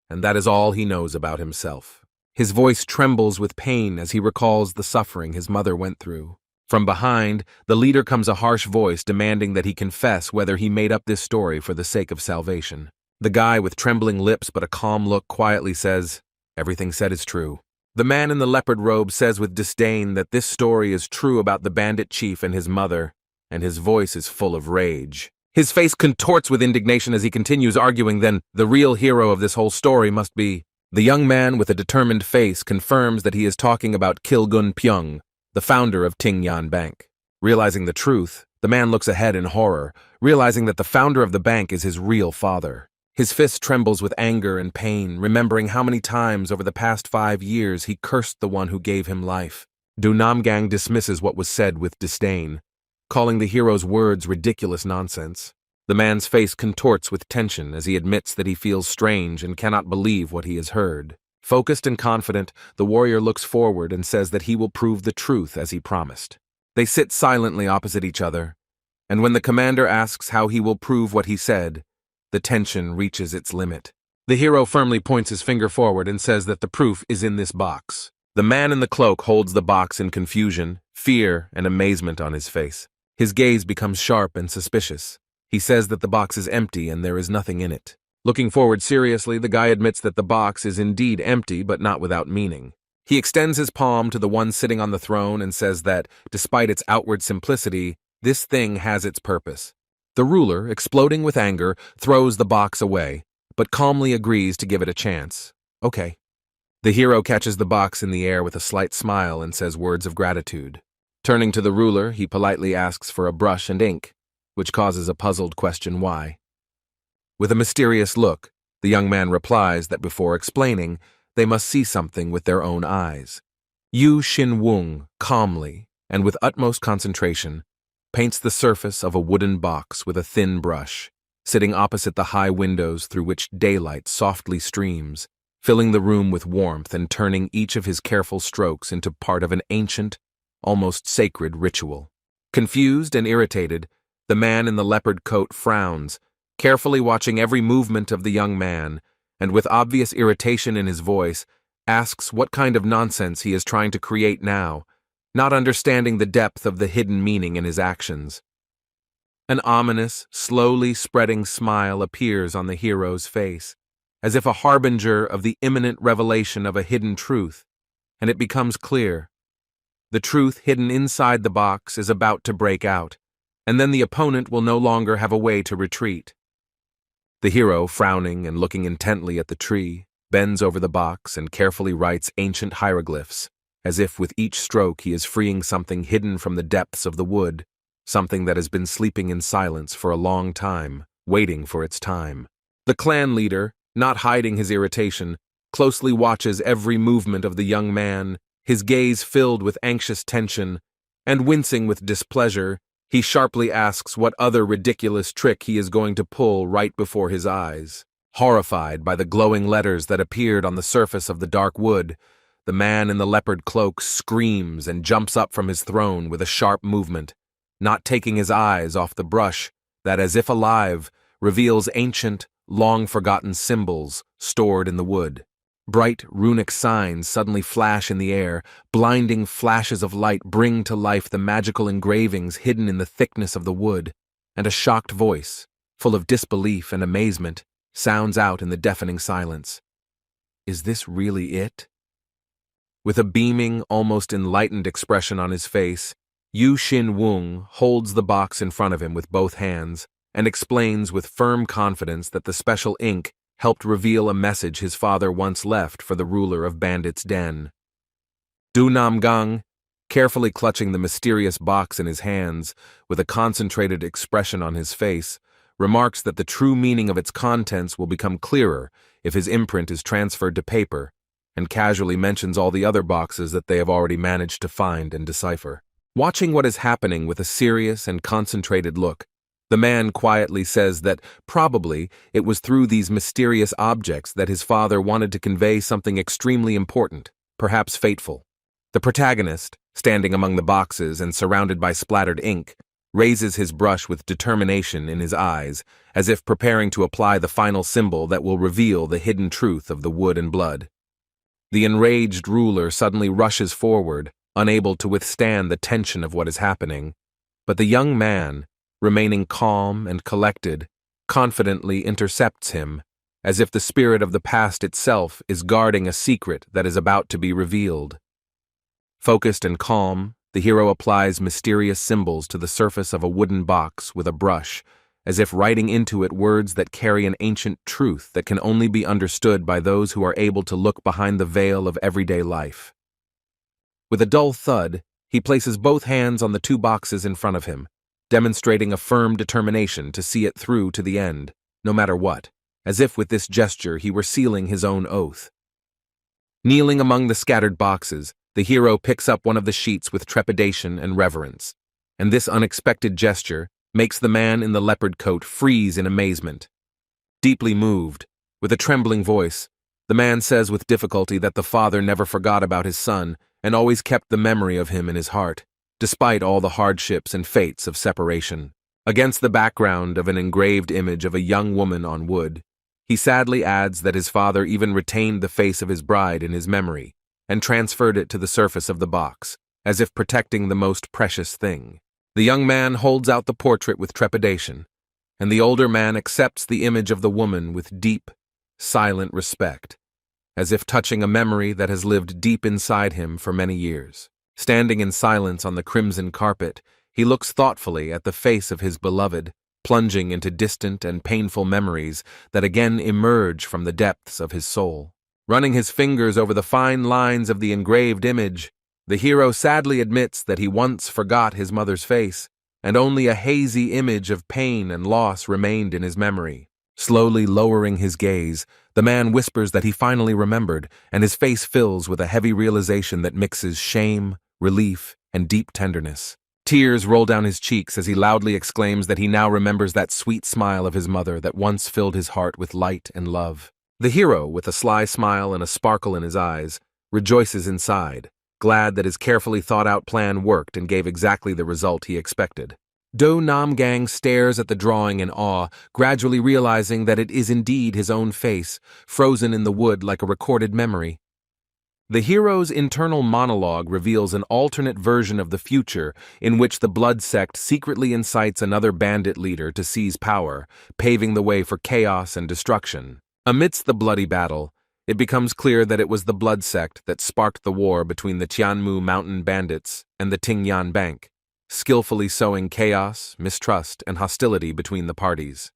and that is all he knows about himself. His voice trembles with pain as he recalls the suffering his mother went through. From behind, the leader comes a harsh voice demanding that he confess whether he made up this story for the sake of salvation. The guy with trembling lips but a calm look quietly says, "Everything said is true." The man in the leopard robe says with disdain that this story is true about the bandit chief and his mother, and his voice is full of rage. His face contorts with indignation as he continues arguing, then the real hero of this whole story must be. The young man with a determined face confirms that he is talking about Kilgun Pyong, the founder of Tingyan Bank. Realizing the truth, the man looks ahead in horror, realizing that the founder of the bank is his real father. His fist trembles with anger and pain, remembering how many times over the past 5 years he cursed the one who gave him life. Du Namgang dismisses what was said with disdain, calling the hero's words ridiculous nonsense. The man's face contorts with tension as he admits that he feels strange and cannot believe what he has heard. Focused and confident, the warrior looks forward and says that he will prove the truth as he promised. They sit silently opposite each other, and when the commander asks how he will prove what he said, the tension reaches its limit. The hero firmly points his finger forward and says that the proof is in this box. The man in the cloak holds the box in confusion, fear, and amazement on his face. His gaze becomes sharp and suspicious. He says that the box is empty and there is nothing in it. Looking forward seriously, the guy admits that the box is indeed empty but not without meaning. He extends his palm to the one sitting on the throne and says that, despite its outward simplicity, this thing has its purpose. The ruler, exploding with anger, throws the box away, but calmly agrees to give it a chance. Okay. The hero catches the box in the air with a slight smile and says words of gratitude. Turning to the ruler, he politely asks for a brush and ink, which causes a puzzled question why. With a mysterious look, the young man replies that before explaining, they must see something with their own eyes. Yu Xin Wung, calmly, and with utmost concentration, paints the surface of a wooden box with a thin brush, sitting opposite the high windows through which daylight softly streams, filling the room with warmth and turning each of his careful strokes into part of an ancient, almost sacred ritual. Confused and irritated, the man in the leopard coat frowns, carefully watching every movement of the young man, and with obvious irritation in his voice, asks what kind of nonsense he is trying to create now, not understanding the depth of the hidden meaning in his actions. An ominous, slowly spreading smile appears on the hero's face, as if a harbinger of the imminent revelation of a hidden truth, and it becomes clear. The truth hidden inside the box is about to break out, and then the opponent will no longer have a way to retreat. The hero, frowning and looking intently at the tree, bends over the box and carefully writes ancient hieroglyphs, as if with each stroke he is freeing something hidden from the depths of the wood, something that has been sleeping in silence for a long time, waiting for its time. The clan leader, not hiding his irritation, closely watches every movement of the young man, his gaze filled with anxious tension, and wincing with displeasure, he sharply asks what other ridiculous trick he is going to pull right before his eyes. Horrified by the glowing letters that appeared on the surface of the dark wood, the man in the leopard cloak screams and jumps up from his throne with a sharp movement, not taking his eyes off the brush that, as if alive, reveals ancient, long-forgotten symbols stored in the wood. Bright runic signs suddenly flash in the air, blinding flashes of light bring to life the magical engravings hidden in the thickness of the wood, and a shocked voice, full of disbelief and amazement, sounds out in the deafening silence. Is this really it? With a beaming, almost enlightened expression on his face, Yu Xin Wung holds the box in front of him with both hands and explains with firm confidence that the special ink helped reveal a message his father once left for the ruler of Bandit's Den. Du Nam Gang, carefully clutching the mysterious box in his hands with a concentrated expression on his face, remarks that the true meaning of its contents will become clearer if his imprint is transferred to paper, and casually mentions all the other boxes that they have already managed to find and decipher. Watching what is happening with a serious and concentrated look, the man quietly says that probably it was through these mysterious objects that his father wanted to convey something extremely important, perhaps fateful. The protagonist, standing among the boxes and surrounded by splattered ink, raises his brush with determination in his eyes, as if preparing to apply the final symbol that will reveal the hidden truth of the wood and blood. The enraged ruler suddenly rushes forward, unable to withstand the tension of what is happening, but the young man, remaining calm and collected, confidently intercepts him, as if the spirit of the past itself is guarding a secret that is about to be revealed. Focused and calm, the hero applies mysterious symbols to the surface of a wooden box with a brush, as if writing into it words that carry an ancient truth that can only be understood by those who are able to look behind the veil of everyday life. With a dull thud, he places both hands on the two boxes in front of him, demonstrating a firm determination to see it through to the end, no matter what, as if with this gesture he were sealing his own oath. Kneeling among the scattered boxes, the hero picks up one of the sheets with trepidation and reverence, and this unexpected gesture makes the man in the leopard coat freeze in amazement. Deeply moved, with a trembling voice, the man says with difficulty that the father never forgot about his son and always kept the memory of him in his heart, despite all the hardships and fates of separation. Against the background of an engraved image of a young woman on wood, he sadly adds that his father even retained the face of his bride in his memory and transferred it to the surface of the box, as if protecting the most precious thing. The young man holds out the portrait with trepidation, and the older man accepts the image of the woman with deep, silent respect, as if touching a memory that has lived deep inside him for many years. Standing in silence on the crimson carpet, he looks thoughtfully at the face of his beloved, plunging into distant and painful memories that again emerge from the depths of his soul. Running his fingers over the fine lines of the engraved image, the hero sadly admits that he once forgot his mother's face, and only a hazy image of pain and loss remained in his memory. Slowly lowering his gaze, the man whispers that he finally remembered, and his face fills with a heavy realization that mixes shame, relief, and deep tenderness. Tears roll down his cheeks as he loudly exclaims that he now remembers that sweet smile of his mother that once filled his heart with light and love. The hero, with a sly smile and a sparkle in his eyes, rejoices inside, glad that his carefully thought-out plan worked and gave exactly the result he expected. Do Nam Gang stares at the drawing in awe, gradually realizing that it is indeed his own face, frozen in the wood like a recorded memory. The hero's internal monologue reveals an alternate version of the future in which the Blood Sect secretly incites another bandit leader to seize power, paving the way for chaos and destruction. Amidst the bloody battle, it becomes clear that it was the Blood Sect that sparked the war between the Tianmu mountain bandits and the Tingyan Bank, skillfully sowing chaos, mistrust, and hostility between the parties.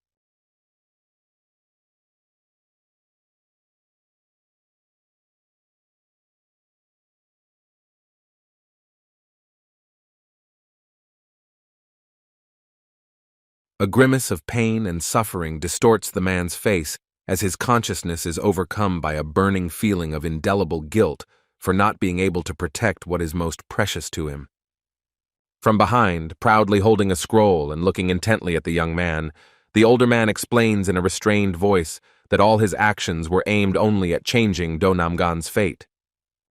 A grimace of pain and suffering distorts the man's face as his consciousness is overcome by a burning feeling of indelible guilt for not being able to protect what is most precious to him. From behind, proudly holding a scroll and looking intently at the young man, the older man explains in a restrained voice that all his actions were aimed only at changing Do Namgan's fate.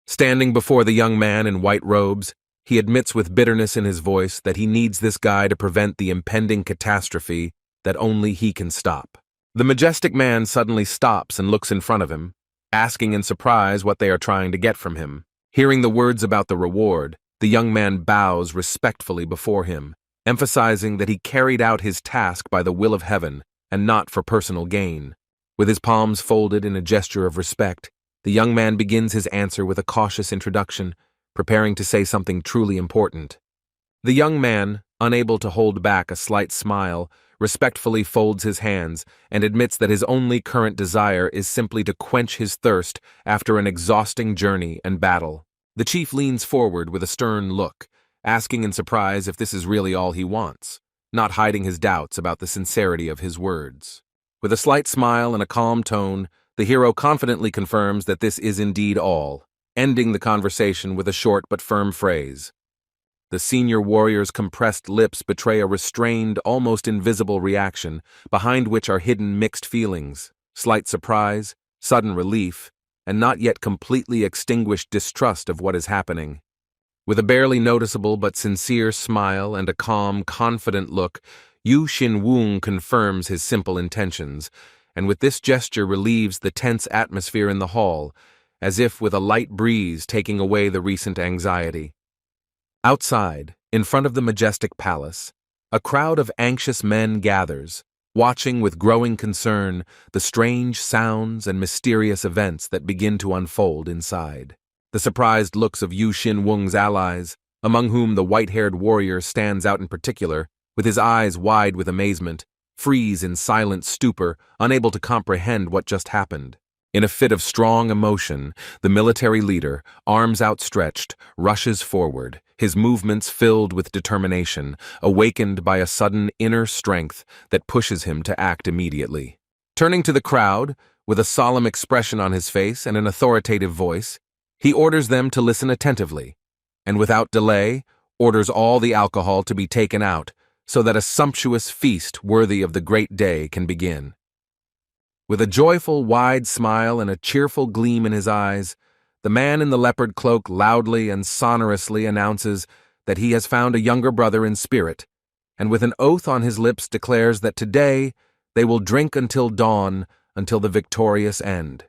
Standing before the young man in white robes, he admits with bitterness in his voice that he needs this guy to prevent the impending catastrophe that only he can stop. The majestic man suddenly stops and looks in front of him, asking in surprise what they are trying to get from him. Hearing the words about the reward, the young man bows respectfully before him, emphasizing that he carried out his task by the will of heaven and not for personal gain. With his palms folded in a gesture of respect, the young man begins his answer with a cautious introduction, preparing to say something truly important. The young man, unable to hold back a slight smile, respectfully folds his hands and admits that his only current desire is simply to quench his thirst after an exhausting journey and battle. The chief leans forward with a stern look, asking in surprise if this is really all he wants, not hiding his doubts about the sincerity of his words. With a slight smile and a calm tone, the hero confidently confirms that this is indeed all, ending the conversation with a short but firm phrase. The senior warrior's compressed lips betray a restrained, almost invisible reaction, behind which are hidden mixed feelings, slight surprise, sudden relief, and not yet completely extinguished distrust of what is happening. With a barely noticeable but sincere smile and a calm, confident look, Yu Xin-wung confirms his simple intentions, and with this gesture relieves the tense atmosphere in the hall, as if with a light breeze taking away the recent anxiety. Outside, in front of the majestic palace, a crowd of anxious men gathers, watching with growing concern the strange sounds and mysterious events that begin to unfold inside. The surprised looks of Yu Xin-wung's allies, among whom the white-haired warrior stands out in particular, with his eyes wide with amazement, freeze in silent stupor, unable to comprehend what just happened. In a fit of strong emotion, the military leader, arms outstretched, rushes forward, his movements filled with determination, awakened by a sudden inner strength that pushes him to act immediately. Turning to the crowd, with a solemn expression on his face and an authoritative voice, he orders them to listen attentively, and without delay, orders all the alcohol to be taken out, so that a sumptuous feast worthy of the great day can begin. With a joyful, wide smile and a cheerful gleam in his eyes, the man in the leopard cloak loudly and sonorously announces that he has found a younger brother in spirit, and with an oath on his lips declares that today they will drink until dawn, until the victorious end.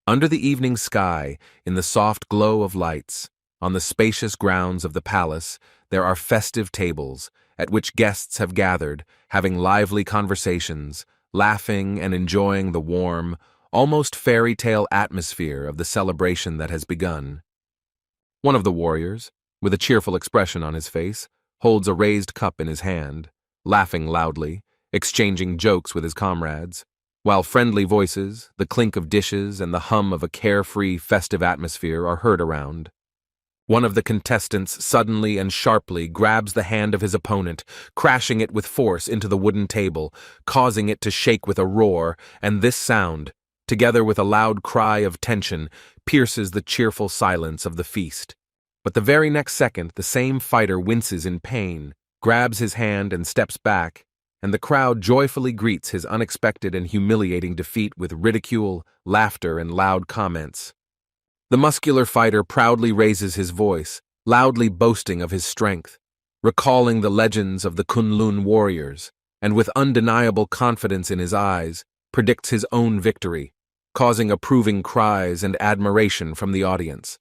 Under the evening sky, in the soft glow of lights, on the spacious grounds of the palace, there are festive tables, at which guests have gathered, having lively conversations, laughing and enjoying the warm, almost fairy tale atmosphere of the celebration that has begun. One of the warriors, with a cheerful expression on his face, holds a raised cup in his hand, laughing loudly, exchanging jokes with his comrades, while friendly voices, the clink of dishes, and the hum of a carefree, festive atmosphere are heard around. One of the contestants suddenly and sharply grabs the hand of his opponent, crashing it with force into the wooden table, causing it to shake with a roar, and this sound, together with a loud cry of tension, pierces the cheerful silence of the feast. But the very next second, the same fighter winces in pain, grabs his hand and steps back, and the crowd joyfully greets his unexpected and humiliating defeat with ridicule, laughter, and loud comments. The muscular fighter proudly raises his voice, loudly boasting of his strength, recalling the legends of the Kunlun warriors, and with undeniable confidence in his eyes, predicts his own victory, causing approving cries and admiration from the audience.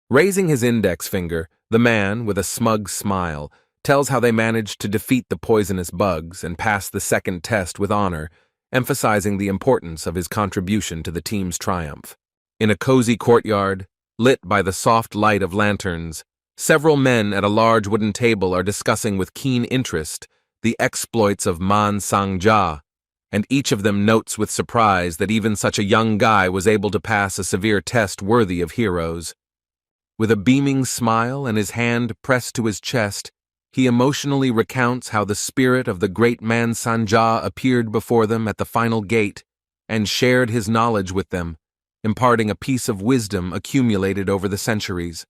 Raising his index finger, the man, with a smug smile, tells how they managed to defeat the poisonous bugs and pass the second test with honor, emphasizing the importance of his contribution to the team's triumph. In a cozy courtyard, lit by the soft light of lanterns, several men at a large wooden table are discussing with keen interest the exploits of Man Sang-ja, and each of them notes with surprise that even such a young guy was able to pass a severe test worthy of heroes. With a beaming smile and his hand pressed to his chest, he emotionally recounts how the spirit of the great Man Sang-ja appeared before them at the final gate, and shared his knowledge with them, imparting a piece of wisdom accumulated over the centuries.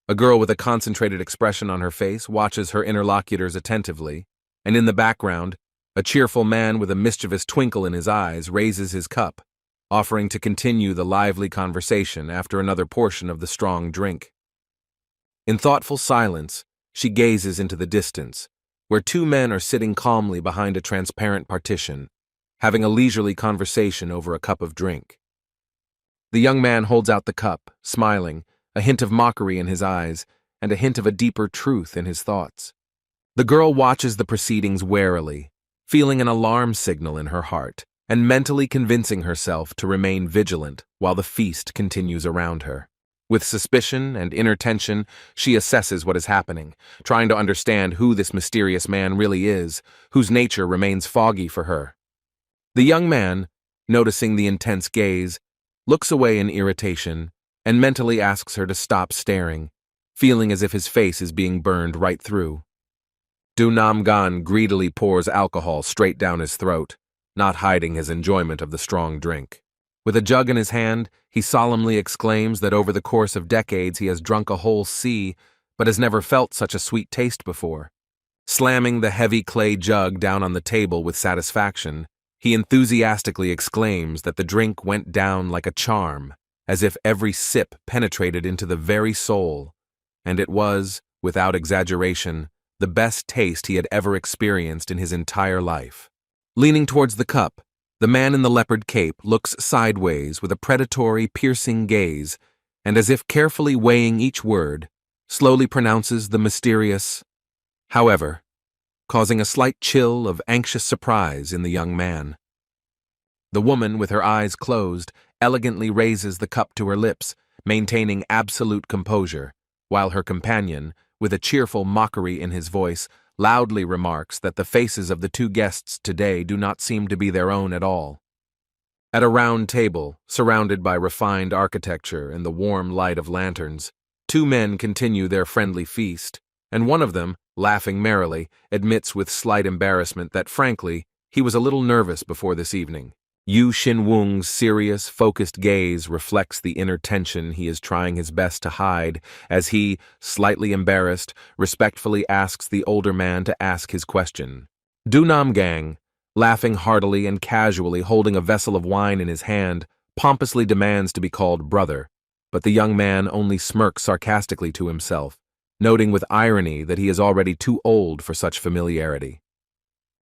A girl with a concentrated expression on her face watches her interlocutors attentively, and in the background, a cheerful man with a mischievous twinkle in his eyes raises his cup, offering to continue the lively conversation after another portion of the strong drink. In thoughtful silence, she gazes into the distance, where two men are sitting calmly behind a transparent partition, having a leisurely conversation over a cup of drink. The young man holds out the cup, smiling, a hint of mockery in his eyes, and a hint of a deeper truth in his thoughts. The girl watches the proceedings warily, feeling an alarm signal in her heart, and mentally convincing herself to remain vigilant while the feast continues around her. With suspicion and inner tension, she assesses what is happening, trying to understand who this mysterious man really is, whose nature remains foggy for her. The young man, noticing the intense gaze, looks away in irritation and mentally asks her to stop staring, feeling as if his face is being burned right through. Du Nam Gan greedily pours alcohol straight down his throat, not hiding his enjoyment of the strong drink. With a jug in his hand, he solemnly exclaims that over the course of decades he has drunk a whole sea, but has never felt such a sweet taste before. Slamming the heavy clay jug down on the table with satisfaction, he enthusiastically exclaims that the drink went down like a charm, as if every sip penetrated into the very soul, and it was, without exaggeration, the best taste he had ever experienced in his entire life. Leaning towards the cup, the man in the leopard cape looks sideways with a predatory, piercing gaze, and as if carefully weighing each word, slowly pronounces the mysterious "however," causing a slight chill of anxious surprise in the young man. The woman, with her eyes closed, elegantly raises the cup to her lips, maintaining absolute composure, while her companion, with a cheerful mockery in his voice, loudly remarks that the faces of the two guests today do not seem to be their own at all. At a round table, surrounded by refined architecture and the warm light of lanterns, two men continue their friendly feast, and one of them, laughing merrily, admits with slight embarrassment that, frankly, he was a little nervous before this evening. Yu Xin-wung's serious, focused gaze reflects the inner tension he is trying his best to hide as he, slightly embarrassed, respectfully asks the older man to ask his question. Du Nam Gang, laughing heartily and casually holding a vessel of wine in his hand, pompously demands to be called brother, but the young man only smirks sarcastically to himself, noting with irony that he is already too old for such familiarity.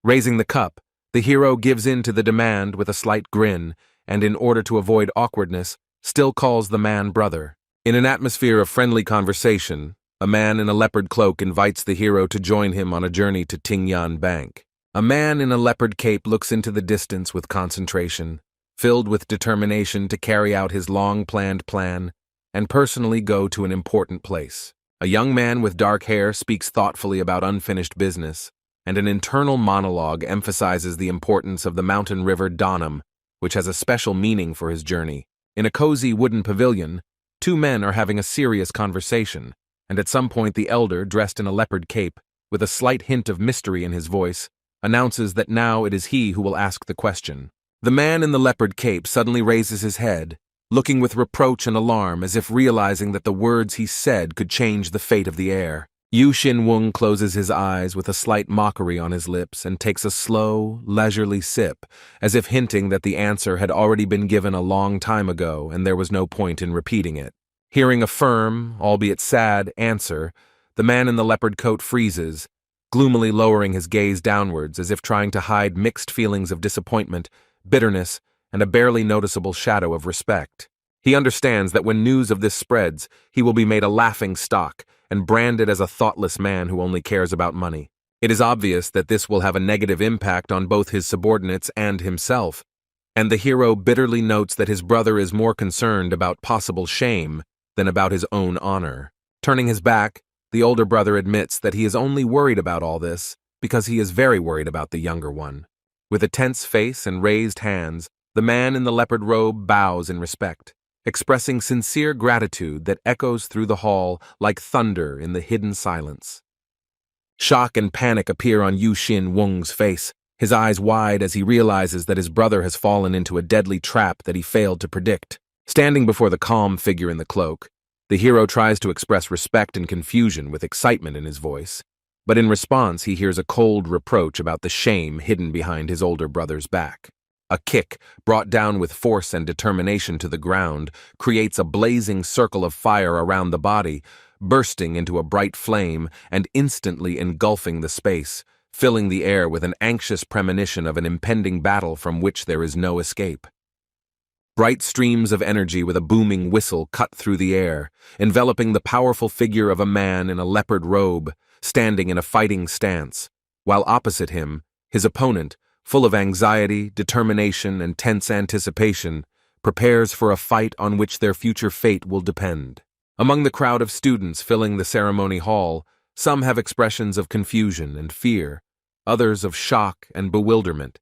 Raising the cup, the hero gives in to the demand with a slight grin, and in order to avoid awkwardness, still calls the man brother. In an atmosphere of friendly conversation, a man in a leopard cloak invites the hero to join him on a journey to Tingyan Bank. A man in a leopard cape looks into the distance with concentration, filled with determination to carry out his long-planned plan and personally go to an important place. A young man with dark hair speaks thoughtfully about unfinished business, and an internal monologue emphasizes the importance of the mountain river Donham, which has a special meaning for his journey. In a cozy wooden pavilion, two men are having a serious conversation, and at some point the elder, dressed in a leopard cape, with a slight hint of mystery in his voice, announces that now it is he who will ask the question. The man in the leopard cape suddenly raises his head, looking with reproach and alarm as if realizing that the words he said could change the fate of the air. Yu Xin-wung closes his eyes with a slight mockery on his lips and takes a slow, leisurely sip, as if hinting that the answer had already been given a long time ago and there was no point in repeating it. Hearing a firm, albeit sad, answer, the man in the leopard coat freezes, gloomily lowering his gaze downwards as if trying to hide mixed feelings of disappointment, bitterness, and a barely noticeable shadow of respect. He understands that when news of this spreads, he will be made a laughing stock and branded as a thoughtless man who only cares about money. It is obvious that this will have a negative impact on both his subordinates and himself, and the hero bitterly notes that his brother is more concerned about possible shame than about his own honor. Turning his back, the older brother admits that he is only worried about all this because he is very worried about the younger one. With a tense face and raised hands, the man in the leopard robe bows in respect, expressing sincere gratitude that echoes through the hall like thunder in the hidden silence. Shock and panic appear on Yu Xin-wung's face, his eyes wide as he realizes that his brother has fallen into a deadly trap that he failed to predict. Standing before the calm figure in the cloak, the hero tries to express respect and confusion with excitement in his voice, but in response he hears a cold reproach about the shame hidden behind his older brother's back. A kick, brought down with force and determination to the ground, creates a blazing circle of fire around the body, bursting into a bright flame and instantly engulfing the space, filling the air with an anxious premonition of an impending battle from which there is no escape. Bright streams of energy with a booming whistle cut through the air, enveloping the powerful figure of a man in a leopard robe, standing in a fighting stance, while opposite him, his opponent, full of anxiety, determination, and tense anticipation, prepares for a fight on which their future fate will depend. Among the crowd of students filling the ceremony hall, some have expressions of confusion and fear, others of shock and bewilderment,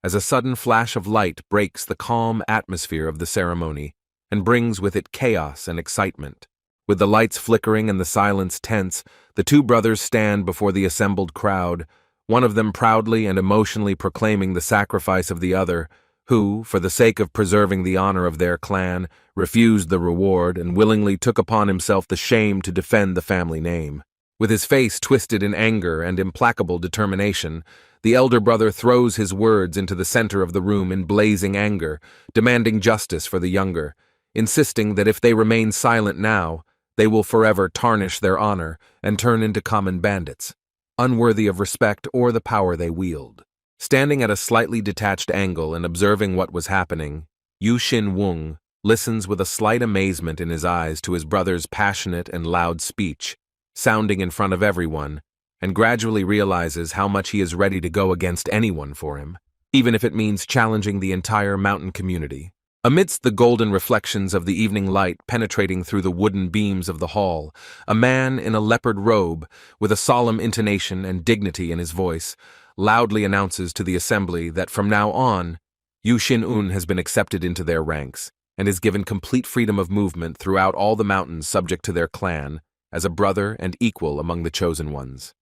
as a sudden flash of light breaks the calm atmosphere of the ceremony and brings with it chaos and excitement. With the lights flickering and the silence tense, the two brothers stand before the assembled crowd, one of them proudly and emotionally proclaiming the sacrifice of the other, who, for the sake of preserving the honor of their clan, refused the reward and willingly took upon himself the shame to defend the family name. With his face twisted in anger and implacable determination, the elder brother throws his words into the center of the room in blazing anger, demanding justice for the younger, insisting that if they remain silent now, they will forever tarnish their honor and turn into common bandits, unworthy of respect or the power they wield. Standing at a slightly detached angle and observing what was happening, Yu Xin Wung listens with a slight amazement in his eyes to his brother's passionate and loud speech, sounding in front of everyone, and gradually realizes how much he is ready to go against anyone for him, even if it means challenging the entire mountain community. Amidst the golden reflections of the evening light penetrating through the wooden beams of the hall, a man in a leopard robe, with a solemn intonation and dignity in his voice, loudly announces to the assembly that from now on, Yu Xin-un has been accepted into their ranks and is given complete freedom of movement throughout all the mountains subject to their clan, as a brother and equal among the chosen ones.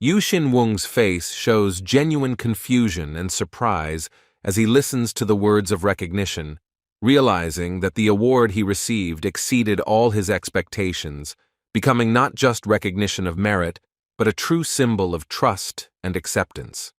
Yu Xin-wung's face shows genuine confusion and surprise as he listens to the words of recognition, realizing that the award he received exceeded all his expectations, becoming not just recognition of merit, but a true symbol of trust and acceptance.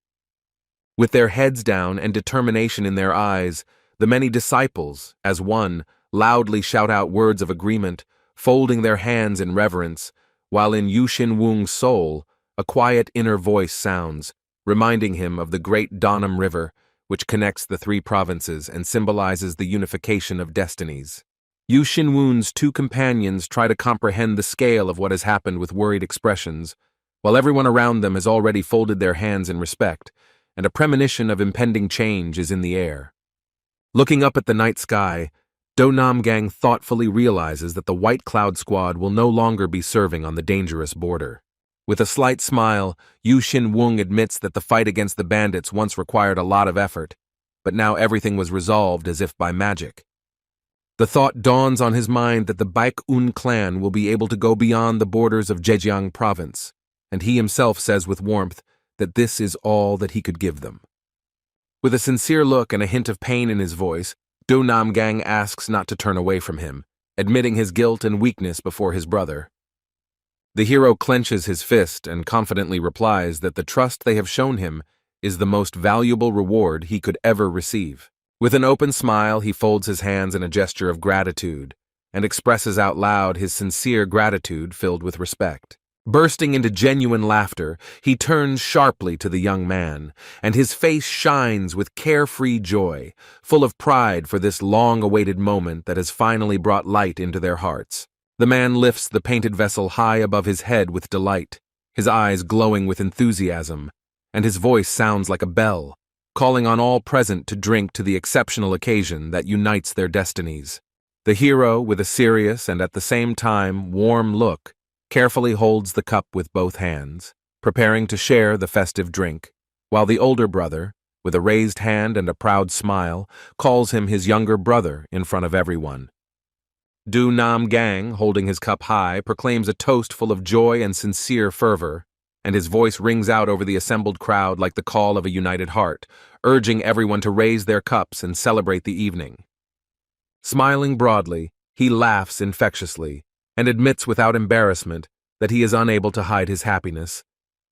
With their heads down and determination in their eyes, the many disciples, as one, loudly shout out words of agreement, folding their hands in reverence, while in Yu Xin-wung's soul, a quiet inner voice sounds, reminding him of the great Donam River, which connects the three provinces and symbolizes the unification of destinies. Yu Xin-wung's two companions try to comprehend the scale of what has happened with worried expressions, while everyone around them has already folded their hands in respect, and a premonition of impending change is in the air. Looking up at the night sky, Do Nam Gang thoughtfully realizes that the White Cloud Squad will no longer be serving on the dangerous border. With a slight smile, Yu Xin-wung admits that the fight against the bandits once required a lot of effort, but now everything was resolved as if by magic. The thought dawns on his mind that the Baek-un clan will be able to go beyond the borders of Zhejiang province, and he himself says with warmth that this is all that he could give them. With a sincere look and a hint of pain in his voice, Do Nam Gang asks not to turn away from him, admitting his guilt and weakness before his brother. The hero clenches his fist and confidently replies that the trust they have shown him is the most valuable reward he could ever receive. With an open smile, he folds his hands in a gesture of gratitude and expresses out loud his sincere gratitude filled with respect. Bursting into genuine laughter, he turns sharply to the young man, and his face shines with carefree joy, full of pride for this long-awaited moment that has finally brought light into their hearts. The man lifts the painted vessel high above his head with delight, his eyes glowing with enthusiasm, and his voice sounds like a bell, calling on all present to drink to the exceptional occasion that unites their destinies. The hero, with a serious and at the same time warm look, carefully holds the cup with both hands, preparing to share the festive drink, while the older brother, with a raised hand and a proud smile, calls him his younger brother in front of everyone. Do Nam Gang, holding his cup high, proclaims a toast full of joy and sincere fervor, and his voice rings out over the assembled crowd like the call of a united heart, urging everyone to raise their cups and celebrate the evening. Smiling broadly, he laughs infectiously, and admits without embarrassment that he is unable to hide his happiness,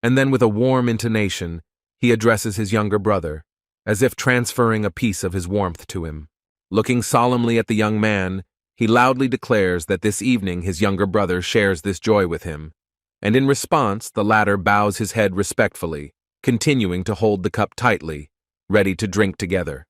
and then with a warm intonation, he addresses his younger brother, as if transferring a piece of his warmth to him. Looking solemnly at the young man, he loudly declares that this evening his younger brother shares this joy with him, and in response the latter bows his head respectfully, continuing to hold the cup tightly, ready to drink together.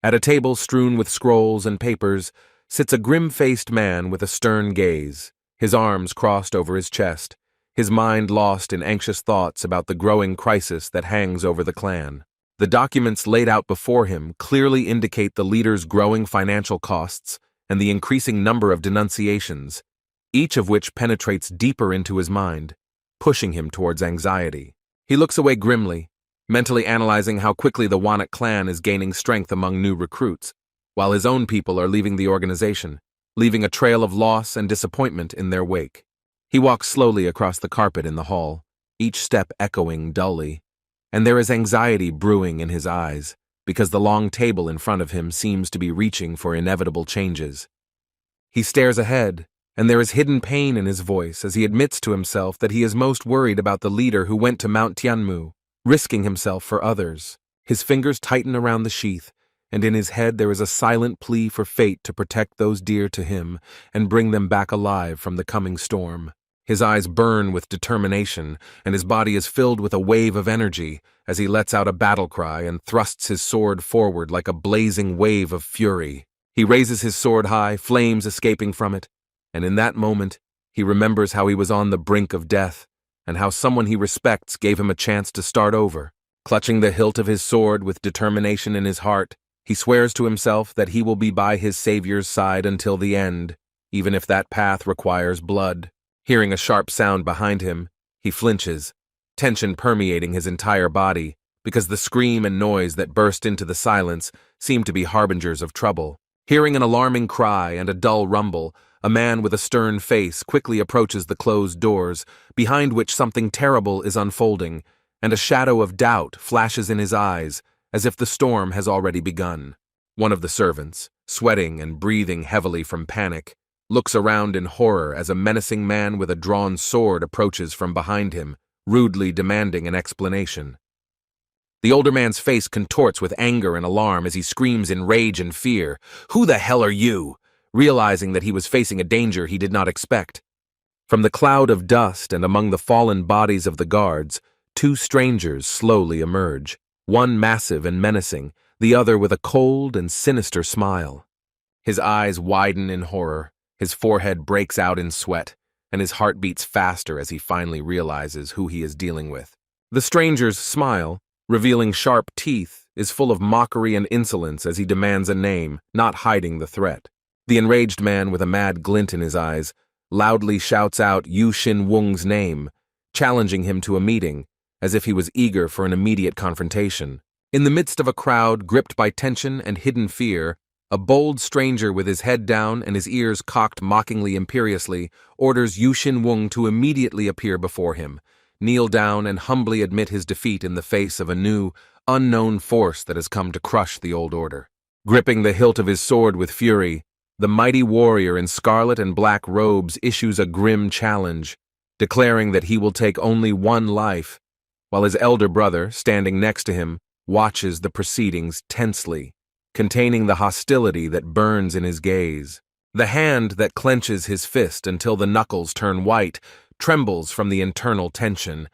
At a table strewn with scrolls and papers sits a grim-faced man with a stern gaze, his arms crossed over his chest, his mind lost in anxious thoughts about the growing crisis that hangs over the clan. The documents laid out before him clearly indicate the leader's growing financial costs and the increasing number of denunciations, each of which penetrates deeper into his mind, pushing him towards anxiety. He looks away grimly, mentally analyzing how quickly the Wanak clan is gaining strength among new recruits, while his own people are leaving the organization, leaving a trail of loss and disappointment in their wake. He walks slowly across the carpet in the hall, each step echoing dully, and there is anxiety brewing in his eyes, because the long table in front of him seems to be reaching for inevitable changes. He stares ahead, and there is hidden pain in his voice as he admits to himself that he is most worried about the leader who went to Mount Tianmu, risking himself for others. His fingers tighten around the sheath, and in his head there is a silent plea for fate to protect those dear to him and bring them back alive from the coming storm. His eyes burn with determination, and his body is filled with a wave of energy as he lets out a battle cry and thrusts his sword forward like a blazing wave of fury. He raises his sword high, flames escaping from it, and in that moment he remembers how he was on the brink of death, and how someone he respects gave him a chance to start over. Clutching the hilt of his sword with determination in his heart, he swears to himself that he will be by his savior's side until the end, even if that path requires blood. Hearing a sharp sound behind him, he flinches, tension permeating his entire body, because the scream and noise that burst into the silence seemed to be harbingers of trouble. Hearing an alarming cry and a dull rumble, a man with a stern face quickly approaches the closed doors, behind which something terrible is unfolding, and a shadow of doubt flashes in his eyes, as if the storm has already begun. One of the servants, sweating and breathing heavily from panic, looks around in horror as a menacing man with a drawn sword approaches from behind him, rudely demanding an explanation. The older man's face contorts with anger and alarm as he screams in rage and fear, "Who the hell are you?" realizing that he was facing a danger he did not expect. From the cloud of dust and among the fallen bodies of the guards, two strangers slowly emerge, one massive and menacing, the other with a cold and sinister smile. His eyes widen in horror, his forehead breaks out in sweat, and his heart beats faster as he finally realizes who he is dealing with. The stranger's smile, revealing sharp teeth, is full of mockery and insolence as he demands a name, not hiding the threat. The enraged man, with a mad glint in his eyes, loudly shouts out Yu Xin Wung's name, challenging him to a meeting, as if he was eager for an immediate confrontation. In the midst of a crowd gripped by tension and hidden fear, a bold stranger with his head down and his ears cocked mockingly imperiously orders Yu Xin Wung to immediately appear before him, kneel down and humbly admit his defeat in the face of a new, unknown force that has come to crush the old order. Gripping the hilt of his sword with fury, the mighty warrior in scarlet and black robes issues a grim challenge, declaring that he will take only one life, while his elder brother, standing next to him, watches the proceedings tensely, containing the hostility that burns in his gaze. The hand that clenches his fist until the knuckles turn white trembles from the internal tension,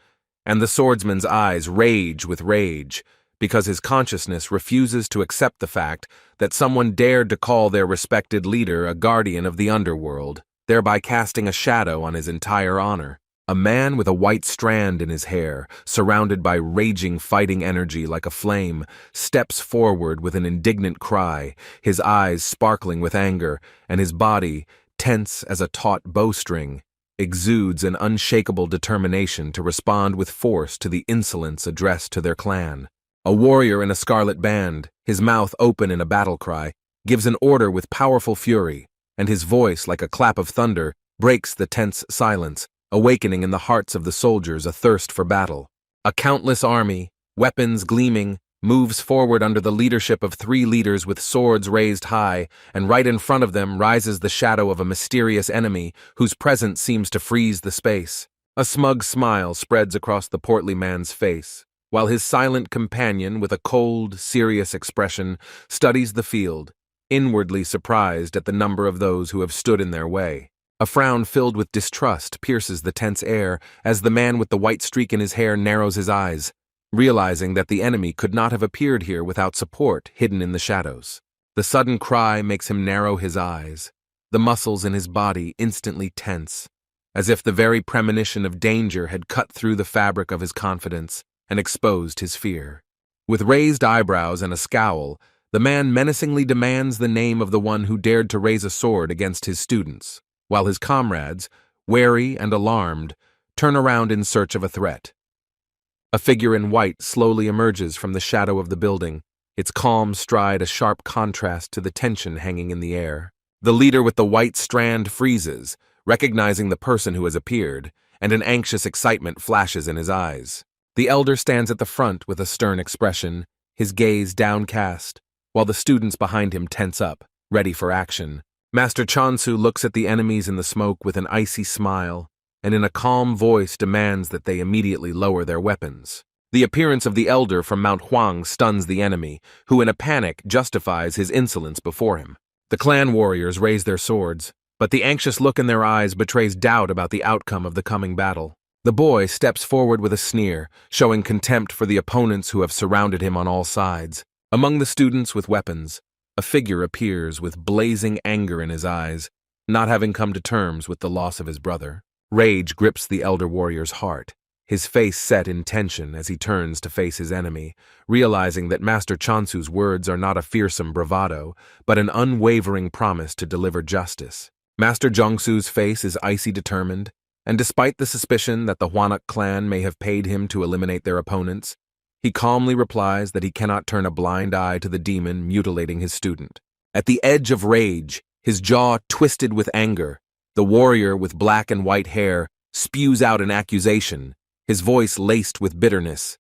and the swordsman's eyes rage with rage, because his consciousness refuses to accept the fact that someone dared to call their respected leader a guardian of the underworld, thereby casting a shadow on his entire honor. A man with a white strand in his hair, surrounded by raging fighting energy like a flame, steps forward with an indignant cry, his eyes sparkling with anger, and his body, tense as a taut bowstring, exudes an unshakable determination to respond with force to the insolence addressed to their clan. A warrior in a scarlet band, his mouth open in a battle cry, gives an order with powerful fury, and his voice, like a clap of thunder, breaks the tense silence, awakening in the hearts of the soldiers a thirst for battle. A countless army, weapons gleaming, moves forward under the leadership of 3 leaders with swords raised high, and right in front of them rises the shadow of a mysterious enemy whose presence seems to freeze the space. A smug smile spreads across the portly man's face, while his silent companion, with a cold, serious expression, studies the field, inwardly surprised at the number of those who have stood in their way. A frown filled with distrust pierces the tense air as the man with the white streak in his hair narrows his eyes, realizing that the enemy could not have appeared here without support hidden in the shadows. The sudden cry makes him narrow his eyes, the muscles in his body instantly tense, as if the very premonition of danger had cut through the fabric of his confidence and exposed his fear. With raised eyebrows and a scowl, the man menacingly demands the name of the one who dared to raise a sword against his students, while his comrades, wary and alarmed, turn around in search of a threat. A figure in white slowly emerges from the shadow of the building, its calm stride a sharp contrast to the tension hanging in the air. The leader with the white strand freezes, recognizing the person who has appeared, and an anxious excitement flashes in his eyes. The elder stands at the front with a stern expression, his gaze downcast, while the students behind him tense up, ready for action. Master Chansu looks at the enemies in the smoke with an icy smile, and in a calm voice demands that they immediately lower their weapons. The appearance of the elder from Mount Huang stuns the enemy, who in a panic justifies his insolence before him. The clan warriors raise their swords, but the anxious look in their eyes betrays doubt about the outcome of the coming battle. The boy steps forward with a sneer, showing contempt for the opponents who have surrounded him on all sides. Among the students with weapons, a figure appears with blazing anger in his eyes, not having come to terms with the loss of his brother. Rage grips the elder warrior's heart, his face set in tension as he turns to face his enemy, realizing that Master Chansu's words are not a fearsome bravado, but an unwavering promise to deliver justice. Master Jongsu's face is icy determined, and despite the suspicion that the Hwanuk clan may have paid him to eliminate their opponents, he calmly replies that he cannot turn a blind eye to the demon mutilating his student. At the edge of rage, his jaw twisted with anger, the warrior with black and white hair spews out an accusation, his voice laced with bitterness.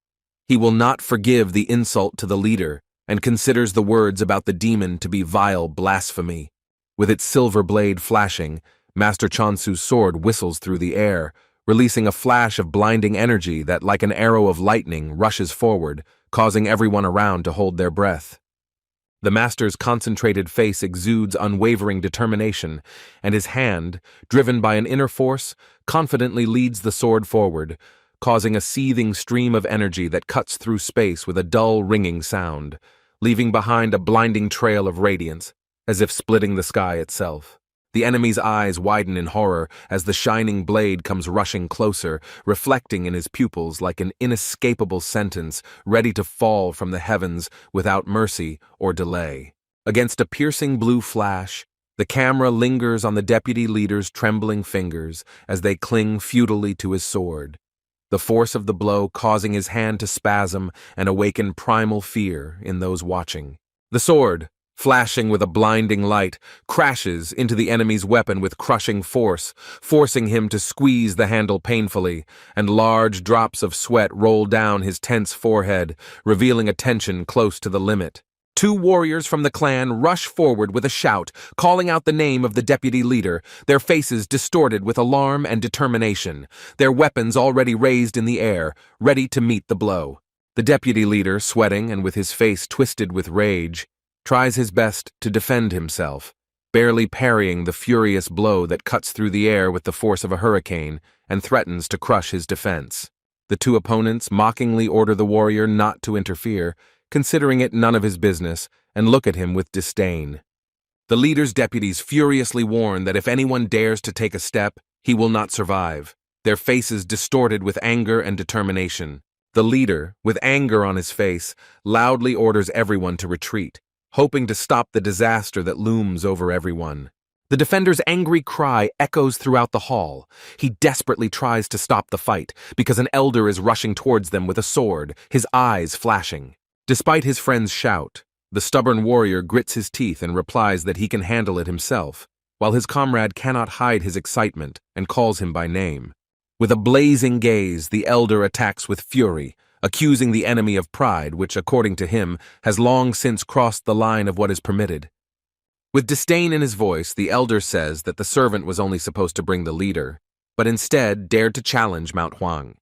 He will not forgive the insult to the leader and considers the words about the demon to be vile blasphemy. With its silver blade flashing, Master Chansu's sword whistles through the air, releasing a flash of blinding energy that, like an arrow of lightning, rushes forward, causing everyone around to hold their breath. The master's concentrated face exudes unwavering determination, and his hand, driven by an inner force, confidently leads the sword forward, causing a seething stream of energy that cuts through space with a dull ringing sound, leaving behind a blinding trail of radiance, as if splitting the sky itself. The enemy's eyes widen in horror as the shining blade comes rushing closer, reflecting in his pupils like an inescapable sentence ready to fall from the heavens without mercy or delay. Against a piercing blue flash, the camera lingers on the deputy leader's trembling fingers as they cling futilely to his sword, the force of the blow causing his hand to spasm and awaken primal fear in those watching. The sword, flashing with a blinding light, crashes into the enemy's weapon with crushing force, forcing him to squeeze the handle painfully, and large drops of sweat roll down his tense forehead, revealing a tension close to the limit. 2 warriors from the clan rush forward with a shout, calling out the name of the deputy leader, their faces distorted with alarm and determination, their weapons already raised in the air, ready to meet the blow. The deputy leader, sweating and with his face twisted with rage, tries his best to defend himself, barely parrying the furious blow that cuts through the air with the force of a hurricane and threatens to crush his defense. The 2 opponents mockingly order the warrior not to interfere, considering it none of his business, and look at him with disdain. The leader's deputies furiously warn that if anyone dares to take a step, he will not survive, their faces distorted with anger and determination. The leader, with anger on his face, loudly orders everyone to retreat, hoping to stop the disaster that looms over everyone. The defender's angry cry echoes throughout the hall. He desperately tries to stop the fight because an elder is rushing towards them with a sword, his eyes flashing. Despite his friend's shout, the stubborn warrior grits his teeth and replies that he can handle it himself, while his comrade cannot hide his excitement and calls him by name. With a blazing gaze, the elder attacks with fury, accusing the enemy of pride, which, according to him, has long since crossed the line of what is permitted. With disdain in his voice, the elder says that the servant was only supposed to bring the leader, but instead dared to challenge Mount Huang.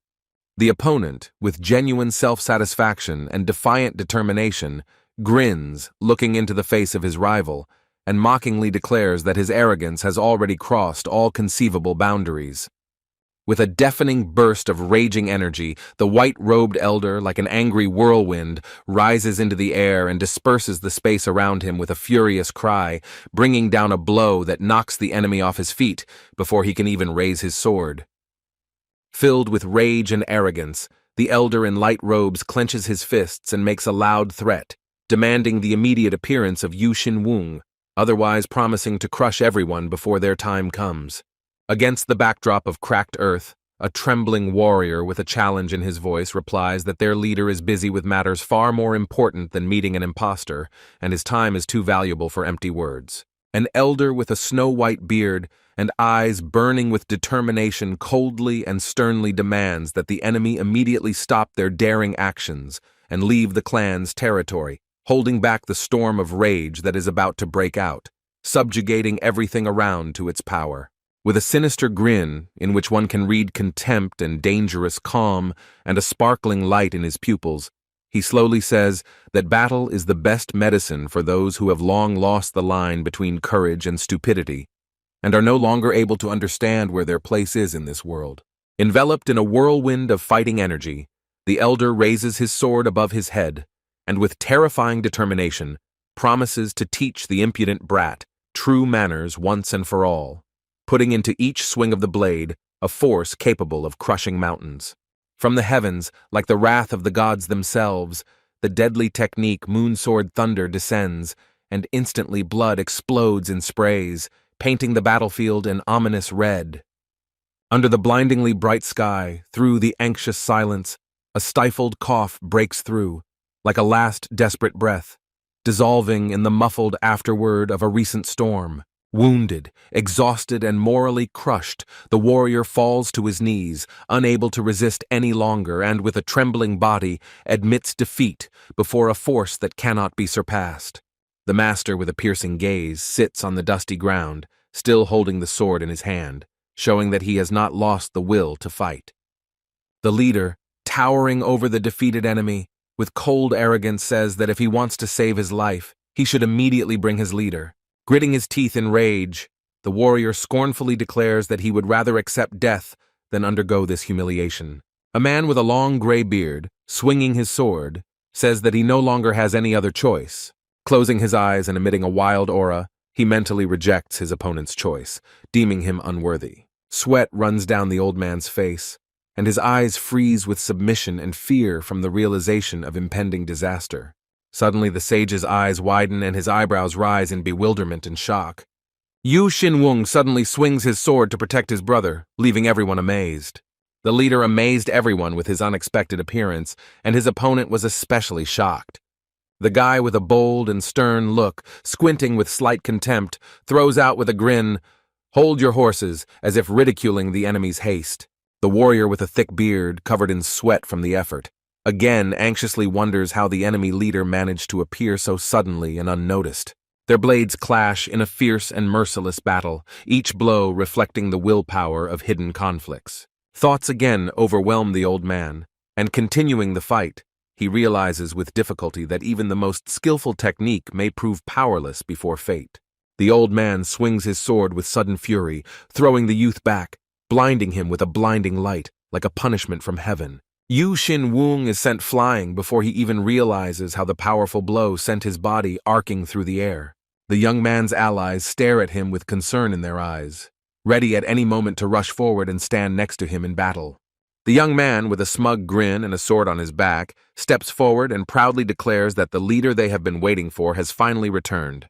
The opponent, with genuine self-satisfaction and defiant determination, grins, looking into the face of his rival, and mockingly declares that his arrogance has already crossed all conceivable boundaries. With a deafening burst of raging energy, the white-robed elder, like an angry whirlwind, rises into the air and disperses the space around him with a furious cry, bringing down a blow that knocks the enemy off his feet before he can even raise his sword. Filled with rage and arrogance, the elder in light robes clenches his fists and makes a loud threat, demanding the immediate appearance of Yu Xinwung, otherwise promising to crush everyone before their time comes. Against the backdrop of cracked earth, a trembling warrior with a challenge in his voice replies that their leader is busy with matters far more important than meeting an impostor, and his time is too valuable for empty words. An elder with a snow-white beard and eyes burning with determination coldly and sternly demands that the enemy immediately stop their daring actions and leave the clan's territory, holding back the storm of rage that is about to break out, subjugating everything around to its power. With a sinister grin, in which one can read contempt and dangerous calm and a sparkling light in his pupils, he slowly says that battle is the best medicine for those who have long lost the line between courage and stupidity, and are no longer able to understand where their place is in this world. Enveloped in a whirlwind of fighting energy, the elder raises his sword above his head, and with terrifying determination, promises to teach the impudent brat true manners once and for all, putting into each swing of the blade a force capable of crushing mountains. From the heavens, like the wrath of the gods themselves, the deadly technique Moonsword Thunder descends, and instantly blood explodes in sprays, painting the battlefield an ominous red. Under the blindingly bright sky, through the anxious silence, a stifled cough breaks through, like a last desperate breath, dissolving in the muffled afterword of a recent storm. Wounded, exhausted, and morally crushed, the warrior falls to his knees, unable to resist any longer, and with a trembling body admits defeat before a force that cannot be surpassed. The master, with a piercing gaze, sits on the dusty ground, still holding the sword in his hand, showing that he has not lost the will to fight. The leader, towering over the defeated enemy, with cold arrogance says that if he wants to save his life, he should immediately bring his leader. Gritting his teeth in rage, the warrior scornfully declares that he would rather accept death than undergo this humiliation. A man with a long gray beard, swinging his sword, says that he no longer has any other choice. Closing his eyes and emitting a wild aura, he mentally rejects his opponent's choice, deeming him unworthy. Sweat runs down the old man's face, and his eyes freeze with submission and fear from the realization of impending disaster. Suddenly the sage's eyes widen and his eyebrows rise in bewilderment and shock. Yu Xinwung suddenly swings his sword to protect his brother, leaving everyone amazed. The leader amazed everyone with his unexpected appearance, and his opponent was especially shocked. The guy with a bold and stern look, squinting with slight contempt, throws out with a grin, "Hold your horses," as if ridiculing the enemy's haste. The warrior with a thick beard, covered in sweat from the effort, again anxiously wonders how the enemy leader managed to appear so suddenly and unnoticed. Their blades clash in a fierce and merciless battle, each blow reflecting the willpower of hidden conflicts. Thoughts again overwhelm the old man, and continuing the fight, he realizes with difficulty that even the most skillful technique may prove powerless before fate. The old man swings his sword with sudden fury, throwing the youth back, blinding him with a blinding light, like a punishment from heaven. Yu Xinwung is sent flying before he even realizes how the powerful blow sent his body arcing through the air. The young man's allies stare at him with concern in their eyes, ready at any moment to rush forward and stand next to him in battle. The young man, with a smug grin and a sword on his back, steps forward and proudly declares that the leader they have been waiting for has finally returned.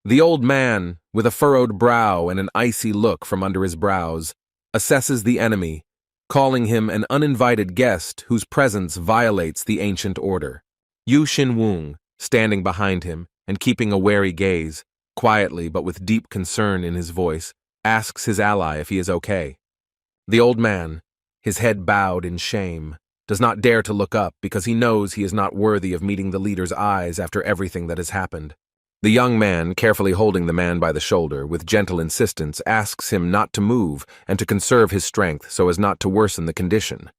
The old man, with a furrowed brow and an icy look from under his brows, assesses the enemy, calling him an uninvited guest whose presence violates the ancient order. Yu Xinwung, standing behind him and keeping a wary gaze, quietly but with deep concern in his voice, asks his ally if he is okay. The old man, his head bowed in shame, does not dare to look up because he knows he is not worthy of meeting the leader's eyes after everything that has happened. The young man, carefully holding the man by the shoulder, with gentle insistence, asks him not to move and to conserve his strength so as not to worsen the condition.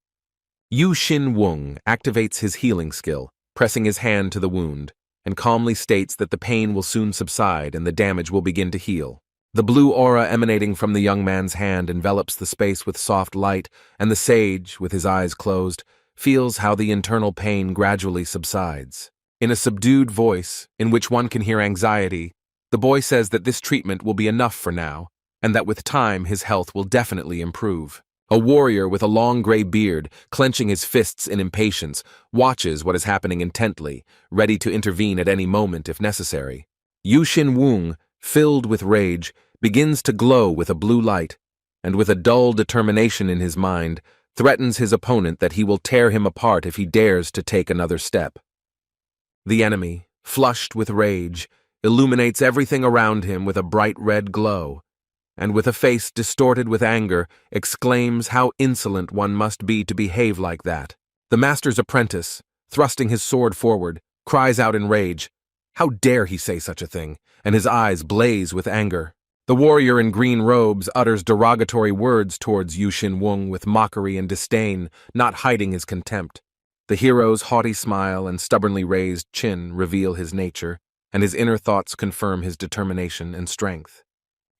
Yu Xin Wung activates his healing skill, pressing his hand to the wound, and calmly states that the pain will soon subside and the damage will begin to heal. The blue aura emanating from the young man's hand envelops the space with soft light, and the sage, with his eyes closed, feels how the internal pain gradually subsides. In a subdued voice, in which one can hear anxiety, the boy says that this treatment will be enough for now, and that with time his health will definitely improve. A warrior with a long gray beard, clenching his fists in impatience, watches what is happening intently, ready to intervene at any moment if necessary. Yu Xin Wung, filled with rage, begins to glow with a blue light, and with a dull determination in his mind, threatens his opponent that he will tear him apart if he dares to take another step. The enemy, flushed with rage, illuminates everything around him with a bright red glow, and with a face distorted with anger, exclaims how insolent one must be to behave like that. The master's apprentice, thrusting his sword forward, cries out in rage, "How dare he say such a thing?" and his eyes blaze with anger. The warrior in green robes utters derogatory words towards Yu Xin Wung with mockery and disdain, not hiding his contempt. The hero's haughty smile and stubbornly raised chin reveal his nature, and his inner thoughts confirm his determination and strength.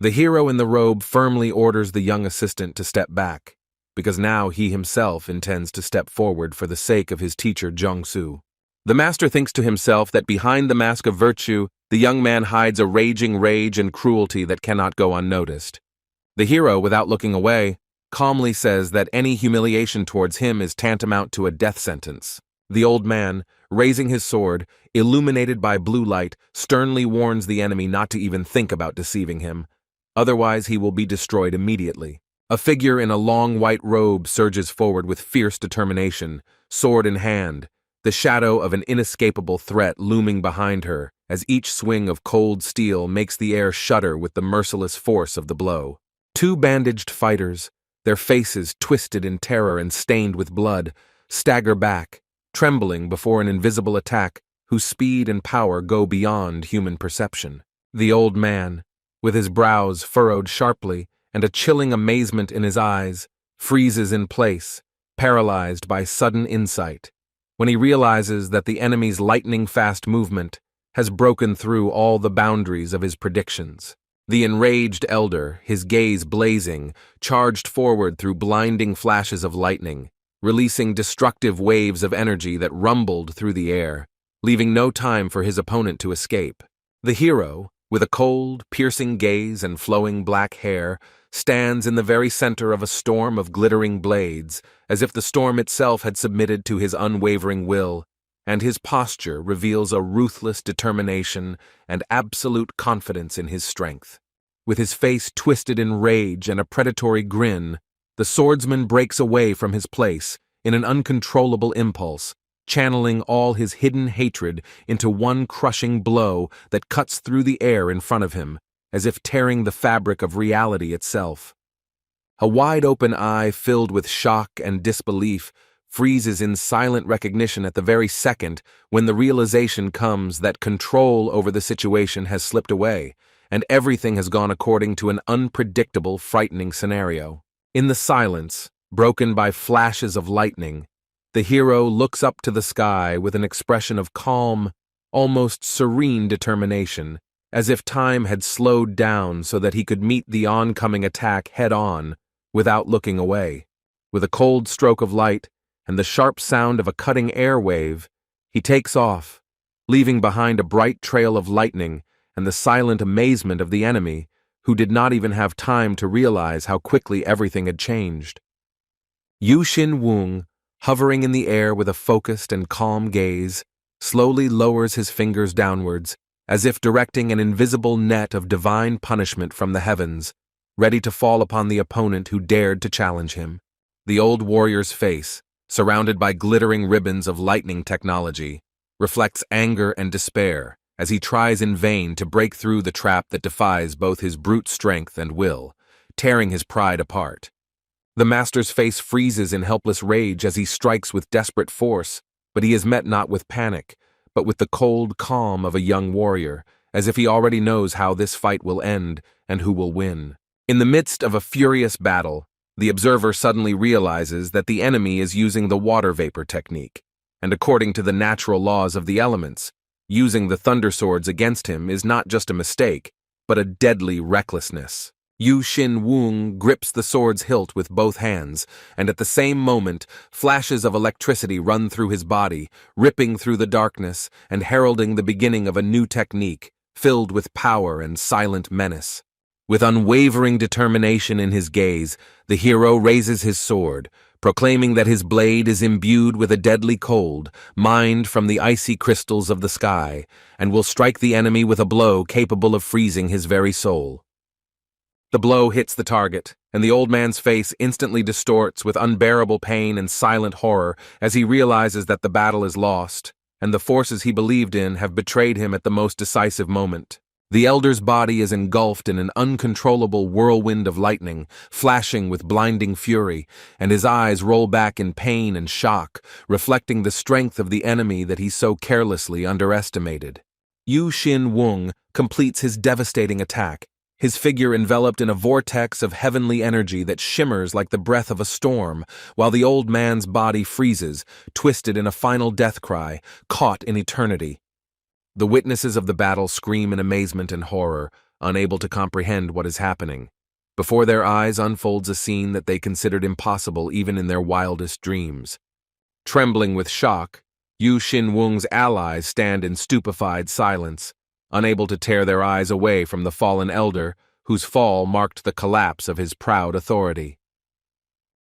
The hero in the robe firmly orders the young assistant to step back, because now he himself intends to step forward for the sake of his teacher Jiangsu. The master thinks to himself that behind the mask of virtue, the young man hides a raging rage and cruelty that cannot go unnoticed. The hero, without looking away, calmly says that any humiliation towards him is tantamount to a death sentence. The old man, raising his sword, illuminated by blue light, sternly warns the enemy not to even think about deceiving him. Otherwise, he will be destroyed immediately. A figure in a long white robe surges forward with fierce determination, sword in hand, the shadow of an inescapable threat looming behind her, as each swing of cold steel makes the air shudder with the merciless force of the blow. Two bandaged fighters, their faces twisted in terror and stained with blood, stagger back, trembling before an invisible attack whose speed and power go beyond human perception. The old man, with his brows furrowed sharply and a chilling amazement in his eyes, freezes in place, paralyzed by sudden insight, when he realizes that the enemy's lightning-fast movement has broken through all the boundaries of his predictions. The enraged elder, his gaze blazing, charged forward through blinding flashes of lightning, releasing destructive waves of energy that rumbled through the air, leaving no time for his opponent to escape. The hero, with a cold, piercing gaze and flowing black hair, stands in the very center of a storm of glittering blades, as if the storm itself had submitted to his unwavering will, and his posture reveals a ruthless determination and absolute confidence in his strength. With his face twisted in rage and a predatory grin, the swordsman breaks away from his place in an uncontrollable impulse, channeling all his hidden hatred into one crushing blow that cuts through the air in front of him, as if tearing the fabric of reality itself. A wide-open eye filled with shock and disbelief freezes in silent recognition at the very second when the realization comes that control over the situation has slipped away, and everything has gone according to an unpredictable, frightening scenario. In the silence, broken by flashes of lightning, the hero looks up to the sky with an expression of calm, almost serene determination, as if time had slowed down so that he could meet the oncoming attack head-on without looking away. With a cold stroke of light and the sharp sound of a cutting air wave, he takes off, leaving behind a bright trail of lightning and the silent amazement of the enemy, who did not even have time to realize how quickly everything had changed. Yu Xin Wung, hovering in the air with a focused and calm gaze, slowly lowers his fingers downwards, as if directing an invisible net of divine punishment from the heavens, ready to fall upon the opponent who dared to challenge him. The old warrior's face, surrounded by glittering ribbons of lightning technology, reflects anger and despair as he tries in vain to break through the trap that defies both his brute strength and will, tearing his pride apart. The master's face freezes in helpless rage as he strikes with desperate force, but he is met not with panic, but with the cold calm of a young warrior, as if he already knows how this fight will end and who will win. In the midst of a furious battle, the observer suddenly realizes that the enemy is using the water vapor technique, and according to the natural laws of the elements, using the thunder swords against him is not just a mistake, but a deadly recklessness. Yu Xin Wung grips the sword's hilt with both hands, and at the same moment, flashes of electricity run through his body, ripping through the darkness and heralding the beginning of a new technique, filled with power and silent menace. With unwavering determination in his gaze, the hero raises his sword, proclaiming that his blade is imbued with a deadly cold, mined from the icy crystals of the sky, and will strike the enemy with a blow capable of freezing his very soul. The blow hits the target, and the old man's face instantly distorts with unbearable pain and silent horror as he realizes that the battle is lost, and the forces he believed in have betrayed him at the most decisive moment. The elder's body is engulfed in an uncontrollable whirlwind of lightning, flashing with blinding fury, and his eyes roll back in pain and shock, reflecting the strength of the enemy that he so carelessly underestimated. Yu Xin Wung completes his devastating attack, his figure enveloped in a vortex of heavenly energy that shimmers like the breath of a storm, while the old man's body freezes, twisted in a final death cry, caught in eternity. The witnesses of the battle scream in amazement and horror, unable to comprehend what is happening. Before their eyes unfolds a scene that they considered impossible even in their wildest dreams. Trembling with shock, Yu Xin Wung's allies stand in stupefied silence, unable to tear their eyes away from the fallen elder, whose fall marked the collapse of his proud authority.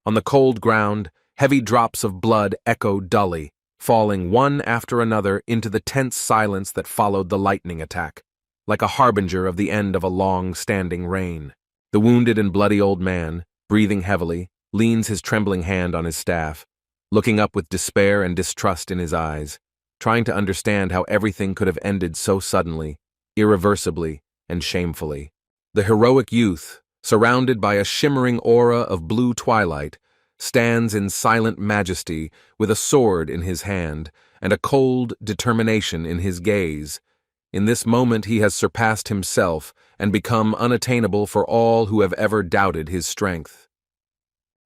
On the cold ground, heavy drops of blood echo dully, falling one after another into the tense silence that followed the lightning attack, like a harbinger of the end of a long-standing reign. The wounded and bloody old man, breathing heavily, leans his trembling hand on his staff, looking up with despair and distrust in his eyes, trying to understand how everything could have ended so suddenly, irreversibly, and shamefully. The heroic youth, surrounded by a shimmering aura of blue twilight, stands in silent majesty with a sword in his hand and a cold determination in his gaze. In this moment he has surpassed himself and become unattainable for all who have ever doubted his strength.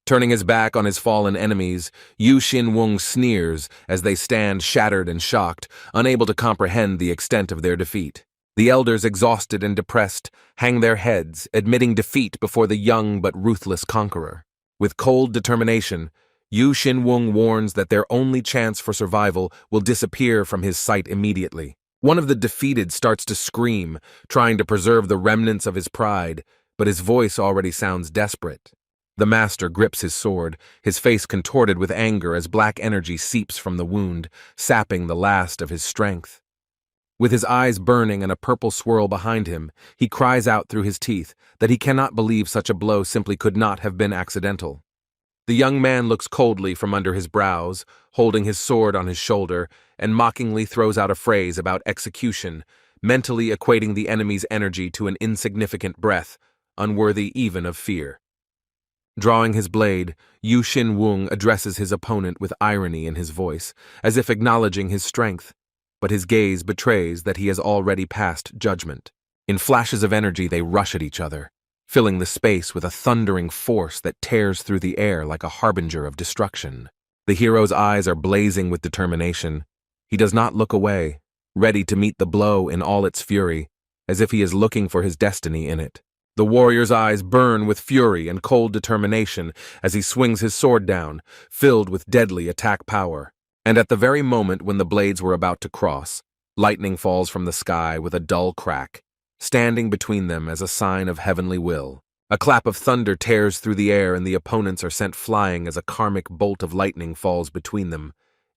Turning his back on his fallen enemies, Yu Xin Wung sneers as they stand shattered and shocked, unable to comprehend the extent of their defeat. The elders, exhausted and depressed, hang their heads, admitting defeat before the young but ruthless conqueror. With cold determination, Yu Xin Wung warns that their only chance for survival will disappear from his sight immediately. One of the defeated starts to scream, trying to preserve the remnants of his pride, but his voice already sounds desperate. The master grips his sword, his face contorted with anger as black energy seeps from the wound, sapping the last of his strength. With his eyes burning and a purple swirl behind him, he cries out through his teeth that he cannot believe such a blow simply could not have been accidental. The young man looks coldly from under his brows, holding his sword on his shoulder, and mockingly throws out a phrase about execution, mentally equating the enemy's energy to an insignificant breath, unworthy even of fear. Drawing his blade, Yu Xin Wung addresses his opponent with irony in his voice, as if acknowledging his strength, but his gaze betrays that he has already passed judgment. In flashes of energy they rush at each other, filling the space with a thundering force that tears through the air like a harbinger of destruction. The hero's eyes are blazing with determination. He does not look away, ready to meet the blow in all its fury, as if he is looking for his destiny in it. The warrior's eyes burn with fury and cold determination as he swings his sword down, filled with deadly attack power. And at the very moment when the blades were about to cross, lightning falls from the sky with a dull crack, standing between them as a sign of heavenly will. A clap of thunder tears through the air and the opponents are sent flying as a karmic bolt of lightning falls between them,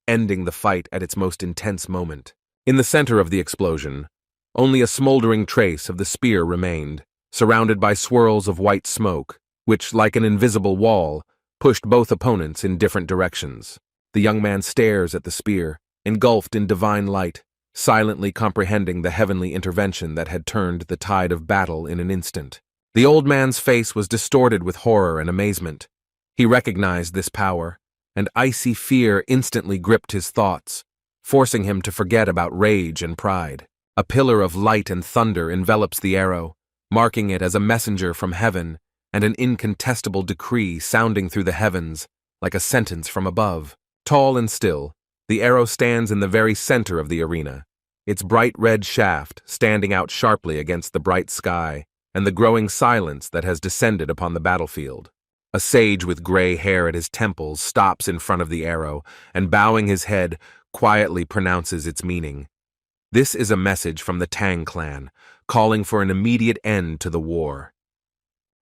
ending the fight at its most intense moment. In the center of the explosion, only a smoldering trace of the spear remained, surrounded by swirls of white smoke, which, like an invisible wall, pushed both opponents in different directions. The young man stares at the spear, engulfed in divine light, silently comprehending the heavenly intervention that had turned the tide of battle in an instant. The old man's face was distorted with horror and amazement. He recognized this power, and icy fear instantly gripped his thoughts, forcing him to forget about rage and pride. A pillar of light and thunder envelops the arrow, marking it as a messenger from heaven and an incontestable decree sounding through the heavens like a sentence from above. Tall and still, the arrow stands in the very center of the arena, its bright red shaft standing out sharply against the bright sky and the growing silence that has descended upon the battlefield. A sage with gray hair at his temples stops in front of the arrow and, bowing his head, quietly pronounces its meaning. This is a message from the Tang clan, calling for an immediate end to the war.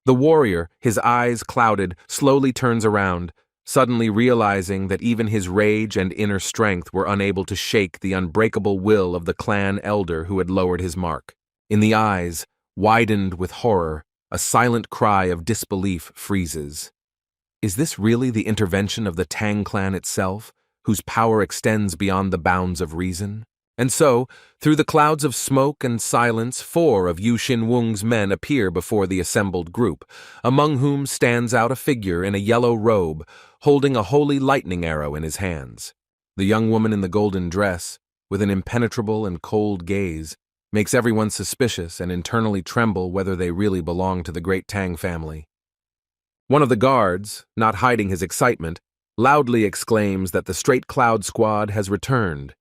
The warrior, his eyes clouded, slowly turns around, suddenly realizing that even his rage and inner strength were unable to shake the unbreakable will of the clan elder who had lowered his mark. In the eyes, widened with horror, a silent cry of disbelief freezes. Is this really the intervention of the Tang clan itself, whose power extends beyond the bounds of reason? And so, through the clouds of smoke and silence, 4 of Yu Xinwung's men appear before the assembled group, among whom stands out a figure in a yellow robe, holding a holy lightning arrow in his hands. The young woman in the golden dress, with an impenetrable and cold gaze, makes everyone suspicious and internally tremble whether they really belong to the great Tang family. One of the guards, not hiding his excitement, loudly exclaims that the Straight Cloud Squad has returned,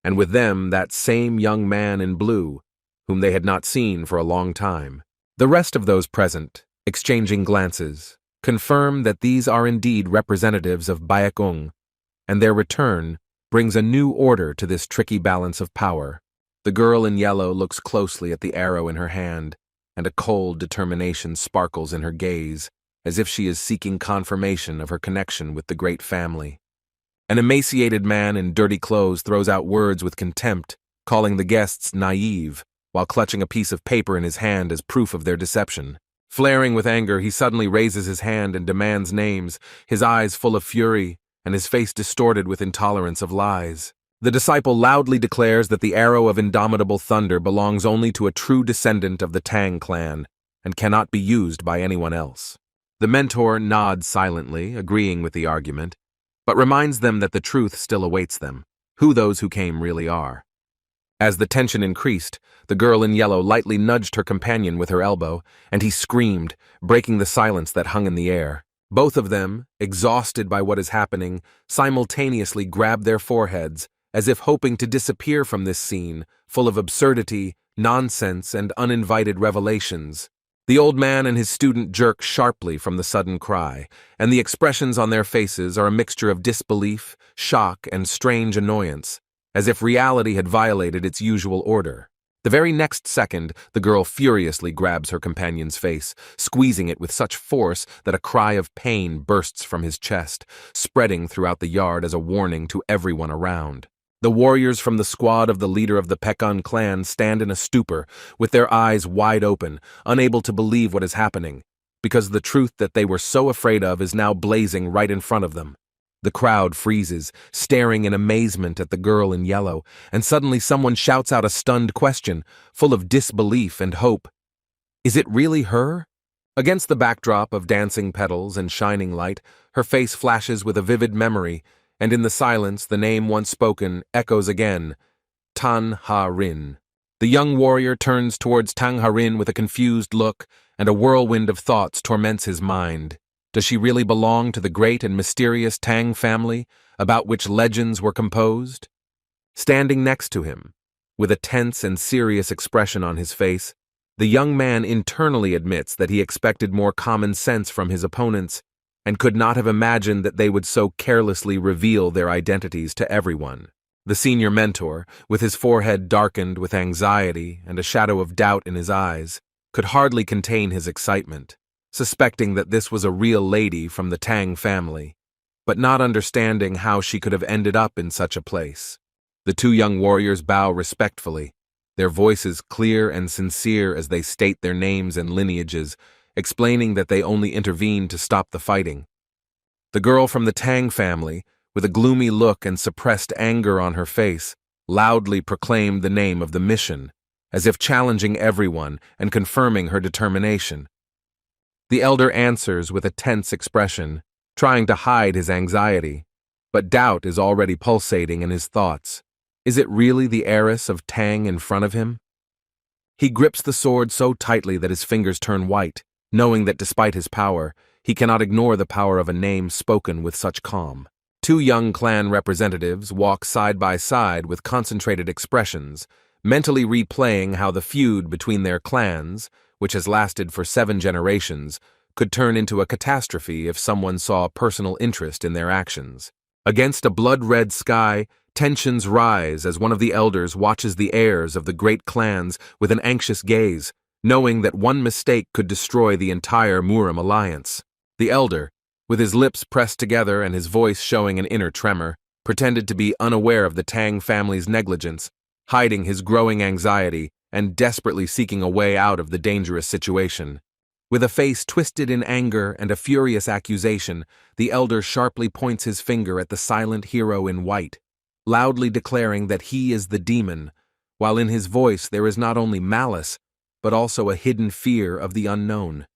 and with them that same young man in blue, whom they had not seen for a long time. The rest of those present, exchanging glances, confirm that these are indeed representatives of Baekung, and their return brings a new order to this tricky balance of power. The girl in yellow looks closely at the arrow in her hand, and a cold determination sparkles in her gaze, as if she is seeking confirmation of her connection with the great family. An emaciated man in dirty clothes throws out words with contempt, calling the guests naive, while clutching a piece of paper in his hand as proof of their deception. Flaring with anger, he suddenly raises his hand and demands names, his eyes full of fury, and his face distorted with intolerance of lies. The disciple loudly declares that the arrow of indomitable thunder belongs only to a true descendant of the Tang clan, and cannot be used by anyone else. The mentor nods silently, agreeing with the argument, but reminds them that the truth still awaits them, who those who came really are. As the tension increased, the girl in yellow lightly nudged her companion with her elbow, and he screamed, breaking the silence that hung in the air. Both of them, exhausted by what is happening, simultaneously grab their foreheads, as if hoping to disappear from this scene, full of absurdity, nonsense, and uninvited revelations. The old man and his student jerk sharply from the sudden cry, and the expressions on their faces are a mixture of disbelief, shock, and strange annoyance, as if reality had violated its usual order. The very next second, the girl furiously grabs her companion's face, squeezing it with such force that a cry of pain bursts from his chest, spreading throughout the yard as a warning to everyone around. The warriors from the squad of the leader of the Pekun clan stand in a stupor, with their eyes wide open, unable to believe what is happening, because the truth that they were so afraid of is now blazing right in front of them. The crowd freezes, staring in amazement at the girl in yellow, and suddenly someone shouts out a stunned question, full of disbelief and hope. Is it really her? Against the backdrop of dancing petals and shining light, her face flashes with a vivid memory, and in the silence, the name once spoken echoes again, Tan Ha-Rin. The young warrior turns towards Tang Ha-Rin with a confused look, and a whirlwind of thoughts torments his mind. Does she really belong to the great and mysterious Tang family, about which legends were composed? Standing next to him, with a tense and serious expression on his face, the young man internally admits that he expected more common sense from his opponents, and could not have imagined that they would so carelessly reveal their identities to everyone. The senior mentor, with his forehead darkened with anxiety and a shadow of doubt in his eyes, could hardly contain his excitement, suspecting that this was a real lady from the Tang family, but not understanding how she could have ended up in such a place. The 2 young warriors bow respectfully, their voices clear and sincere as they state their names and lineages, explaining that they only intervened to stop the fighting. The girl from the Tang family, with a gloomy look and suppressed anger on her face, loudly proclaimed the name of the mission, as if challenging everyone and confirming her determination. The elder answers with a tense expression, trying to hide his anxiety. But doubt is already pulsating in his thoughts. Is it really the heiress of Tang in front of him? He grips the sword so tightly that his fingers turn white, knowing that despite his power, he cannot ignore the power of a name spoken with such calm. Two young clan representatives walk side by side with concentrated expressions, mentally replaying how the feud between their clans, which has lasted for 7 generations, could turn into a catastrophe if someone saw personal interest in their actions. Against a blood-red sky, tensions rise as one of the elders watches the heirs of the great clans with an anxious gaze, knowing that one mistake could destroy the entire Murim alliance. The elder, with his lips pressed together and his voice showing an inner tremor, pretended to be unaware of the Tang family's negligence, hiding his growing anxiety and desperately seeking a way out of the dangerous situation. With a face twisted in anger and a furious accusation, the elder sharply points his finger at the silent hero in white, loudly declaring that he is the demon, while in his voice there is not only malice, but also a hidden fear of the unknown.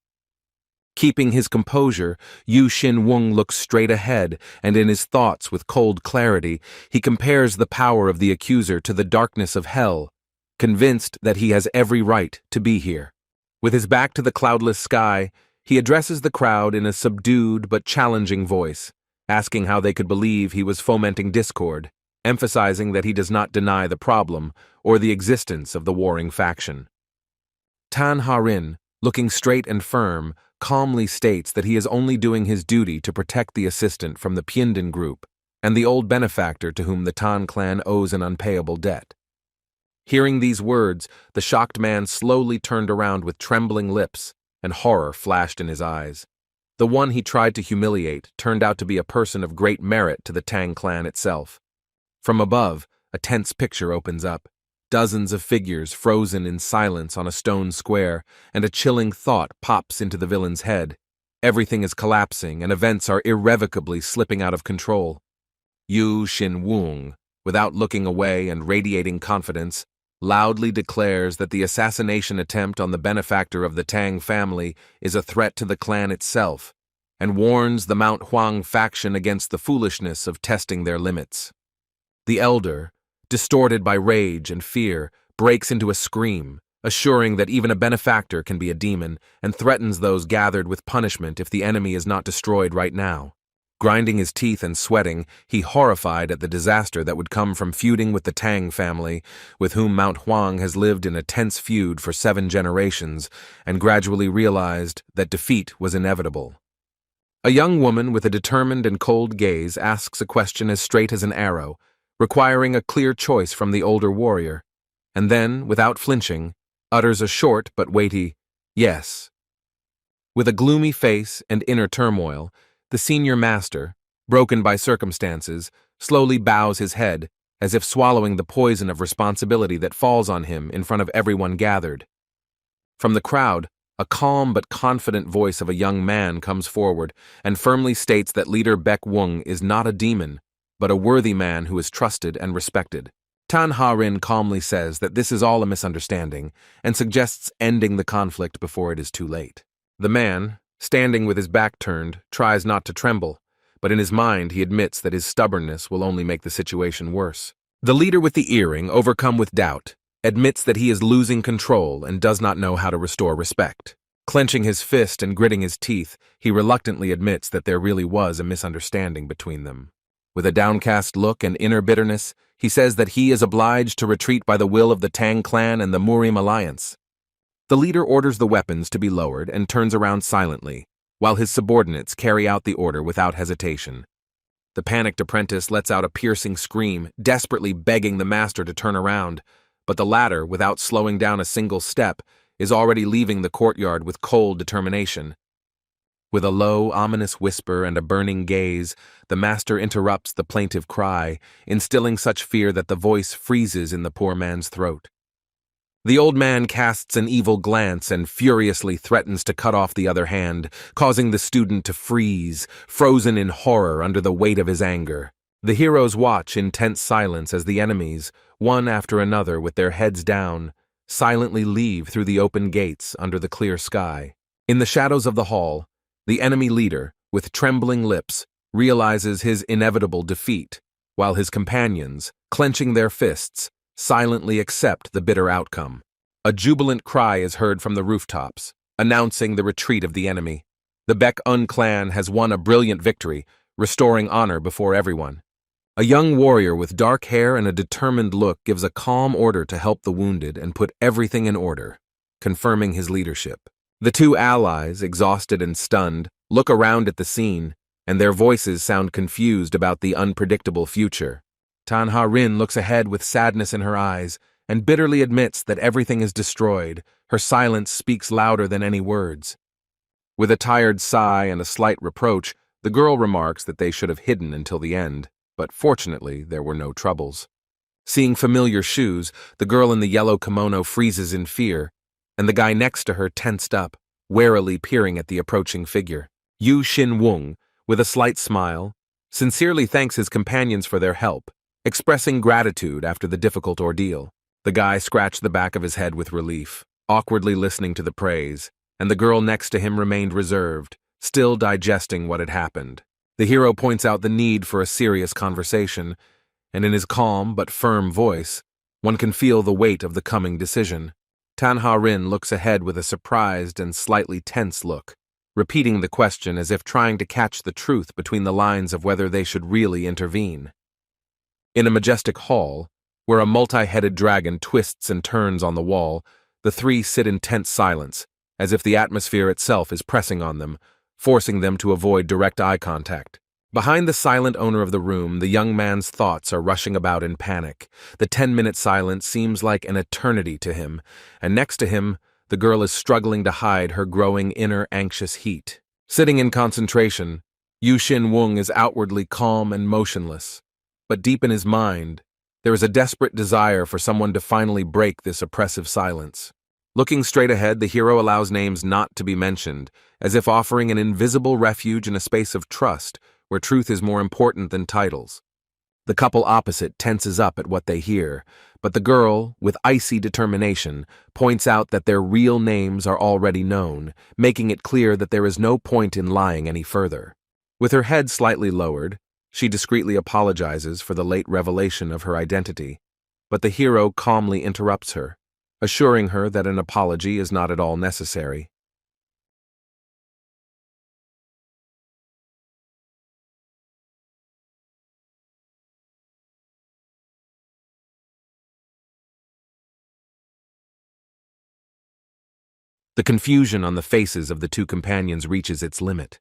Keeping his composure, Yu Xin-wung looks straight ahead, and in his thoughts with cold clarity, he compares the power of the accuser to the darkness of hell, convinced that he has every right to be here. With his back to the cloudless sky, he addresses the crowd in a subdued but challenging voice, asking how they could believe he was fomenting discord, emphasizing that he does not deny the problem or the existence of the warring faction. Tan Ha-rin, looking straight and firm, calmly states that he is only doing his duty to protect the assistant from the Pyindin group and the old benefactor to whom the Tan clan owes an unpayable debt. Hearing these words, the shocked man slowly turned around with trembling lips, and horror flashed in his eyes. The one he tried to humiliate turned out to be a person of great merit to the Tang clan itself. From above, a tense picture opens up. Dozens of figures frozen in silence on a stone square, and a chilling thought pops into the villain's head. Everything is collapsing, and events are irrevocably slipping out of control. Yu Xin-wung, without looking away and radiating confidence, loudly declares that the assassination attempt on the benefactor of the Tang family is a threat to the clan itself, and warns the Mount Huang faction against the foolishness of testing their limits. The elder, distorted by rage and fear, breaks into a scream, assuring that even a benefactor can be a demon, and threatens those gathered with punishment if the enemy is not destroyed right now. Grinding his teeth and sweating, he horrified at the disaster that would come from feuding with the Tang family, with whom Mount Huang has lived in a tense feud for 7 generations, and gradually realized that defeat was inevitable. A young woman with a determined and cold gaze asks a question as straight as an arrow, requiring a clear choice from the older warrior, and then, without flinching, utters a short but weighty, "Yes." With a gloomy face and inner turmoil, the senior master, broken by circumstances, slowly bows his head, as if swallowing the poison of responsibility that falls on him in front of everyone gathered. From the crowd, a calm but confident voice of a young man comes forward and firmly states that leader Baek Wung is not a demon, but a worthy man who is trusted and respected. Tan Ha-rin calmly says that this is all a misunderstanding and suggests ending the conflict before it is too late. The man, standing with his back turned, tries not to tremble, but in his mind he admits that his stubbornness will only make the situation worse. The leader with the earring, overcome with doubt, admits that he is losing control and does not know how to restore respect. Clenching his fist and gritting his teeth, he reluctantly admits that there really was a misunderstanding between them. With a downcast look and inner bitterness, he says that he is obliged to retreat by the will of the Tang clan and the Murim alliance. The leader orders the weapons to be lowered and turns around silently, while his subordinates carry out the order without hesitation. The panicked apprentice lets out a piercing scream, desperately begging the master to turn around, but the latter, without slowing down a single step, is already leaving the courtyard with cold determination. With a low, ominous whisper and a burning gaze, the master interrupts the plaintive cry, instilling such fear that the voice freezes in the poor man's throat. The old man casts an evil glance and furiously threatens to cut off the other hand, causing the student to freeze, frozen in horror under the weight of his anger. The heroes watch in tense silence as the enemies, one after another with their heads down, silently leave through the open gates under the clear sky. In the shadows of the hall, the enemy leader, with trembling lips, realizes his inevitable defeat, while his companions, clenching their fists, silently accept the bitter outcome. A jubilant cry is heard from the rooftops, announcing the retreat of the enemy. The Baek-un clan has won a brilliant victory, restoring honor before everyone. A young warrior with dark hair and a determined look gives a calm order to help the wounded and put everything in order, confirming his leadership. The two allies, exhausted and stunned, look around at the scene, and their voices sound confused about the unpredictable future. Tan Ha-rin looks ahead with sadness in her eyes and bitterly admits that everything is destroyed. Her silence speaks louder than any words. With a tired sigh and a slight reproach, the girl remarks that they should have hidden until the end, but fortunately there were no troubles. Seeing familiar shoes, the girl in the yellow kimono freezes in fear, and the guy next to her tensed up, warily peering at the approaching figure. Yu Xin-wung, with a slight smile, sincerely thanks his companions for their help, expressing gratitude after the difficult ordeal. The guy scratched the back of his head with relief, awkwardly listening to the praise, and the girl next to him remained reserved, still digesting what had happened. The hero points out the need for a serious conversation, and in his calm but firm voice, one can feel the weight of the coming decision. Tan Ha-rin looks ahead with a surprised and slightly tense look, repeating the question as if trying to catch the truth between the lines of whether they should really intervene. In a majestic hall, where a multi-headed dragon twists and turns on the wall, the three sit in tense silence, as if the atmosphere itself is pressing on them, forcing them to avoid direct eye contact. Behind the silent owner of the room, the young man's thoughts are rushing about in panic. The 10-minute silence seems like an eternity to him, and next to him, the girl is struggling to hide her growing inner anxious heat. Sitting in concentration, Yu Xin-wung is outwardly calm and motionless, but deep in his mind, there is a desperate desire for someone to finally break this oppressive silence. Looking straight ahead, the hero allows names not to be mentioned, as if offering an invisible refuge in a space of trust, where truth is more important than titles. The couple opposite tenses up at what they hear, but the girl, with icy determination, points out that their real names are already known, making it clear that there is no point in lying any further. With her head slightly lowered, she discreetly apologizes for the late revelation of her identity, but the hero calmly interrupts her, assuring her that an apology is not at all necessary. The confusion on the faces of the two companions reaches its limit.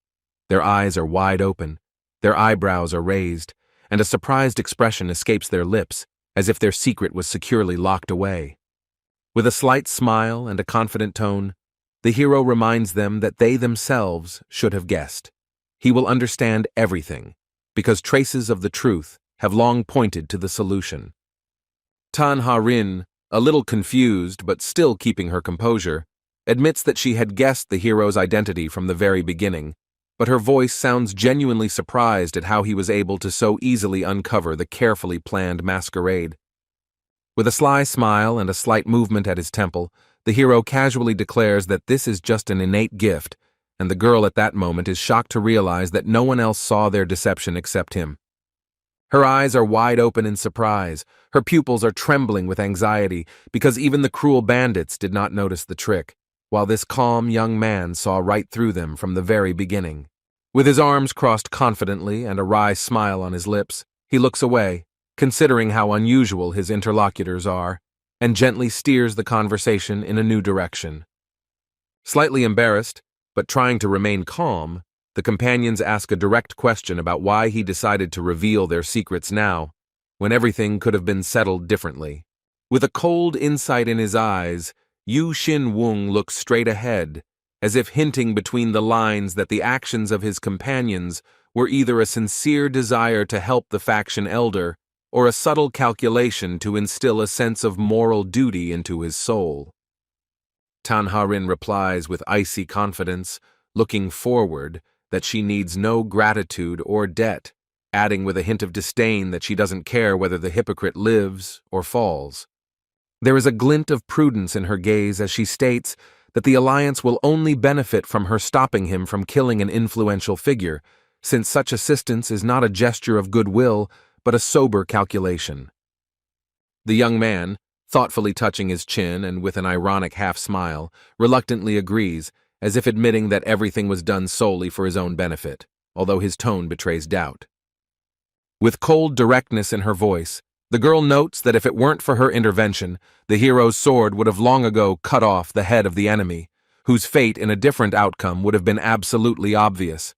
Their eyes are wide open, their eyebrows are raised, and a surprised expression escapes their lips, as if their secret was securely locked away. With a slight smile and a confident tone, the hero reminds them that they themselves should have guessed. He will understand everything, because traces of the truth have long pointed to the solution. Tan Ha-rin, a little confused but still keeping her composure, admits that she had guessed the hero's identity from the very beginning, but her voice sounds genuinely surprised at how he was able to so easily uncover the carefully planned masquerade. With a sly smile and a slight movement at his temple, the hero casually declares that this is just an innate gift, and the girl at that moment is shocked to realize that no one else saw their deception except him. Her eyes are wide open in surprise, her pupils are trembling with anxiety, because even the cruel bandits did not notice the trick, while this calm young man saw right through them from the very beginning. With his arms crossed confidently and a wry smile on his lips, he looks away, considering how unusual his interlocutors are, and gently steers the conversation in a new direction. Slightly embarrassed, but trying to remain calm, the companions ask a direct question about why he decided to reveal their secrets now, when everything could have been settled differently. With a cold insight in his eyes, Yu Xin-wung looks straight ahead, as if hinting between the lines that the actions of his companions were either a sincere desire to help the faction elder or a subtle calculation to instill a sense of moral duty into his soul. Tan Ha-rin replies with icy confidence, looking forward, that she needs no gratitude or debt, adding with a hint of disdain that she doesn't care whether the hypocrite lives or falls. There is a glint of prudence in her gaze as she states that the alliance will only benefit from her stopping him from killing an influential figure, since such assistance is not a gesture of goodwill, but a sober calculation. The young man, thoughtfully touching his chin and with an ironic half-smile, reluctantly agrees, as if admitting that everything was done solely for his own benefit, although his tone betrays doubt. With cold directness in her voice, the girl notes that if it weren't for her intervention, the hero's sword would have long ago cut off the head of the enemy, whose fate in a different outcome would have been absolutely obvious.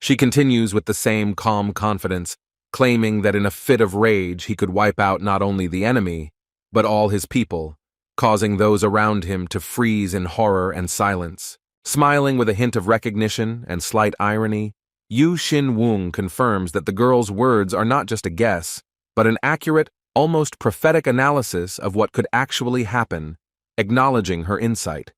She continues with the same calm confidence, claiming that in a fit of rage he could wipe out not only the enemy, but all his people, causing those around him to freeze in horror and silence. Smiling with a hint of recognition and slight irony, Yu Xin-woong confirms that the girl's words are not just a guess, but an accurate, almost prophetic analysis of what could actually happen, acknowledging her insight.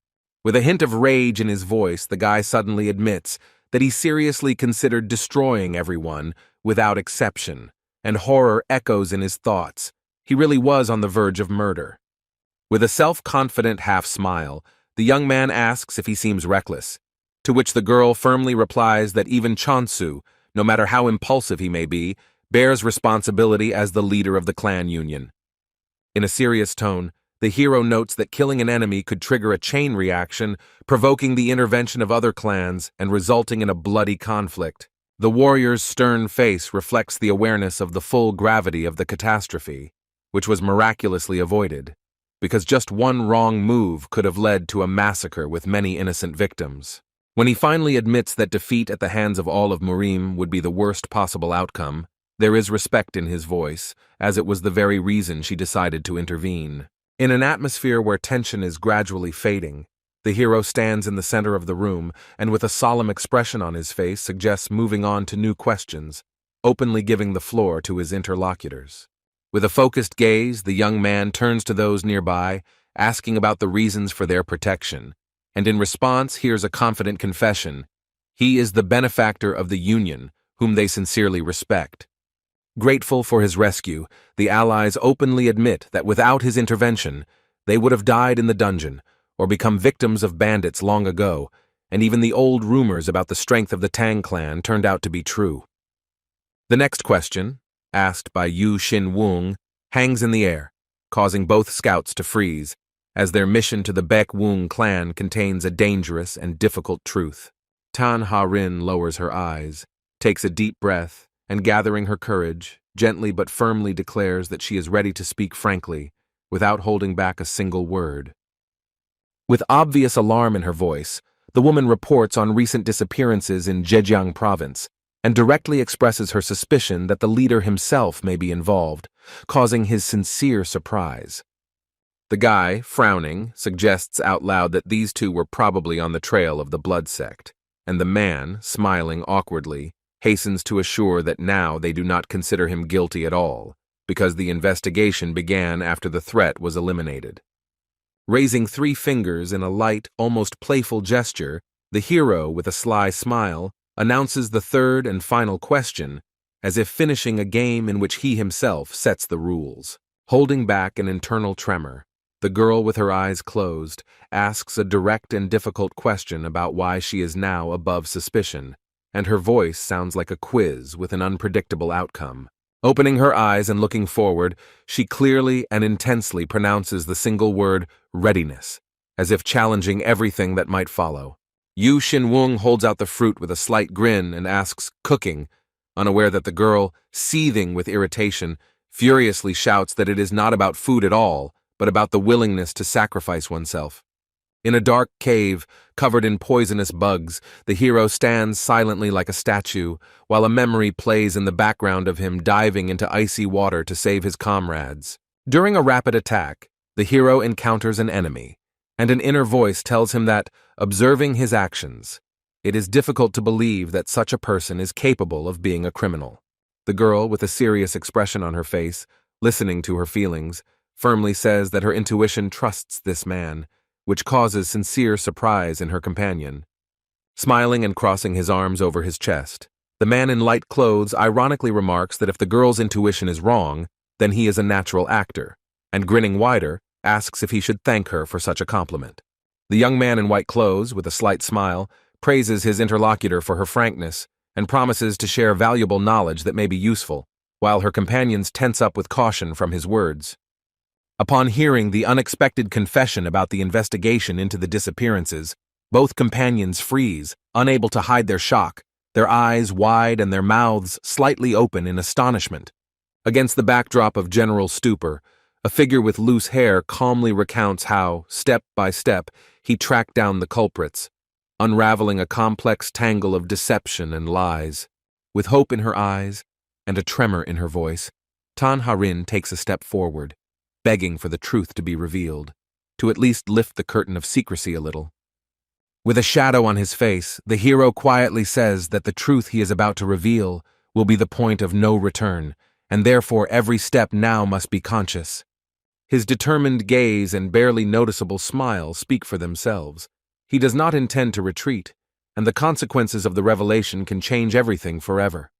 With a hint of rage in his voice, the guy suddenly admits that he seriously considered destroying everyone, without exception, and horror echoes in his thoughts. He really was on the verge of murder. With a self-confident half-smile, the young man asks if he seems reckless, to which the girl firmly replies that even Chonsu, no matter how impulsive he may be, bears responsibility as the leader of the clan union. In a serious tone, the hero notes that killing an enemy could trigger a chain reaction, provoking the intervention of other clans and resulting in a bloody conflict. The warrior's stern face reflects the awareness of the full gravity of the catastrophe, which was miraculously avoided, because just one wrong move could have led to a massacre with many innocent victims. When he finally admits that defeat at the hands of all of Murim would be the worst possible outcome, there is respect in his voice, as it was the very reason she decided to intervene. In an atmosphere where tension is gradually fading, the hero stands in the center of the room and with a solemn expression on his face suggests moving on to new questions, openly giving the floor to his interlocutors. With a focused gaze, the young man turns to those nearby, asking about the reasons for their protection, and in response hears a confident confession. He is the benefactor of the Union, whom they sincerely respect. Grateful for his rescue, the allies openly admit that without his intervention, they would have died in the dungeon or become victims of bandits long ago, and even the old rumors about the strength of the Tang clan turned out to be true. The next question, asked by Yu Xin-woong, hangs in the air, causing both scouts to freeze, as their mission to the Baek-woong clan contains a dangerous and difficult truth. Tan Ha-rin lowers her eyes, takes a deep breath, and gathering her courage, gently but firmly declares that she is ready to speak frankly, without holding back a single word. With obvious alarm in her voice, the woman reports on recent disappearances in Zhejiang province, and directly expresses her suspicion that the leader himself may be involved, causing his sincere surprise. The guy, frowning, suggests out loud that these two were probably on the trail of the blood sect, and the man, smiling awkwardly, hastens to assure that now they do not consider him guilty at all, because the investigation began after the threat was eliminated. Raising 3 fingers in a light, almost playful gesture, the hero, with a sly smile, announces the third and final question, as if finishing a game in which he himself sets the rules. Holding back an internal tremor, the girl, with her eyes closed, asks a direct and difficult question about why she is now above suspicion, and her voice sounds like a quiz with an unpredictable outcome. Opening her eyes and looking forward, she clearly and intensely pronounces the single word, readiness, as if challenging everything that might follow. Yu Xin-woong holds out the fruit with a slight grin and asks, cooking, unaware that the girl, seething with irritation, furiously shouts that it is not about food at all, but about the willingness to sacrifice oneself. In a dark cave, covered in poisonous bugs, the hero stands silently like a statue, while a memory plays in the background of him diving into icy water to save his comrades. During a rapid attack, the hero encounters an enemy, and an inner voice tells him that, observing his actions, it is difficult to believe that such a person is capable of being a criminal. The girl, with a serious expression on her face, listening to her feelings, firmly says that her intuition trusts this man, which causes sincere surprise in her companion. Smiling and crossing his arms over his chest, the man in light clothes ironically remarks that if the girl's intuition is wrong, then he is a natural actor, and grinning wider, asks if he should thank her for such a compliment. The young man in white clothes, with a slight smile, praises his interlocutor for her frankness and promises to share valuable knowledge that may be useful, while her companions tense up with caution from his words. Upon hearing the unexpected confession about the investigation into the disappearances, both companions freeze, unable to hide their shock, their eyes wide and their mouths slightly open in astonishment. Against the backdrop of general stupor, a figure with loose hair calmly recounts how, step by step, he tracked down the culprits, unraveling a complex tangle of deception and lies. With hope in her eyes and a tremor in her voice, Tan Harin takes a step forward, begging for the truth to be revealed, to at least lift the curtain of secrecy a little. With a shadow on his face, the hero quietly says that the truth he is about to reveal will be the point of no return, and therefore every step now must be conscious. His determined gaze and barely noticeable smile speak for themselves. He does not intend to retreat, and the consequences of the revelation can change everything forever.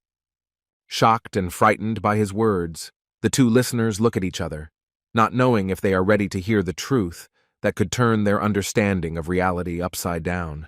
Shocked and frightened by his words, the two listeners look at each other, not knowing if they are ready to hear the truth that could turn their understanding of reality upside down.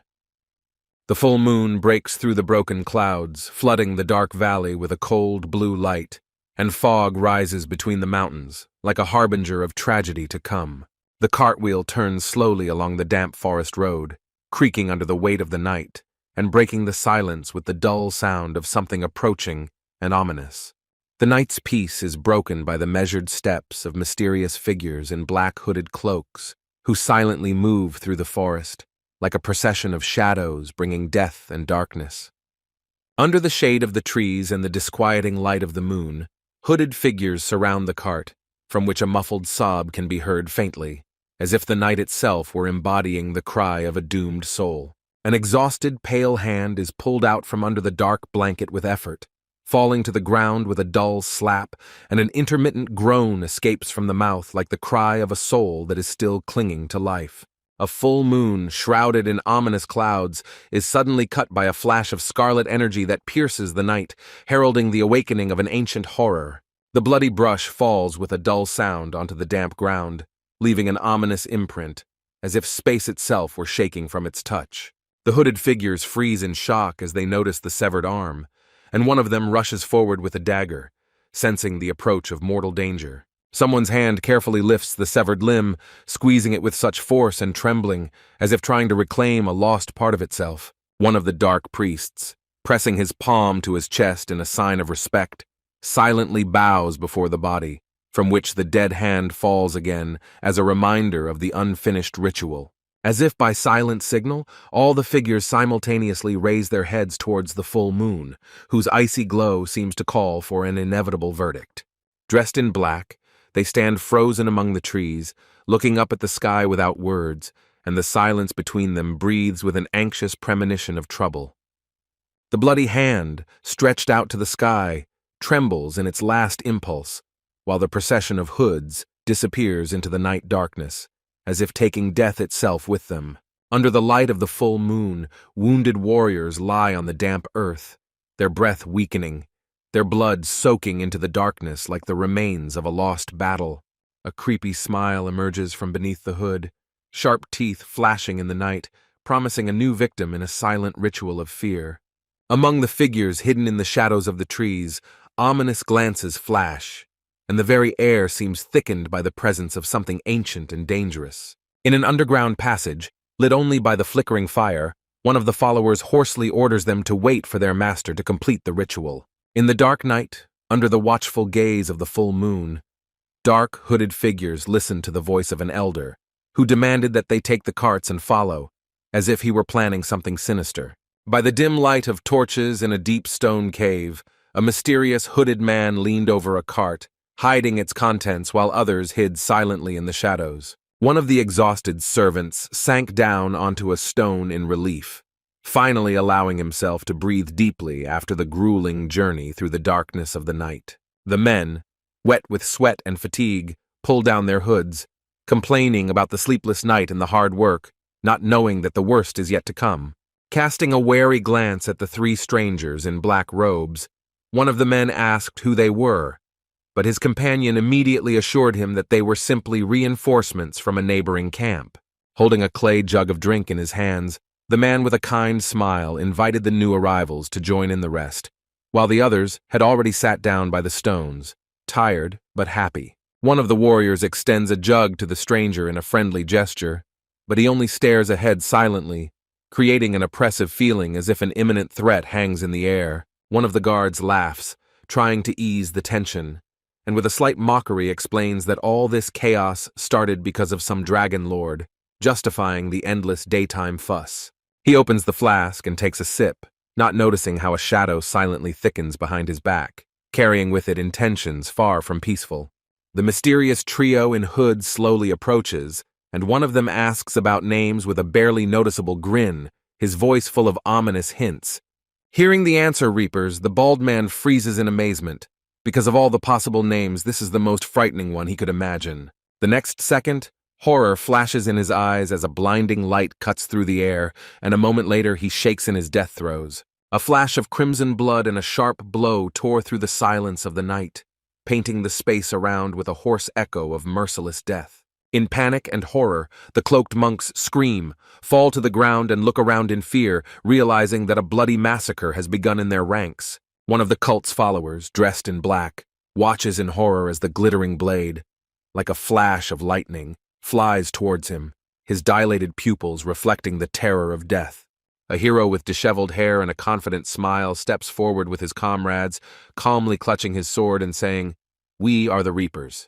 The full moon breaks through the broken clouds, flooding the dark valley with a cold blue light, and fog rises between the mountains, like a harbinger of tragedy to come. The cartwheel turns slowly along the damp forest road, creaking under the weight of the night, and breaking the silence with the dull sound of something approaching and ominous. The night's peace is broken by the measured steps of mysterious figures in black hooded cloaks, who silently move through the forest, like a procession of shadows bringing death and darkness. Under the shade of the trees and the disquieting light of the moon, hooded figures surround the cart, from which a muffled sob can be heard faintly, as if the night itself were embodying the cry of a doomed soul. An exhausted, pale hand is pulled out from under the dark blanket with effort, falling to the ground with a dull slap, and an intermittent groan escapes from the mouth like the cry of a soul that is still clinging to life. A full moon, shrouded in ominous clouds, is suddenly cut by a flash of scarlet energy that pierces the night, heralding the awakening of an ancient horror. The bloody brush falls with a dull sound onto the damp ground, leaving an ominous imprint, as if space itself were shaking from its touch. The hooded figures freeze in shock as they notice the severed arm, and one of them rushes forward with a dagger, sensing the approach of mortal danger. Someone's hand carefully lifts the severed limb, squeezing it with such force and trembling, as if trying to reclaim a lost part of itself. One of the dark priests, pressing his palm to his chest in a sign of respect, silently bows before the body, from which the dead hand falls again as a reminder of the unfinished ritual. As if by silent signal, all the figures simultaneously raise their heads towards the full moon, whose icy glow seems to call for an inevitable verdict. Dressed in black, they stand frozen among the trees, looking up at the sky without words, and the silence between them breathes with an anxious premonition of trouble. The bloody hand, stretched out to the sky, trembles in its last impulse, while the procession of hoods disappears into the night darkness, as if taking death itself with them. Under the light of the full moon, wounded warriors lie on the damp earth, their breath weakening, their blood soaking into the darkness like the remains of a lost battle. A creepy smile emerges from beneath the hood, sharp teeth flashing in the night, promising a new victim in a silent ritual of fear. Among the figures hidden in the shadows of the trees, ominous glances flash, and the very air seems thickened by the presence of something ancient and dangerous. In an underground passage, lit only by the flickering fire, one of the followers hoarsely orders them to wait for their master to complete the ritual. In the dark night, under the watchful gaze of the full moon, dark, hooded figures listen to the voice of an elder, who demanded that they take the carts and follow, as if he were planning something sinister. By the dim light of torches in a deep stone cave, a mysterious hooded man leaned over a cart, hiding its contents while others hid silently in the shadows. One of the exhausted servants sank down onto a stone in relief, finally allowing himself to breathe deeply after the grueling journey through the darkness of the night. The men, wet with sweat and fatigue, pull down their hoods, complaining about the sleepless night and the hard work, not knowing that the worst is yet to come. Casting a wary glance at the three strangers in black robes, one of the men asked who they were, but his companion immediately assured him that they were simply reinforcements from a neighboring camp. Holding a clay jug of drink in his hands, the man with a kind smile invited the new arrivals to join in the rest, while the others had already sat down by the stones, tired but happy. One of the warriors extends a jug to the stranger in a friendly gesture, but he only stares ahead silently, creating an oppressive feeling as if an imminent threat hangs in the air. One of the guards laughs, trying to ease the tension, and with a slight mockery explains that all this chaos started because of some dragon lord, justifying the endless daytime fuss. He opens the flask and takes a sip, not noticing how a shadow silently thickens behind his back, carrying with it intentions far from peaceful. The mysterious trio in hoods slowly approaches, and one of them asks about names with a barely noticeable grin, his voice full of ominous hints. Hearing the answer, Reapers, the bald man freezes in amazement. Because of all the possible names, this is the most frightening one he could imagine. The next second, horror flashes in his eyes as a blinding light cuts through the air, and a moment later he shakes in his death throes. A flash of crimson blood and a sharp blow tore through the silence of the night, painting the space around with a hoarse echo of merciless death. In panic and horror, the cloaked monks scream, fall to the ground and look around in fear, realizing that a bloody massacre has begun in their ranks. One of the cult's followers, dressed in black, watches in horror as the glittering blade, like a flash of lightning, flies towards him, his dilated pupils reflecting the terror of death. A hero with disheveled hair and a confident smile steps forward with his comrades, calmly clutching his sword and saying, "We are the Reapers."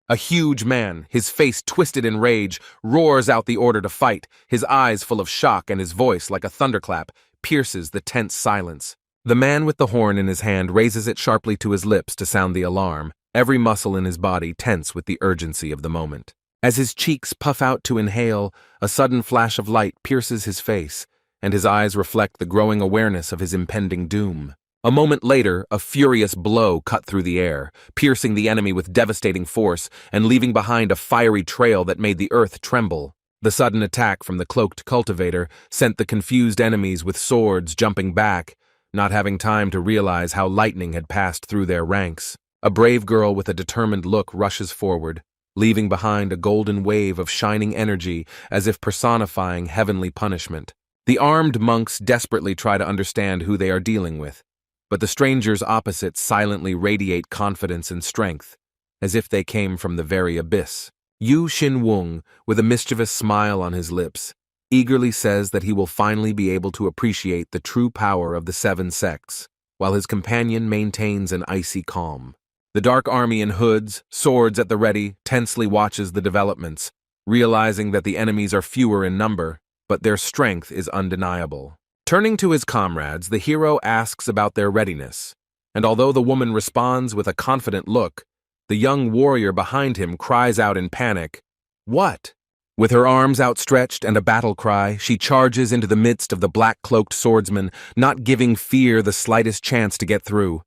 A huge man, his face twisted in rage, roars out the order to fight, his eyes full of shock and his voice, like a thunderclap, pierces the tense silence. The man with the horn in his hand raises it sharply to his lips to sound the alarm, every muscle in his body tense with the urgency of the moment. As his cheeks puff out to inhale, a sudden flash of light pierces his face, and his eyes reflect the growing awareness of his impending doom. A moment later, a furious blow cut through the air, piercing the enemy with devastating force and leaving behind a fiery trail that made the earth tremble. The sudden attack from the cloaked cultivator sent the confused enemies with swords jumping back, not having time to realize how lightning had passed through their ranks. A brave girl with a determined look rushes forward, leaving behind a golden wave of shining energy as if personifying heavenly punishment. The armed monks desperately try to understand who they are dealing with, but the strangers opposite silently radiate confidence and strength, as if they came from the very abyss. Yu Xin-wung, with a mischievous smile on his lips, eagerly says that he will finally be able to appreciate the true power of the seven sects, while his companion maintains an icy calm. The dark army in hoods, swords at the ready, tensely watches the developments, realizing that the enemies are fewer in number, but their strength is undeniable. Turning to his comrades, the hero asks about their readiness, and although the woman responds with a confident look, the young warrior behind him cries out in panic, "What?" With her arms outstretched and a battle cry, she charges into the midst of the black-cloaked swordsmen, not giving fear the slightest chance to get through.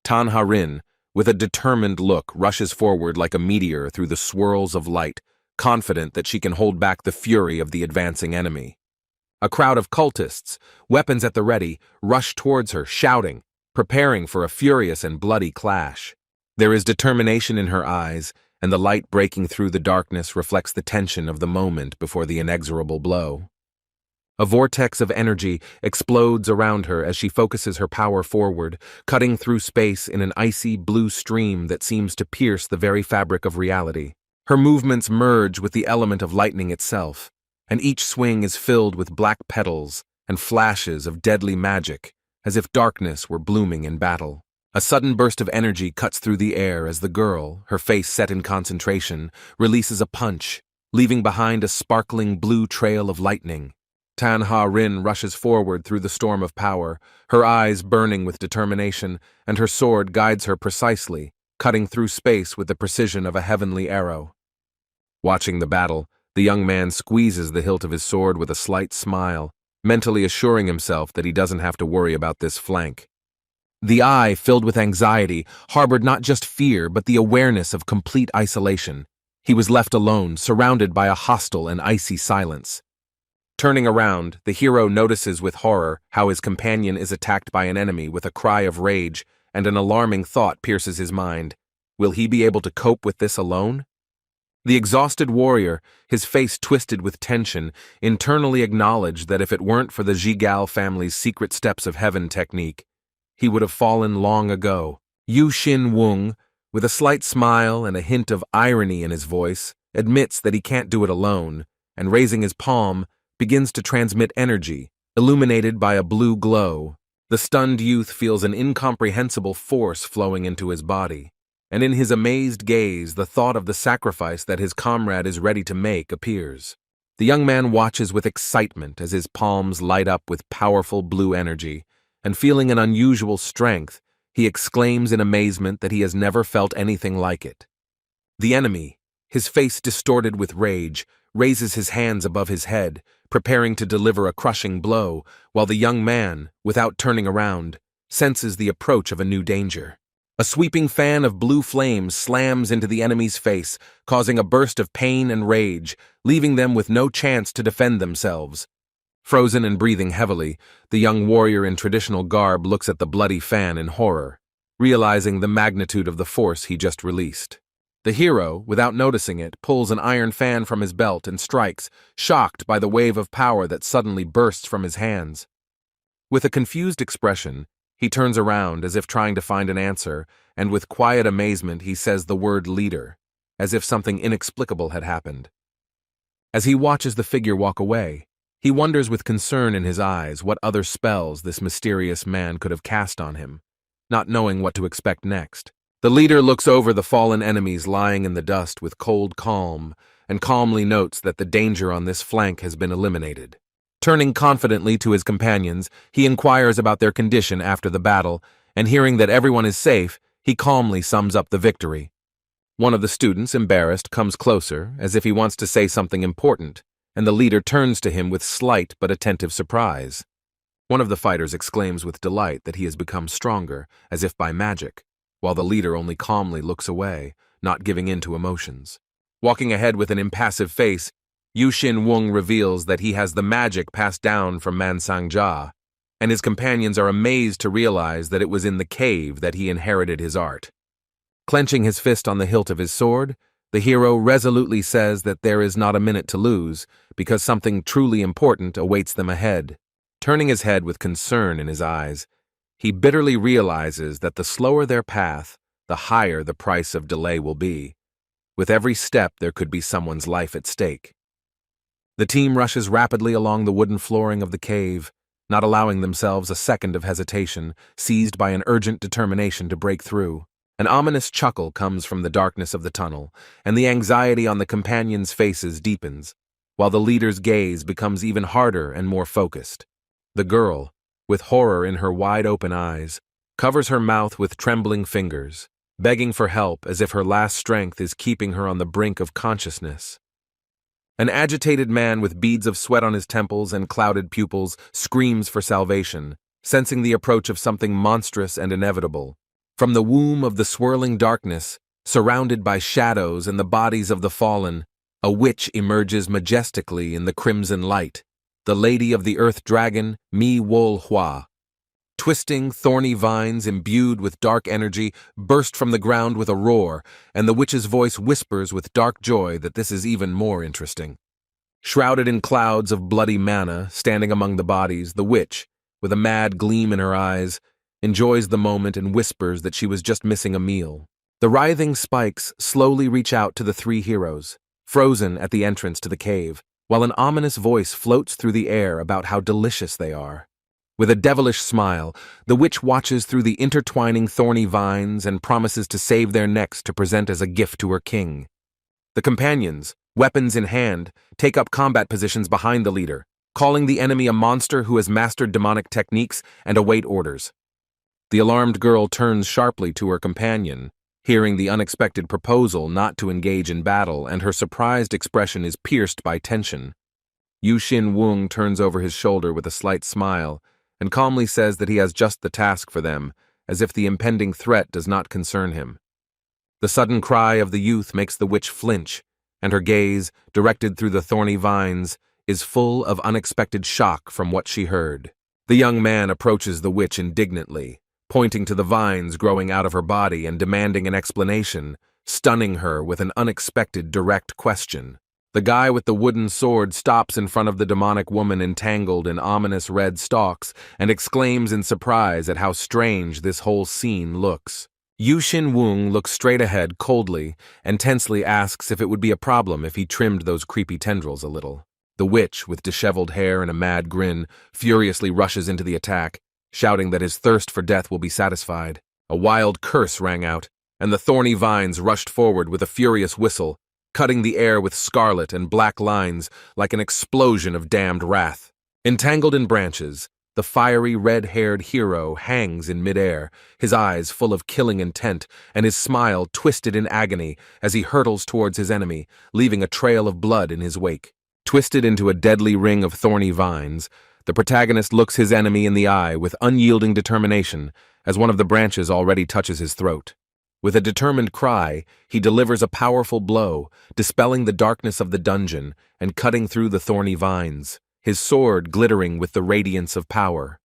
Tan Ha-rin, with a determined look, rushes forward like a meteor through the swirls of light, confident that she can hold back the fury of the advancing enemy. A crowd of cultists, weapons at the ready, rush towards her, shouting, preparing for a furious and bloody clash. There is determination in her eyes, and the light breaking through the darkness reflects the tension of the moment before the inexorable blow. A vortex of energy explodes around her as she focuses her power forward, cutting through space in an icy blue stream that seems to pierce the very fabric of reality. Her movements merge with the element of lightning itself, and each swing is filled with black petals and flashes of deadly magic, as if darkness were blooming in battle. A sudden burst of energy cuts through the air as the girl, her face set in concentration, releases a punch, leaving behind a sparkling blue trail of lightning. Tan Ha-rin rushes forward through the storm of power, her eyes burning with determination, and her sword guides her precisely, cutting through space with the precision of a heavenly arrow. Watching the battle, the young man squeezes the hilt of his sword with a slight smile, mentally assuring himself that he doesn't have to worry about this flank. The eye, filled with anxiety, harbored not just fear but the awareness of complete isolation. He was left alone, surrounded by a hostile and icy silence. Turning around, the hero notices with horror how his companion is attacked by an enemy with a cry of rage, and an alarming thought pierces his mind. Will he be able to cope with this alone? The exhausted warrior, his face twisted with tension, internally acknowledged that if it weren't for the Zhigal family's secret steps of heaven technique, he would have fallen long ago. Yu Xin Wung, with a slight smile and a hint of irony in his voice, admits that he can't do it alone, and raising his palm, begins to transmit energy, illuminated by a blue glow. The stunned youth feels an incomprehensible force flowing into his body, and in his amazed gaze, the thought of the sacrifice that his comrade is ready to make appears. The young man watches with excitement as his palms light up with powerful blue energy, and feeling an unusual strength, he exclaims in amazement that he has never felt anything like it. The enemy, his face distorted with rage, raises his hands above his head, preparing to deliver a crushing blow, while the young man, without turning around, senses the approach of a new danger. A sweeping fan of blue flames slams into the enemy's face, causing a burst of pain and rage, leaving them with no chance to defend themselves. Frozen and breathing heavily, the young warrior in traditional garb looks at the bloody fan in horror, realizing the magnitude of the force he just released. The hero, without noticing it, pulls an iron fan from his belt and strikes, shocked by the wave of power that suddenly bursts from his hands. With a confused expression, he turns around as if trying to find an answer, and with quiet amazement he says the word leader, as if something inexplicable had happened. As he watches the figure walk away, he wonders with concern in his eyes what other spells this mysterious man could have cast on him, not knowing what to expect next. The leader looks over the fallen enemies lying in the dust with cold calm, and calmly notes that the danger on this flank has been eliminated. Turning confidently to his companions, he inquires about their condition after the battle, and hearing that everyone is safe, he calmly sums up the victory. One of the students, embarrassed, comes closer, as if he wants to say something important, and the leader turns to him with slight but attentive surprise. One of the fighters exclaims with delight that he has become stronger, as if by magic, while the leader only calmly looks away, not giving in to emotions. Walking ahead with an impassive face, Yu Xin Wung reveals that he has the magic passed down from Mansang-Ja, and his companions are amazed to realize that it was in the cave that he inherited his art. Clenching his fist on the hilt of his sword, the hero resolutely says that there is not a minute to lose, because something truly important awaits them ahead. Turning his head with concern in his eyes, he bitterly realizes that the slower their path, the higher the price of delay will be. With every step, there could be someone's life at stake. The team rushes rapidly along the wooden flooring of the cave, not allowing themselves a second of hesitation, seized by an urgent determination to break through. An ominous chuckle comes from the darkness of the tunnel, and the anxiety on the companions' faces deepens, while the leader's gaze becomes even harder and more focused. The girl, with horror in her wide-open eyes, covers her mouth with trembling fingers, begging for help as if her last strength is keeping her on the brink of consciousness. An agitated man with beads of sweat on his temples and clouded pupils screams for salvation, sensing the approach of something monstrous and inevitable. From the womb of the swirling darkness, surrounded by shadows and the bodies of the fallen, a witch emerges majestically in the crimson light, the Lady of the Earth Dragon, Mi Wol Hua. Twisting, thorny vines imbued with dark energy burst from the ground with a roar, and the witch's voice whispers with dark joy that this is even more interesting. Shrouded in clouds of bloody mana, standing among the bodies, the witch, with a mad gleam in her eyes, enjoys the moment and whispers that she was just missing a meal. The writhing spikes slowly reach out to the three heroes, frozen at the entrance to the cave, while an ominous voice floats through the air about how delicious they are. With a devilish smile, the witch watches through the intertwining thorny vines and promises to save their necks to present as a gift to her king. The companions, weapons in hand, take up combat positions behind the leader, calling the enemy a monster who has mastered demonic techniques, and await orders. The alarmed girl turns sharply to her companion, hearing the unexpected proposal not to engage in battle, and her surprised expression is pierced by tension. Yu Xin Wung turns over his shoulder with a slight smile, and calmly says that he has just the task for them, as if the impending threat does not concern him. The sudden cry of the youth makes the witch flinch, and her gaze, directed through the thorny vines, is full of unexpected shock from what she heard. The young man approaches the witch indignantly, pointing to the vines growing out of her body and demanding an explanation, stunning her with an unexpected direct question. The guy with the wooden sword stops in front of the demonic woman entangled in ominous red stalks and exclaims in surprise at how strange this whole scene looks. Yu Xin-wung looks straight ahead coldly and tensely asks if it would be a problem if he trimmed those creepy tendrils a little. The witch, with disheveled hair and a mad grin, furiously rushes into the attack, shouting that his thirst for death will be satisfied. A wild curse rang out, and the thorny vines rushed forward with a furious whistle, cutting the air with scarlet and black lines like an explosion of damned wrath. Entangled in branches, the fiery red-haired hero hangs in midair, his eyes full of killing intent and his smile twisted in agony as he hurtles towards his enemy, leaving a trail of blood in his wake. Twisted into a deadly ring of thorny vines, the protagonist looks his enemy in the eye with unyielding determination as one of the branches already touches his throat. With a determined cry, he delivers a powerful blow, dispelling the darkness of the dungeon and cutting through the thorny vines, his sword glittering with the radiance of power.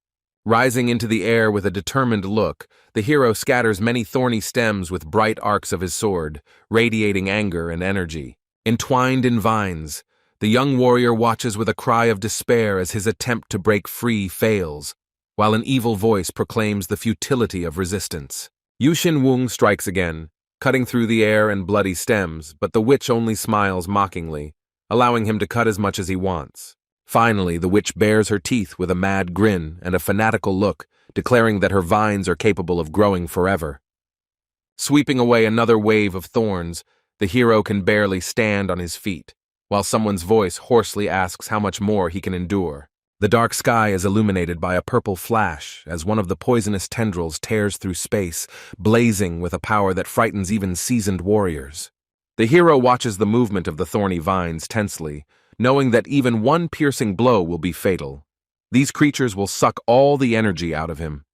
Rising into the air with a determined look, the hero scatters many thorny stems with bright arcs of his sword, radiating anger and energy. Entwined in vines, the young warrior watches with a cry of despair as his attempt to break free fails, while an evil voice proclaims the futility of resistance. Yu Xin-wung strikes again, cutting through the air and bloody stems, but the witch only smiles mockingly, allowing him to cut as much as he wants. Finally, the witch bares her teeth with a mad grin and a fanatical look, declaring that her vines are capable of growing forever. Sweeping away another wave of thorns, the hero can barely stand on his feet, while someone's voice hoarsely asks how much more he can endure. The dark sky is illuminated by a purple flash as one of the poisonous tendrils tears through space, blazing with a power that frightens even seasoned warriors. The hero watches the movement of the thorny vines tensely, knowing that even one piercing blow will be fatal. These creatures will suck all the energy out of him.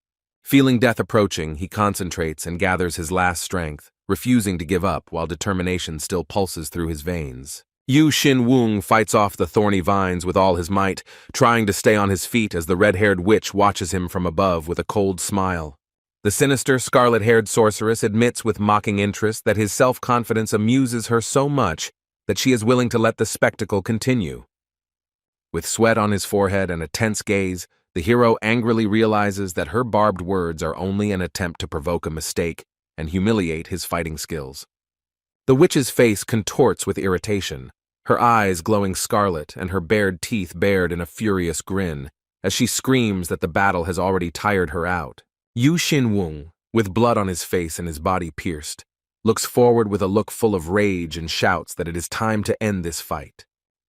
Feeling death approaching, he concentrates and gathers his last strength, refusing to give up while determination still pulses through his veins. Yu Xin-wung fights off the thorny vines with all his might, trying to stay on his feet as the red-haired witch watches him from above with a cold smile. The sinister, scarlet-haired sorceress admits with mocking interest that his self-confidence amuses her so much that she is willing to let the spectacle continue. With sweat on his forehead and a tense gaze, the hero angrily realizes that her barbed words are only an attempt to provoke a mistake and humiliate his fighting skills. The witch's face contorts with irritation, her eyes glowing scarlet and her bared teeth bared in a furious grin, as she screams that the battle has already tired her out. Yu Xin-wung, with blood on his face and his body pierced, looks forward with a look full of rage and shouts that it is time to end this fight.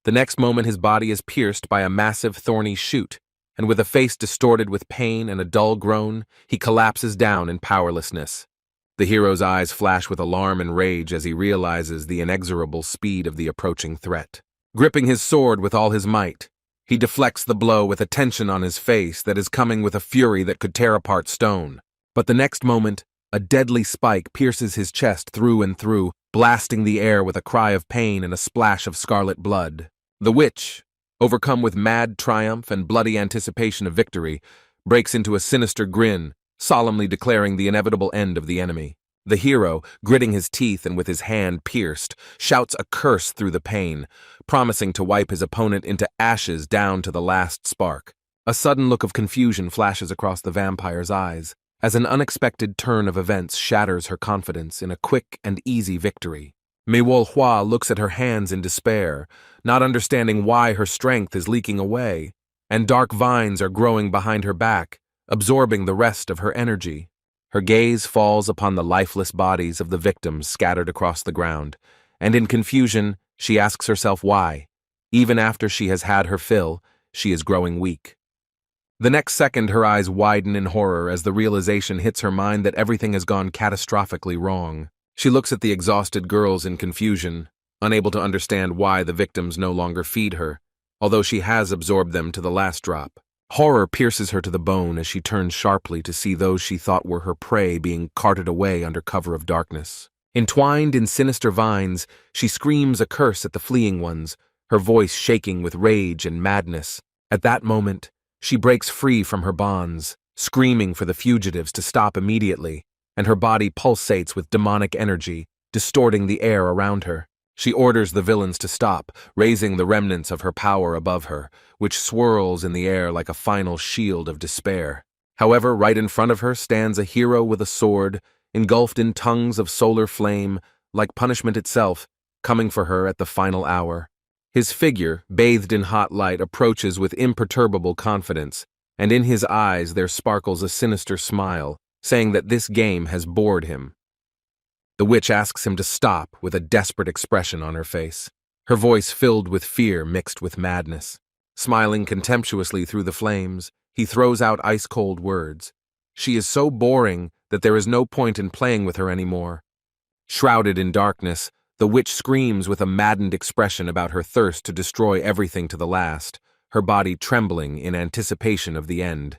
The next moment his body is pierced by a massive thorny shoot, and with a face distorted with pain and a dull groan, he collapses down in powerlessness. The hero's eyes flash with alarm and rage as he realizes the inexorable speed of the approaching threat. Gripping his sword with all his might, he deflects the blow with a tension on his face that is coming with a fury that could tear apart stone. But the next moment, a deadly spike pierces his chest through and through, blasting the air with a cry of pain and a splash of scarlet blood. The witch, overcome with mad triumph and bloody anticipation of victory, breaks into a sinister grin, solemnly declaring the inevitable end of the enemy. The hero, gritting his teeth and with his hand pierced, shouts a curse through the pain, promising to wipe his opponent into ashes down to the last spark. A sudden look of confusion flashes across the vampire's eyes, as an unexpected turn of events shatters her confidence in a quick and easy victory. Mei Wolhua looks at her hands in despair, not understanding why her strength is leaking away, and dark vines are growing behind her back, absorbing the rest of her energy. Her gaze falls upon the lifeless bodies of the victims scattered across the ground, and in confusion, she asks herself why, even after she has had her fill, she is growing weak. The next second, her eyes widen in horror as the realization hits her mind that everything has gone catastrophically wrong. She looks at the exhausted girls in confusion, unable to understand why the victims no longer feed her, although she has absorbed them to the last drop. Horror pierces her to the bone as she turns sharply to see those she thought were her prey being carted away under cover of darkness. Entwined in sinister vines, she screams a curse at the fleeing ones, her voice shaking with rage and madness. At that moment, she breaks free from her bonds, screaming for the fugitives to stop immediately, and her body pulsates with demonic energy distorting the air around her. She orders the villains to stop, raising the remnants of her power above her, which swirls in the air like a final shield of despair. However, right in front of her stands a hero with a sword, engulfed in tongues of solar flame, like punishment itself, coming for her at the final hour. His figure, bathed in hot light, approaches with imperturbable confidence, and in his eyes there sparkles a sinister smile, saying that this game has bored him. The witch asks him to stop with a desperate expression on her face, her voice filled with fear mixed with madness. Smiling contemptuously through the flames, he throws out ice-cold words. She is so boring that there is no point in playing with her anymore. Shrouded in darkness, the witch screams with a maddened expression about her thirst to destroy everything to the last, her body trembling in anticipation of the end.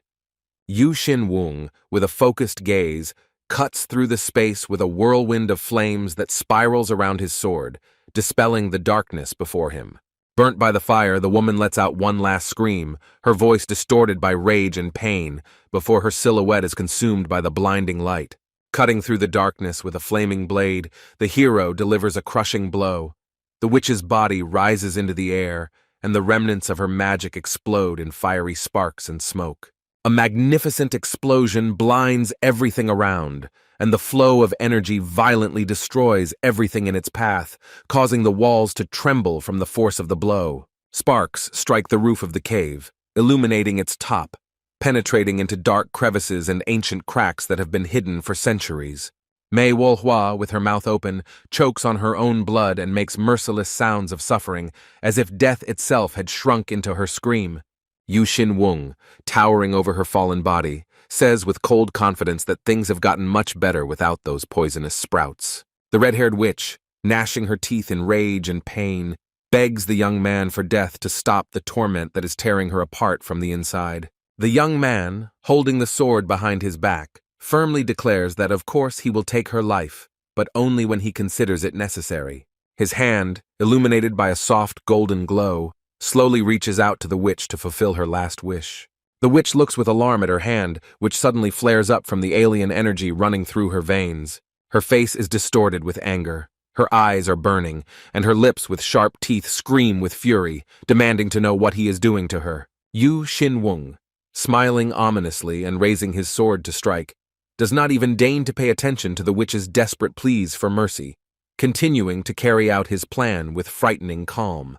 Yu Xin-wung, with a focused gaze, cuts through the space with a whirlwind of flames that spirals around his sword, dispelling the darkness before him. Burnt by the fire, the woman lets out one last scream, her voice distorted by rage and pain, before her silhouette is consumed by the blinding light. Cutting through the darkness with a flaming blade, the hero delivers a crushing blow. The witch's body rises into the air, and the remnants of her magic explode in fiery sparks and smoke. A magnificent explosion blinds everything around, and the flow of energy violently destroys everything in its path, causing the walls to tremble from the force of the blow. Sparks strike the roof of the cave, illuminating its top, penetrating into dark crevices and ancient cracks that have been hidden for centuries. Mei Wolhua, with her mouth open, chokes on her own blood and makes merciless sounds of suffering, as if death itself had shrunk into her scream. Yu Xin-wung, towering over her fallen body, says with cold confidence that things have gotten much better without those poisonous sprouts. The red-haired witch, gnashing her teeth in rage and pain, begs the young man for death to stop the torment that is tearing her apart from the inside. The young man, holding the sword behind his back, firmly declares that of course he will take her life, but only when he considers it necessary. His hand, illuminated by a soft golden glow, slowly reaches out to the witch to fulfill her last wish. The witch looks with alarm at her hand, which suddenly flares up from the alien energy running through her veins. Her face is distorted with anger, her eyes are burning, and her lips with sharp teeth scream with fury, demanding to know what he is doing to her. Yu Xin-wung, smiling ominously and raising his sword to strike, does not even deign to pay attention to the witch's desperate pleas for mercy, continuing to carry out his plan with frightening calm.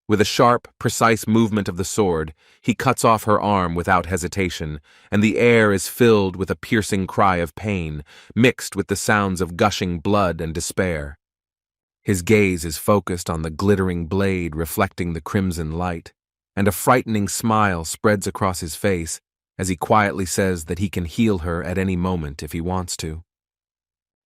With a sharp, precise movement of the sword, he cuts off her arm without hesitation, and the air is filled with a piercing cry of pain, mixed with the sounds of gushing blood and despair. His gaze is focused on the glittering blade reflecting the crimson light, and a frightening smile spreads across his face as he quietly says that he can heal her at any moment if he wants to.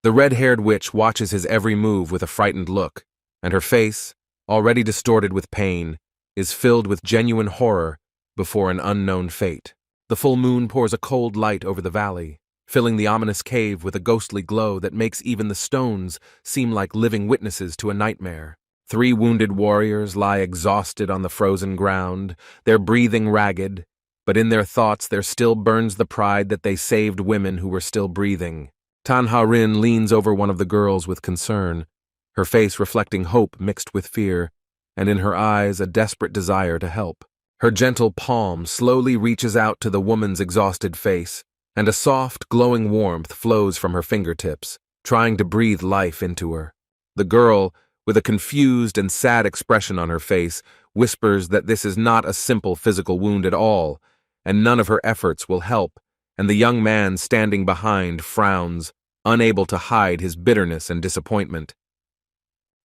The red-haired witch watches his every move with a frightened look, and her face, already distorted with pain, is filled with genuine horror before an unknown fate. The full moon pours a cold light over the valley, filling the ominous cave with a ghostly glow that makes even the stones seem like living witnesses to a nightmare. 3 wounded warriors lie exhausted on the frozen ground, their breathing ragged, but in their thoughts there still burns the pride that they saved women who were still breathing. Tan Ha-rin leans over one of the girls with concern, her face reflecting hope mixed with fear, and in her eyes a desperate desire to help. Her gentle palm slowly reaches out to the woman's exhausted face, and a soft, glowing warmth flows from her fingertips, trying to breathe life into her. The girl, with a confused and sad expression on her face, whispers that this is not a simple physical wound at all, and none of her efforts will help, and the young man standing behind frowns, unable to hide his bitterness and disappointment.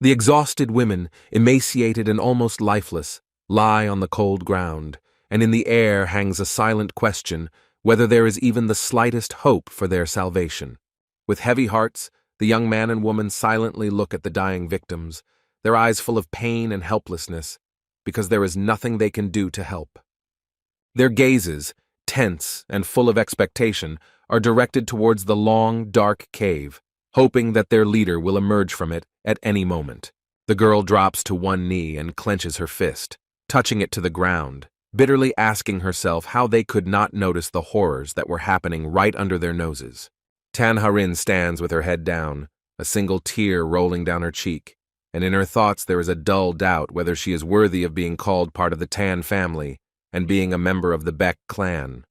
The exhausted women, emaciated and almost lifeless, lie on the cold ground, and in the air hangs a silent question whether there is even the slightest hope for their salvation. With heavy hearts, the young man and woman silently look at the dying victims, their eyes full of pain and helplessness, because there is nothing they can do to help. Their gazes, tense and full of expectation, are directed towards the long, dark cave, hoping that their leader will emerge from it at any moment. The girl drops to one knee and clenches her fist, touching it to the ground, bitterly asking herself how they could not notice the horrors that were happening right under their noses. Tan Ha-rin stands with her head down, a single tear rolling down her cheek, and in her thoughts there is a dull doubt whether she is worthy of being called part of the Tan family and being a member of the Beck clan.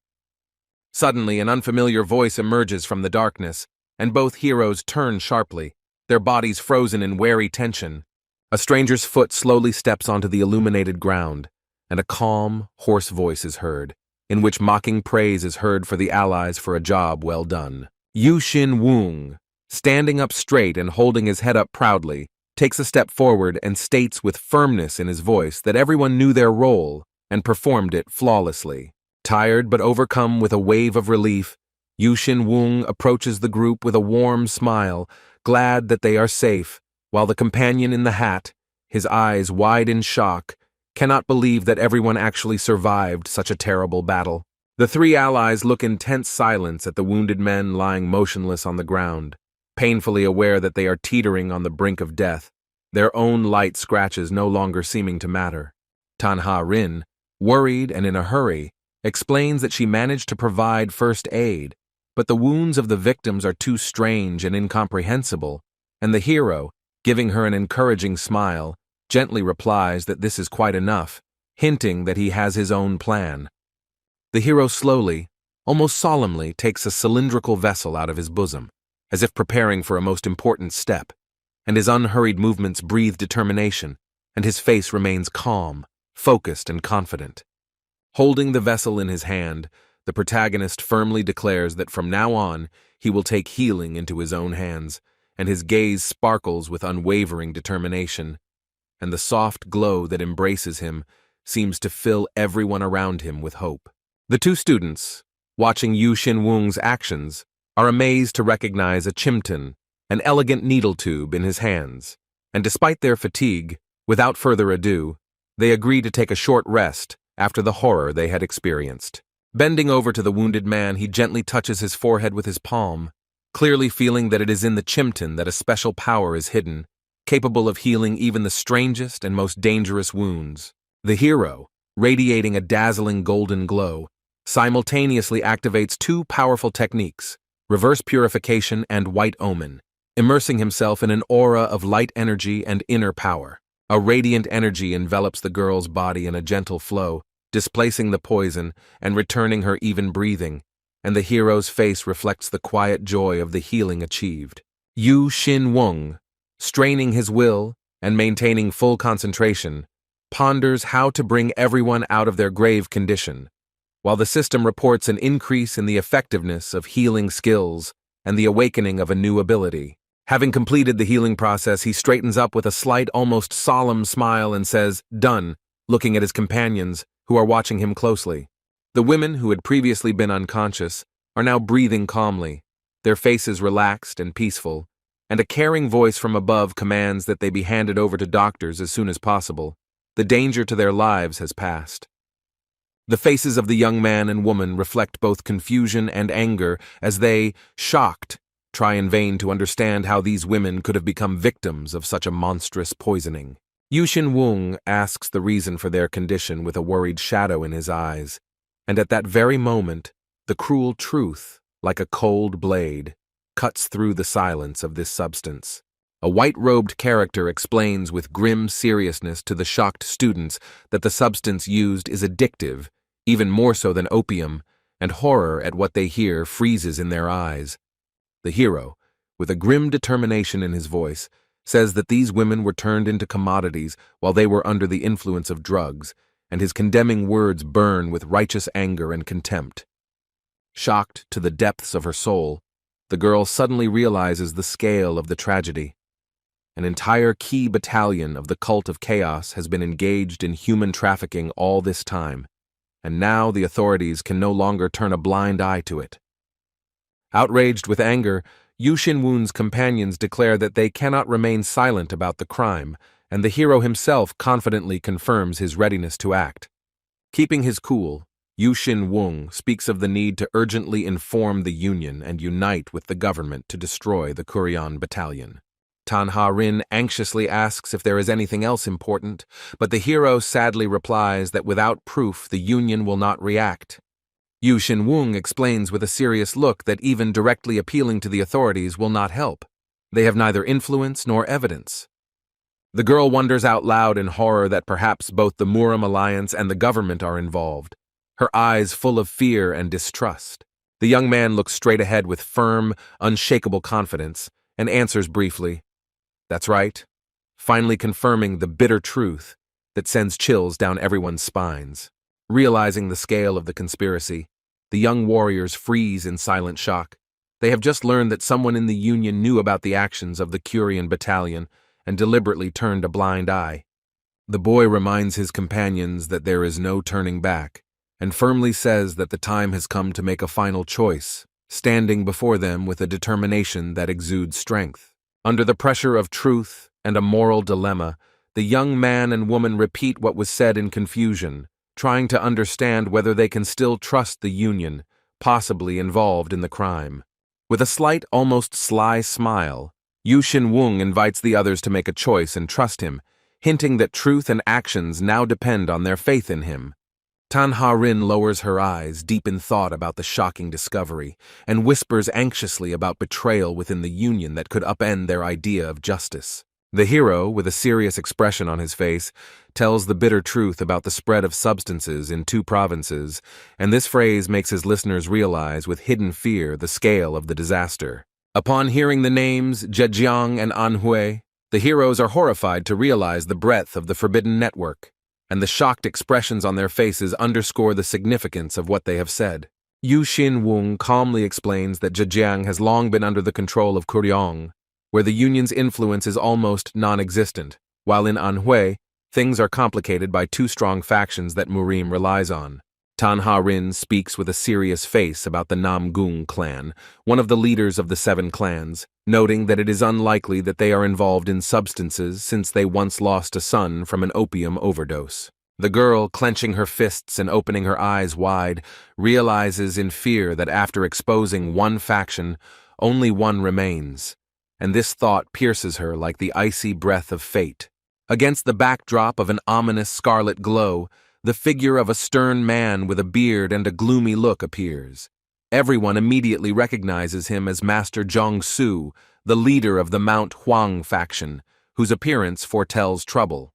Suddenly, an unfamiliar voice emerges from the darkness, and both heroes turn sharply, their bodies frozen in wary tension. A stranger's foot slowly steps onto the illuminated ground, and a calm, hoarse voice is heard, in which mocking praise is heard for the allies for a job well done. Yushin Wung, standing up straight and holding his head up proudly, takes a step forward and states with firmness in his voice that everyone knew their role and performed it flawlessly. Tired but overcome with a wave of relief, Yushin Wung approaches the group with a warm smile, glad that they are safe, while the companion in the hat, his eyes wide in shock, cannot believe that everyone actually survived such a terrible battle. The three allies look in tense silence at the wounded men lying motionless on the ground, painfully aware that they are teetering on the brink of death, their own light scratches no longer seeming to matter. Tanha Rin, worried and in a hurry, explains that she managed to provide first aid, but the wounds of the victims are too strange and incomprehensible, and the hero, giving her an encouraging smile, gently replies that this is quite enough, hinting that he has his own plan. The hero slowly, almost solemnly, takes a cylindrical vessel out of his bosom, as if preparing for a most important step, and his unhurried movements breathe determination, and his face remains calm, focused, and confident. Holding the vessel in his hand, the protagonist firmly declares that from now on he will take healing into his own hands, and his gaze sparkles with unwavering determination, and the soft glow that embraces him seems to fill everyone around him with hope. The two students, watching Yushin Wung's actions, are amazed to recognize a chimton, an elegant needle tube, in his hands, and despite their fatigue, without further ado, they agree to take a short rest after the horror they had experienced. Bending over to the wounded man, he gently touches his forehead with his palm, clearly feeling that it is in the chimton that a special power is hidden, capable of healing even the strangest and most dangerous wounds. The hero, radiating a dazzling golden glow, simultaneously activates two powerful techniques, reverse purification and white omen, immersing himself in an aura of light energy and inner power. A radiant energy envelops the girl's body in a gentle flow, displacing the poison and returning her even breathing, and the hero's face reflects the quiet joy of the healing achieved. Yu Xin Wung, straining his will and maintaining full concentration, ponders how to bring everyone out of their grave condition, while the system reports an increase in the effectiveness of healing skills and the awakening of a new ability. Having completed the healing process, he straightens up with a slight, almost solemn smile and says, "Done," looking at his companions, who are watching him closely. The women, who had previously been unconscious, are now breathing calmly, their faces relaxed and peaceful, and a caring voice from above commands that they be handed over to doctors as soon as possible. The danger to their lives has passed. The faces of the young man and woman reflect both confusion and anger as they, shocked, try in vain to understand how these women could have become victims of such a monstrous poisoning. Yushin Wung asks the reason for their condition with a worried shadow in his eyes, and at that very moment, the cruel truth, like a cold blade, cuts through the silence of this substance. A white-robed character explains with grim seriousness to the shocked students that the substance used is addictive, even more so than opium, and horror at what they hear freezes in their eyes. The hero, with a grim determination in his voice, says that these women were turned into commodities while they were under the influence of drugs, and his condemning words burn with righteous anger and contempt. Shocked to the depths of her soul, the girl suddenly realizes the scale of the tragedy. An entire key battalion of the cult of chaos has been engaged in human trafficking all this time, and now the authorities can no longer turn a blind eye to it. Outraged with anger, Yushin Wun's companions declare that they cannot remain silent about the crime, and the hero himself confidently confirms his readiness to act. Keeping his cool, Yushin Wung speaks of the need to urgently inform the Union and unite with the government to destroy the Kurion battalion. Tanha Rin anxiously asks if there is anything else important, but the hero sadly replies that without proof the Union will not react. Yushin Wung explains with a serious look that even directly appealing to the authorities will not help. They have neither influence nor evidence. The girl wonders out loud in horror that perhaps both the Muram Alliance and the government are involved, her eyes full of fear and distrust. The young man looks straight ahead with firm, unshakable confidence and answers briefly, "That's right," finally confirming the bitter truth that sends chills down everyone's spines. Realizing the scale of the conspiracy, the young warriors freeze in silent shock. They have just learned that someone in the Union knew about the actions of the Curian battalion and deliberately turned a blind eye. The boy reminds his companions that there is no turning back, and firmly says that the time has come to make a final choice, standing before them with a determination that exudes strength. Under the pressure of truth and a moral dilemma, the young man and woman repeat what was said in confusion, trying to understand whether they can still trust the Union, possibly involved in the crime. With a slight, almost sly smile, Yu Xin-wung invites the others to make a choice and trust him, hinting that truth and actions now depend on their faith in him. Tan Ha-rin lowers her eyes, deep in thought about the shocking discovery, and whispers anxiously about betrayal within the Union that could upend their idea of justice. The hero, with a serious expression on his face, tells the bitter truth about the spread of substances in 2 provinces, and this phrase makes his listeners realize with hidden fear the scale of the disaster. Upon hearing the names Zhejiang and Anhui, the heroes are horrified to realize the breadth of the forbidden network, and the shocked expressions on their faces underscore the significance of what they have said. Yu Xin-wung calmly explains that Zhejiang has long been under the control of Kuryong, where the Union's influence is almost non-existent, while in Anhui, things are complicated by 2 strong factions that Murim relies on. Tan Ha-rin speaks with a serious face about the Namgung clan, one of the leaders of the 7 clans, noting that it is unlikely that they are involved in substances since they once lost a son from an opium overdose. The girl, clenching her fists and opening her eyes wide, realizes in fear that after exposing one faction, only one remains, and this thought pierces her like the icy breath of fate. Against the backdrop of an ominous scarlet glow, the figure of a stern man with a beard and a gloomy look appears. Everyone immediately recognizes him as Master Zhong-su, the leader of the Mount Huang faction, whose appearance foretells trouble.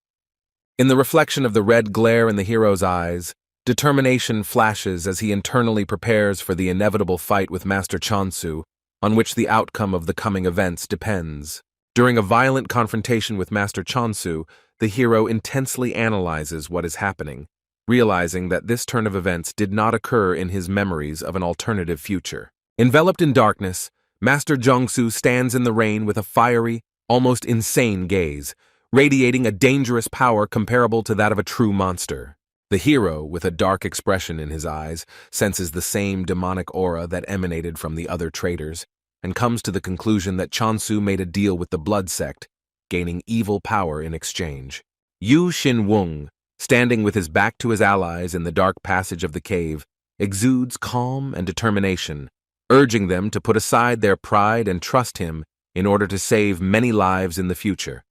In the reflection of the red glare in the hero's eyes, determination flashes as he internally prepares for the inevitable fight with Master Chansu, on which the outcome of the coming events depends. During a violent confrontation with Master Chansu, the hero intensely analyzes what is happening, realizing that this turn of events did not occur in his memories of an alternative future. Enveloped in darkness, Master Zhongsu stands in the rain with a fiery, almost insane gaze, radiating a dangerous power comparable to that of a true monster. The hero, with a dark expression in his eyes, senses the same demonic aura that emanated from the other traitors, and comes to the conclusion that Chansu made a deal with the blood sect, gaining evil power in exchange. Yu Xin-wung, standing with his back to his allies in the dark passage of the cave, exudes calm and determination, urging them to put aside their pride and trust him in order to save many lives in the future.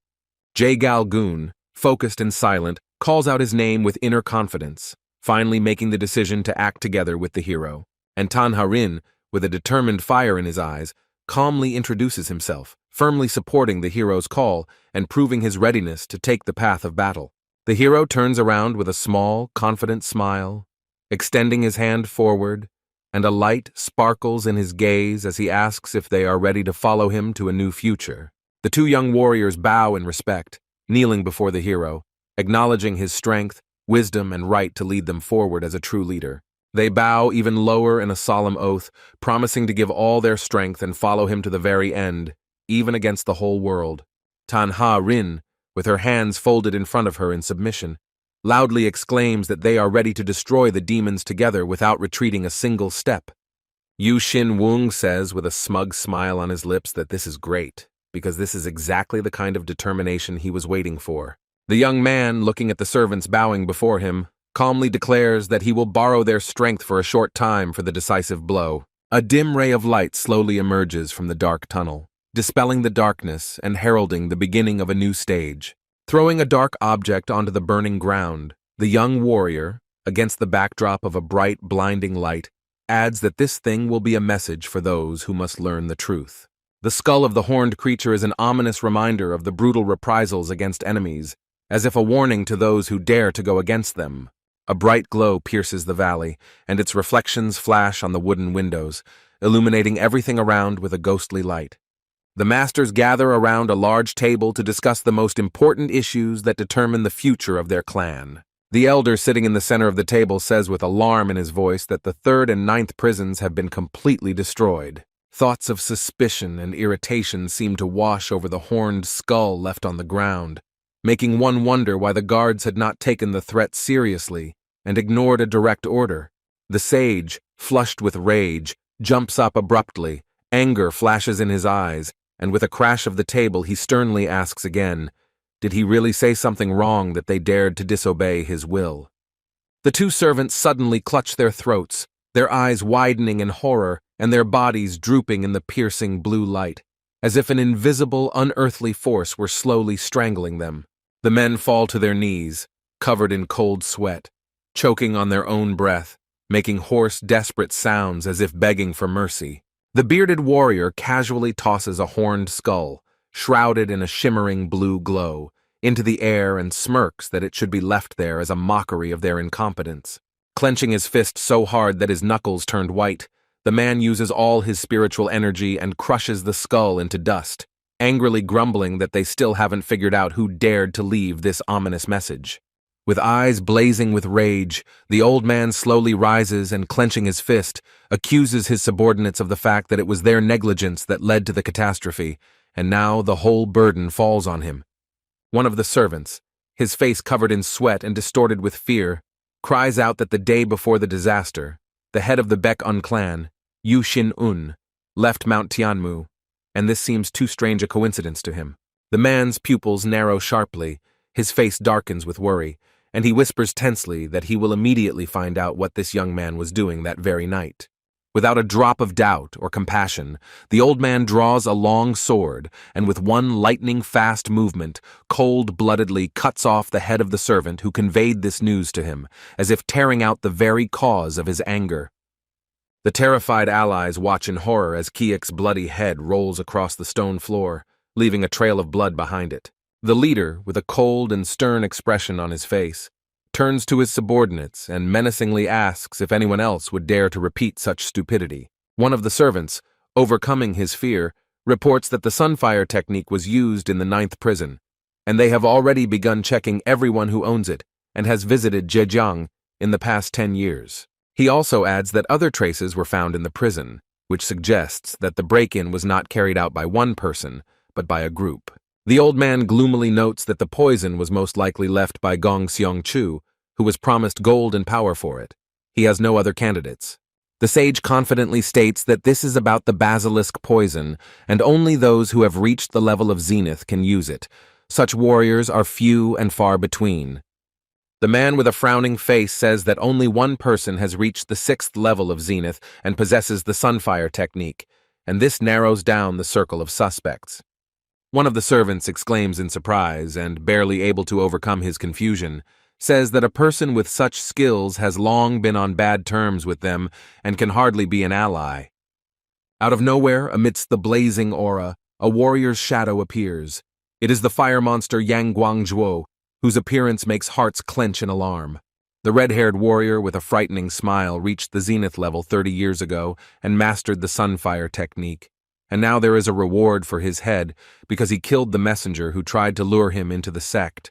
Jae-gal-gun, focused and silent, calls out his name with inner confidence, finally making the decision to act together with the hero, and Tan Ha-rin, with a determined fire in his eyes, calmly introduces himself, firmly supporting the hero's call and proving his readiness to take the path of battle. The hero turns around with a small, confident smile, extending his hand forward, and a light sparkles in his gaze as he asks if they are ready to follow him to a new future. The 2 young warriors bow in respect, kneeling before the hero, acknowledging his strength, wisdom, and right to lead them forward as a true leader. They bow even lower in a solemn oath, promising to give all their strength and follow him to the very end, even against the whole world. Tan Ha-rin, with her hands folded in front of her in submission, loudly exclaims that they are ready to destroy the demons together without retreating a single step. Yu Xin-wung says with a smug smile on his lips that this is great, because this is exactly the kind of determination he was waiting for. The young man, looking at the servants bowing before him, calmly declares that he will borrow their strength for a short time for the decisive blow. A dim ray of light slowly emerges from the dark tunnel, dispelling the darkness and heralding the beginning of a new stage. Throwing a dark object onto the burning ground, the young warrior, against the backdrop of a bright, blinding light, adds that this thing will be a message for those who must learn the truth. The skull of the horned creature is an ominous reminder of the brutal reprisals against enemies, as if a warning to those who dare to go against them. A bright glow pierces the valley, and its reflections flash on the wooden windows, illuminating everything around with a ghostly light. The masters gather around a large table to discuss the most important issues that determine the future of their clan. The elder sitting in the center of the table says with alarm in his voice that the 3rd and 9th prisons have been completely destroyed. Thoughts of suspicion and irritation seem to wash over the horned skull left on the ground, making one wonder why the guards had not taken the threat seriously and ignored a direct order. The sage, flushed with rage, jumps up abruptly, anger flashes in his eyes, and with a crash of the table he sternly asks again, did he really say something wrong that they dared to disobey his will? The 2 servants suddenly clutch their throats, their eyes widening in horror and their bodies drooping in the piercing blue light, as if an invisible, unearthly force were slowly strangling them. The men fall to their knees, covered in cold sweat, choking on their own breath, making hoarse, desperate sounds as if begging for mercy. The bearded warrior casually tosses a horned skull, shrouded in a shimmering blue glow, into the air and smirks that it should be left there as a mockery of their incompetence. Clenching his fist so hard that his knuckles turned white, the man uses all his spiritual energy and crushes the skull into dust, angrily grumbling that they still haven't figured out who dared to leave this ominous message. With eyes blazing with rage, the old man slowly rises and, clenching his fist, accuses his subordinates of the fact that it was their negligence that led to the catastrophe, and now the whole burden falls on him. One of the servants, his face covered in sweat and distorted with fear, cries out that the day before the disaster, the head of the Baek-un clan, Yu Shin-un, left Mount Tianmu, and this seems too strange a coincidence to him. The man's pupils narrow sharply, his face darkens with worry, and he whispers tensely that he will immediately find out what this young man was doing that very night. Without a drop of doubt or compassion, the old man draws a long sword and with one lightning-fast movement, cold-bloodedly cuts off the head of the servant who conveyed this news to him, as if tearing out the very cause of his anger. The terrified allies watch in horror as Kiek's bloody head rolls across the stone floor, leaving a trail of blood behind it. The leader, with a cold and stern expression on his face, turns to his subordinates and menacingly asks if anyone else would dare to repeat such stupidity. One of the servants, overcoming his fear, reports that the sunfire technique was used in the 9th prison, and they have already begun checking everyone who owns it and has visited Zhejiang in the past 10 years. He also adds that other traces were found in the prison, which suggests that the break-in was not carried out by one person, but by a group. The old man gloomily notes that the poison was most likely left by Gong Seong-chu, who was promised gold and power for it. He has no other candidates. The sage confidently states that this is about the basilisk poison, and only those who have reached the level of zenith can use it. Such warriors are few and far between. The man with a frowning face says that only one person has reached the 6th level of zenith and possesses the sunfire technique, and this narrows down the circle of suspects. One of the servants exclaims in surprise and, barely able to overcome his confusion, says that a person with such skills has long been on bad terms with them and can hardly be an ally. Out of nowhere, amidst the blazing aura, a warrior's shadow appears. It is the fire monster Yang Guangzhuo, whose appearance makes hearts clench in alarm. The red-haired warrior with a frightening smile reached the zenith level 30 years ago and mastered the sunfire technique. And now there is a reward for his head because he killed the messenger who tried to lure him into the sect.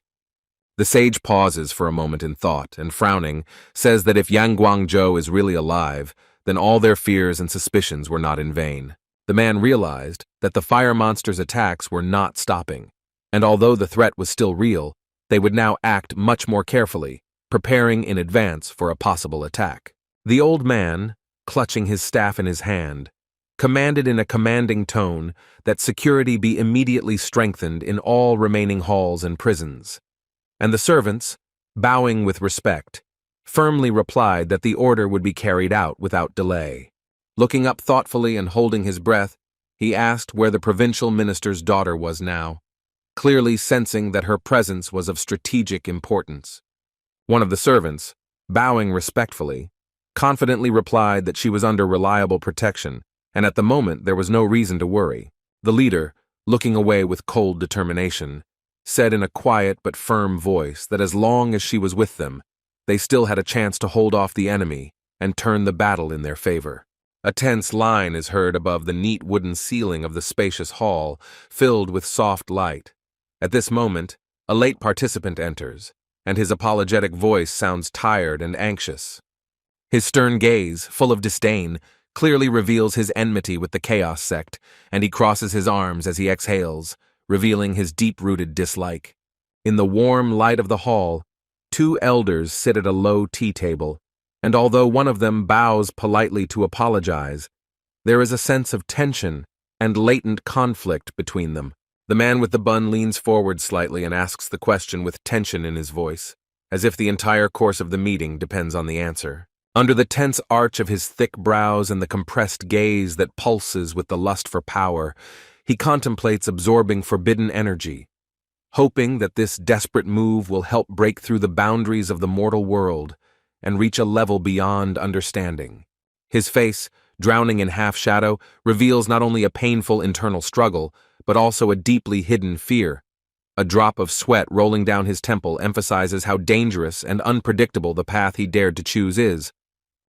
The sage pauses for a moment in thought and, frowning, says that if Yang Guangzhou is really alive, then all their fears and suspicions were not in vain. The man realized that the fire monster's attacks were not stopping, and although the threat was still real, they would now act much more carefully, preparing in advance for a possible attack. The old man, clutching his staff in his hand, commanded in a commanding tone that security be immediately strengthened in all remaining halls and prisons. And the servants, bowing with respect, firmly replied that the order would be carried out without delay. Looking up thoughtfully and holding his breath, he asked where the provincial minister's daughter was now, clearly sensing that her presence was of strategic importance. One of the servants, bowing respectfully, confidently replied that she was under reliable protection, and at the moment there was no reason to worry. The leader, looking away with cold determination, said in a quiet but firm voice that as long as she was with them, they still had a chance to hold off the enemy and turn the battle in their favor. A tense line is heard above the neat wooden ceiling of the spacious hall, filled with soft light. At this moment, a late participant enters, and his apologetic voice sounds tired and anxious. His stern gaze, full of disdain, clearly reveals his enmity with the Chaos Sect, and he crosses his arms as he exhales, revealing his deep-rooted dislike. In the warm light of the hall, two elders sit at a low tea table, and although one of them bows politely to apologize, there is a sense of tension and latent conflict between them. The man with the bun leans forward slightly and asks the question with tension in his voice, as if the entire course of the meeting depends on the answer. Under the tense arch of his thick brows and the compressed gaze that pulses with the lust for power, he contemplates absorbing forbidden energy, hoping that this desperate move will help break through the boundaries of the mortal world and reach a level beyond understanding. His face, drowning in half-shadow, reveals not only a painful internal struggle, but also a deeply hidden fear. A drop of sweat rolling down his temple emphasizes how dangerous and unpredictable the path he dared to choose is.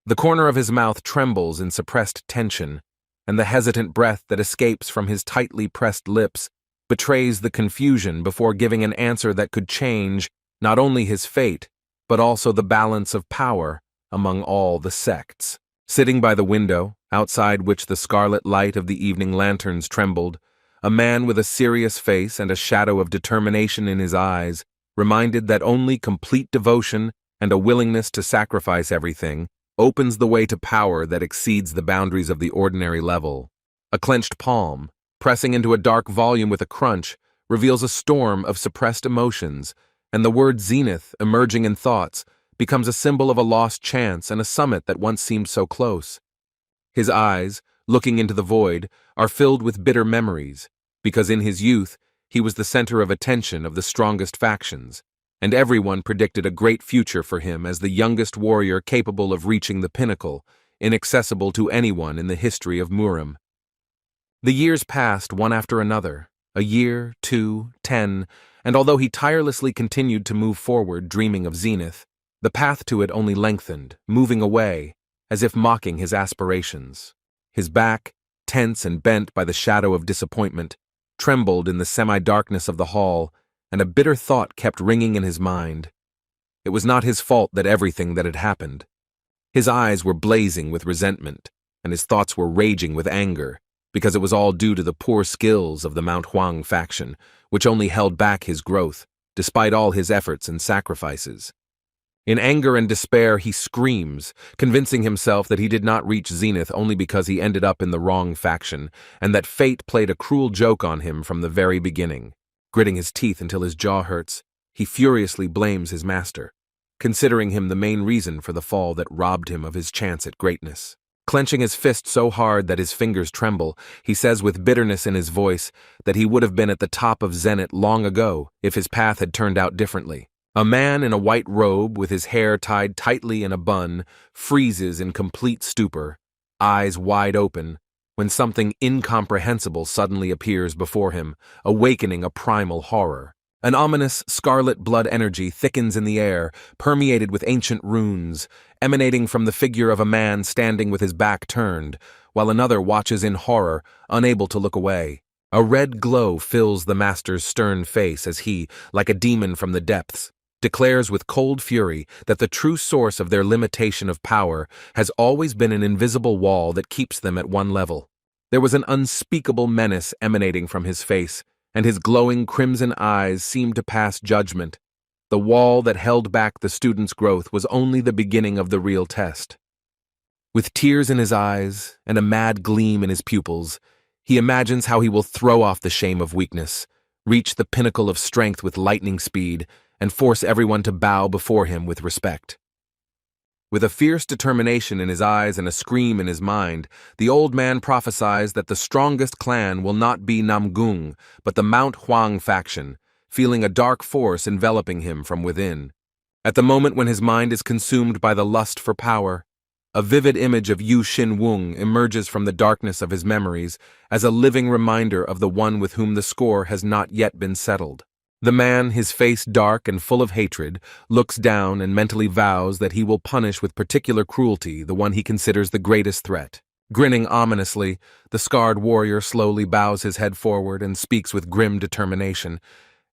The corner of his mouth trembles in suppressed tension, and the hesitant breath that escapes from his tightly pressed lips betrays the confusion before giving an answer that could change not only his fate, but also the balance of power among all the sects. Sitting by the window, outside which the scarlet light of the evening lanterns trembled, a man with a serious face and a shadow of determination in his eyes, reminded that only complete devotion and a willingness to sacrifice everything opens the way to power that exceeds the boundaries of the ordinary level. A clenched palm, pressing into a dark volume with a crunch, reveals a storm of suppressed emotions, and the word zenith, emerging in thoughts, becomes a symbol of a lost chance and a summit that once seemed so close. His eyes, looking into the void, are filled with bitter memories, because in his youth he was the center of attention of the strongest factions, and everyone predicted a great future for him as the youngest warrior capable of reaching the pinnacle, inaccessible to anyone in the history of Murim. The years passed one after another, a year, 2, 10, and although he tirelessly continued to move forward dreaming of zenith, the path to it only lengthened, moving away, as if mocking his aspirations. His back, tense and bent by the shadow of disappointment, trembled in the semi-darkness of the hall, and a bitter thought kept ringing in his mind. It was not his fault that everything that had happened. His eyes were blazing with resentment, and his thoughts were raging with anger, because it was all due to the poor skills of the Mount Huang faction, which only held back his growth, despite all his efforts and sacrifices. In anger and despair, he screams, convincing himself that he did not reach zenith only because he ended up in the wrong faction, and that fate played a cruel joke on him from the very beginning. Gritting his teeth until his jaw hurts, he furiously blames his master, considering him the main reason for the fall that robbed him of his chance at greatness. Clenching his fist so hard that his fingers tremble, he says with bitterness in his voice that he would have been at the top of zenith long ago if his path had turned out differently. A man in a white robe with his hair tied tightly in a bun freezes in complete stupor, eyes wide open, when something incomprehensible suddenly appears before him, awakening a primal horror. An ominous scarlet blood energy thickens in the air, permeated with ancient runes, emanating from the figure of a man standing with his back turned, while another watches in horror, unable to look away. A red glow fills the master's stern face as he, like a demon from the depths, declares with cold fury that the true source of their limitation of power has always been an invisible wall that keeps them at one level. There was an unspeakable menace emanating from his face, and his glowing crimson eyes seemed to pass judgment. The wall that held back the student's growth was only the beginning of the real test. With tears in his eyes and a mad gleam in his pupils, he imagines how he will throw off the shame of weakness, reach the pinnacle of strength with lightning speed, and force everyone to bow before him with respect. With a fierce determination in his eyes and a scream in his mind, the old man prophesies that the strongest clan will not be Namgung, but the Mount Huang faction, feeling a dark force enveloping him from within. At the moment when his mind is consumed by the lust for power, A vivid image of Yu Xin-wung emerges from the darkness of his memories as a living reminder of the one with whom the score has not yet been settled. The man, his face dark and full of hatred, looks down and mentally vows that he will punish with particular cruelty the one he considers the greatest threat. Grinning ominously, the scarred warrior slowly bows his head forward and speaks with grim determination,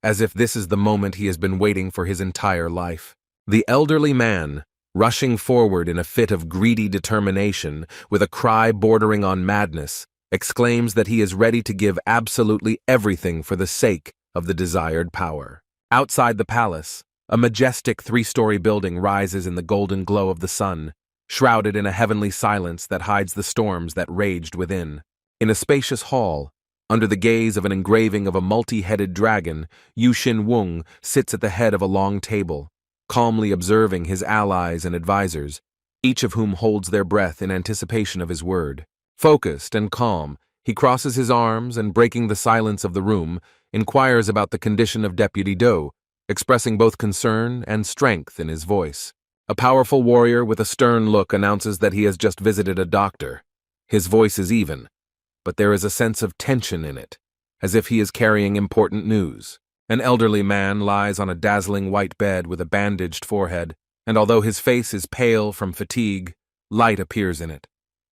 as if this is the moment he has been waiting for his entire life. The elderly man, rushing forward in a fit of greedy determination, with a cry bordering on madness, exclaims that he is ready to give absolutely everything for the sake of the desired power. Outside the palace, a majestic three-story building rises in the golden glow of the sun, shrouded in a heavenly silence that hides the storms that raged within. In a spacious hall, under the gaze of an engraving of a multi-headed dragon, Yu Xin-wung sits at the head of a long table, calmly observing his allies and advisors, each of whom holds their breath in anticipation of his word. Focused and calm, he crosses his arms and, breaking the silence of the room, inquires about the condition of Deputy Do, expressing both concern and strength in his voice. A powerful warrior with a stern look announces that he has just visited a doctor. His voice is even, but there is a sense of tension in it, as if he is carrying important news. An elderly man lies on a dazzling white bed with a bandaged forehead, and although his face is pale from fatigue, light appears in it.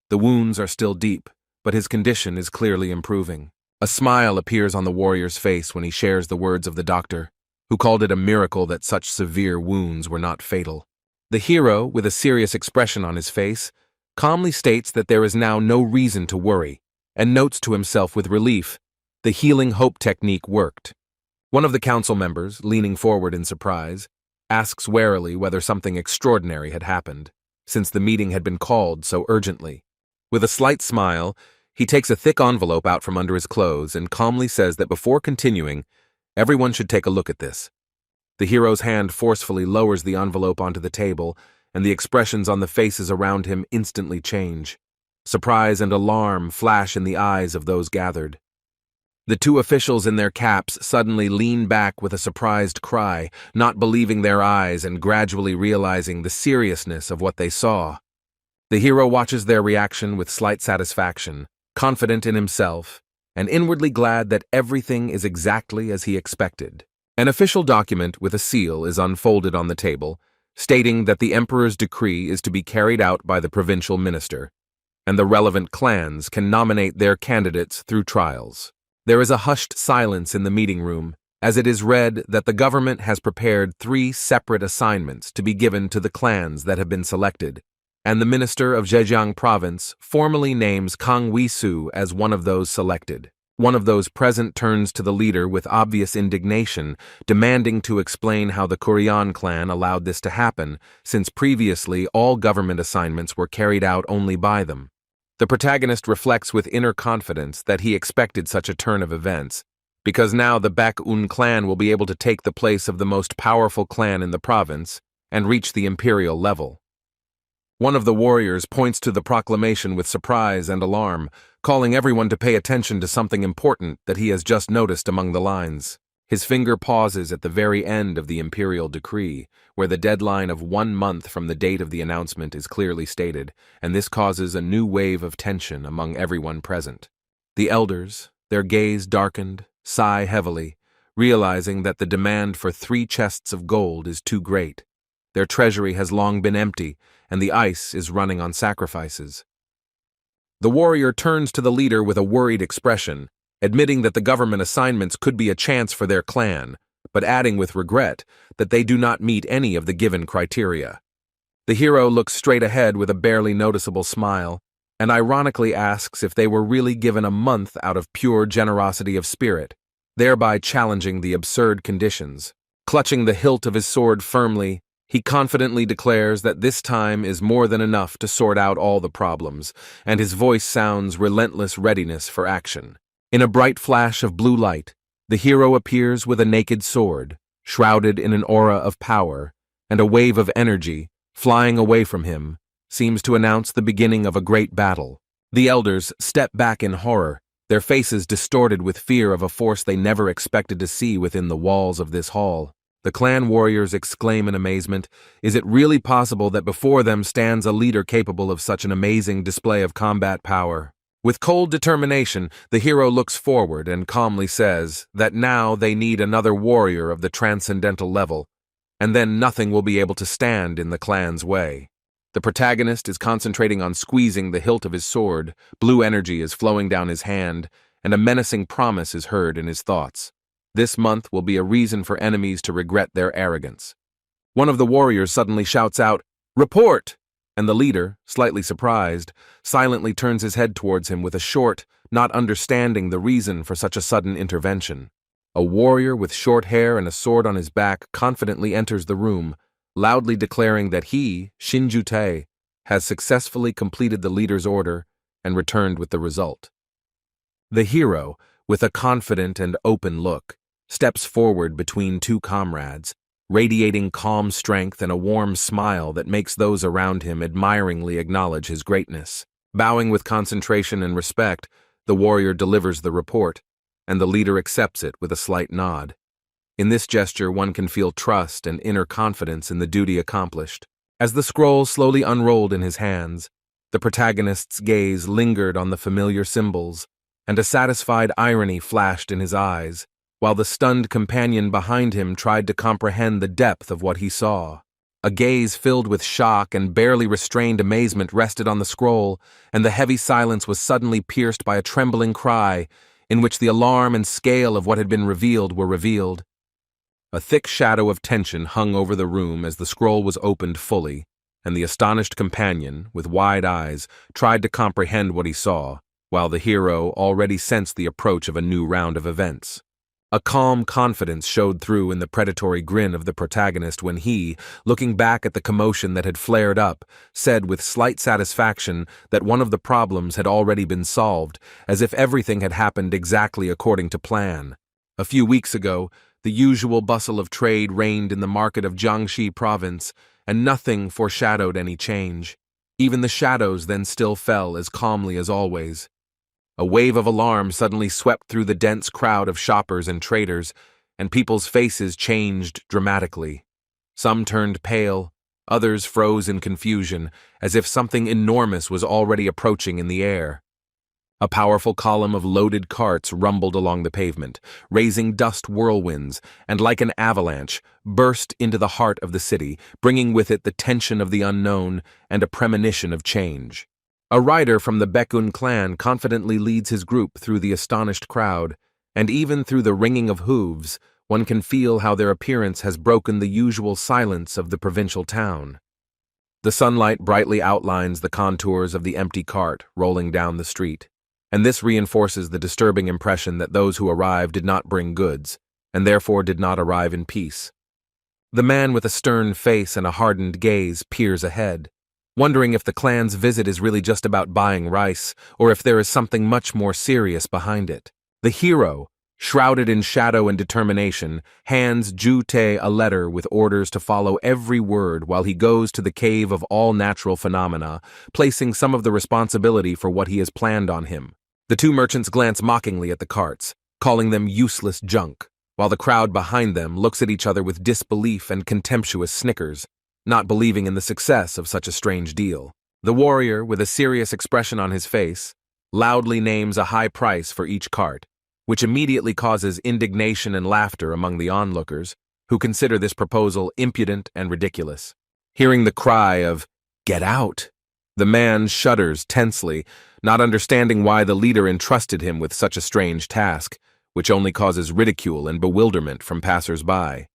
The wounds are still deep, but his condition is clearly improving. A smile appears on the warrior's face when he shares the words of the doctor, who called it a miracle that such severe wounds were not fatal. The hero, with a serious expression on his face, calmly states that there is now no reason to worry, and notes to himself with relief, the healing hope technique worked. One of the council members, leaning forward in surprise, asks warily whether something extraordinary had happened, since the meeting had been called so urgently. With a slight smile, he takes a thick envelope out from under his clothes and calmly says that before continuing, everyone should take a look at this. The hero's hand forcefully lowers the envelope onto the table, and the expressions on the faces around him instantly change. Surprise and alarm flash in the eyes of those gathered. The two officials in their caps suddenly lean back with a surprised cry, not believing their eyes and gradually realizing the seriousness of what they saw. The hero watches their reaction with slight satisfaction, confident in himself, and inwardly glad that everything is exactly as he expected. An official document with a seal is unfolded on the table, stating that the emperor's decree is to be carried out by the provincial minister, and the relevant clans can nominate their candidates through trials. There is a hushed silence in the meeting room, as it is read that the government has prepared 3 separate assignments to be given to the clans that have been selected, and the minister of Zhejiang province formally names Kang Wi-su as one of those selected. One of those present turns to the leader with obvious indignation, demanding to explain how the Korean clan allowed this to happen, since previously all government assignments were carried out only by them. The protagonist reflects with inner confidence that he expected such a turn of events, because now the Baek-un clan will be able to take the place of the most powerful clan in the province and reach the imperial level. One of the warriors points to the proclamation with surprise and alarm, calling everyone to pay attention to something important that he has just noticed among the lines. His finger pauses at the very end of the imperial decree, where the deadline of 1 month from the date of the announcement is clearly stated, and this causes a new wave of tension among everyone present. The elders, their gaze darkened, sigh heavily, realizing that the demand for 3 chests of gold is too great. Their treasury has long been empty, and the ice is running on sacrifices. The warrior turns to the leader with a worried expression, admitting that the government assignments could be a chance for their clan, but adding with regret that they do not meet any of the given criteria. The hero looks straight ahead with a barely noticeable smile, and ironically asks if they were really given a month out of pure generosity of spirit, thereby challenging the absurd conditions. Clutching the hilt of his sword firmly, he confidently declares that this time is more than enough to sort out all the problems, and his voice sounds relentless readiness for action. In a bright flash of blue light, the hero appears with a naked sword, shrouded in an aura of power, and a wave of energy, flying away from him, seems to announce the beginning of a great battle. The elders step back in horror, their faces distorted with fear of a force they never expected to see within the walls of this hall. The clan warriors exclaim in amazement. Is it really possible that before them stands a leader capable of such an amazing display of combat power? With cold determination, the hero looks forward and calmly says that now they need another warrior of the transcendental level, and then nothing will be able to stand in the clan's way. The protagonist is concentrating on squeezing the hilt of his sword, blue energy is flowing down his hand, and a menacing promise is heard in his thoughts. This month will be a reason for enemies to regret their arrogance. One of the warriors suddenly shouts out, "Report!" And the leader, slightly surprised, silently turns his head towards him with a short, not understanding the reason for such a sudden intervention. A warrior with short hair and a sword on his back confidently enters the room, loudly declaring that he, Shinju-tae, has successfully completed the leader's order and returned with the result. The hero, with a confident and open look, steps forward between two comrades, radiating calm strength and a warm smile that makes those around him admiringly acknowledge his greatness. Bowing with concentration and respect, the warrior delivers the report, and the leader accepts it with a slight nod. In this gesture, one can feel trust and inner confidence in the duty accomplished. As the scroll slowly unrolled in his hands, the protagonist's gaze lingered on the familiar symbols, and a satisfied irony flashed in his eyes, while the stunned companion behind him tried to comprehend the depth of what he saw. A gaze filled with shock and barely restrained amazement rested on the scroll, and the heavy silence was suddenly pierced by a trembling cry, in which the alarm and scale of what had been revealed were revealed. A thick shadow of tension hung over the room as the scroll was opened fully, and the astonished companion, with wide eyes, tried to comprehend what he saw, while the hero already sensed the approach of a new round of events. A calm confidence showed through in the predatory grin of the protagonist when he, looking back at the commotion that had flared up, said with slight satisfaction that one of the problems had already been solved, as if everything had happened exactly according to plan. A few weeks ago, the usual bustle of trade reigned in the market of Jiangxi province, and nothing foreshadowed any change. Even the shadows then still fell as calmly as always. A wave of alarm suddenly swept through the dense crowd of shoppers and traders, and people's faces changed dramatically. Some turned pale, others froze in confusion, as if something enormous was already approaching in the air. A powerful column of loaded carts rumbled along the pavement, raising dust whirlwinds, and like an avalanche, burst into the heart of the city, bringing with it the tension of the unknown and a premonition of change. A rider from the Baekun clan confidently leads his group through the astonished crowd, and even through the ringing of hooves, one can feel how their appearance has broken the usual silence of the provincial town. The sunlight brightly outlines the contours of the empty cart rolling down the street, and this reinforces the disturbing impression that those who arrived did not bring goods, and therefore did not arrive in peace. The man with a stern face and a hardened gaze peers ahead, wondering if the clan's visit is really just about buying rice, or if there is something much more serious behind it. The hero, shrouded in shadow and determination, hands Ju-tae a letter with orders to follow every word while he goes to the cave of all natural phenomena, placing some of the responsibility for what he has planned on him. The two merchants glance mockingly at the carts, calling them useless junk, while the crowd behind them looks at each other with disbelief and contemptuous snickers, not believing in the success of such a strange deal. The warrior, with a serious expression on his face, loudly names a high price for each cart, which immediately causes indignation and laughter among the onlookers, who consider this proposal impudent and ridiculous. Hearing the cry of, "Get out!" the man shudders tensely, not understanding why the leader entrusted him with such a strange task, which only causes ridicule and bewilderment from passers-by.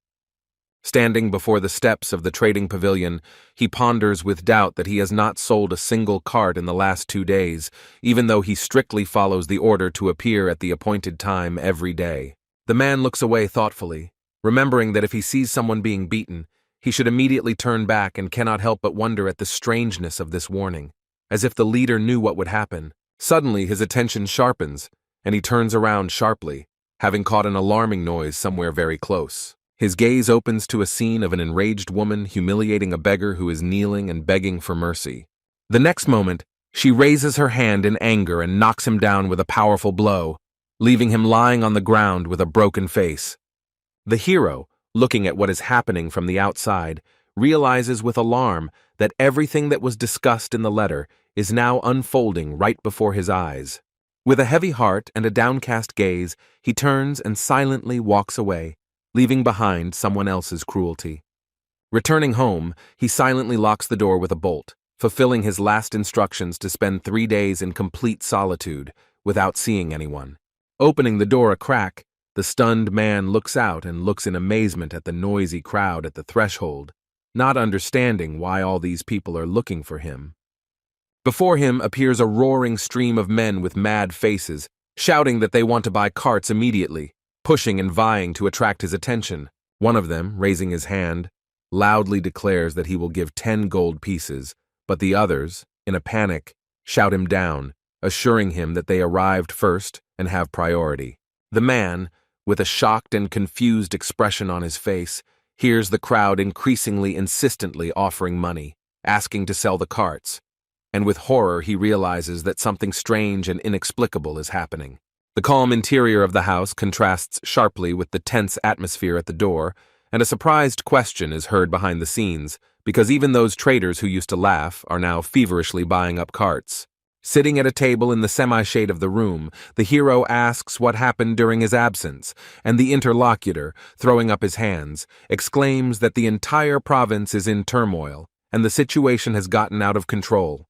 Standing before the steps of the trading pavilion, he ponders with doubt that he has not sold a single cart in the last 2 days, even though he strictly follows the order to appear at the appointed time every day. The man looks away thoughtfully, remembering that if he sees someone being beaten, he should immediately turn back, and cannot help but wonder at the strangeness of this warning, as if the leader knew what would happen. Suddenly his attention sharpens, and he turns around sharply, having caught an alarming noise somewhere very close. His gaze opens to a scene of an enraged woman humiliating a beggar who is kneeling and begging for mercy. The next moment, she raises her hand in anger and knocks him down with a powerful blow, leaving him lying on the ground with a broken face. The hero, looking at what is happening from the outside, realizes with alarm that everything that was discussed in the letter is now unfolding right before his eyes. With a heavy heart and a downcast gaze, he turns and silently walks away, leaving behind someone else's cruelty. Returning home, he silently locks the door with a bolt, fulfilling his last instructions to spend 3 days in complete solitude, without seeing anyone. Opening the door a crack, the stunned man looks out and looks in amazement at the noisy crowd at the threshold, not understanding why all these people are looking for him. Before him appears a roaring stream of men with mad faces, shouting that they want to buy carts immediately, pushing and vying to attract his attention. One of them, raising his hand, loudly declares that he will give 10 gold pieces, but the others, in a panic, shout him down, assuring him that they arrived first and have priority. The man, with a shocked and confused expression on his face, hears the crowd increasingly insistently offering money, asking to sell the carts, and with horror he realizes that something strange and inexplicable is happening. The calm interior of the house contrasts sharply with the tense atmosphere at the door, and a surprised question is heard behind the scenes, because even those traders who used to laugh are now feverishly buying up carts. Sitting at a table in the semi-shade of the room, the hero asks what happened during his absence, and the interlocutor, throwing up his hands, exclaims that the entire province is in turmoil, and the situation has gotten out of control.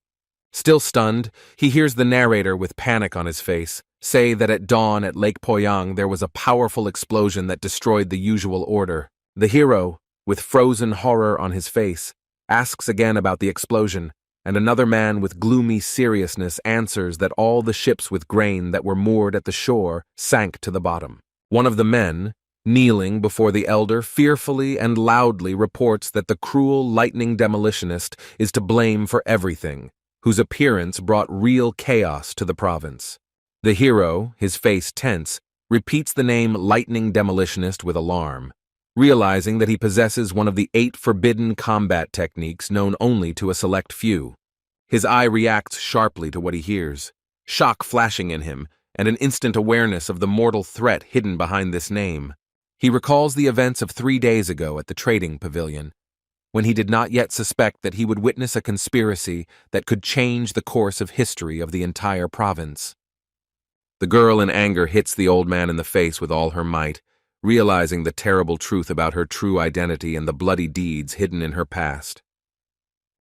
Still stunned, he hears the narrator with panic on his face say that at dawn at Lake Poyang there was a powerful explosion that destroyed the usual order. The hero, with frozen horror on his face, asks again about the explosion, and another man with gloomy seriousness answers that all the ships with grain that were moored at the shore sank to the bottom. One of the men, kneeling before the elder, fearfully and loudly reports that the cruel lightning demolitionist is to blame for everything, whose appearance brought real chaos to the province. The hero, his face tense, repeats the name lightning demolitionist with alarm, realizing that he possesses one of the 8 forbidden combat techniques known only to a select few. His eye reacts sharply to what he hears, shock flashing in him, and an instant awareness of the mortal threat hidden behind this name. He recalls the events of 3 days ago at the trading pavilion, when he did not yet suspect that he would witness a conspiracy that could change the course of history of the entire province. The girl in anger hits the old man in the face with all her might, realizing the terrible truth about her true identity and the bloody deeds hidden in her past.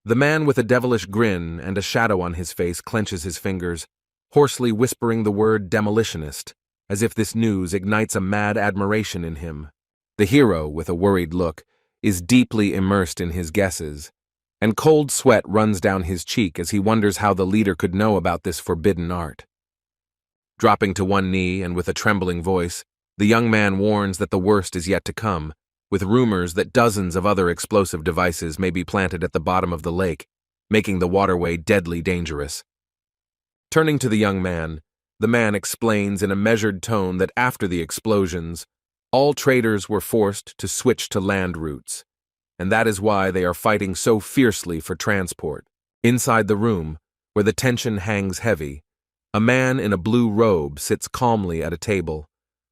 The man with a devilish grin and a shadow on his face clenches his fingers, hoarsely whispering the word demolitionist, as if this news ignites a mad admiration in him. The hero, with a worried look, is deeply immersed in his guesses, and cold sweat runs down his cheek as he wonders how the leader could know about this forbidden art. Dropping to one knee and with a trembling voice, the young man warns that the worst is yet to come, with rumors that dozens of other explosive devices may be planted at the bottom of the lake, making the waterway deadly dangerous. Turning to the man explains in a measured tone that after the explosions, all traders were forced to switch to land routes, and that is why they are fighting so fiercely for transport. Inside the room, where the tension hangs heavy, a man in a blue robe sits calmly at a table,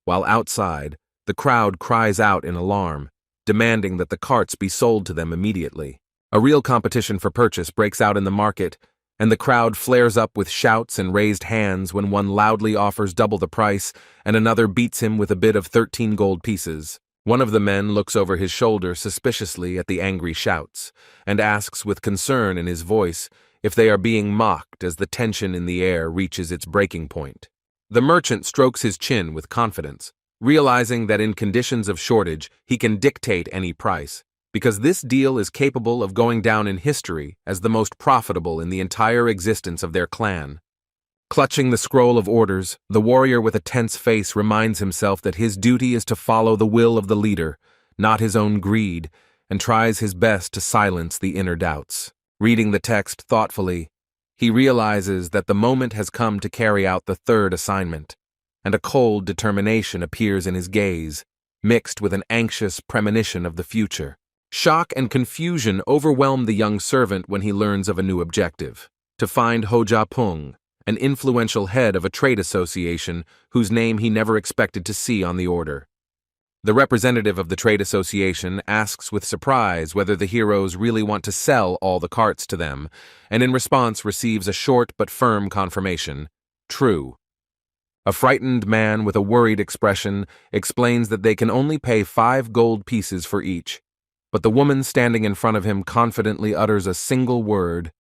while outside, the crowd cries out in alarm, demanding that the carts be sold to them immediately. A real competition for purchase breaks out in the market, and the crowd flares up with shouts and raised hands when one loudly offers double the price and another beats him with a bid of 13 gold pieces. One of the men looks over his shoulder suspiciously at the angry shouts and asks with concern in his voice if they are being mocked as the tension in the air reaches its breaking point. The merchant strokes his chin with confidence, realizing that in conditions of shortage he can dictate any price, because this deal is capable of going down in history as the most profitable in the entire existence of their clan. Clutching the scroll of orders, the warrior with a tense face reminds himself that his duty is to follow the will of the leader, not his own greed, and tries his best to silence the inner doubts. Reading the text thoughtfully, he realizes that the moment has come to carry out the third assignment, and a cold determination appears in his gaze, mixed with an anxious premonition of the future. Shock and confusion overwhelm the young servant when he learns of a new objective: to find Ho Ja-pung, an influential head of a trade association whose name he never expected to see on the order. The representative of the trade association asks with surprise whether the heroes really want to sell all the carts to them, and in response receives a short but firm confirmation: true. A frightened man with a worried expression explains that they can only pay 5 gold pieces for each, but the woman standing in front of him confidently utters a single word: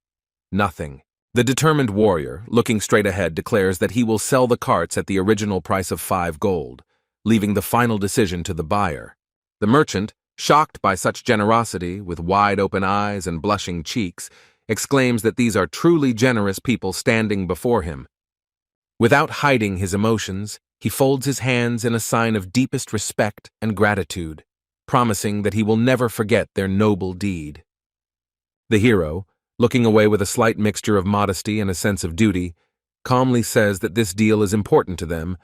nothing. The determined warrior, looking straight ahead, declares that he will sell the carts at the original price of 5 gold, leaving the final decision to the buyer. The merchant, shocked by such generosity, with wide-open eyes and blushing cheeks, exclaims that these are truly generous people standing before him. Without hiding his emotions, he folds his hands in a sign of deepest respect and gratitude, promising that he will never forget their noble deed. The hero, looking away with a slight mixture of modesty and a sense of duty, calmly says that this deal is important to them,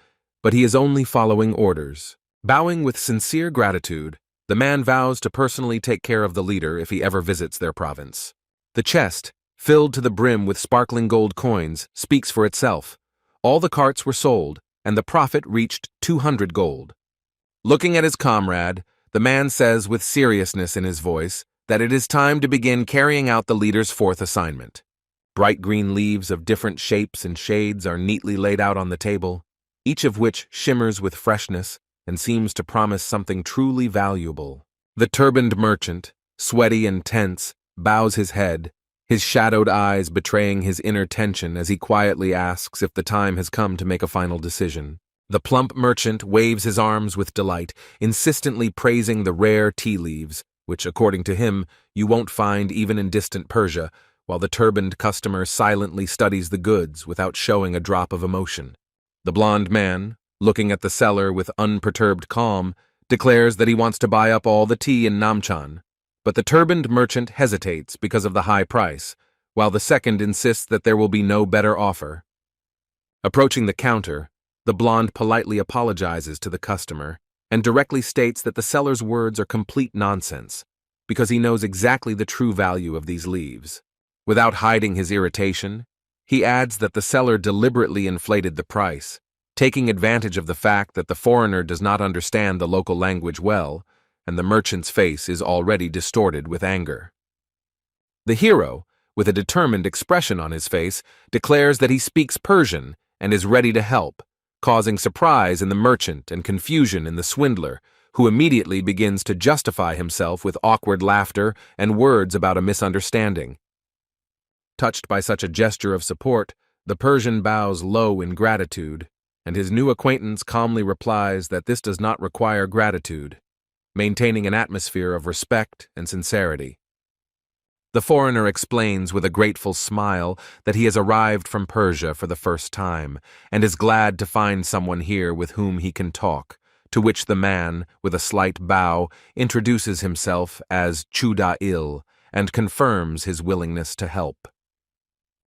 but he is only following orders. Bowing with sincere gratitude, the man vows to personally take care of the leader if he ever visits their province. The chest, filled to the brim with sparkling gold coins, speaks for itself. All the carts were sold, and the profit reached 200 gold. Looking at his comrade, the man says with seriousness in his voice that it is time to begin carrying out the leader's 4th assignment. Bright green leaves of different shapes and shades are neatly laid out on the table, each of which shimmers with freshness and seems to promise something truly valuable. The turbaned merchant, sweaty and tense, bows his head, his shadowed eyes betraying his inner tension as he quietly asks if the time has come to make a final decision. The plump merchant waves his arms with delight, insistently praising the rare tea leaves, which, according to him, you won't find even in distant Persia, while the turbaned customer silently studies the goods without showing a drop of emotion. The blond man, looking at the seller with unperturbed calm, declares that he wants to buy up all the tea in Namchan, but the turbaned merchant hesitates because of the high price, while the second insists that there will be no better offer. Approaching the counter, the blonde politely apologizes to the customer and directly states that the seller's words are complete nonsense, because he knows exactly the true value of these leaves. Without hiding his irritation, he adds that the seller deliberately inflated the price, taking advantage of the fact that the foreigner does not understand the local language well, and the merchant's face is already distorted with anger. The hero, with a determined expression on his face, declares that he speaks Persian and is ready to help, causing surprise in the merchant and confusion in the swindler, who immediately begins to justify himself with awkward laughter and words about a misunderstanding. Touched by such a gesture of support, the Persian bows low in gratitude, and his new acquaintance calmly replies that this does not require gratitude, maintaining an atmosphere of respect and sincerity. The foreigner explains with a grateful smile that he has arrived from Persia for the first time and is glad to find someone here with whom he can talk, to which the man, with a slight bow, introduces himself as Chuda-il and confirms his willingness to help.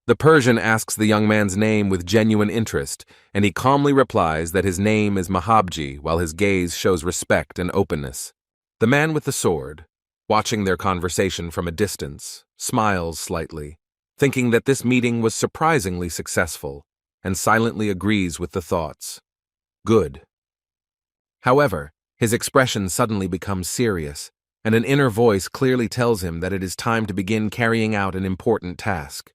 The Persian asks the young man's name with genuine interest, and he calmly replies that his name is Mahabji, while his gaze shows respect and openness. The man with the sword, watching their conversation from a distance, smiles slightly, thinking that this meeting was surprisingly successful, and silently agrees with the thoughts. Good. However, his expression suddenly becomes serious, and an inner voice clearly tells him that it is time to begin carrying out an important task.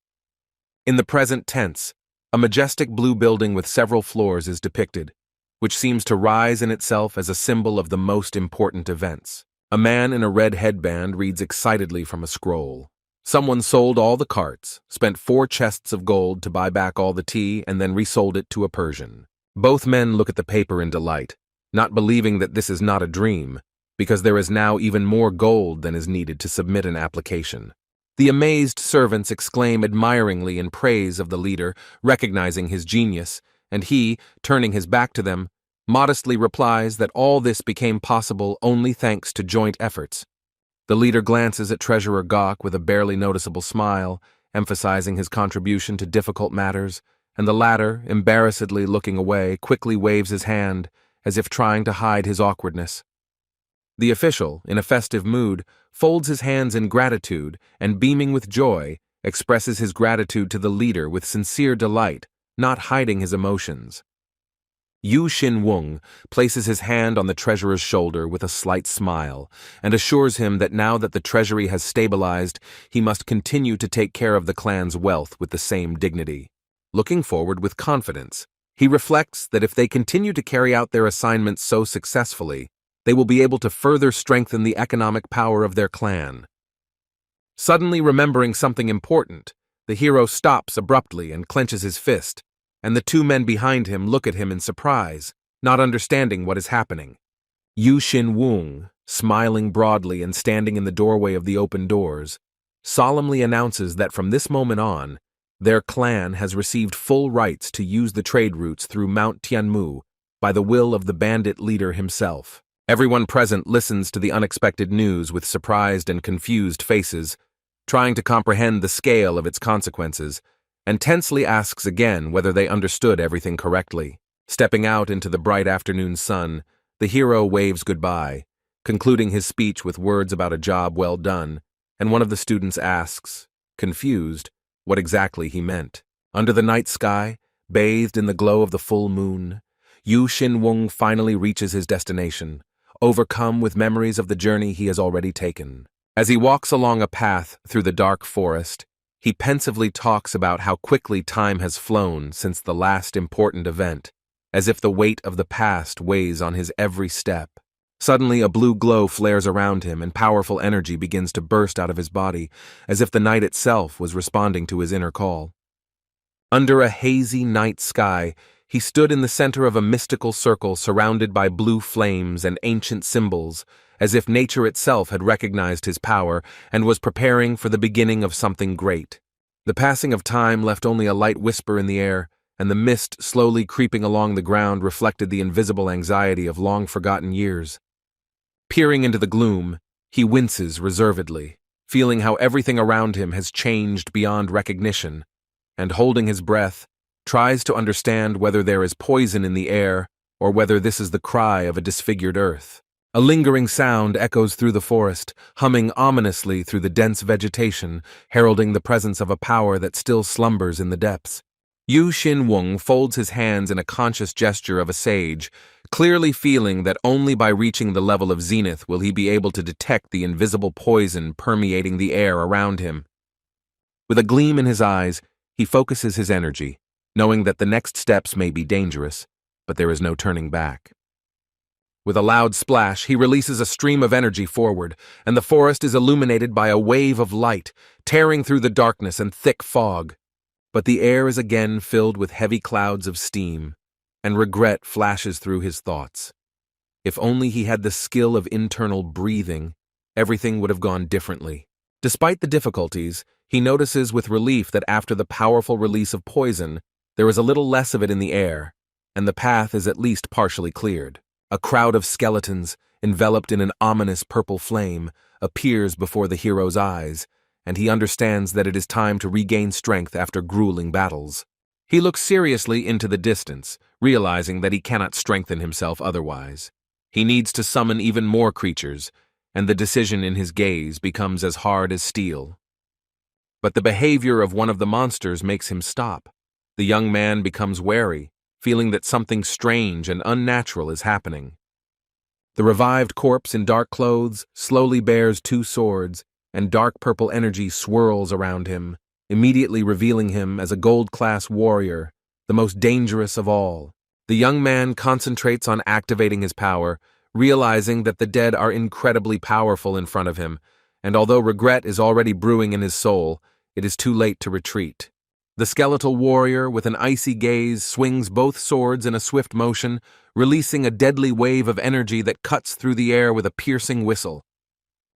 In the present tense, a majestic blue building with several floors is depicted, which seems to rise in itself as a symbol of the most important events. A man in a red headband reads excitedly from a scroll. Someone sold all the carts, spent 4 chests of gold to buy back all the tea, and then resold it to a Persian. Both men look at the paper in delight, not believing that this is not a dream, because there is now even more gold than is needed to submit an application. The amazed servants exclaim admiringly in praise of the leader, recognizing his genius, and he, turning his back to them, modestly replies that all this became possible only thanks to joint efforts. The leader glances at Treasurer Gok with a barely noticeable smile, emphasizing his contribution to difficult matters, and the latter, embarrassedly looking away, quickly waves his hand, as if trying to hide his awkwardness. The official, in a festive mood, folds his hands in gratitude and, beaming with joy, expresses his gratitude to the leader with sincere delight, not hiding his emotions. Yu Xin-wung places his hand on the treasurer's shoulder with a slight smile and assures him that now that the treasury has stabilized, he must continue to take care of the clan's wealth with the same dignity. Looking forward with confidence, he reflects that if they continue to carry out their assignments so successfully, they will be able to further strengthen the economic power of their clan. Suddenly remembering something important, the hero stops abruptly and clenches his fist, and the two men behind him look at him in surprise, not understanding what is happening. Yu Xin-wung, smiling broadly and standing in the doorway of the open doors, solemnly announces that from this moment on, their clan has received full rights to use the trade routes through Mount Tianmu by the will of the bandit leader himself. Everyone present listens to the unexpected news with surprised and confused faces, trying to comprehend the scale of its consequences, and tensely asks again whether they understood everything correctly. Stepping out into the bright afternoon sun, the hero waves goodbye, concluding his speech with words about a job well done, and one of the students asks, confused, what exactly he meant. Under the night sky, bathed in the glow of the full moon, Yu Xin-wung finally reaches his destination, overcome with memories of the journey he has already taken. As he walks along a path through the dark forest, he pensively talks about how quickly time has flown since the last important event, as if the weight of the past weighs on his every step. Suddenly, a blue glow flares around him and powerful energy begins to burst out of his body, as if the night itself was responding to his inner call. Under a hazy night sky, he stood in the center of a mystical circle surrounded by blue flames and ancient symbols, as if nature itself had recognized his power and was preparing for the beginning of something great. The passing of time left only a light whisper in the air, and the mist slowly creeping along the ground reflected the invisible anxiety of long-forgotten years. Peering into the gloom, he winces reservedly, feeling how everything around him has changed beyond recognition, and holding his breath, tries to understand whether there is poison in the air or whether this is the cry of a disfigured earth. A lingering sound echoes through the forest, humming ominously through the dense vegetation, heralding the presence of a power that still slumbers in the depths. Yu Xin-wung folds his hands in a conscious gesture of a sage, clearly feeling that only by reaching the level of zenith will he be able to detect the invisible poison permeating the air around him. With a gleam in his eyes, he focuses his energy, knowing that the next steps may be dangerous, but there is no turning back. With a loud splash, he releases a stream of energy forward, and the forest is illuminated by a wave of light, tearing through the darkness and thick fog. But the air is again filled with heavy clouds of steam, and regret flashes through his thoughts. If only he had the skill of internal breathing, everything would have gone differently. Despite the difficulties, he notices with relief that after the powerful release of poison, there is a little less of it in the air, and the path is at least partially cleared. A crowd of skeletons, enveloped in an ominous purple flame, appears before the hero's eyes, and he understands that it is time to regain strength after grueling battles. He looks seriously into the distance, realizing that he cannot strengthen himself otherwise. He needs to summon even more creatures, and the decision in his gaze becomes as hard as steel. But the behavior of one of the monsters makes him stop. The young man becomes wary, feeling that something strange and unnatural is happening. The revived corpse in dark clothes slowly bears two swords, and dark purple energy swirls around him, immediately revealing him as a gold-class warrior, the most dangerous of all. The young man concentrates on activating his power, realizing that the dead are incredibly powerful in front of him, and although regret is already brewing in his soul, it is too late to retreat. The skeletal warrior, with an icy gaze, swings both swords in a swift motion, releasing a deadly wave of energy that cuts through the air with a piercing whistle.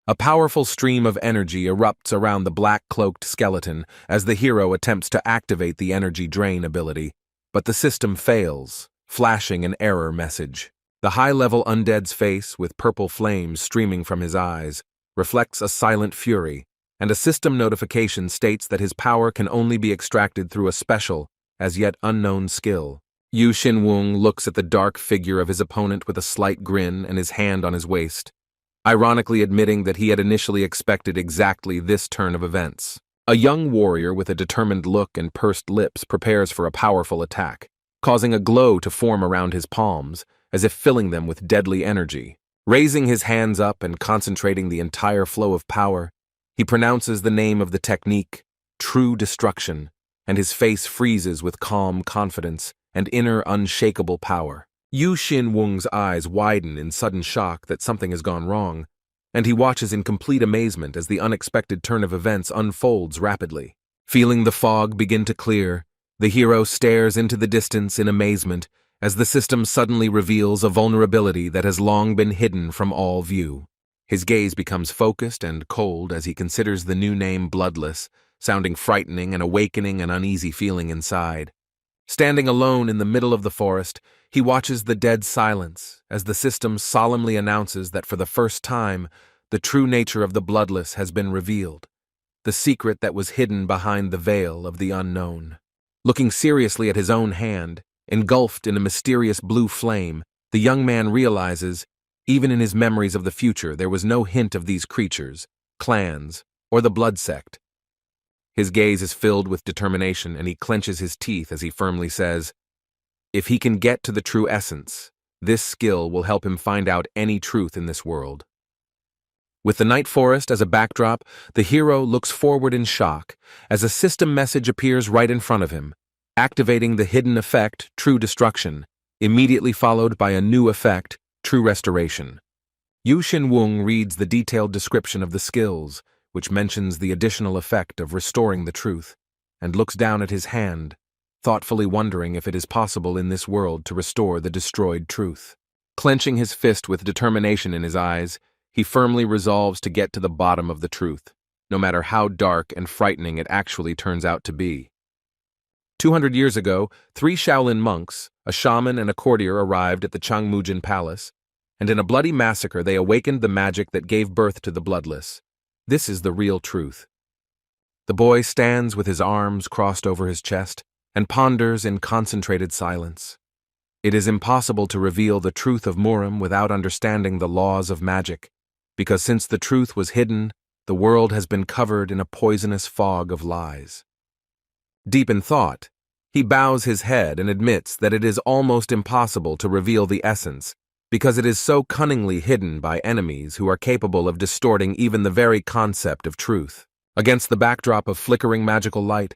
A powerful stream of energy erupts around the black-cloaked skeleton as the hero attempts to activate the energy drain ability, but the system fails, flashing an error message. The high-level undead's face, with purple flames streaming from his eyes, reflects a silent fury, and a system notification states that his power can only be extracted through a special, as yet unknown skill. Yu Xin-wung looks at the dark figure of his opponent with a slight grin and his hand on his waist, ironically admitting that he had initially expected exactly this turn of events. A young warrior with a determined look and pursed lips prepares for a powerful attack. causing a glow to form around his palms, as if filling them with deadly energy. Raising his hands up and concentrating the entire flow of power, he pronounces the name of the technique, True Destruction, and his face freezes with calm confidence and inner unshakable power. Yu Xin-wung's eyes widen in sudden shock that something has gone wrong, and he watches in complete amazement as the unexpected turn of events unfolds rapidly. Feeling the fog begin to clear, the hero stares into the distance in amazement as the system suddenly reveals a vulnerability that has long been hidden from all view. His gaze becomes focused and cold as he considers the new name Bloodless, sounding frightening and awakening an uneasy feeling inside. Standing alone in the middle of the forest, he watches the dead silence as the system solemnly announces that for the first time, the true nature of the Bloodless has been revealed, the secret that was hidden behind the veil of the unknown. Looking seriously at his own hand, engulfed in a mysterious blue flame, the young man realizes, even in his memories of the future, there was no hint of these creatures, clans, or the blood sect. His gaze is filled with determination, and he clenches his teeth as he firmly says, if he can get to the true essence, this skill will help him find out any truth in this world. With the night forest as a backdrop, the hero looks forward in shock as a system message appears right in front of him, activating the hidden effect, True Destruction, immediately followed by a new effect, True Restoration. Yu Xin-wung reads the detailed description of the skills, which mentions the additional effect of restoring the truth, and looks down at his hand, thoughtfully wondering if it is possible in this world to restore the destroyed truth. Clenching his fist with determination in his eyes, he firmly resolves to get to the bottom of the truth, no matter how dark and frightening it actually turns out to be. 200 years ago, 3 Shaolin monks, a shaman and a courtier arrived at the Changmujin Palace, and in a bloody massacre they awakened the magic that gave birth to the Bloodless. This is the real truth. The boy stands with his arms crossed over his chest and ponders in concentrated silence. It is impossible to reveal the truth of Murim without understanding the laws of magic, because since the truth was hidden, the world has been covered in a poisonous fog of lies. Deep in thought, he bows his head and admits that it is almost impossible to reveal the essence, because it is so cunningly hidden by enemies who are capable of distorting even the very concept of truth. Against the backdrop of flickering magical light,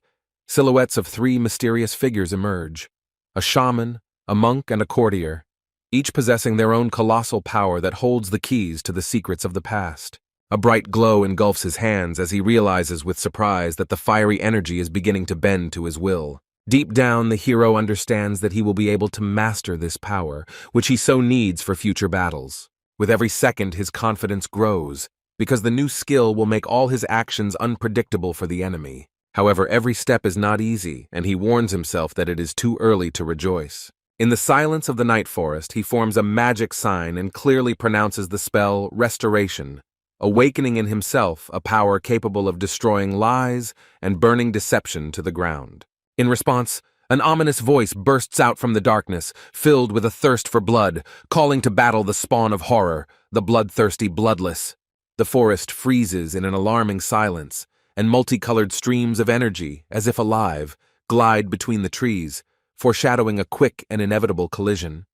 silhouettes of 3 mysterious figures emerge: a shaman, a monk, and a courtier, each possessing their own colossal power that holds the keys to the secrets of the past. A bright glow engulfs his hands as he realizes with surprise that the fiery energy is beginning to bend to his will. Deep down, the hero understands that he will be able to master this power, which he so needs for future battles. With every second, his confidence grows, because the new skill will make all his actions unpredictable for the enemy. However, every step is not easy, and he warns himself that it is too early to rejoice. In the silence of the night forest, he forms a magic sign and clearly pronounces the spell Restoration, awakening in himself a power capable of destroying lies and burning deception to the ground. In response, an ominous voice bursts out from the darkness, filled with a thirst for blood, calling to battle the spawn of horror, the bloodthirsty Bloodless. The forest freezes in an alarming silence, and multicolored streams of energy, as if alive, glide between the trees, foreshadowing a quick and inevitable collision.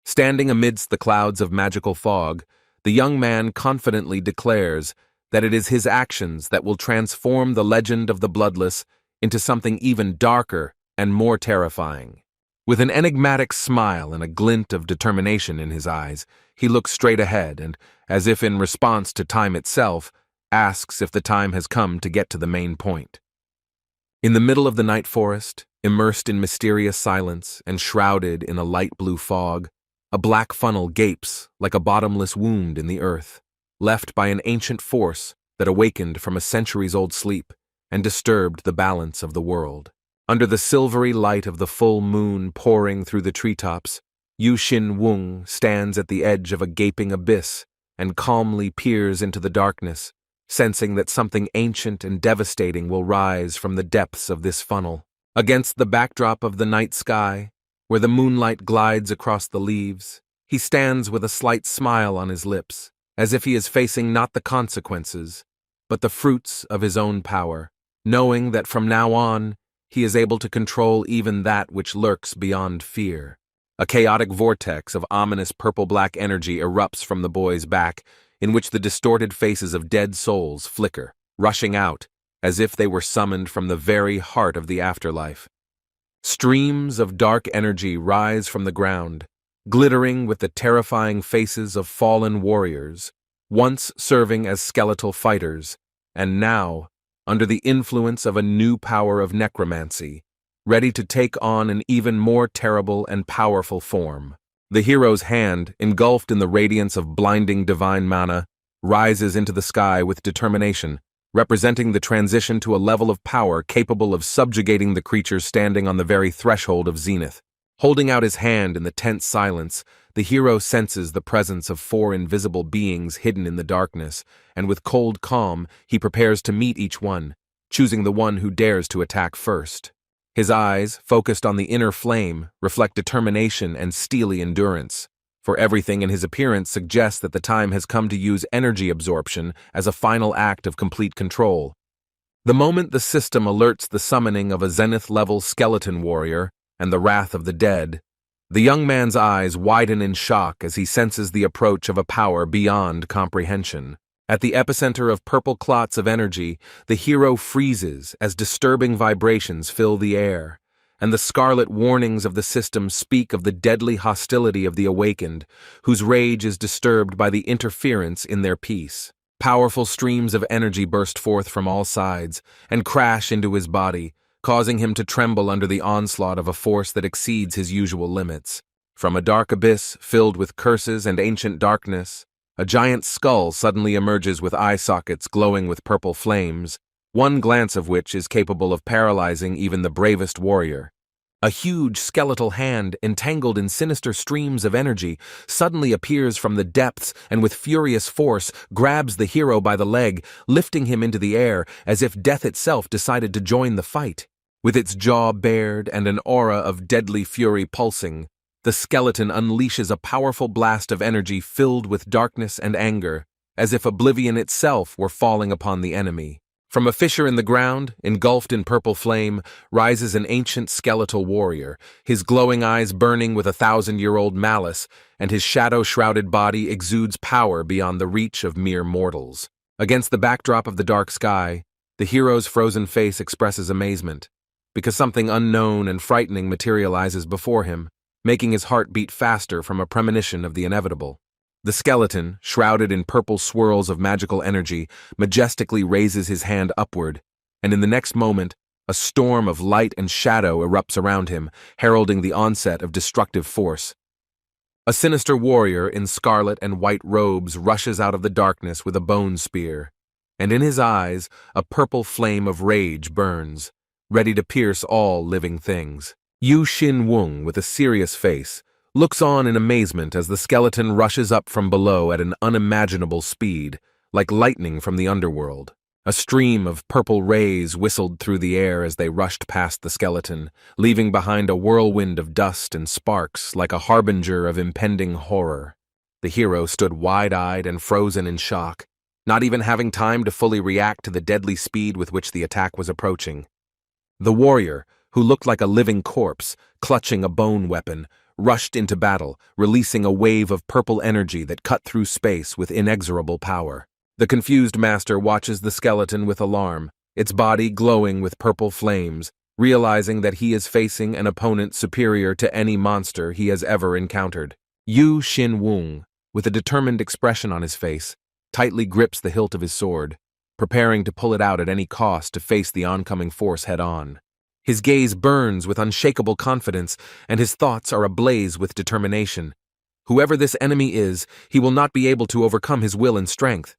Standing amidst the clouds of magical fog, the young man confidently declares that it is his actions that will transform the legend of the Bloodless into something even darker and more terrifying. With an enigmatic smile and a glint of determination in his eyes, he looks straight ahead and, as if in response to time itself, asks if the time has come to get to the main point. In the middle of the night forest, immersed in mysterious silence and shrouded in a light blue fog, a black funnel gapes like a bottomless wound in the earth, left by an ancient force that awakened from a centuries-old sleep and disturbed the balance of the world. Under the silvery light of the full moon pouring through the treetops, Yu Xin-wung stands at the edge of a gaping abyss and calmly peers into the darkness, sensing that something ancient and devastating will rise from the depths of this funnel. Against the backdrop of the night sky, where the moonlight glides across the leaves, he stands with a slight smile on his lips, as if he is facing not the consequences, but the fruits of his own power, knowing that from now on, he is able to control even that which lurks beyond fear. A chaotic vortex of ominous purple-black energy erupts from the boy's back, in which the distorted faces of dead souls flicker, rushing out, as if they were summoned from the very heart of the afterlife. Streams of dark energy rise from the ground, glittering with the terrifying faces of fallen warriors, once serving as skeletal fighters, and now, under the influence of a new power of necromancy, ready to take on an even more terrible and powerful form. The hero's hand, engulfed in the radiance of blinding divine mana, rises into the sky with determination, representing the transition to a level of power capable of subjugating the creatures standing on the very threshold of zenith. Holding out his hand in the tense silence, the hero senses the presence of 4 invisible beings hidden in the darkness, and with cold calm, he prepares to meet each one, choosing the one who dares to attack first. His eyes, focused on the inner flame, reflect determination and steely endurance, for everything in his appearance suggests that the time has come to use energy absorption as a final act of complete control. The moment the system alerts the summoning of a zenith-level skeleton warrior and the wrath of the dead, the young man's eyes widen in shock as he senses the approach of a power beyond comprehension. At the epicenter of purple clots of energy, the hero freezes as disturbing vibrations fill the air, and the scarlet warnings of the system speak of the deadly hostility of the awakened, whose rage is disturbed by the interference in their peace. Powerful streams of energy burst forth from all sides and crash into his body, causing him to tremble under the onslaught of a force that exceeds his usual limits. From a dark abyss filled with curses and ancient darkness, a giant skull suddenly emerges with eye sockets glowing with purple flames, one glance of which is capable of paralyzing even the bravest warrior. A huge skeletal hand, entangled in sinister streams of energy, suddenly appears from the depths and with furious force grabs the hero by the leg, lifting him into the air as if death itself decided to join the fight. With its jaw bared and an aura of deadly fury pulsing, the skeleton unleashes a powerful blast of energy filled with darkness and anger, as if oblivion itself were falling upon the enemy. From a fissure in the ground, engulfed in purple flame, rises an ancient skeletal warrior, his glowing eyes burning with 1,000-year-old malice, and his shadow-shrouded body exudes power beyond the reach of mere mortals. Against the backdrop of the dark sky, the hero's frozen face expresses amazement, because something unknown and frightening materializes before him, making his heart beat faster from a premonition of the inevitable. The skeleton, shrouded in purple swirls of magical energy, majestically raises his hand upward, and in the next moment, a storm of light and shadow erupts around him, heralding the onset of destructive force. A sinister warrior in scarlet and white robes rushes out of the darkness with a bone spear, and in his eyes, a purple flame of rage burns, ready to pierce all living things. Yu Xin Wung, with a serious face, looks on in amazement as the skeleton rushes up from below at an unimaginable speed, like lightning from the underworld. A stream of purple rays whistled through the air as they rushed past the skeleton, leaving behind a whirlwind of dust and sparks like a harbinger of impending horror. The hero stood wide-eyed and frozen in shock, not even having time to fully react to the deadly speed with which the attack was approaching. The warrior, who looked like a living corpse, clutching a bone weapon, rushed into battle, releasing a wave of purple energy that cut through space with inexorable power. The confused master watches the skeleton with alarm, its body glowing with purple flames, realizing that he is facing an opponent superior to any monster he has ever encountered. Yu Xin Wung, with a determined expression on his face, tightly grips the hilt of his sword, preparing to pull it out at any cost to face the oncoming force head-on. His gaze burns with unshakable confidence, and his thoughts are ablaze with determination. Whoever this enemy is, he will not be able to overcome his will and strength.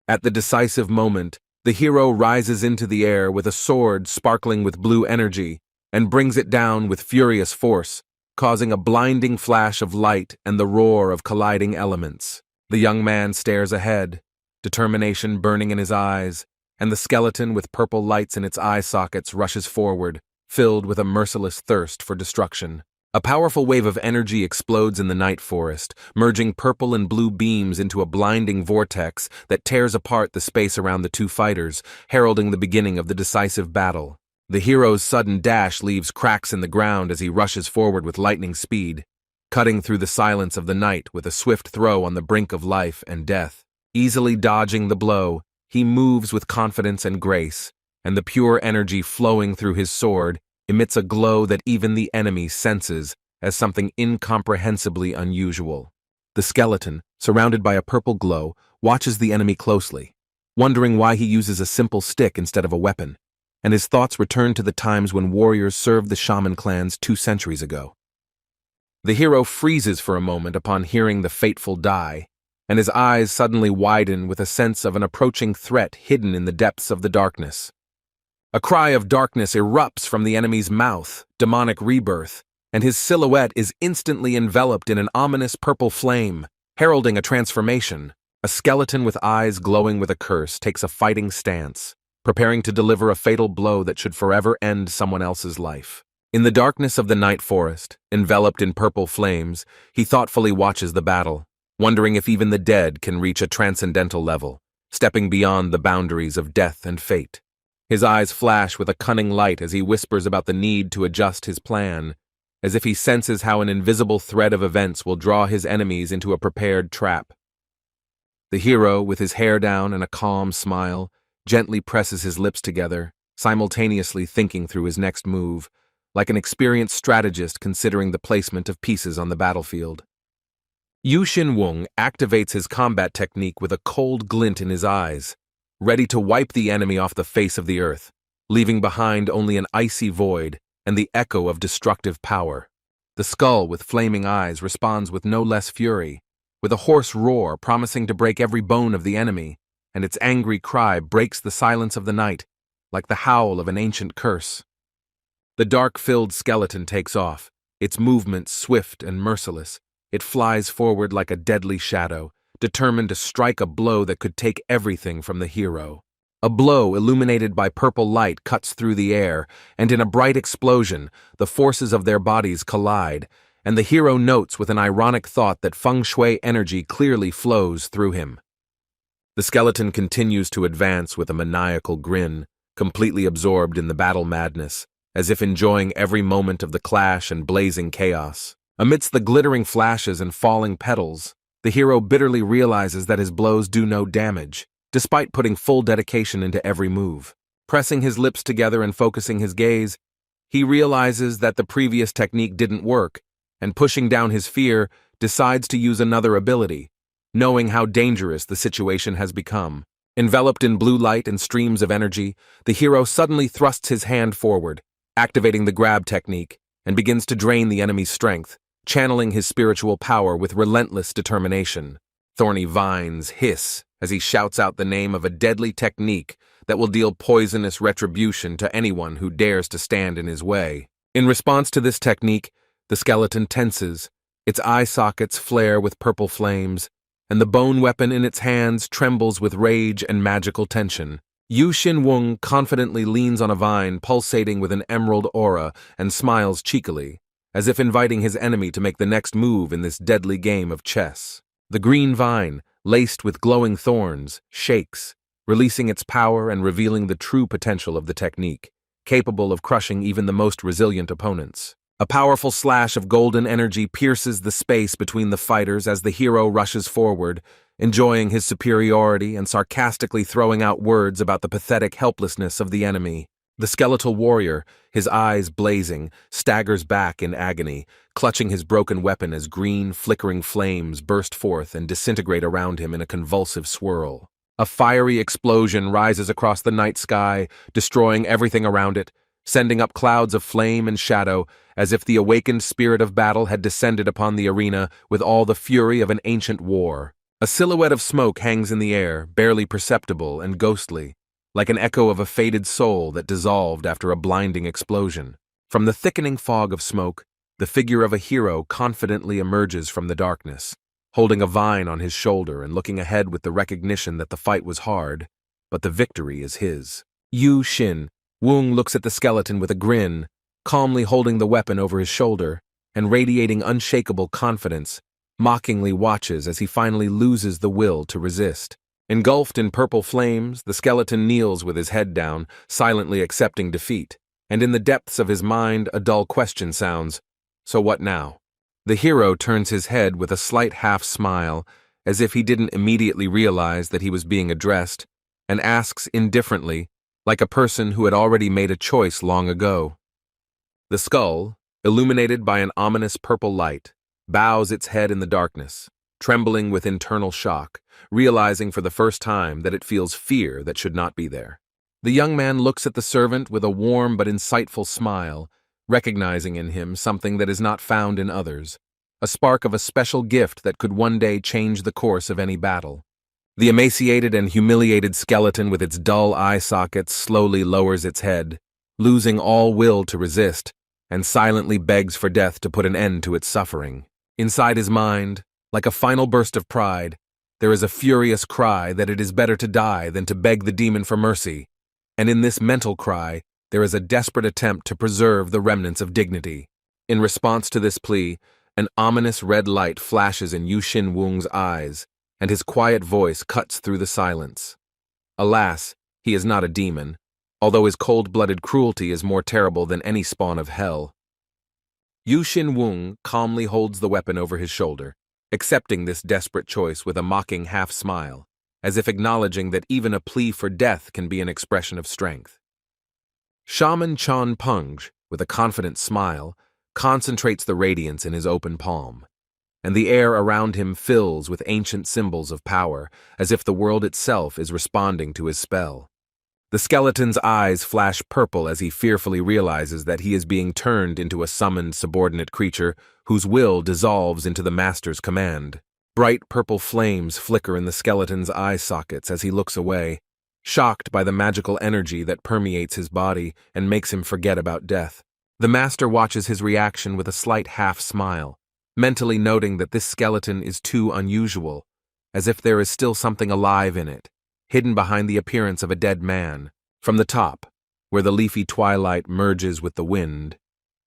At the decisive moment, the hero rises into the air with a sword sparkling with blue energy and brings it down with furious force, causing a blinding flash of light and the roar of colliding elements. The young man stares ahead, determination burning in his eyes, and the skeleton with purple lights in its eye sockets rushes forward, filled with a merciless thirst for destruction. A powerful wave of energy explodes in the night forest, merging purple and blue beams into a blinding vortex that tears apart the space around the two fighters, heralding the beginning of the decisive battle. The hero's sudden dash leaves cracks in the ground as he rushes forward with lightning speed, cutting through the silence of the night with a swift throw on the brink of life and death. Easily dodging the blow, he moves with confidence and grace, and the pure energy flowing through his sword emits a glow that even the enemy senses as something incomprehensibly unusual. The skeleton, surrounded by a purple glow, watches the enemy closely, wondering why he uses a simple stick instead of a weapon, and his thoughts return to the times when warriors served the shaman clans 2 centuries ago. The hero freezes for a moment upon hearing the fateful die, and his eyes suddenly widen with a sense of an approaching threat hidden in the depths of the darkness. A cry of darkness erupts from the enemy's mouth, demonic rebirth, and his silhouette is instantly enveloped in an ominous purple flame, heralding a transformation. A skeleton with eyes glowing with a curse takes a fighting stance, preparing to deliver a fatal blow that should forever end someone else's life. In the darkness of the night forest, enveloped in purple flames, he thoughtfully watches the battle, wondering if even the dead can reach a transcendental level, stepping beyond the boundaries of death and fate. His eyes flash with a cunning light as he whispers about the need to adjust his plan, as if he senses how an invisible thread of events will draw his enemies into a prepared trap. The hero, with his hair down and a calm smile, gently presses his lips together, simultaneously thinking through his next move, like an experienced strategist considering the placement of pieces on the battlefield. Yu Xin-wung activates his combat technique with a cold glint in his eyes, ready to wipe the enemy off the face of the earth, leaving behind only an icy void and the echo of destructive power. The skull with flaming eyes responds with no less fury, with a hoarse roar promising to break every bone of the enemy, and its angry cry breaks the silence of the night, like the howl of an ancient curse. The dark-filled skeleton takes off, its movements swift and merciless. It flies forward like a deadly shadow, determined to strike a blow that could take everything from the hero. A blow illuminated by purple light cuts through the air, and in a bright explosion, the forces of their bodies collide, and the hero notes with an ironic thought that feng shui energy clearly flows through him. The skeleton continues to advance with a maniacal grin, completely absorbed in the battle madness, as if enjoying every moment of the clash and blazing chaos. Amidst the glittering flashes and falling petals, the hero bitterly realizes that his blows do no damage, despite putting full dedication into every move. Pressing his lips together and focusing his gaze, he realizes that the previous technique didn't work, and pushing down his fear, decides to use another ability, knowing how dangerous the situation has become. Enveloped in blue light and streams of energy, the hero suddenly thrusts his hand forward, activating the grab technique, and begins to drain the enemy's strength, channeling his spiritual power with relentless determination. Thorny vines hiss as he shouts out the name of a deadly technique that will deal poisonous retribution to anyone who dares to stand in his way. In response to this technique, the skeleton tenses, its eye sockets flare with purple flames, and the bone weapon in its hands trembles with rage and magical tension. Yu Xin-wung confidently leans on a vine pulsating with an emerald aura and smiles cheekily, as if inviting his enemy to make the next move in this deadly game of chess. The green vine, laced with glowing thorns, shakes, releasing its power and revealing the true potential of the technique, capable of crushing even the most resilient opponents. A powerful slash of golden energy pierces the space between the fighters as the hero rushes forward, enjoying his superiority and sarcastically throwing out words about the pathetic helplessness of the enemy. The skeletal warrior, his eyes blazing, staggers back in agony, clutching his broken weapon as green, flickering flames burst forth and disintegrate around him in a convulsive swirl. A fiery explosion rises across the night sky, destroying everything around it, sending up clouds of flame and shadow, as if the awakened spirit of battle had descended upon the arena with all the fury of an ancient war. A silhouette of smoke hangs in the air, barely perceptible and ghostly, like an echo of a faded soul that dissolved after a blinding explosion. From the thickening fog of smoke, the figure of a hero confidently emerges from the darkness, holding a vine on his shoulder and looking ahead with the recognition that the fight was hard, but the victory is his. Yu Xin-wung looks at the skeleton with a grin, calmly holding the weapon over his shoulder and radiating unshakable confidence, mockingly watches as he finally loses the will to resist. Engulfed in purple flames, the skeleton kneels with his head down, silently accepting defeat, and in the depths of his mind a dull question sounds, "So what now?" The hero turns his head with a slight half-smile, as if he didn't immediately realize that he was being addressed, and asks indifferently, like a person who had already made a choice long ago. The skull, illuminated by an ominous purple light, bows its head in the darkness, trembling with internal shock, realizing for the first time that it feels fear that should not be there. The young man looks at the servant with a warm but insightful smile, recognizing in him something that is not found in others, a spark of a special gift that could one day change the course of any battle. The emaciated and humiliated skeleton with its dull eye sockets slowly lowers its head, losing all will to resist, and silently begs for death to put an end to its suffering. Inside his mind, like a final burst of pride, there is a furious cry that it is better to die than to beg the demon for mercy, and in this mental cry, there is a desperate attempt to preserve the remnants of dignity. In response to this plea, an ominous red light flashes in Yu Xin Wung's eyes, and his quiet voice cuts through the silence. Alas, he is not a demon, although his cold-blooded cruelty is more terrible than any spawn of hell. Yu Xin Wung calmly holds the weapon over his shoulder, accepting this desperate choice with a mocking half-smile, as if acknowledging that even a plea for death can be an expression of strength. Shaman Chan Pengj, with a confident smile, concentrates the radiance in his open palm, and the air around him fills with ancient symbols of power, as if the world itself is responding to his spell. The skeleton's eyes flash purple as he fearfully realizes that he is being turned into a summoned subordinate creature whose will dissolves into the master's command. Bright purple flames flicker in the skeleton's eye sockets as he looks away, shocked by the magical energy that permeates his body and makes him forget about death. The master watches his reaction with a slight half-smile, mentally noting that this skeleton is too unusual, as if there is still something alive in it, hidden behind the appearance of a dead man. From the top, where the leafy twilight merges with the wind,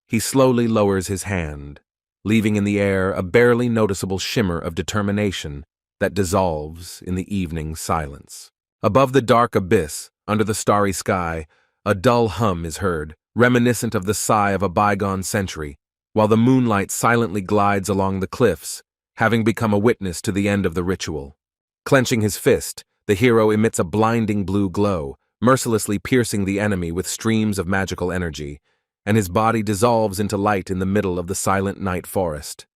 he slowly lowers his hand, leaving in the air a barely noticeable shimmer of determination that dissolves in the evening silence. Above the dark abyss, under the starry sky, a dull hum is heard, reminiscent of the sigh of a bygone century, while the moonlight silently glides along the cliffs, having become a witness to the end of the ritual. Clenching his fist, the hero emits a blinding blue glow, mercilessly piercing the enemy with streams of magical energy, and his body dissolves into light in the middle of the silent night forest.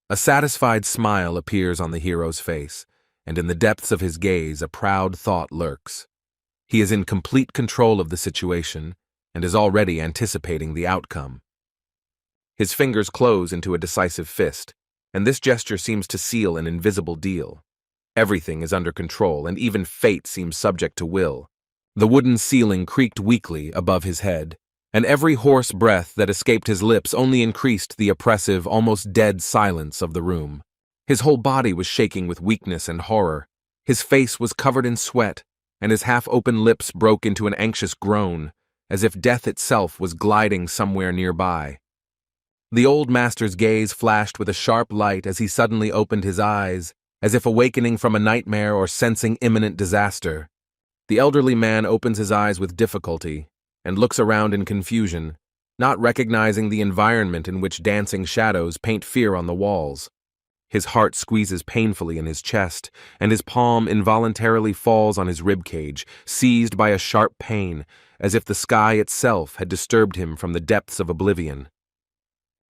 A satisfied smile appears on the hero's face, and in the depths of his gaze a proud thought lurks. He is in complete control of the situation, and is already anticipating the outcome. His fingers close into a decisive fist, and this gesture seems to seal an invisible deal. Everything is under control, and even fate seems subject to will. The wooden ceiling creaked weakly above his head, and every hoarse breath that escaped his lips only increased the oppressive, almost dead silence of the room. His whole body was shaking with weakness and horror. His face was covered in sweat, and his half-open lips broke into an anxious groan, as if death itself was gliding somewhere nearby. The old master's gaze flashed with a sharp light as he suddenly opened his eyes, as if awakening from a nightmare or sensing imminent disaster. The elderly man opens his eyes with difficulty and looks around in confusion, not recognizing the environment in which dancing shadows paint fear on the walls. His heart squeezes painfully in his chest, and his palm involuntarily falls on his ribcage, seized by a sharp pain, as if the sky itself had disturbed him from the depths of oblivion.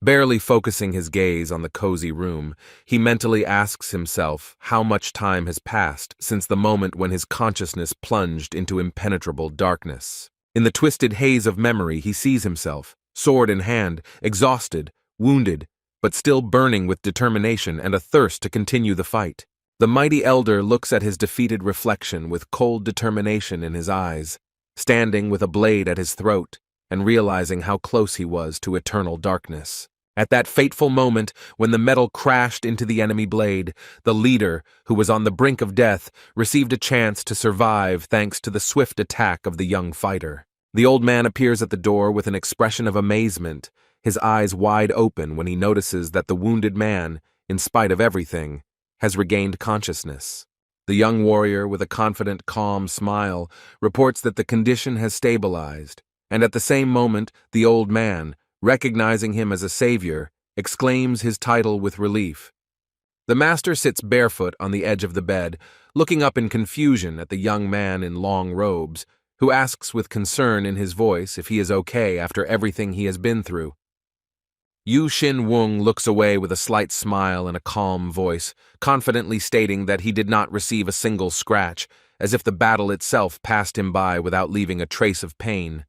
Barely focusing his gaze on the cozy room, he mentally asks himself how much time has passed since the moment when his consciousness plunged into impenetrable darkness. In the twisted haze of memory, he sees himself, sword in hand, exhausted, wounded, but still burning with determination and a thirst to continue the fight. The mighty elder looks at his defeated reflection with cold determination in his eyes, standing with a blade at his throat and realizing how close he was to eternal darkness. At that fateful moment, when the metal crashed into the enemy blade, the leader, who was on the brink of death, received a chance to survive thanks to the swift attack of the young fighter. The old man appears at the door with an expression of amazement, his eyes wide open when he notices that the wounded man, in spite of everything, has regained consciousness. The young warrior, with a confident, calm smile, reports that the condition has stabilized, And at the same moment, the old man, recognizing him as a savior, exclaims his title with relief. The master sits barefoot on the edge of the bed, looking up in confusion at the young man in long robes, who asks with concern in his voice if he is okay after everything he has been through. Yu Xin-wung looks away with a slight smile and a calm voice, confidently stating that he did not receive a single scratch, as if the battle itself passed him by without leaving a trace of pain.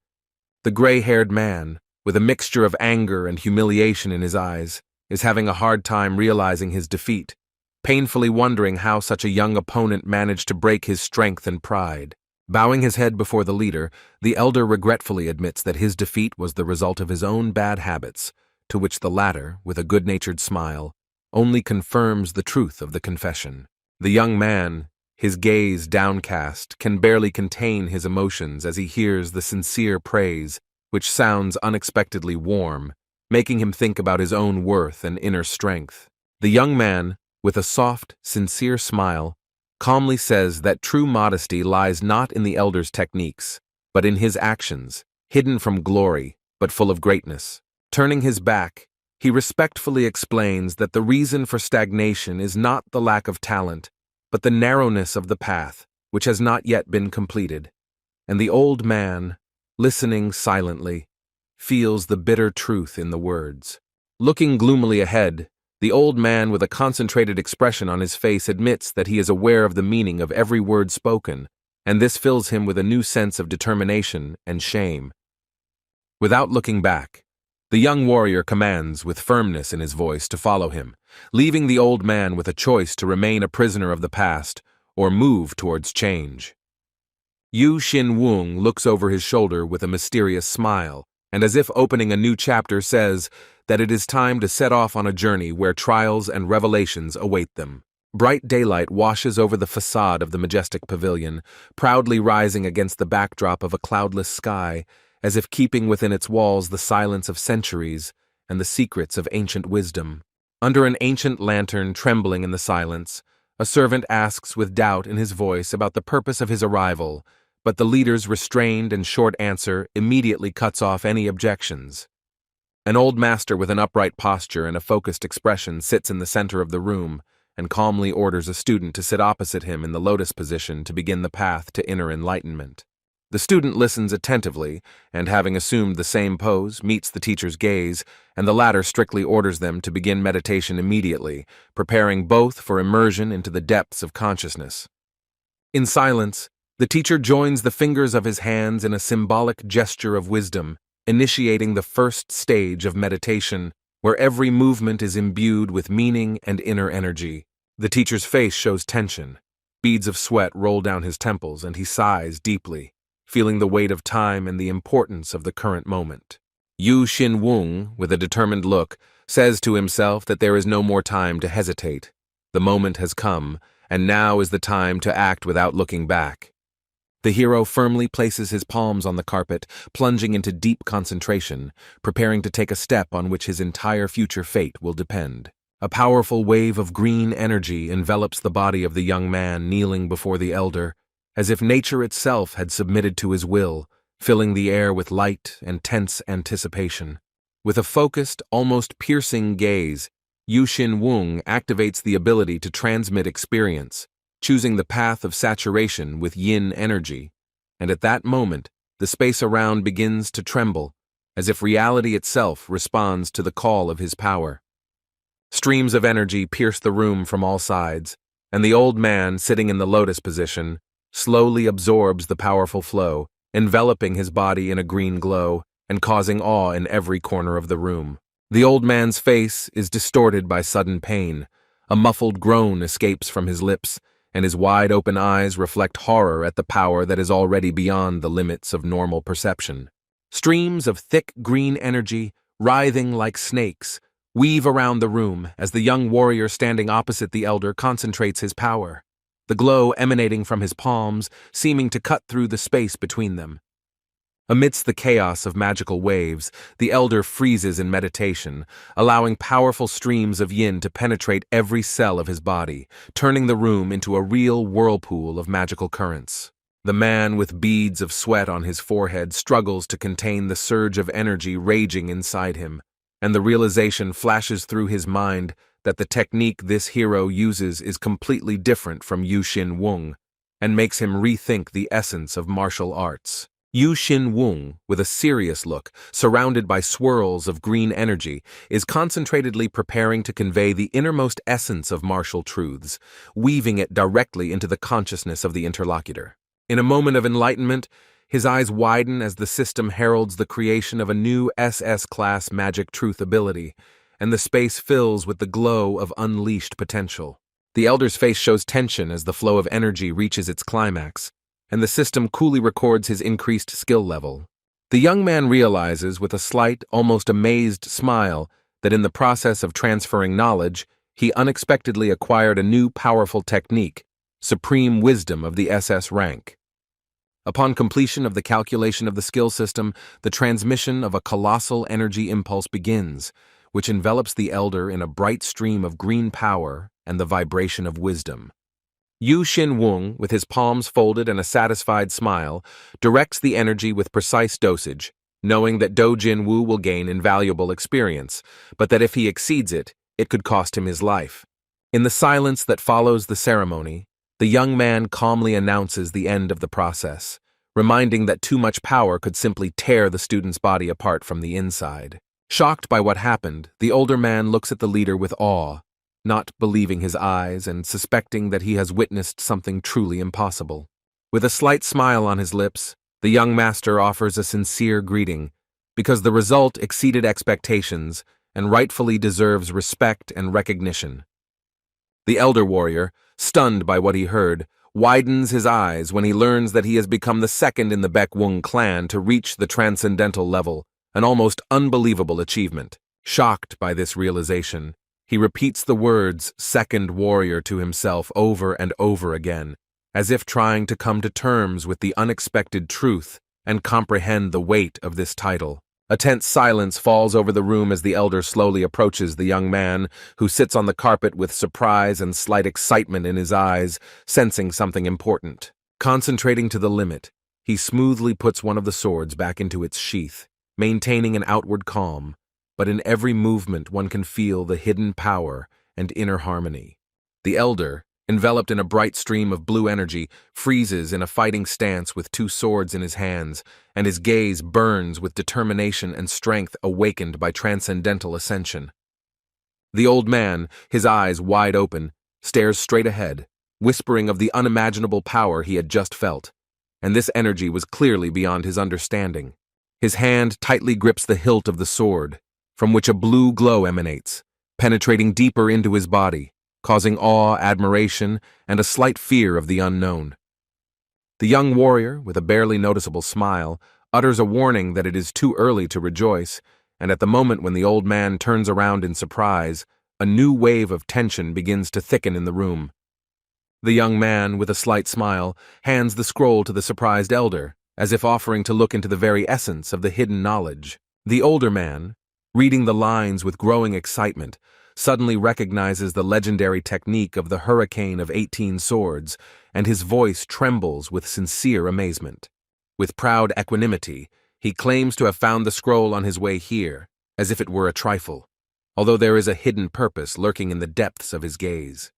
The gray-haired man, with a mixture of anger and humiliation in his eyes, is having a hard time realizing his defeat, painfully wondering how such a young opponent managed to break his strength and pride. Bowing his head before the leader, the elder regretfully admits that his defeat was the result of his own bad habits, to which the latter, with a good-natured smile, only confirms the truth of the confession. The young man, his gaze downcast, can barely contain his emotions as he hears the sincere praise, which sounds unexpectedly warm, making him think about his own worth and inner strength. The young man, with a soft, sincere smile, calmly says that true modesty lies not in the elder's techniques, but in his actions, hidden from glory, but full of greatness. Turning his back, he respectfully explains that the reason for stagnation is not the lack of talent, but the narrowness of the path, which has not yet been completed. And the old man, listening silently, feels the bitter truth in the words. Looking gloomily ahead, the old man with a concentrated expression on his face admits that he is aware of the meaning of every word spoken, and this fills him with a new sense of determination and shame. Without looking back, the young warrior commands with firmness in his voice to follow him, leaving the old man with a choice to remain a prisoner of the past or move towards change. Yu Xin-wung looks over his shoulder with a mysterious smile, and as if opening a new chapter says that it is time to set off on a journey where trials and revelations await them. Bright daylight washes over the facade of the majestic pavilion, proudly rising against the backdrop of a cloudless sky, as if keeping within its walls the silence of centuries and the secrets of ancient wisdom. Under an ancient lantern trembling in the silence, a servant asks with doubt in his voice about the purpose of his arrival, but the leader's restrained and short answer immediately cuts off any objections. An old master with an upright posture and a focused expression sits in the center of the room and calmly orders a student to sit opposite him in the lotus position to begin the path to inner enlightenment. The student listens attentively and, having assumed the same pose, meets the teacher's gaze, and the latter strictly orders them to begin meditation immediately, preparing both for immersion into the depths of consciousness. In silence, the teacher joins the fingers of his hands in a symbolic gesture of wisdom, initiating the first stage of meditation, where every movement is imbued with meaning and inner energy. The teacher's face shows tension. Beads of sweat roll down his temples, and he sighs deeply, feeling the weight of time and the importance of the current moment. Yu Xin-wung, with a determined look, says to himself that there is no more time to hesitate. The moment has come, and now is the time to act without looking back. The hero firmly places his palms on the carpet, plunging into deep concentration, preparing to take a step on which his entire future fate will depend. A powerful wave of green energy envelops the body of the young man kneeling before the elder, as if nature itself had submitted to his will, filling the air with light and tense anticipation. With a focused, almost piercing gaze, Yu Xin-wung activates the ability to transmit experience, choosing the path of saturation with yin energy, and at that moment, the space around begins to tremble, as if reality itself responds to the call of his power. Streams of energy pierce the room from all sides, and the old man, sitting in the lotus position, slowly absorbs the powerful flow, enveloping his body in a green glow and causing awe in every corner of the room. The old man's face is distorted by sudden pain. A muffled groan escapes from his lips, and his wide-open eyes reflect horror at the power that is already beyond the limits of normal perception. Streams of thick green energy, writhing like snakes, weave around the room as the young warrior standing opposite the elder concentrates his power, the glow emanating from his palms seeming to cut through the space between them. Amidst the chaos of magical waves, the elder freezes in meditation, allowing powerful streams of yin to penetrate every cell of his body, turning the room into a real whirlpool of magical currents. The man with beads of sweat on his forehead struggles to contain the surge of energy raging inside him, and the realization flashes through his mind that the technique this hero uses is completely different from Yu Xin Wung, and makes him rethink the essence of martial arts. Yu Xin Wung, with a serious look, surrounded by swirls of green energy, is concentratedly preparing to convey the innermost essence of martial truths, weaving it directly into the consciousness of the interlocutor. In a moment of enlightenment, his eyes widen as the system heralds the creation of a new SS-class magic truth ability, and the space fills with the glow of unleashed potential. The elder's face shows tension as the flow of energy reaches its climax, and the system coolly records his increased skill level. The young man realizes with a slight, almost amazed smile that in the process of transferring knowledge, he unexpectedly acquired a new powerful technique, supreme wisdom of the SS rank. Upon completion of the calculation of the skill system, the transmission of a colossal energy impulse begins, which envelops the elder in a bright stream of green power and the vibration of wisdom. Yu Xin Wung, with his palms folded and a satisfied smile, directs the energy with precise dosage, knowing that Do Jin Woo will gain invaluable experience, but that if he exceeds it, it could cost him his life. In the silence that follows the ceremony, the young man calmly announces the end of the process, reminding that too much power could simply tear the student's body apart from the inside. Shocked by what happened, the older man looks at the leader with awe, not believing his eyes and suspecting that he has witnessed something truly impossible. With a slight smile on his lips, the young master offers a sincere greeting, because the result exceeded expectations and rightfully deserves respect and recognition. The elder warrior, stunned by what he heard, widens his eyes when he learns that he has become the second in the Baekwung clan to reach the transcendental level, an almost unbelievable achievement. Shocked by this realization, he repeats the words "second warrior" to himself over and over again, as if trying to come to terms with the unexpected truth and comprehend the weight of this title. A tense silence falls over the room as the elder slowly approaches the young man, who sits on the carpet with surprise and slight excitement in his eyes, sensing something important. Concentrating to the limit, he smoothly puts one of the swords back into its sheath, maintaining an outward calm, but in every movement one can feel the hidden power and inner harmony. The elder, enveloped in a bright stream of blue energy, freezes in a fighting stance with two swords in his hands, and his gaze burns with determination and strength awakened by transcendental ascension. The old man, his eyes wide open, stares straight ahead, whispering of the unimaginable power he had just felt, and this energy was clearly beyond his understanding. His hand tightly grips the hilt of the sword, from which a blue glow emanates, penetrating deeper into his body, causing awe, admiration, and a slight fear of the unknown. The young warrior, with a barely noticeable smile, utters a warning that it is too early to rejoice, and at the moment when the old man turns around in surprise, a new wave of tension begins to thicken in the room. The young man, with a slight smile, hands the scroll to the surprised elder, as if offering to look into the very essence of the hidden knowledge. The older man, reading the lines with growing excitement, suddenly recognizes the legendary technique of the Hurricane of 18 Swords, and his voice trembles with sincere amazement. With proud equanimity, he claims to have found the scroll on his way here, as if it were a trifle, although there is a hidden purpose lurking in the depths of his gaze.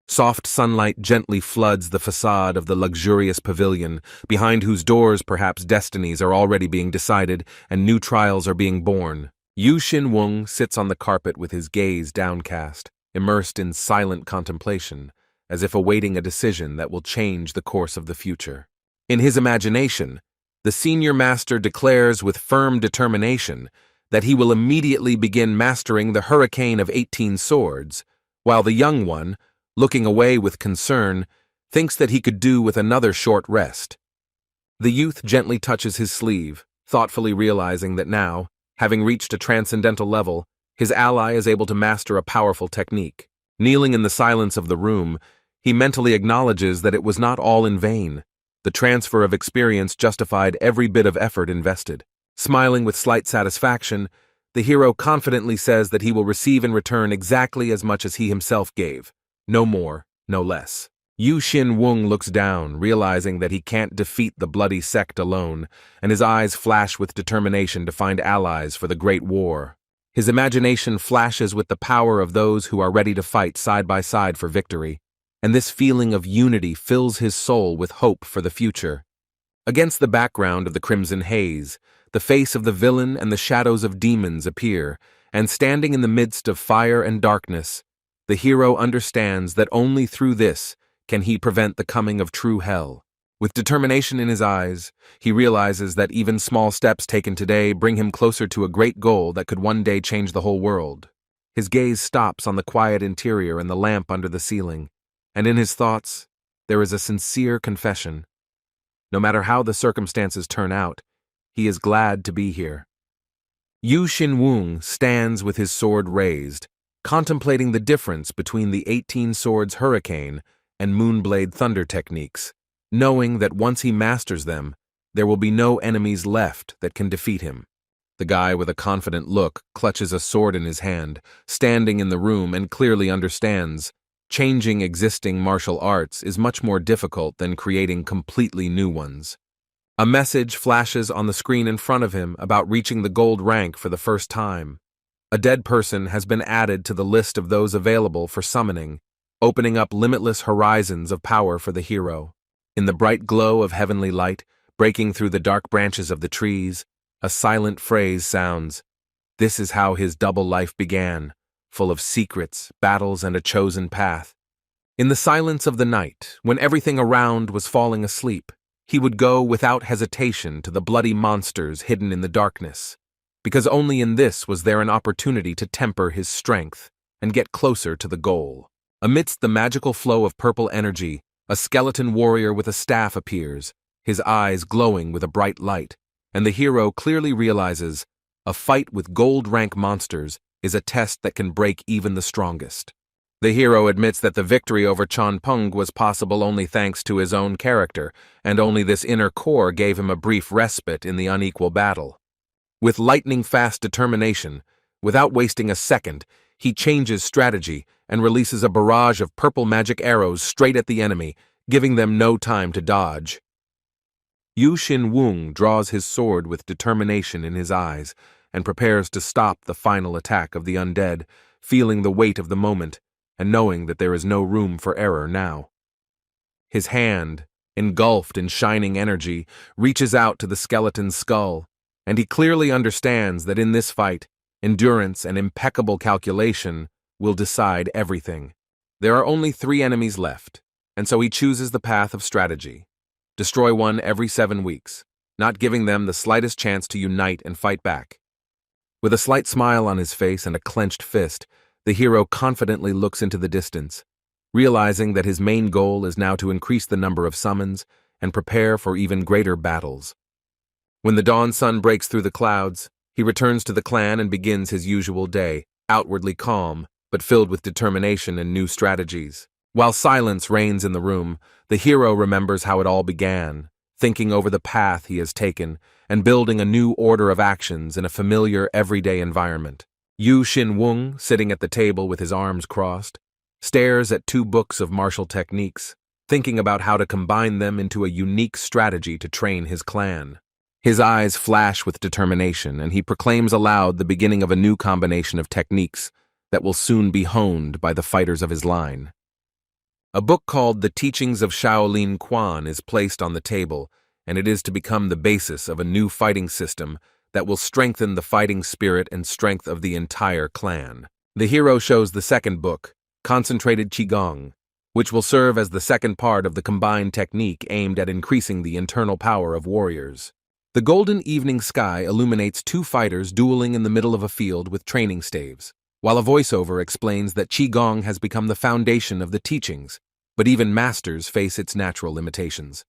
Soft sunlight gently floods the facade of the luxurious pavilion, behind whose doors perhaps destinies are already being decided and new trials are being born. Yu Xin Wung sits on the carpet with his gaze downcast, immersed in silent contemplation, as if awaiting a decision that will change the course of the future. In his imagination, the senior master declares with firm determination that he will immediately begin mastering the Hurricane of 18 Swords, while the young one, looking away with concern, thinks that he could do with another short rest. The youth gently touches his sleeve, thoughtfully realizing that now, having reached a transcendental level, his ally is able to master a powerful technique. Kneeling in the silence of the room, he mentally acknowledges that it was not all in vain. The transfer of experience justified every bit of effort invested. Smiling with slight satisfaction, the hero confidently says that he will receive in return exactly as much as he himself gave, no more, no less. Yu Xin Wung looks down, realizing that he can't defeat the bloody sect alone, and his eyes flash with determination to find allies for the Great War. His imagination flashes with the power of those who are ready to fight side by side for victory, and this feeling of unity fills his soul with hope for the future. Against the background of the crimson haze, the face of the villain and the shadows of demons appear, and standing in the midst of fire and darkness, the hero understands that only through this can he prevent the coming of true hell. With determination in his eyes, he realizes that even small steps taken today bring him closer to a great goal that could one day change the whole world. His gaze stops on the quiet interior and the lamp under the ceiling, and in his thoughts, there is a sincere confession. No matter how the circumstances turn out, he is glad to be here. Yu Xin Wung stands with his sword raised, contemplating the difference between the 18 Swords Hurricane and Moonblade Thunder techniques, knowing that once he masters them, there will be no enemies left that can defeat him. The guy with a confident look clutches a sword in his hand, standing in the room, and clearly understands changing existing martial arts is much more difficult than creating completely new ones. A message flashes on the screen in front of him about reaching the gold rank for the first time. A dead person has been added to the list of those available for summoning, opening up limitless horizons of power for the hero. In the bright glow of heavenly light, breaking through the dark branches of the trees, a silent phrase sounds. This is how his double life began, full of secrets, battles, and a chosen path. In the silence of the night, when everything around was falling asleep, he would go without hesitation to the bloody monsters hidden in the darkness, because only in this was there an opportunity to temper his strength and get closer to the goal. Amidst the magical flow of purple energy, a skeleton warrior with a staff appears, his eyes glowing with a bright light, and the hero clearly realizes a fight with gold rank monsters is a test that can break even the strongest. The hero admits that the victory over Chan Peng was possible only thanks to his own character, and only this inner core gave him a brief respite in the unequal battle. With lightning-fast determination, without wasting a second, he changes strategy and releases a barrage of purple magic arrows straight at the enemy, giving them no time to dodge. Yu Xin Wung draws his sword with determination in his eyes and prepares to stop the final attack of the undead, feeling the weight of the moment and knowing that there is no room for error now. His hand, engulfed in shining energy, reaches out to the skeleton's skull, and he clearly understands that in this fight, endurance and impeccable calculation will decide everything. There are only 3 enemies left, and so he chooses the path of strategy. Destroy one every 7 weeks, not giving them the slightest chance to unite and fight back. With a slight smile on his face and a clenched fist, the hero confidently looks into the distance, realizing that his main goal is now to increase the number of summons and prepare for even greater battles. When the dawn sun breaks through the clouds, he returns to the clan and begins his usual day, outwardly calm, but filled with determination and new strategies. While silence reigns in the room, the hero remembers how it all began, thinking over the path he has taken and building a new order of actions in a familiar, everyday environment. Yu Xin Wung, sitting at the table with his arms crossed, stares at 2 books of martial techniques, thinking about how to combine them into a unique strategy to train his clan. His eyes flash with determination, and he proclaims aloud the beginning of a new combination of techniques that will soon be honed by the fighters of his line. A book called The Teachings of Shaolin Quan is placed on the table, and it is to become the basis of a new fighting system that will strengthen the fighting spirit and strength of the entire clan. The hero shows the second book, Concentrated Qigong, which will serve as the second part of the combined technique aimed at increasing the internal power of warriors. The golden evening sky illuminates 2 fighters dueling in the middle of a field with training staves, while a voiceover explains that Qigong has become the foundation of the teachings, but even masters face its natural limitations.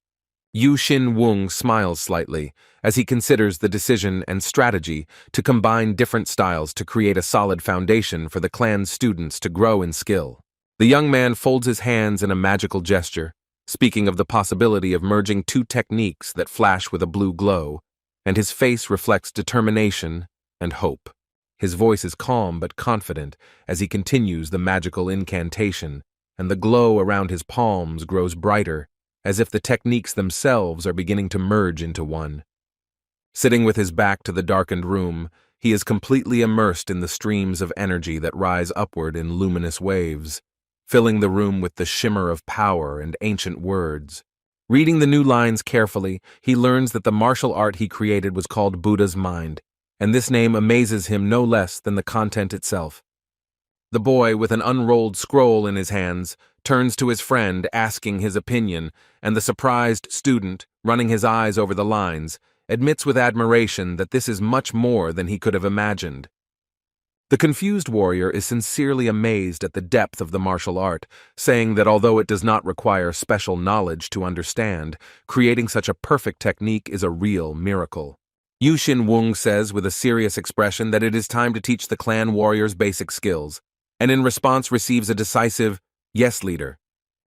Yu Xin Wung smiles slightly as he considers the decision and strategy to combine different styles to create a solid foundation for the clan's students to grow in skill. The young man folds his hands in a magical gesture, speaking of the possibility of merging 2 techniques that flash with a blue glow, and his face reflects determination and hope. His voice is calm but confident as he continues the magical incantation, and the glow around his palms grows brighter, as if the techniques themselves are beginning to merge into one. Sitting with his back to the darkened room, he is completely immersed in the streams of energy that rise upward in luminous waves, filling the room with the shimmer of power and ancient words. Reading the new lines carefully, he learns that the martial art he created was called Buddha's Mind, and this name amazes him no less than the content itself. The boy, with an unrolled scroll in his hands, turns to his friend asking his opinion, and the surprised student, running his eyes over the lines, admits with admiration that this is much more than he could have imagined. The confused warrior is sincerely amazed at the depth of the martial art, saying that although it does not require special knowledge to understand, creating such a perfect technique is a real miracle. Yu Xin-wung says with a serious expression that it is time to teach the clan warriors basic skills, and in response receives a decisive, "Yes, leader."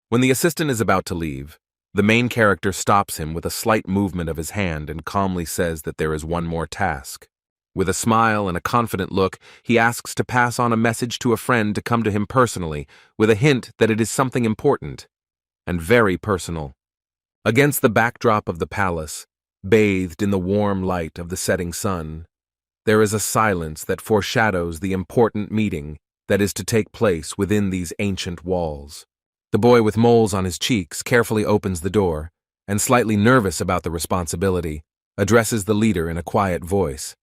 When the assistant is about to leave, the main character stops him with a slight movement of his hand and calmly says that there is one more task. With a smile and a confident look, he asks to pass on a message to a friend to come to him personally, with a hint that it is something important, and very personal. Against the backdrop of the palace, bathed in the warm light of the setting sun, there is a silence that foreshadows the important meeting that is to take place within these ancient walls. The boy with moles on his cheeks carefully opens the door, and slightly nervous about the responsibility, addresses the leader in a quiet voice.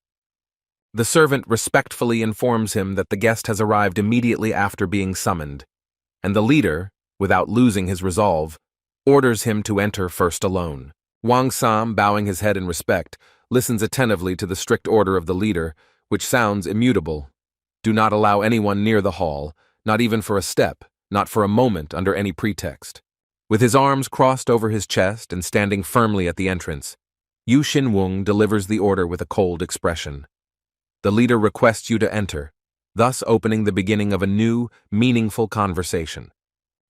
The servant respectfully informs him that the guest has arrived immediately after being summoned, and the leader, without losing his resolve, orders him to enter first alone. Wang Sam, bowing his head in respect, listens attentively to the strict order of the leader, which sounds immutable. Do not allow anyone near the hall, not even for a step, not for a moment under any pretext. With his arms crossed over his chest and standing firmly at the entrance, Yu Xin-wung delivers the order with a cold expression. The leader requests you to enter, thus opening the beginning of a new, meaningful conversation.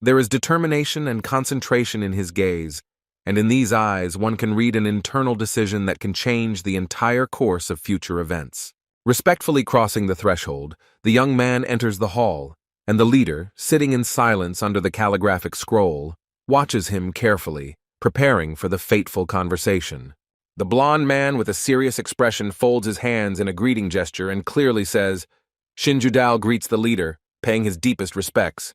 There is determination and concentration in his gaze, and in these eyes one can read an internal decision that can change the entire course of future events. Respectfully crossing the threshold, the young man enters the hall, and the leader, sitting in silence under the calligraphic scroll, watches him carefully, preparing for the fateful conversation. The blond man with a serious expression folds his hands in a greeting gesture and clearly says, "Shin Judao greets the leader, paying his deepest respects."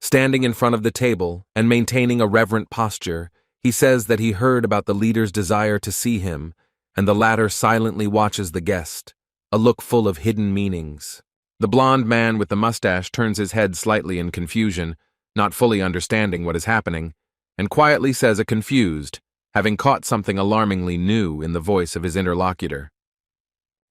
Standing in front of the table and maintaining a reverent posture, he says that he heard about the leader's desire to see him, and the latter silently watches the guest, a look full of hidden meanings. The blond man with the mustache turns his head slightly in confusion, not fully understanding what is happening, and quietly says a confused, having caught something alarmingly new in the voice of his interlocutor.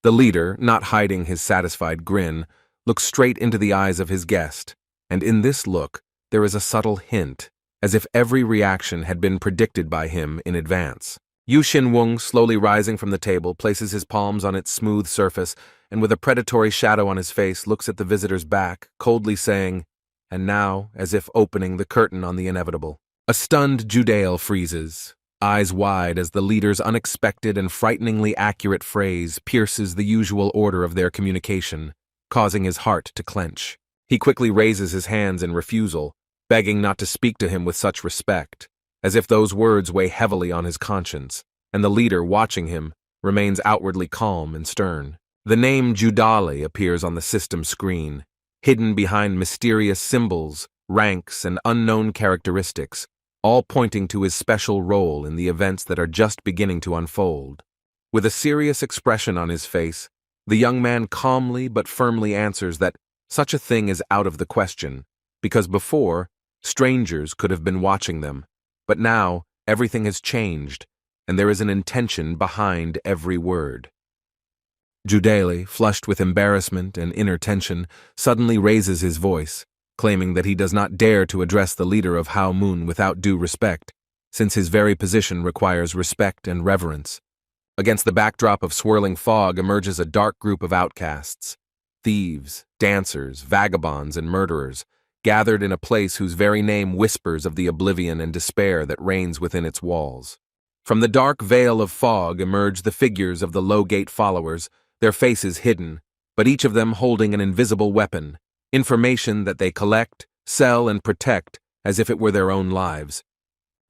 The leader, not hiding his satisfied grin, looks straight into the eyes of his guest, and in this look there is a subtle hint, as if every reaction had been predicted by him in advance. Yu Xin-wung, slowly rising from the table, places his palms on its smooth surface and with a predatory shadow on his face looks at the visitor's back, coldly saying, "And now," as if opening the curtain on the inevitable. A stunned Judale freezes, eyes wide as the leader's unexpected and frighteningly accurate phrase pierces the usual order of their communication, causing his heart to clench. He quickly raises his hands in refusal, begging not to speak to him with such respect, as if those words weigh heavily on his conscience, and the leader, watching him, remains outwardly calm and stern. The name Judale appears on the system screen, hidden behind mysterious symbols, ranks, and unknown characteristics, all pointing to his special role in the events that are just beginning to unfold. With a serious expression on his face, the young man calmly but firmly answers that such a thing is out of the question, because before, strangers could have been watching them, but now everything has changed, and there is an intention behind every word. Judale, flushed with embarrassment and inner tension, suddenly raises his voice, claiming that he does not dare to address the leader of Hao Moon without due respect, since his very position requires respect and reverence. Against the backdrop of swirling fog emerges a dark group of outcasts, thieves, dancers, vagabonds, and murderers, gathered in a place whose very name whispers of the oblivion and despair that reigns within its walls. From the dark veil of fog emerge the figures of the Low-Gate followers, their faces hidden, but each of them holding an invisible weapon, information that they collect, sell, and protect as if it were their own lives.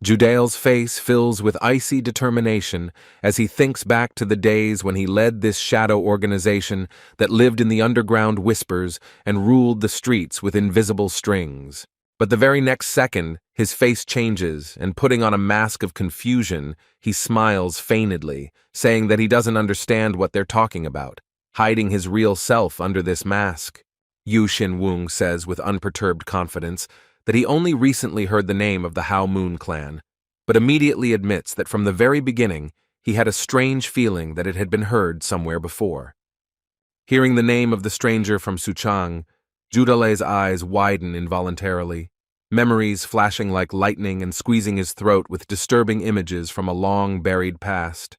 Judale's face fills with icy determination as he thinks back to the days when he led this shadow organization that lived in the underground whispers and ruled the streets with invisible strings. But the very next second, his face changes, and putting on a mask of confusion, he smiles feignedly, saying that he doesn't understand what they're talking about, hiding his real self under this mask. Yu Xinwung says with unperturbed confidence that he only recently heard the name of the Hao Moon clan, but immediately admits that from the very beginning he had a strange feeling that it had been heard somewhere before. Hearing the name of the stranger from Suchang, Judale's eyes widen involuntarily, memories flashing like lightning and squeezing his throat with disturbing images from a long-buried past.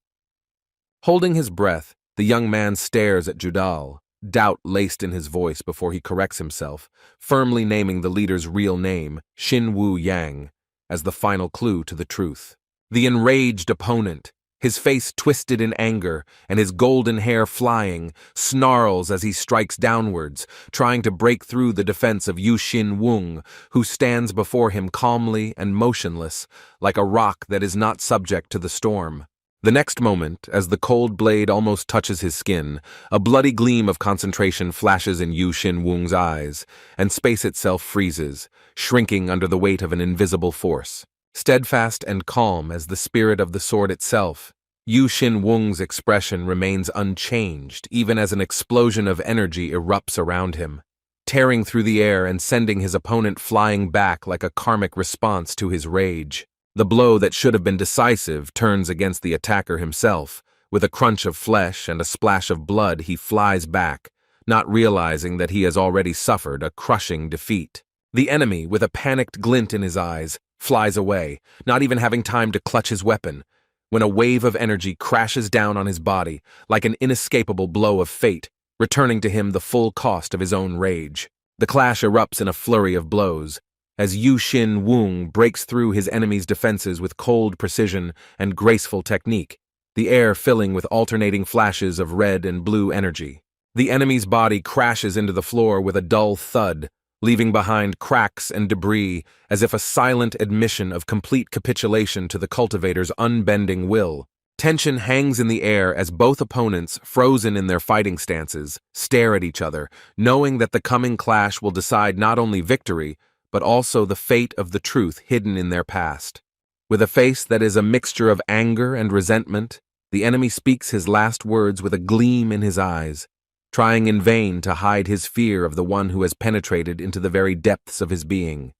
Holding his breath, the young man stares at Judal, doubt laced in his voice before he corrects himself, firmly naming the leader's real name, Xin Wu Yang, as the final clue to the truth. The enraged opponent, his face twisted in anger and his golden hair flying, snarls as he strikes downwards, trying to break through the defense of Yu Xinwung, who stands before him calmly and motionless, like a rock that is not subject to the storm. The next moment, as the cold blade almost touches his skin, a bloody gleam of concentration flashes in Yu Xinwung's eyes, and space itself freezes, shrinking under the weight of an invisible force. Steadfast and calm as the spirit of the sword itself, Yu Xinwung's expression remains unchanged even as an explosion of energy erupts around him, tearing through the air and sending his opponent flying back like a karmic response to his rage. The blow that should have been decisive turns against the attacker himself. With a crunch of flesh and a splash of blood, he flies back, not realizing that he has already suffered a crushing defeat. The enemy, with a panicked glint in his eyes, flies away, not even having time to clutch his weapon, when a wave of energy crashes down on his body like an inescapable blow of fate, returning to him the full cost of his own rage. The clash erupts in a flurry of blows, as Yu Xinwung breaks through his enemy's defenses with cold precision and graceful technique, the air filling with alternating flashes of red and blue energy. The enemy's body crashes into the floor with a dull thud, leaving behind cracks and debris as if a silent admission of complete capitulation to the cultivator's unbending will. Tension hangs in the air as both opponents, frozen in their fighting stances, stare at each other, knowing that the coming clash will decide not only victory, but also the fate of the truth hidden in their past. With a face that is a mixture of anger and resentment, the enemy speaks his last words with a gleam in his eyes, trying in vain to hide his fear of the one who has penetrated into the very depths of his being.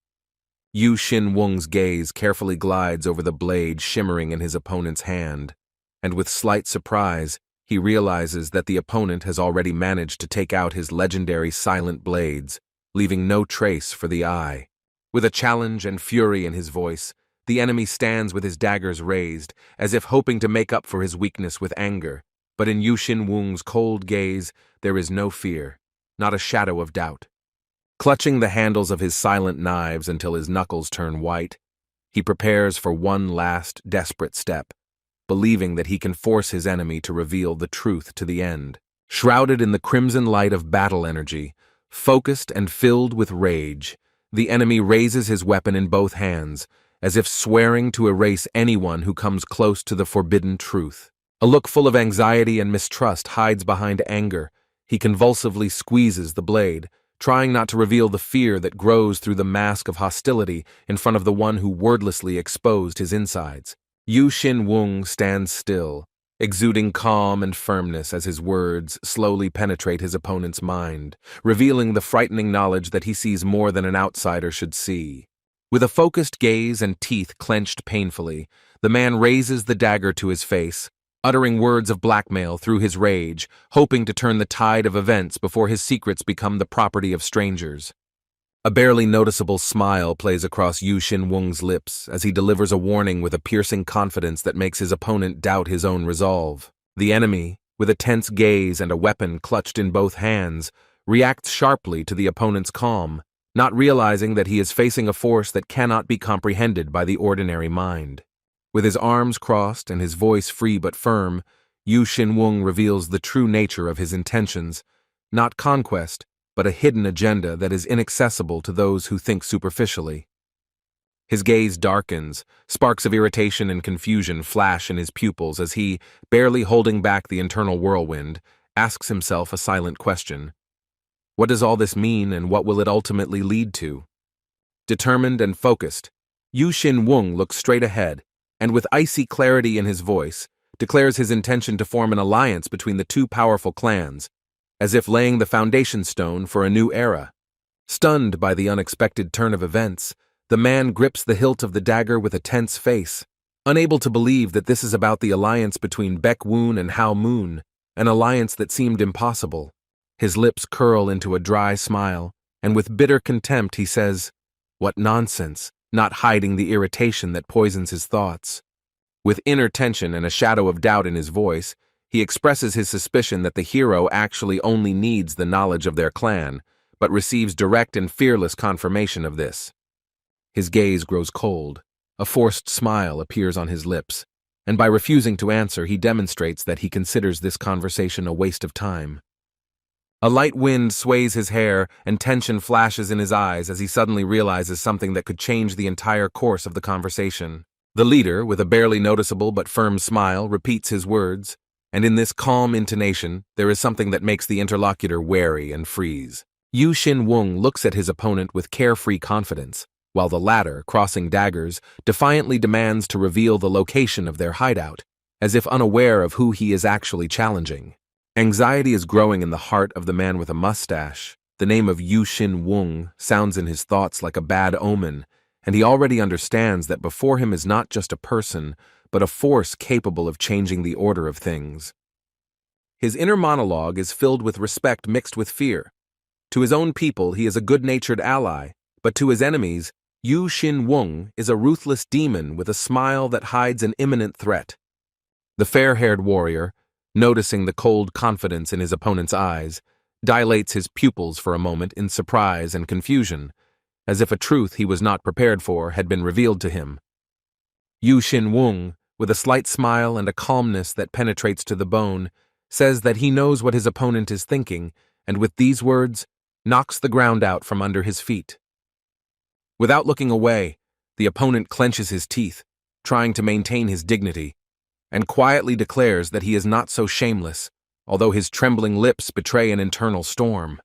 Yu Xinwung's gaze carefully glides over the blade shimmering in his opponent's hand, and with slight surprise, he realizes that the opponent has already managed to take out his legendary silent blades, leaving no trace for the eye. With a challenge and fury in his voice, the enemy stands with his daggers raised, as if hoping to make up for his weakness with anger. But in Yu Xinwung's cold gaze, there is no fear, not a shadow of doubt. Clutching the handles of his silent knives until his knuckles turn white, he prepares for one last, desperate step, believing that he can force his enemy to reveal the truth to the end. Shrouded in the crimson light of battle energy, focused and filled with rage, the enemy raises his weapon in both hands, as if swearing to erase anyone who comes close to the forbidden truth. A look full of anxiety and mistrust hides behind anger. He convulsively squeezes the blade, trying not to reveal the fear that grows through the mask of hostility in front of the one who wordlessly exposed his insides. Yu Xinwung stands still, exuding calm and firmness as his words slowly penetrate his opponent's mind, revealing the frightening knowledge that he sees more than an outsider should see. With a focused gaze and teeth clenched painfully, the man raises the dagger to his face, uttering words of blackmail through his rage, hoping to turn the tide of events before his secrets become the property of strangers. A barely noticeable smile plays across Yu Xinwung's lips as he delivers a warning with a piercing confidence that makes his opponent doubt his own resolve. The enemy, with a tense gaze and a weapon clutched in both hands, reacts sharply to the opponent's calm, not realizing that he is facing a force that cannot be comprehended by the ordinary mind. With his arms crossed and his voice free but firm, Yu Xinwung reveals the true nature of his intentions, not conquest, but a hidden agenda that is inaccessible to those who think superficially. His gaze darkens, sparks of irritation and confusion flash in his pupils as he, barely holding back the internal whirlwind, asks himself a silent question. What does all this mean, and what will it ultimately lead to? Determined and focused, Yu Xin-wung looks straight ahead, and with icy clarity in his voice, declares his intention to form an alliance between the two powerful clans, as if laying the foundation stone for a new era. Stunned by the unexpected turn of events, the man grips the hilt of the dagger with a tense face, unable to believe that this is about the alliance between Baek-woon and Hao-moon, an alliance that seemed impossible. His lips curl into a dry smile, and with bitter contempt he says, "What nonsense," not hiding the irritation that poisons his thoughts. With inner tension and a shadow of doubt in his voice, he expresses his suspicion that the hero actually only needs the knowledge of their clan, but receives direct and fearless confirmation of this. His gaze grows cold, a forced smile appears on his lips, and by refusing to answer he demonstrates that he considers this conversation a waste of time. A light wind sways his hair and tension flashes in his eyes as he suddenly realizes something that could change the entire course of the conversation. The leader, with a barely noticeable but firm smile, repeats his words, and in this calm intonation there is something that makes the interlocutor wary and freeze. Yu Xin-wung looks at his opponent with carefree confidence, while the latter, crossing daggers, defiantly demands to reveal the location of their hideout, as if unaware of who he is actually challenging. Anxiety is growing in the heart of the man with a mustache. The name of Yu Xin-wung sounds in his thoughts like a bad omen, and he already understands that before him is not just a person, but a force capable of changing the order of things. His inner monologue is filled with respect mixed with fear. To his own people, he is a good-natured ally, but to his enemies, Yu Xin-wung is a ruthless demon with a smile that hides an imminent threat. The fair-haired warrior, noticing the cold confidence in his opponent's eyes, dilates his pupils for a moment in surprise and confusion, as if a truth he was not prepared for had been revealed to him. Yu Xin-wung, with a slight smile and a calmness that penetrates to the bone, says that he knows what his opponent is thinking, and with these words, knocks the ground out from under his feet. Without looking away, the opponent clenches his teeth, trying to maintain his dignity, and quietly declares that he is not so shameless, although his trembling lips betray an internal storm.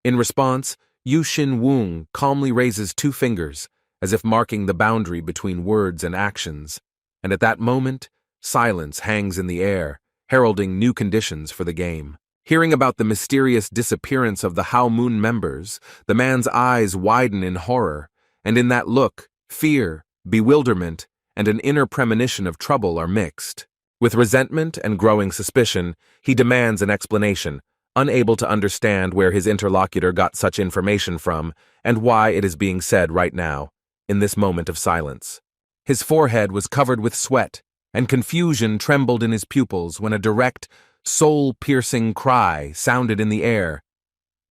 In response, Yu Xin-wung calmly raises two fingers, as if marking the boundary between words and actions, and at that moment, silence hangs in the air, heralding new conditions for the game. Hearing about the mysterious disappearance of the Hao-moon members, the man's eyes widen in horror, and in that look, fear, bewilderment, and an inner premonition of trouble are mixed. With resentment and growing suspicion, he demands an explanation, unable to understand where his interlocutor got such information from and why it is being said right now, in this moment of silence. His forehead was covered with sweat, and confusion trembled in his pupils when a direct, soul-piercing cry sounded in the air.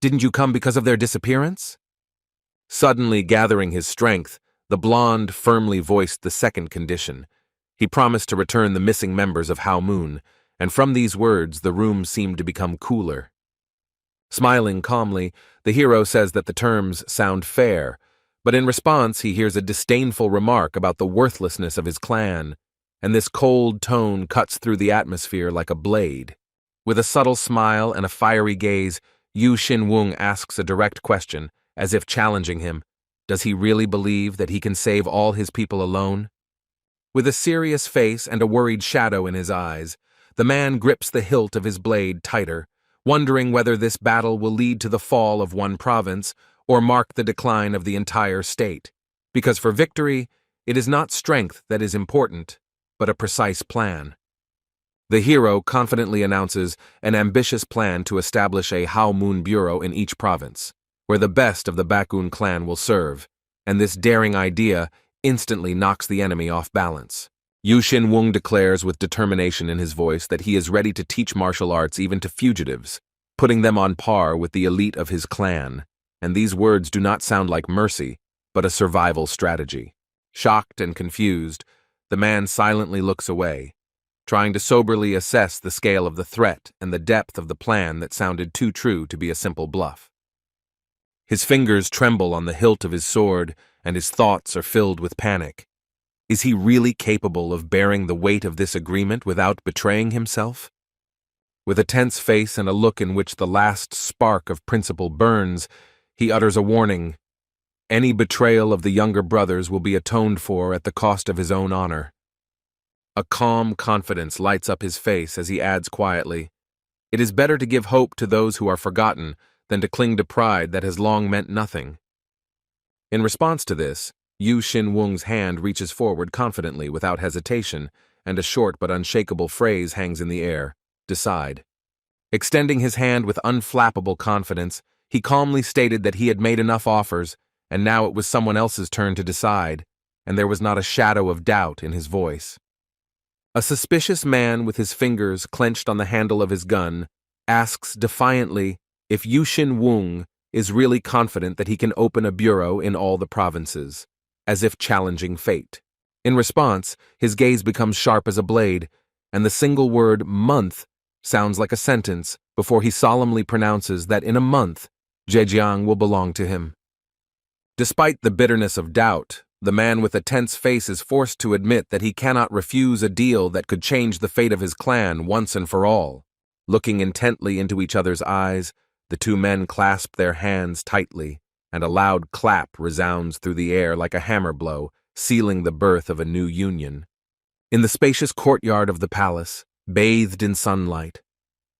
"Didn't you come because of their disappearance?" Suddenly gathering his strength, the blonde firmly voiced the second condition. He promised to return the missing members of Hao-moon, and from these words the room seemed to become cooler. Smiling calmly, the hero says that the terms sound fair, but in response he hears a disdainful remark about the worthlessness of his clan, and this cold tone cuts through the atmosphere like a blade. With a subtle smile and a fiery gaze, Yu Xin-wung asks a direct question, as if challenging him. Does he really believe that he can save all his people alone? With a serious face and a worried shadow in his eyes, the man grips the hilt of his blade tighter, wondering whether this battle will lead to the fall of one province or mark the decline of the entire state. Because for victory, it is not strength that is important, but a precise plan. The hero confidently announces an ambitious plan to establish a Hao-moon bureau in each province, where the best of the Baek-woon clan will serve, and this daring idea instantly knocks the enemy off balance. Yu Xin-wung declares with determination in his voice that he is ready to teach martial arts even to fugitives, putting them on par with the elite of his clan, and these words do not sound like mercy, but a survival strategy. Shocked and confused, the man silently looks away, trying to soberly assess the scale of the threat and the depth of the plan that sounded too true to be a simple bluff. His fingers tremble on the hilt of his sword, and his thoughts are filled with panic. Is he really capable of bearing the weight of this agreement without betraying himself? With a tense face and a look in which the last spark of principle burns, he utters a warning. Any betrayal of the younger brothers will be atoned for at the cost of his own honor. A calm confidence lights up his face as he adds quietly, "It is better to give hope to those who are forgotten than to cling to pride that has long meant nothing." In response to this, Yu Xin-wung's hand reaches forward confidently without hesitation, and a short but unshakable phrase hangs in the air, "Decide." Extending his hand with unflappable confidence, he calmly stated that he had made enough offers, and now it was someone else's turn to decide, and there was not a shadow of doubt in his voice. A suspicious man with his fingers clenched on the handle of his gun asks defiantly if Yu Xin-wung is really confident that he can open a bureau in all the provinces, as if challenging fate. In response, his gaze becomes sharp as a blade, and the single word "month" sounds like a sentence before he solemnly pronounces that in a month, Zhejiang will belong to him. Despite the bitterness of doubt, the man with a tense face is forced to admit that he cannot refuse a deal that could change the fate of his clan once and for all. Looking intently into each other's eyes, the two men clasp their hands tightly, and a loud clap resounds through the air like a hammer blow, sealing the birth of a new union. In the spacious courtyard of the palace, bathed in sunlight,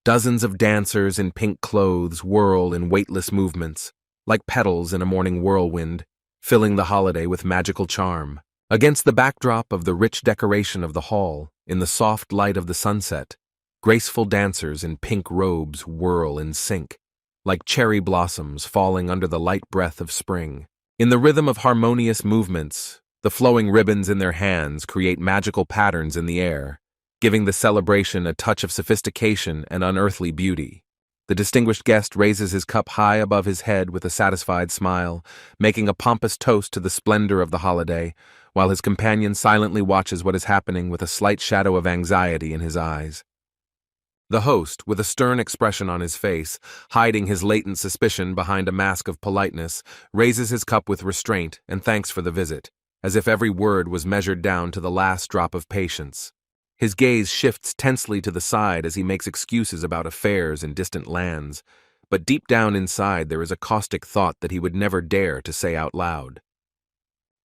dozens of dancers in pink clothes whirl in weightless movements, like petals in a morning whirlwind, filling the holiday with magical charm. Against the backdrop of the rich decoration of the hall, in the soft light of the sunset, graceful dancers in pink robes whirl in sync, like cherry blossoms falling under the light breath of spring. In the rhythm of harmonious movements, the flowing ribbons in their hands create magical patterns in the air, giving the celebration a touch of sophistication and unearthly beauty. The distinguished guest raises his cup high above his head with a satisfied smile, making a pompous toast to the splendor of the holiday, while his companion silently watches what is happening with a slight shadow of anxiety in his eyes. The host, with a stern expression on his face, hiding his latent suspicion behind a mask of politeness, raises his cup with restraint and thanks for the visit, as if every word was measured down to the last drop of patience. His gaze shifts tensely to the side as he makes excuses about affairs in distant lands, but deep down inside there is a caustic thought that he would never dare to say out loud.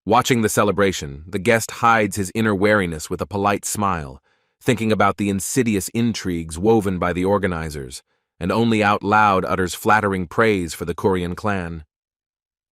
Watching the celebration, the guest hides his inner wariness with a polite smile, thinking about the insidious intrigues woven by the organizers, and only out loud utters flattering praise for the Korean clan.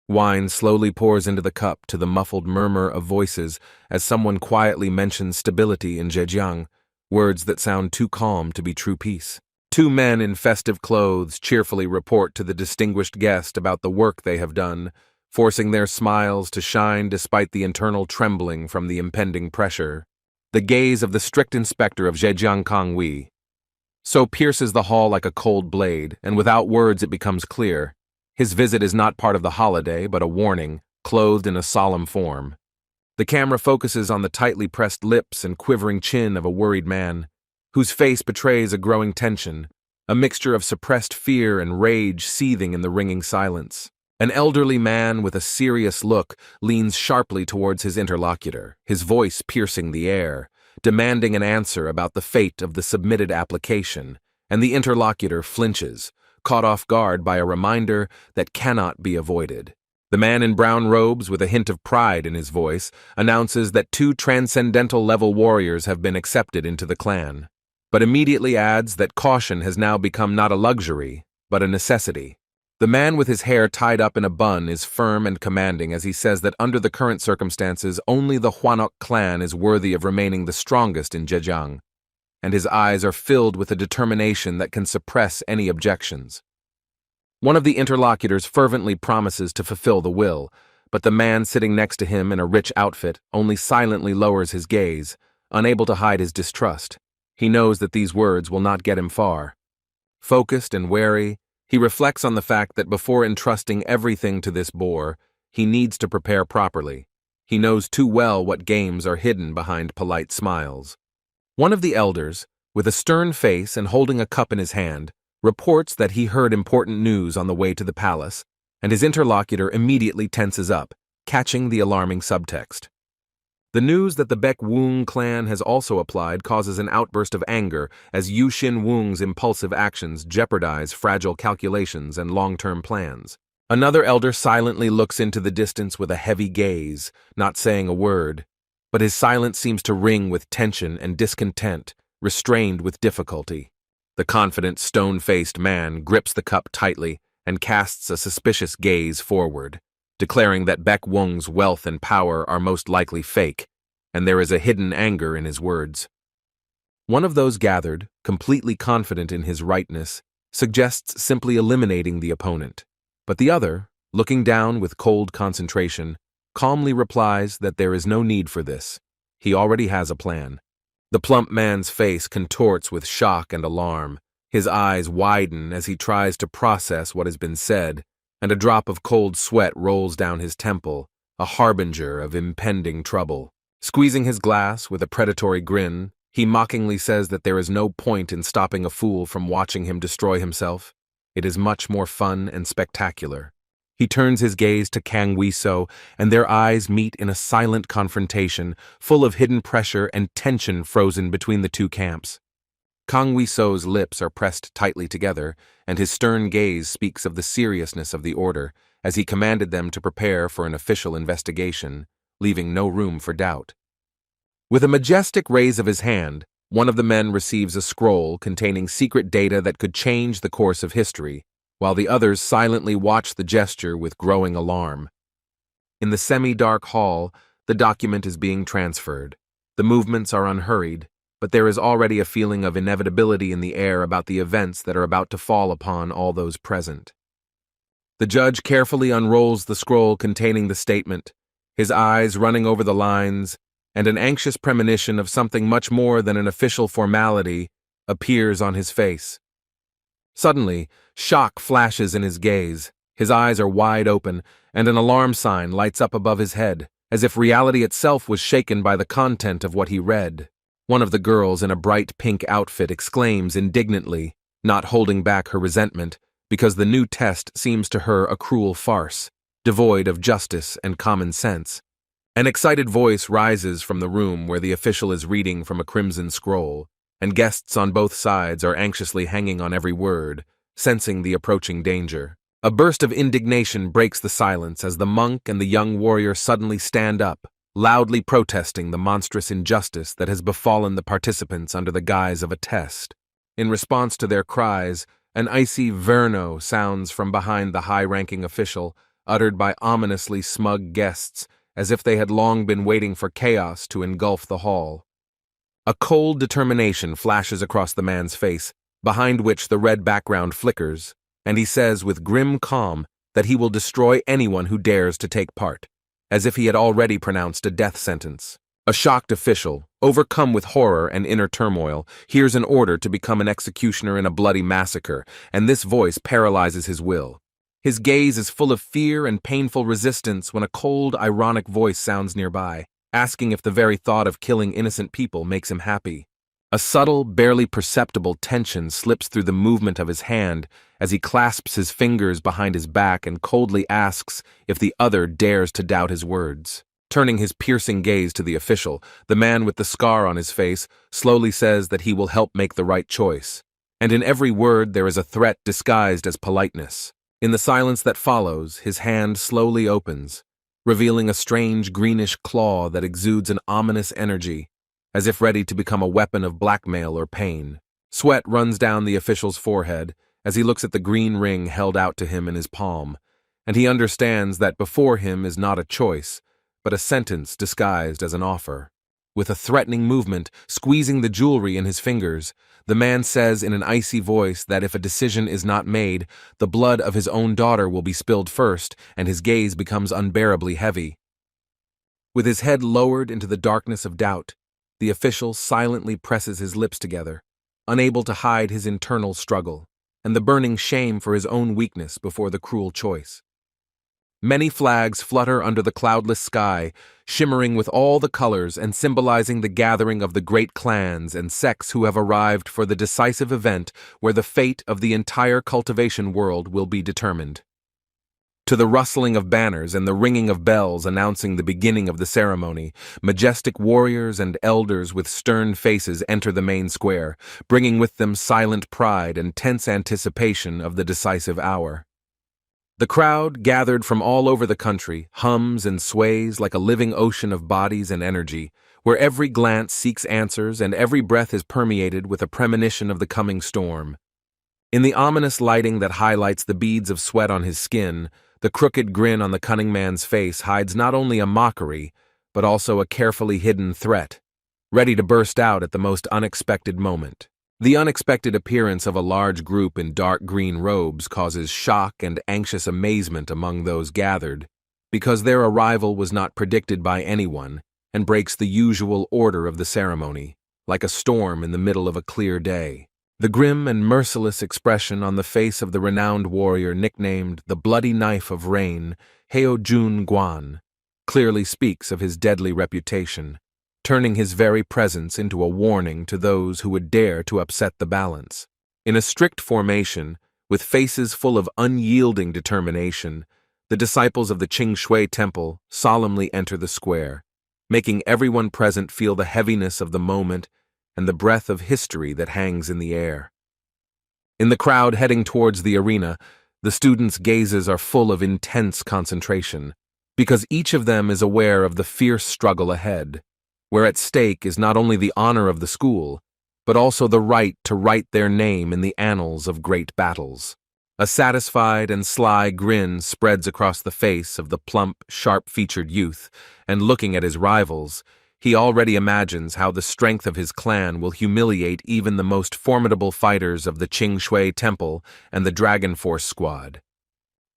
Wine slowly pours into the cup to the muffled murmur of voices as someone quietly mentions stability in Zhejiang, words that sound too calm to be true peace. Two men in festive clothes cheerfully report to the distinguished guest about the work they have done, forcing their smiles to shine despite the internal trembling from the impending pressure. The gaze of the strict inspector of Zhejiang Kangwi so pierces the hall like a cold blade, and without words it becomes clear. His visit is not part of the holiday, but a warning, clothed in a solemn form. The camera focuses on the tightly pressed lips and quivering chin of a worried man, whose face betrays a growing tension, a mixture of suppressed fear and rage seething in the ringing silence. An elderly man with a serious look leans sharply towards his interlocutor, his voice piercing the air, demanding an answer about the fate of the submitted application, and the interlocutor flinches, caught off guard by a reminder that cannot be avoided. The man in brown robes, with a hint of pride in his voice, announces that 2 transcendental-level warriors have been accepted into the clan, but immediately adds that caution has now become not a luxury, but a necessity. The man with his hair tied up in a bun is firm and commanding as he says that under the current circumstances only the Hwanok clan is worthy of remaining the strongest in Zhejiang, and his eyes are filled with a determination that can suppress any objections. One of the interlocutors fervently promises to fulfill the will, but the man sitting next to him in a rich outfit only silently lowers his gaze, unable to hide his distrust. He knows that these words will not get him far. Focused and wary, he reflects on the fact that before entrusting everything to this boar, he needs to prepare properly. He knows too well what games are hidden behind polite smiles. One of the elders, with a stern face and holding a cup in his hand, reports that he heard important news on the way to the palace, and his interlocutor immediately tenses up, catching the alarming subtext. The news that the Baek Woong clan has also applied causes an outburst of anger as Yu Shin Woong's impulsive actions jeopardize fragile calculations and long-term plans. Another elder silently looks into the distance with a heavy gaze, not saying a word, but his silence seems to ring with tension and discontent, restrained with difficulty. The confident, stone-faced man grips the cup tightly and casts a suspicious gaze forward, declaring that Baek Woong's wealth and power are most likely fake, and there is a hidden anger in his words. One of those gathered, completely confident in his rightness, suggests simply eliminating the opponent, but the other, looking down with cold concentration, calmly replies that there is no need for this. He already has a plan. The plump man's face contorts with shock and alarm. His eyes widen as he tries to process what has been said, and a drop of cold sweat rolls down his temple, a harbinger of impending trouble. Squeezing his glass with a predatory grin, he mockingly says that there is no point in stopping a fool from watching him destroy himself. It is much more fun and spectacular. He turns his gaze to Kang Wee-so, and their eyes meet in a silent confrontation, full of hidden pressure and tension frozen between the two camps. Kang Wee-so's lips are pressed tightly together, and his stern gaze speaks of the seriousness of the order, as he commanded them to prepare for an official investigation, leaving no room for doubt. With a majestic raise of his hand, one of the men receives a scroll containing secret data that could change the course of history, while the others silently watch the gesture with growing alarm. In the semi-dark hall, the document is being transferred. The movements are unhurried, but there is already a feeling of inevitability in the air about the events that are about to fall upon all those present. The judge carefully unrolls the scroll containing the statement, his eyes running over the lines, and an anxious premonition of something much more than an official formality appears on his face. Suddenly, shock flashes in his gaze. His eyes are wide open, and an alarm sign lights up above his head, as if reality itself was shaken by the content of what he read. One of the girls in a bright pink outfit exclaims indignantly, not holding back her resentment, because the new test seems to her a cruel farce, devoid of justice and common sense. An excited voice rises from the room where the official is reading from a crimson scroll, and guests on both sides are anxiously hanging on every word, sensing the approaching danger. A burst of indignation breaks the silence as the monk and the young warrior suddenly stand up, loudly protesting the monstrous injustice that has befallen the participants under the guise of a test. In response to their cries, an icy verno sounds from behind the high-ranking official, uttered by ominously smug guests, as if they had long been waiting for chaos to engulf the hall. A cold determination flashes across the man's face, behind which the red background flickers, and he says with grim calm that he will destroy anyone who dares to take part, as if he had already pronounced a death sentence. A shocked official, overcome with horror and inner turmoil, hears an order to become an executioner in a bloody massacre, and this voice paralyzes his will. His gaze is full of fear and painful resistance when a cold, ironic voice sounds nearby, asking if the very thought of killing innocent people makes him happy. A subtle, barely perceptible tension slips through the movement of his hand as he clasps his fingers behind his back and coldly asks if the other dares to doubt his words. Turning his piercing gaze to the official, the man with the scar on his face slowly says that he will help make the right choice. And in every word there is a threat disguised as politeness. In the silence that follows, his hand slowly opens, revealing a strange greenish claw that exudes an ominous energy, as if ready to become a weapon of blackmail or pain. Sweat runs down the official's forehead as he looks at the green ring held out to him in his palm, and he understands that before him is not a choice, but a sentence disguised as an offer. With a threatening movement, squeezing the jewelry in his fingers, the man says in an icy voice that if a decision is not made, the blood of his own daughter will be spilled first, and his gaze becomes unbearably heavy. With his head lowered into the darkness of doubt, the official silently presses his lips together, unable to hide his internal struggle, and the burning shame for his own weakness before the cruel choice. Many flags flutter under the cloudless sky, shimmering with all the colors and symbolizing the gathering of the great clans and sects who have arrived for the decisive event where the fate of the entire cultivation world will be determined. To the rustling of banners and the ringing of bells announcing the beginning of the ceremony, majestic warriors and elders with stern faces enter the main square, bringing with them silent pride and tense anticipation of the decisive hour. The crowd, gathered from all over the country, hums and sways like a living ocean of bodies and energy, where every glance seeks answers and every breath is permeated with a premonition of the coming storm. In the ominous lighting that highlights the beads of sweat on his skin, the crooked grin on the cunning man's face hides not only a mockery, but also a carefully hidden threat, ready to burst out at the most unexpected moment. The unexpected appearance of a large group in dark green robes causes shock and anxious amazement among those gathered, because their arrival was not predicted by anyone and breaks the usual order of the ceremony, like a storm in the middle of a clear day. The grim and merciless expression on the face of the renowned warrior nicknamed the Bloody Knife of Rain, Heo Jun Guan, clearly speaks of his deadly reputation, turning his very presence into a warning to those who would dare to upset the balance. In a strict formation, with faces full of unyielding determination, the disciples of the Qing Shui Temple solemnly enter the square, making everyone present feel the heaviness of the moment and the breath of history that hangs in the air. In the crowd heading towards the arena, the students' gazes are full of intense concentration, because each of them is aware of the fierce struggle ahead, where at stake is not only the honor of the school, but also the right to write their name in the annals of great battles. A satisfied and sly grin spreads across the face of the plump, sharp-featured youth, and looking at his rivals, he already imagines how the strength of his clan will humiliate even the most formidable fighters of the Qing Shui Temple and the Dragon Force Squad.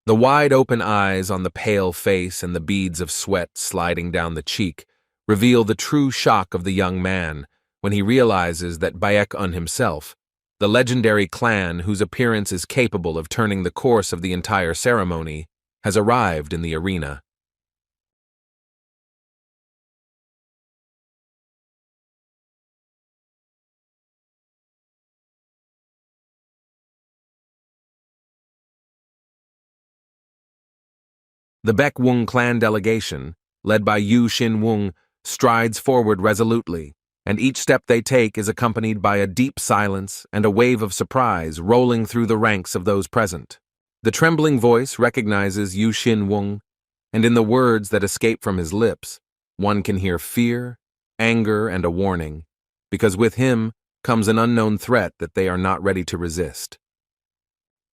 The wide-open eyes on the pale face and the beads of sweat sliding down the cheek reveal the true shock of the young man when he realizes that Baek-un himself, the legendary clan whose appearance is capable of turning the course of the entire ceremony, has arrived in the arena. The Baek-wung clan delegation, led by Yu Xin-wung, strides forward resolutely, and each step they take is accompanied by a deep silence and a wave of surprise rolling through the ranks of those present. The trembling voice recognizes Yu Xin-wung, and in the words that escape from his lips, one can hear fear, anger, and a warning, because with him comes an unknown threat that they are not ready to resist.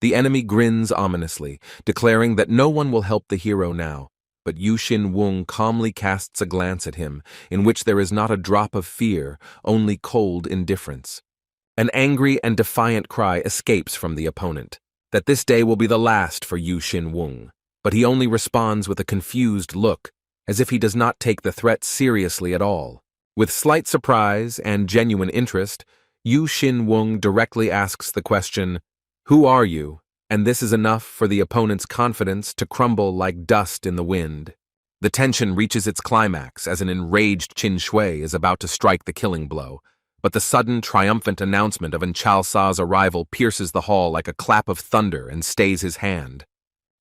The enemy grins ominously, declaring that no one will help the hero now, but Yu Xin-wung calmly casts a glance at him, in which there is not a drop of fear, only cold indifference. An angry and defiant cry escapes from the opponent, that this day will be the last for Yu Xin-wung, but he only responds with a confused look, as if he does not take the threat seriously at all. With slight surprise and genuine interest, Yu Xin-wung directly asks the question, "Who are you?" And this is enough for the opponent's confidence to crumble like dust in the wind. The tension reaches its climax as an enraged Qin Shui is about to strike the killing blow, but the sudden, triumphant announcement of Enchalsa's arrival pierces the hall like a clap of thunder and stays his hand.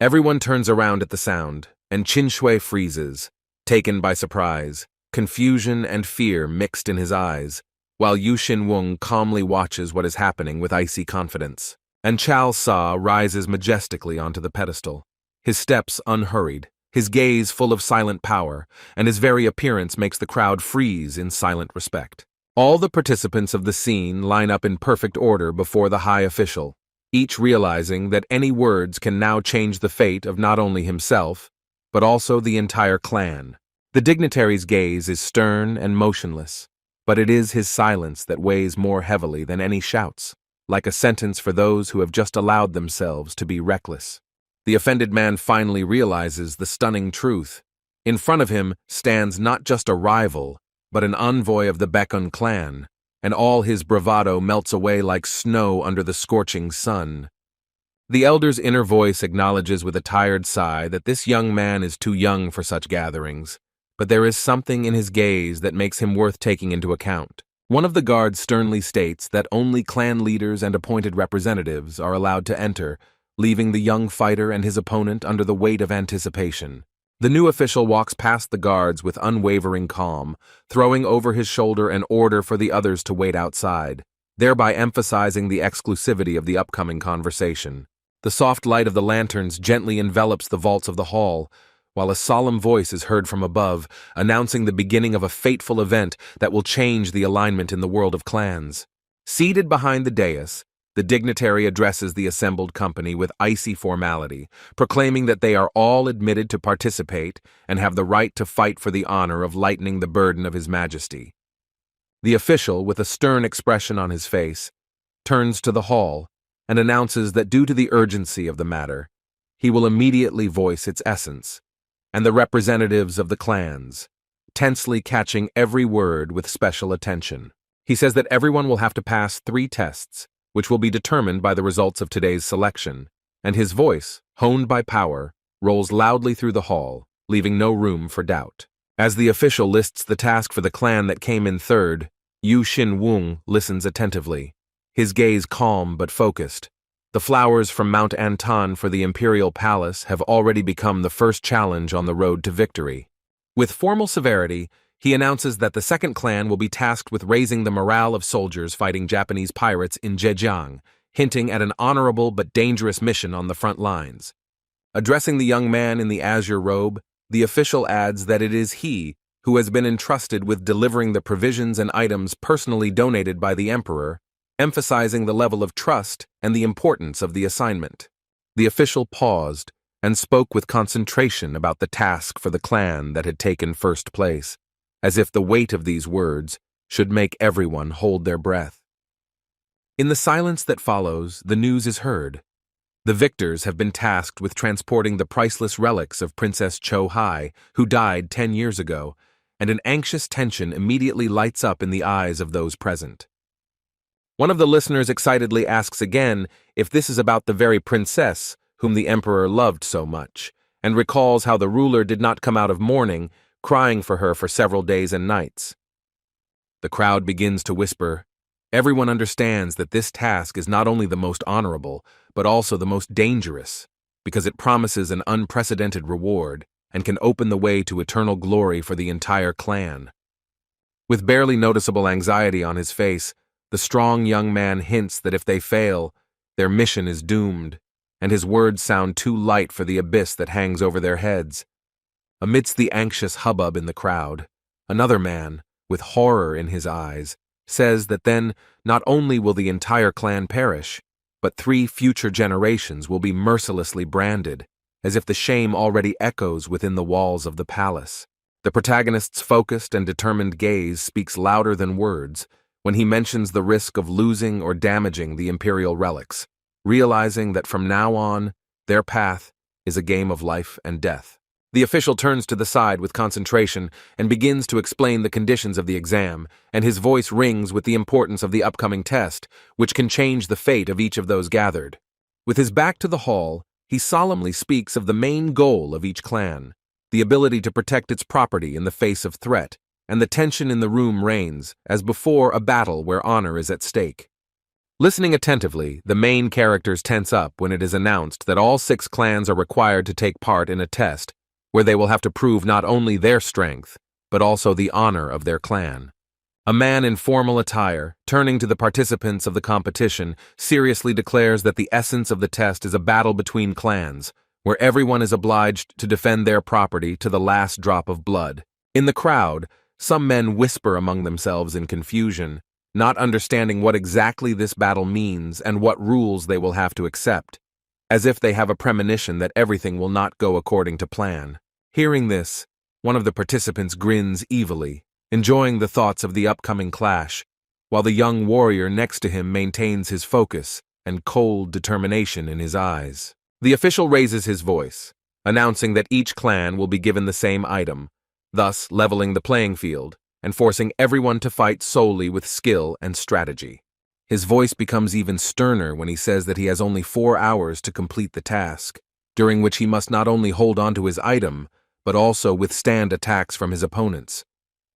Everyone turns around at the sound, and Qin Shui freezes, taken by surprise, confusion and fear mixed in his eyes, while Yu Xin-wung calmly watches what is happening with icy confidence. Enchalsa rises majestically onto the pedestal, his steps unhurried, his gaze full of silent power, and his very appearance makes the crowd freeze in silent respect. All the participants of the scene line up in perfect order before the high official, each realizing that any words can now change the fate of not only himself, but also the entire clan. The dignitary's gaze is stern and motionless, but it is his silence that weighs more heavily than any shouts, like a sentence for those who have just allowed themselves to be reckless. The offended man finally realizes the stunning truth. In front of him stands not just a rival, but an envoy of the Baek-un clan, and all his bravado melts away like snow under the scorching sun. The elder's inner voice acknowledges with a tired sigh that this young man is too young for such gatherings, but there is something in his gaze that makes him worth taking into account. One of the guards sternly states that only clan leaders and appointed representatives are allowed to enter, leaving the young fighter and his opponent under the weight of anticipation. The new official walks past the guards with unwavering calm, throwing over his shoulder an order for the others to wait outside, thereby emphasizing the exclusivity of the upcoming conversation. The soft light of the lanterns gently envelops the vaults of the hall, while a solemn voice is heard from above, announcing the beginning of a fateful event that will change the alignment in the world of clans. Seated behind the dais, the dignitary addresses the assembled company with icy formality, proclaiming that they are all admitted to participate and have the right to fight for the honor of lightening the burden of His Majesty. The official, with a stern expression on his face, turns to the hall and announces that due to the urgency of the matter, he will immediately voice its essence, and the representatives of the clans, tensely catching every word with special attention. He says that everyone will have to pass 3 tests, which will be determined by the results of today's selection, and his voice, honed by power, rolls loudly through the hall, leaving no room for doubt. As the official lists the task for the clan that came in third, Yu Xin-wung listens attentively, his gaze calm but focused. The flowers from Mount Anton for the Imperial Palace have already become the first challenge on the road to victory. With formal severity, he announces that the second clan will be tasked with raising the morale of soldiers fighting Japanese pirates in Zhejiang, hinting at an honorable but dangerous mission on the front lines. Addressing the young man in the azure robe, the official adds that it is he who has been entrusted with delivering the provisions and items personally donated by the emperor, emphasizing the level of trust and the importance of the assignment. The official paused and spoke with concentration about the task for the clan that had taken first place, as if the weight of these words should make everyone hold their breath. In the silence that follows, the news is heard. The victors have been tasked with transporting the priceless relics of Princess Cho Hai, who died 10 years ago, and an anxious tension immediately lights up in the eyes of those present. One of the listeners excitedly asks again if this is about the very princess whom the emperor loved so much, and recalls how the ruler did not come out of mourning, crying for her for several days and nights. The crowd begins to whisper. Everyone understands that this task is not only the most honorable, but also the most dangerous, because it promises an unprecedented reward and can open the way to eternal glory for the entire clan. With barely noticeable anxiety on his face, the strong young man hints that if they fail, their mission is doomed, and his words sound too light for the abyss that hangs over their heads. Amidst the anxious hubbub in the crowd, another man, with horror in his eyes, says that then not only will the entire clan perish, but 3 future generations will be mercilessly branded, as if the shame already echoes within the walls of the palace. The protagonist's focused and determined gaze speaks louder than words when he mentions the risk of losing or damaging the imperial relics, realizing that from now on, their path is a game of life and death. The official turns to the side with concentration and begins to explain the conditions of the exam, and his voice rings with the importance of the upcoming test, which can change the fate of each of those gathered. With his back to the hall, he solemnly speaks of the main goal of each clan, the ability to protect its property in the face of threat, and the tension in the room reigns, as before a battle where honor is at stake. Listening attentively, the main characters tense up when it is announced that all 6 clans are required to take part in a test where they will have to prove not only their strength, but also the honor of their clan. A man in formal attire, turning to the participants of the competition, seriously declares that the essence of the test is a battle between clans, where everyone is obliged to defend their property to the last drop of blood. In the crowd, some men whisper among themselves in confusion, not understanding what exactly this battle means and what rules they will have to accept, as if they have a premonition that everything will not go according to plan. Hearing this, one of the participants grins evilly, enjoying the thoughts of the upcoming clash, while the young warrior next to him maintains his focus and cold determination in his eyes. The official raises his voice, announcing that each clan will be given the same item, thus leveling the playing field and forcing everyone to fight solely with skill and strategy. His voice becomes even sterner when he says that he has only 4 hours to complete the task, during which he must not only hold on to his item, but also withstand attacks from his opponents.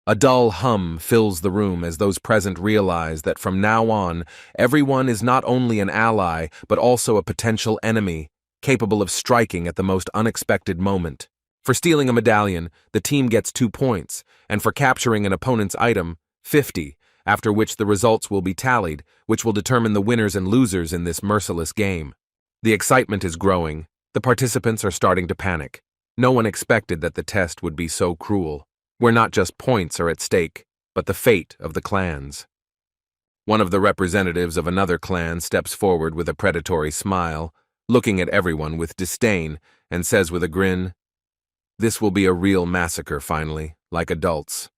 A dull hum fills the room as those present realize that from now on, everyone is not only an ally, but also a potential enemy, capable of striking at the most unexpected moment. For stealing a medallion, the team gets 2 points, and for capturing an opponent's item, 50, after which the results will be tallied, which will determine the winners and losers in this merciless game. The excitement is growing. The participants are starting to panic. No one expected that the test would be so cruel, where not just points are at stake, but the fate of the clans. One of the representatives of another clan steps forward with a predatory smile, looking at everyone with disdain, and says with a grin, "This will be a real massacre finally, like adults."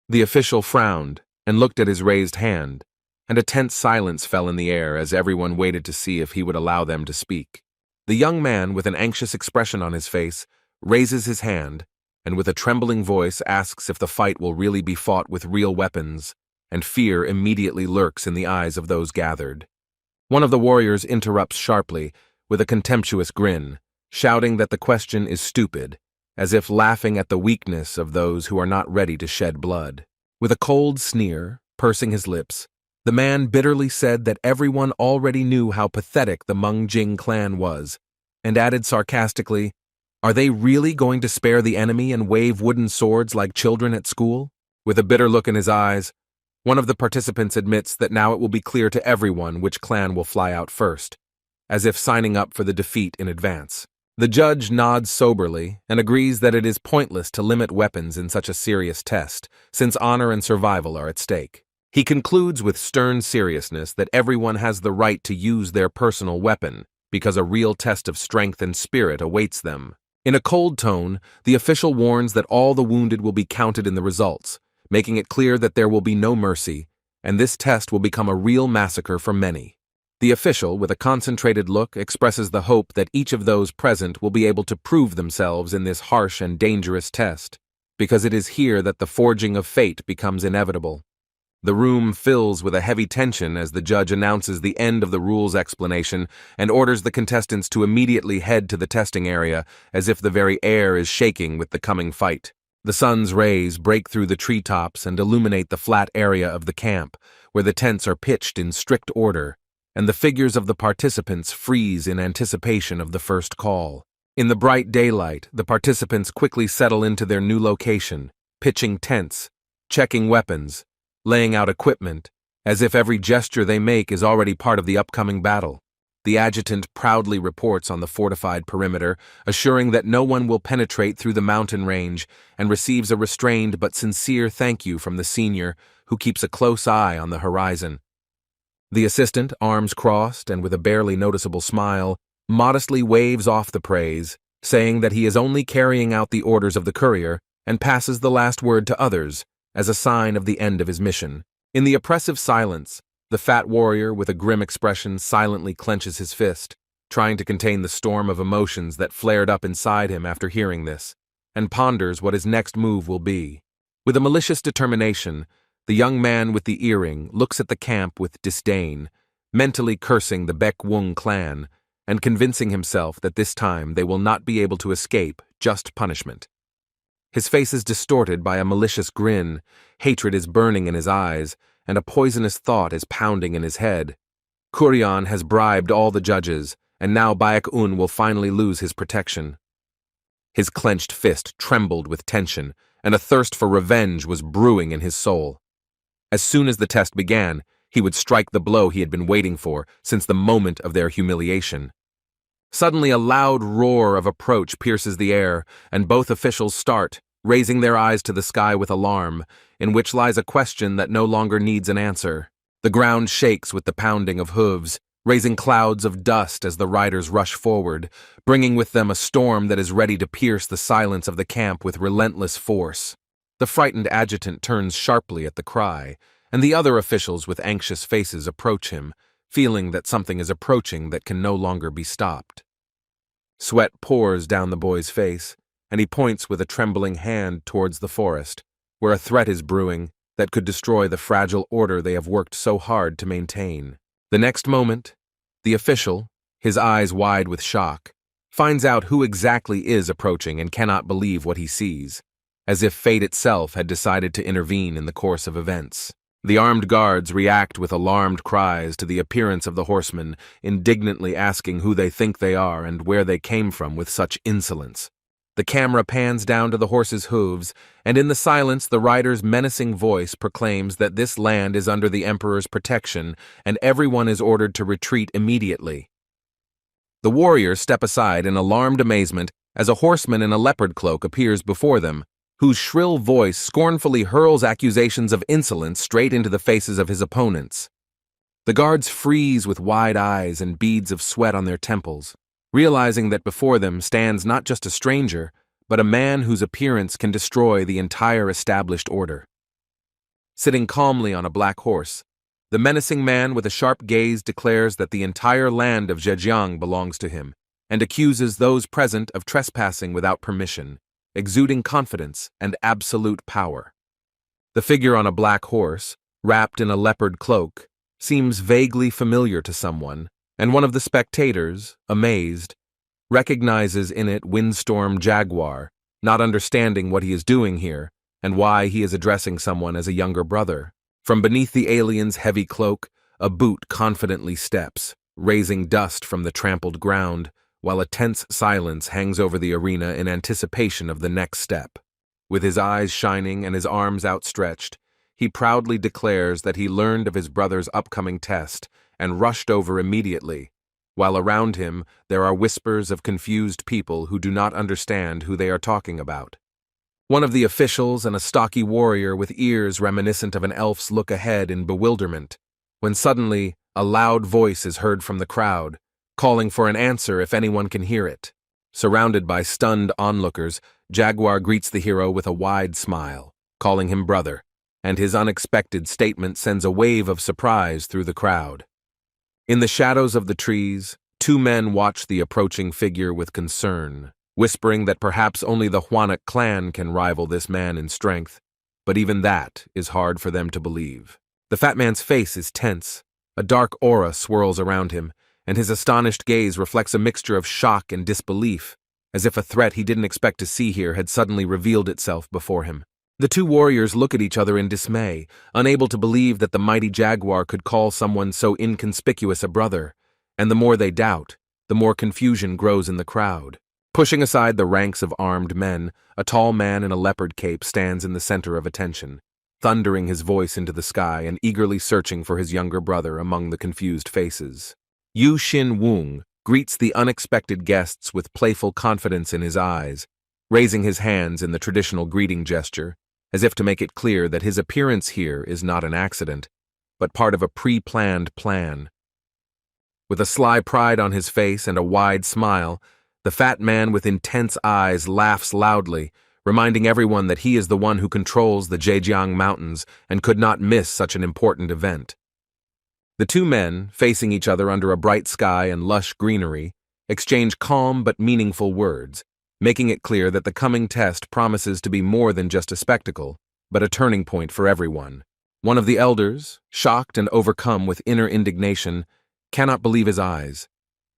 The official frowned and looked at his raised hand, and a tense silence fell in the air as everyone waited to see if he would allow them to speak. The young man, with an anxious expression on his face, raises his hand and with a trembling voice asks if the fight will really be fought with real weapons, and fear immediately lurks in the eyes of those gathered. One of the warriors interrupts sharply, with a contemptuous grin, shouting that the question is stupid, as if laughing at the weakness of those who are not ready to shed blood. With a cold sneer, pursing his lips, the man bitterly said that everyone already knew how pathetic the Meng Jing clan was, and added sarcastically, "Are they really going to spare the enemy and wave wooden swords like children at school?" With a bitter look in his eyes, one of the participants admits that now it will be clear to everyone which clan will fly out first, as if signing up for the defeat in advance. The judge nods soberly and agrees that it is pointless to limit weapons in such a serious test, since honor and survival are at stake. He concludes with stern seriousness that everyone has the right to use their personal weapon, because a real test of strength and spirit awaits them. In a cold tone, the official warns that all the wounded will be counted in the results, making it clear that there will be no mercy, and this test will become a real massacre for many. The official, with a concentrated look, expresses the hope that each of those present will be able to prove themselves in this harsh and dangerous test, because it is here that the forging of fate becomes inevitable. The room fills with a heavy tension as the judge announces the end of the rules explanation and orders the contestants to immediately head to the testing area, as if the very air is shaking with the coming fight. The sun's rays break through the treetops and illuminate the flat area of the camp, where the tents are pitched in strict order, and the figures of the participants freeze in anticipation of the first call. In the bright daylight, the participants quickly settle into their new location, pitching tents, checking weapons, laying out equipment, as if every gesture they make is already part of the upcoming battle. The adjutant proudly reports on the fortified perimeter, assuring that no one will penetrate through the mountain range, and receives a restrained but sincere thank you from the senior, who keeps a close eye on the horizon. The assistant, arms crossed and with a barely noticeable smile, modestly waves off the praise, saying that he is only carrying out the orders of the courier and passes the last word to others, as a sign of the end of his mission. In the oppressive silence, the fat warrior with a grim expression silently clenches his fist, trying to contain the storm of emotions that flared up inside him after hearing this, and ponders what his next move will be. With a malicious determination, the young man with the earring looks at the camp with disdain, mentally cursing the Baek Wung clan, and convincing himself that this time they will not be able to escape just punishment. His face is distorted by a malicious grin, hatred is burning in his eyes, and a poisonous thought is pounding in his head. Kuryan has bribed all the judges, and now Baek-un will finally lose his protection. His clenched fist trembled with tension, and a thirst for revenge was brewing in his soul. As soon as the test began, he would strike the blow he had been waiting for since the moment of their humiliation. Suddenly a loud roar of approach pierces the air, and both officials start, raising their eyes to the sky with alarm, in which lies a question that no longer needs an answer. The ground shakes with the pounding of hooves, raising clouds of dust as the riders rush forward, bringing with them a storm that is ready to pierce the silence of the camp with relentless force. The frightened adjutant turns sharply at the cry, and the other officials with anxious faces approach him, feeling that something is approaching that can no longer be stopped. Sweat pours down the boy's face, and he points with a trembling hand towards the forest, where a threat is brewing that could destroy the fragile order they have worked so hard to maintain. The next moment, the official, his eyes wide with shock, finds out who exactly is approaching and cannot believe what he sees, as if fate itself had decided to intervene in the course of events. The armed guards react with alarmed cries to the appearance of the horsemen, indignantly asking who they think they are and where they came from with such insolence. The camera pans down to the horse's hooves, and in the silence the rider's menacing voice proclaims that this land is under the emperor's protection and everyone is ordered to retreat immediately. The warriors step aside in alarmed amazement as a horseman in a leopard cloak appears before them, whose shrill voice scornfully hurls accusations of insolence straight into the faces of his opponents. The guards freeze with wide eyes and beads of sweat on their temples, realizing that before them stands not just a stranger, but a man whose appearance can destroy the entire established order. Sitting calmly on a black horse, the menacing man with a sharp gaze declares that the entire land of Zhejiang belongs to him, and accuses those present of trespassing without permission, exuding confidence and absolute power. The figure on a black horse, wrapped in a leopard cloak, seems vaguely familiar to someone, and one of the spectators, amazed, recognizes in it Windstorm Jaguar, not understanding what he is doing here and why he is addressing someone as a younger brother. From beneath the alien's heavy cloak, a boot confidently steps, raising dust from the trampled ground, while a tense silence hangs over the arena in anticipation of the next step. With his eyes shining and his arms outstretched, he proudly declares that he learned of his brother's upcoming test and rushed over immediately, while around him there are whispers of confused people who do not understand who they are talking about. One of the officials and a stocky warrior with ears reminiscent of an elf's look ahead in bewilderment, when suddenly a loud voice is heard from the crowd, calling for an answer if anyone can hear it. Surrounded by stunned onlookers, Jaguar greets the hero with a wide smile, calling him brother, and his unexpected statement sends a wave of surprise through the crowd. In the shadows of the trees, two men watch the approaching figure with concern, whispering that perhaps only the Huanak clan can rival this man in strength, but even that is hard for them to believe. The fat man's face is tense, a dark aura swirls around him, and his astonished gaze reflects a mixture of shock and disbelief, as if a threat he didn't expect to see here had suddenly revealed itself before him. The two warriors look at each other in dismay, unable to believe that the mighty Jaguar could call someone so inconspicuous a brother, and the more they doubt, the more confusion grows in the crowd. Pushing aside the ranks of armed men, a tall man in a leopard cape stands in the center of attention, thundering his voice into the sky and eagerly searching for his younger brother among the confused faces. Yu Xin Wung greets the unexpected guests with playful confidence in his eyes, raising his hands in the traditional greeting gesture, as if to make it clear that his appearance here is not an accident, but part of a pre-planned plan. With a sly pride on his face and a wide smile, the fat man with intense eyes laughs loudly, reminding everyone that he is the one who controls the Zhejiang Mountains and could not miss such an important event. The two men, facing each other under a bright sky and lush greenery, exchange calm but meaningful words, making it clear that the coming test promises to be more than just a spectacle, but a turning point for everyone. One of the elders, shocked and overcome with inner indignation, cannot believe his eyes.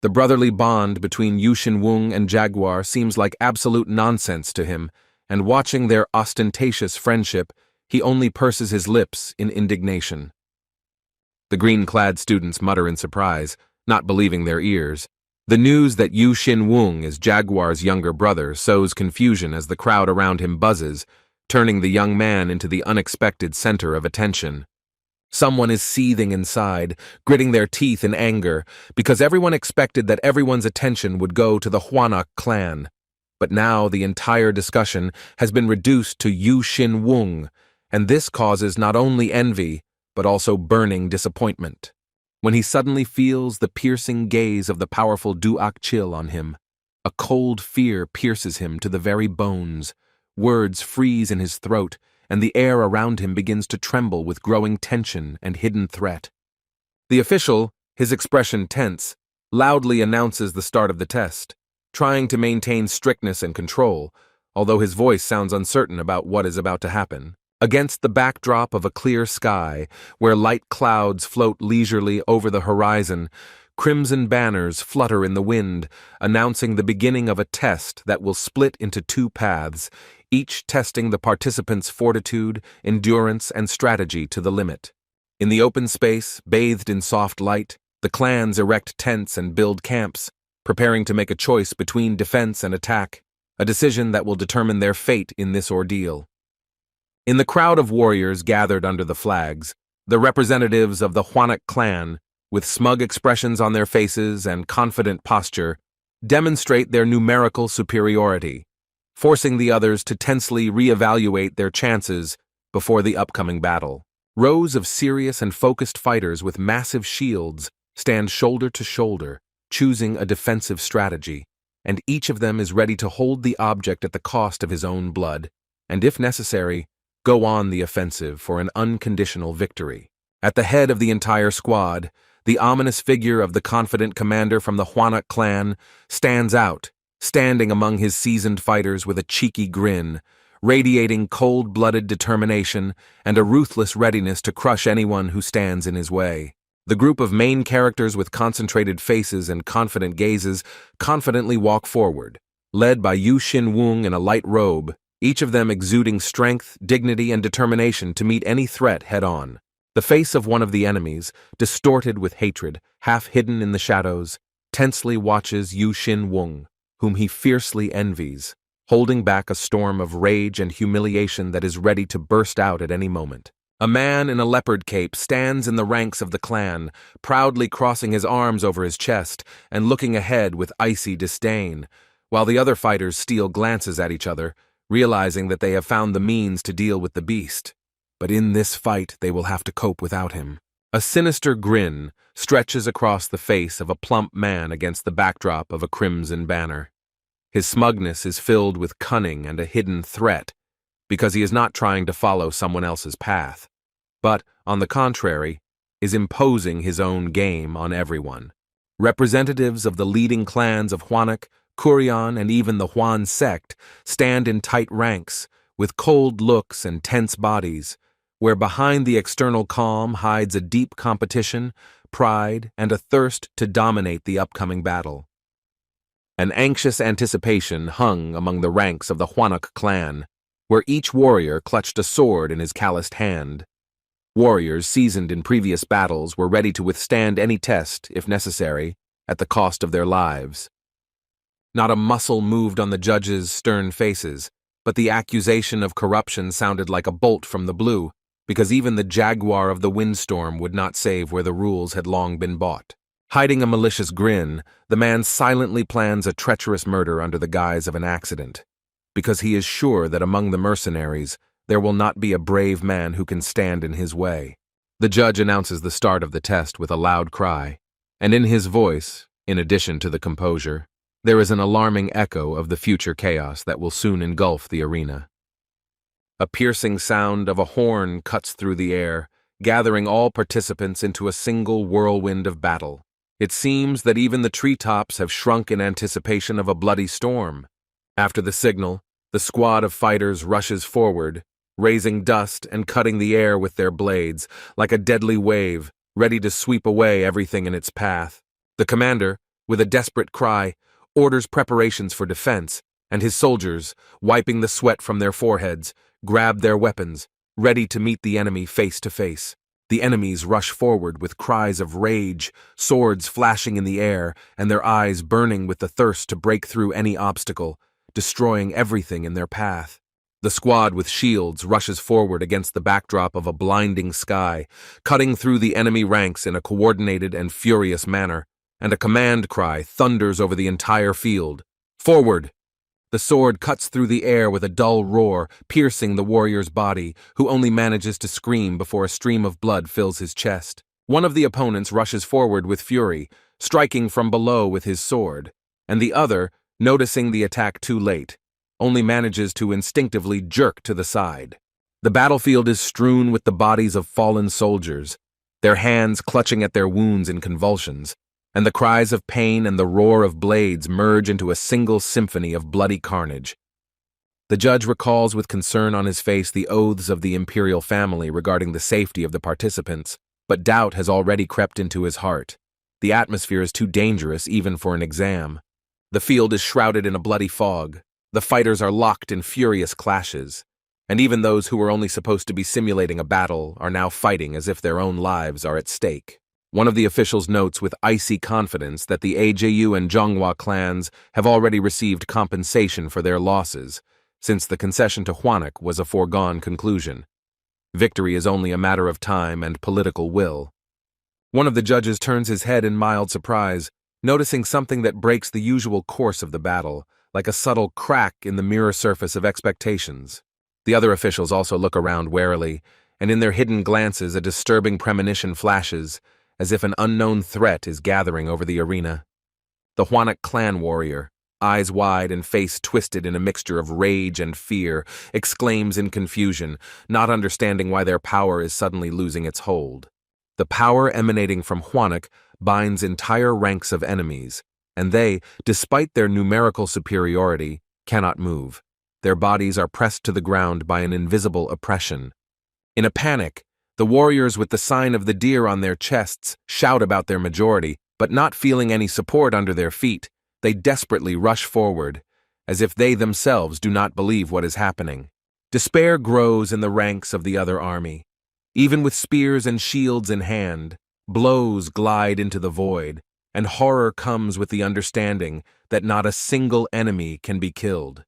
The brotherly bond between Yu Xin Wung and Jaguar seems like absolute nonsense to him, and watching their ostentatious friendship, he only purses his lips in indignation. The green-clad students mutter in surprise, not believing their ears. The news that Yu Xin Wung is Jaguar's younger brother sows confusion as the crowd around him buzzes, turning the young man into the unexpected center of attention. Someone is seething inside, gritting their teeth in anger, because everyone expected that everyone's attention would go to the Huanak clan. But now the entire discussion has been reduced to Yu Xin Wung, and this causes not only envy, but also burning disappointment. When he suddenly feels the piercing gaze of the powerful Duak Chil on him, a cold fear pierces him to the very bones, words freeze in his throat, and the air around him begins to tremble with growing tension and hidden threat. The official, his expression tense, loudly announces the start of the test, trying to maintain strictness and control, although his voice sounds uncertain about what is about to happen. Against the backdrop of a clear sky, where light clouds float leisurely over the horizon, crimson banners flutter in the wind, announcing the beginning of a test that will split into two paths, each testing the participants' fortitude, endurance, and strategy to the limit. In the open space, bathed in soft light, the clans erect tents and build camps, preparing to make a choice between defense and attack, a decision that will determine their fate in this ordeal. In the crowd of warriors gathered under the flags, the representatives of the Hwanak clan, with smug expressions on their faces and confident posture, demonstrate their numerical superiority, forcing the others to tensely reevaluate their chances before the upcoming battle. Rows of serious and focused fighters with massive shields stand shoulder to shoulder, choosing a defensive strategy, and each of them is ready to hold the object at the cost of his own blood, and if necessary, go on the offensive for an unconditional victory. At the head of the entire squad, the ominous figure of the confident commander from the Hwanak clan stands out, standing among his seasoned fighters with a cheeky grin, radiating cold-blooded determination and a ruthless readiness to crush anyone who stands in his way. The group of main characters with concentrated faces and confident gazes confidently walk forward, led by Yu Xin-wung in a light robe, each of them exuding strength, dignity, and determination to meet any threat head-on. The face of one of the enemies, distorted with hatred, half hidden in the shadows, tensely watches Yu Xin-wung, whom he fiercely envies, holding back a storm of rage and humiliation that is ready to burst out at any moment. A man in a leopard cape stands in the ranks of the clan, proudly crossing his arms over his chest and looking ahead with icy disdain, while the other fighters steal glances at each other, realizing that they have found the means to deal with the beast. But in this fight, they will have to cope without him. A sinister grin stretches across the face of a plump man against the backdrop of a crimson banner. His smugness is filled with cunning and a hidden threat, because he is not trying to follow someone else's path, but, on the contrary, is imposing his own game on everyone. Representatives of the leading clans of Hwanak, Kuryan, and even the Hwan sect stand in tight ranks, with cold looks and tense bodies, where behind the external calm hides a deep competition, pride, and a thirst to dominate the upcoming battle. An anxious anticipation hung among the ranks of the Hwanak clan, where each warrior clutched a sword in his calloused hand. Warriors seasoned in previous battles were ready to withstand any test, if necessary, at the cost of their lives. Not a muscle moved on the judges' stern faces, but the accusation of corruption sounded like a bolt from the blue, because even the jaguar of the windstorm would not save where the rules had long been bought. Hiding a malicious grin, the man silently plans a treacherous murder under the guise of an accident, because he is sure that among the mercenaries there will not be a brave man who can stand in his way. The judge announces the start of the test with a loud cry, and in his voice, in addition to the composure, there is an alarming echo of the future chaos that will soon engulf the arena. A piercing sound of a horn cuts through the air, gathering all participants into a single whirlwind of battle. It seems that even the treetops have shrunk in anticipation of a bloody storm. After the signal, the squad of fighters rushes forward, raising dust and cutting the air with their blades, like a deadly wave, ready to sweep away everything in its path. The commander, with a desperate cry, orders preparations for defense, and his soldiers, wiping the sweat from their foreheads, grab their weapons, ready to meet the enemy face to face. The enemies rush forward with cries of rage, swords flashing in the air, and their eyes burning with the thirst to break through any obstacle, destroying everything in their path. The squad with shields rushes forward against the backdrop of a blinding sky, cutting through the enemy ranks in a coordinated and furious manner, and a command cry thunders over the entire field. Forward! The sword cuts through the air with a dull roar, piercing the warrior's body, who only manages to scream before a stream of blood fills his chest. One of the opponents rushes forward with fury, striking from below with his sword, and the other, noticing the attack too late, only manages to instinctively jerk to the side. The battlefield is strewn with the bodies of fallen soldiers, their hands clutching at their wounds in convulsions, and the cries of pain and the roar of blades merge into a single symphony of bloody carnage. The judge recalls with concern on his face the oaths of the imperial family regarding the safety of the participants, but doubt has already crept into his heart. The atmosphere is too dangerous even for an exam. The field is shrouded in a bloody fog. The fighters are locked in furious clashes. And even those who were only supposed to be simulating a battle are now fighting as if their own lives are at stake. One of the officials notes with icy confidence that the AJU and Zhonghua clans have already received compensation for their losses, since the concession to Huanek was a foregone conclusion. Victory is only a matter of time and political will. One of the judges turns his head in mild surprise, noticing something that breaks the usual course of the battle, like a subtle crack in the mirror surface of expectations. The other officials also look around warily, and in their hidden glances a disturbing premonition flashes, as if an unknown threat is gathering over the arena. The Huanek clan warrior, eyes wide and face twisted in a mixture of rage and fear, exclaims in confusion, not understanding why their power is suddenly losing its hold. The power emanating from Huanek binds entire ranks of enemies, and they, despite their numerical superiority, cannot move. Their bodies are pressed to the ground by an invisible oppression. In a panic, the warriors with the sign of the deer on their chests shout about their majority, but not feeling any support under their feet, they desperately rush forward, as if they themselves do not believe what is happening. Despair grows in the ranks of the other army. Even with spears and shields in hand, blows glide into the void, and horror comes with the understanding that not a single enemy can be killed.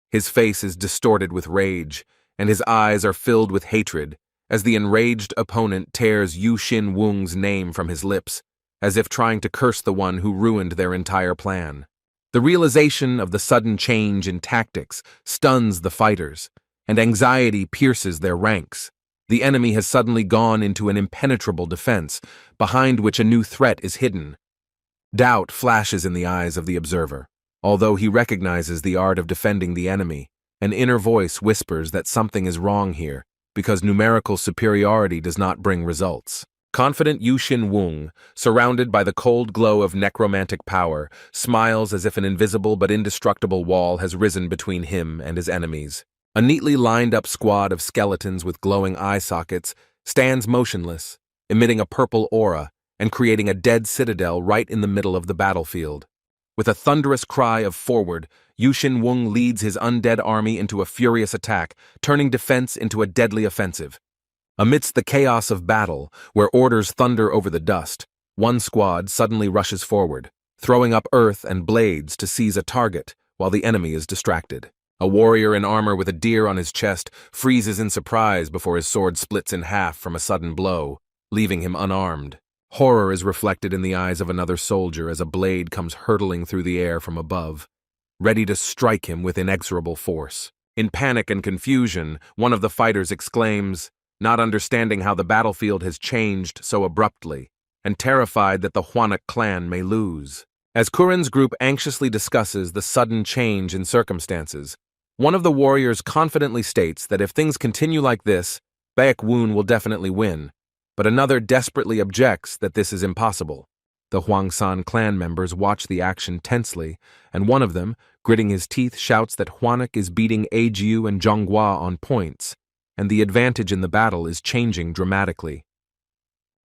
His face is distorted with rage, and his eyes are filled with hatred, as the enraged opponent tears Yu Xin Wung's name from his lips, as if trying to curse the one who ruined their entire plan. The realization of the sudden change in tactics stuns the fighters, and anxiety pierces their ranks. The enemy has suddenly gone into an impenetrable defense, behind which a new threat is hidden. Doubt flashes in the eyes of the observer. Although he recognizes the art of defending the enemy, an inner voice whispers that something is wrong here, because numerical superiority does not bring results. Confident Yu Xin Wung, surrounded by the cold glow of necromantic power, smiles as if an invisible but indestructible wall has risen between him and his enemies. A neatly lined-up squad of skeletons with glowing eye sockets stands motionless, emitting a purple aura and creating a dead citadel right in the middle of the battlefield. With a thunderous cry of "Forward," Yu Xin Wung leads his undead army into a furious attack, turning defense into a deadly offensive. Amidst the chaos of battle, where orders thunder over the dust, one squad suddenly rushes forward, throwing up earth and blades to seize a target while the enemy is distracted. A warrior in armor with a deer on his chest freezes in surprise before his sword splits in half from a sudden blow, leaving him unarmed. Horror is reflected in the eyes of another soldier as a blade comes hurtling through the air from above, ready to strike him with inexorable force. In panic and confusion, one of the fighters exclaims, not understanding how the battlefield has changed so abruptly, and terrified that the Huanek clan may lose. As Kuren's group anxiously discusses the sudden change in circumstances, one of the warriors confidently states that if things continue like this, Baek Woon will definitely win, but another desperately objects that this is impossible. The Huangsan clan members watch the action tensely, and one of them, gritting his teeth, shouts that Huanek is beating Ajiu and Zhonghua on points, and the advantage in the battle is changing dramatically.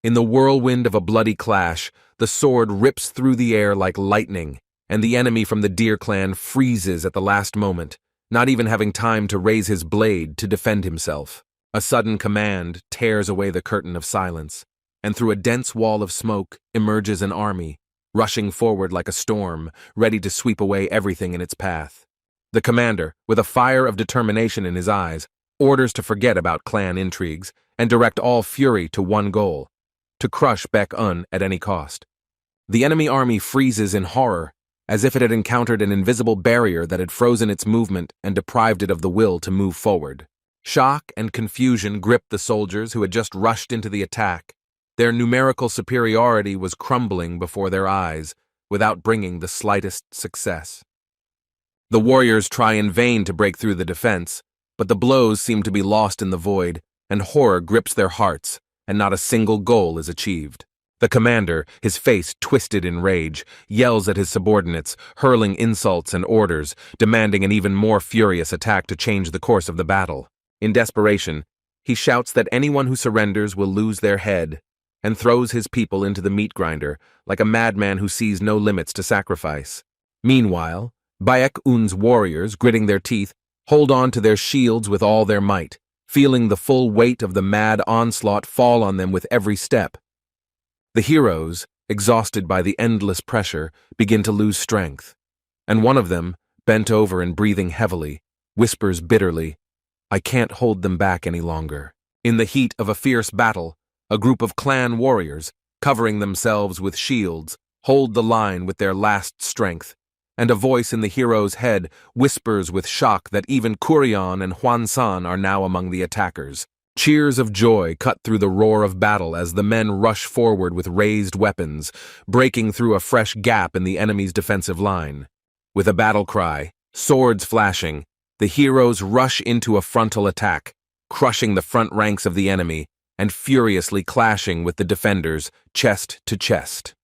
In the whirlwind of a bloody clash, the sword rips through the air like lightning, and the enemy from the Deer clan freezes at the last moment, not even having time to raise his blade to defend himself. A sudden command tears away the curtain of silence, and through a dense wall of smoke emerges an army, rushing forward like a storm, ready to sweep away everything in its path. The commander, with a fire of determination in his eyes, orders to forget about clan intrigues and direct all fury to one goal: to crush Baek-un at any cost. The enemy army freezes in horror, as if it had encountered an invisible barrier that had frozen its movement and deprived it of the will to move forward. Shock and confusion gripped the soldiers who had just rushed into the attack. Their numerical superiority was crumbling before their eyes, without bringing the slightest success. The warriors try in vain to break through the defense, but the blows seem to be lost in the void, and horror grips their hearts, and not a single goal is achieved. The commander, his face twisted in rage, yells at his subordinates, hurling insults and orders, demanding an even more furious attack to change the course of the battle. In desperation, he shouts that anyone who surrenders will lose their head, and throws his people into the meat grinder, like a madman who sees no limits to sacrifice. Meanwhile, Baek-un's warriors, gritting their teeth, hold on to their shields with all their might, feeling the full weight of the mad onslaught fall on them with every step. The heroes, exhausted by the endless pressure, begin to lose strength, and one of them, bent over and breathing heavily, whispers bitterly, "I can't hold them back any longer." In the heat of a fierce battle, a group of clan warriors, covering themselves with shields, hold the line with their last strength, and a voice in the hero's head whispers with shock that even Kurion and Hwan-san are now among the attackers. Cheers of joy cut through the roar of battle as the men rush forward with raised weapons, breaking through a fresh gap in the enemy's defensive line. With a battle cry, swords flashing, the heroes rush into a frontal attack, crushing the front ranks of the enemy and furiously clashing with the defenders, chest to chest.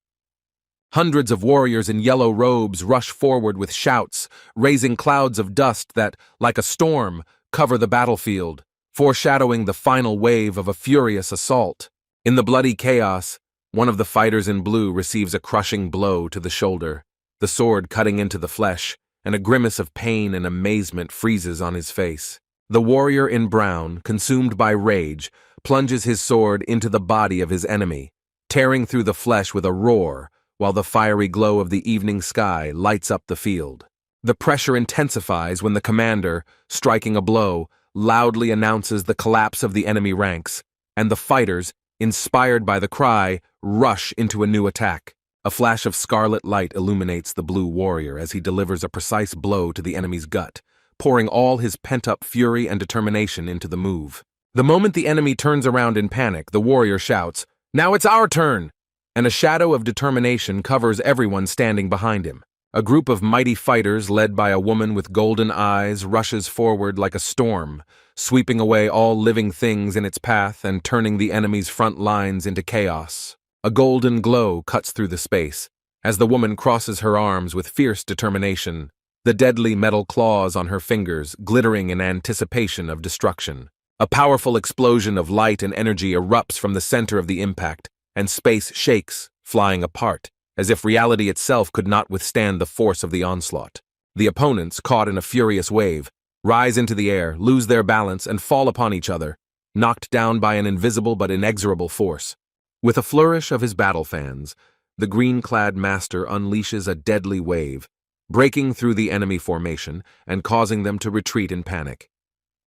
Hundreds of warriors in yellow robes rush forward with shouts, raising clouds of dust that, like a storm, cover the battlefield, foreshadowing the final wave of a furious assault. In the bloody chaos, one of the fighters in blue receives a crushing blow to the shoulder, the sword cutting into the flesh, and a grimace of pain and amazement freezes on his face. The warrior in brown, consumed by rage, plunges his sword into the body of his enemy, tearing through the flesh with a roar, while the fiery glow of the evening sky lights up the field. The pressure intensifies when the commander, striking a blow, loudly announces the collapse of the enemy ranks, and the fighters, inspired by the cry, rush into a new attack. A flash of scarlet light illuminates the blue warrior as he delivers a precise blow to the enemy's gut, pouring all his pent-up fury and determination into the move. The moment the enemy turns around in panic, the warrior shouts, "Now it's our turn!" And a shadow of determination covers everyone standing behind him. A group of mighty fighters led by a woman with golden eyes rushes forward like a storm, sweeping away all living things in its path and turning the enemy's front lines into chaos. A golden glow cuts through the space as the woman crosses her arms with fierce determination, the deadly metal claws on her fingers glittering in anticipation of destruction. A powerful explosion of light and energy erupts from the center of the impact, and space shakes, flying apart, as if reality itself could not withstand the force of the onslaught. The opponents, caught in a furious wave, rise into the air, lose their balance, and fall upon each other, knocked down by an invisible but inexorable force. With a flourish of his battle fans, the green-clad master unleashes a deadly wave, breaking through the enemy formation and causing them to retreat in panic.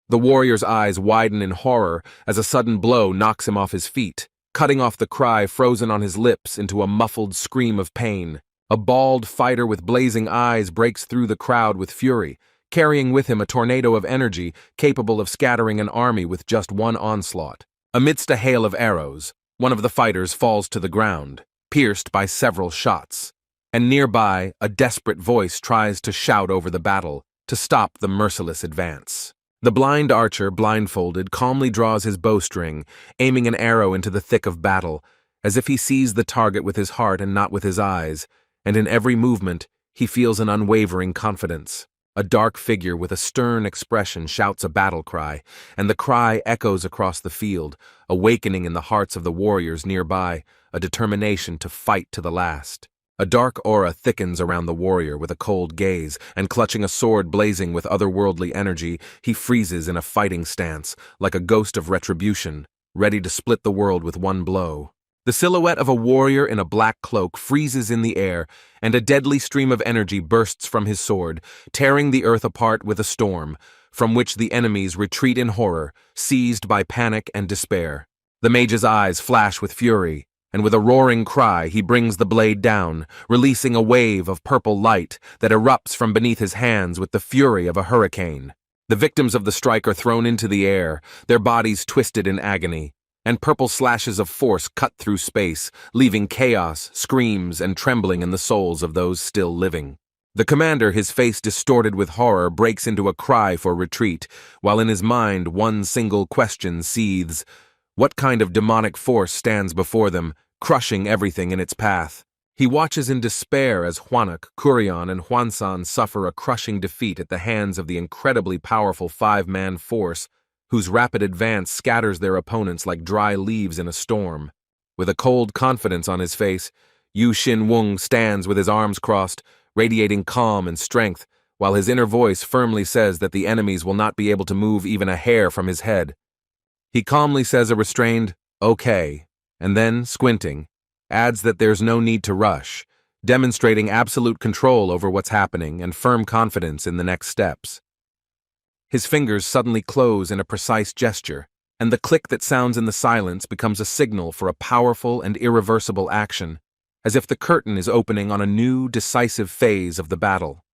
The warrior's eyes widen in horror as a sudden blow knocks him off his feet, cutting off the cry frozen on his lips into a muffled scream of pain. A bald fighter with blazing eyes breaks through the crowd with fury, carrying with him a tornado of energy capable of scattering an army with just one onslaught. Amidst a hail of arrows, one of the fighters falls to the ground, pierced by several shots, and nearby a desperate voice tries to shout over the battle to stop the merciless advance. The blind archer, blindfolded, calmly draws his bowstring, aiming an arrow into the thick of battle, as if he sees the target with his heart and not with his eyes, and in every movement he feels an unwavering confidence. A dark figure with a stern expression shouts a battle cry, and the cry echoes across the field, awakening in the hearts of the warriors nearby a determination to fight to the last. A dark aura thickens around the warrior with a cold gaze, and clutching a sword blazing with otherworldly energy, he freezes in a fighting stance, like a ghost of retribution, ready to split the world with one blow. The silhouette of a warrior in a black cloak freezes in the air, and a deadly stream of energy bursts from his sword, tearing the earth apart with a storm, from which the enemies retreat in horror, seized by panic and despair. The mage's eyes flash with fury, and with a roaring cry he brings the blade down, releasing a wave of purple light that erupts from beneath his hands with the fury of a hurricane. The victims of the strike are thrown into the air, their bodies twisted in agony, and purple slashes of force cut through space, leaving chaos, screams, and trembling in the souls of those still living. The commander, his face distorted with horror, breaks into a cry for retreat, while in his mind one single question seethes: what kind of demonic force stands before them, crushing everything in its path? He watches in despair as Hwanak, Kurion, and Hwan-san suffer a crushing defeat at the hands of the incredibly powerful five-man force, whose rapid advance scatters their opponents like dry leaves in a storm. With a cold confidence on his face, Yu Xin-wung stands with his arms crossed, radiating calm and strength, while his inner voice firmly says that the enemies will not be able to move even a hair from his head. He calmly says a restrained, "Okay," and then, squinting, adds that there's no need to rush, demonstrating absolute control over what's happening and firm confidence in the next steps. His fingers suddenly close in a precise gesture, and the click that sounds in the silence becomes a signal for a powerful and irreversible action, as if the curtain is opening on a new, decisive phase of the battle.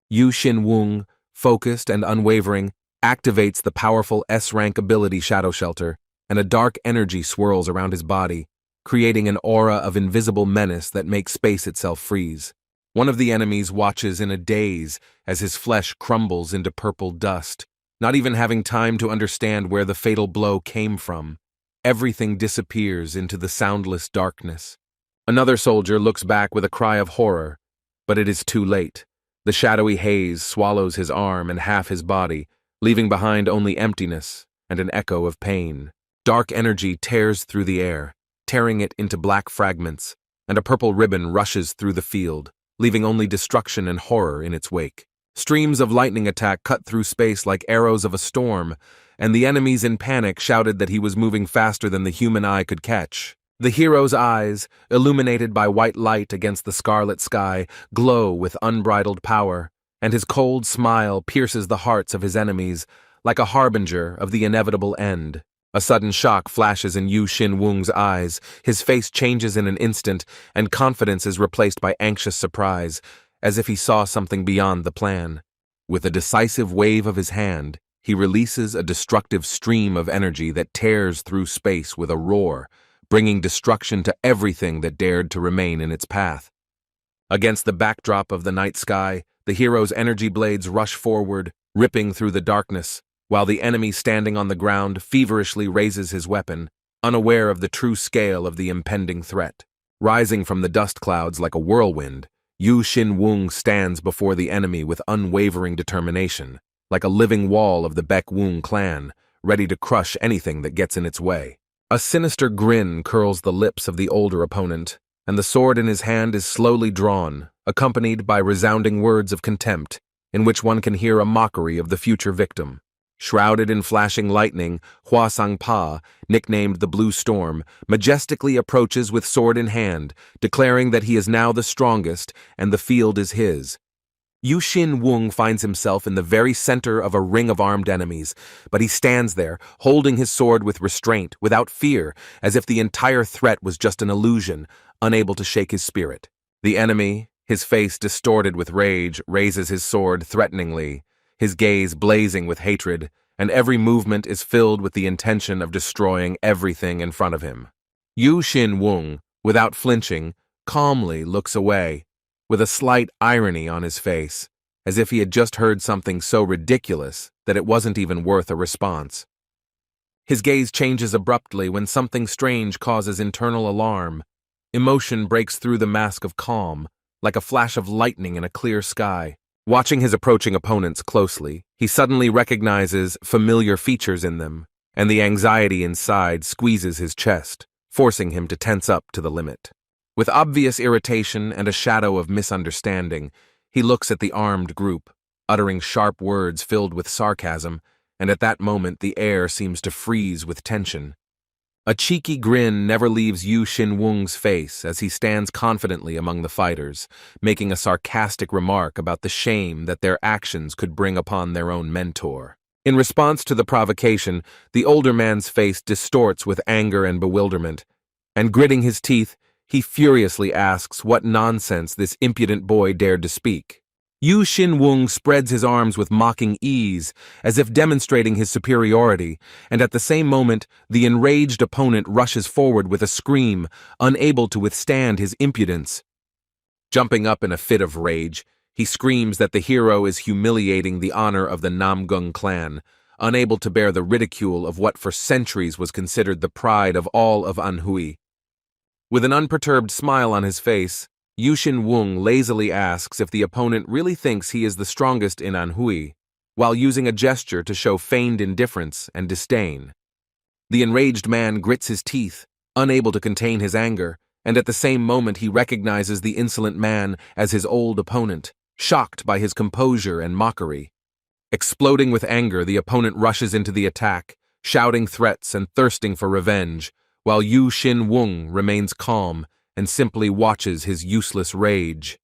Yu Xin-wung, focused and unwavering, activates the powerful S-rank ability Shadow Shelter, and a dark energy swirls around his body, creating an aura of invisible menace that makes space itself freeze. One of the enemies watches in a daze as his flesh crumbles into purple dust, not even having time to understand where the fatal blow came from. Everything disappears into the soundless darkness. Another soldier looks back with a cry of horror, but it is too late. The shadowy haze swallows his arm and half his body, leaving behind only emptiness and an echo of pain. Dark energy tears through the air, tearing it into black fragments, and a purple ribbon rushes through the field, leaving only destruction and horror in its wake. Streams of lightning attack cut through space like arrows of a storm, and the enemies in panic shouted that he was moving faster than the human eye could catch. The hero's eyes, illuminated by white light against the scarlet sky, glow with unbridled power, and his cold smile pierces the hearts of his enemies like a harbinger of the inevitable end. A sudden shock flashes in Yu Xin-wung's eyes, his face changes in an instant, and confidence is replaced by anxious surprise, as if he saw something beyond the plan. With a decisive wave of his hand, he releases a destructive stream of energy that tears through space with a roar, bringing destruction to everything that dared to remain in its path. Against the backdrop of the night sky, the hero's energy blades rush forward, ripping through the darkness, while the enemy standing on the ground feverishly raises his weapon, unaware of the true scale of the impending threat. Rising from the dust clouds like a whirlwind, Yu Xin-wung stands before the enemy with unwavering determination, like a living wall of the Baek-wung clan, ready to crush anything that gets in its way. A sinister grin curls the lips of the older opponent, and the sword in his hand is slowly drawn, accompanied by resounding words of contempt, in which one can hear a mockery of the future victim. Shrouded in flashing lightning, Hua Sang-pa, nicknamed the Blue Storm, majestically approaches with sword in hand, declaring that he is now the strongest and the field is his. Yu Xin-wung finds himself in the very center of a ring of armed enemies, but he stands there, holding his sword with restraint, without fear, as if the entire threat was just an illusion, unable to shake his spirit. The enemy, his face distorted with rage, raises his sword threateningly, his gaze blazing with hatred, and every movement is filled with the intention of destroying everything in front of him. Yu Xin-wung, without flinching, calmly looks away, with a slight irony on his face, as if he had just heard something so ridiculous that it wasn't even worth a response. His gaze changes abruptly when something strange causes internal alarm. Emotion breaks through the mask of calm, like a flash of lightning in a clear sky. Watching his approaching opponents closely, he suddenly recognizes familiar features in them, and the anxiety inside squeezes his chest, forcing him to tense up to the limit. With obvious irritation and a shadow of misunderstanding, he looks at the armed group, uttering sharp words filled with sarcasm, and at that moment the air seems to freeze with tension. A cheeky grin never leaves Yu Xin-wung's face as he stands confidently among the fighters, making a sarcastic remark about the shame that their actions could bring upon their own mentor. In response to the provocation, the older man's face distorts with anger and bewilderment, and gritting his teeth, he furiously asks what nonsense this impudent boy dared to speak. Yu Xin-wung spreads his arms with mocking ease, as if demonstrating his superiority, and at the same moment, the enraged opponent rushes forward with a scream, unable to withstand his impudence. Jumping up in a fit of rage, he screams that the hero is humiliating the honor of the Namgung clan, unable to bear the ridicule of what for centuries was considered the pride of all of Anhui. With an unperturbed smile on his face, Yu Xin-wung lazily asks if the opponent really thinks he is the strongest in Anhui, while using a gesture to show feigned indifference and disdain. The enraged man grits his teeth, unable to contain his anger, and at the same moment he recognizes the insolent man as his old opponent, shocked by his composure and mockery. Exploding with anger, the opponent rushes into the attack, shouting threats and thirsting for revenge, while Yu Xin-wung remains calm and simply watches his useless rage.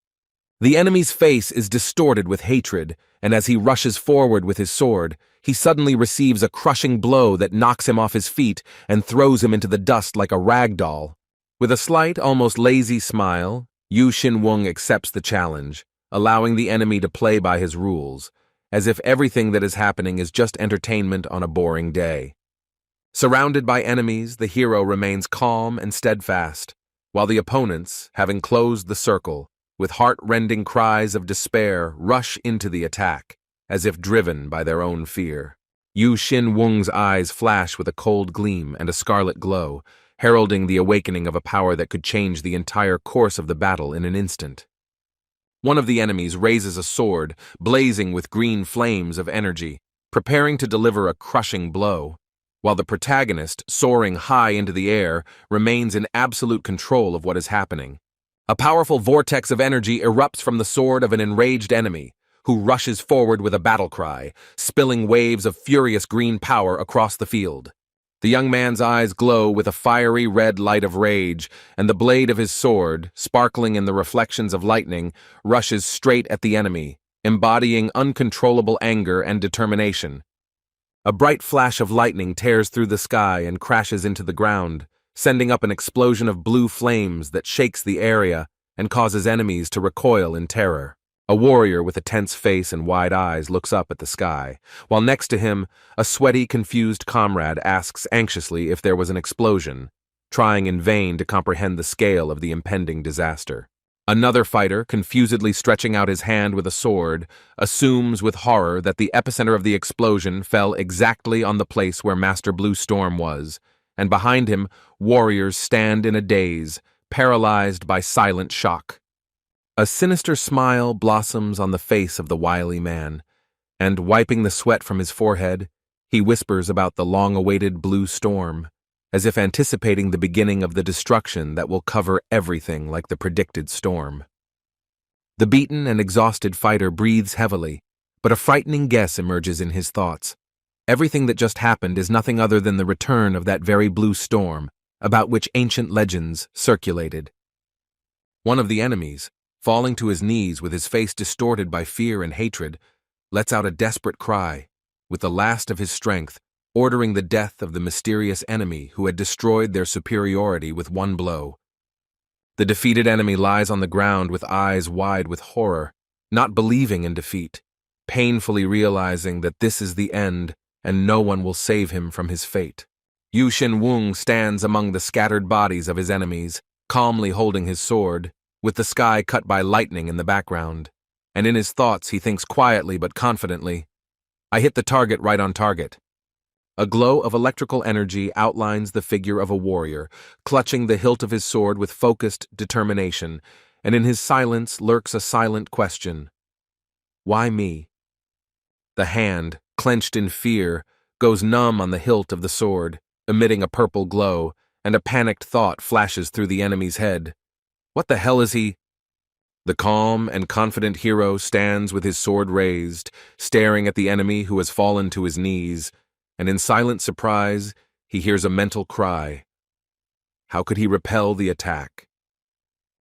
The enemy's face is distorted with hatred, and as he rushes forward with his sword, he suddenly receives a crushing blow that knocks him off his feet and throws him into the dust like a rag doll. With a slight, almost lazy smile, Yu Xin-wung accepts the challenge, allowing the enemy to play by his rules, as if everything that is happening is just entertainment on a boring day. Surrounded by enemies, the hero remains calm and steadfast, while the opponents, having closed the circle, with heart-rending cries of despair, rush into the attack, as if driven by their own fear. Yu Xin-wung's eyes flash with a cold gleam and a scarlet glow, heralding the awakening of a power that could change the entire course of the battle in an instant. One of the enemies raises a sword, blazing with green flames of energy, preparing to deliver a crushing blow, while the protagonist, soaring high into the air, remains in absolute control of what is happening. A powerful vortex of energy erupts from the sword of an enraged enemy, who rushes forward with a battle cry, spilling waves of furious green power across the field. The young man's eyes glow with a fiery red light of rage, and the blade of his sword, sparkling in the reflections of lightning, rushes straight at the enemy, embodying uncontrollable anger and determination. A bright flash of lightning tears through the sky and crashes into the ground, sending up an explosion of blue flames that shakes the area and causes enemies to recoil in terror. A warrior with a tense face and wide eyes looks up at the sky, while next to him, a sweaty, confused comrade asks anxiously if there was an explosion, trying in vain to comprehend the scale of the impending disaster. Another fighter, confusedly stretching out his hand with a sword, assumes with horror that the epicenter of the explosion fell exactly on the place where Master Blue Storm was, and behind him, warriors stand in a daze, paralyzed by silent shock. A sinister smile blossoms on the face of the wily man, and wiping the sweat from his forehead, he whispers about the long-awaited blue storm, as if anticipating the beginning of the destruction that will cover everything like the predicted storm. The beaten and exhausted fighter breathes heavily, but a frightening guess emerges in his thoughts. Everything that just happened is nothing other than the return of that very blue storm, about which ancient legends circulated. One of the enemies, falling to his knees with his face distorted by fear and hatred, lets out a desperate cry, with the last of his strength, ordering the death of the mysterious enemy who had destroyed their superiority with one blow. The defeated enemy lies on the ground with eyes wide with horror, not believing in defeat, painfully realizing that this is the end and no one will save him from his fate. Yu Xin-wung stands among the scattered bodies of his enemies, calmly holding his sword, with the sky cut by lightning in the background, and in his thoughts he thinks quietly but confidently, "I hit the target right on target." A glow of electrical energy outlines the figure of a warrior, clutching the hilt of his sword with focused determination, and in his silence lurks a silent question. Why me? The hand, clenched in fear, goes numb on the hilt of the sword, emitting a purple glow, and a panicked thought flashes through the enemy's head. What the hell is he? The calm and confident hero stands with his sword raised, staring at the enemy who has fallen to his knees, and in silent surprise, he hears a mental cry. How could he repel the attack?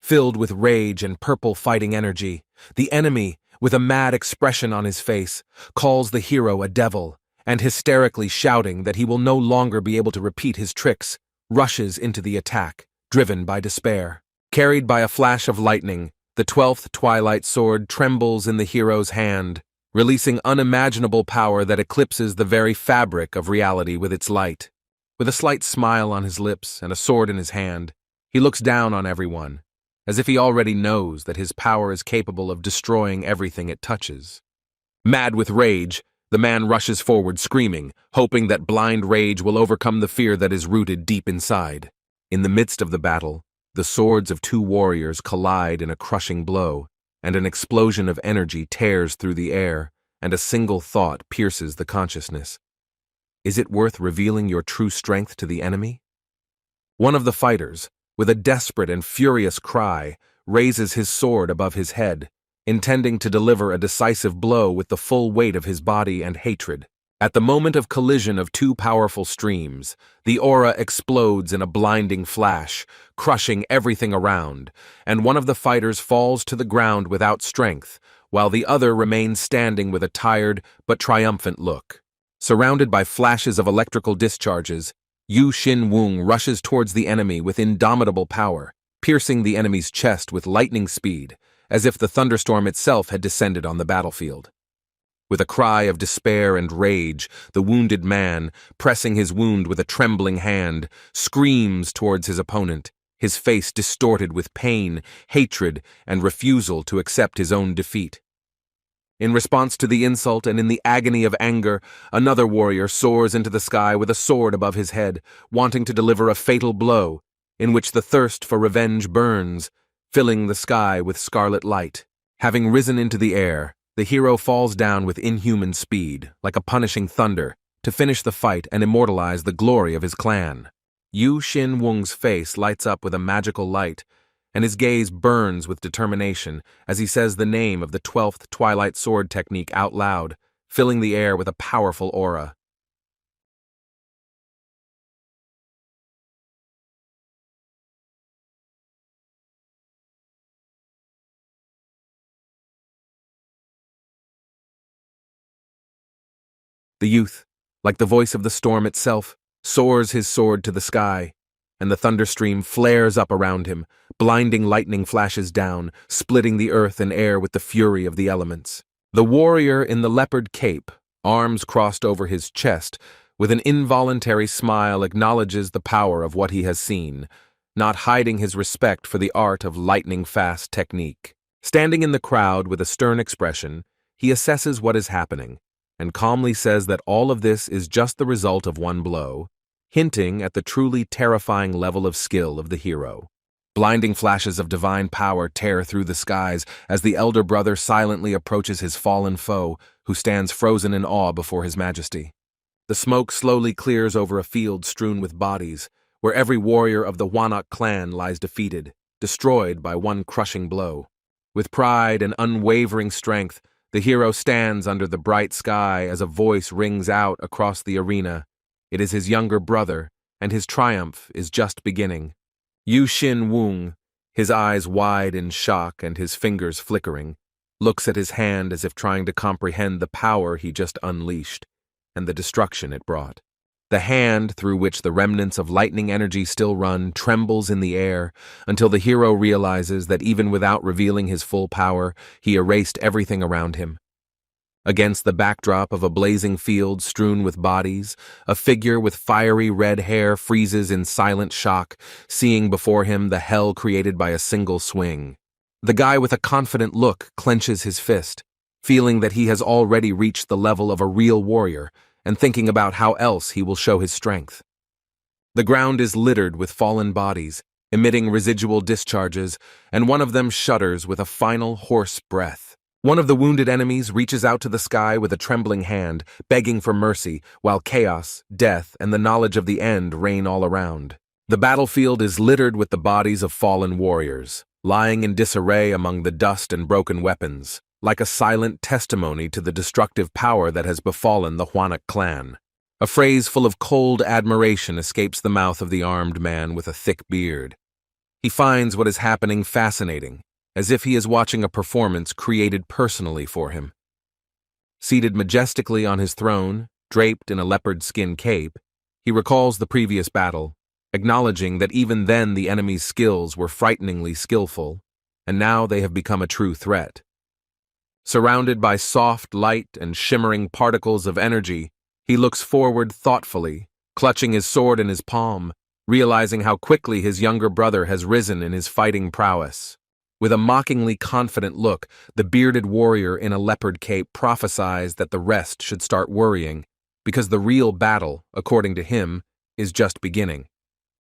Filled with rage and purple fighting energy, the enemy, with a mad expression on his face, calls the hero a devil, and hysterically shouting that he will no longer be able to repeat his tricks, rushes into the attack, driven by despair. Carried by a flash of lightning, the 12th Twilight Sword trembles in the hero's hand, releasing unimaginable power that eclipses the very fabric of reality with its light. With a slight smile on his lips and a sword in his hand, he looks down on everyone, as if he already knows that his power is capable of destroying everything it touches. Mad with rage, the man rushes forward screaming, hoping that blind rage will overcome the fear that is rooted deep inside. In the midst of the battle, the swords of two warriors collide in a crushing blow, and an explosion of energy tears through the air, and a single thought pierces the consciousness. Is it worth revealing your true strength to the enemy? One of the fighters, with a desperate and furious cry, raises his sword above his head, intending to deliver a decisive blow with the full weight of his body and hatred. At the moment of collision of two powerful streams, the aura explodes in a blinding flash, crushing everything around, and one of the fighters falls to the ground without strength, while the other remains standing with a tired but triumphant look. Surrounded by flashes of electrical discharges, Yu Xin-wung rushes towards the enemy with indomitable power, piercing the enemy's chest with lightning speed, as if the thunderstorm itself had descended on the battlefield. With a cry of despair and rage, the wounded man, pressing his wound with a trembling hand, screams towards his opponent, his face distorted with pain, hatred, and refusal to accept his own defeat. In response to the insult and in the agony of anger, another warrior soars into the sky with a sword above his head, wanting to deliver a fatal blow, in which the thirst for revenge burns, filling the sky with scarlet light. Having risen into the air, the hero falls down with inhuman speed, like a punishing thunder, to finish the fight and immortalize the glory of his clan. Yu Xin-wung's face lights up with a magical light, and his gaze burns with determination as he says the name of the 12th Twilight Sword technique out loud, filling the air with a powerful aura. The youth, like the voice of the storm itself, soars his sword to the sky, and the thunderstream flares up around him, blinding lightning flashes down, splitting the earth and air with the fury of the elements. The warrior in the leopard cape, arms crossed over his chest, with an involuntary smile acknowledges the power of what he has seen, not hiding his respect for the art of lightning-fast technique. Standing in the crowd with a stern expression, he assesses what is happening, and calmly says that all of this is just the result of one blow, hinting at the truly terrifying level of skill of the hero. Blinding flashes of divine power tear through the skies as the elder brother silently approaches his fallen foe, who stands frozen in awe before his majesty. The smoke slowly clears over a field strewn with bodies, where every warrior of the Hwanak clan lies defeated, destroyed by one crushing blow. With pride and unwavering strength, the hero stands under the bright sky as a voice rings out across the arena. It is his younger brother, and his triumph is just beginning. Yu Xin-wung, his eyes wide in shock and his fingers flickering, looks at his hand as if trying to comprehend the power he just unleashed and the destruction it brought. The hand, through which the remnants of lightning energy still run, trembles in the air until the hero realizes that even without revealing his full power, he erased everything around him. Against the backdrop of a blazing field strewn with bodies, a figure with fiery red hair freezes in silent shock, seeing before him the hell created by a single swing. The guy with a confident look clenches his fist, feeling that he has already reached the level of a real warrior, and thinking about how else he will show his strength. The ground is littered with fallen bodies, emitting residual discharges, and one of them shudders with a final hoarse breath. One of the wounded enemies reaches out to the sky with a trembling hand, begging for mercy, while chaos, death, and the knowledge of the end reign all around. The battlefield is littered with the bodies of fallen warriors, lying in disarray among the dust and broken weapons, like a silent testimony to the destructive power that has befallen the Hwanak clan. A phrase full of cold admiration escapes the mouth of the armed man with a thick beard. He finds what is happening fascinating, as if he is watching a performance created personally for him. Seated majestically on his throne, draped in a leopard skin cape, he recalls the previous battle, acknowledging that even then the enemy's skills were frighteningly skillful, and now they have become a true threat. Surrounded by soft light and shimmering particles of energy, he looks forward thoughtfully, clutching his sword in his palm, realizing how quickly his younger brother has risen in his fighting prowess. With a mockingly confident look, the bearded warrior in a leopard cape prophesies that the rest should start worrying, because the real battle, according to him, is just beginning.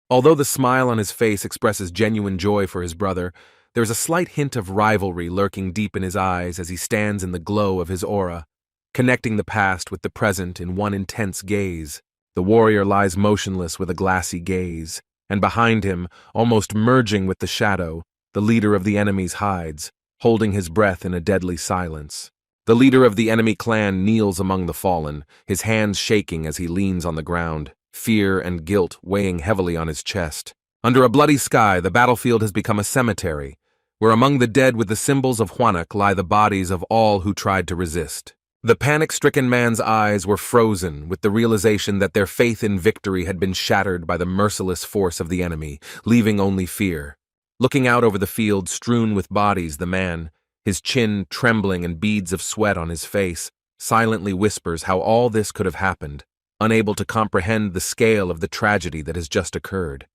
Although the smile on his face expresses genuine joy for his brother, there is a slight hint of rivalry lurking deep in his eyes as he stands in the glow of his aura, connecting the past with the present in one intense gaze. The warrior lies motionless with a glassy gaze, and behind him, almost merging with the shadow, the leader of the enemies hides, holding his breath in a deadly silence. The leader of the enemy clan kneels among the fallen, his hands shaking as he leans on the ground, fear and guilt weighing heavily on his chest. Under a bloody sky, the battlefield has become a cemetery, where among the dead with the symbols of Huanak lie the bodies of all who tried to resist. The panic-stricken man's eyes were frozen with the realization that their faith in victory had been shattered by the merciless force of the enemy, leaving only fear. Looking out over the field strewn with bodies, the man, his chin trembling and beads of sweat on his face, silently whispers how all this could have happened, unable to comprehend the scale of the tragedy that has just occurred.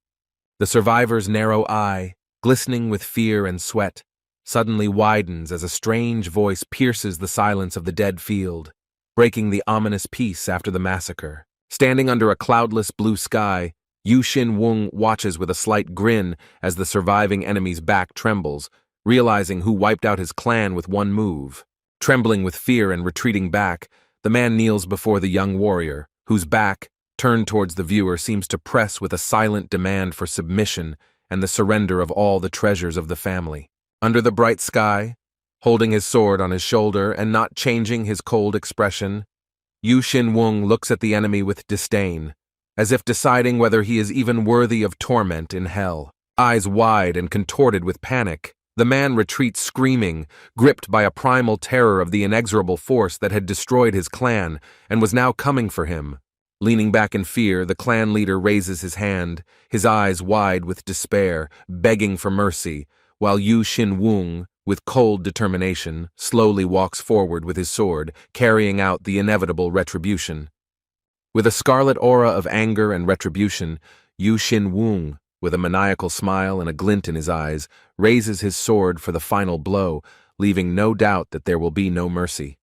The survivor's narrow eye, glistening with fear and sweat, suddenly widens as a strange voice pierces the silence of the dead field, breaking the ominous peace after the massacre. Standing under a cloudless blue sky, Yu Xin Wung watches with a slight grin as the surviving enemy's back trembles, realizing who wiped out his clan with one move. Trembling with fear and retreating back, the man kneels before the young warrior, whose back, turned towards the viewer, seems to press with a silent demand for submission and the surrender of all the treasures of the family. Under the bright sky, holding his sword on his shoulder and not changing his cold expression, Yu Xin Wung looks at the enemy with disdain, as if deciding whether he is even worthy of torment in hell. Eyes wide and contorted with panic, the man retreats screaming, gripped by a primal terror of the inexorable force that had destroyed his clan and was now coming for him. Leaning back in fear, the clan leader raises his hand, his eyes wide with despair, begging for mercy, while Yu Xin Wung, with cold determination, slowly walks forward with his sword, carrying out the inevitable retribution. With a scarlet aura of anger and retribution, Yu Xin Wung, with a maniacal smile and a glint in his eyes, raises his sword for the final blow, leaving no doubt that there will be no mercy.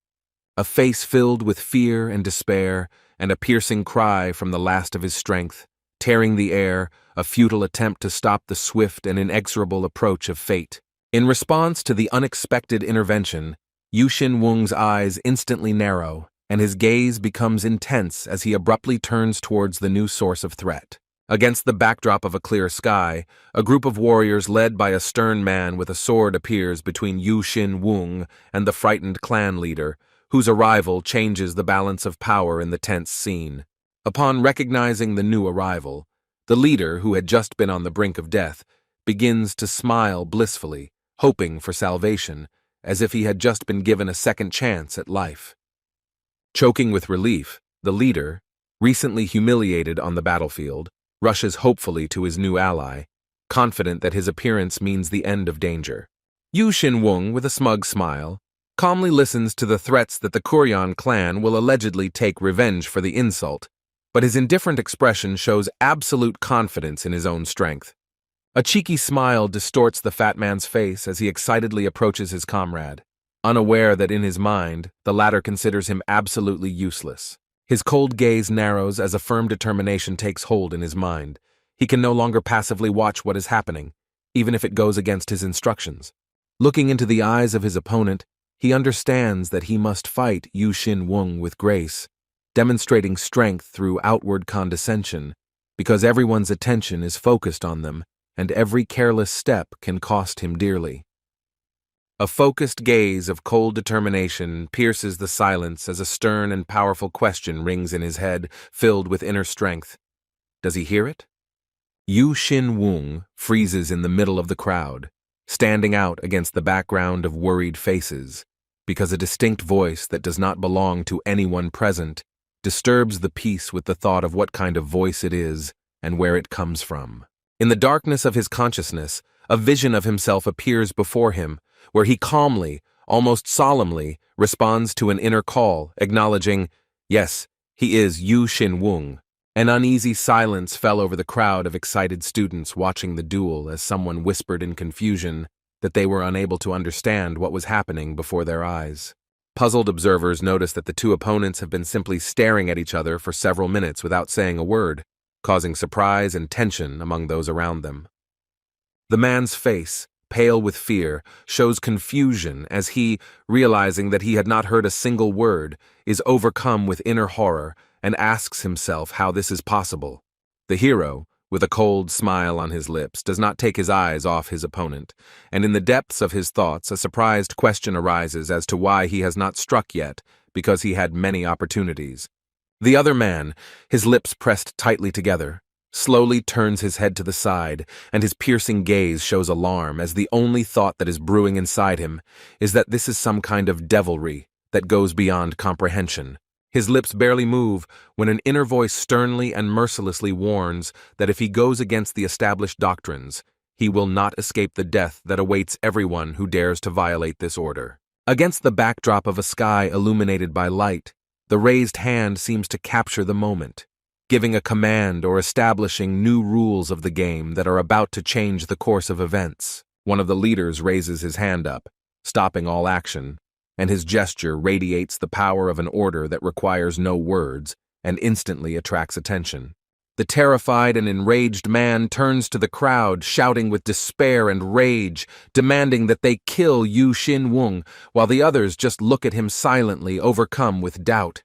A face filled with fear and despair, and a piercing cry from the last of his strength, tearing the air, a futile attempt to stop the swift and inexorable approach of fate. In response to the unexpected intervention, Yu Xin Wung's eyes instantly narrow, and his gaze becomes intense as he abruptly turns towards the new source of threat. Against the backdrop of a clear sky, a group of warriors led by a stern man with a sword appears between Yu Xin Wung and the frightened clan leader, whose arrival changes the balance of power in the tense scene. Upon recognizing the new arrival, the leader, who had just been on the brink of death, begins to smile blissfully, hoping for salvation, as if he had just been given a second chance at life. Choking with relief, the leader, recently humiliated on the battlefield, rushes hopefully to his new ally, confident that his appearance means the end of danger. Yu Xin Wung, with a smug smile, calmly listens to the threats that the Kuryan clan will allegedly take revenge for the insult, but his indifferent expression shows absolute confidence in his own strength. A cheeky smile distorts the fat man's face as he excitedly approaches his comrade, unaware that in his mind, the latter considers him absolutely useless. His cold gaze narrows as a firm determination takes hold in his mind. He can no longer passively watch what is happening, even if it goes against his instructions. Looking into the eyes of his opponent, he understands that he must fight Yu Xin Wung with grace, demonstrating strength through outward condescension, because everyone's attention is focused on them, and every careless step can cost him dearly. A focused gaze of cold determination pierces the silence as a stern and powerful question rings in his head, filled with inner strength. Does he hear it? Yu Xin Wung freezes in the middle of the crowd, standing out against the background of worried faces, because a distinct voice that does not belong to anyone present disturbs the peace with the thought of what kind of voice it is and where it comes from. In the darkness of his consciousness, a vision of himself appears before him, where he calmly, almost solemnly, responds to an inner call, acknowledging, yes, he is Yu Xin Wung. An uneasy silence fell over the crowd of excited students watching the duel as someone whispered in confusion that they were unable to understand what was happening before their eyes. Puzzled observers noticed that the two opponents have been simply staring at each other for several minutes without saying a word, causing surprise and tension among those around them. The man's face, pale with fear, shows confusion as he, realizing that he had not heard a single word, is overcome with inner horror and asks himself how this is possible. The hero, with a cold smile on his lips, does not take his eyes off his opponent, and in the depths of his thoughts a surprised question arises as to why he has not struck yet, because he had many opportunities. The other man, his lips pressed tightly together, slowly turns his head to the side, and his piercing gaze shows alarm, as the only thought that is brewing inside him is that this is some kind of devilry that goes beyond comprehension. His lips barely move when an inner voice sternly and mercilessly warns that if he goes against the established doctrines, he will not escape the death that awaits everyone who dares to violate this order. Against the backdrop of a sky illuminated by light, the raised hand seems to capture the moment, giving a command or establishing new rules of the game that are about to change the course of events. One of the leaders raises his hand up, stopping all action, and his gesture radiates the power of an order that requires no words and instantly attracts attention. The terrified and enraged man turns to the crowd, shouting with despair and rage, demanding that they kill Yu Xin-wung, while the others just look at him silently, overcome with doubt.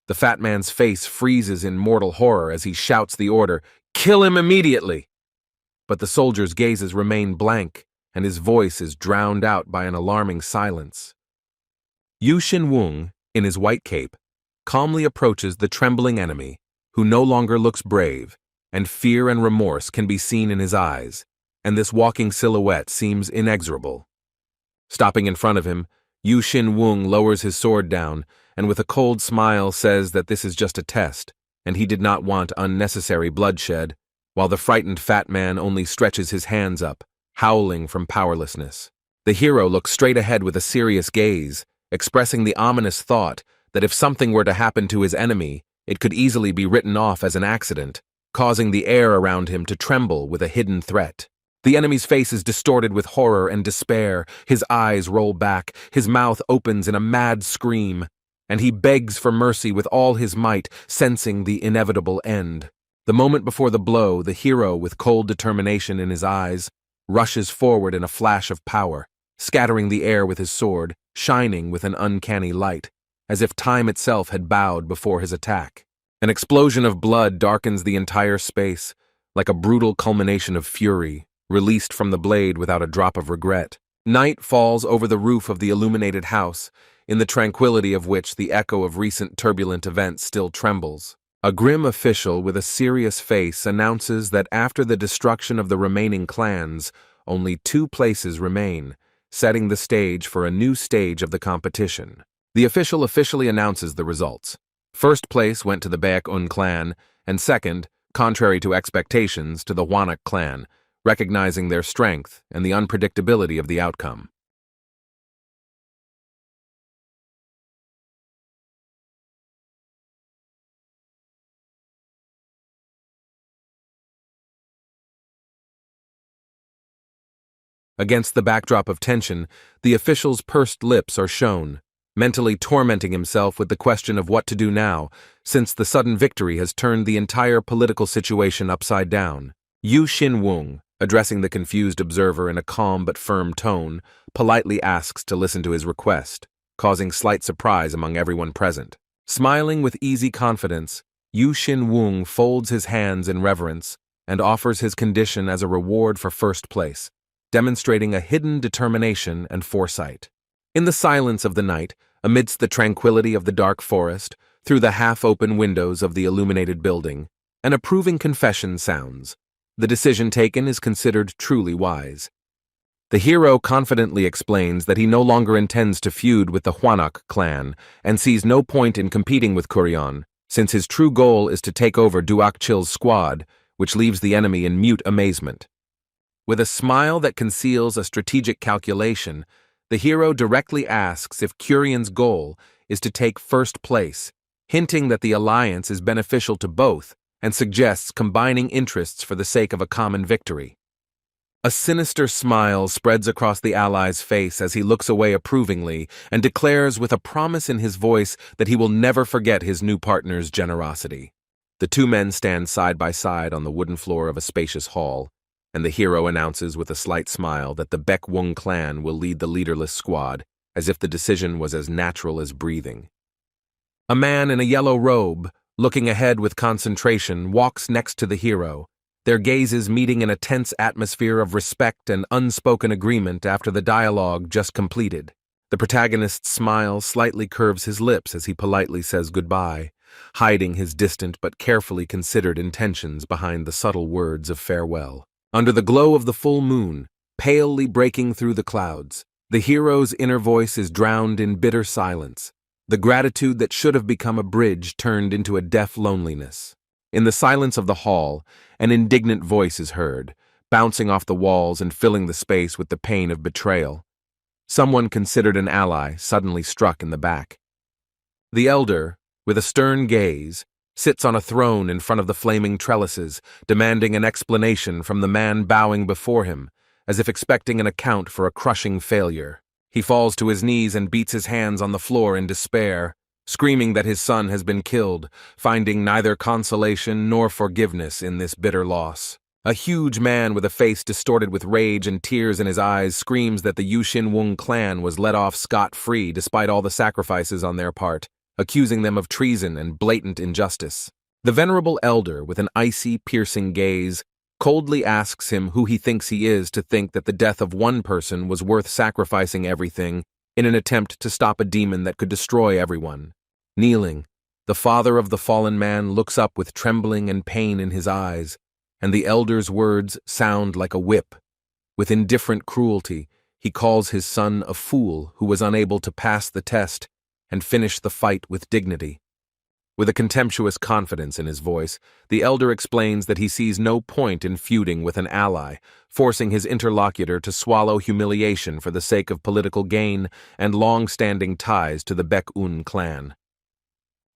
The fat man's face freezes in mortal horror as he shouts the order, "Kill him immediately!" But the soldier's gazes remain blank, and his voice is drowned out by an alarming silence. Yu Xin-wung, in his white cape, calmly approaches the trembling enemy, who no longer looks brave, and fear and remorse can be seen in his eyes, and this walking silhouette seems inexorable. Stopping in front of him, Yu Xin-wung lowers his sword down, and with a cold smile says that this is just a test, and he did not want unnecessary bloodshed, while the frightened fat man only stretches his hands up, howling from powerlessness. The hero looks straight ahead with a serious gaze, expressing the ominous thought that if something were to happen to his enemy, it could easily be written off as an accident, causing the air around him to tremble with a hidden threat. The enemy's face is distorted with horror and despair, his eyes roll back, his mouth opens in a mad scream, and he begs for mercy with all his might, sensing the inevitable end. The moment before the blow, the hero, with cold determination in his eyes, rushes forward in a flash of power, scattering the air with his sword, shining with an uncanny light, as if time itself had bowed before his attack. An explosion of blood darkens the entire space, like a brutal culmination of fury, released from the blade without a drop of regret. Night falls over the roof of the illuminated house, in the tranquility of which the echo of recent turbulent events still trembles. A grim official with a serious face announces that after the destruction of the remaining clans, only 2 places remain, setting the stage for a new stage of the competition. The official officially announces the results. First place went to the Baek-un clan, and second, contrary to expectations, to the Hwanak clan, recognizing their strength and the unpredictability of the outcome. Against the backdrop of tension, the official's pursed lips are shown, mentally tormenting himself with the question of what to do now, since the sudden victory has turned the entire political situation upside down. Yu Xin-wung, addressing the confused observer in a calm but firm tone, politely asks to listen to his request, causing slight surprise among everyone present. Smiling with easy confidence, Yu Xin-wung folds his hands in reverence and offers his condition as a reward for first place, demonstrating a hidden determination and foresight. In the silence of the night, amidst the tranquility of the dark forest, through the half-open windows of the illuminated building, an approving confession sounds. The decision taken is considered truly wise. The hero confidently explains that he no longer intends to feud with the Hwanak clan and sees no point in competing with Kuryeon, since his true goal is to take over Duak-chil's squad, which leaves the enemy in mute amazement. With a smile that conceals a strategic calculation, the hero directly asks if Kuryeon's goal is to take first place, hinting that the alliance is beneficial to both and suggests combining interests for the sake of a common victory. A sinister smile spreads across the ally's face as he looks away approvingly and declares with a promise in his voice that he will never forget his new partner's generosity. The 2 men stand side by side on the wooden floor of a spacious hall, and the hero announces with a slight smile that the Baek-wung clan will lead the leaderless squad, as if the decision was as natural as breathing. A man in a yellow robe, looking ahead with concentration, walks next to the hero, their gazes meeting in a tense atmosphere of respect and unspoken agreement after the dialogue just completed. The protagonist's smile slightly curves his lips as he politely says goodbye, hiding his distant but carefully considered intentions behind the subtle words of farewell. Under the glow of the full moon, palely breaking through the clouds, the hero's inner voice is drowned in bitter silence, the gratitude that should have become a bridge turned into a deaf loneliness. In the silence of the hall, an indignant voice is heard, bouncing off the walls and filling the space with the pain of betrayal. Someone considered an ally suddenly struck in the back. The elder, with a stern gaze, sits on a throne in front of the flaming trellises, demanding an explanation from the man bowing before him, as if expecting an account for a crushing failure. He falls to his knees and beats his hands on the floor in despair, screaming that his son has been killed, finding neither consolation nor forgiveness in this bitter loss. A huge man with a face distorted with rage and tears in his eyes screams that the Yushin-Wung clan was let off scot-free despite all the sacrifices on their part, accusing them of treason and blatant injustice. The venerable elder, with an icy, piercing gaze, coldly asks him who he thinks he is to think that the death of one person was worth sacrificing everything in an attempt to stop a demon that could destroy everyone. Kneeling, the father of the fallen man looks up with trembling and pain in his eyes, and the elder's words sound like a whip. With indifferent cruelty, he calls his son a fool who was unable to pass the test and finish the fight with dignity. With a contemptuous confidence in his voice, the elder explains that he sees no point in feuding with an ally, forcing his interlocutor to swallow humiliation for the sake of political gain and long-standing ties to the Baek-un clan.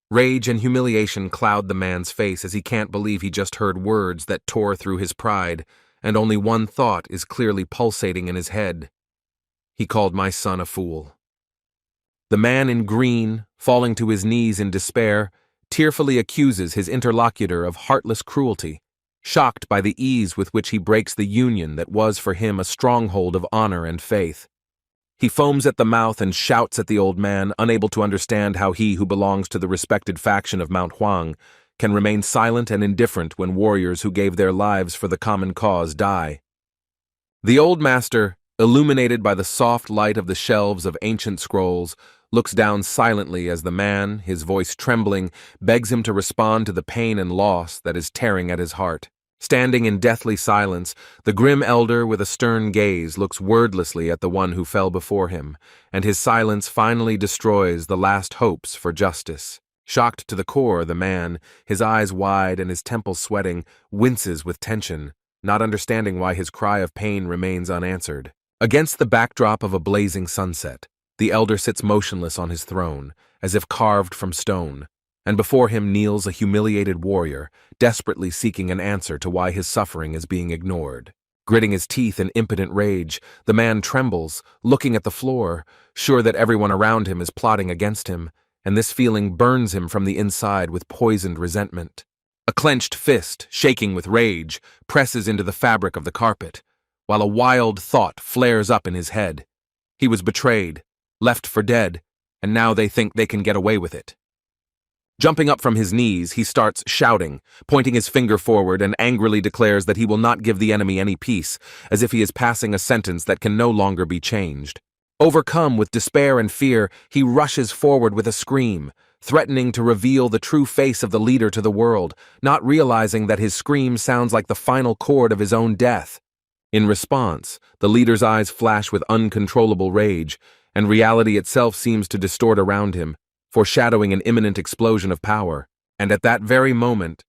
Rage and humiliation cloud the man's face as he can't believe he just heard words that tore through his pride, and only one thought is clearly pulsating in his head. He called my son a fool. The man in green, falling to his knees in despair, tearfully accuses his interlocutor of heartless cruelty, shocked by the ease with which he breaks the union that was for him a stronghold of honor and faith. He foams at the mouth and shouts at the old man, unable to understand how he who belongs to the respected faction of Mount Huang can remain silent and indifferent when warriors who gave their lives for the common cause die. The old master, illuminated by the soft light of the shelves of ancient scrolls, looks down silently as the man, his voice trembling, begs him to respond to the pain and loss that is tearing at his heart. Standing in deathly silence, the grim elder with a stern gaze looks wordlessly at the one who fell before him, and his silence finally destroys the last hopes for justice. Shocked to the core, the man, his eyes wide and his temples sweating, winces with tension, not understanding why his cry of pain remains unanswered. Against the backdrop of a blazing sunset, the elder sits motionless on his throne, as if carved from stone, and before him kneels a humiliated warrior, desperately seeking an answer to why his suffering is being ignored. Gritting his teeth in impotent rage, the man trembles, looking at the floor, sure that everyone around him is plotting against him, and this feeling burns him from the inside with poisoned resentment. A clenched fist, shaking with rage, presses into the fabric of the carpet, while a wild thought flares up in his head. He was betrayed, left for dead, and now they think they can get away with it. Jumping up from his knees, he starts shouting, pointing his finger forward and angrily declares that he will not give the enemy any peace, as if he is passing a sentence that can no longer be changed. Overcome with despair and fear, he rushes forward with a scream, threatening to reveal the true face of the leader to the world, not realizing that his scream sounds like the final chord of his own death. In response, the leader's eyes flash with uncontrollable rage, and reality itself seems to distort around him, foreshadowing an imminent explosion of power. And at that very moment,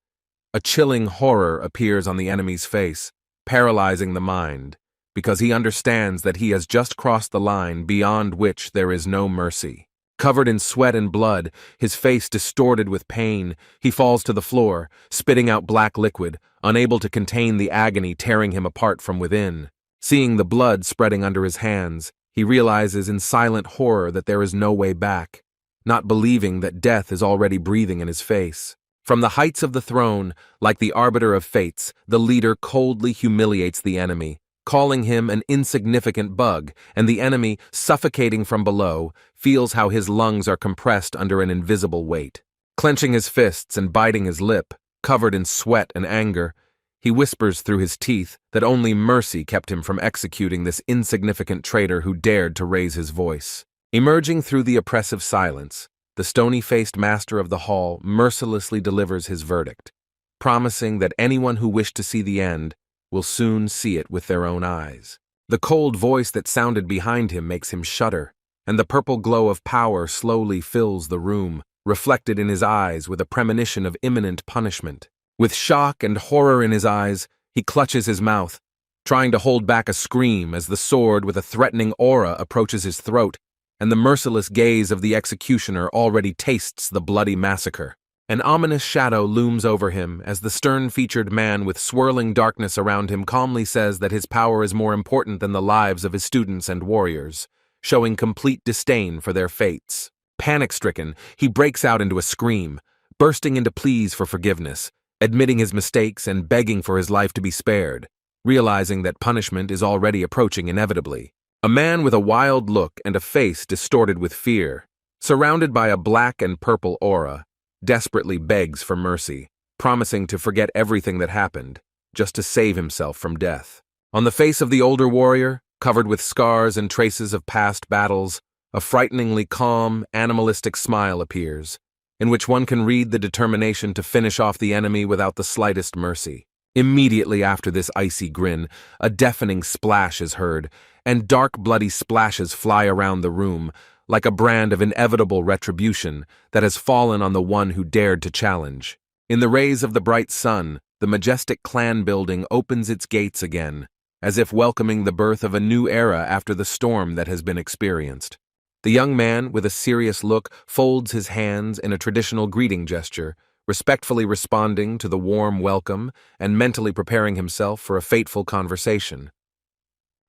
a chilling horror appears on the enemy's face, paralyzing the mind, because he understands that he has just crossed the line beyond which there is no mercy. Covered in sweat and blood, his face distorted with pain, he falls to the floor, spitting out black liquid, unable to contain the agony tearing him apart from within. Seeing the blood spreading under his hands, he realizes in silent horror that there is no way back, not believing that death is already breathing in his face. From the heights of the throne, like the arbiter of fates, the leader coldly humiliates the enemy, calling him an insignificant bug, and the enemy, suffocating from below, feels how his lungs are compressed under an invisible weight. Clenching his fists and biting his lip, covered in sweat and anger, He whispers through his teeth that only mercy kept him from executing this insignificant traitor who dared to raise his voice. Emerging through the oppressive silence, the stony-faced master of the hall mercilessly delivers his verdict, promising that anyone who wished to see the end will soon see it with their own eyes. The cold voice that sounded behind him makes him shudder, and the purple glow of power slowly fills the room, reflected in his eyes with a premonition of imminent punishment. With shock and horror in his eyes, he clutches his mouth, trying to hold back a scream as the sword with a threatening aura approaches his throat, and the merciless gaze of the executioner already tastes the bloody massacre. An ominous shadow looms over him as the stern-featured man with swirling darkness around him calmly says that his power is more important than the lives of his students and warriors, showing complete disdain for their fates. Panic-stricken, he breaks out into a scream, bursting into pleas for forgiveness, admitting his mistakes and begging for his life to be spared, realizing that punishment is already approaching inevitably. A man with a wild look and a face distorted with fear, surrounded by a black and purple aura, desperately begs for mercy, promising to forget everything that happened, just to save himself from death. On the face of the older warrior, covered with scars and traces of past battles, a frighteningly calm, animalistic smile appears, in which one can read the determination to finish off the enemy without the slightest mercy. Immediately after this icy grin, a deafening splash is heard, and dark bloody splashes fly around the room, like a brand of inevitable retribution that has fallen on the one who dared to challenge. In the rays of the bright sun, the majestic clan building opens its gates again, as if welcoming the birth of a new era after the storm that has been experienced. The young man, with a serious look, folds his hands in a traditional greeting gesture, respectfully responding to the warm welcome and mentally preparing himself for a fateful conversation.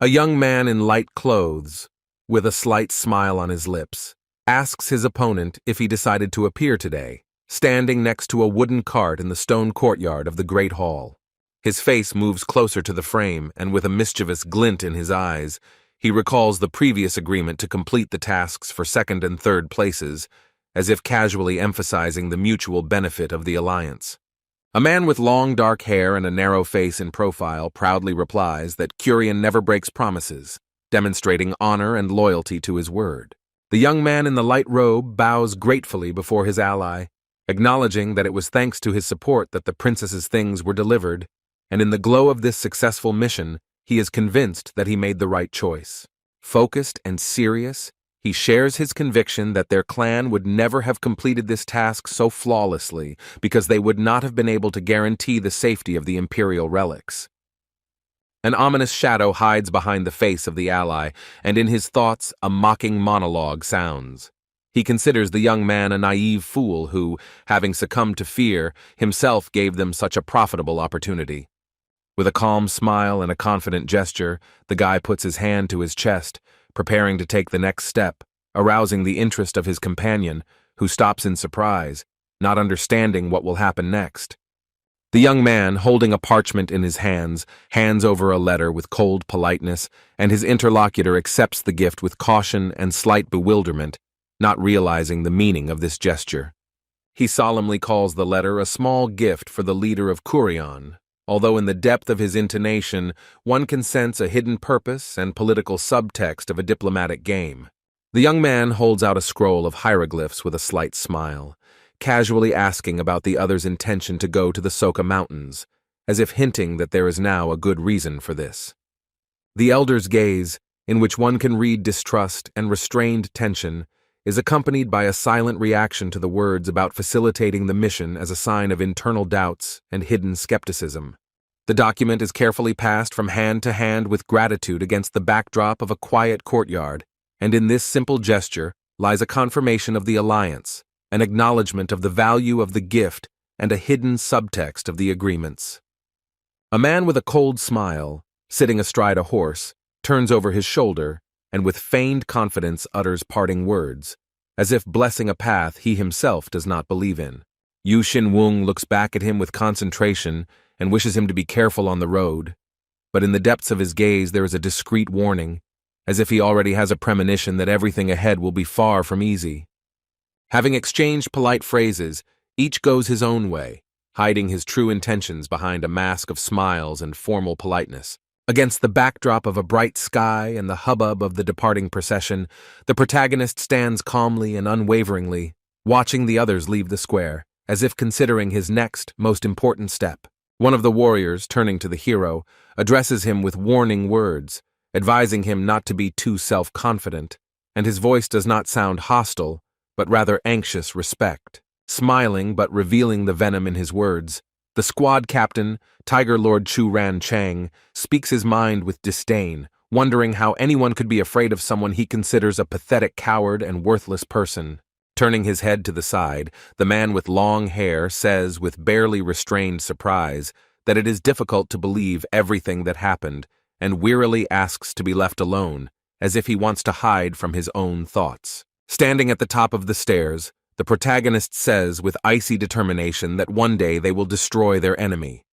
A young man in light clothes, with a slight smile on his lips, asks his opponent if he decided to appear today, standing next to a wooden cart in the stone courtyard of the great hall. His face moves closer to the frame, and with a mischievous glint in his eyes, he recalls the previous agreement to complete the tasks for second and third places, as if casually emphasizing the mutual benefit of the alliance. A man with long dark hair and a narrow face in profile proudly replies that Curian never breaks promises, demonstrating honor and loyalty to his word. The young man in the light robe bows gratefully before his ally, acknowledging that it was thanks to his support that the princess's things were delivered, and in the glow of this successful mission, he is convinced that he made the right choice. Focused and serious, he shares his conviction that their clan would never have completed this task so flawlessly because they would not have been able to guarantee the safety of the imperial relics. An ominous shadow hides behind the face of the ally, and in his thoughts a mocking monologue sounds. He considers the young man a naive fool who, having succumbed to fear, himself gave them such a profitable opportunity. With a calm smile and a confident gesture, the guy puts his hand to his chest, preparing to take the next step, arousing the interest of his companion, who stops in surprise, not understanding what will happen next. The young man, holding a parchment in his hands, hands over a letter with cold politeness, and his interlocutor accepts the gift with caution and slight bewilderment, not realizing the meaning of this gesture. He solemnly calls the letter a small gift for the leader of Kurion, although in the depth of his intonation, one can sense a hidden purpose and political subtext of a diplomatic game. The young man holds out a scroll of hieroglyphs with a slight smile, casually asking about the other's intention to go to the Soka Mountains, as if hinting that there is now a good reason for this. The elder's gaze, in which one can read distrust and restrained tension, is accompanied by a silent reaction to the words about facilitating the mission as a sign of internal doubts and hidden skepticism. The document is carefully passed from hand to hand with gratitude against the backdrop of a quiet courtyard, and in this simple gesture lies a confirmation of the alliance, an acknowledgement of the value of the gift, and a hidden subtext of the agreements. A man with a cold smile, sitting astride a horse, turns over his shoulder and with feigned confidence utters parting words, as if blessing a path he himself does not believe in. Yu Xin-wung looks back at him with concentration and wishes him to be careful on the road, but in the depths of his gaze there is a discreet warning, as if he already has a premonition that everything ahead will be far from easy. Having exchanged polite phrases, each goes his own way, hiding his true intentions behind a mask of smiles and formal politeness. Against the backdrop of a bright sky and the hubbub of the departing procession, the protagonist stands calmly and unwaveringly, watching the others leave the square, as if considering his next, most important step. One of the warriors, turning to the hero, addresses him with warning words, advising him not to be too self-confident, and his voice does not sound hostile, but rather anxious respect. Smiling but revealing the venom in his words, the squad captain, Tiger Lord Chu Ran Chang, speaks his mind with disdain, wondering how anyone could be afraid of someone he considers a pathetic coward and worthless person. Turning his head to the side, the man with long hair says with barely restrained surprise that it is difficult to believe everything that happened, and wearily asks to be left alone, as if he wants to hide from his own thoughts. Standing at the top of the stairs, the protagonist says with icy determination that one day they will destroy their enemy.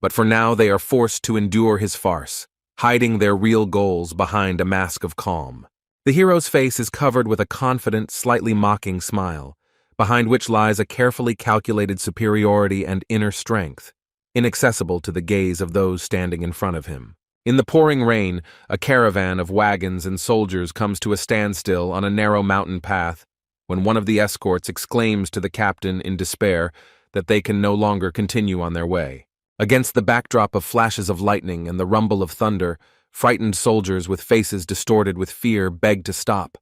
But for now they are forced to endure his farce, hiding their real goals behind a mask of calm. The hero's face is covered with a confident, slightly mocking smile, behind which lies a carefully calculated superiority and inner strength, inaccessible to the gaze of those standing in front of him. In the pouring rain, a caravan of wagons and soldiers comes to a standstill on a narrow mountain path, when one of the escorts exclaims to the captain in despair that they can no longer continue on their way. Against the backdrop of flashes of lightning and the rumble of thunder, frightened soldiers with faces distorted with fear beg to stop,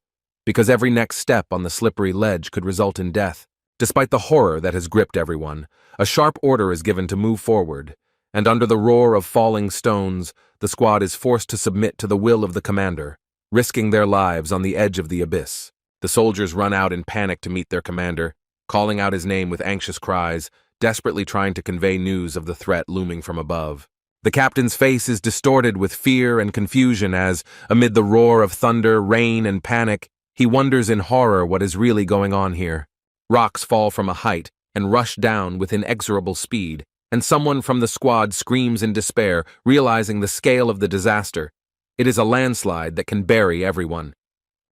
because every next step on the slippery ledge could result in death. Despite the horror that has gripped everyone, a sharp order is given to move forward, and under the roar of falling stones, the squad is forced to submit to the will of the commander, risking their lives on the edge of the abyss. The soldiers run out in panic to meet their commander, calling out his name with anxious cries, desperately trying to convey news of the threat looming from above. The captain's face is distorted with fear and confusion as, amid the roar of thunder, rain, and panic, he wonders in horror what is really going on here. Rocks fall from a height and rush down with inexorable speed, and someone from the squad screams in despair, realizing the scale of the disaster. It is a landslide that can bury everyone.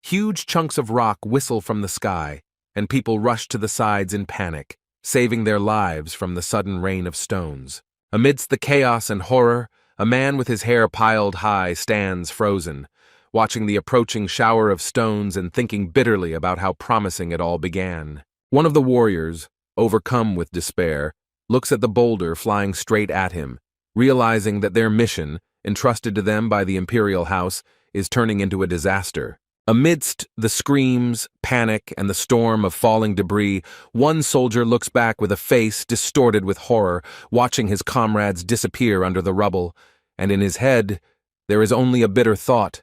Huge chunks of rock whistle from the sky, and people rush to the sides in panic, saving their lives from the sudden rain of stones. Amidst the chaos and horror, a man with his hair piled high stands frozen, watching the approaching shower of stones and thinking bitterly about how promising it all began. One of the warriors, overcome with despair, looks at the boulder flying straight at him, realizing that their mission, entrusted to them by the Imperial House, is turning into a disaster. Amidst the screams, panic, and the storm of falling debris, one soldier looks back with a face distorted with horror, watching his comrades disappear under the rubble, and in his head, there is only a bitter thought.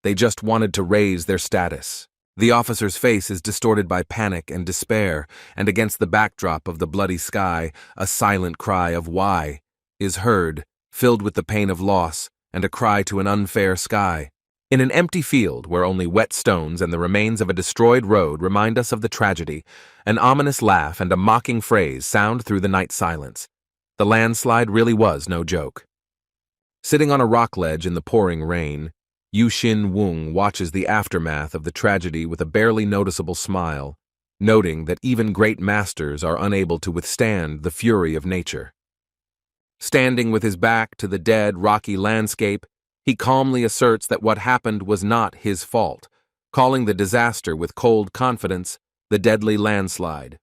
They just wanted to raise their status. The officer's face is distorted by panic and despair, and against the backdrop of the bloody sky, a silent cry of "Why?" is heard, filled with the pain of loss, and a cry to an unfair sky. In an empty field where only wet stones and the remains of a destroyed road remind us of the tragedy, an ominous laugh and a mocking phrase sound through the night silence. The landslide really was no joke. Sitting on a rock ledge in the pouring rain, Yu Xin Wung watches the aftermath of the tragedy with a barely noticeable smile, noting that even great masters are unable to withstand the fury of nature. Standing with his back to the dead, rocky landscape, he calmly asserts that what happened was not his fault, calling the disaster with cold confidence the deadly landslide.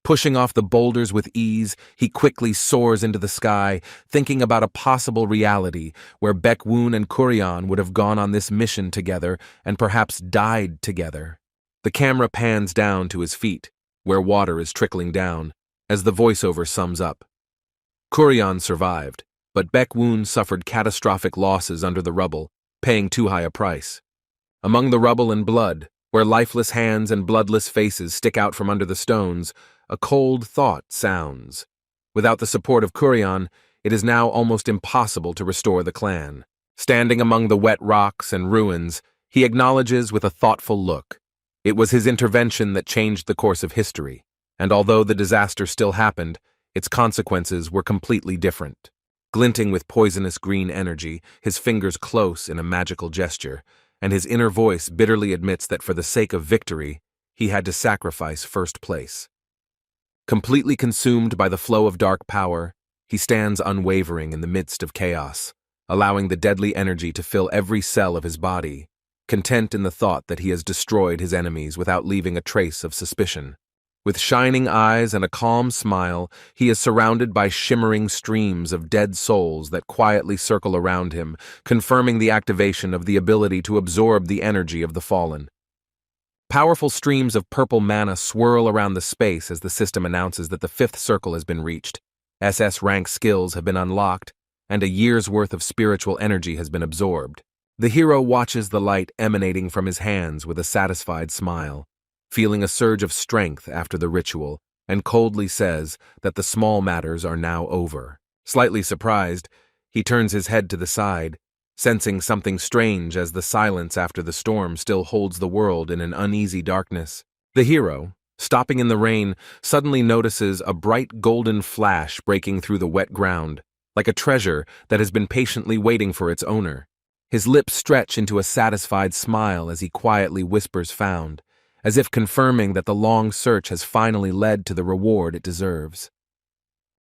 Pushing off the boulders with ease, he quickly soars into the sky, thinking about a possible reality where Baekwoon and Kuryeon would have gone on this mission together and perhaps died together. The camera pans down to his feet, where water is trickling down, as the voiceover sums up. Kuryeon survived, but Baekwoon suffered catastrophic losses under the rubble, paying too high a price. Among the rubble and blood, where lifeless hands and bloodless faces stick out from under the stones, a cold thought sounds. Without the support of Kuryeon, it is now almost impossible to restore the clan. Standing among the wet rocks and ruins, he acknowledges with a thoughtful look. It was his intervention that changed the course of history, and although the disaster still happened, its consequences were completely different. Glinting with poisonous green energy, his fingers close in a magical gesture, and his inner voice bitterly admits that for the sake of victory, he had to sacrifice first place. Completely consumed by the flow of dark power, he stands unwavering in the midst of chaos, allowing the deadly energy to fill every cell of his body, content in the thought that he has destroyed his enemies without leaving a trace of suspicion. With shining eyes and a calm smile, he is surrounded by shimmering streams of dead souls that quietly circle around him, confirming the activation of the ability to absorb the energy of the fallen. Powerful streams of purple mana swirl around the space as the system announces that the fifth circle has been reached, SS rank skills have been unlocked, and a year's worth of spiritual energy has been absorbed. The hero watches the light emanating from his hands with a satisfied smile, feeling a surge of strength after the ritual, and coldly says that the small matters are now over. Slightly surprised, he turns his head to the side, sensing something strange as the silence after the storm still holds the world in an uneasy darkness. The hero, stopping in the rain, suddenly notices a bright golden flash breaking through the wet ground, like a treasure that has been patiently waiting for its owner. His lips stretch into a satisfied smile as he quietly whispers "found," as if confirming that the long search has finally led to the reward it deserves.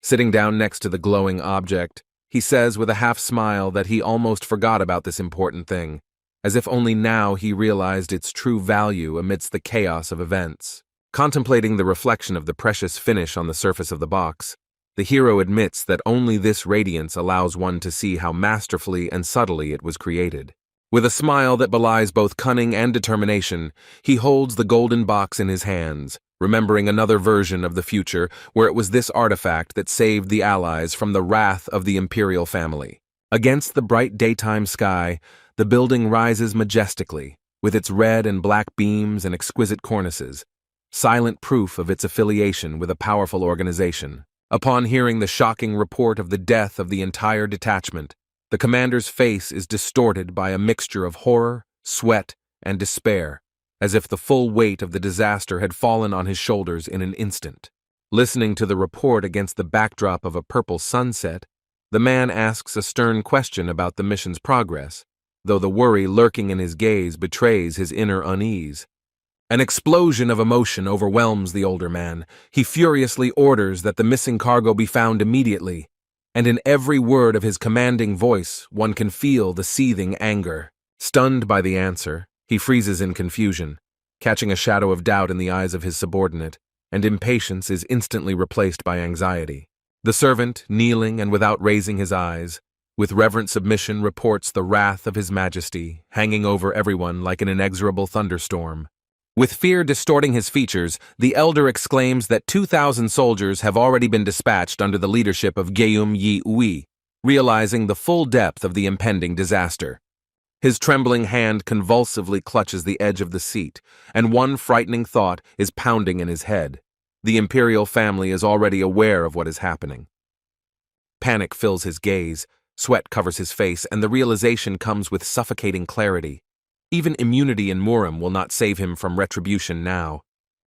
Sitting down next to the glowing object, he says with a half-smile that he almost forgot about this important thing, as if only now he realized its true value amidst the chaos of events. Contemplating the reflection of the precious finish on the surface of the box, the hero admits that only this radiance allows one to see how masterfully and subtly it was created. With a smile that belies both cunning and determination, he holds the golden box in his hands, remembering another version of the future where it was this artifact that saved the Allies from the wrath of the Imperial family. Against the bright daytime sky, the building rises majestically, with its red and black beams and exquisite cornices, silent proof of its affiliation with a powerful organization. Upon hearing the shocking report of the death of the entire detachment, the commander's face is distorted by a mixture of horror, sweat, and despair, as if the full weight of the disaster had fallen on his shoulders in an instant. Listening to the report against the backdrop of a purple sunset, the man asks a stern question about the mission's progress, though the worry lurking in his gaze betrays his inner unease. An explosion of emotion overwhelms the older man. He furiously orders that the missing cargo be found immediately, and in every word of his commanding voice one can feel the seething anger. Stunned by the answer, he freezes in confusion, catching a shadow of doubt in the eyes of his subordinate, and impatience is instantly replaced by anxiety. The servant, kneeling and without raising his eyes, with reverent submission reports the wrath of his majesty, hanging over everyone like an inexorable thunderstorm. With fear distorting his features, the elder exclaims that 2,000 soldiers have already been dispatched under the leadership of Geum Yi Ui, realizing the full depth of the impending disaster. His trembling hand convulsively clutches the edge of the seat, and one frightening thought is pounding in his head. The imperial family is already aware of what is happening. Panic fills his gaze, sweat covers his face, and the realization comes with suffocating clarity. Even immunity in Murim will not save him from retribution now.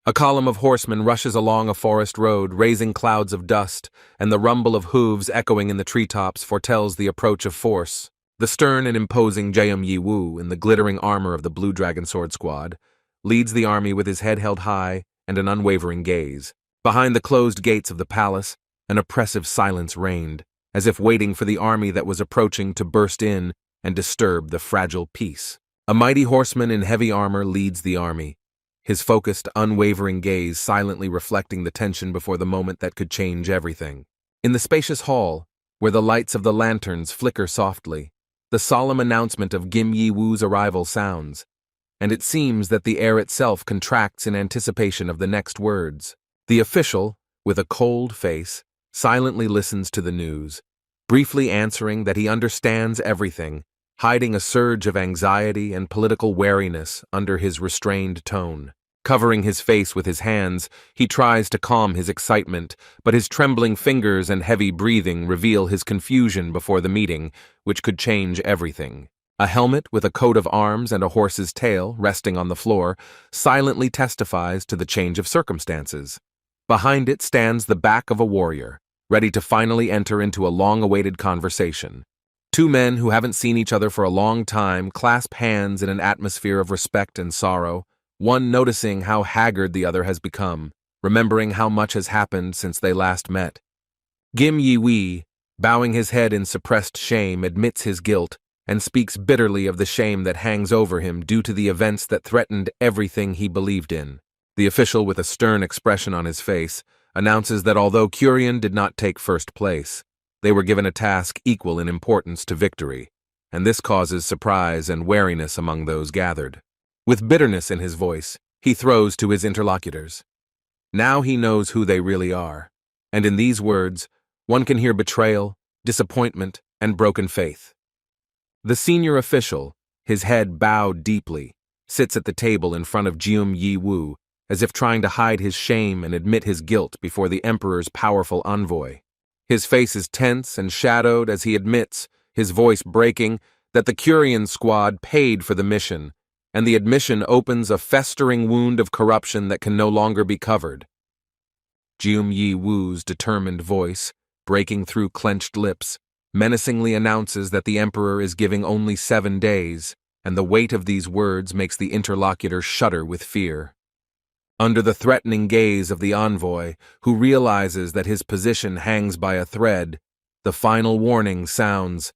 A column of horsemen rushes along a forest road, raising clouds of dust, and the rumble of hooves echoing in the treetops foretells the approach of force. The stern and imposing Jaeum Yi-woo, in the glittering armor of the Blue Dragon Sword Squad, leads the army with his head held high and an unwavering gaze. Behind the closed gates of the palace, an oppressive silence reigned, as if waiting for the army that was approaching to burst in and disturb the fragile peace. A mighty horseman in heavy armor leads the army, his focused, unwavering gaze silently reflecting the tension before the moment that could change everything. In the spacious hall, where the lights of the lanterns flicker softly, the solemn announcement of Gim Yi-woo's arrival sounds, and it seems that the air itself contracts in anticipation of the next words. The official, with a cold face, silently listens to the news, briefly answering that he understands everything, hiding a surge of anxiety and political wariness under his restrained tone. Covering his face with his hands, he tries to calm his excitement, but his trembling fingers and heavy breathing reveal his confusion before the meeting, which could change everything. A helmet with a coat of arms and a horse's tail resting on the floor silently testifies to the change of circumstances. Behind it stands the back of a warrior, ready to finally enter into a long-awaited conversation. Two men who haven't seen each other for a long time clasp hands in an atmosphere of respect and sorrow, one noticing how haggard the other has become. remembering how much has happened since they last met. Gim Yi, bowing his head in suppressed shame, admits his guilt and speaks bitterly of the shame that hangs over him due to the events that threatened everything he believed in. The official, with a stern expression on his face, announces that although Curian did not take first place, they were given a task equal in importance to victory, and this causes surprise and wariness among those gathered. With bitterness in his voice, he throws to his interlocutors. Now he knows who they really are, and in these words, one can hear betrayal, disappointment, and broken faith. The senior official, his head bowed deeply, sits at the table in front of Jium Yi-woo, as if trying to hide his shame and admit his guilt before the emperor's powerful envoy. His face is tense and shadowed as he admits, his voice breaking, that the Curian squad paid for the mission, and the admission opens a festering wound of corruption that can no longer be covered. Jium Yi-woo's determined voice, breaking through clenched lips, menacingly announces that the emperor is giving only 7 days, and the weight of these words makes the interlocutor shudder with fear. Under the threatening gaze of the envoy, who realizes that his position hangs by a thread, the final warning sounds,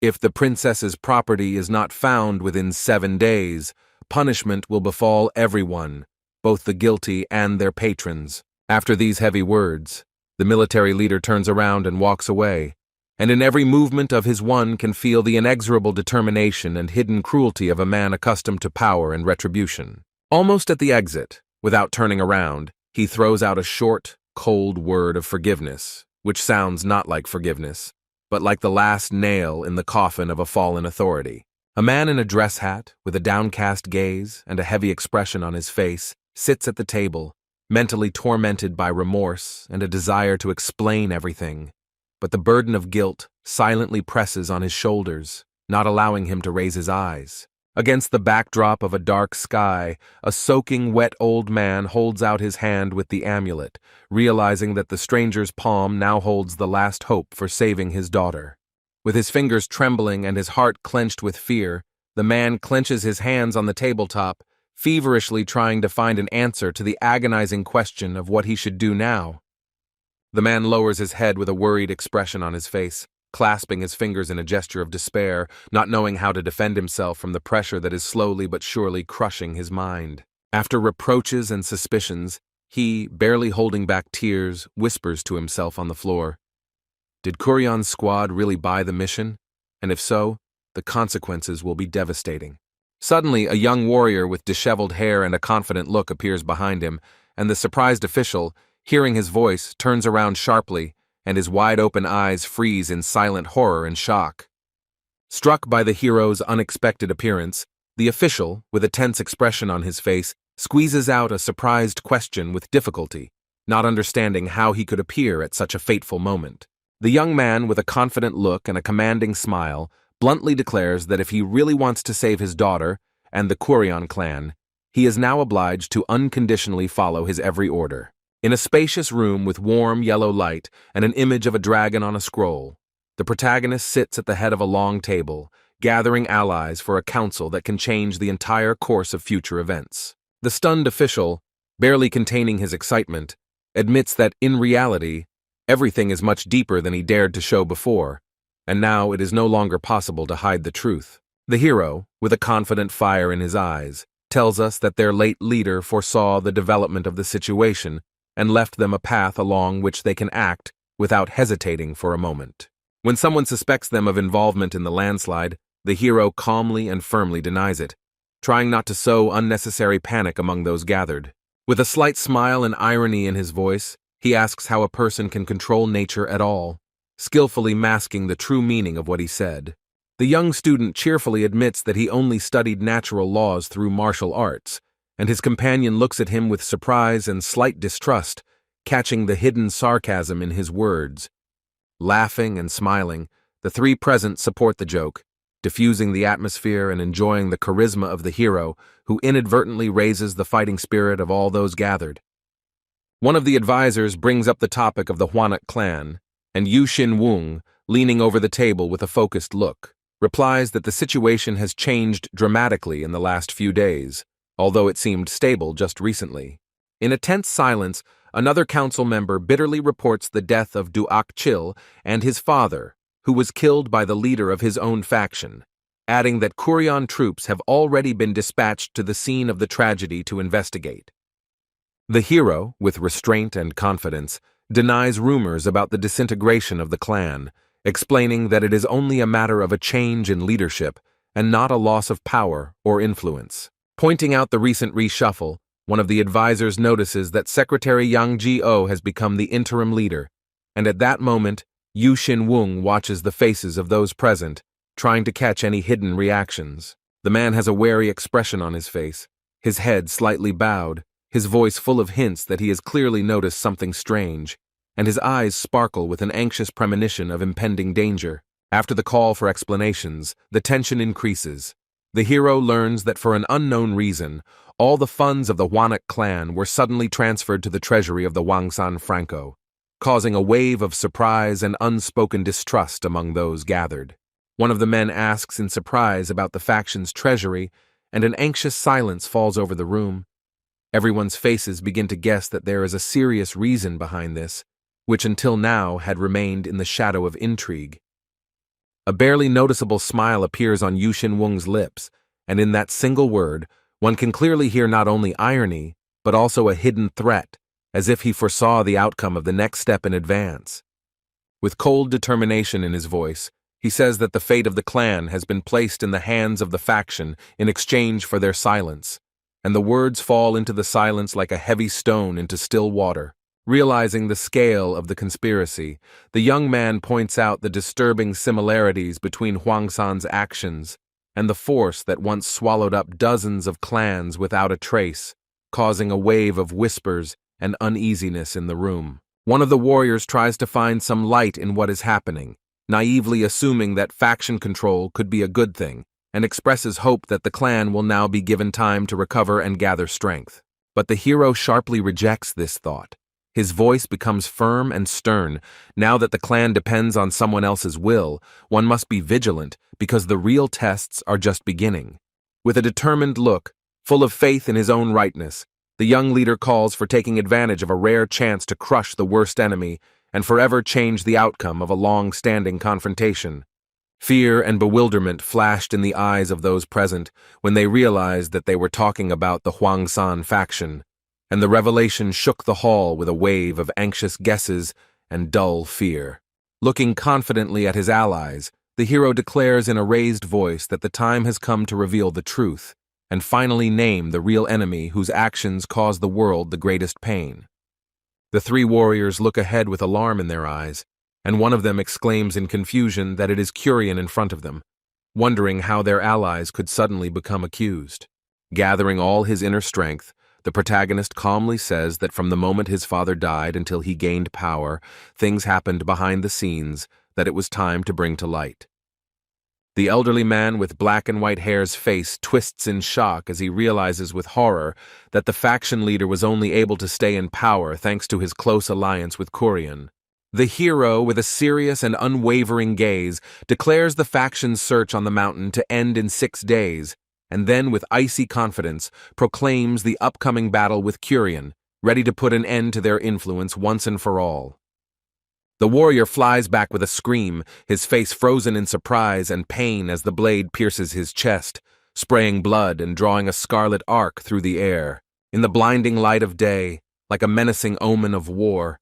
"If the princess's property is not found within 7 days, punishment will befall everyone, both the guilty and their patrons." After these heavy words, the military leader turns around and walks away, and in every movement of his one can feel the inexorable determination and hidden cruelty of a man accustomed to power and retribution. Almost at the exit, without turning around, he throws out a short, cold word of forgiveness, which sounds not like forgiveness, but like the last nail in the coffin of a fallen authority. A man in a dress hat, with a downcast gaze and a heavy expression on his face, sits at the table, mentally tormented by remorse and a desire to explain everything. But the burden of guilt silently presses on his shoulders, not allowing him to raise his eyes. Against the backdrop of a dark sky, a soaking wet old man holds out his hand with the amulet, realizing that the stranger's palm now holds the last hope for saving his daughter. With his fingers trembling and his heart clenched with fear, the man clenches his hands on the tabletop, feverishly trying to find an answer to the agonizing question of what he should do now. The man lowers his head with a worried expression on his face, clasping his fingers in a gesture of despair, not knowing how to defend himself from the pressure that is slowly but surely crushing his mind. After reproaches and suspicions, he, barely holding back tears, whispers to himself on the floor, "Did Kurion's squad really buy the mission? And if so, the consequences will be devastating." Suddenly, a young warrior with disheveled hair and a confident look appears behind him, and the surprised official, hearing his voice, turns around sharply, and his wide-open eyes freeze in silent horror and shock. Struck by the hero's unexpected appearance, the official, with a tense expression on his face, squeezes out a surprised question with difficulty, not understanding how he could appear at such a fateful moment. The young man, with a confident look and a commanding smile, bluntly declares that if he really wants to save his daughter and the Kurion clan, he is now obliged to unconditionally follow his every order. In a spacious room with warm yellow light and an image of a dragon on a scroll, the protagonist sits at the head of a long table, gathering allies for a council that can change the entire course of future events. The stunned official, barely containing his excitement, admits that, in reality, everything is much deeper than he dared to show before, and now it is no longer possible to hide the truth. The hero, with a confident fire in his eyes, tells us that their late leader foresaw the development of the situation and left them a path along which they can act without hesitating for a moment. When someone suspects them of involvement in the landslide, the hero calmly and firmly denies it, trying not to sow unnecessary panic among those gathered. With a slight smile and irony in his voice, he asks how a person can control nature at all, skillfully masking the true meaning of what he said. The young student cheerfully admits that he only studied natural laws through martial arts, and his companion looks at him with surprise and slight distrust, catching the hidden sarcasm in his words. Laughing and smiling, the three present support the joke, diffusing the atmosphere and enjoying the charisma of the hero, who inadvertently raises the fighting spirit of all those gathered. One of the advisors brings up the topic of the Hwanuk clan, and Yu Xin-wung, leaning over the table with a focused look, replies that the situation has changed dramatically in the last few days, although it seemed stable just recently. In a tense silence, another council member bitterly reports the death of Duak Chil and his father, who was killed by the leader of his own faction, adding that Kuryan troops have already been dispatched to the scene of the tragedy to investigate. The hero, with restraint and confidence, denies rumors about the disintegration of the clan, explaining that it is only a matter of a change in leadership and not a loss of power or influence. Pointing out the recent reshuffle, one of the advisors notices that Secretary Yang Ji-o has become the interim leader, and at that moment, Yu Xin-wung watches the faces of those present, trying to catch any hidden reactions. The man has a wary expression on his face, his head slightly bowed, his voice full of hints that he has clearly noticed something strange, and his eyes sparkle with an anxious premonition of impending danger. After the call for explanations, the tension increases. The hero learns that for an unknown reason, all the funds of the Wanak clan were suddenly transferred to the treasury of the Wangsan Franco, causing a wave of surprise and unspoken distrust among those gathered. One of the men asks in surprise about the faction's treasury, and an anxious silence falls over the room. Everyone's faces begin to guess that there is a serious reason behind this, which until now had remained in the shadow of intrigue. A barely noticeable smile appears on Yu Xin-wung's lips, and in that single word, one can clearly hear not only irony, but also a hidden threat, as if he foresaw the outcome of the next step in advance. With cold determination in his voice, he says that the fate of the clan has been placed in the hands of the faction in exchange for their silence, and the words fall into the silence like a heavy stone into still water. Realizing the scale of the conspiracy, the young man points out the disturbing similarities between Huangsan's actions and the force that once swallowed up dozens of clans without a trace, causing a wave of whispers and uneasiness in the room. One of the warriors tries to find some light in what is happening, naively assuming that faction control could be a good thing, and expresses hope that the clan will now be given time to recover and gather strength. But the hero sharply rejects this thought. His voice becomes firm and stern. Now that the clan depends on someone else's will, one must be vigilant because the real tests are just beginning. With a determined look, full of faith in his own rightness, the young leader calls for taking advantage of a rare chance to crush the worst enemy and forever change the outcome of a long-standing confrontation. Fear and bewilderment flashed in the eyes of those present when they realized that they were talking about the Huangsan faction, and the revelation shook the hall with a wave of anxious guesses and dull fear. Looking confidently at his allies, the hero declares in a raised voice that the time has come to reveal the truth, and finally name the real enemy whose actions cause the world the greatest pain. The three warriors look ahead with alarm in their eyes, and one of them exclaims in confusion that it is Kuryan in front of them, wondering how their allies could suddenly become accused. Gathering all his inner strength, the protagonist calmly says that from the moment his father died until he gained power, things happened behind the scenes that it was time to bring to light. The elderly man with black and white hair's face twists in shock as he realizes with horror that the faction leader was only able to stay in power thanks to his close alliance with Kuryan. The hero, with a serious and unwavering gaze, declares the faction's search on the mountain to end in 6 days, and then with icy confidence proclaims the upcoming battle with Kuryan, ready to put an end to their influence once and for all. The warrior flies back with a scream, his face frozen in surprise and pain as the blade pierces his chest, spraying blood and drawing a scarlet arc through the air. In the blinding light of day, like a menacing omen of war,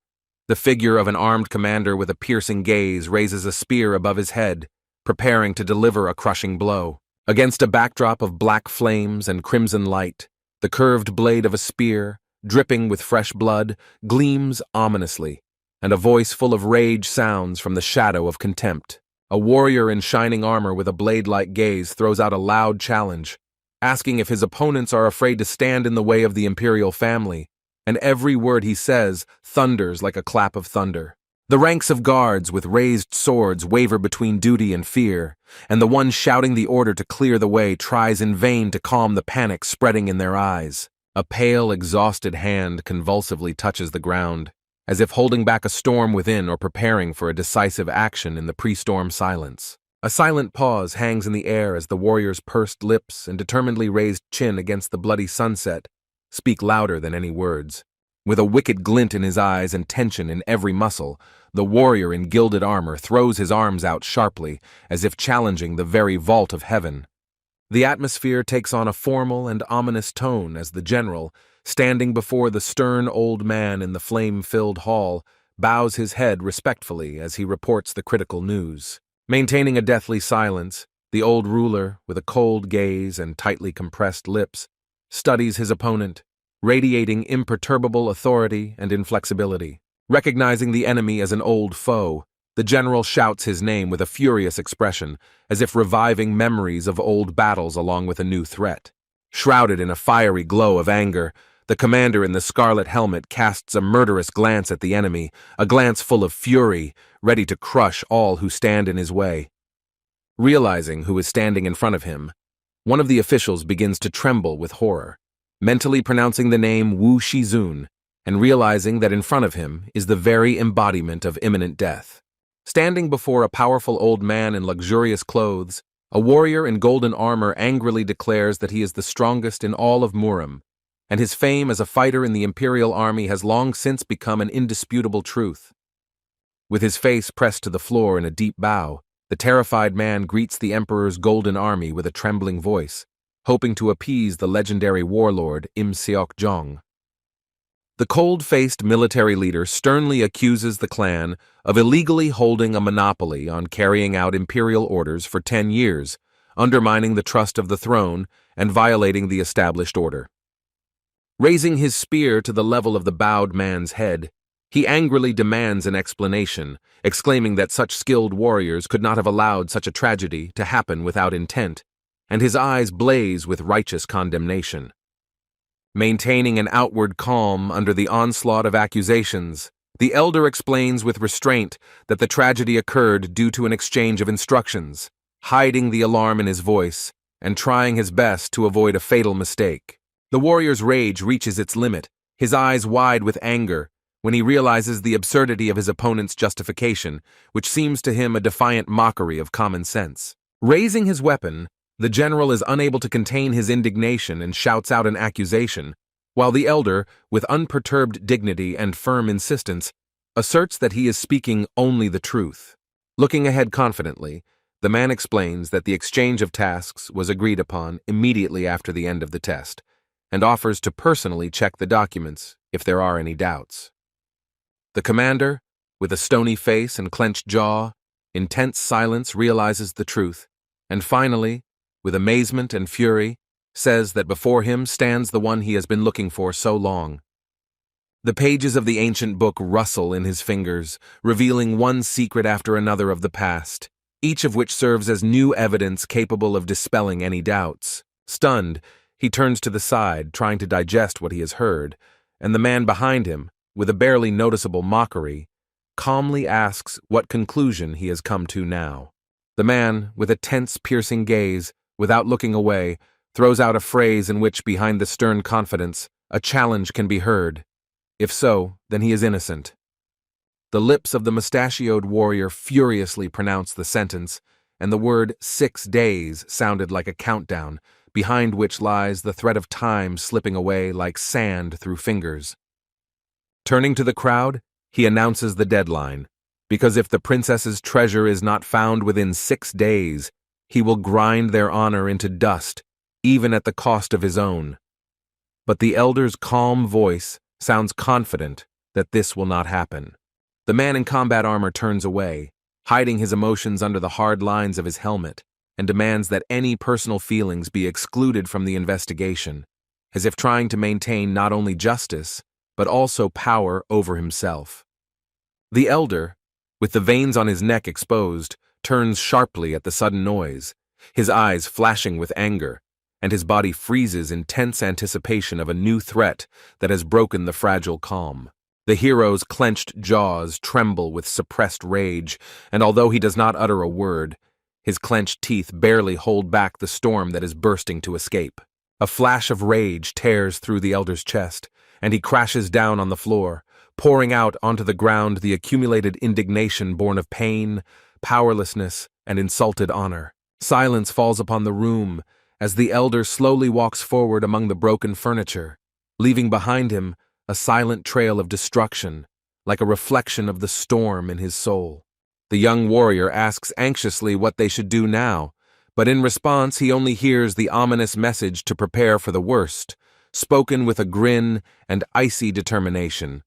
the figure of an armed commander with a piercing gaze raises a spear above his head, preparing to deliver a crushing blow. Against a backdrop of black flames and crimson light, the curved blade of a spear, dripping with fresh blood, gleams ominously, and a voice full of rage sounds from the shadow of contempt. A warrior in shining armor with a blade-like gaze throws out a loud challenge, asking if his opponents are afraid to stand in the way of the imperial family, and every word he says thunders like a clap of thunder. The ranks of guards with raised swords waver between duty and fear, and the one shouting the order to clear the way tries in vain to calm the panic spreading in their eyes. A pale, exhausted hand convulsively touches the ground, as if holding back a storm within or preparing for a decisive action in the pre-storm silence. A silent pause hangs in the air as the warrior's pursed lips and determinedly raised chin against the bloody sunset speak louder than any words. With a wicked glint in his eyes and tension in every muscle, the warrior in gilded armor throws his arms out sharply, as if challenging the very vault of heaven. The atmosphere takes on a formal and ominous tone as the general, standing before the stern old man in the flame-filled hall, bows his head respectfully as he reports the critical news. Maintaining a deathly silence, the old ruler, with a cold gaze and tightly compressed lips, studies his opponent, radiating imperturbable authority and inflexibility. Recognizing the enemy as an old foe, the general shouts his name with a furious expression, as if reviving memories of old battles along with a new threat. Shrouded in a fiery glow of anger, the commander in the scarlet helmet casts a murderous glance at the enemy, a glance full of fury, ready to crush all who stand in his way. Realizing who is standing in front of him, one of the officials begins to tremble with horror, mentally pronouncing the name Wu Shizun, and realizing that in front of him is the very embodiment of imminent death. Standing before a powerful old man in luxurious clothes, a warrior in golden armor angrily declares that he is the strongest in all of Murim, and his fame as a fighter in the imperial army has long since become an indisputable truth. With his face pressed to the floor in a deep bow, the terrified man greets the emperor's golden army with a trembling voice, hoping to appease the legendary warlord Im Seok-jong. The cold-faced military leader sternly accuses the clan of illegally holding a monopoly on carrying out imperial orders for 10 years, undermining the trust of the throne and violating the established order. Raising his spear to the level of the bowed man's head, he angrily demands an explanation, exclaiming that such skilled warriors could not have allowed such a tragedy to happen without intent, and his eyes blaze with righteous condemnation. Maintaining an outward calm under the onslaught of accusations, the elder explains with restraint that the tragedy occurred due to an exchange of instructions, hiding the alarm in his voice and trying his best to avoid a fatal mistake. The warrior's rage reaches its limit, his eyes wide with anger, when he realizes the absurdity of his opponent's justification, which seems to him a defiant mockery of common sense. Raising his weapon, the general is unable to contain his indignation and shouts out an accusation, while the elder, with unperturbed dignity and firm insistence, asserts that he is speaking only the truth. Looking ahead confidently, the man explains that the exchange of tasks was agreed upon immediately after the end of the test, and offers to personally check the documents if there are any doubts. The commander, with a stony face and clenched jaw, in tense silence realizes the truth, and finally, with amazement and fury, says that before him stands the one he has been looking for so long. The pages of the ancient book rustle in his fingers, revealing one secret after another of the past, each of which serves as new evidence capable of dispelling any doubts. Stunned, he turns to the side, trying to digest what he has heard, and the man behind him, with a barely noticeable mockery, calmly asks what conclusion he has come to now. The man, with a tense, piercing gaze, without looking away, throws out a phrase in which, behind the stern confidence, a challenge can be heard. If so, then he is innocent. The lips of the mustachioed warrior furiously pronounced the sentence, and the word 6 days sounded like a countdown, behind which lies the thread of time slipping away like sand through fingers. Turning to the crowd, he announces the deadline, because if the princess's treasure is not found within 6 days, he will grind their honor into dust, even at the cost of his own. But the elder's calm voice sounds confident that this will not happen. The man in combat armor turns away, hiding his emotions under the hard lines of his helmet, and demands that any personal feelings be excluded from the investigation, as if trying to maintain not only justice, but also power over himself. The elder, with the veins on his neck exposed, turns sharply at the sudden noise, his eyes flashing with anger, and his body freezes in tense anticipation of a new threat that has broken the fragile calm. The hero's clenched jaws tremble with suppressed rage, and although he does not utter a word, his clenched teeth barely hold back the storm that is bursting to escape. A flash of rage tears through the elder's chest, and he crashes down on the floor, pouring out onto the ground the accumulated indignation born of pain, powerlessness, and insulted honor. Silence falls upon the room as the elder slowly walks forward among the broken furniture, leaving behind him a silent trail of destruction, like a reflection of the storm in his soul. The young warrior asks anxiously what they should do now, but in response he only hears the ominous message to prepare for the worst, spoken with a grin and icy determination.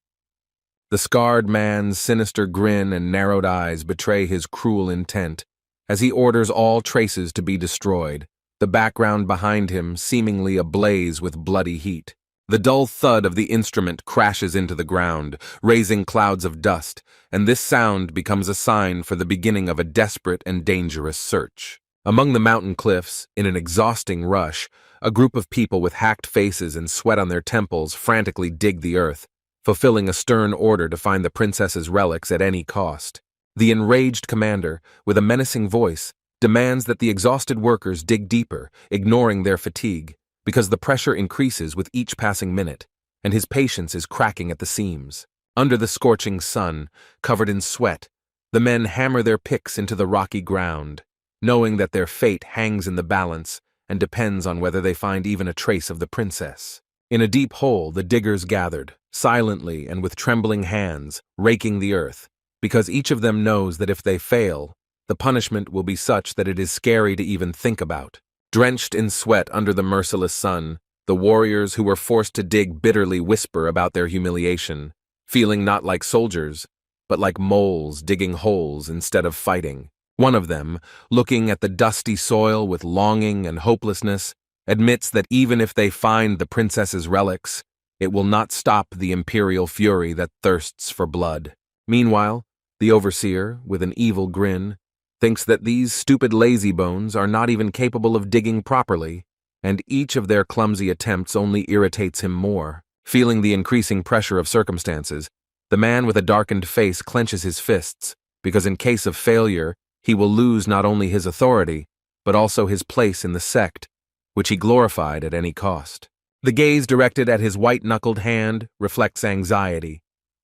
The scarred man's sinister grin and narrowed eyes betray his cruel intent, as he orders all traces to be destroyed, the background behind him seemingly ablaze with bloody heat. The dull thud of the instrument crashes into the ground, raising clouds of dust, and this sound becomes a sign for the beginning of a desperate and dangerous search. Among the mountain cliffs, in an exhausting rush, a group of people with hacked faces and sweat on their temples frantically dig the earth, fulfilling a stern order to find the princess's relics at any cost. The enraged commander, with a menacing voice, demands that the exhausted workers dig deeper, ignoring their fatigue, because the pressure increases with each passing minute, and his patience is cracking at the seams. Under the scorching sun, covered in sweat, the men hammer their picks into the rocky ground, knowing that their fate hangs in the balance and depends on whether they find even a trace of the princess. In a deep hole, the diggers gathered, silently and with trembling hands, raking the earth, because each of them knows that if they fail, the punishment will be such that it is scary to even think about. Drenched in sweat under the merciless sun, the warriors who were forced to dig bitterly whisper about their humiliation, feeling not like soldiers, but like moles digging holes instead of fighting. One of them, looking at the dusty soil with longing and hopelessness, admits that even if they find the princess's relics, it will not stop the imperial fury that thirsts for blood. Meanwhile, the overseer, with an evil grin, thinks that these stupid lazybones are not even capable of digging properly, and each of their clumsy attempts only irritates him more. Feeling the increasing pressure of circumstances, the man with a darkened face clenches his fists, because in case of failure, he will lose not only his authority, but also his place in the sect, which he glorified at any cost. The gaze directed at his white-knuckled hand reflects anxiety,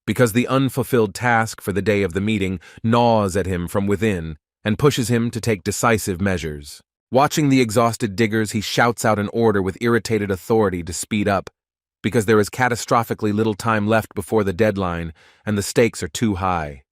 because the unfulfilled task for the day of the meeting gnaws at him from within and pushes him to take decisive measures. Watching the exhausted diggers, he shouts out an order with irritated authority to speed up, because there is catastrophically little time left before the deadline and the stakes are too high.